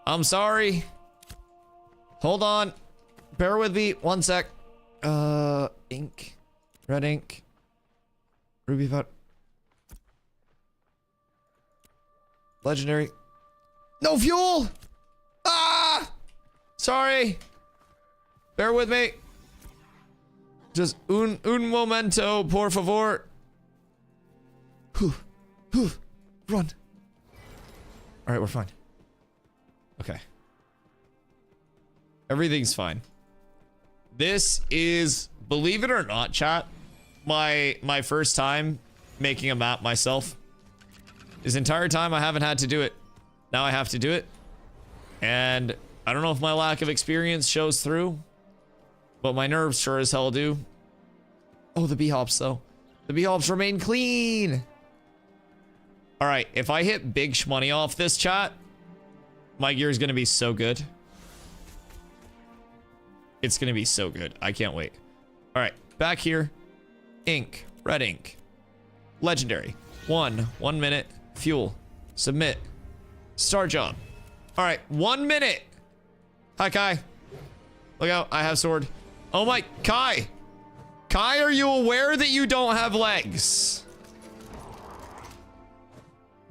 I'm sorry. Hold on. Bear with me. 1 sec. Ink. Red ink. Ruby powder. Legendary. No fuel! Ah! Sorry. Bear with me. Just un momento, por favor. Run. All right, we're fine. Okay. Everything's fine. This is, believe it or not, chat, my first time making a map myself. This entire time I haven't had to do it. Now I have to do it. And I don't know if my lack of experience shows through, but my nerves sure as hell do. Oh, the B-hops though. The B-hops remain clean. All right, if I hit big shmoney off this, chat, my gear is gonna be so good. It's gonna be so good. I can't wait. All right, back here. Ink, red ink. Legendary. 1 minute. Fuel. Submit. Start job. All right, 1 minute. Hi, Kai. Look out, I have sword. Oh my, Kai. Kai, are you aware that you don't have legs?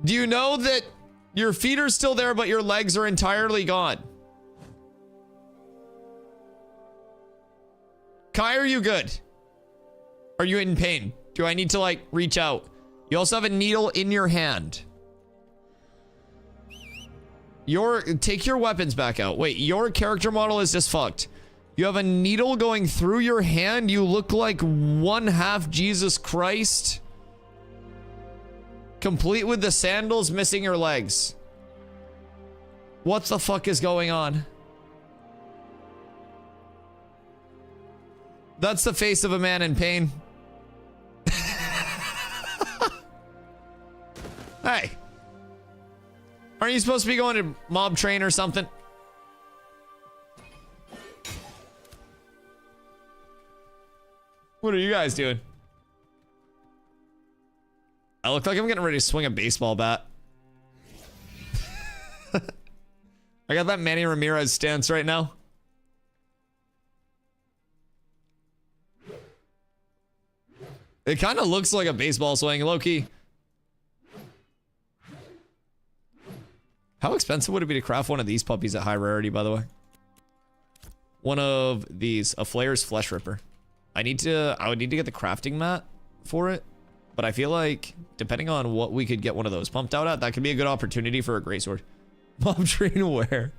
Do you know that your feet are still there, but your legs are entirely gone? Kai, are you good? Are you in pain? Do I need to, like, reach out? You also have a needle in your hand. Take your weapons back out. Wait, your character model is just fucked. You have a needle going through your hand. You look like 1/2 Jesus Christ. Complete with the sandals, missing your legs. What the fuck is going on? That's the face of a man in pain. Hey. Aren't you supposed to be going to mob train or something? What are you guys doing? I look like I'm getting ready to swing a baseball bat. I got that Manny Ramirez stance right now. It kind of looks like a baseball swing, low-key. How expensive would it be to craft one of these puppies at high rarity, by the way? One of these, a Flayer's Flesh Ripper. I would need to get the crafting mat for it, but I feel like depending on what we could get one of those pumped out at, that could be a good opportunity for a greatsword. Mob train where?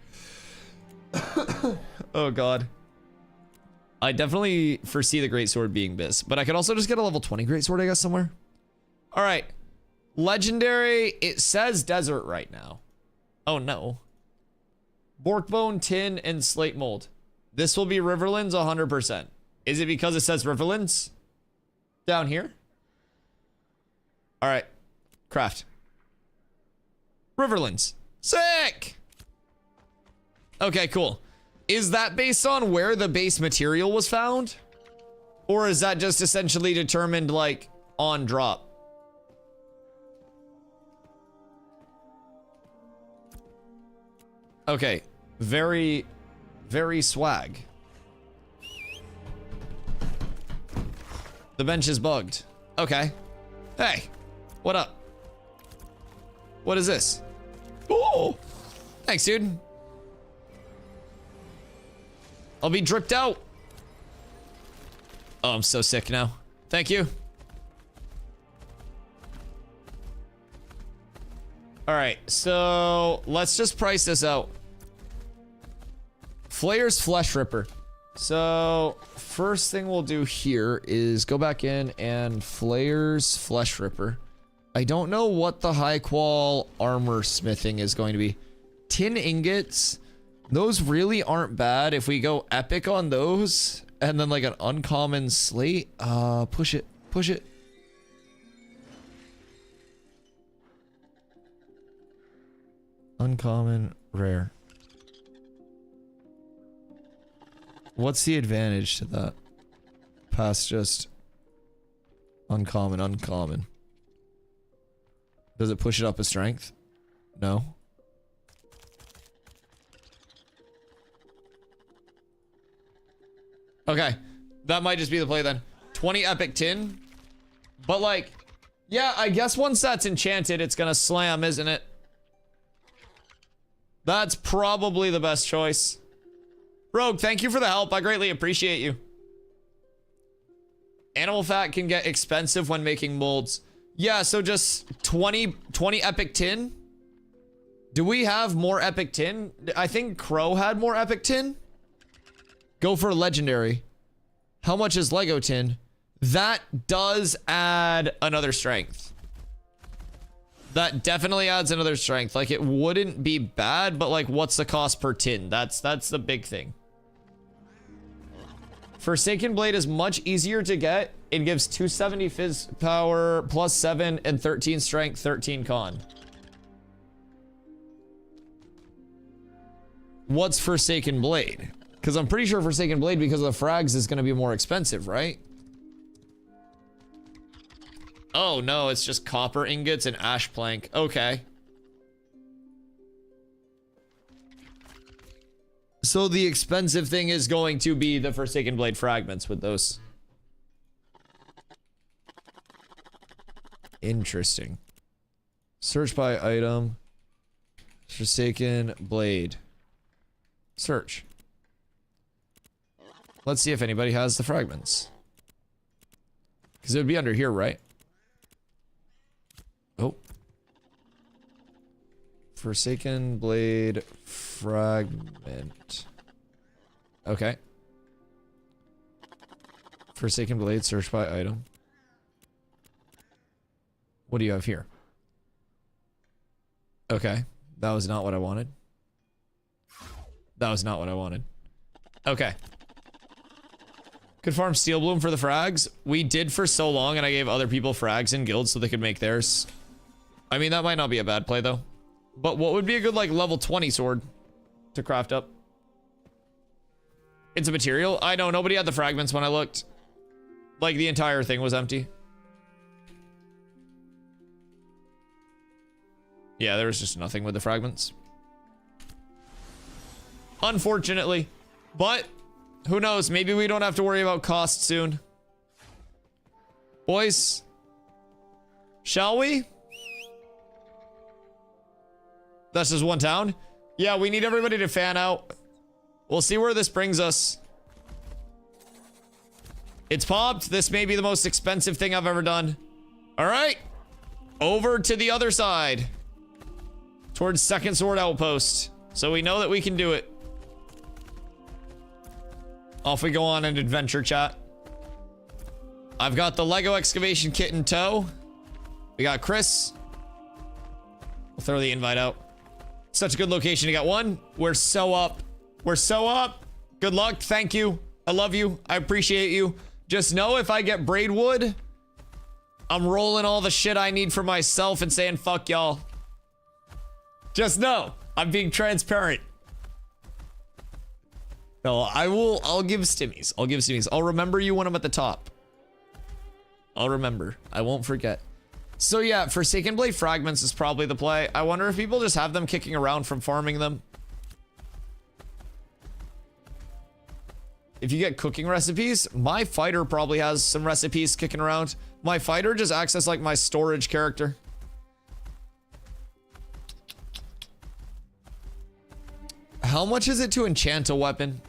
Oh god. I definitely foresee the greatsword being this, but I could also just get a level 20 greatsword, I guess, somewhere. All right, legendary. It says desert right now. Oh no. Borkbone, tin, and slate mold. This will be Riverlands 100%. Is it because it says Riverlands down here? All right, craft. Riverlands. Sick! Okay, cool. Is that based on where the base material was found? Or is that just essentially determined, like, on drop? Okay, very, very swag. The bench is bugged. Okay. Hey, what up? What is this? Oh, thanks, dude. I'll be dripped out. Oh, I'm so sick now. Thank you. All right, so let's just price this out. Flayer's Flesh Ripper. So first thing we'll do here is go back in and Flayer's Flesh Ripper. I don't know what the high qual armor smithing is going to be. Tin ingots. Those really aren't bad. If we go epic on those and then like an uncommon slate, push it, push it. Uncommon, rare. What's the advantage to that? Past just uncommon, uncommon. Does it push it up a strength? No. Okay. That might just be the play then. 20 epic tin. But like, yeah, I guess once that's enchanted, it's gonna slam, isn't it? That's probably the best choice. Rogue, thank you for the help. I greatly appreciate you. Animal fat can get expensive when making molds. Yeah, so just 20 epic tin. Do we have more epic tin? I think Crow had more epic tin. Go for legendary. How much is Lego tin? That does add another strength. That definitely adds another strength. Like, it wouldn't be bad, but like, what's the cost per tin? That's the big thing. Forsaken Blade is much easier to get. It gives 270 phys power, plus 7, and 13 strength, 13 con. What's Forsaken Blade? Because I'm pretty sure Forsaken Blade, because of the frags, is going to be more expensive, right? Oh no, it's just copper ingots and ash plank. Okay. So the expensive thing is going to be the Forsaken Blade fragments with those. Interesting. Search by item. Forsaken Blade. Search. Let's see if anybody has the fragments. Because it would be under here, right? Oh. Forsaken Blade fragment. Okay. Forsaken Blade, search by item. What do you have here? Okay. That was not what I wanted. That was not what I wanted. Okay. Could farm Steel Bloom for the frags. We did for so long, and I gave other people frags in guilds so they could make theirs. I mean, that might not be a bad play, though. But what would be a good, like, level 20 sword to craft up? It's a material? I know, nobody had the fragments when I looked. Like, the entire thing was empty. Yeah, there was just nothing with the fragments. Unfortunately. But, who knows? Maybe we don't have to worry about cost soon. Boys. Shall we? That's just one town? Yeah, we need everybody to fan out. We'll see where this brings us. It's popped. This may be the most expensive thing I've ever done. All right. Over to the other side. Towards Second Sword Outpost. So we know that we can do it. Off we go on an adventure, chat. I've got the Lego excavation kit in tow. We got Chris. We'll throw the invite out. Such a good location to get one. We're so up. We're so up. Good luck. Thank you. I love you. I appreciate you. Just know if I get braidwood, I'm rolling all the shit I need for myself and saying fuck y'all. Just know I'm being transparent. No, I'll give stimmies. I'll give stimmies. I'll remember you when I'm at the top. I'll remember. I won't forget. So yeah, Forsaken Blade fragments is probably the play. I wonder if people just have them kicking around from farming them. If you get cooking recipes, my fighter probably has some recipes kicking around. My fighter just acts as like my storage character. How much is it to enchant a weapon?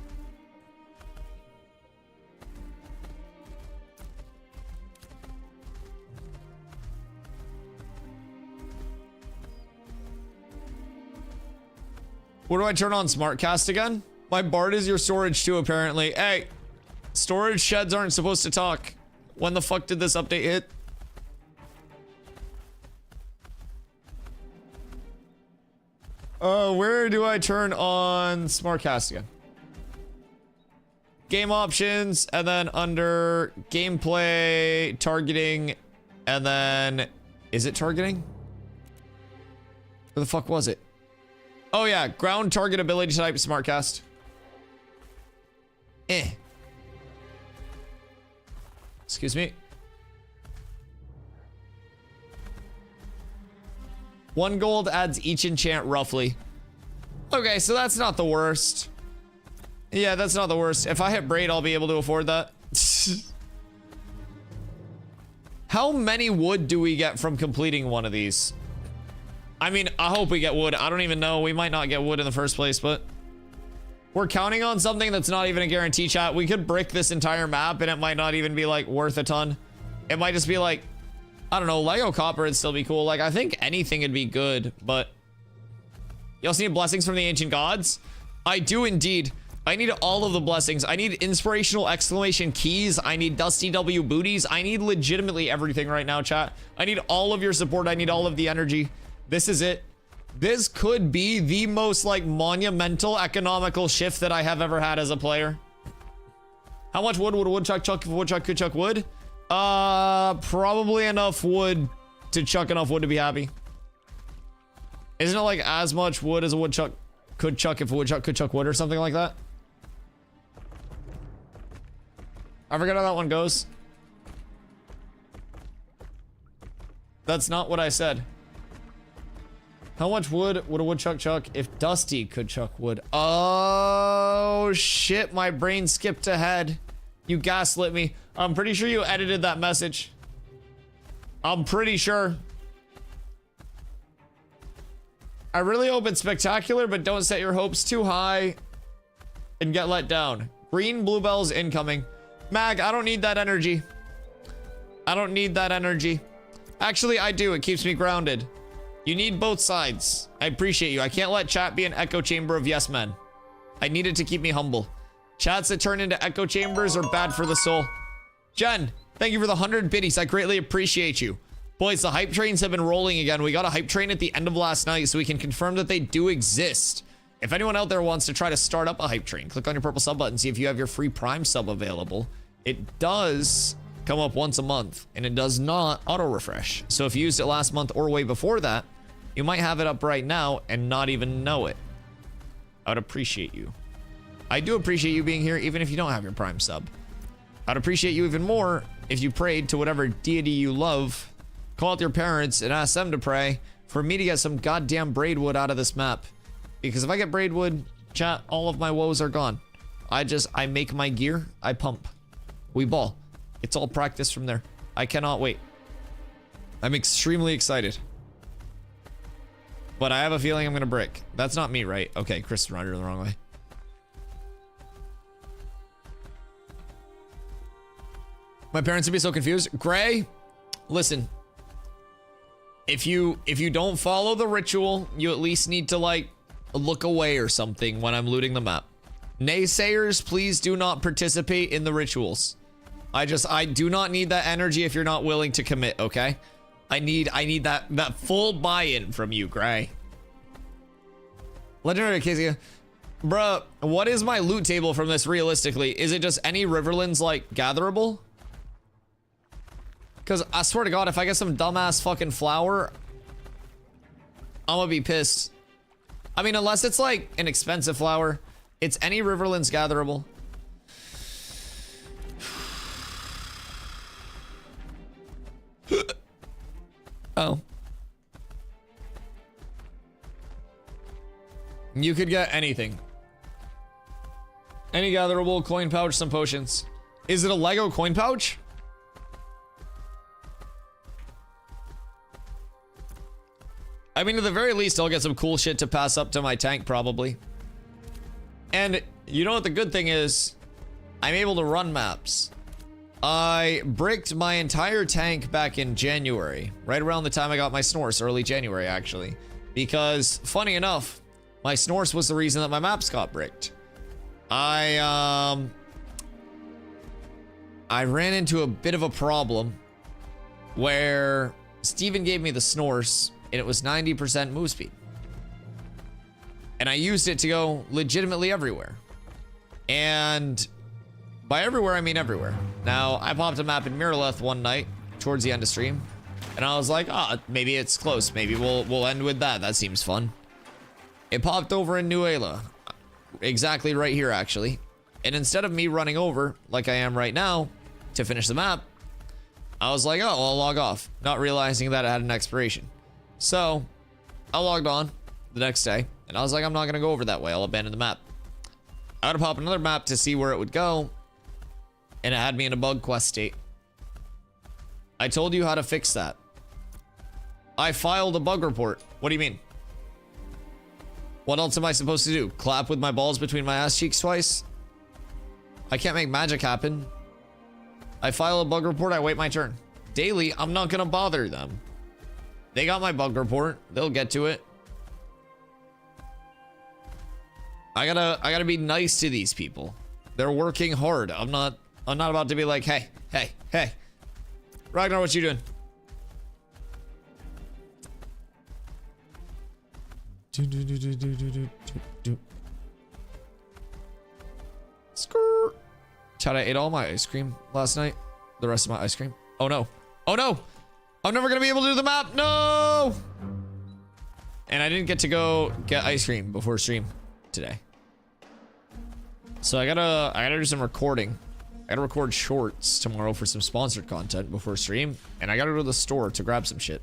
Where do I turn on SmartCast again? My Bard is your storage too, apparently. Hey, storage sheds aren't supposed to talk. When the fuck did this update hit? Where do I turn on SmartCast again? Game options, and then under gameplay, targeting, and then... Is it targeting? Where the fuck was it? Oh yeah, ground target ability type SmartCast. Excuse me. 1 gold adds each enchant roughly. Okay, so that's not the worst. Yeah, that's not the worst. If I hit Braid, I'll be able to afford that. How many wood do we get from completing one of these? I mean, I hope we get wood. I don't even know. We might not get wood in the first place, but we're counting on something that's not even a guarantee, chat. We could brick this entire map and it might not even be like worth a ton. It might just be like, I don't know, Lego copper would still be cool. Like, I think anything would be good, but you also need blessings from the ancient gods. I do indeed. I need all of the blessings. I need inspirational exclamation keys. I need Dusty W booties. I need legitimately everything right now, chat. I need all of your support. I need all of the energy. This is it. This could be the most like monumental economical shift that I have ever had as a player. How much wood would a woodchuck chuck if a woodchuck could chuck wood? Probably enough wood to chuck enough wood to be happy. Isn't it like as much wood as a woodchuck could chuck if a woodchuck could chuck wood or something like that? I forget how that one goes. That's not what I said. How much wood would a woodchuck chuck if Dusty could chuck wood? Oh shit, my brain skipped ahead. You gaslit me. I'm pretty sure you edited that message. I'm pretty sure. I really hope it's spectacular, but don't set your hopes too high and get let down. Green bluebells incoming. Mag, I don't need that energy. I don't need that energy. Actually, I do. It keeps me grounded. You need both sides. I appreciate you. I can't let chat be an echo chamber of yes men. I need it to keep me humble. Chats that turn into echo chambers are bad for the soul. Jen, thank you for the 100 biddies. I greatly appreciate you. Boys, the hype trains have been rolling again. We got a hype train at the end of last night, so we can confirm that they do exist. If anyone out there wants to try to start up a hype train, click on your purple sub button, see if you have your free Prime sub available. It does come up once a month, and it does not auto-refresh. So if you used it last month or way before that, you might have it up right now and not even know it. I would appreciate you. I do appreciate you being here, even if you don't have your Prime sub. I'd appreciate you even more if you prayed to whatever deity you love, called your parents and asked them to pray for me to get some goddamn braidwood out of this map. Because if I get braidwood, chat, all of my woes are gone. I make my gear, I pump. We ball. It's all practice from there. I cannot wait. I'm extremely excited. But I have a feeling I'm gonna brick. That's not me, right? Okay, Chris ran it the wrong way. My parents would be so confused. Gray, listen. If you don't follow the ritual, you at least need to like look away or something when I'm looting the map. Naysayers, please do not participate in the rituals. I do not need that energy if you're not willing to commit, okay? I need that full buy-in from you, Gray. Legendary Kezia. Bruh, what is my loot table from this realistically? Is it just any Riverlands like gatherable? Because I swear to God, if I get some dumbass fucking flower, I'm gonna be pissed. I mean, unless it's like an expensive flower, it's any Riverlands gatherable. Oh. You could get anything. Any gatherable, coin pouch, some potions. Is it a Lego coin pouch? I mean, at the very least, I'll get some cool shit to pass up to my tank, probably. And you know what the good thing is? I'm able to run maps. I bricked my entire tank back in January, right around the time I got my Snorse, early January, actually. Because, funny enough, my Snorse was the reason that my maps got bricked. I ran into a bit of a problem where Steven gave me the Snorse, and it was 90% move speed. And I used it to go legitimately everywhere. And by everywhere, I mean everywhere. Now, I popped a map in Miraleth one night towards the end of stream, and I was like, maybe it's close. Maybe we'll end with that. That seems fun. It popped over in Nuela. Exactly right here, actually. And instead of me running over, like I am right now, to finish the map, I was like, oh, I'll log off, not realizing that it had an expiration. So I logged on the next day, and I was like, I'm not going to go over that way. I'll abandon the map. I had to pop another map to see where it would go, and it had me in a bug quest state. I told you how to fix that. I filed a bug report. What do you mean? What else am I supposed to do? Clap with my balls between my ass cheeks twice? I can't make magic happen. I file a bug report, I wait my turn. Daily, I'm not gonna bother them. They got my bug report. They'll get to it. I gotta be nice to these people. They're working hard. I'm not about to be like, hey. Ragnar, what you doing? Skirt. Chad, I ate all my ice cream last night. The rest of my ice cream. Oh no. Oh no. I'm never gonna be able to do the map. No. And I didn't get to go get ice cream before stream today. So I gotta do some recording. I gotta record shorts tomorrow for some sponsored content before stream. And I gotta go to the store to grab some shit.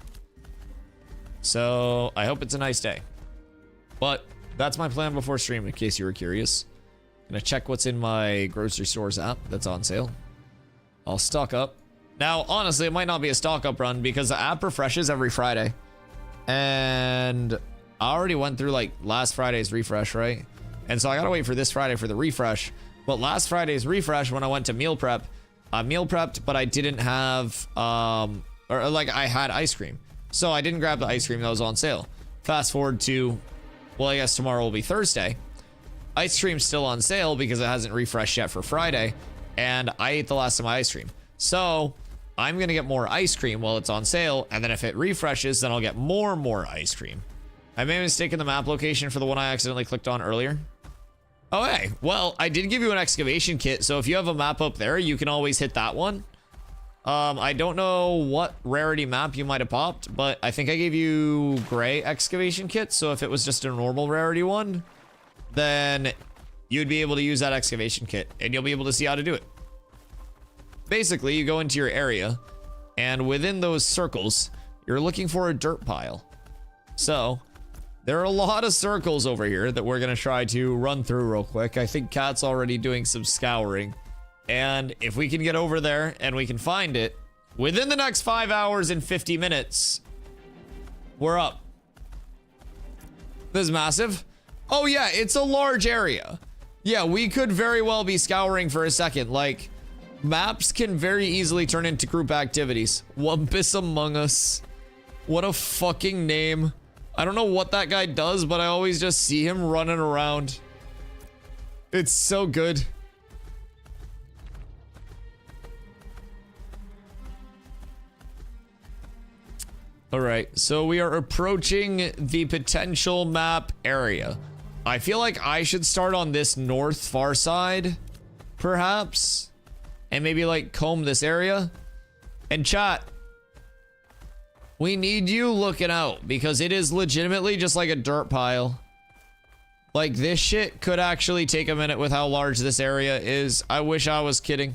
So I hope it's a nice day. But that's my plan before stream, in case you were curious. Gonna check what's in my grocery stores app that's on sale. I'll stock up. Now, honestly, it might not be a stock up run because the app refreshes every Friday. And I already went through like last Friday's refresh, right? And so I gotta wait for this Friday for the refresh. But last Friday's refresh, when I went to meal prep, I meal prepped, but I didn't have, I had ice cream. So I didn't grab the ice cream that was on sale. Fast forward to, well, I guess tomorrow will be Thursday. Ice cream's still on sale because it hasn't refreshed yet for Friday, and I ate the last of my ice cream. So I'm gonna get more ice cream while it's on sale, and then if it refreshes, then I'll get more ice cream. I made a mistake in the map location for the one I accidentally clicked on earlier. Oh, hey, well, I did give you an excavation kit, so if you have a map up there, you can always hit that one. I don't know what rarity map you might have popped, but I think I gave you gray excavation kit, so if it was just a normal rarity one, then you'd be able to use that excavation kit, and you'll be able to see how to do it. Basically, you go into your area, and within those circles, you're looking for a dirt pile. So there are a lot of circles over here that we're going to try to run through real quick. I think Kat's already doing some scouring. And if we can get over there and we can find it within the next 5 hours and 50 minutes, we're up. This is massive. Oh yeah, it's a large area. Yeah, we could very well be scouring for a second. Like, maps can very easily turn into group activities. Wumpus Among Us. What a fucking name. I don't know what that guy does, but I always just see him running around. It's so good. All right, so we are approaching the potential map area. I feel like I should start on this north far side, perhaps, and maybe like comb this area. And chat, we need you looking out because it is legitimately just like a dirt pile. Like, this shit could actually take a minute with how large this area is. I wish I was kidding.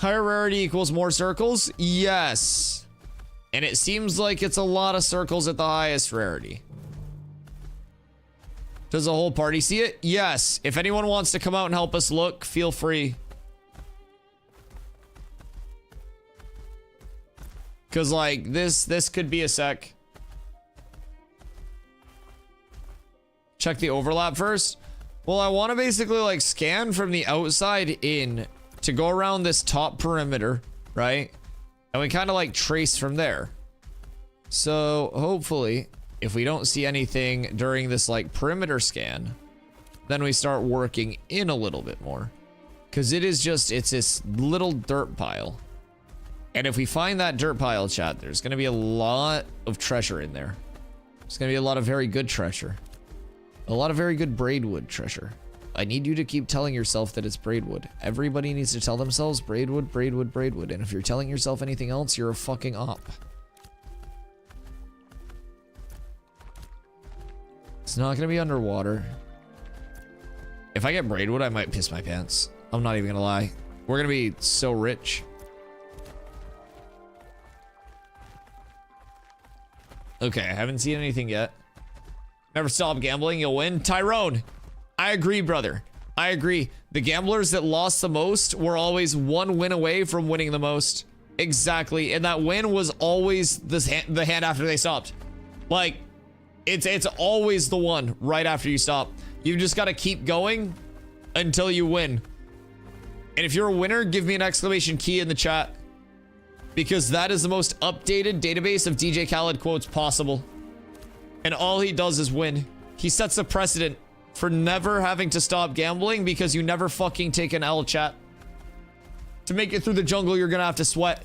Higher rarity equals more circles? Yes. And it seems like it's a lot of circles at the highest rarity. Does the whole party see it? Yes. If anyone wants to come out and help us look, feel free. Cause like this could be a sec. Check the overlap first. Well, I want to basically like scan from the outside in to go around this top perimeter, right? And we kind of like trace from there. So hopefully, if we don't see anything during this like perimeter scan, then we start working in a little bit more. Cause it's this little dirt pile. And if we find that dirt pile, chat, there's going to be a lot of treasure in there. There's going to be a lot of very good treasure. A lot of very good braidwood treasure. I need you to keep telling yourself that it's braidwood. Everybody needs to tell themselves braidwood, braidwood, braidwood. And if you're telling yourself anything else, you're a fucking op. It's not going to be underwater. If I get Braidwood, I might piss my pants. I'm not even gonna lie. We're gonna be so rich. Okay, I haven't seen anything yet. Never stop gambling, you'll win. Tyrone, I agree, brother. I agree. The gamblers that lost the most were always one win away from winning the most. Exactly, and that win was always the hand after they stopped. Like, it's always the one right after you stop. You just gotta keep going until you win. And if you're a winner, give me an exclamation key in the chat, because that is the most updated database of DJ Khaled quotes possible. And all he does is win. He sets a precedent for never having to stop gambling because you never fucking take an L, chat. To make it through the jungle, you're gonna have to sweat.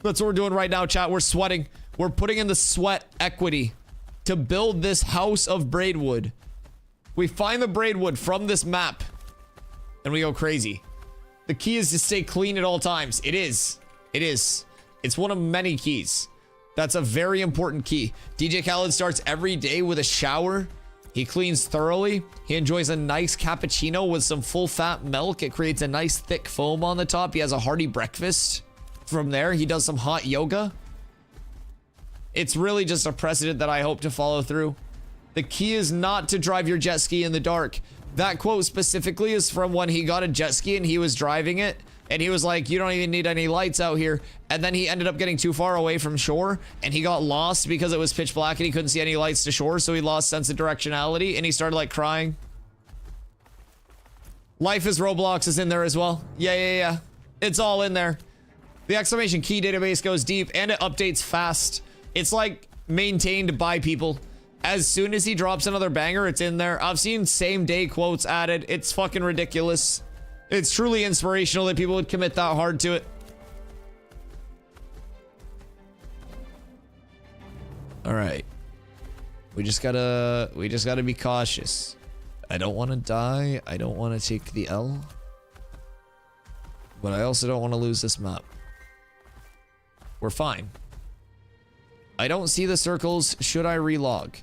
That's what we're doing right now, chat. We're sweating. We're putting in the sweat equity to build this house of Braidwood. We find the Braidwood from this map and we go crazy. The key is to stay clean at all times. It is. It is. It's one of many keys. That's a very important key. DJ Khaled starts every day with a shower. He cleans thoroughly. He enjoys a nice cappuccino with some full fat milk. It creates a nice thick foam on the top. He has a hearty breakfast. From there, he does some hot yoga. It's really just a precedent that I hope to follow through. The key is not to drive your jet ski in the dark. That quote specifically is from when he got a jet ski and he was driving it. And he was like, you don't even need any lights out here. And then he ended up getting too far away from shore and he got lost because it was pitch black and he couldn't see any lights to shore. So he lost sense of directionality and he started like crying. Life is Roblox is in there as well. Yeah. It's all in there. The exclamation key database goes deep and it updates fast. It's like maintained by people. As soon as he drops another banger, it's in there. I've seen same day quotes added. It's fucking ridiculous. It's truly inspirational that people would commit that hard to it. All right. We just gotta be cautious. I don't want to die. I don't want to take the L. But I also don't want to lose this map. We're fine. I don't see the circles. Should I relog?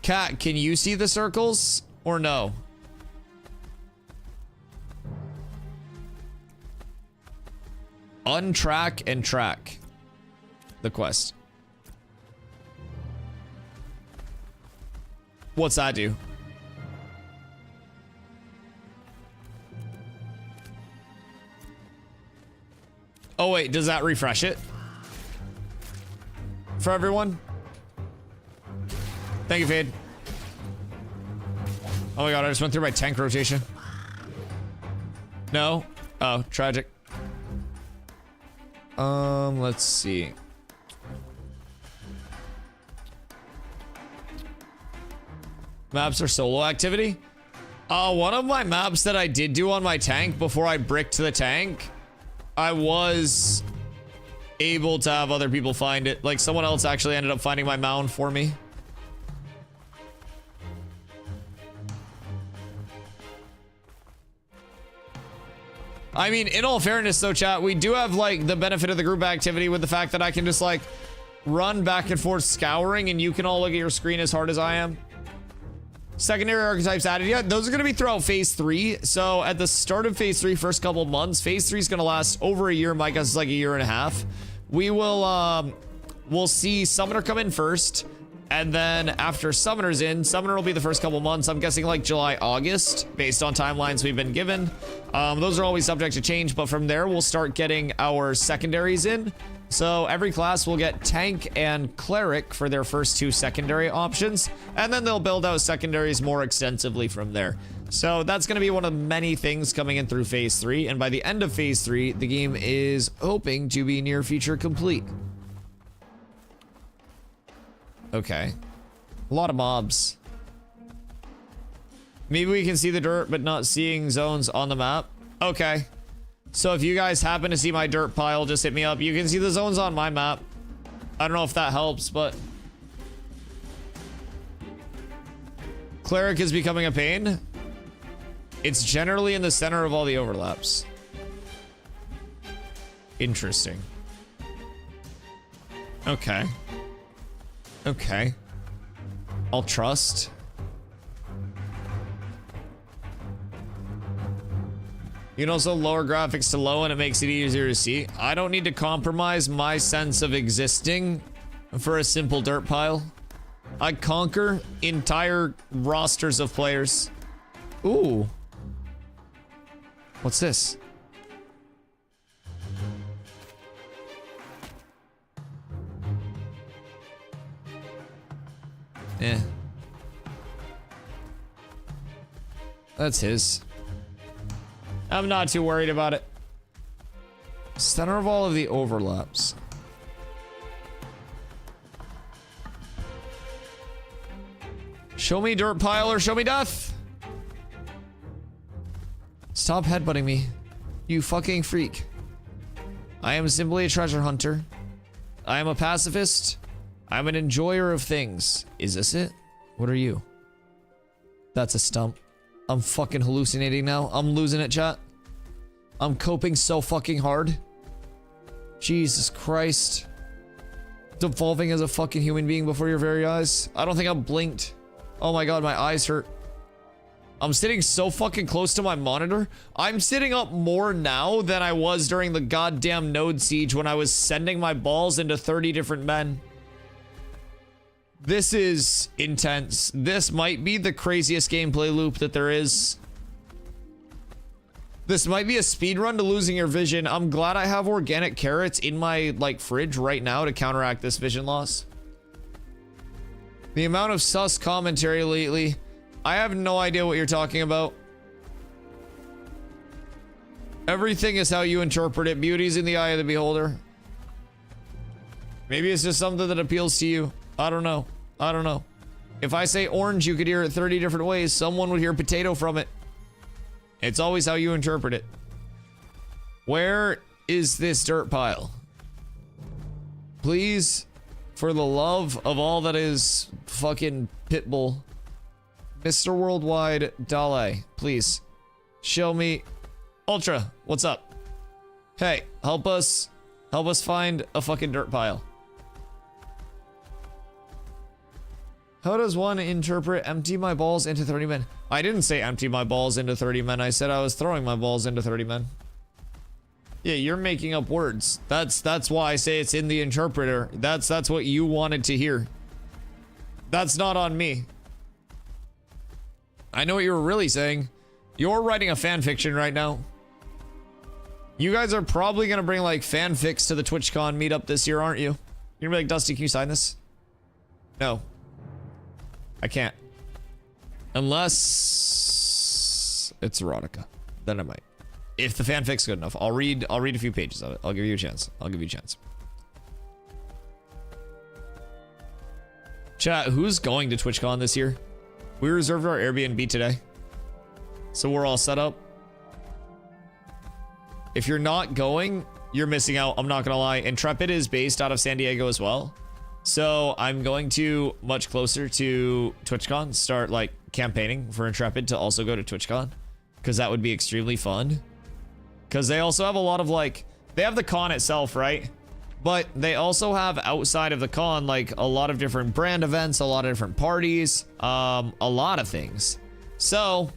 Cat, can you see the circles or no? Untrack and track the quest. What's that do? Oh wait, does that refresh it? For everyone? Thank you, Fade. Oh my god, I just went through my tank rotation. No? Oh, tragic. Let's see. Maps are solo activity? One of my maps that I did do on my tank before I bricked the tank, I was able to have other people find it. Like someone else actually ended up finding my mound for me. I mean, in all fairness though, chat, we do have like the benefit of the group activity with the fact that I can just like run back and forth scouring and you can all look at your screen as hard as I am. Secondary archetypes added. Yeah, those are going to be throughout phase 3. So at the start of phase 3, first couple of months, phase 3 is going to last over a year. My guess is like a year and a half. We will, we'll see Summoner come in first. And then after Summoner's in, Summoner will be the first couple months. I'm guessing like July, August, based on timelines we've been given. Those are always subject to change, but from there, we'll start getting our secondaries in. So every class will get Tank and Cleric for their first 2 secondary options, and then they'll build out secondaries more extensively from there. So that's going to be one of many things coming in through phase 3, and by the end of phase 3, the game is hoping to be near feature complete. Okay. A lot of mobs. Maybe we can see the dirt, but not seeing zones on the map. Okay. So if you guys happen to see my dirt pile, just hit me up. You can see the zones on my map. I don't know if that helps, but... Cleric is becoming a pain. It's generally in the center of all the overlaps. Interesting. Okay. Okay. I'll trust. You can also lower graphics to low and it makes it easier to see. I don't need to compromise my sense of existing for a simple dirt pile. I conquer entire rosters of players. Ooh. What's this? Eh. That's his. I'm not too worried about it. Center of all of the overlaps. Show me dirt pile or show me death. Stop headbutting me, you fucking freak. I am simply a treasure hunter. I am a pacifist. I'm an enjoyer of things. Is this it? What are you? That's a stump. I'm fucking hallucinating now. I'm losing it, chat. I'm coping so fucking hard. Jesus Christ. Devolving as a fucking human being before your very eyes. I don't think I blinked. Oh my god, my eyes hurt. I'm sitting so fucking close to my monitor. I'm sitting up more now than I was during the goddamn node siege when I was sending my balls into 30 different men. This is intense. This might be the craziest gameplay loop that there is. This might be a speed run to losing your vision. I'm glad I have organic carrots in my like fridge right now to counteract this vision loss. The amount of sus commentary lately, I have no idea what you're talking about. Everything is how you interpret it. Beauty's in the eye of the beholder. Maybe it's just something that appeals to you. I don't know. I don't know. If I say orange, you could hear it 30 different ways. Someone would hear potato from it. It's always how you interpret it. Where is this dirt pile? Please, for the love of all that is fucking Pitbull, Mr. Worldwide Dale, please show me. Ultra, what's up? Hey, help us find a fucking dirt pile. How does one interpret empty my balls into 30 men? I didn't say empty my balls into 30 men. I said I was throwing my balls into 30 men. Yeah, you're making up words. That's why I say it's in the interpreter. That's what you wanted to hear. That's not on me. I know what you were really saying. You're writing a fan fiction right now. You guys are probably gonna bring like fanfics to the TwitchCon meetup this year, aren't you? You're gonna be like, Dusty, can you sign this? No. I can't. Unless it's erotica. Then I might. If the fanfic's good enough, I'll read a few pages of it. I'll give you a chance. I'll give you a chance. Chat, who's going to TwitchCon this year? We reserved our Airbnb today, so we're all set up. If you're not going, you're missing out. I'm not gonna lie. Intrepid is based out of San Diego as well. So I'm going to much closer to TwitchCon start like campaigning for Intrepid to also go to TwitchCon, because that would be extremely fun. Because they also have a lot of like, they have the con itself, right? But they also have outside of the con like a lot of different brand events, a lot of different parties, a lot of things. So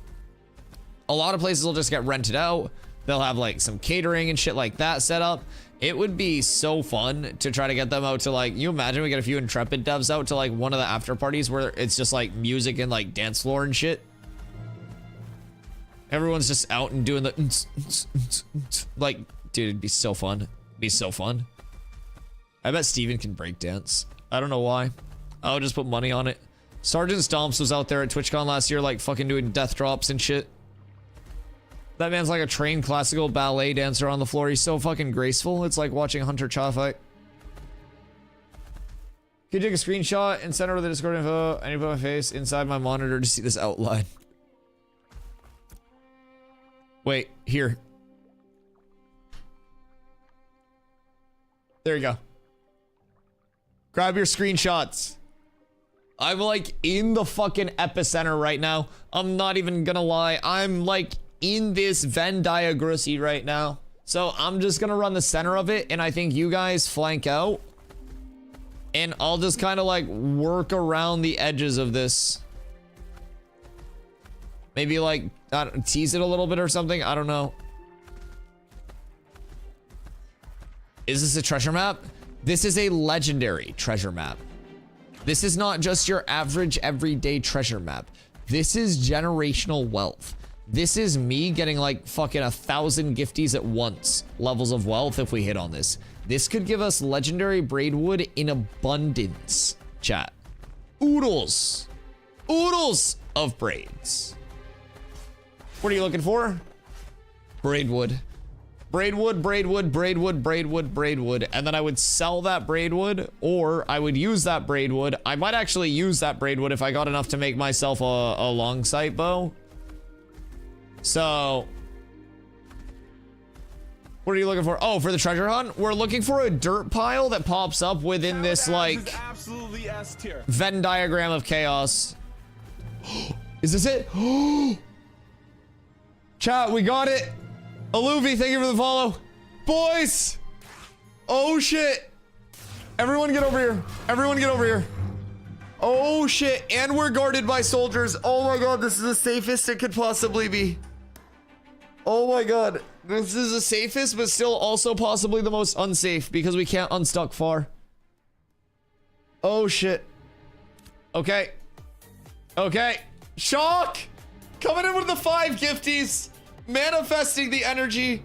a lot of places will just get rented out. They'll have like some catering and shit like that set up. It would be so fun to try to get them out to like, you imagine we get a few Intrepid devs out to like one of the after parties where it's just like music and like dance floor and shit. Everyone's just out and doing the like, dude, it'd be so fun. It'd be so fun. I bet Steven can break dance. I don't know why. I'll just put money on it. Sergeant Stomps was out there at TwitchCon last year like fucking doing death drops and shit. That man's like a trained classical ballet dancer on the floor. He's so fucking graceful. It's like watching Hunter Cha fight. Can you take a screenshot and send over the Discord info? I need to put my face inside my monitor to see this outline. Wait, here. There you go. Grab your screenshots. I'm like in the fucking epicenter right now. I'm not even gonna lie. I'm like in this Venn diagram right now. So I'm just gonna run the center of it, and I think you guys flank out. And I'll just kind of like work around the edges of this. Maybe like tease it a little bit or something. I don't know. Is this a treasure map? This is a legendary treasure map. This is not just your average everyday treasure map. This is generational wealth. This is me getting like fucking 1,000 gifties at once levels of wealth if we hit on this. This could give us legendary braidwood in abundance, chat. Oodles. Oodles of braids. What are you looking for? Braidwood. Braidwood, braidwood, braidwood, braidwood, braidwood. And then I would sell that braidwood, or I would use that braidwood. I might actually use that braidwood if I got enough to make myself a long sight bow. So, what are you looking for? Oh, for the treasure hunt? We're looking for a dirt pile that pops up within this, like, Venn diagram of chaos. Is this it? Chat, we got it. Aluvi, thank you for the follow. Boys! Oh, shit. Everyone get over here. Everyone get over here. Oh, shit. And we're guarded by soldiers. Oh, my God. This is the safest it could possibly be. Oh, my God. This is the safest, but still also possibly the most unsafe because we can't unstuck far. Oh, shit. Okay. Okay. Shock! Coming in with the 5 gifties. Manifesting the energy.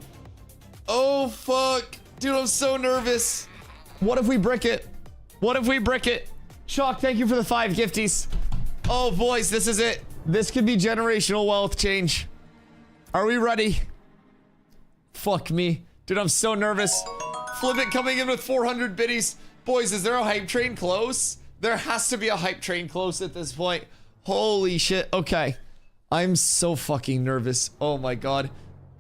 Oh, fuck. Dude, I'm so nervous. What if we brick it? What if we brick it? Shock, thank you for the 5 gifties. Oh, boys, this is it. This could be generational wealth change. Are we ready? Fuck me. Dude, I'm so nervous. Flip it coming in with 400 biddies. Boys, is there a hype train close? There has to be a hype train close at this point. Holy shit. Okay. I'm so fucking nervous. Oh my God.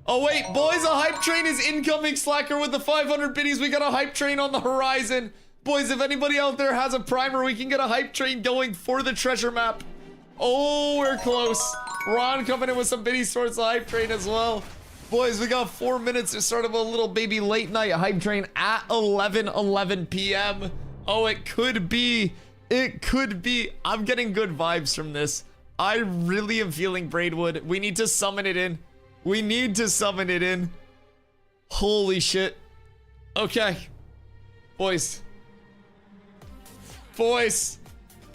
Oh wait, boys, a hype train is incoming. Slacker with the 500 biddies. We got a hype train on the horizon. Boys, if anybody out there has a primer, we can get a hype train going for the treasure map. Oh, we're close. Ron coming in with some biddies towards the hype train as well. Boys, we got 4 minutes to start of a little baby late night hype train at 11 p.m. Oh, it could be. It could be. I'm getting good vibes from this. I really am feeling braidwood. We need to summon it in. We need to summon it in. Holy shit. Okay. Boys. Boys.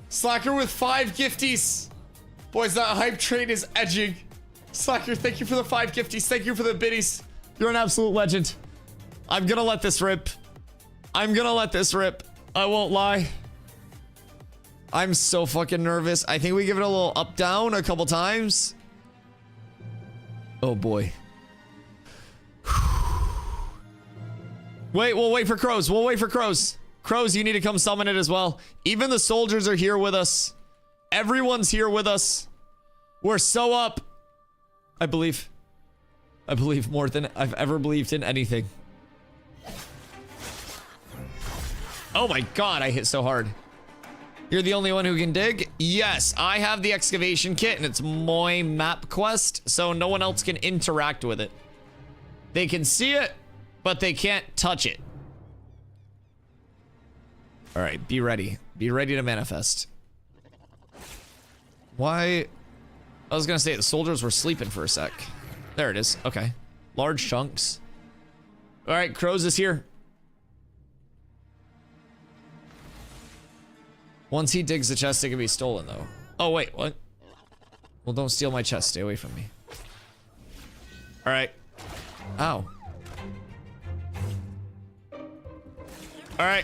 Slacker with 5 gifties. Boys, that hype train is edging. Slacker, thank you for the 5 gifties. Thank you for the biddies. You're an absolute legend. I'm gonna let this rip. I'm gonna let this rip. I won't lie. I'm so fucking nervous. I think we give it a little up down a couple times. Oh boy. Wait, we'll wait for crows. We'll wait for crows. Crows, you need to come summon it as well. Even the soldiers are here with us. Everyone's here with us. We're so up. I believe more than I've ever believed in anything. Oh my God, I hit so hard. You're the only one who can dig? Yes, I have the excavation kit and it's my map quest, so no one else can interact with it. They can see it, but they can't touch it. All right, be ready. Be ready to manifest. Why? I was gonna say the soldiers were sleeping for a sec. There it is. Okay. Large chunks. All right, crows is here. Once he digs the chest, it can be stolen, though. Oh, wait, what? Well, don't steal my chest. Stay away from me. All right. Ow. All right.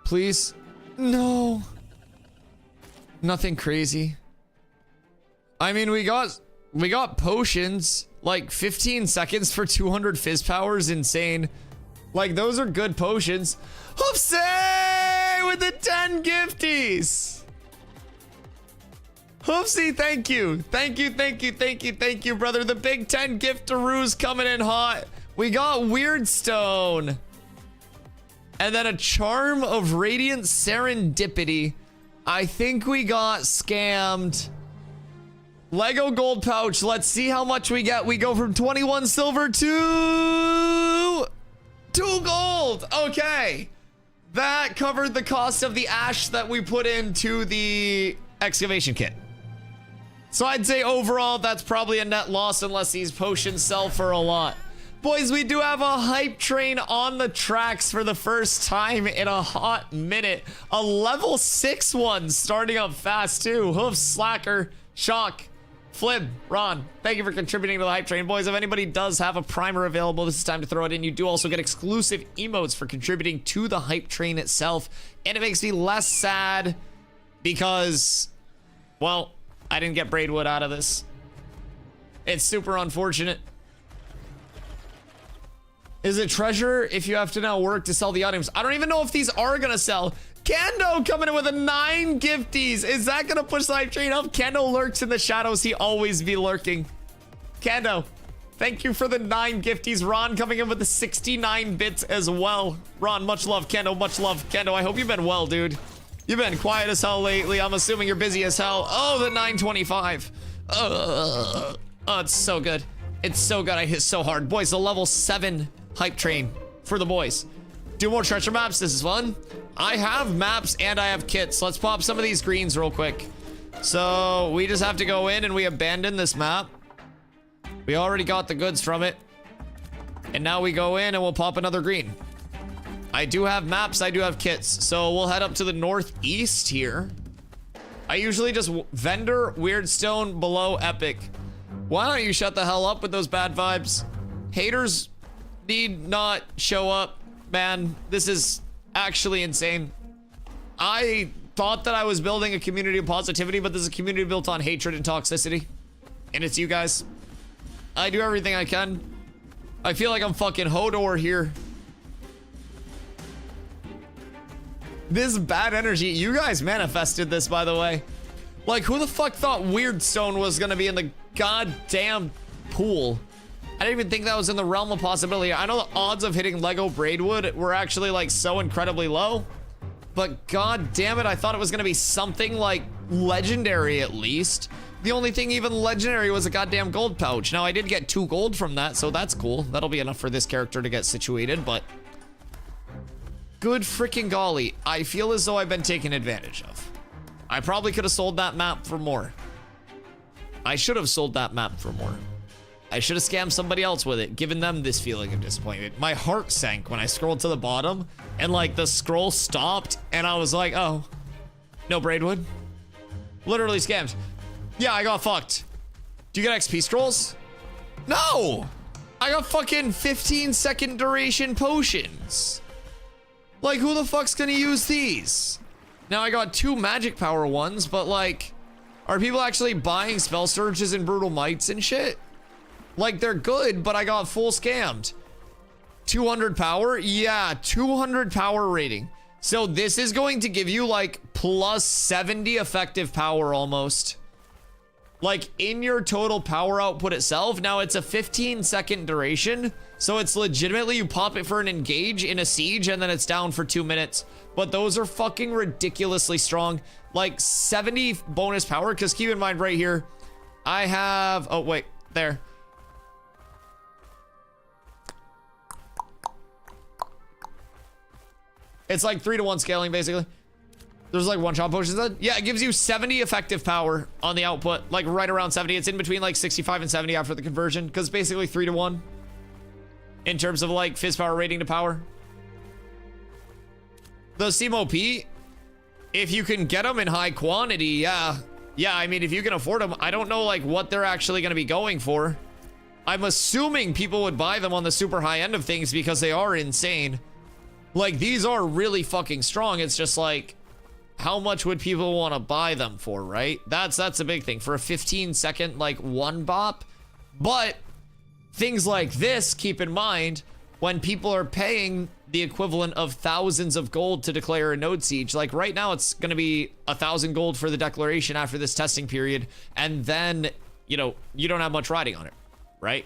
Please. No. Nothing crazy. I mean, we got potions. Like 15 seconds for 200 fizz power is insane. Like, those are good potions. Hoopsie with the 10 gifties. Hoopsie, thank you. Thank you, thank you, thank you, thank you, brother. The big 10 giftaroos coming in hot. We got Weird Stone. And then a Charm of Radiant Serendipity. I think we got scammed. Lego gold pouch. Let's see how much we get. We go from 21 silver to 2 gold. Okay. That covered the cost of the ash that we put into the excavation kit. So I'd say overall, that's probably a net loss unless these potions sell for a lot. Boys, we do have a hype train on the tracks for the first time in a hot minute. A level 6 one starting up fast too. Hoof, Slacker, Shock, Flib, Ron, thank you for contributing to the hype train. Boys, if anybody does have a primer available, this is time to throw it in. You do also get exclusive emotes for contributing to the hype train itself. And it makes me less sad because, well, I didn't get Braidwood out of this. It's super unfortunate. Is it treasure if you have to now work to sell the items? I don't even know if these are gonna sell. Kando coming in with a 9 gifties. Is that gonna push the hype train up? Kando lurks in the shadows. He always be lurking. Kando, thank you for the 9 gifties. Ron coming in with the 69 bits as well. Ron, much love. Kando, much love. Kando, I hope you've been well, dude. You've been quiet as hell lately. I'm assuming you're busy as hell. Oh, the 925. Oh, it's so good. It's so good. I hit so hard. Boys, the level 7 hype train for the boys. Do more treasure maps. This is fun. I have maps and I have kits. Let's pop some of these greens real quick. So we just have to go in and we abandon this map. We already got the goods from it. And now we go in and we'll pop another green. I do have maps, I do have kits. So we'll head up to the northeast here. I usually just vendor, Weirdstone, below epic. Why don't you shut the hell up with those bad vibes? Haters need not show up, man. This is actually insane. I thought that I was building a community of positivity, but this is a community built on hatred and toxicity. And it's you guys. I do everything I can. I feel like I'm fucking Hodor here. This bad energy, you guys manifested this, by the way. Like, who the fuck thought Weirdstone was gonna be in the goddamn pool? I didn't even think that was in the realm of possibility. I know the odds of hitting Lego Braidwood were actually like so incredibly low, but god damn it, I thought it was gonna be something like legendary at least. The only thing even legendary was a goddamn gold pouch. Now I did get 2 gold from that, so that's cool. That'll be enough for this character to get situated, but good freaking golly, I feel as though I've been taken advantage of. I probably could have sold that map for more. I should have sold that map for more. I should have scammed somebody else with it, given them this feeling of disappointment. My heart sank when I scrolled to the bottom and like the scroll stopped and I was like, oh, no Braidwood. Literally scammed. Yeah, I got fucked. Do you get XP scrolls? No! I got fucking 15-second duration potions. Like, who the fuck's gonna use these? Now I got 2 magic power ones, but like, are people actually buying spell surges and brutal mites and shit? Like, they're good, but I got full scammed. 200 power? Yeah, 200 power rating. So this is going to give you like plus 70 effective power almost. Like in your total power output itself. Now it's a 15-second duration. So it's legitimately you pop it for an engage in a siege and then it's down for 2 minutes. But those are fucking ridiculously strong. Like 70 bonus power, because keep in mind right here, I have, oh wait, there. It's like 3-to-1 scaling basically. There's like one-shot potions then. Yeah, it gives you 70 effective power on the output, like right around 70. It's in between like 65 and 70 after the conversion, because basically 3-to-1 in terms of like fizz power rating to power. Those seem OP if you can get them in high quantity. Yeah, I mean, if you can afford them. I don't know like what they're actually going to be going for. I'm assuming people would buy them on the super high end of things because they are insane. Like, these are really fucking strong. It's just like, how much would people want to buy them for, right? That's a big thing for a 15-second like one bop. But things like this, keep in mind, when people are paying the equivalent of thousands of gold to declare a node siege. Like right now, it's going to be 1,000 gold for the declaration after this testing period. And then, you know, you don't have much riding on it, right?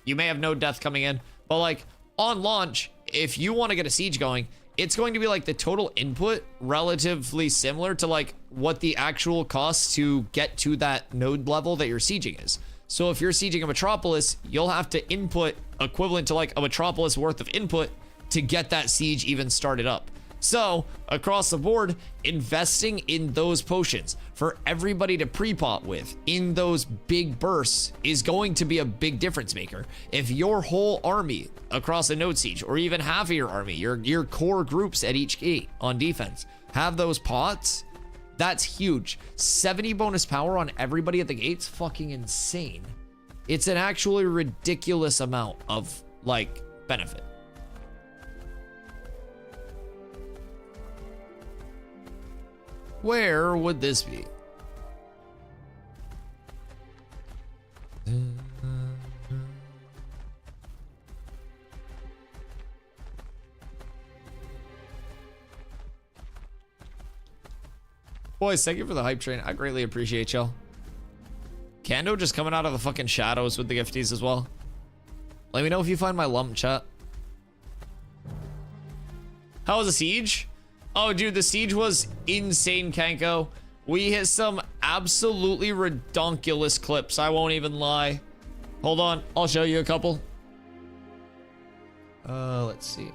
You may have node death coming in, but like on launch, if you want to get a siege going, it's going to be like the total input relatively similar to like what the actual cost to get to that node level that you're sieging is. So if you're sieging a metropolis, you'll have to input equivalent to like a metropolis worth of input to get that siege even started up. So across the board, investing in those potions for everybody to pre-pot with in those big bursts is going to be a big difference maker. If your whole army across a node siege, or even half of your army, your core groups at each gate on defense, have those pots, that's huge. 70 bonus power on everybody at the gate's fucking insane. It's an actually ridiculous amount of like benefit. Where would this be? Boys, thank you for the hype train. I greatly appreciate y'all. Kando just coming out of the fucking shadows with the gifties as well. Let me know if you find my lump, chat. How was the siege? Oh, dude, the siege was insane, Kanko. We hit some absolutely redonkulous clips. I won't even lie. Hold on, I'll show you a couple. Let's see.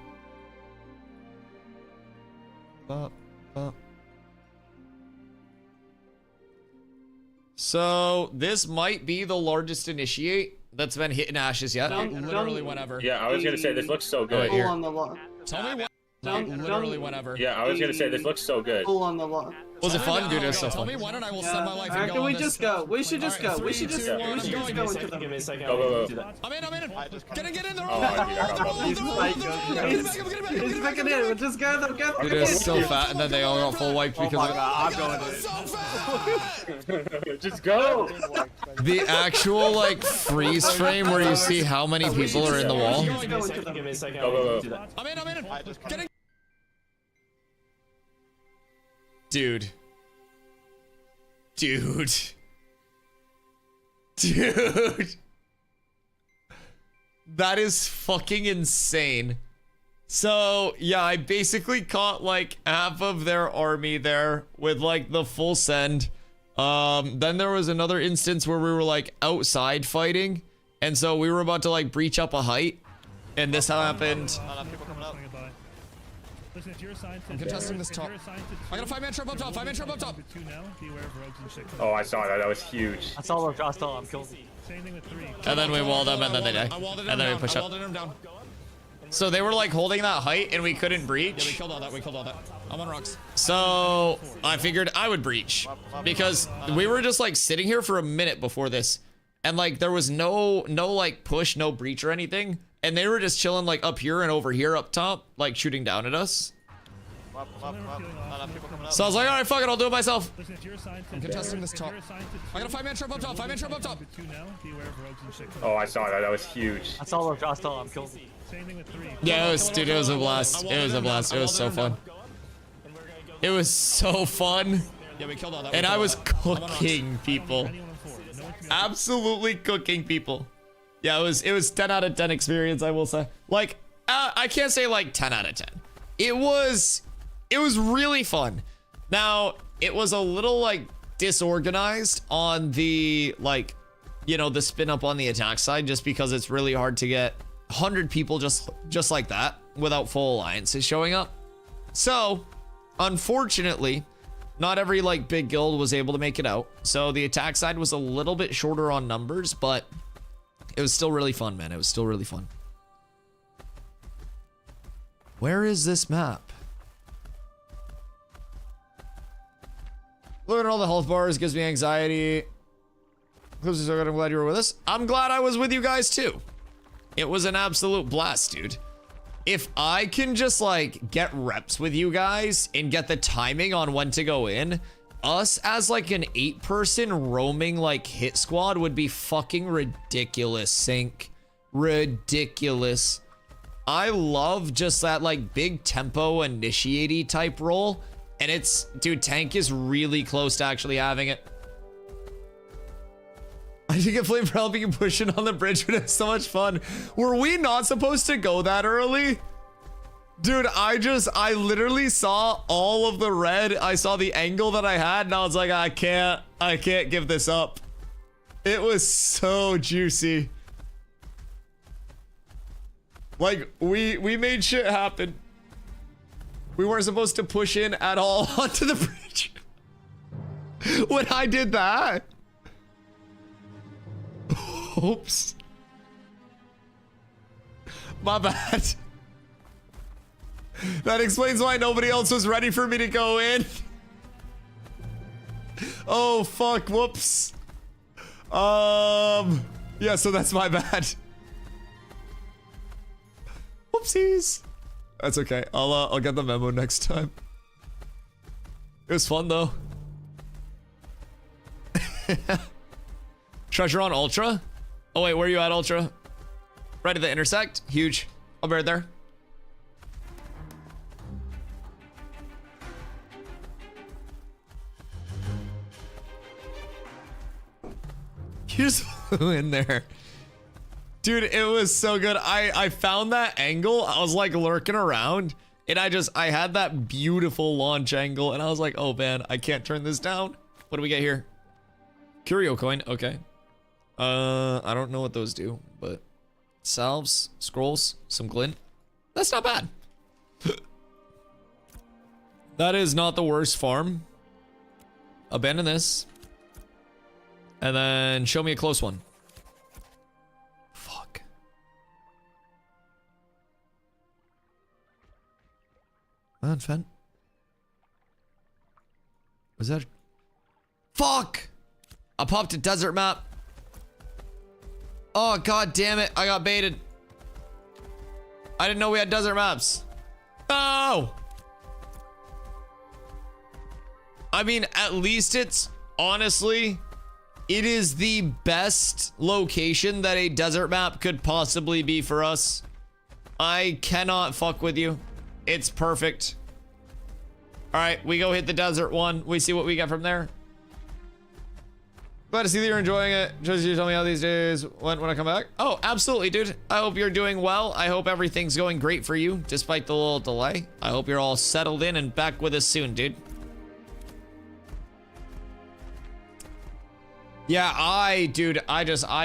So this might be the largest initiate that's been hit in ashes yet. Literally whenever. Yeah, I was gonna say this looks so good. Pull on the wall. Tell me what. Literally whenever. Yeah, I was gonna say this looks so good. Pull on the wall. Was it fun, dude? It was so Tell fun. me when and I will send my life and go Can we on this. just go? We should just go. We should just go into them. Give me a second. Go. I'm in. Get in there. He's picking in. Just go them. Dude, it was so fat, and then they all got full wiped because I'm going to. Just go. The actual like freeze frame where you see how many people are in the wall. Give me a second. Go. I'm in. Get in. Dude. That is fucking insane. So, yeah, I basically caught like half of their army there with like the full send. Then there was another instance where we were like outside fighting. And so we were about to like breach up a height. And this happened. Listen, if you're assigned to I'm contesting this top. I got a 5-man trap up top. 5-man trap up top. Oh, I saw that. That was huge. That's all I'm killed. Same thing with 3. And then we walled them and then they die. And then we push up. So they were like holding that height and we couldn't breach. Yeah, we killed all that. I'm on rocks. So I figured I would breach because we were just like sitting here for a minute before this. And like there was no like push, no breach or anything. And they were just chilling like up here and over here up top, like shooting down at us. So I was like, all right, fuck it, I'll do it myself. I'm contesting this top. I got a 5-man trap up top. 5-man trap up top. Oh, I saw that. That was huge. That's all I'm killed. Yeah, it was, dude, it was a blast. It was a blast. It was so fun. It was so fun. Yeah, we killed all that. And I was cooking people. Absolutely cooking people. Yeah, it was 10 out of 10 experience, I will say. Like, I can't say like 10 out of 10. It was really fun. Now, it was a little like disorganized on the like, you know, the spin up on the attack side, just because it's really hard to get 100 people just like that without full alliances showing up. So, unfortunately, not every like big guild was able to make it out. So the attack side was a little bit shorter on numbers, but it was still really fun, man. It was still really fun. Where is this map? Looking at all the health bars gives me anxiety. I'm glad you were with us. I'm glad I was with you guys too. It was an absolute blast, dude. If I can just like get reps with you guys and get the timing on when to go in, us as like an 8-person roaming like hit squad would be fucking ridiculous, Sync. Ridiculous. I love just that like big tempo initiate-y type role. And it's, dude, tank is really close to actually having it. I should get flame for helping you push it on the bridge, but it's so much fun. Were we not supposed to go that early? Dude, I literally saw all of the red. I saw the angle that I had and I was like, I can't give this up. It was so juicy. Like we made shit happen. We weren't supposed to push in at all onto the bridge. When I did that. Oops. My bad. That explains why nobody else was ready for me to go in. Oh, fuck. Whoops. Yeah, so that's my bad. Whoopsies. That's okay. I'll get the memo next time. It was fun though. Treasure on Ultra? Oh wait, where are you at, Ultra? Right at the intersect? Huge. I'll be right there. You just flew in there. Dude, it was so good. I found that angle. I was like lurking around and I had that beautiful launch angle and I was like, oh man, I can't turn this down. What do we get here? Curio coin, okay. I don't know what those do, but salves, scrolls, some glint. That's not bad. That is not the worst farm. Abandon this. And then show me a close one. Fuck. Man, Fen. Was that? Fuck! I popped a desert map. Oh, god damn it. I got baited. I didn't know we had desert maps. No! I mean, at least it's honestly, it is the best location that a desert map could possibly be for us. I cannot fuck with you. It's perfect. All right, we go hit the desert one. We see what we get from there. Glad to see that you're enjoying it. Just you tell me how these days went when I come back. Oh, absolutely, dude. I hope you're doing well. I hope everything's going great for you, despite the little delay. I hope you're all settled in and back with us soon, dude. Yeah, I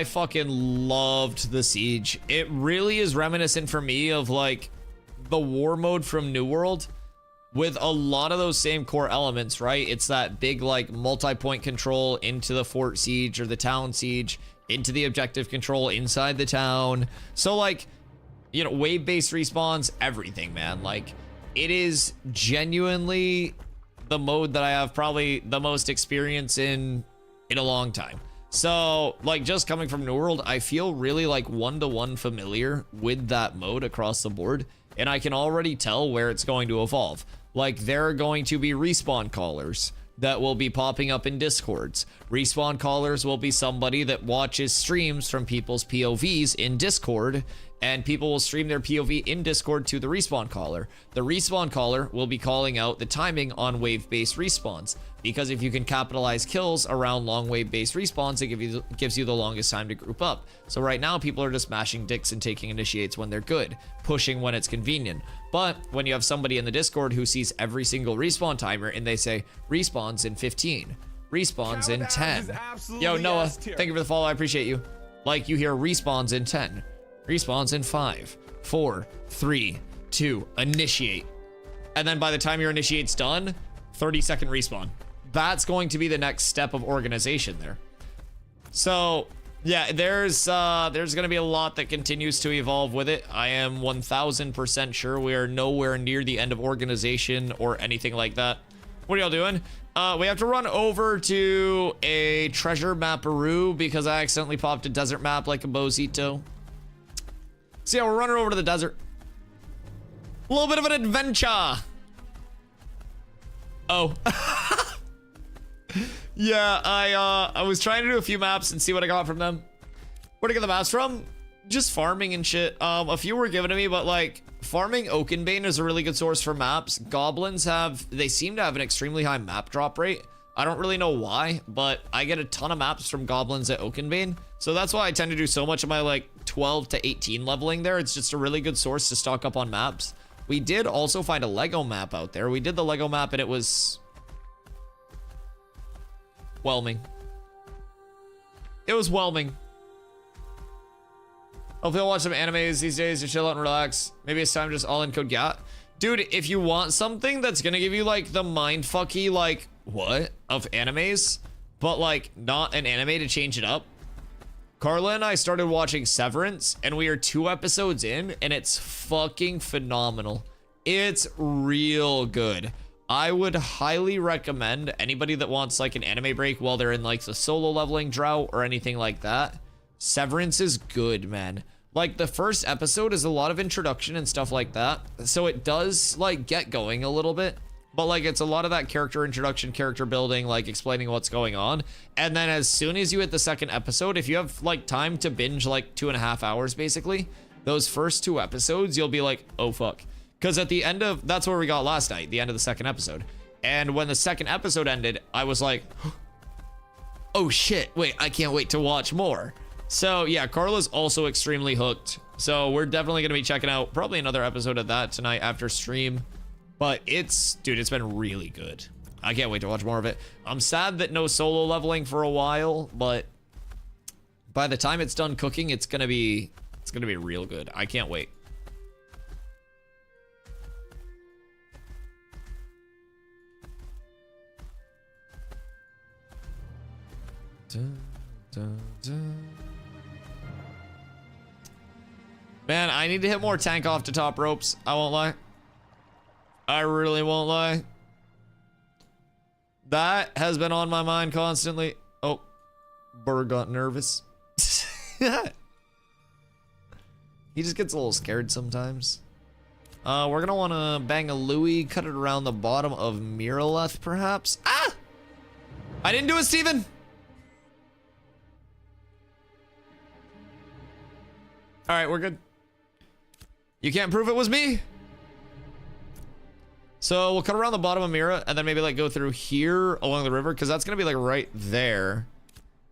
fucking loved the siege. It really is reminiscent for me of like the war mode from New World with a lot of those same core elements, right? It's that big like multi-point control into the fort siege or the town siege, into the objective control inside the town. So like, you know, wave-based respawns, everything, man. Like, it is genuinely the mode that I have probably the most experience in a long time. So like, just coming from New World, I feel really like one-to-one familiar with that mode across the board, and I can already tell where it's going to evolve. Like, there are going to be respawn callers that will be popping up in Discords. Respawn callers will be somebody that watches streams from people's POVs in Discord, and people will stream their POV in Discord to the respawn caller. The respawn caller will be calling out the timing on wave-based respawns, because if you can capitalize kills around long wave-based respawns, it gives you the longest time to group up. So right now, people are just mashing dicks and taking initiates when they're good, pushing when it's convenient. But when you have somebody in the Discord who sees every single respawn timer and they say, respawns in 15, respawns in 10. Yo, Noah, thank you for the follow, I appreciate you. Like, you hear respawns in 10. Respawns in 5, 4, 3, 2, initiate. And then by the time your initiate's done, 30-second respawn. That's going to be the next step of organization there. So yeah, there's gonna be a lot that continues to evolve with it. I am 1000% sure we are nowhere near the end of organization or anything like that. What are y'all doing? We have to run over to a treasure mapperoo because I accidentally popped a desert map like a bozito. So yeah, we're running over to the desert. A little bit of an adventure. Oh. Yeah, I was trying to do a few maps and see what I got from them. Where'd I get the maps from? Just farming and shit. A few were given to me, but like farming Oakenbane is a really good source for maps. Goblins they seem to have an extremely high map drop rate. I don't really know why, but I get a ton of maps from goblins at Oakenbane. So that's why I tend to do so much of my like 12 to 18 leveling there. It's just a really good source to stock up on maps. We did also find a Lego map out there. We did the Lego map and it was whelming. It was whelming. Hopefully I'll watch some animes these days to chill out and relax. Maybe it's time to just all in code GAT. Dude, if you want something that's gonna give you like the mindfucky like what of animes, but like not an anime to change it up. Carla and I started watching Severance, and we are 2 episodes in, and it's fucking phenomenal. It's real good. I would highly recommend anybody that wants like an anime break while they're in like the solo leveling drought or anything like that. Severance is good, man. Like the first episode is a lot of introduction and stuff like that. So it does like get going a little bit, but like it's a lot of that character introduction, character building, like explaining what's going on. And then as soon as you hit the second episode, if you have like time to binge like 2.5 hours, basically, those first 2 episodes, you'll be like, oh fuck. Because at the end of, that's where we got last night, the end of the second episode. And when the second episode ended, I was like, oh shit, wait, I can't wait to watch more. So yeah, Carla's also extremely hooked. So we're definitely gonna be checking out probably another episode of that tonight after stream. But it's, dude, it's been really good. I can't wait to watch more of it. I'm sad that no solo leveling for a while, but by the time it's done cooking, it's gonna be real good. I can't wait. Dun, dun, dun. Man, I need to hit more tank off to top ropes. I won't lie. I really won't lie. That has been on my mind constantly. Oh, Bird got nervous. He just gets a little scared sometimes. We're gonna want to bang a Louis, cut it around the bottom of Miraleth, perhaps. Ah! I didn't do it, Steven! All right, we're good. You can't prove it was me. So we'll cut around the bottom of Mira and then maybe like go through here along the river because that's gonna be like right there.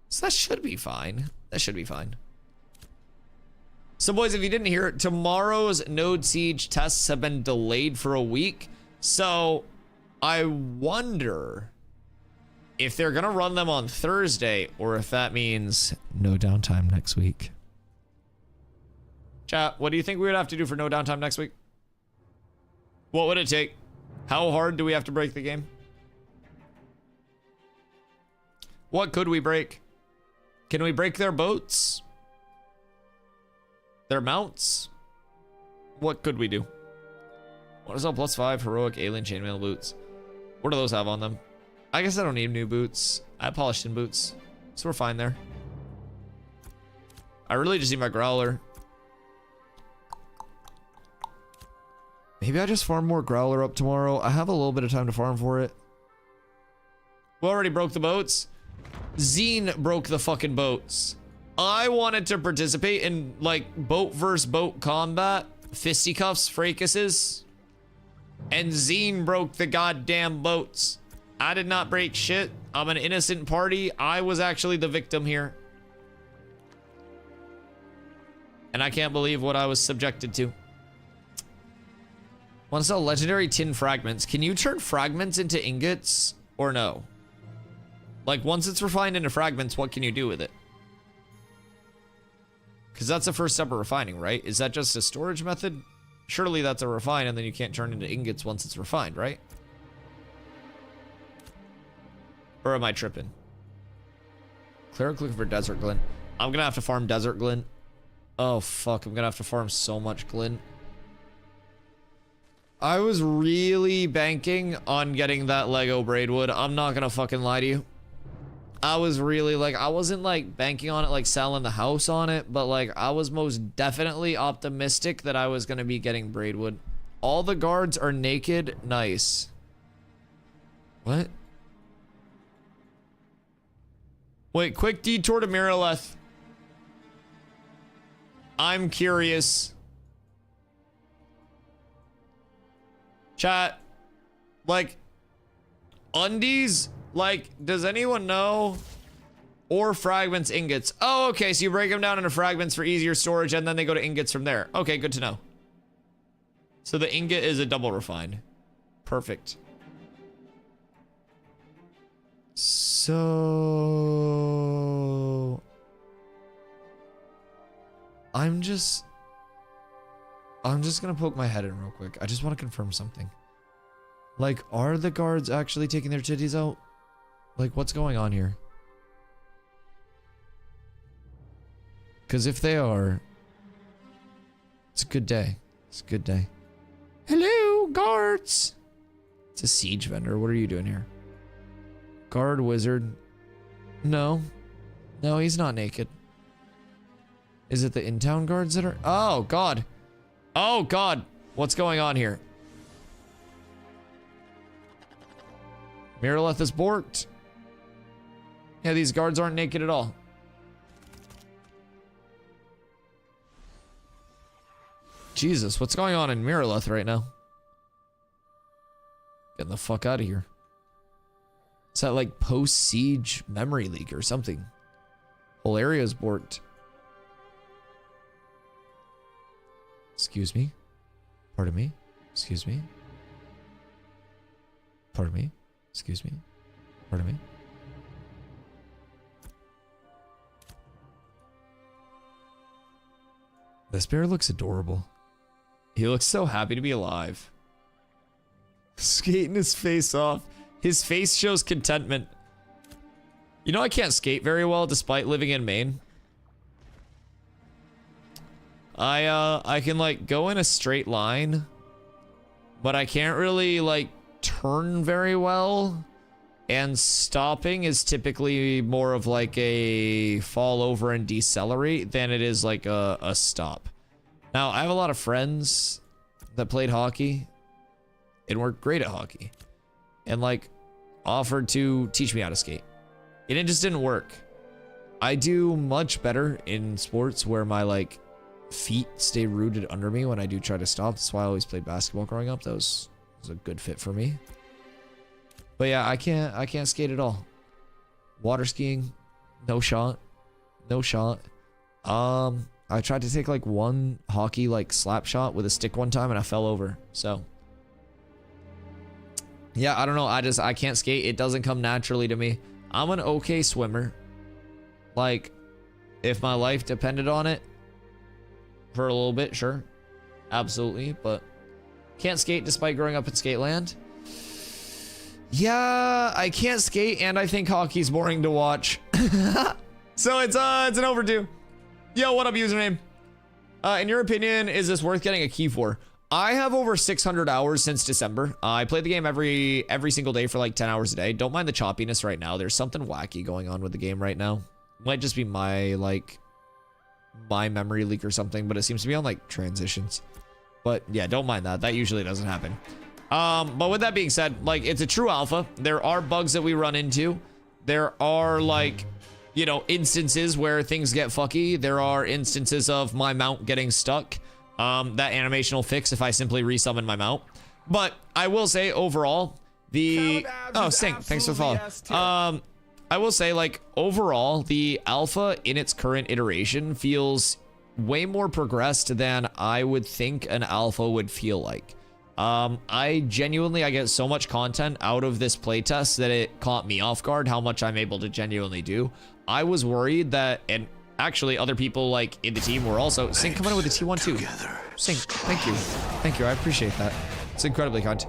So that should be fine. That should be fine. So boys, if you didn't hear it, tomorrow's Node Siege tests have been delayed for a week. So I wonder if they're gonna run them on Thursday or if that means no downtime next week. Chat, what do you think we would have to do for no downtime next week? What would it take? How hard do we have to break the game? What could we break? Can we break their boats? Their mounts? What could we do? What is all +5 heroic alien chainmail boots? What do those have on them? I guess I don't need new boots. I have polished in boots, so we're fine there. I really just need my growler. Maybe I just farm more growler up tomorrow. I have a little bit of time to farm for it. We already broke the boats. Zine broke the fucking boats. I wanted to participate in like boat versus boat combat, fisticuffs, fracases, and Zine broke the goddamn boats. I did not break shit. I'm an innocent party. I was actually the victim here. And I can't believe what I was subjected to. Want to sell legendary tin fragments. Can you turn fragments into ingots or no? Like once it's refined into fragments, what can you do with it? Because that's the first step of refining, right? Is that just a storage method? Surely that's a refine and then you can't turn into ingots once it's refined, right? Or am I tripping? Cleric looking for desert glint. I'm gonna have to farm desert glint. Oh fuck, I'm gonna have to farm so much glint. I was really banking on getting that Lego braidwood. I'm not gonna fucking lie to you. I was really like, I wasn't like banking on it, like selling the house on it, but like I was most definitely optimistic that I was gonna be getting braidwood. All the guards are naked. Nice. What? Wait, quick detour to Miraleth. I'm curious. Chat, like, undies, like, does anyone know? Or fragments, ingots. Oh, okay, so you break them down into fragments for easier storage, and then they go to ingots from there. Okay, good to know. So the ingot is a double refine. Perfect. So... I'm just gonna poke my head in real quick. I just want to confirm something. Like, are the guards actually taking their titties out? Like, what's going on here? Because if they are, it's a good day. It's a good day. Hello, guards! It's a siege vendor. What are you doing here? Guard wizard. No. No, he's not naked. Is it the in-town guards that are... Oh, God. Oh, God. What's going on here? Miraleth is borked. Yeah, these guards aren't naked at all. Jesus, what's going on in Miraleth right now? Getting the fuck out of here. Is that like post-siege memory leak or something? Whole area's borked. Excuse me? Pardon me? Excuse me? Pardon me? Excuse me? Pardon me? This bear looks adorable. He looks so happy to be alive. Skating his face off. His face shows contentment. You know I can't skate very well despite living in Maine. I can like go in a straight line, but I can't really like turn very well. And stopping is typically more of like a fall over and decelerate than it is like a stop. Now, I have a lot of friends that played hockey and were great at hockey and like offered to teach me how to skate. And it just didn't work. I do much better in sports where my like feet stay rooted under me when I do try to stop. That's why I always played basketball growing up. That was a good fit for me. But yeah, I can't skate at all. Water skiing, no shot. No shot. I tried to take like one hockey like slap shot with a stick one time and I fell over. So yeah, I don't know. I can't skate. It doesn't come naturally to me. I'm an okay swimmer. Like, if my life depended on it for a little bit, sure. Absolutely. But can't skate despite growing up in Skateland. Yeah, I can't skate and I think hockey's boring to watch. So it's an overdue. Yo, what up, username? In your opinion, is this worth getting a key for? I have over 600 hours since December. I play the game every single day for like 10 hours a day. Don't mind the choppiness right now. There's something wacky going on with the game right now. Might just be my memory leak or something, but it seems to be on like transitions. But yeah, don't mind that. That usually doesn't happen. But with that being said, like, it's a true alpha. There are bugs that we run into. There are like, you know, instances where things get fucky. There are instances of my mount getting stuck. That animation will fix if I simply resummon my mount. But I will say overall, oh, Sink, thanks for the follow. I will say, like, overall, the alpha in its current iteration feels way more progressed than I would think an alpha would feel like. I get so much content out of this playtest that it caught me off guard how much I'm able to genuinely do. I was worried that, and actually other people like in the team were also, Sink, come in with a T1 too. Sink, thank you. Thank you, I appreciate that. It's incredibly kind.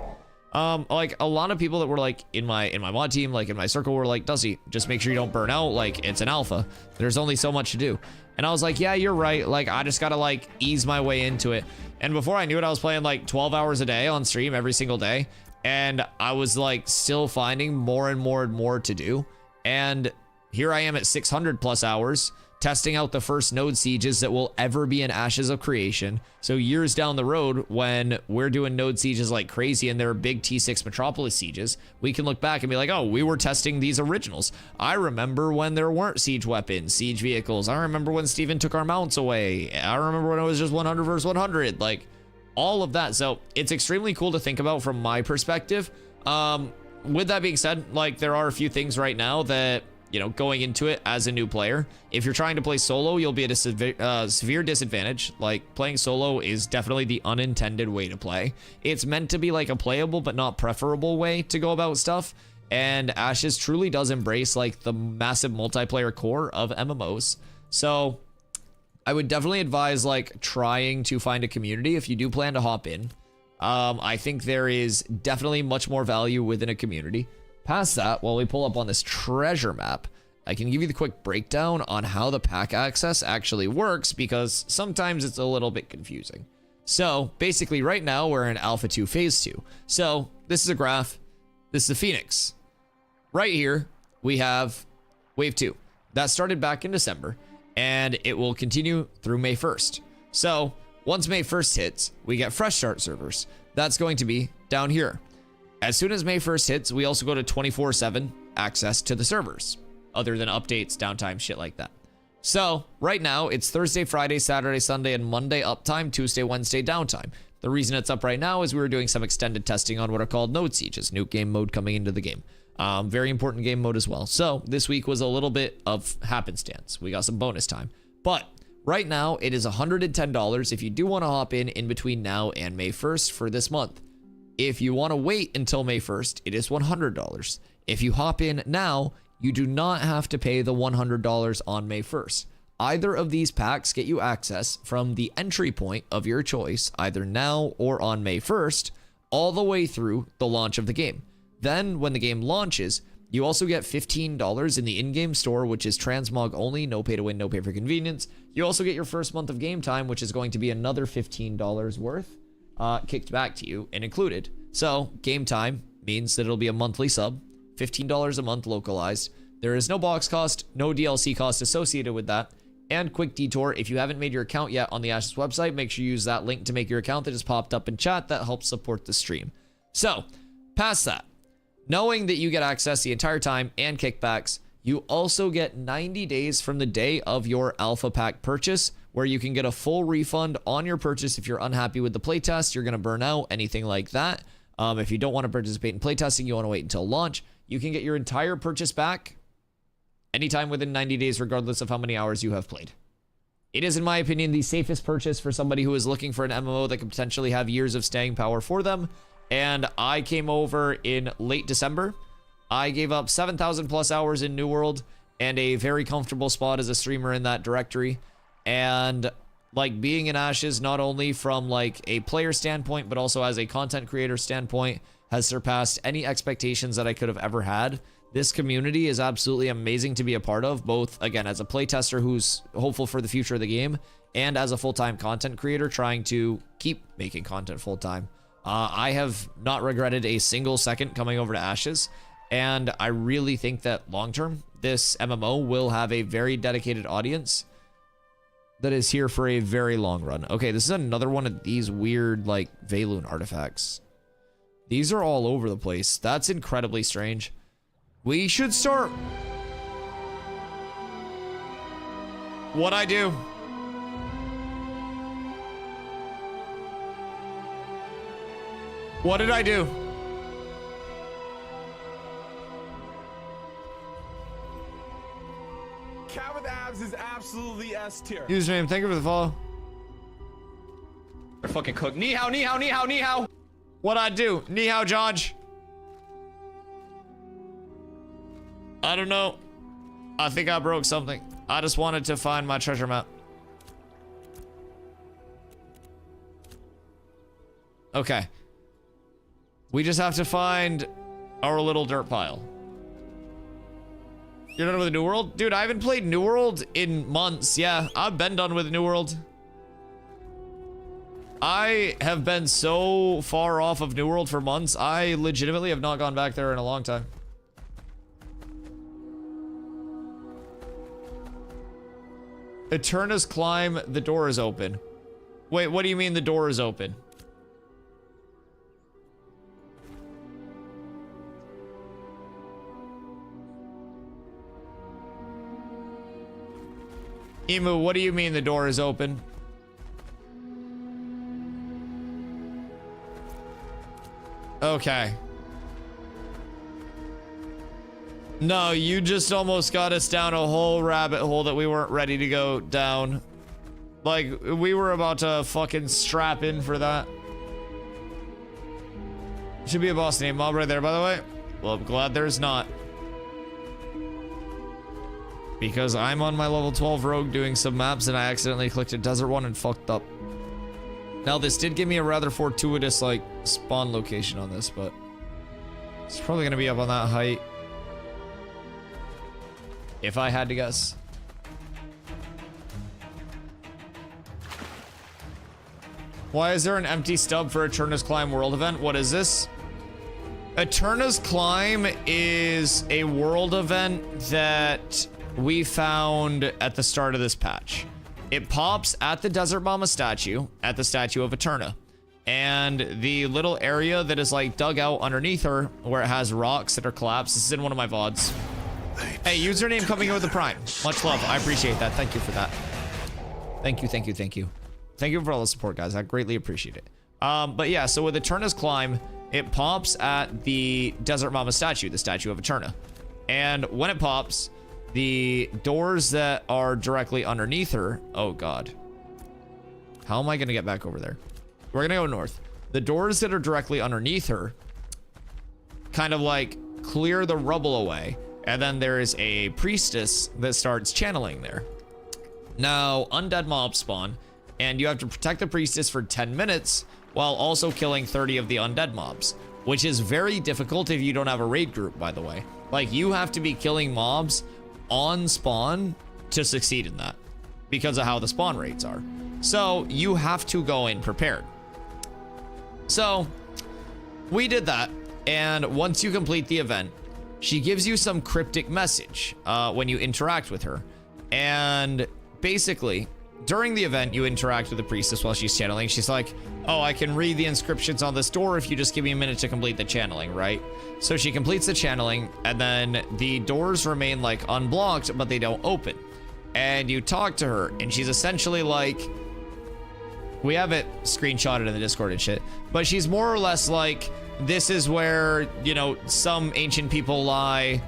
Like a lot of people that were like in my mod team, like in my circle were like, Dusty, just make sure you don't burn out. Like, it's an alpha. There's only so much to do. And I was like, yeah, you're right. Like, I just gotta like ease my way into it. And before I knew it, I was playing like 12 hours a day on stream every single day. And I was like still finding more and more and more to do. And here I am at 600 plus hours, testing out the first node sieges that will ever be in Ashes of Creation. So years down the road, when we're doing node sieges like crazy and they're big T6 Metropolis sieges, we can look back and be like, oh, we were testing these originals. I remember when there weren't siege weapons, siege vehicles. I remember when Steven took our mounts away. I remember when it was just 100 versus 100, like all of that. So it's extremely cool to think about from my perspective. With that being said, like there are a few things right now that, you know, going into it as a new player, if you're trying to play solo, you'll be at a severe disadvantage. Like, playing solo is definitely the unintended way to play. It's meant to be like a playable but not preferable way to go about stuff. And Ashes truly does embrace like the massive multiplayer core of MMOs. So I would definitely advise like trying to find a community if you do plan to hop in. I think there is definitely much more value within a community. Past that, while we pull up on this treasure map, I can give you the quick breakdown on how the pack access actually works because sometimes it's a little bit confusing. So basically right now we're in Alpha 2 Phase 2. So this is a graph. This is the Phoenix. Right here we have Wave 2. That started back in December and it will continue through May 1st. So once May 1st hits, we get fresh start servers. That's going to be down here. As soon as May 1st hits, we also go to 24/7 access to the servers, other than updates, downtime, shit like that. So right now it's Thursday, Friday, Saturday, Sunday, and Monday uptime, Tuesday, Wednesday downtime. The reason it's up right now is we were doing some extended testing on what are called node sieges, new game mode coming into the game. Very important game mode as well. So this week was a little bit of happenstance. We got some bonus time, but right now it is $110 if you do want to hop in between now and May 1st for this month. If you want to wait until May 1st, it is $100. If you hop in now, you do not have to pay the $100 on May 1st. Either of these packs get you access from the entry point of your choice, either now or on May 1st, all the way through the launch of the game. Then, when the game launches, you also get $15 in the in-game store, which is transmog only, no pay to win, no pay for convenience. You also get your first month of game time, which is going to be another $15 worth, kicked back to you and included. So, game time means that it'll be a monthly sub, $15 a month localized. There is no box cost, no DLC cost associated with that. And quick detour, if you haven't made your account yet on the Ashes website, make sure you use that link to make your account that just popped up in chat. That helps support the stream. So, past that, knowing that you get access the entire time and kickbacks, you also get 90 days from the day of your alpha pack purchase, where you can get a full refund on your purchase if you're unhappy with the playtest, you're going to burn out, anything like that. If you don't want to participate in playtesting, you want to wait until launch, you can get your entire purchase back anytime within 90 days, regardless of how many hours you have played. It is, in my opinion, the safest purchase for somebody who is looking for an MMO that could potentially have years of staying power for them. And I came over in late December. I gave up 7,000 plus hours in New World and a very comfortable spot as a streamer in that directory. And like being in Ashes, not only from like a player standpoint, but also as a content creator standpoint, has surpassed any expectations that I could have ever had. This community is absolutely amazing to be a part of, both, again, as a playtester who's hopeful for the future of the game, and as a full-time content creator trying to keep making content full-time. I have not regretted a single second coming over to Ashes, and I really think that long-term, this MMO will have a very dedicated audience that is here for a very long run. Okay, this is another one of these weird, like, Valoon artifacts. These are all over the place. That's incredibly strange. We should start. What'd I do? What did I do? Cat with abs is absolutely S tier. Username, thank you for the follow. They're fucking cooked. Ni hao, ni hao, ni hao, ni hao. What'd I do? Ni hao, George. I don't know. I think I broke something. I just wanted to find my treasure map. Okay. We just have to find our little dirt pile. You're done with New World? Dude, I haven't played New World in months. Yeah, I've been done with New World. I have been so far off of New World for months. I legitimately have not gone back there in a long time. Eterna's climb, the door is open. Wait, what do you mean the door is open? Emu, what do you mean the door is open? Okay. No, you just almost got us down a whole rabbit hole that we weren't ready to go down. Like, we were about to fucking strap in for that. Should be a boss name mob right there, by the way. Well, I'm glad there's not. because I'm on my level 12 rogue doing some maps and I accidentally clicked a desert one and fucked up. Now this did give me a rather fortuitous like spawn location on this, but it's probably gonna be up on that height if I had to guess. Why is there an empty stub for Eterna's Climb world event? What is this? Eterna's Climb is a world event that we found at the start of this patch. It pops at the Desert Mama statue, at the statue of Eterna. And the little area that is like dug out underneath her, where it has rocks that are collapsed. This is in one of my VODs. Hey, username coming in with the Prime. Much love. I appreciate that. Thank you for that. Thank you, thank you, thank you. Thank you for all the support, guys. I greatly appreciate it. But yeah, so with Eterna's Climb, it pops at the Desert Mama statue, the statue of Eterna. And when it pops, the doors that are directly underneath her, oh god. How am I gonna get back over there? We're gonna go north. The doors that are directly underneath her kind of like clear the rubble away, and then there is a priestess that starts channeling there. Now, undead mobs spawn, and you have to protect the priestess for 10 minutes while also killing 30 of the undead mobs, which is very difficult if you don't have a raid group, by the way. Like, you have to be killing mobs on spawn to succeed in that because of how the spawn rates are. So you have to go in prepared. So we did that, and once you complete the event, she gives you some cryptic message when you interact with her. And basically, during the event, you interact with the priestess while she's channeling. She's like, oh, I can read the inscriptions on this door if you just give me a minute to complete the channeling, right? So she completes the channeling, and then the doors remain like unblocked, but they don't open. And you talk to her, and she's essentially like, we have it screenshotted in the Discord and shit, but she's more or less like, this is where, you know, some ancient people lie,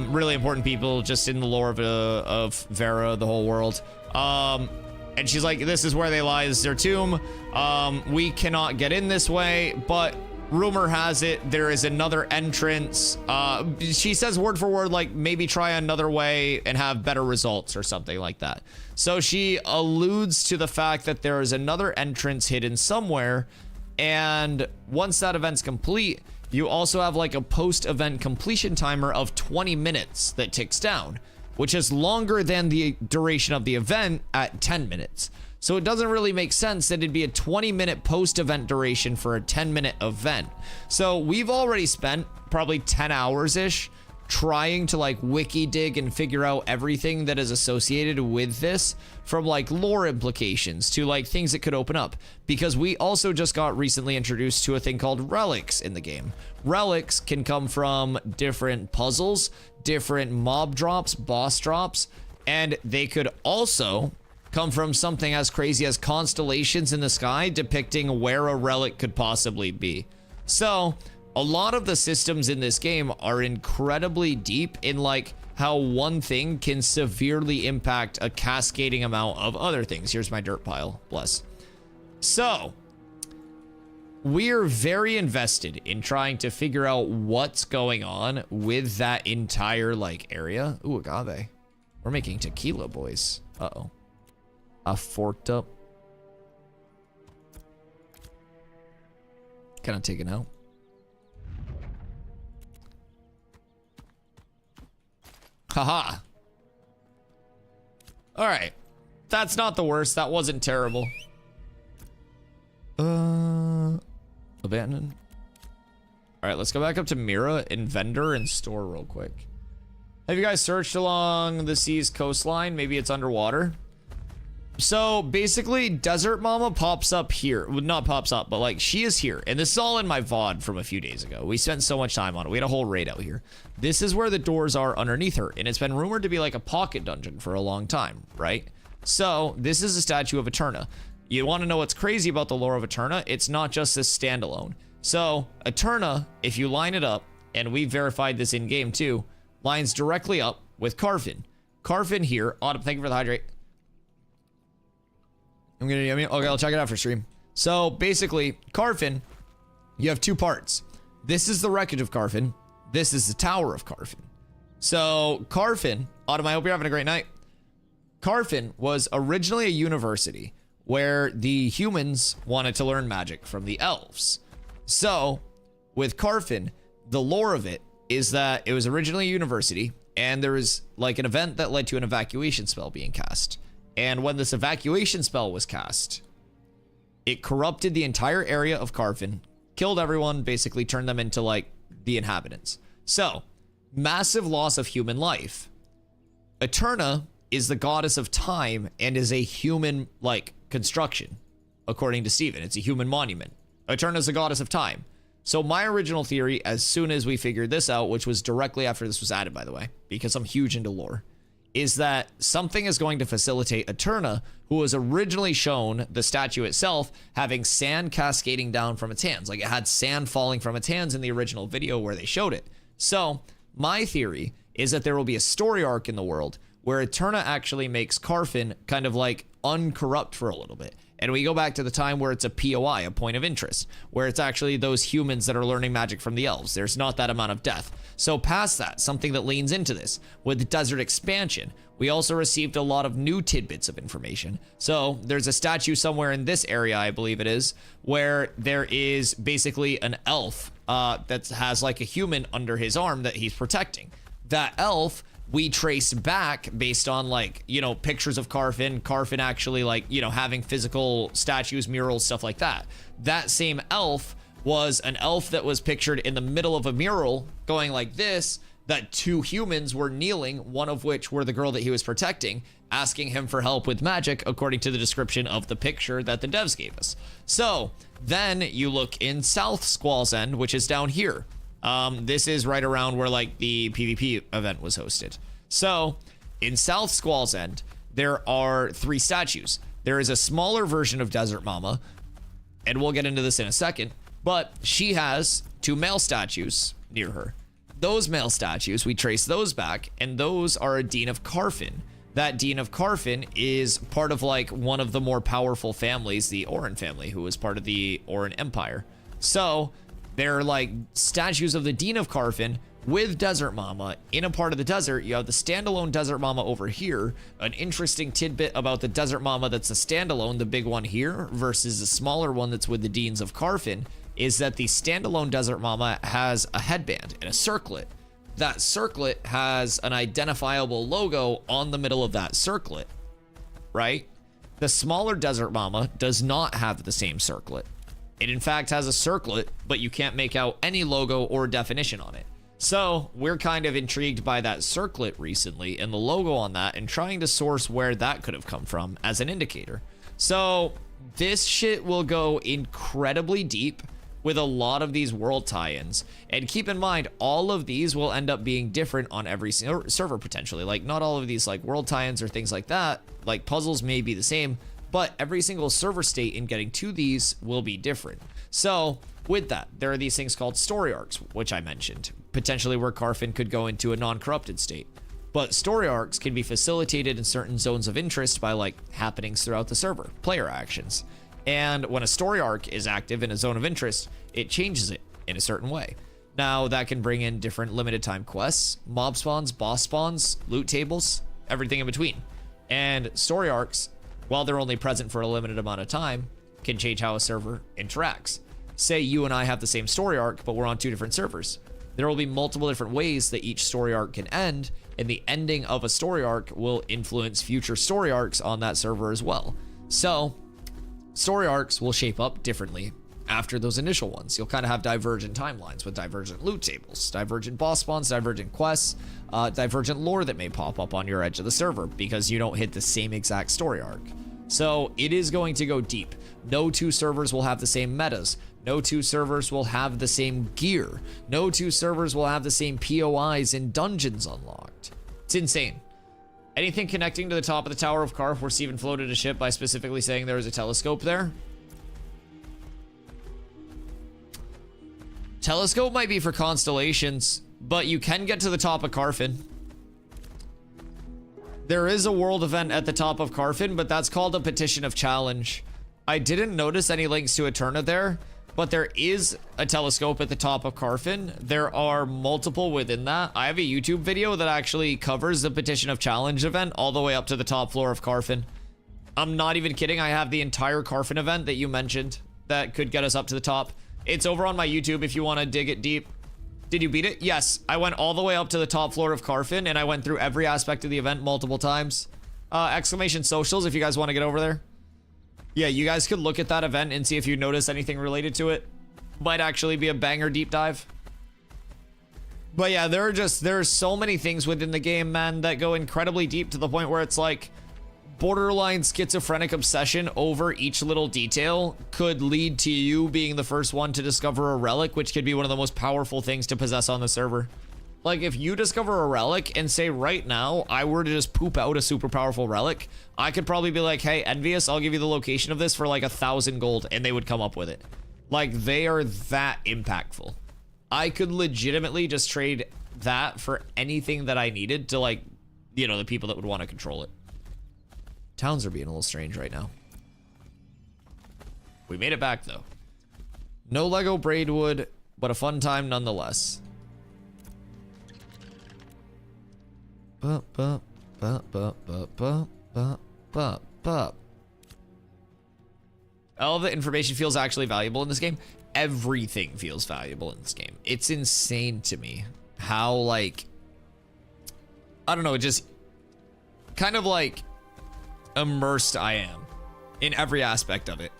really important people just in the lore of Vera, the whole world. And she's like, this is where they lie, this is their tomb. We cannot get in this way, but rumor has it there is another entrance. She says word for word, like, maybe try another way and have better results or something like that. So she alludes to the fact that there is another entrance hidden somewhere, and once that event's complete, you also have like a post-event completion timer of 20 minutes that ticks down, which is longer than the duration of the event at 10 minutes. So it doesn't really make sense that it'd be a 20-minute post-event duration for a 10-minute event. So we've already spent probably 10 hours-ish trying to like wiki dig and figure out everything that is associated with this, from like lore implications to like things that could open up, because we also just got recently introduced to a thing called relics in the game. Relics can come from different puzzles, different mob drops, boss drops, and they could also come from something as crazy as constellations in the sky depicting where a relic could possibly be. So a lot of the systems in this game are incredibly deep in like how one thing can severely impact a cascading amount of other things. Here's my dirt pile, bless. So we're very invested in trying to figure out what's going on with that entire like area. Ooh, agave. We're making tequila, boys. Uh-oh. I forked up. Kind of taken out. Haha. All right. That's not the worst. That wasn't terrible. Abandoned. All right, let's go back up to Mira and vendor and store real quick. Have you guys searched along the sea's coastline? Maybe it's underwater. So basically, Desert Mama pops up here. Well, not pops up, but like she is here. And this is all in my VOD from a few days ago. We spent so much time on it. We had a whole raid out here. This is where the doors are underneath her. And it's been rumored to be like a pocket dungeon for a long time, right? So this is a statue of Eterna. You want to know what's crazy about the lore of Eterna? It's not just this standalone. So Eterna, if you line it up, and we verified this in game too, lines directly up with Carfin. Carfin here. Autumn, thank you for the hydrate. Okay, I'll check it out for stream. So basically, Carfin, you have two parts. This is the wreckage of Carfin. This is the Tower of Carfin. So Carfin, Autumn, I hope you're having a great night. Carfin was originally a university where the humans wanted to learn magic from the elves. So with Carfin, the lore of it is that it was originally a university, and there was like an event that led to an evacuation spell being cast. And when this evacuation spell was cast, it corrupted the entire area of Carfin, killed everyone, basically turned them into like the inhabitants. So, massive loss of human life. Eterna is the goddess of time and is a human like construction, according to Steven. It's a human monument. Eterna is the goddess of time. So my original theory, as soon as we figured this out, which was directly after this was added, by the way, because I'm huge into lore, is that something is going to facilitate Eterna, who was originally shown the statue itself having sand cascading down from its hands. Like it had sand falling from its hands in the original video where they showed it. So my theory is that there will be a story arc in the world where Eterna actually makes Carfin kind of like uncorrupt for a little bit. And we go back to the time where it's a POI, a point of interest, where it's actually those humans that are learning magic from the elves. There's not that amount of death. So past that, something that leans into this, with the desert expansion, we also received a lot of new tidbits of information. So there's a statue somewhere in this area, I believe it is, where there is basically an elf that has like a human under his arm that he's protecting. That elf we trace back based on like, you know, pictures of Carfin actually like, you know, having physical statues, murals, stuff like that. That same elf was an elf that was pictured in the middle of a mural going like this, that two humans were kneeling, one of which were the girl that he was protecting, asking him for help with magic, according to the description of the picture that the devs gave us. So then you look in South Squall's End, which is down here. This is right around where like the PvP event was hosted. So in South Squall's End, there are 3 statues. There is a smaller version of Desert Mama, and we'll get into this in a second, but she has 2 male statues near her. Those male statues, we trace those back, and those are a Dean of Carfin. That Dean of Carfin is part of like one of the more powerful families, the Orin family, who was part of the Orin Empire. So they're like statues of the Dean of Carfin with Desert Mama in a part of the desert. You have the standalone Desert Mama over here. An interesting tidbit about the Desert Mama that's a standalone, the big one here, versus the smaller one that's with the Deans of Carfin, is that the standalone Desert Mama has a headband and a circlet. That circlet has an identifiable logo on the middle of that circlet, right? The smaller Desert Mama does not have the same circlet. It in fact has a circlet, but you can't make out any logo or definition on it. So we're kind of intrigued by that circlet recently and the logo on that and trying to source where that could have come from as an indicator. So this shit will go incredibly deep with a lot of these world tie-ins. And keep in mind, all of these will end up being different on every server potentially. Like not all of these like world tie-ins or things like that, like puzzles may be the same, but every single server state in getting to these will be different. So with that, there are these things called story arcs, which I mentioned, potentially where Carfin could go into a non-corrupted state. But story arcs can be facilitated in certain zones of interest by like happenings throughout the server, player actions. And when a story arc is active in a zone of interest, it changes it in a certain way. Now that can bring in different limited time quests, mob spawns, boss spawns, loot tables, everything in between. And story arcs, while they're only present for a limited amount of time, can change how a server interacts. Say you and I have the same story arc, but we're on 2 different servers. There will be multiple different ways that each story arc can end, and the ending of a story arc will influence future story arcs on that server as well. So story arcs will shape up differently after those initial ones. You'll kind of have divergent timelines with divergent loot tables, divergent boss spawns, divergent quests, divergent lore that may pop up on your edge of the server because you don't hit the same exact story arc. So it is going to go deep. No 2 servers will have the same metas. No 2 servers will have the same gear. No 2 servers will have the same POIs and dungeons unlocked. It's insane. Anything connecting to the top of the Tower of Karf where Steven floated a ship by specifically saying there was a telescope there? Telescope might be for constellations, but you can get to the top of Carfin. There is a world event at the top of Carfin, but that's called a Petition of Challenge. I didn't notice any links to Eterna there, but there is a telescope at the top of Carfin. There are multiple within that. I have a YouTube video that actually covers the Petition of Challenge event all the way up to the top floor of Carfin. I'm not even kidding. I have the entire Carfin event that you mentioned that could get us up to the top. It's over on my YouTube if you want to dig it deep. Did you beat it? Yes. I went all the way up to the top floor of Carfin, and I went through every aspect of the event multiple times. Exclamation socials if you guys want to get over there. Yeah, you guys could look at that event and see if you notice anything related to it. Might actually be a banger deep dive. But yeah, there are so many things within the game, man, that go incredibly deep to the point where it's like borderline schizophrenic obsession over each little detail could lead to you being the first one to discover a relic, which could be one of the most powerful things to possess on the server. Like, if you discover a relic and say right now I were to just poop out a super powerful relic, I could probably be like, hey, Envious, I'll give you the location of this for like 1,000 gold, and they would come up with it. Like, they are that impactful. I could legitimately just trade that for anything that I needed to, like, you know, the people that would want to control it. Towns are being a little strange right now. We made it back, though. No Lego Braidwood, but a fun time nonetheless. All of the information feels actually valuable in this game. Everything feels valuable in this game. It's insane to me how, like, I don't know, just kind of like immersed I am in every aspect of it.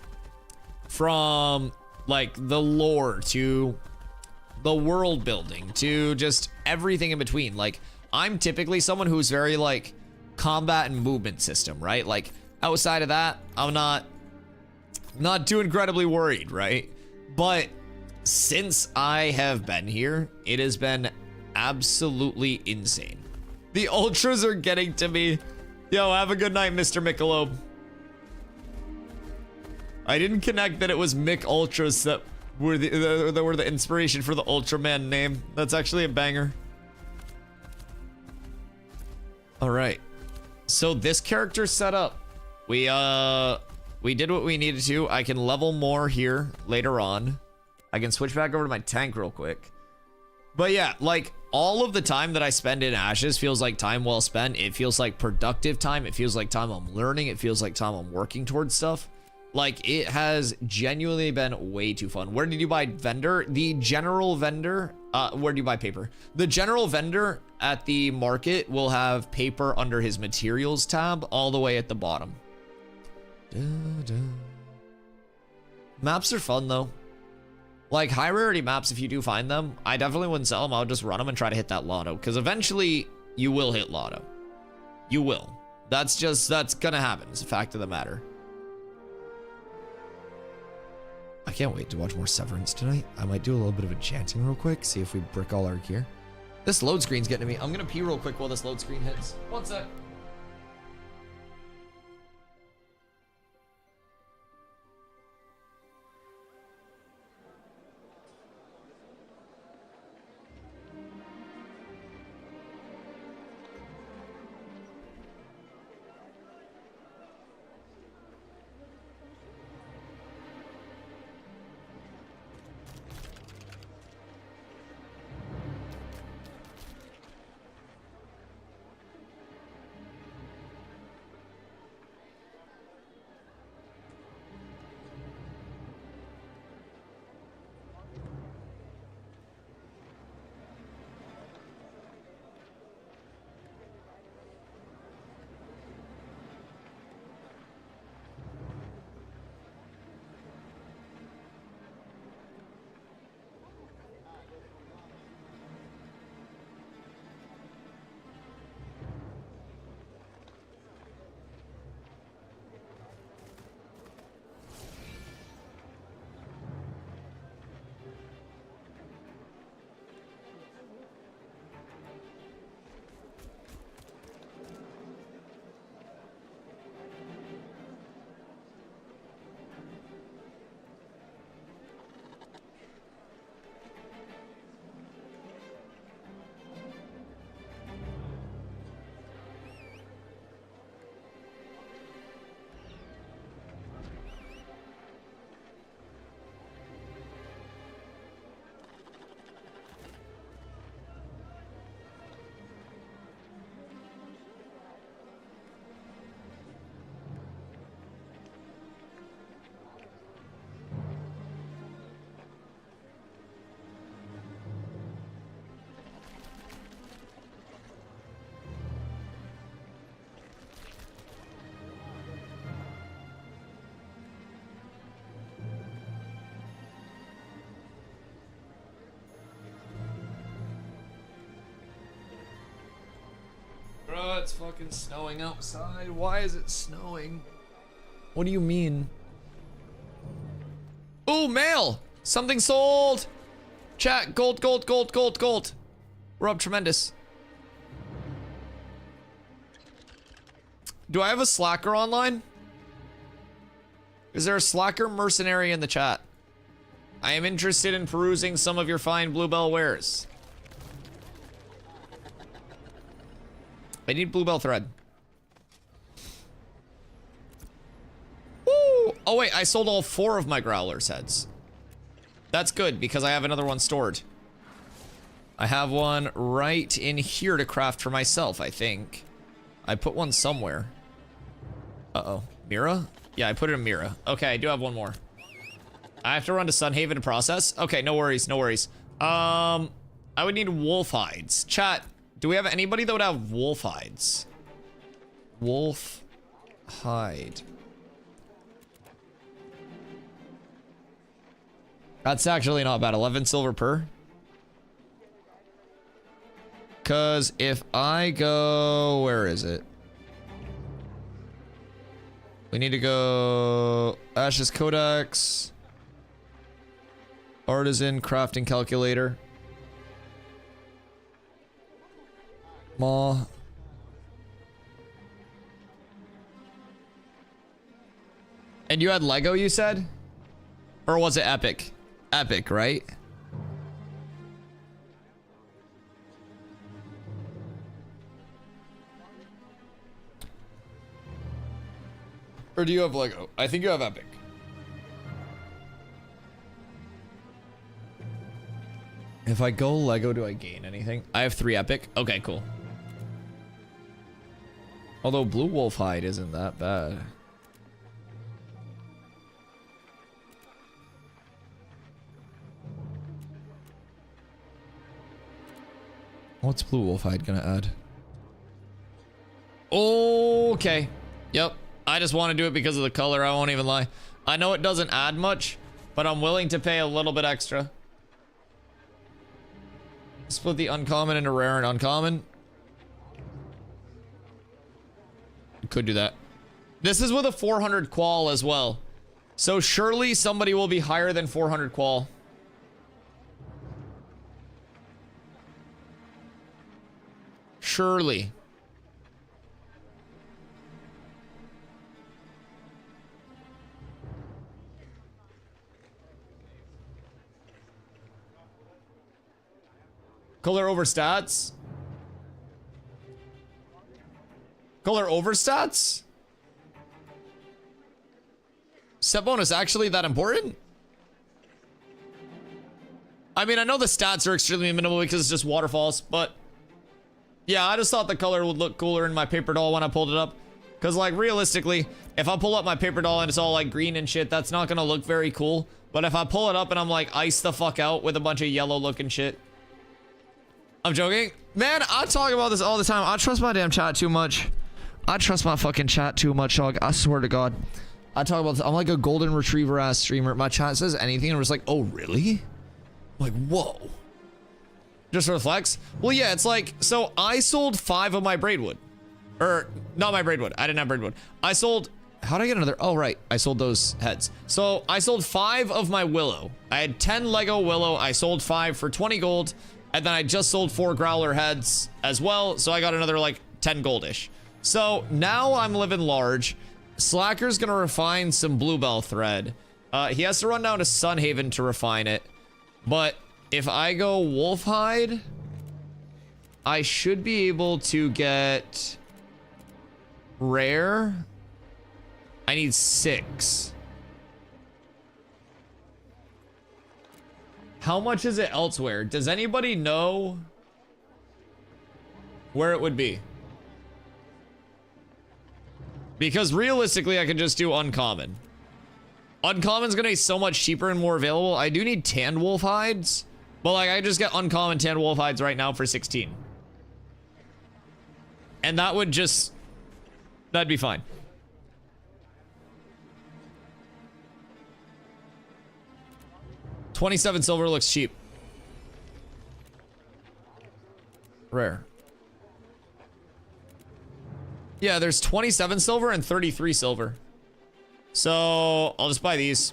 From like the lore to the world building to just everything in between. Like, I'm typically someone who's very like combat and movement system, right? Like, outside of that, I'm not too incredibly worried, right? But since I have been here, it has been absolutely insane. The ultras are getting to me. Yo, have a good night, Mr. Michelob. I didn't connect that it was Mick Ultras that were the inspiration for the Ultraman name. That's actually a banger. All right. So this character set up. We did what we needed to. I can level more here later on. I can switch back over to my tank real quick. But yeah, like, all of the time that I spend in Ashes feels like time well spent. It feels like productive time. It feels like time I'm learning. It feels like time I'm working towards stuff. Like, it has genuinely been way too fun. Where did you buy vendor? The general vendor, where do you buy paper? The general vendor at the market will have paper under his materials tab all the way at the bottom. Maps are fun though. Like, high rarity maps, if you do find them, I definitely wouldn't sell them. I would just run them and try to hit that lotto, because eventually you will hit lotto. You will. That's gonna happen. It's a fact of the matter. I can't wait to watch more Severance tonight. I might do a little bit of enchanting real quick, see if we brick all our gear. This load screen's getting to me. I'm gonna pee real quick while this load screen hits. One sec. it's fucking snowing outside. Why is it snowing? What do you mean? Ooh, mail! Something sold! Chat, gold, gold, gold, gold, gold. We're up tremendous. Do I have a slacker online? Is there a slacker mercenary in the chat? I am interested in perusing some of your fine bluebell wares. I need bluebell thread. Woo! Oh wait, I sold all 4 of my growlers heads. That's good because I have another one stored. I have one right in here to craft for myself, I think. I put one somewhere. Uh-oh. Mira? Yeah, I put it in Mira. Okay, I do have one more. I have to run to Sunhaven to process? Okay, no worries, no worries. I would need wolf hides. Chat, do we have anybody that would have wolf hides? Wolf hide. That's actually not bad. 11 silver per. Because if I go... Where is it? We need to go... Ashes Codex. Artisan crafting calculator. Maw. And you had Lego, you said? Or was it Epic? Epic, right? Or do you have Lego? I think you have Epic. If I go Lego, do I gain anything? I have 3 Epic. Okay, cool. Although Blue Wolf Hide isn't that bad. What's Blue Wolf Hide gonna add? Okay. Yep. I just want to do it because of the color. I won't even lie. I know it doesn't add much, but I'm willing to pay a little bit extra. Split the uncommon into rare and uncommon. Could do that. This is with a 400 qual as well. So surely somebody will be higher than 400 qual. Surely. Color over stats? Color over stats? Set bonus actually that important? I mean, I know the stats are extremely minimal because it's just waterfalls, but yeah, I just thought the color would look cooler in my paper doll when I pulled it up. Because, like, realistically, if I pull up my paper doll and it's all, like, green and shit, that's not gonna look very cool. But if I pull it up and I'm, like, ice the fuck out with a bunch of yellow looking shit. I'm joking. Man, I talk about this all the time. I trust my damn chat too much. I trust my fucking chat too much, dog. I swear to God. I talk about this. I'm like a golden retriever ass streamer. My chat says anything and we're just like, oh, really? I'm like, whoa. Just reflects? Well, yeah, it's like, so I sold 5 of my braidwood. Or, not my braidwood. I didn't have braidwood. I sold, how did I get another? Oh, right. I sold those heads. So I sold 5 of my willow. I had 10 Lego willow. I sold 5 for 20 gold. And then I just sold 4 growler heads as well. So I got another like 10 goldish. So now I'm living large. Slacker's gonna refine some bluebell thread. He has to run down to Sunhaven to refine it. But if I go wolf hide, I should be able to get rare. I need 6. How much is it elsewhere? Does anybody know where it would be? Because realistically, I could just do uncommon. Uncommon's gonna be so much cheaper and more available. I do need tanned wolf hides, but like I just get uncommon tanned wolf hides right now for 16. And that would just, that'd be fine. $27 silver looks cheap. Rare. Yeah, there's 27 silver and 33 silver. So I'll just buy these.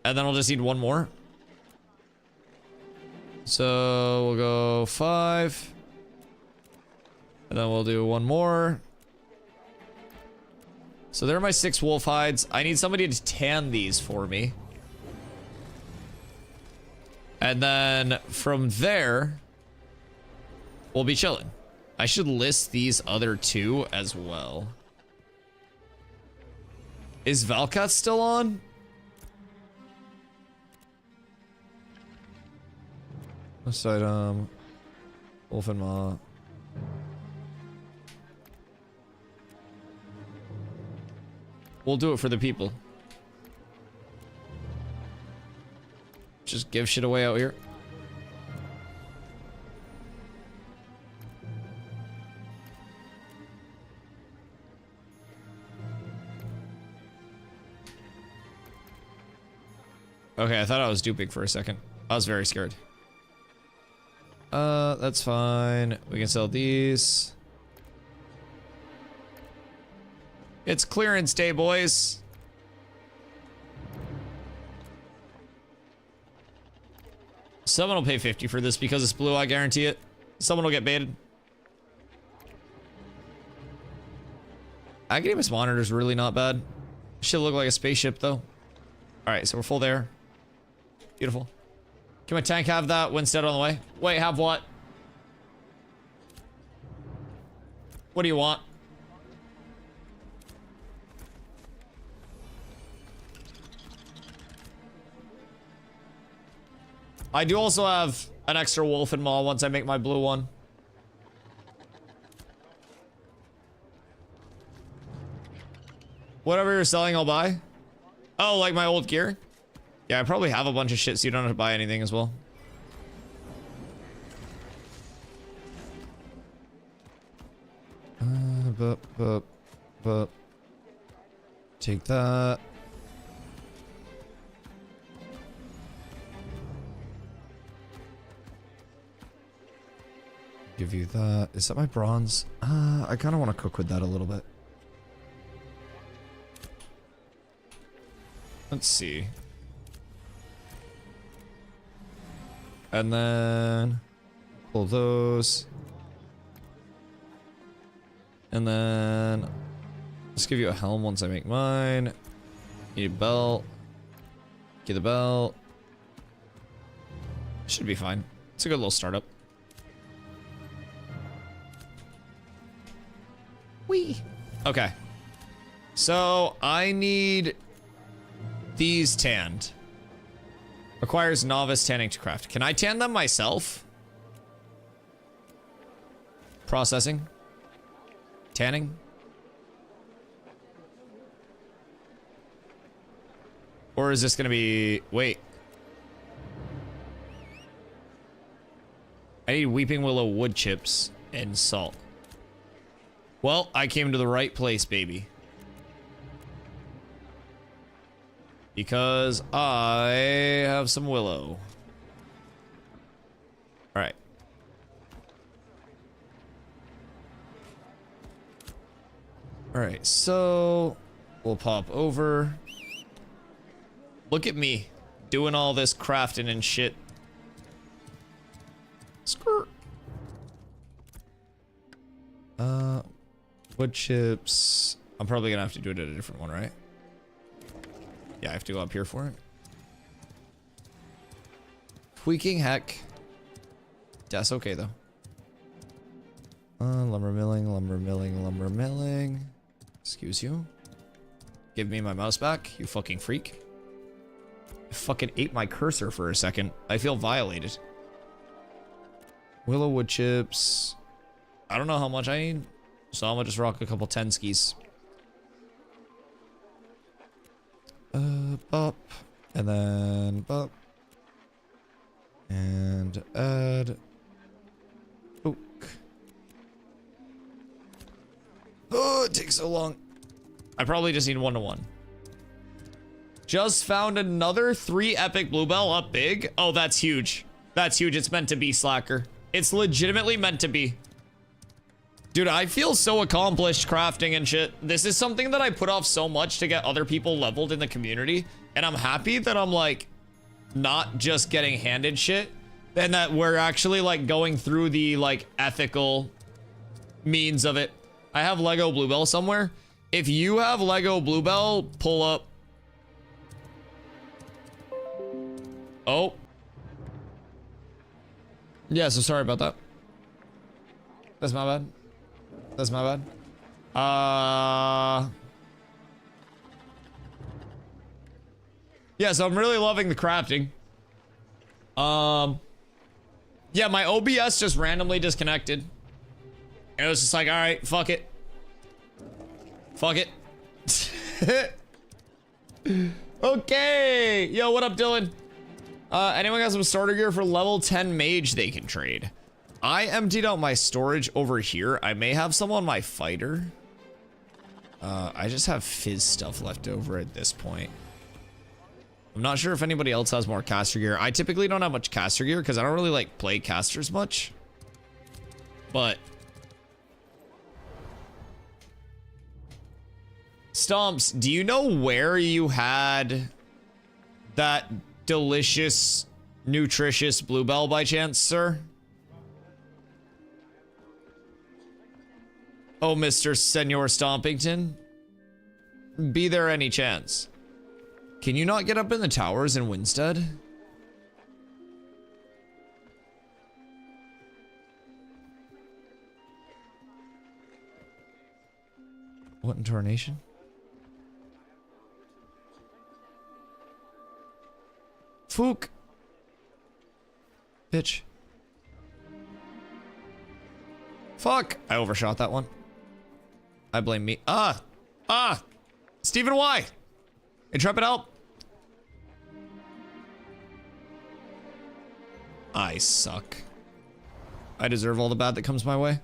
And then I'll just need one more. So we'll go 5. And then we'll do one more. So there are my 6 wolf hides. I need somebody to tan these for me. And then from there, we'll be chilling. I should list these other 2 as well. Is Valkat still on? This item. Wolf and Maw. We'll do it for the people. Just give shit away out here. Okay, I thought I was duping for a second. I was very scared. That's fine. We can sell these. It's clearance day, boys. Someone will pay 50 for this because it's blue, I guarantee it. Someone will get baited. Agonimus monitor's really not bad. Should look like a spaceship though. Alright, so we're full there. Beautiful. Can my tank have that Winstead on the way? Wait, have what? What do you want? I do also have an extra wolf and maw once I make my blue one. Whatever you're selling, I'll buy. Oh, like my old gear? Yeah, I probably have a bunch of shit so you don't have to buy anything as well. Take that. Give you that. Is that my bronze? I kind of want to cook with that a little bit. Let's see. And then pull those. And then let's give you a helm once I make mine. Need a belt. Get the belt. Should be fine. It's a good little startup. Whee! Okay. So I need these tanned. Requires novice tanning to craft. Can I tan them myself? Processing. Tanning. Or is this gonna be... Wait. I need Weeping Willow wood chips and salt. Well, I came to the right place, baby. Because I have some willow. Alright. Alright, so we'll pop over. Look at me doing all this crafting and shit. Skirt. Wood chips. I'm probably gonna have to do it at a different one, right? Yeah, I have to go up here for it. Tweaking, heck. That's okay though. Lumber milling, lumber milling, lumber milling. Excuse you. Give me my mouse back, you fucking freak. I fucking ate my cursor for a second. I feel violated. Willow wood chips. I don't know how much I need, so I'm gonna just rock a couple 10 skis. Up, and then up, and add oak. Oh, it takes so long. I probably just need 1-to-1. Just found another 3 epic bluebell up big. Oh, that's huge. That's huge. It's meant to be, Slacker. It's legitimately meant to be. Dude, I feel so accomplished crafting and shit. This is something that I put off so much to get other people leveled in the community. And I'm happy that I'm like, not just getting handed shit. And that we're actually like going through the like ethical means of it. I have Lego Bluebell somewhere. If you have Lego Bluebell, pull up. Oh. Yeah, so sorry about that. That's my bad. That's my bad. Yeah, so I'm really loving the crafting. Yeah, my OBS just randomly disconnected. And it was just like, all right, fuck it. Fuck it. Okay. Yo, what up, Dylan? Anyone got some starter gear for level 10 mage they can trade? I emptied out my storage over here. I may have some on my fighter. I just have fizz stuff left over at this point. I'm not sure if anybody else has more caster gear. I typically don't have much caster gear because I don't really like play casters much. But Stomps, do you know where you had that delicious, nutritious bluebell by chance, sir? Oh, Mr. Senor Stompington? Be there any chance? Can you not get up in the towers in Winstead? What in Tornation? Fook. Bitch. Fuck. I overshot that one. I blame me. Stephen, why? Intrepid help. I suck. I deserve all the bad that comes my way.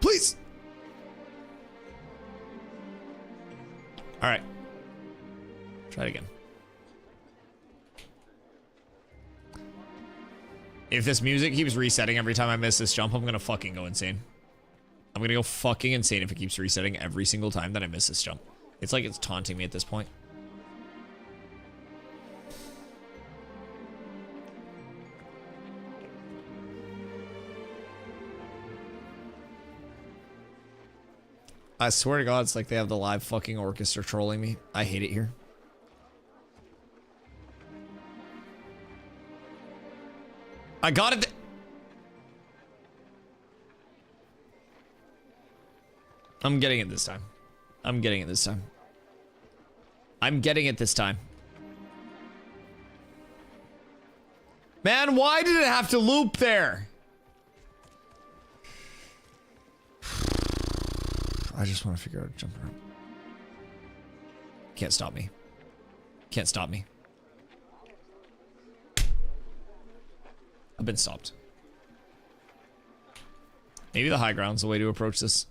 Please. All right. Try it again. If this music keeps resetting every time I miss this jump, I'm gonna fucking go insane. I'm gonna go fucking insane if it keeps resetting every single time that I miss this jump. It's like it's taunting me at this point. I swear to God, it's like they have the live fucking orchestra trolling me. I hate it here. I got it. I'm getting it this time. I'm getting it this time. I'm getting it this time. Man, why did it have to loop there? I just want to figure out a jump around. Can't stop me. Can't stop me. I've been stopped. Maybe the high ground's the way to approach this.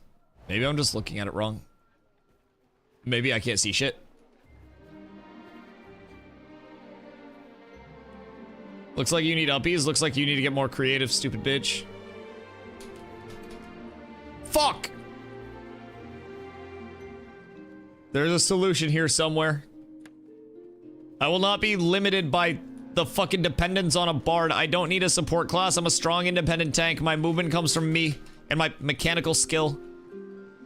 Maybe I'm just looking at it wrong. Maybe I can't see shit. Looks like you need uppies. Looks like you need to get more creative, stupid bitch. Fuck! There's a solution here somewhere. I will not be limited by the fucking dependence on a bard. I don't need a support class. I'm a strong, independent tank. My movement comes from me and my mechanical skill.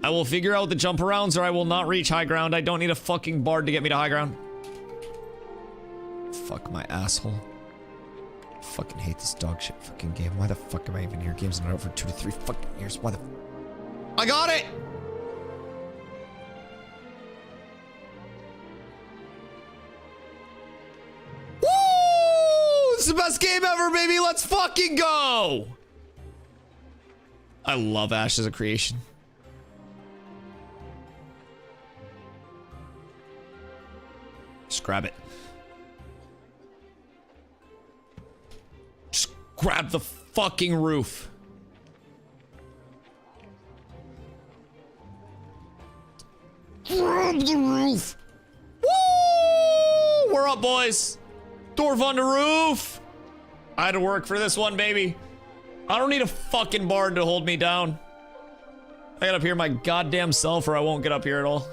I will figure out the jump arounds or I will not reach high ground. I don't need a fucking bard to get me to high ground. Fuck my asshole. I fucking hate this dog shit fucking game. Why the fuck am I even here? Game's not out for 2 to 3 fucking years. Why the... I got it! Woo! This is the best game ever, baby! Let's fucking go! I love Ash as a creation. Just grab it. Just grab the fucking roof. Grab the roof. Woo! We're up, boys. Dwarf on the roof. I had to work for this one, baby. I don't need a fucking bard to hold me down. I got up here my goddamn self or I won't get up here at all.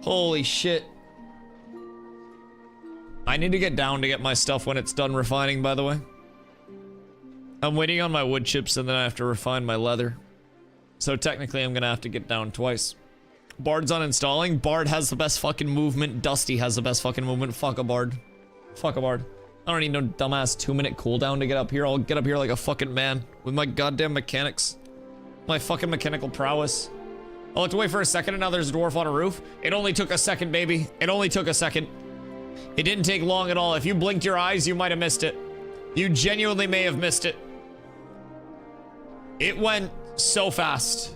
Holy shit. I need to get down to get my stuff when it's done refining, by the way. I'm waiting on my wood chips and then I have to refine my leather. So technically I'm gonna have to get down twice. Bard's uninstalling. Bard has the best fucking movement. Dusty has the best fucking movement. Fuck a bard. Fuck a bard. I don't need no dumbass 2-minute cooldown to get up here. I'll get up here like a fucking man with my goddamn mechanics. My fucking mechanical prowess. I looked away for a second and now there's a dwarf on a roof. It only took a second, baby. It only took a second. It didn't take long at all. If you blinked your eyes, you might have missed it. You genuinely may have missed it. It went so fast.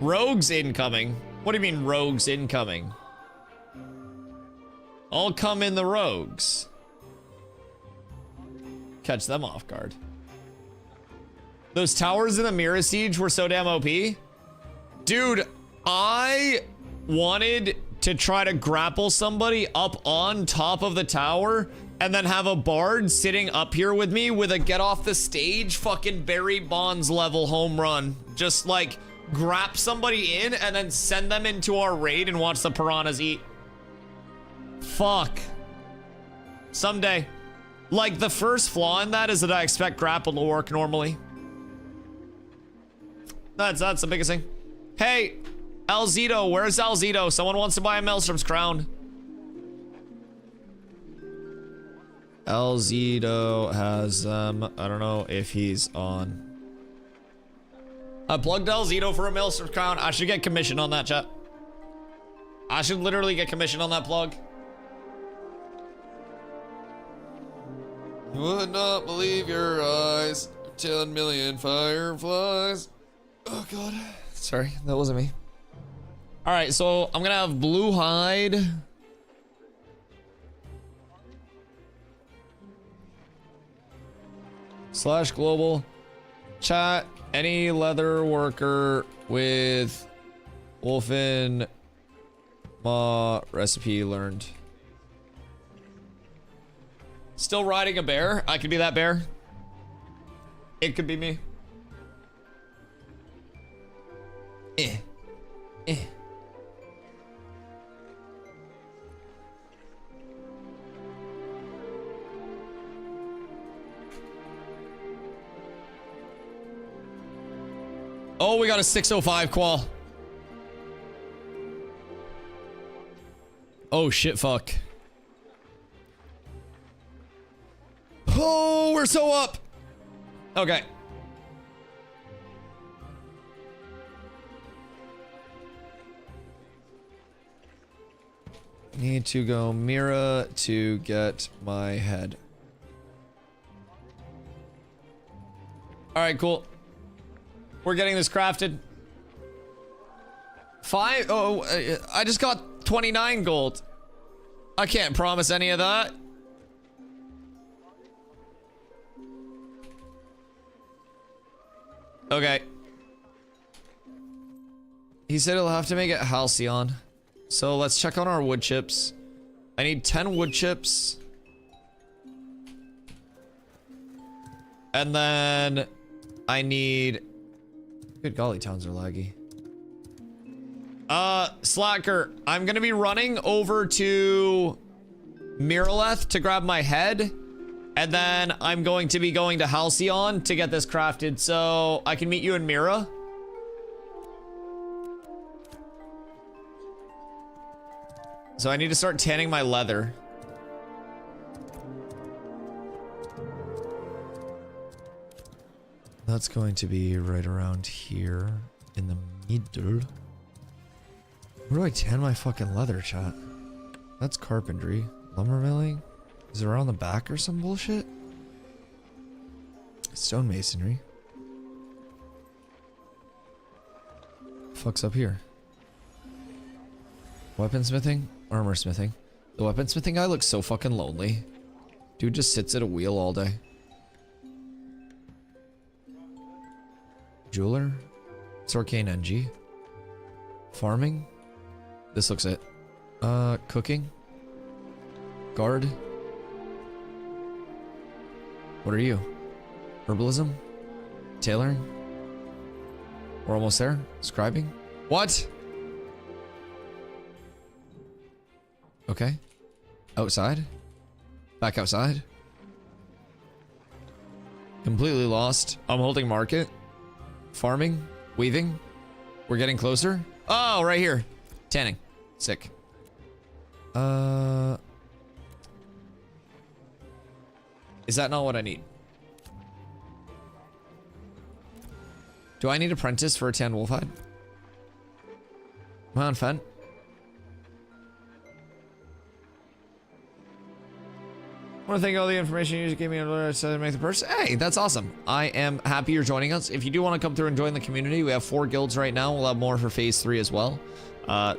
Rogues incoming? What do you mean rogues incoming? I'll come in the rogues. Catch them off guard. Those towers in the Mirror Siege were so damn OP. Dude, I wanted to try to grapple somebody up on top of the tower and then have a bard sitting up here with me with a get off the stage fucking Barry Bonds level home run. Just like grab somebody in and then send them into our raid and watch the piranhas eat. Fuck. Someday. Like, the first flaw in that is that I expect grapple to work normally. That's the biggest thing. Hey, Alzito, where's Alzito? Someone wants to buy a Maelstrom's crown. Alzito has I don't know if he's on. I plugged Alzito for a Maelstrom's crown. I should get commission on that, chat. I should literally get commission on that plug. You would not believe your eyes. 10 million fireflies. Oh god. Sorry, that wasn't me. Alright, so I'm gonna have blue hide. / global. Chat, any leather worker with Wolfen Ma recipe learned. Still riding a bear? I could be that bear. It could be me. Oh, we got a 605 qual. Oh shit, fuck. Oh, we're so up. Okay. Need to go Mira to get my head. All right, cool. We're getting this crafted. I just got 29 gold. I can't promise any of that. Okay. He said he'll have to make it Halcyon. So let's check on our wood chips. I need 10 wood chips. And then I need... Good golly, towns are laggy. Slacker, I'm gonna be running over to Miraleth to grab my head. And then I'm going to be going to Halcyon to get this crafted. So I can meet you in Mira. So I need to start tanning my leather. That's going to be right around here in the middle. Where do I tan my fucking leather, chat? That's carpentry. Lumber milling? Is it around the back or some bullshit? Stonemasonry. Fuck's up here? Weaponsmithing? Armor smithing. The weaponsmithing guy looks so fucking lonely. Dude just sits at a wheel all day. Jeweler? It's Arcane NG. Farming? This looks it. Cooking. Guard. What are you? Herbalism? Tailoring? We're almost there. Scribing? What? Okay. Outside? Back outside? Completely lost. I'm holding market. Farming? Weaving? We're getting closer? Oh, right here. Tanning. Sick. Is that not what I need? Do I need apprentice for a tan wolf hide? Am I on Fent? I want to thank all the information you just gave me to make the purchase. Hey, that's awesome. I am happy you're joining us. If you do want to come through and join the community, we have 4 guilds right now. We'll have more for phase 3 as well.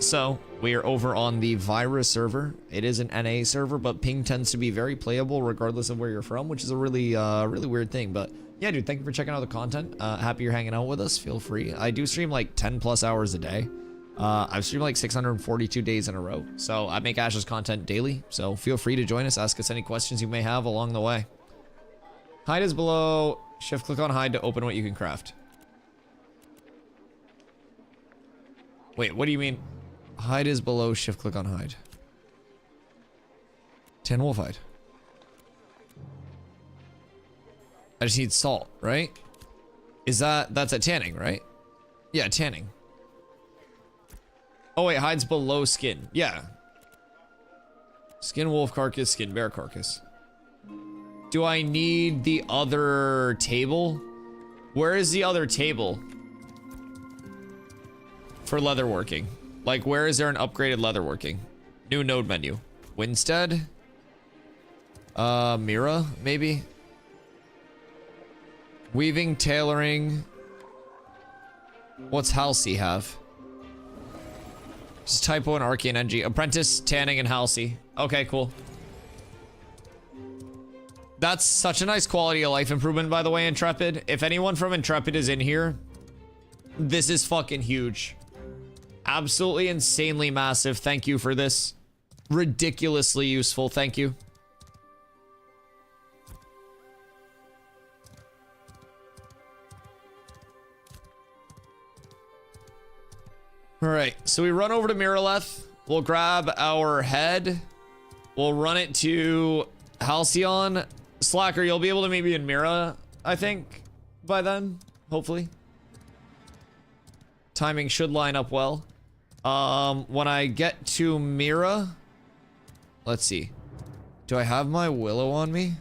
So we are over on the virus server. It is an NA server, but ping tends to be very playable regardless of where you're from, which is a really, really weird thing. But yeah, dude, thank you for checking out the content. Happy you're hanging out with us. Feel free. I do stream like 10+ hours a day. I've streamed like 642 days in a row. So I make Ash's content daily. So feel free to join us. Ask us any questions you may have along the way. Hide is below. Shift click on hide to open what you can craft. Wait, what do you mean? Hide is below. Shift click on hide. Tan wolf hide. I just need salt, right? Is that's at tanning, right? Yeah, tanning. Oh wait, hides below skin. Yeah. Skin wolf carcass, skin bear carcass. Do I need the other table? Where is the other table? For leatherworking. Like, where is there an upgraded leatherworking? New node menu. Winstead? Mira, maybe? Weaving, tailoring. What's Halsey have? Just typo and arcane NG. Apprentice, tanning, and Halsey. Okay, cool. That's such a nice quality of life improvement, by the way, Intrepid. If anyone from Intrepid is in here, this is fucking huge. Absolutely insanely massive. Thank you for this. Ridiculously useful. Thank you. All right, so we run over to Miraleth. We'll grab our head. We'll run it to Halcyon. Slacker, you'll be able to meet me in Mira, I think, by then, hopefully. Timing should line up well. When I get to Mira, let's see. Do I have my willow on me?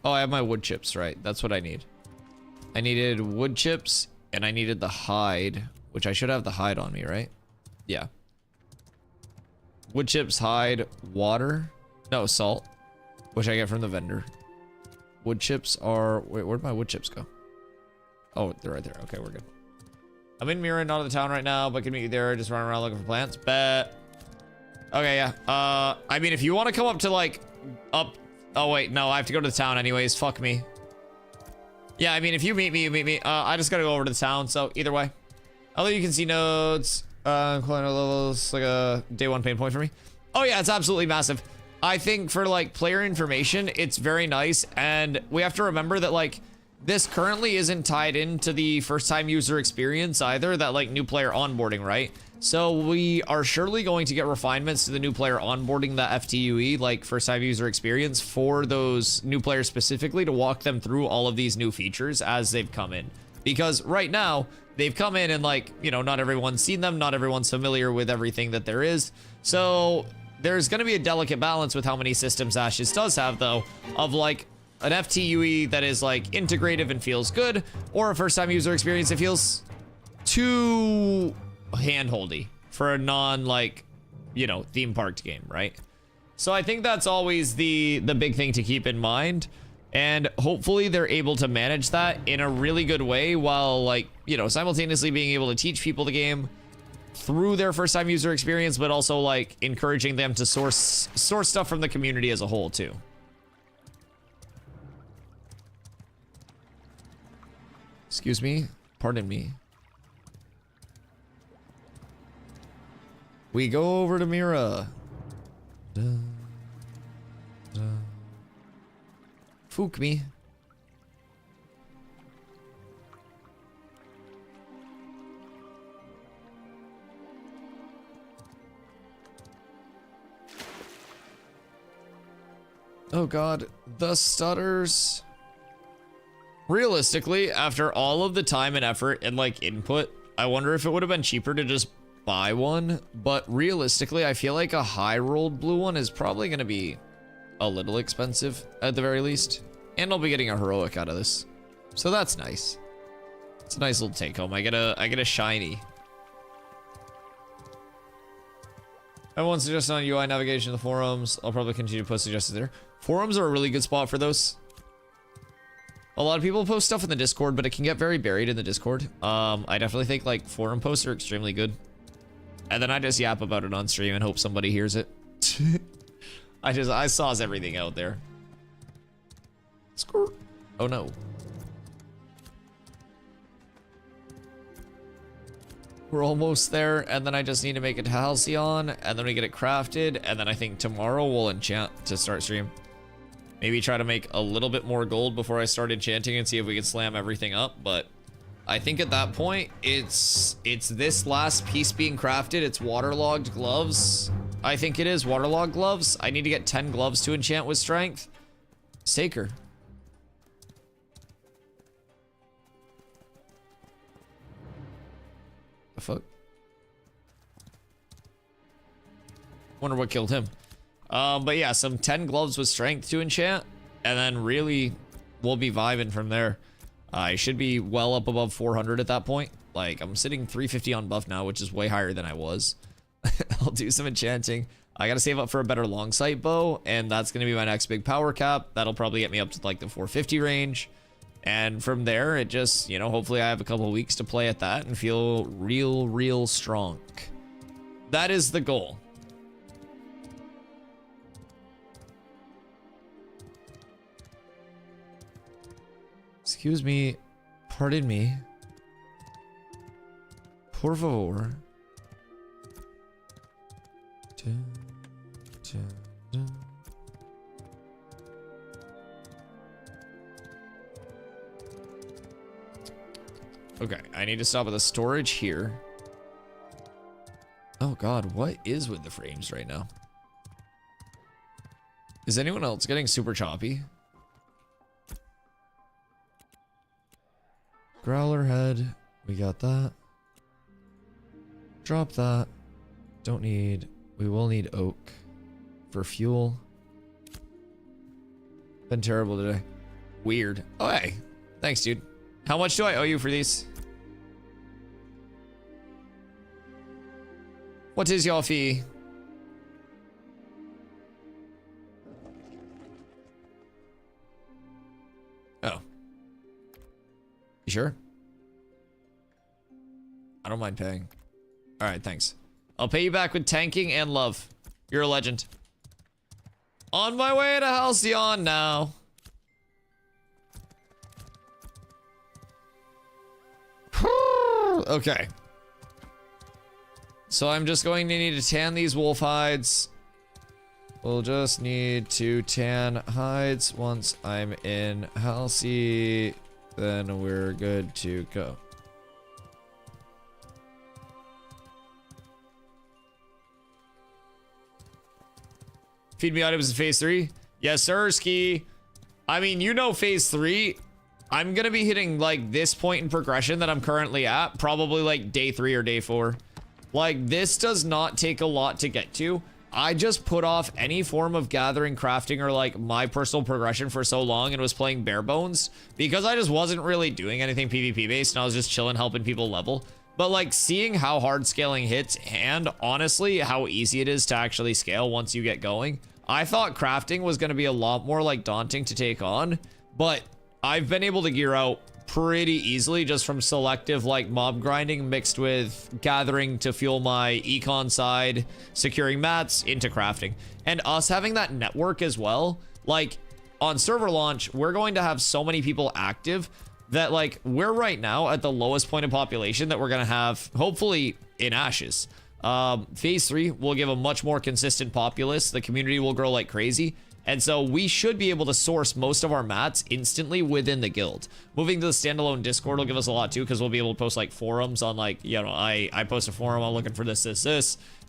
Oh, I have my wood chips, right? That's what I need. I needed wood chips and I needed the hide, which I should have the hide on me, right? Yeah. Wood chips, hide, water. No, salt, which I get from the vendor. Wood chips are... Wait, where'd my wood chips go? Oh, they're right there. Okay, we're good. I'm in Mira, not in the town right now, but can meet you there. Just running around looking for plants. Bet. Okay, yeah. I mean, if you want to come up to, like, up... Oh, wait, no, I have to go to the town anyways. Fuck me. Yeah, I mean, if you meet me, you meet me. I just gotta go over to the town, so either way. Although you can see nodes, levels, like a day 1 pain point for me. Oh yeah, it's absolutely massive. I think for like player information, it's very nice, and we have to remember that like this currently isn't tied into the first time user experience either, that like new player onboarding, right? So we are surely going to get refinements to the new player onboarding, the FTUE, like first time user experience, for those new players specifically, to walk them through all of these new features as they've come in. Because right now, they've come in and like, you know, not everyone's seen them, not everyone's familiar with everything that there is. So there's going to be a delicate balance with how many systems Ashes does have, though, of like an FTUE that is like integrative and feels good, or a first time user experience that feels too handholdy for a non, like, you know, theme parked game, right? So I think that's always the big thing to keep in mind, and hopefully they're able to manage that in a really good way while, like, you know, simultaneously being able to teach people the game through their first time user experience, but also like encouraging them to source stuff from the community as a whole too. Excuse me, pardon me. We go over to Mira. Fook me. Oh god, the stutters. Realistically, after all of the time and effort and like input, I wonder if it would have been cheaper to just buy one. But realistically, I feel like a high rolled blue one is probably going to be a little expensive at the very least. And I'll be getting a heroic out of this. So that's nice. It's a nice little take home. I get a shiny. I have one suggestion on UI navigation in the forums. I'll probably continue to post suggestions there. Forums are a really good spot for those. A lot of people post stuff in the Discord, but it can get very buried in the Discord. I definitely think like forum posts are extremely good. And then I just yap about it on stream and hope somebody hears it. I saws everything out there. Squirt. Oh no. We're almost there, and then I just need to make it to Halcyon, and then we get it crafted, and then I think tomorrow we'll enchant to start stream. Maybe try to make a little bit more gold before I start enchanting and see if we can slam everything up, but I think at that point, it's this last piece being crafted. It's waterlogged gloves. I think it is waterlogged gloves. I need to get 10 gloves to enchant with strength. Saker. The fuck? Wonder what killed him. But yeah, some 10 gloves with strength to enchant, and then really we'll be vibing from there. I should be well up above 400 at that point. Like, I'm sitting 350 on buff now, which is way higher than I was. I'll do some enchanting. I gotta save up for a better long sight bow, and that's gonna be my next big power cap. That'll probably get me up to like the 450 range. And from there, it just, you know, hopefully I have a couple of weeks to play at that and feel real strong. That is the goal. Excuse me. Pardon me. Por favor. Okay, I need to stop at the storage here. Oh god, what is with the frames right now? Is anyone else getting super choppy? Growler head, we got that. Drop that. Don't need, we will need oak for fuel. Been terrible today. Weird. Oh hey, thanks dude. How much do I owe you for these? What is your fee? Oh. You sure? I don't mind paying. Alright, thanks. I'll pay you back with tanking and love. You're a legend. On my way to Halcyon now. Okay. So I'm just going to need to tan these wolf hides. We'll just need to tan hides once I'm in Halcy. Then we're good to go. Feed me items in phase 3? Yes, sir, Ski. I mean, you know phase 3. I'm gonna be hitting like this point in progression that I'm currently at, probably like day 3 or day 4. Like, this does not take a lot to get to. I just put off any form of gathering, crafting, or like my personal progression for so long and was playing bare bones because I just wasn't really doing anything PvP based and I was just chilling, helping people level. But like seeing how hard scaling hits and honestly how easy it is to actually scale once you get going, I thought crafting was going to be a lot more like daunting to take on, but I've been able to gear out pretty easily just from selective like mob grinding mixed with gathering to fuel my econ side, securing mats into crafting, and us having that network as well. Like on server launch, we're going to have so many people active that like we're right now at the lowest point of population that we're going to have hopefully in Ashes. Phase 3 will give a much more consistent populace. The community will grow like crazy. And so we should be able to source most of our mats instantly within the guild. Moving to the standalone Discord will give us a lot too, because we'll be able to post like forums on like, you know, I post a forum, I'm looking for this.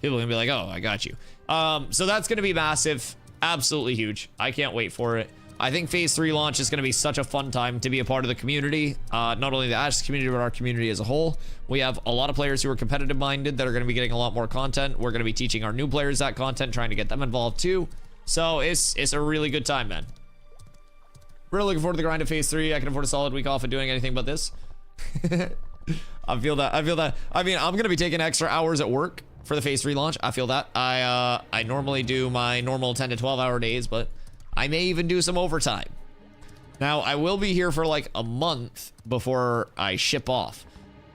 People are gonna be like, oh, I got you. So that's gonna be massive, absolutely huge. I can't wait for it. I think Phase 3 launch is gonna be such a fun time to be a part of the community. Not only the Ashes community, but our community as a whole. We have a lot of players who are competitive minded that are gonna be getting a lot more content. We're gonna be teaching our new players that content, trying to get them involved too. So it's a really good time, man. Really looking forward to the grind of Phase 3. I can afford a solid week off of doing anything but this. I feel that. I mean, I'm gonna be taking extra hours at work for the Phase 3 launch. I feel that. I normally do my normal 10 to 12 hour days, but I may even do some overtime. Now, I will be here for like a month before I ship off.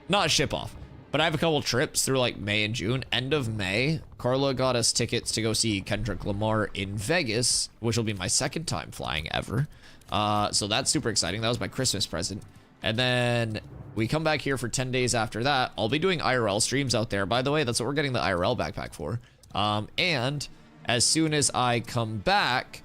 Not ship off, but I have a couple trips through like May and June. End of May, Carla got us tickets to go see Kendrick Lamar in Vegas, which will be my second time flying ever. So that's super exciting. That was my Christmas present. And then we come back here for 10 days after that. I'll be doing IRL streams out there. By the way, that's what we're getting the IRL backpack for. And as soon as I come back,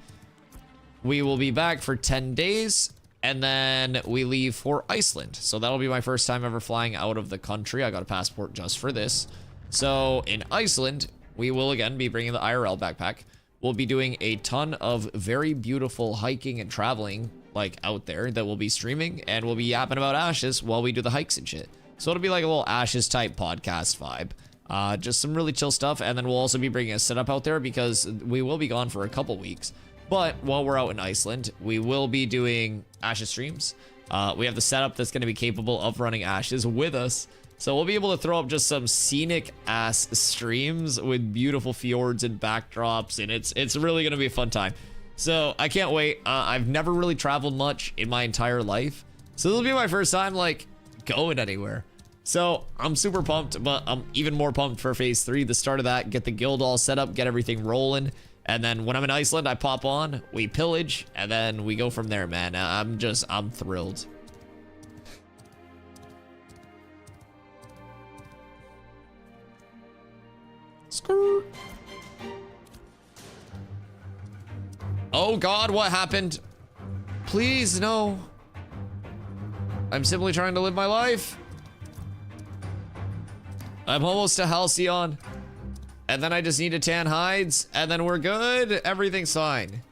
we will be back for 10 days. And then we leave for Iceland. So that'll be my first time ever flying out of the country. I got a passport just for this. So in Iceland, we will again be bringing the IRL backpack. We'll be doing a ton of very beautiful hiking and traveling like out there that we'll be streaming, and we'll be yapping about Ashes while we do the hikes and shit. So it'll be like a little Ashes type podcast vibe. Just some really chill stuff. And then we'll also be bringing a setup out there because we will be gone for a couple weeks. But while we're out in Iceland, we will be doing Ashes streams. We have the setup that's going to be capable of running Ashes with us. So we'll be able to throw up just some scenic ass streams with beautiful fjords and backdrops. And it's really going to be a fun time. So I can't wait. I've never really traveled much in my entire life. So this will be my first time like going anywhere. So I'm super pumped, but I'm even more pumped for Phase 3, the start of that, get the guild all set up, get everything rolling. And then when I'm in Iceland, I pop on, we pillage, and then we go from there, man. I'm thrilled. Skirt. Oh God, what happened? Please, no. I'm simply trying to live my life. I'm almost to Halcyon. And then I just need to tan hides, and then we're good. Everything's fine.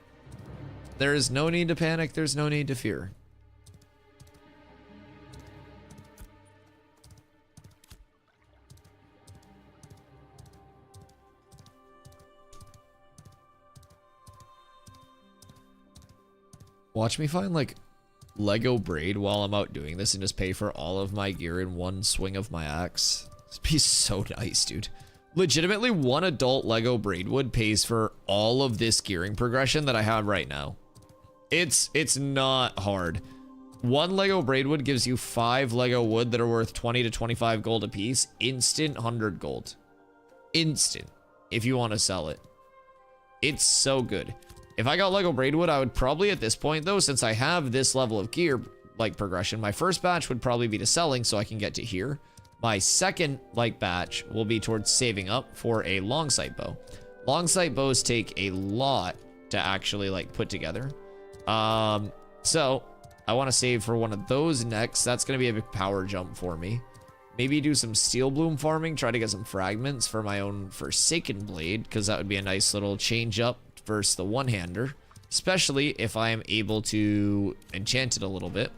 There is no need to panic. There's no need to fear. Watch me find like Lego braid while I'm out doing this and just pay for all of my gear in one swing of my axe. This would be so nice, dude. Legitimately, one adult Lego braidwood pays for all of this gearing progression that I have right now. It's not hard. One Lego braidwood gives you 5 Lego wood that are worth 20 to 25 gold a piece. Instant 100 gold. Instant. If you want to sell it. It's so good. If I got Lego braidwood, I would probably at this point though, since I have this level of gear like progression, my first batch would probably be to selling so I can get to here. My second like batch will be towards saving up for a long sight bow. Long sight bows take a lot to actually like put together. So I want to save for one of those next. That's going to be a big power jump for me. Maybe do some steel bloom farming, try to get some fragments for my own Forsaken blade, because that would be a nice little change up versus the one-hander, especially if I am able to enchant it a little bit.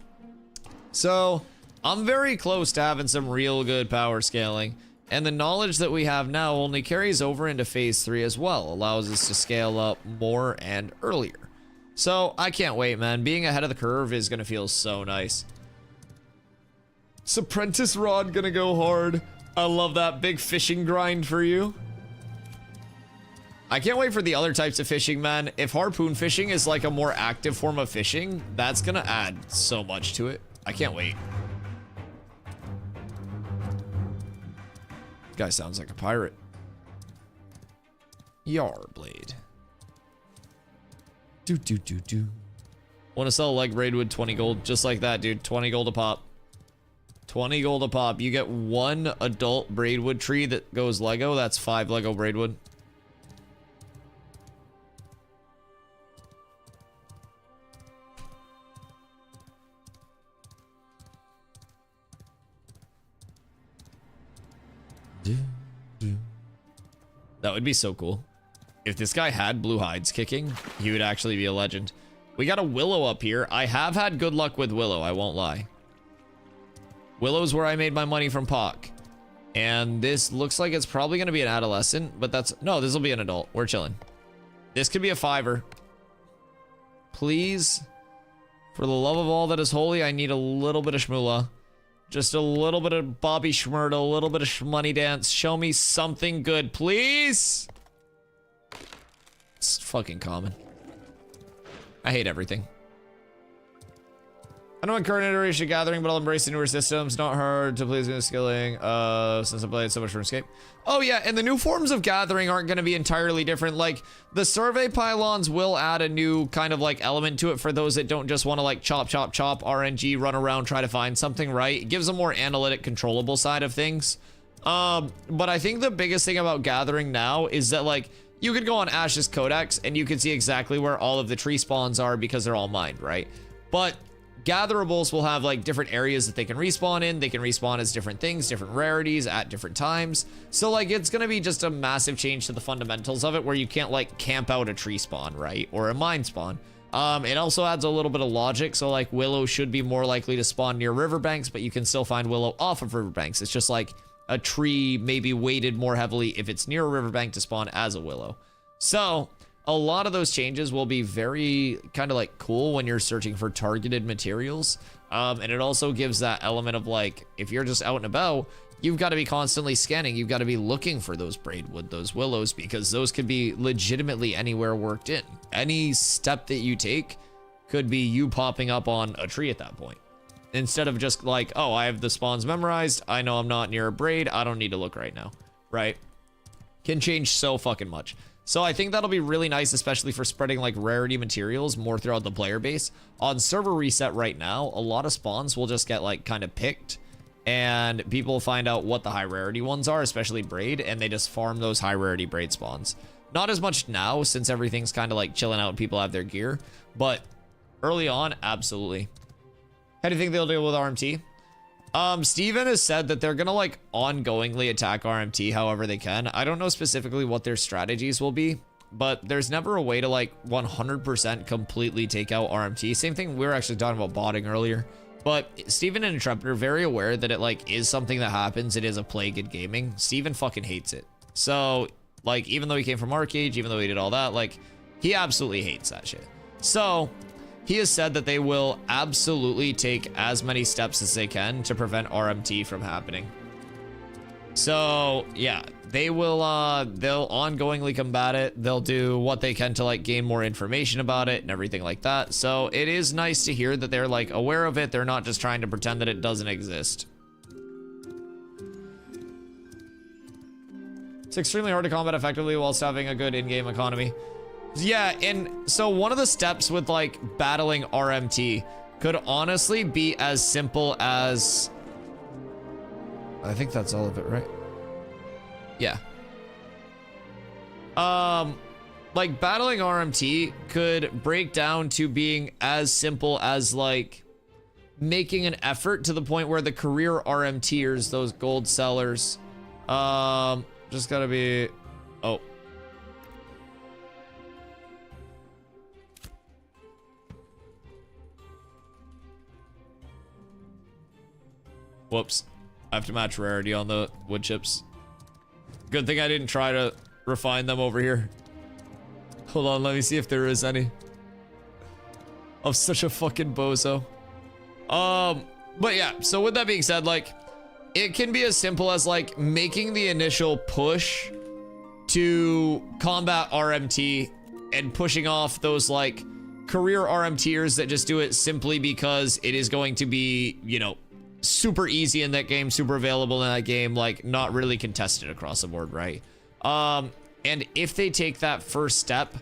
So I'm very close to having some real good power scaling, and the knowledge that we have now only carries over into Phase 3 as well, allows us to scale up more and earlier. So I can't wait, man. Being ahead of the curve is gonna feel so nice. Apprentice rod gonna go hard. I love that big fishing grind for you. I can't wait for the other types of fishing, man. If harpoon fishing is like a more active form of fishing, that's gonna add so much to it. I can't wait. Guy sounds like a pirate. Yar blade. Do. Want to sell a leg braidwood, 20 gold, just like that, dude. 20 gold a pop. 20 gold a pop. You get 1 adult braidwood tree that goes Lego. That's 5 Lego braidwood. That would be so cool. If this guy had blue hides kicking, he would actually be a legend. We got a willow up here. I have had good luck with willow, I won't lie. Willow's where I made my money from Pock. And this looks like it's probably going to be an adolescent, but that's... No, this will be an adult. We're chilling. This could be a 5er. Please, for the love of all that is holy, I need a little bit of shmoolah. Just a little bit of Bobby Schmurda, a little bit of shmoney dance. Show me something good, please. It's fucking common. I hate everything. I know in current iteration of Gathering, but I'll embrace the newer systems. Not hard to please new skilling, since I played so much from Escape. Oh yeah, and the new forms of Gathering aren't going to be entirely different. Like, the survey pylons will add a new kind of like element to it for those that don't just want to like chop, chop, chop, RNG, run around, try to find something, right? It gives a more analytic, controllable side of things. But I think the biggest thing about Gathering now is that like, you could go on Ash's Codex and you can see exactly where all of the tree spawns are because they're all mined, right? But gatherables will have like different areas that they can respawn in. They can respawn as different things, different rarities at different times. So like, it's going to be just a massive change to the fundamentals of it where you can't like camp out a tree spawn, right? Or a mine spawn. It also adds a little bit of logic. So like willow should be more likely to spawn near riverbanks, but you can still find willow off of riverbanks. It's just like a tree maybe weighted more heavily if it's near a riverbank to spawn as a willow. So a lot of those changes will be very kind of like cool when you're searching for targeted materials. And it also gives that element of like, if you're just out and about, you've got to be constantly scanning. You've got to be looking for those braidwood, those willows, because those could be legitimately anywhere worked in. Any step that you take could be you popping up on a tree at that point. Instead of just like, oh, I have the spawns memorized. I know I'm not near a braid. I don't need to look right now, right? Can change so fucking much. So I think that'll be really nice, especially for spreading like rarity materials more throughout the player base. On server reset right now, a lot of spawns will just get like kind of picked and people find out what the high rarity ones are, especially braid, and they just farm those high rarity braid spawns. Not as much now since everything's kind of like chilling out and people have their gear, but early on, absolutely. How do you think they'll deal with RMT? Steven has said that they're gonna like ongoingly attack RMT however they can. I don't know specifically what their strategies will be, but there's never a way to like 100% completely take out RMT. Same thing, we were actually talking about botting earlier, but Steven and Intrepid are very aware that it like is something that happens. It is a plague in gaming. Steven fucking hates it. So like, even though he came from Arcade, even though he did all that, like he absolutely hates that shit. So he has said that they will absolutely take as many steps as they can to prevent RMT from happening. So yeah, they will, they'll ongoingly combat it. They'll do what they can to like gain more information about it and everything like that. So it is nice to hear that they're like aware of it. They're not just trying to pretend that it doesn't exist. It's extremely hard to combat effectively whilst having a good in-game economy. Yeah, and so one of the steps with like battling RMT could honestly be as simple as, I think that's all of it, right? Yeah. Like battling RMT could break down to being as simple as like making an effort to the point where the career RMTers, those gold sellers, just gotta be, oh. Whoops. I have to match rarity on the wood chips. Good thing I didn't try to refine them over here. Hold on, let me see if there is any. I'm such a fucking bozo. But yeah, so with that being said, like, it can be as simple as like making the initial push to combat RMT and pushing off those like career RMTers that just do it simply because it is going to be, you know, super easy in that game, super available in that game, like not really contested across the board, right? And if they take that first step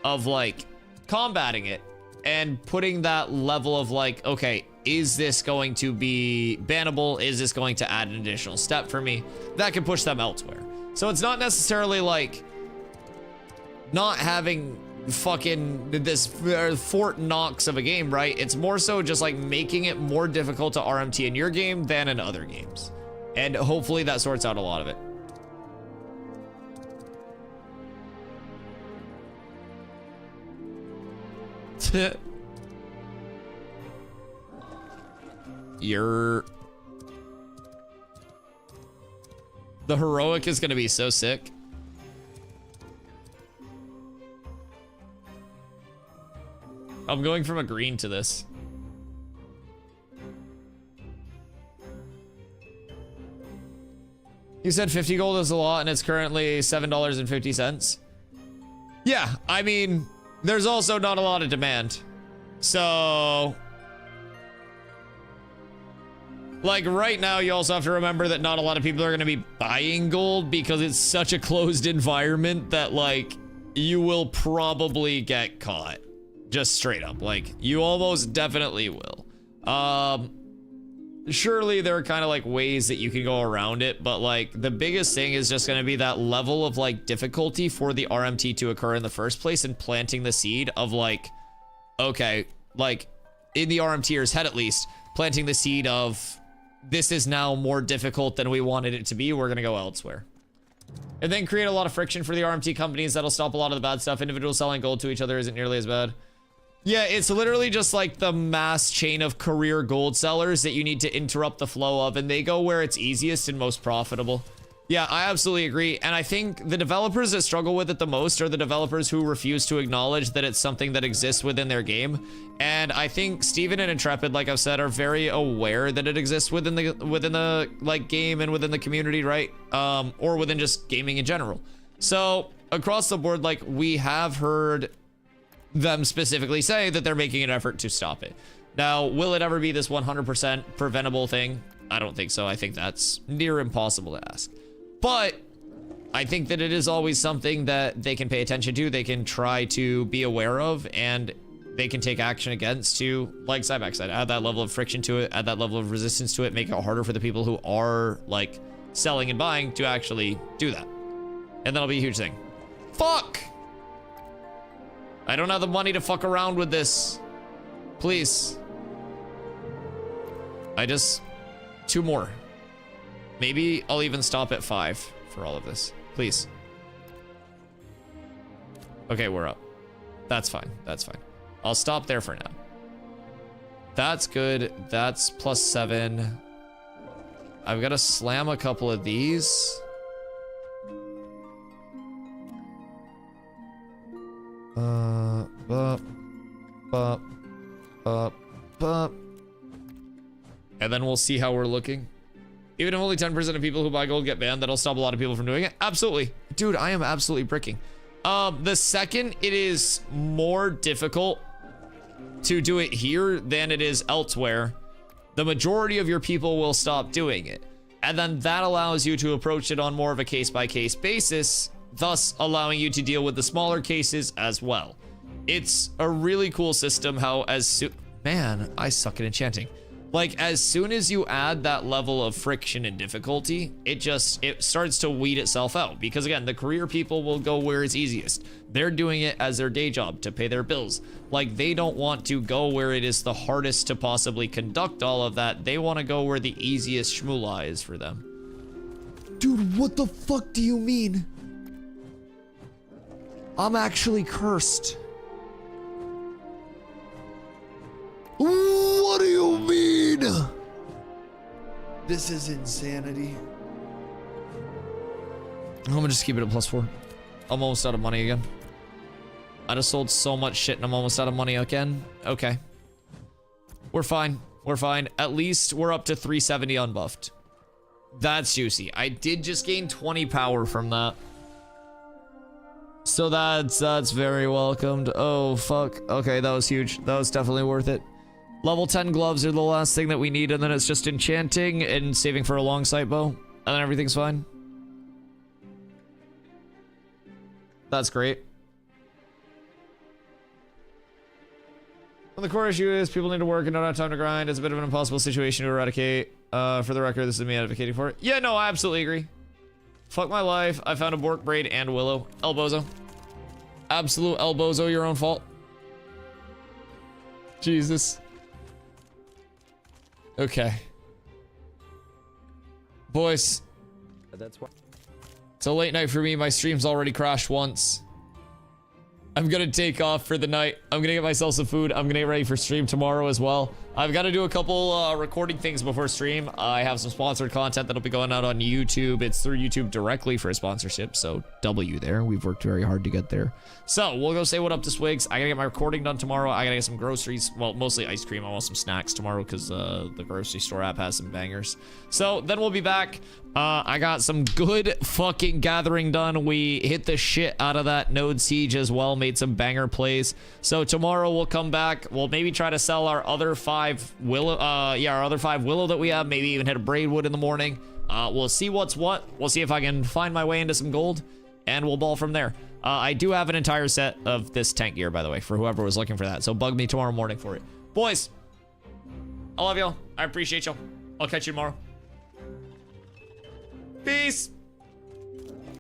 of like combating it and putting that level of like, okay, is this going to be bannable? Is this going to add an additional step for me? That can push them elsewhere. So it's not necessarily like not having fucking this Fort Knox of a game, right? It's more so just like making it more difficult to RMT in your game than in other games. And hopefully that sorts out a lot of it. The heroic is gonna be so sick. I'm going from a green to this. You said 50 gold is a lot and it's currently $7.50. Yeah, I mean, there's also not a lot of demand. So, like right now, you also have to remember that not a lot of people are going to be buying gold because it's such a closed environment that like you will probably get caught. Just straight up, like you almost definitely will. Surely there are kind of like ways that you can go around it, but like the biggest thing is just going to be that level of like difficulty for the RMT to occur in the first place and planting the seed of like, okay, like in the RMTer's head at least, planting the seed of this is now more difficult than we wanted it to be. We're going to go elsewhere. And then create a lot of friction for the RMT companies. That'll stop a lot of the bad stuff. Individuals selling gold to each other isn't nearly as bad. Yeah, it's literally just like the mass chain of career gold sellers that you need to interrupt the flow of, and they go where it's easiest and most profitable. Yeah, I absolutely agree. And I think the developers that struggle with it the most are the developers who refuse to acknowledge that it's something that exists within their game. And I think Steven and Intrepid, like I've said, are very aware that it exists within the like game and within the community, right? Or within just gaming in general. So across the board, like we have heard them specifically say that they're making an effort to stop it. Now, will it ever be this 100% preventable thing? I don't think so. I think that's near impossible to ask. But I think that it is always something that they can pay attention to, they can try to be aware of, and they can take action against to, like Cyback said, add that level of friction to it, add that level of resistance to it, make it harder for the people who are like selling and buying to actually do that. And that'll be a huge thing. Fuck! I don't have the money to fuck around with this. Please. Two more. Maybe I'll even stop at 5 for all of this. Please. Okay, we're up. That's fine. That's fine. I'll stop there for now. That's good. That's +7. I've got to slam a couple of these. And then we'll see how we're looking. Even if only 10% of people who buy gold get banned, that'll stop a lot of people from doing it. Absolutely. Dude, I am absolutely bricking. The second it is more difficult to do it here than it is elsewhere, the majority of your people will stop doing it. And then that allows you to approach it on more of a case-by-case basis, thus allowing you to deal with the smaller cases as well. It's a really cool system how man, I suck at enchanting. Like, as soon as you add that level of friction and difficulty, it starts to weed itself out. Because again, the career people will go where it's easiest. They're doing it as their day job to pay their bills. Like, they don't want to go where it is the hardest to possibly conduct all of that. They want to go where the easiest shmoolah is for them. Dude, what the fuck do you mean? I'm actually cursed. What do you mean? This is insanity. I'm gonna just keep it at +4. I'm almost out of money again. I just sold so much shit and I'm almost out of money again. Okay. We're fine. We're fine. At least we're up to 370 unbuffed. That's juicy. I did just gain 20 power from that. So that's very welcomed. Oh, fuck. Okay, that was huge. That was definitely worth it. Level 10 gloves are the last thing that we need, and then it's just enchanting and saving for a long sight bow, and then everything's fine. That's great. The core issue is people need to work and don't have time to grind. It's a bit of an impossible situation to eradicate. For the record, this is me advocating for it. Yeah, no, I absolutely agree. Fuck my life. I found a Bork Braid and Willow. Elbozo. Absolute Elbozo, your own fault. Jesus. Okay. Boys. That's why. It's a late night for me. My stream's already crashed once. I'm gonna take off for the night. I'm gonna get myself some food. I'm gonna get ready for stream tomorrow as well. I've got to do a couple recording things before stream. I have some sponsored content that'll be going out on YouTube. It's through YouTube directly for a sponsorship, so W there. We've worked very hard to get there. So we'll go say what up to Swigs. I gotta get my recording done tomorrow. I gotta get some groceries. Well, mostly ice cream. I want some snacks tomorrow because the grocery store app has some bangers. So then we'll be back. I got some good fucking gathering done. We hit the shit out of that node siege as well. Made some banger plays. So tomorrow we'll come back. We'll maybe try to sell our other 5 willow. Our other 5 willow that we have. Maybe even hit a braidwood in the morning. We'll see what's what. We'll see if I can find my way into some gold, and we'll ball from there. I do have an entire set of this tank gear, by the way, for whoever was looking for that. So bug me tomorrow morning for it. Boys, I love y'all. I appreciate y'all. I'll catch you tomorrow. Peace.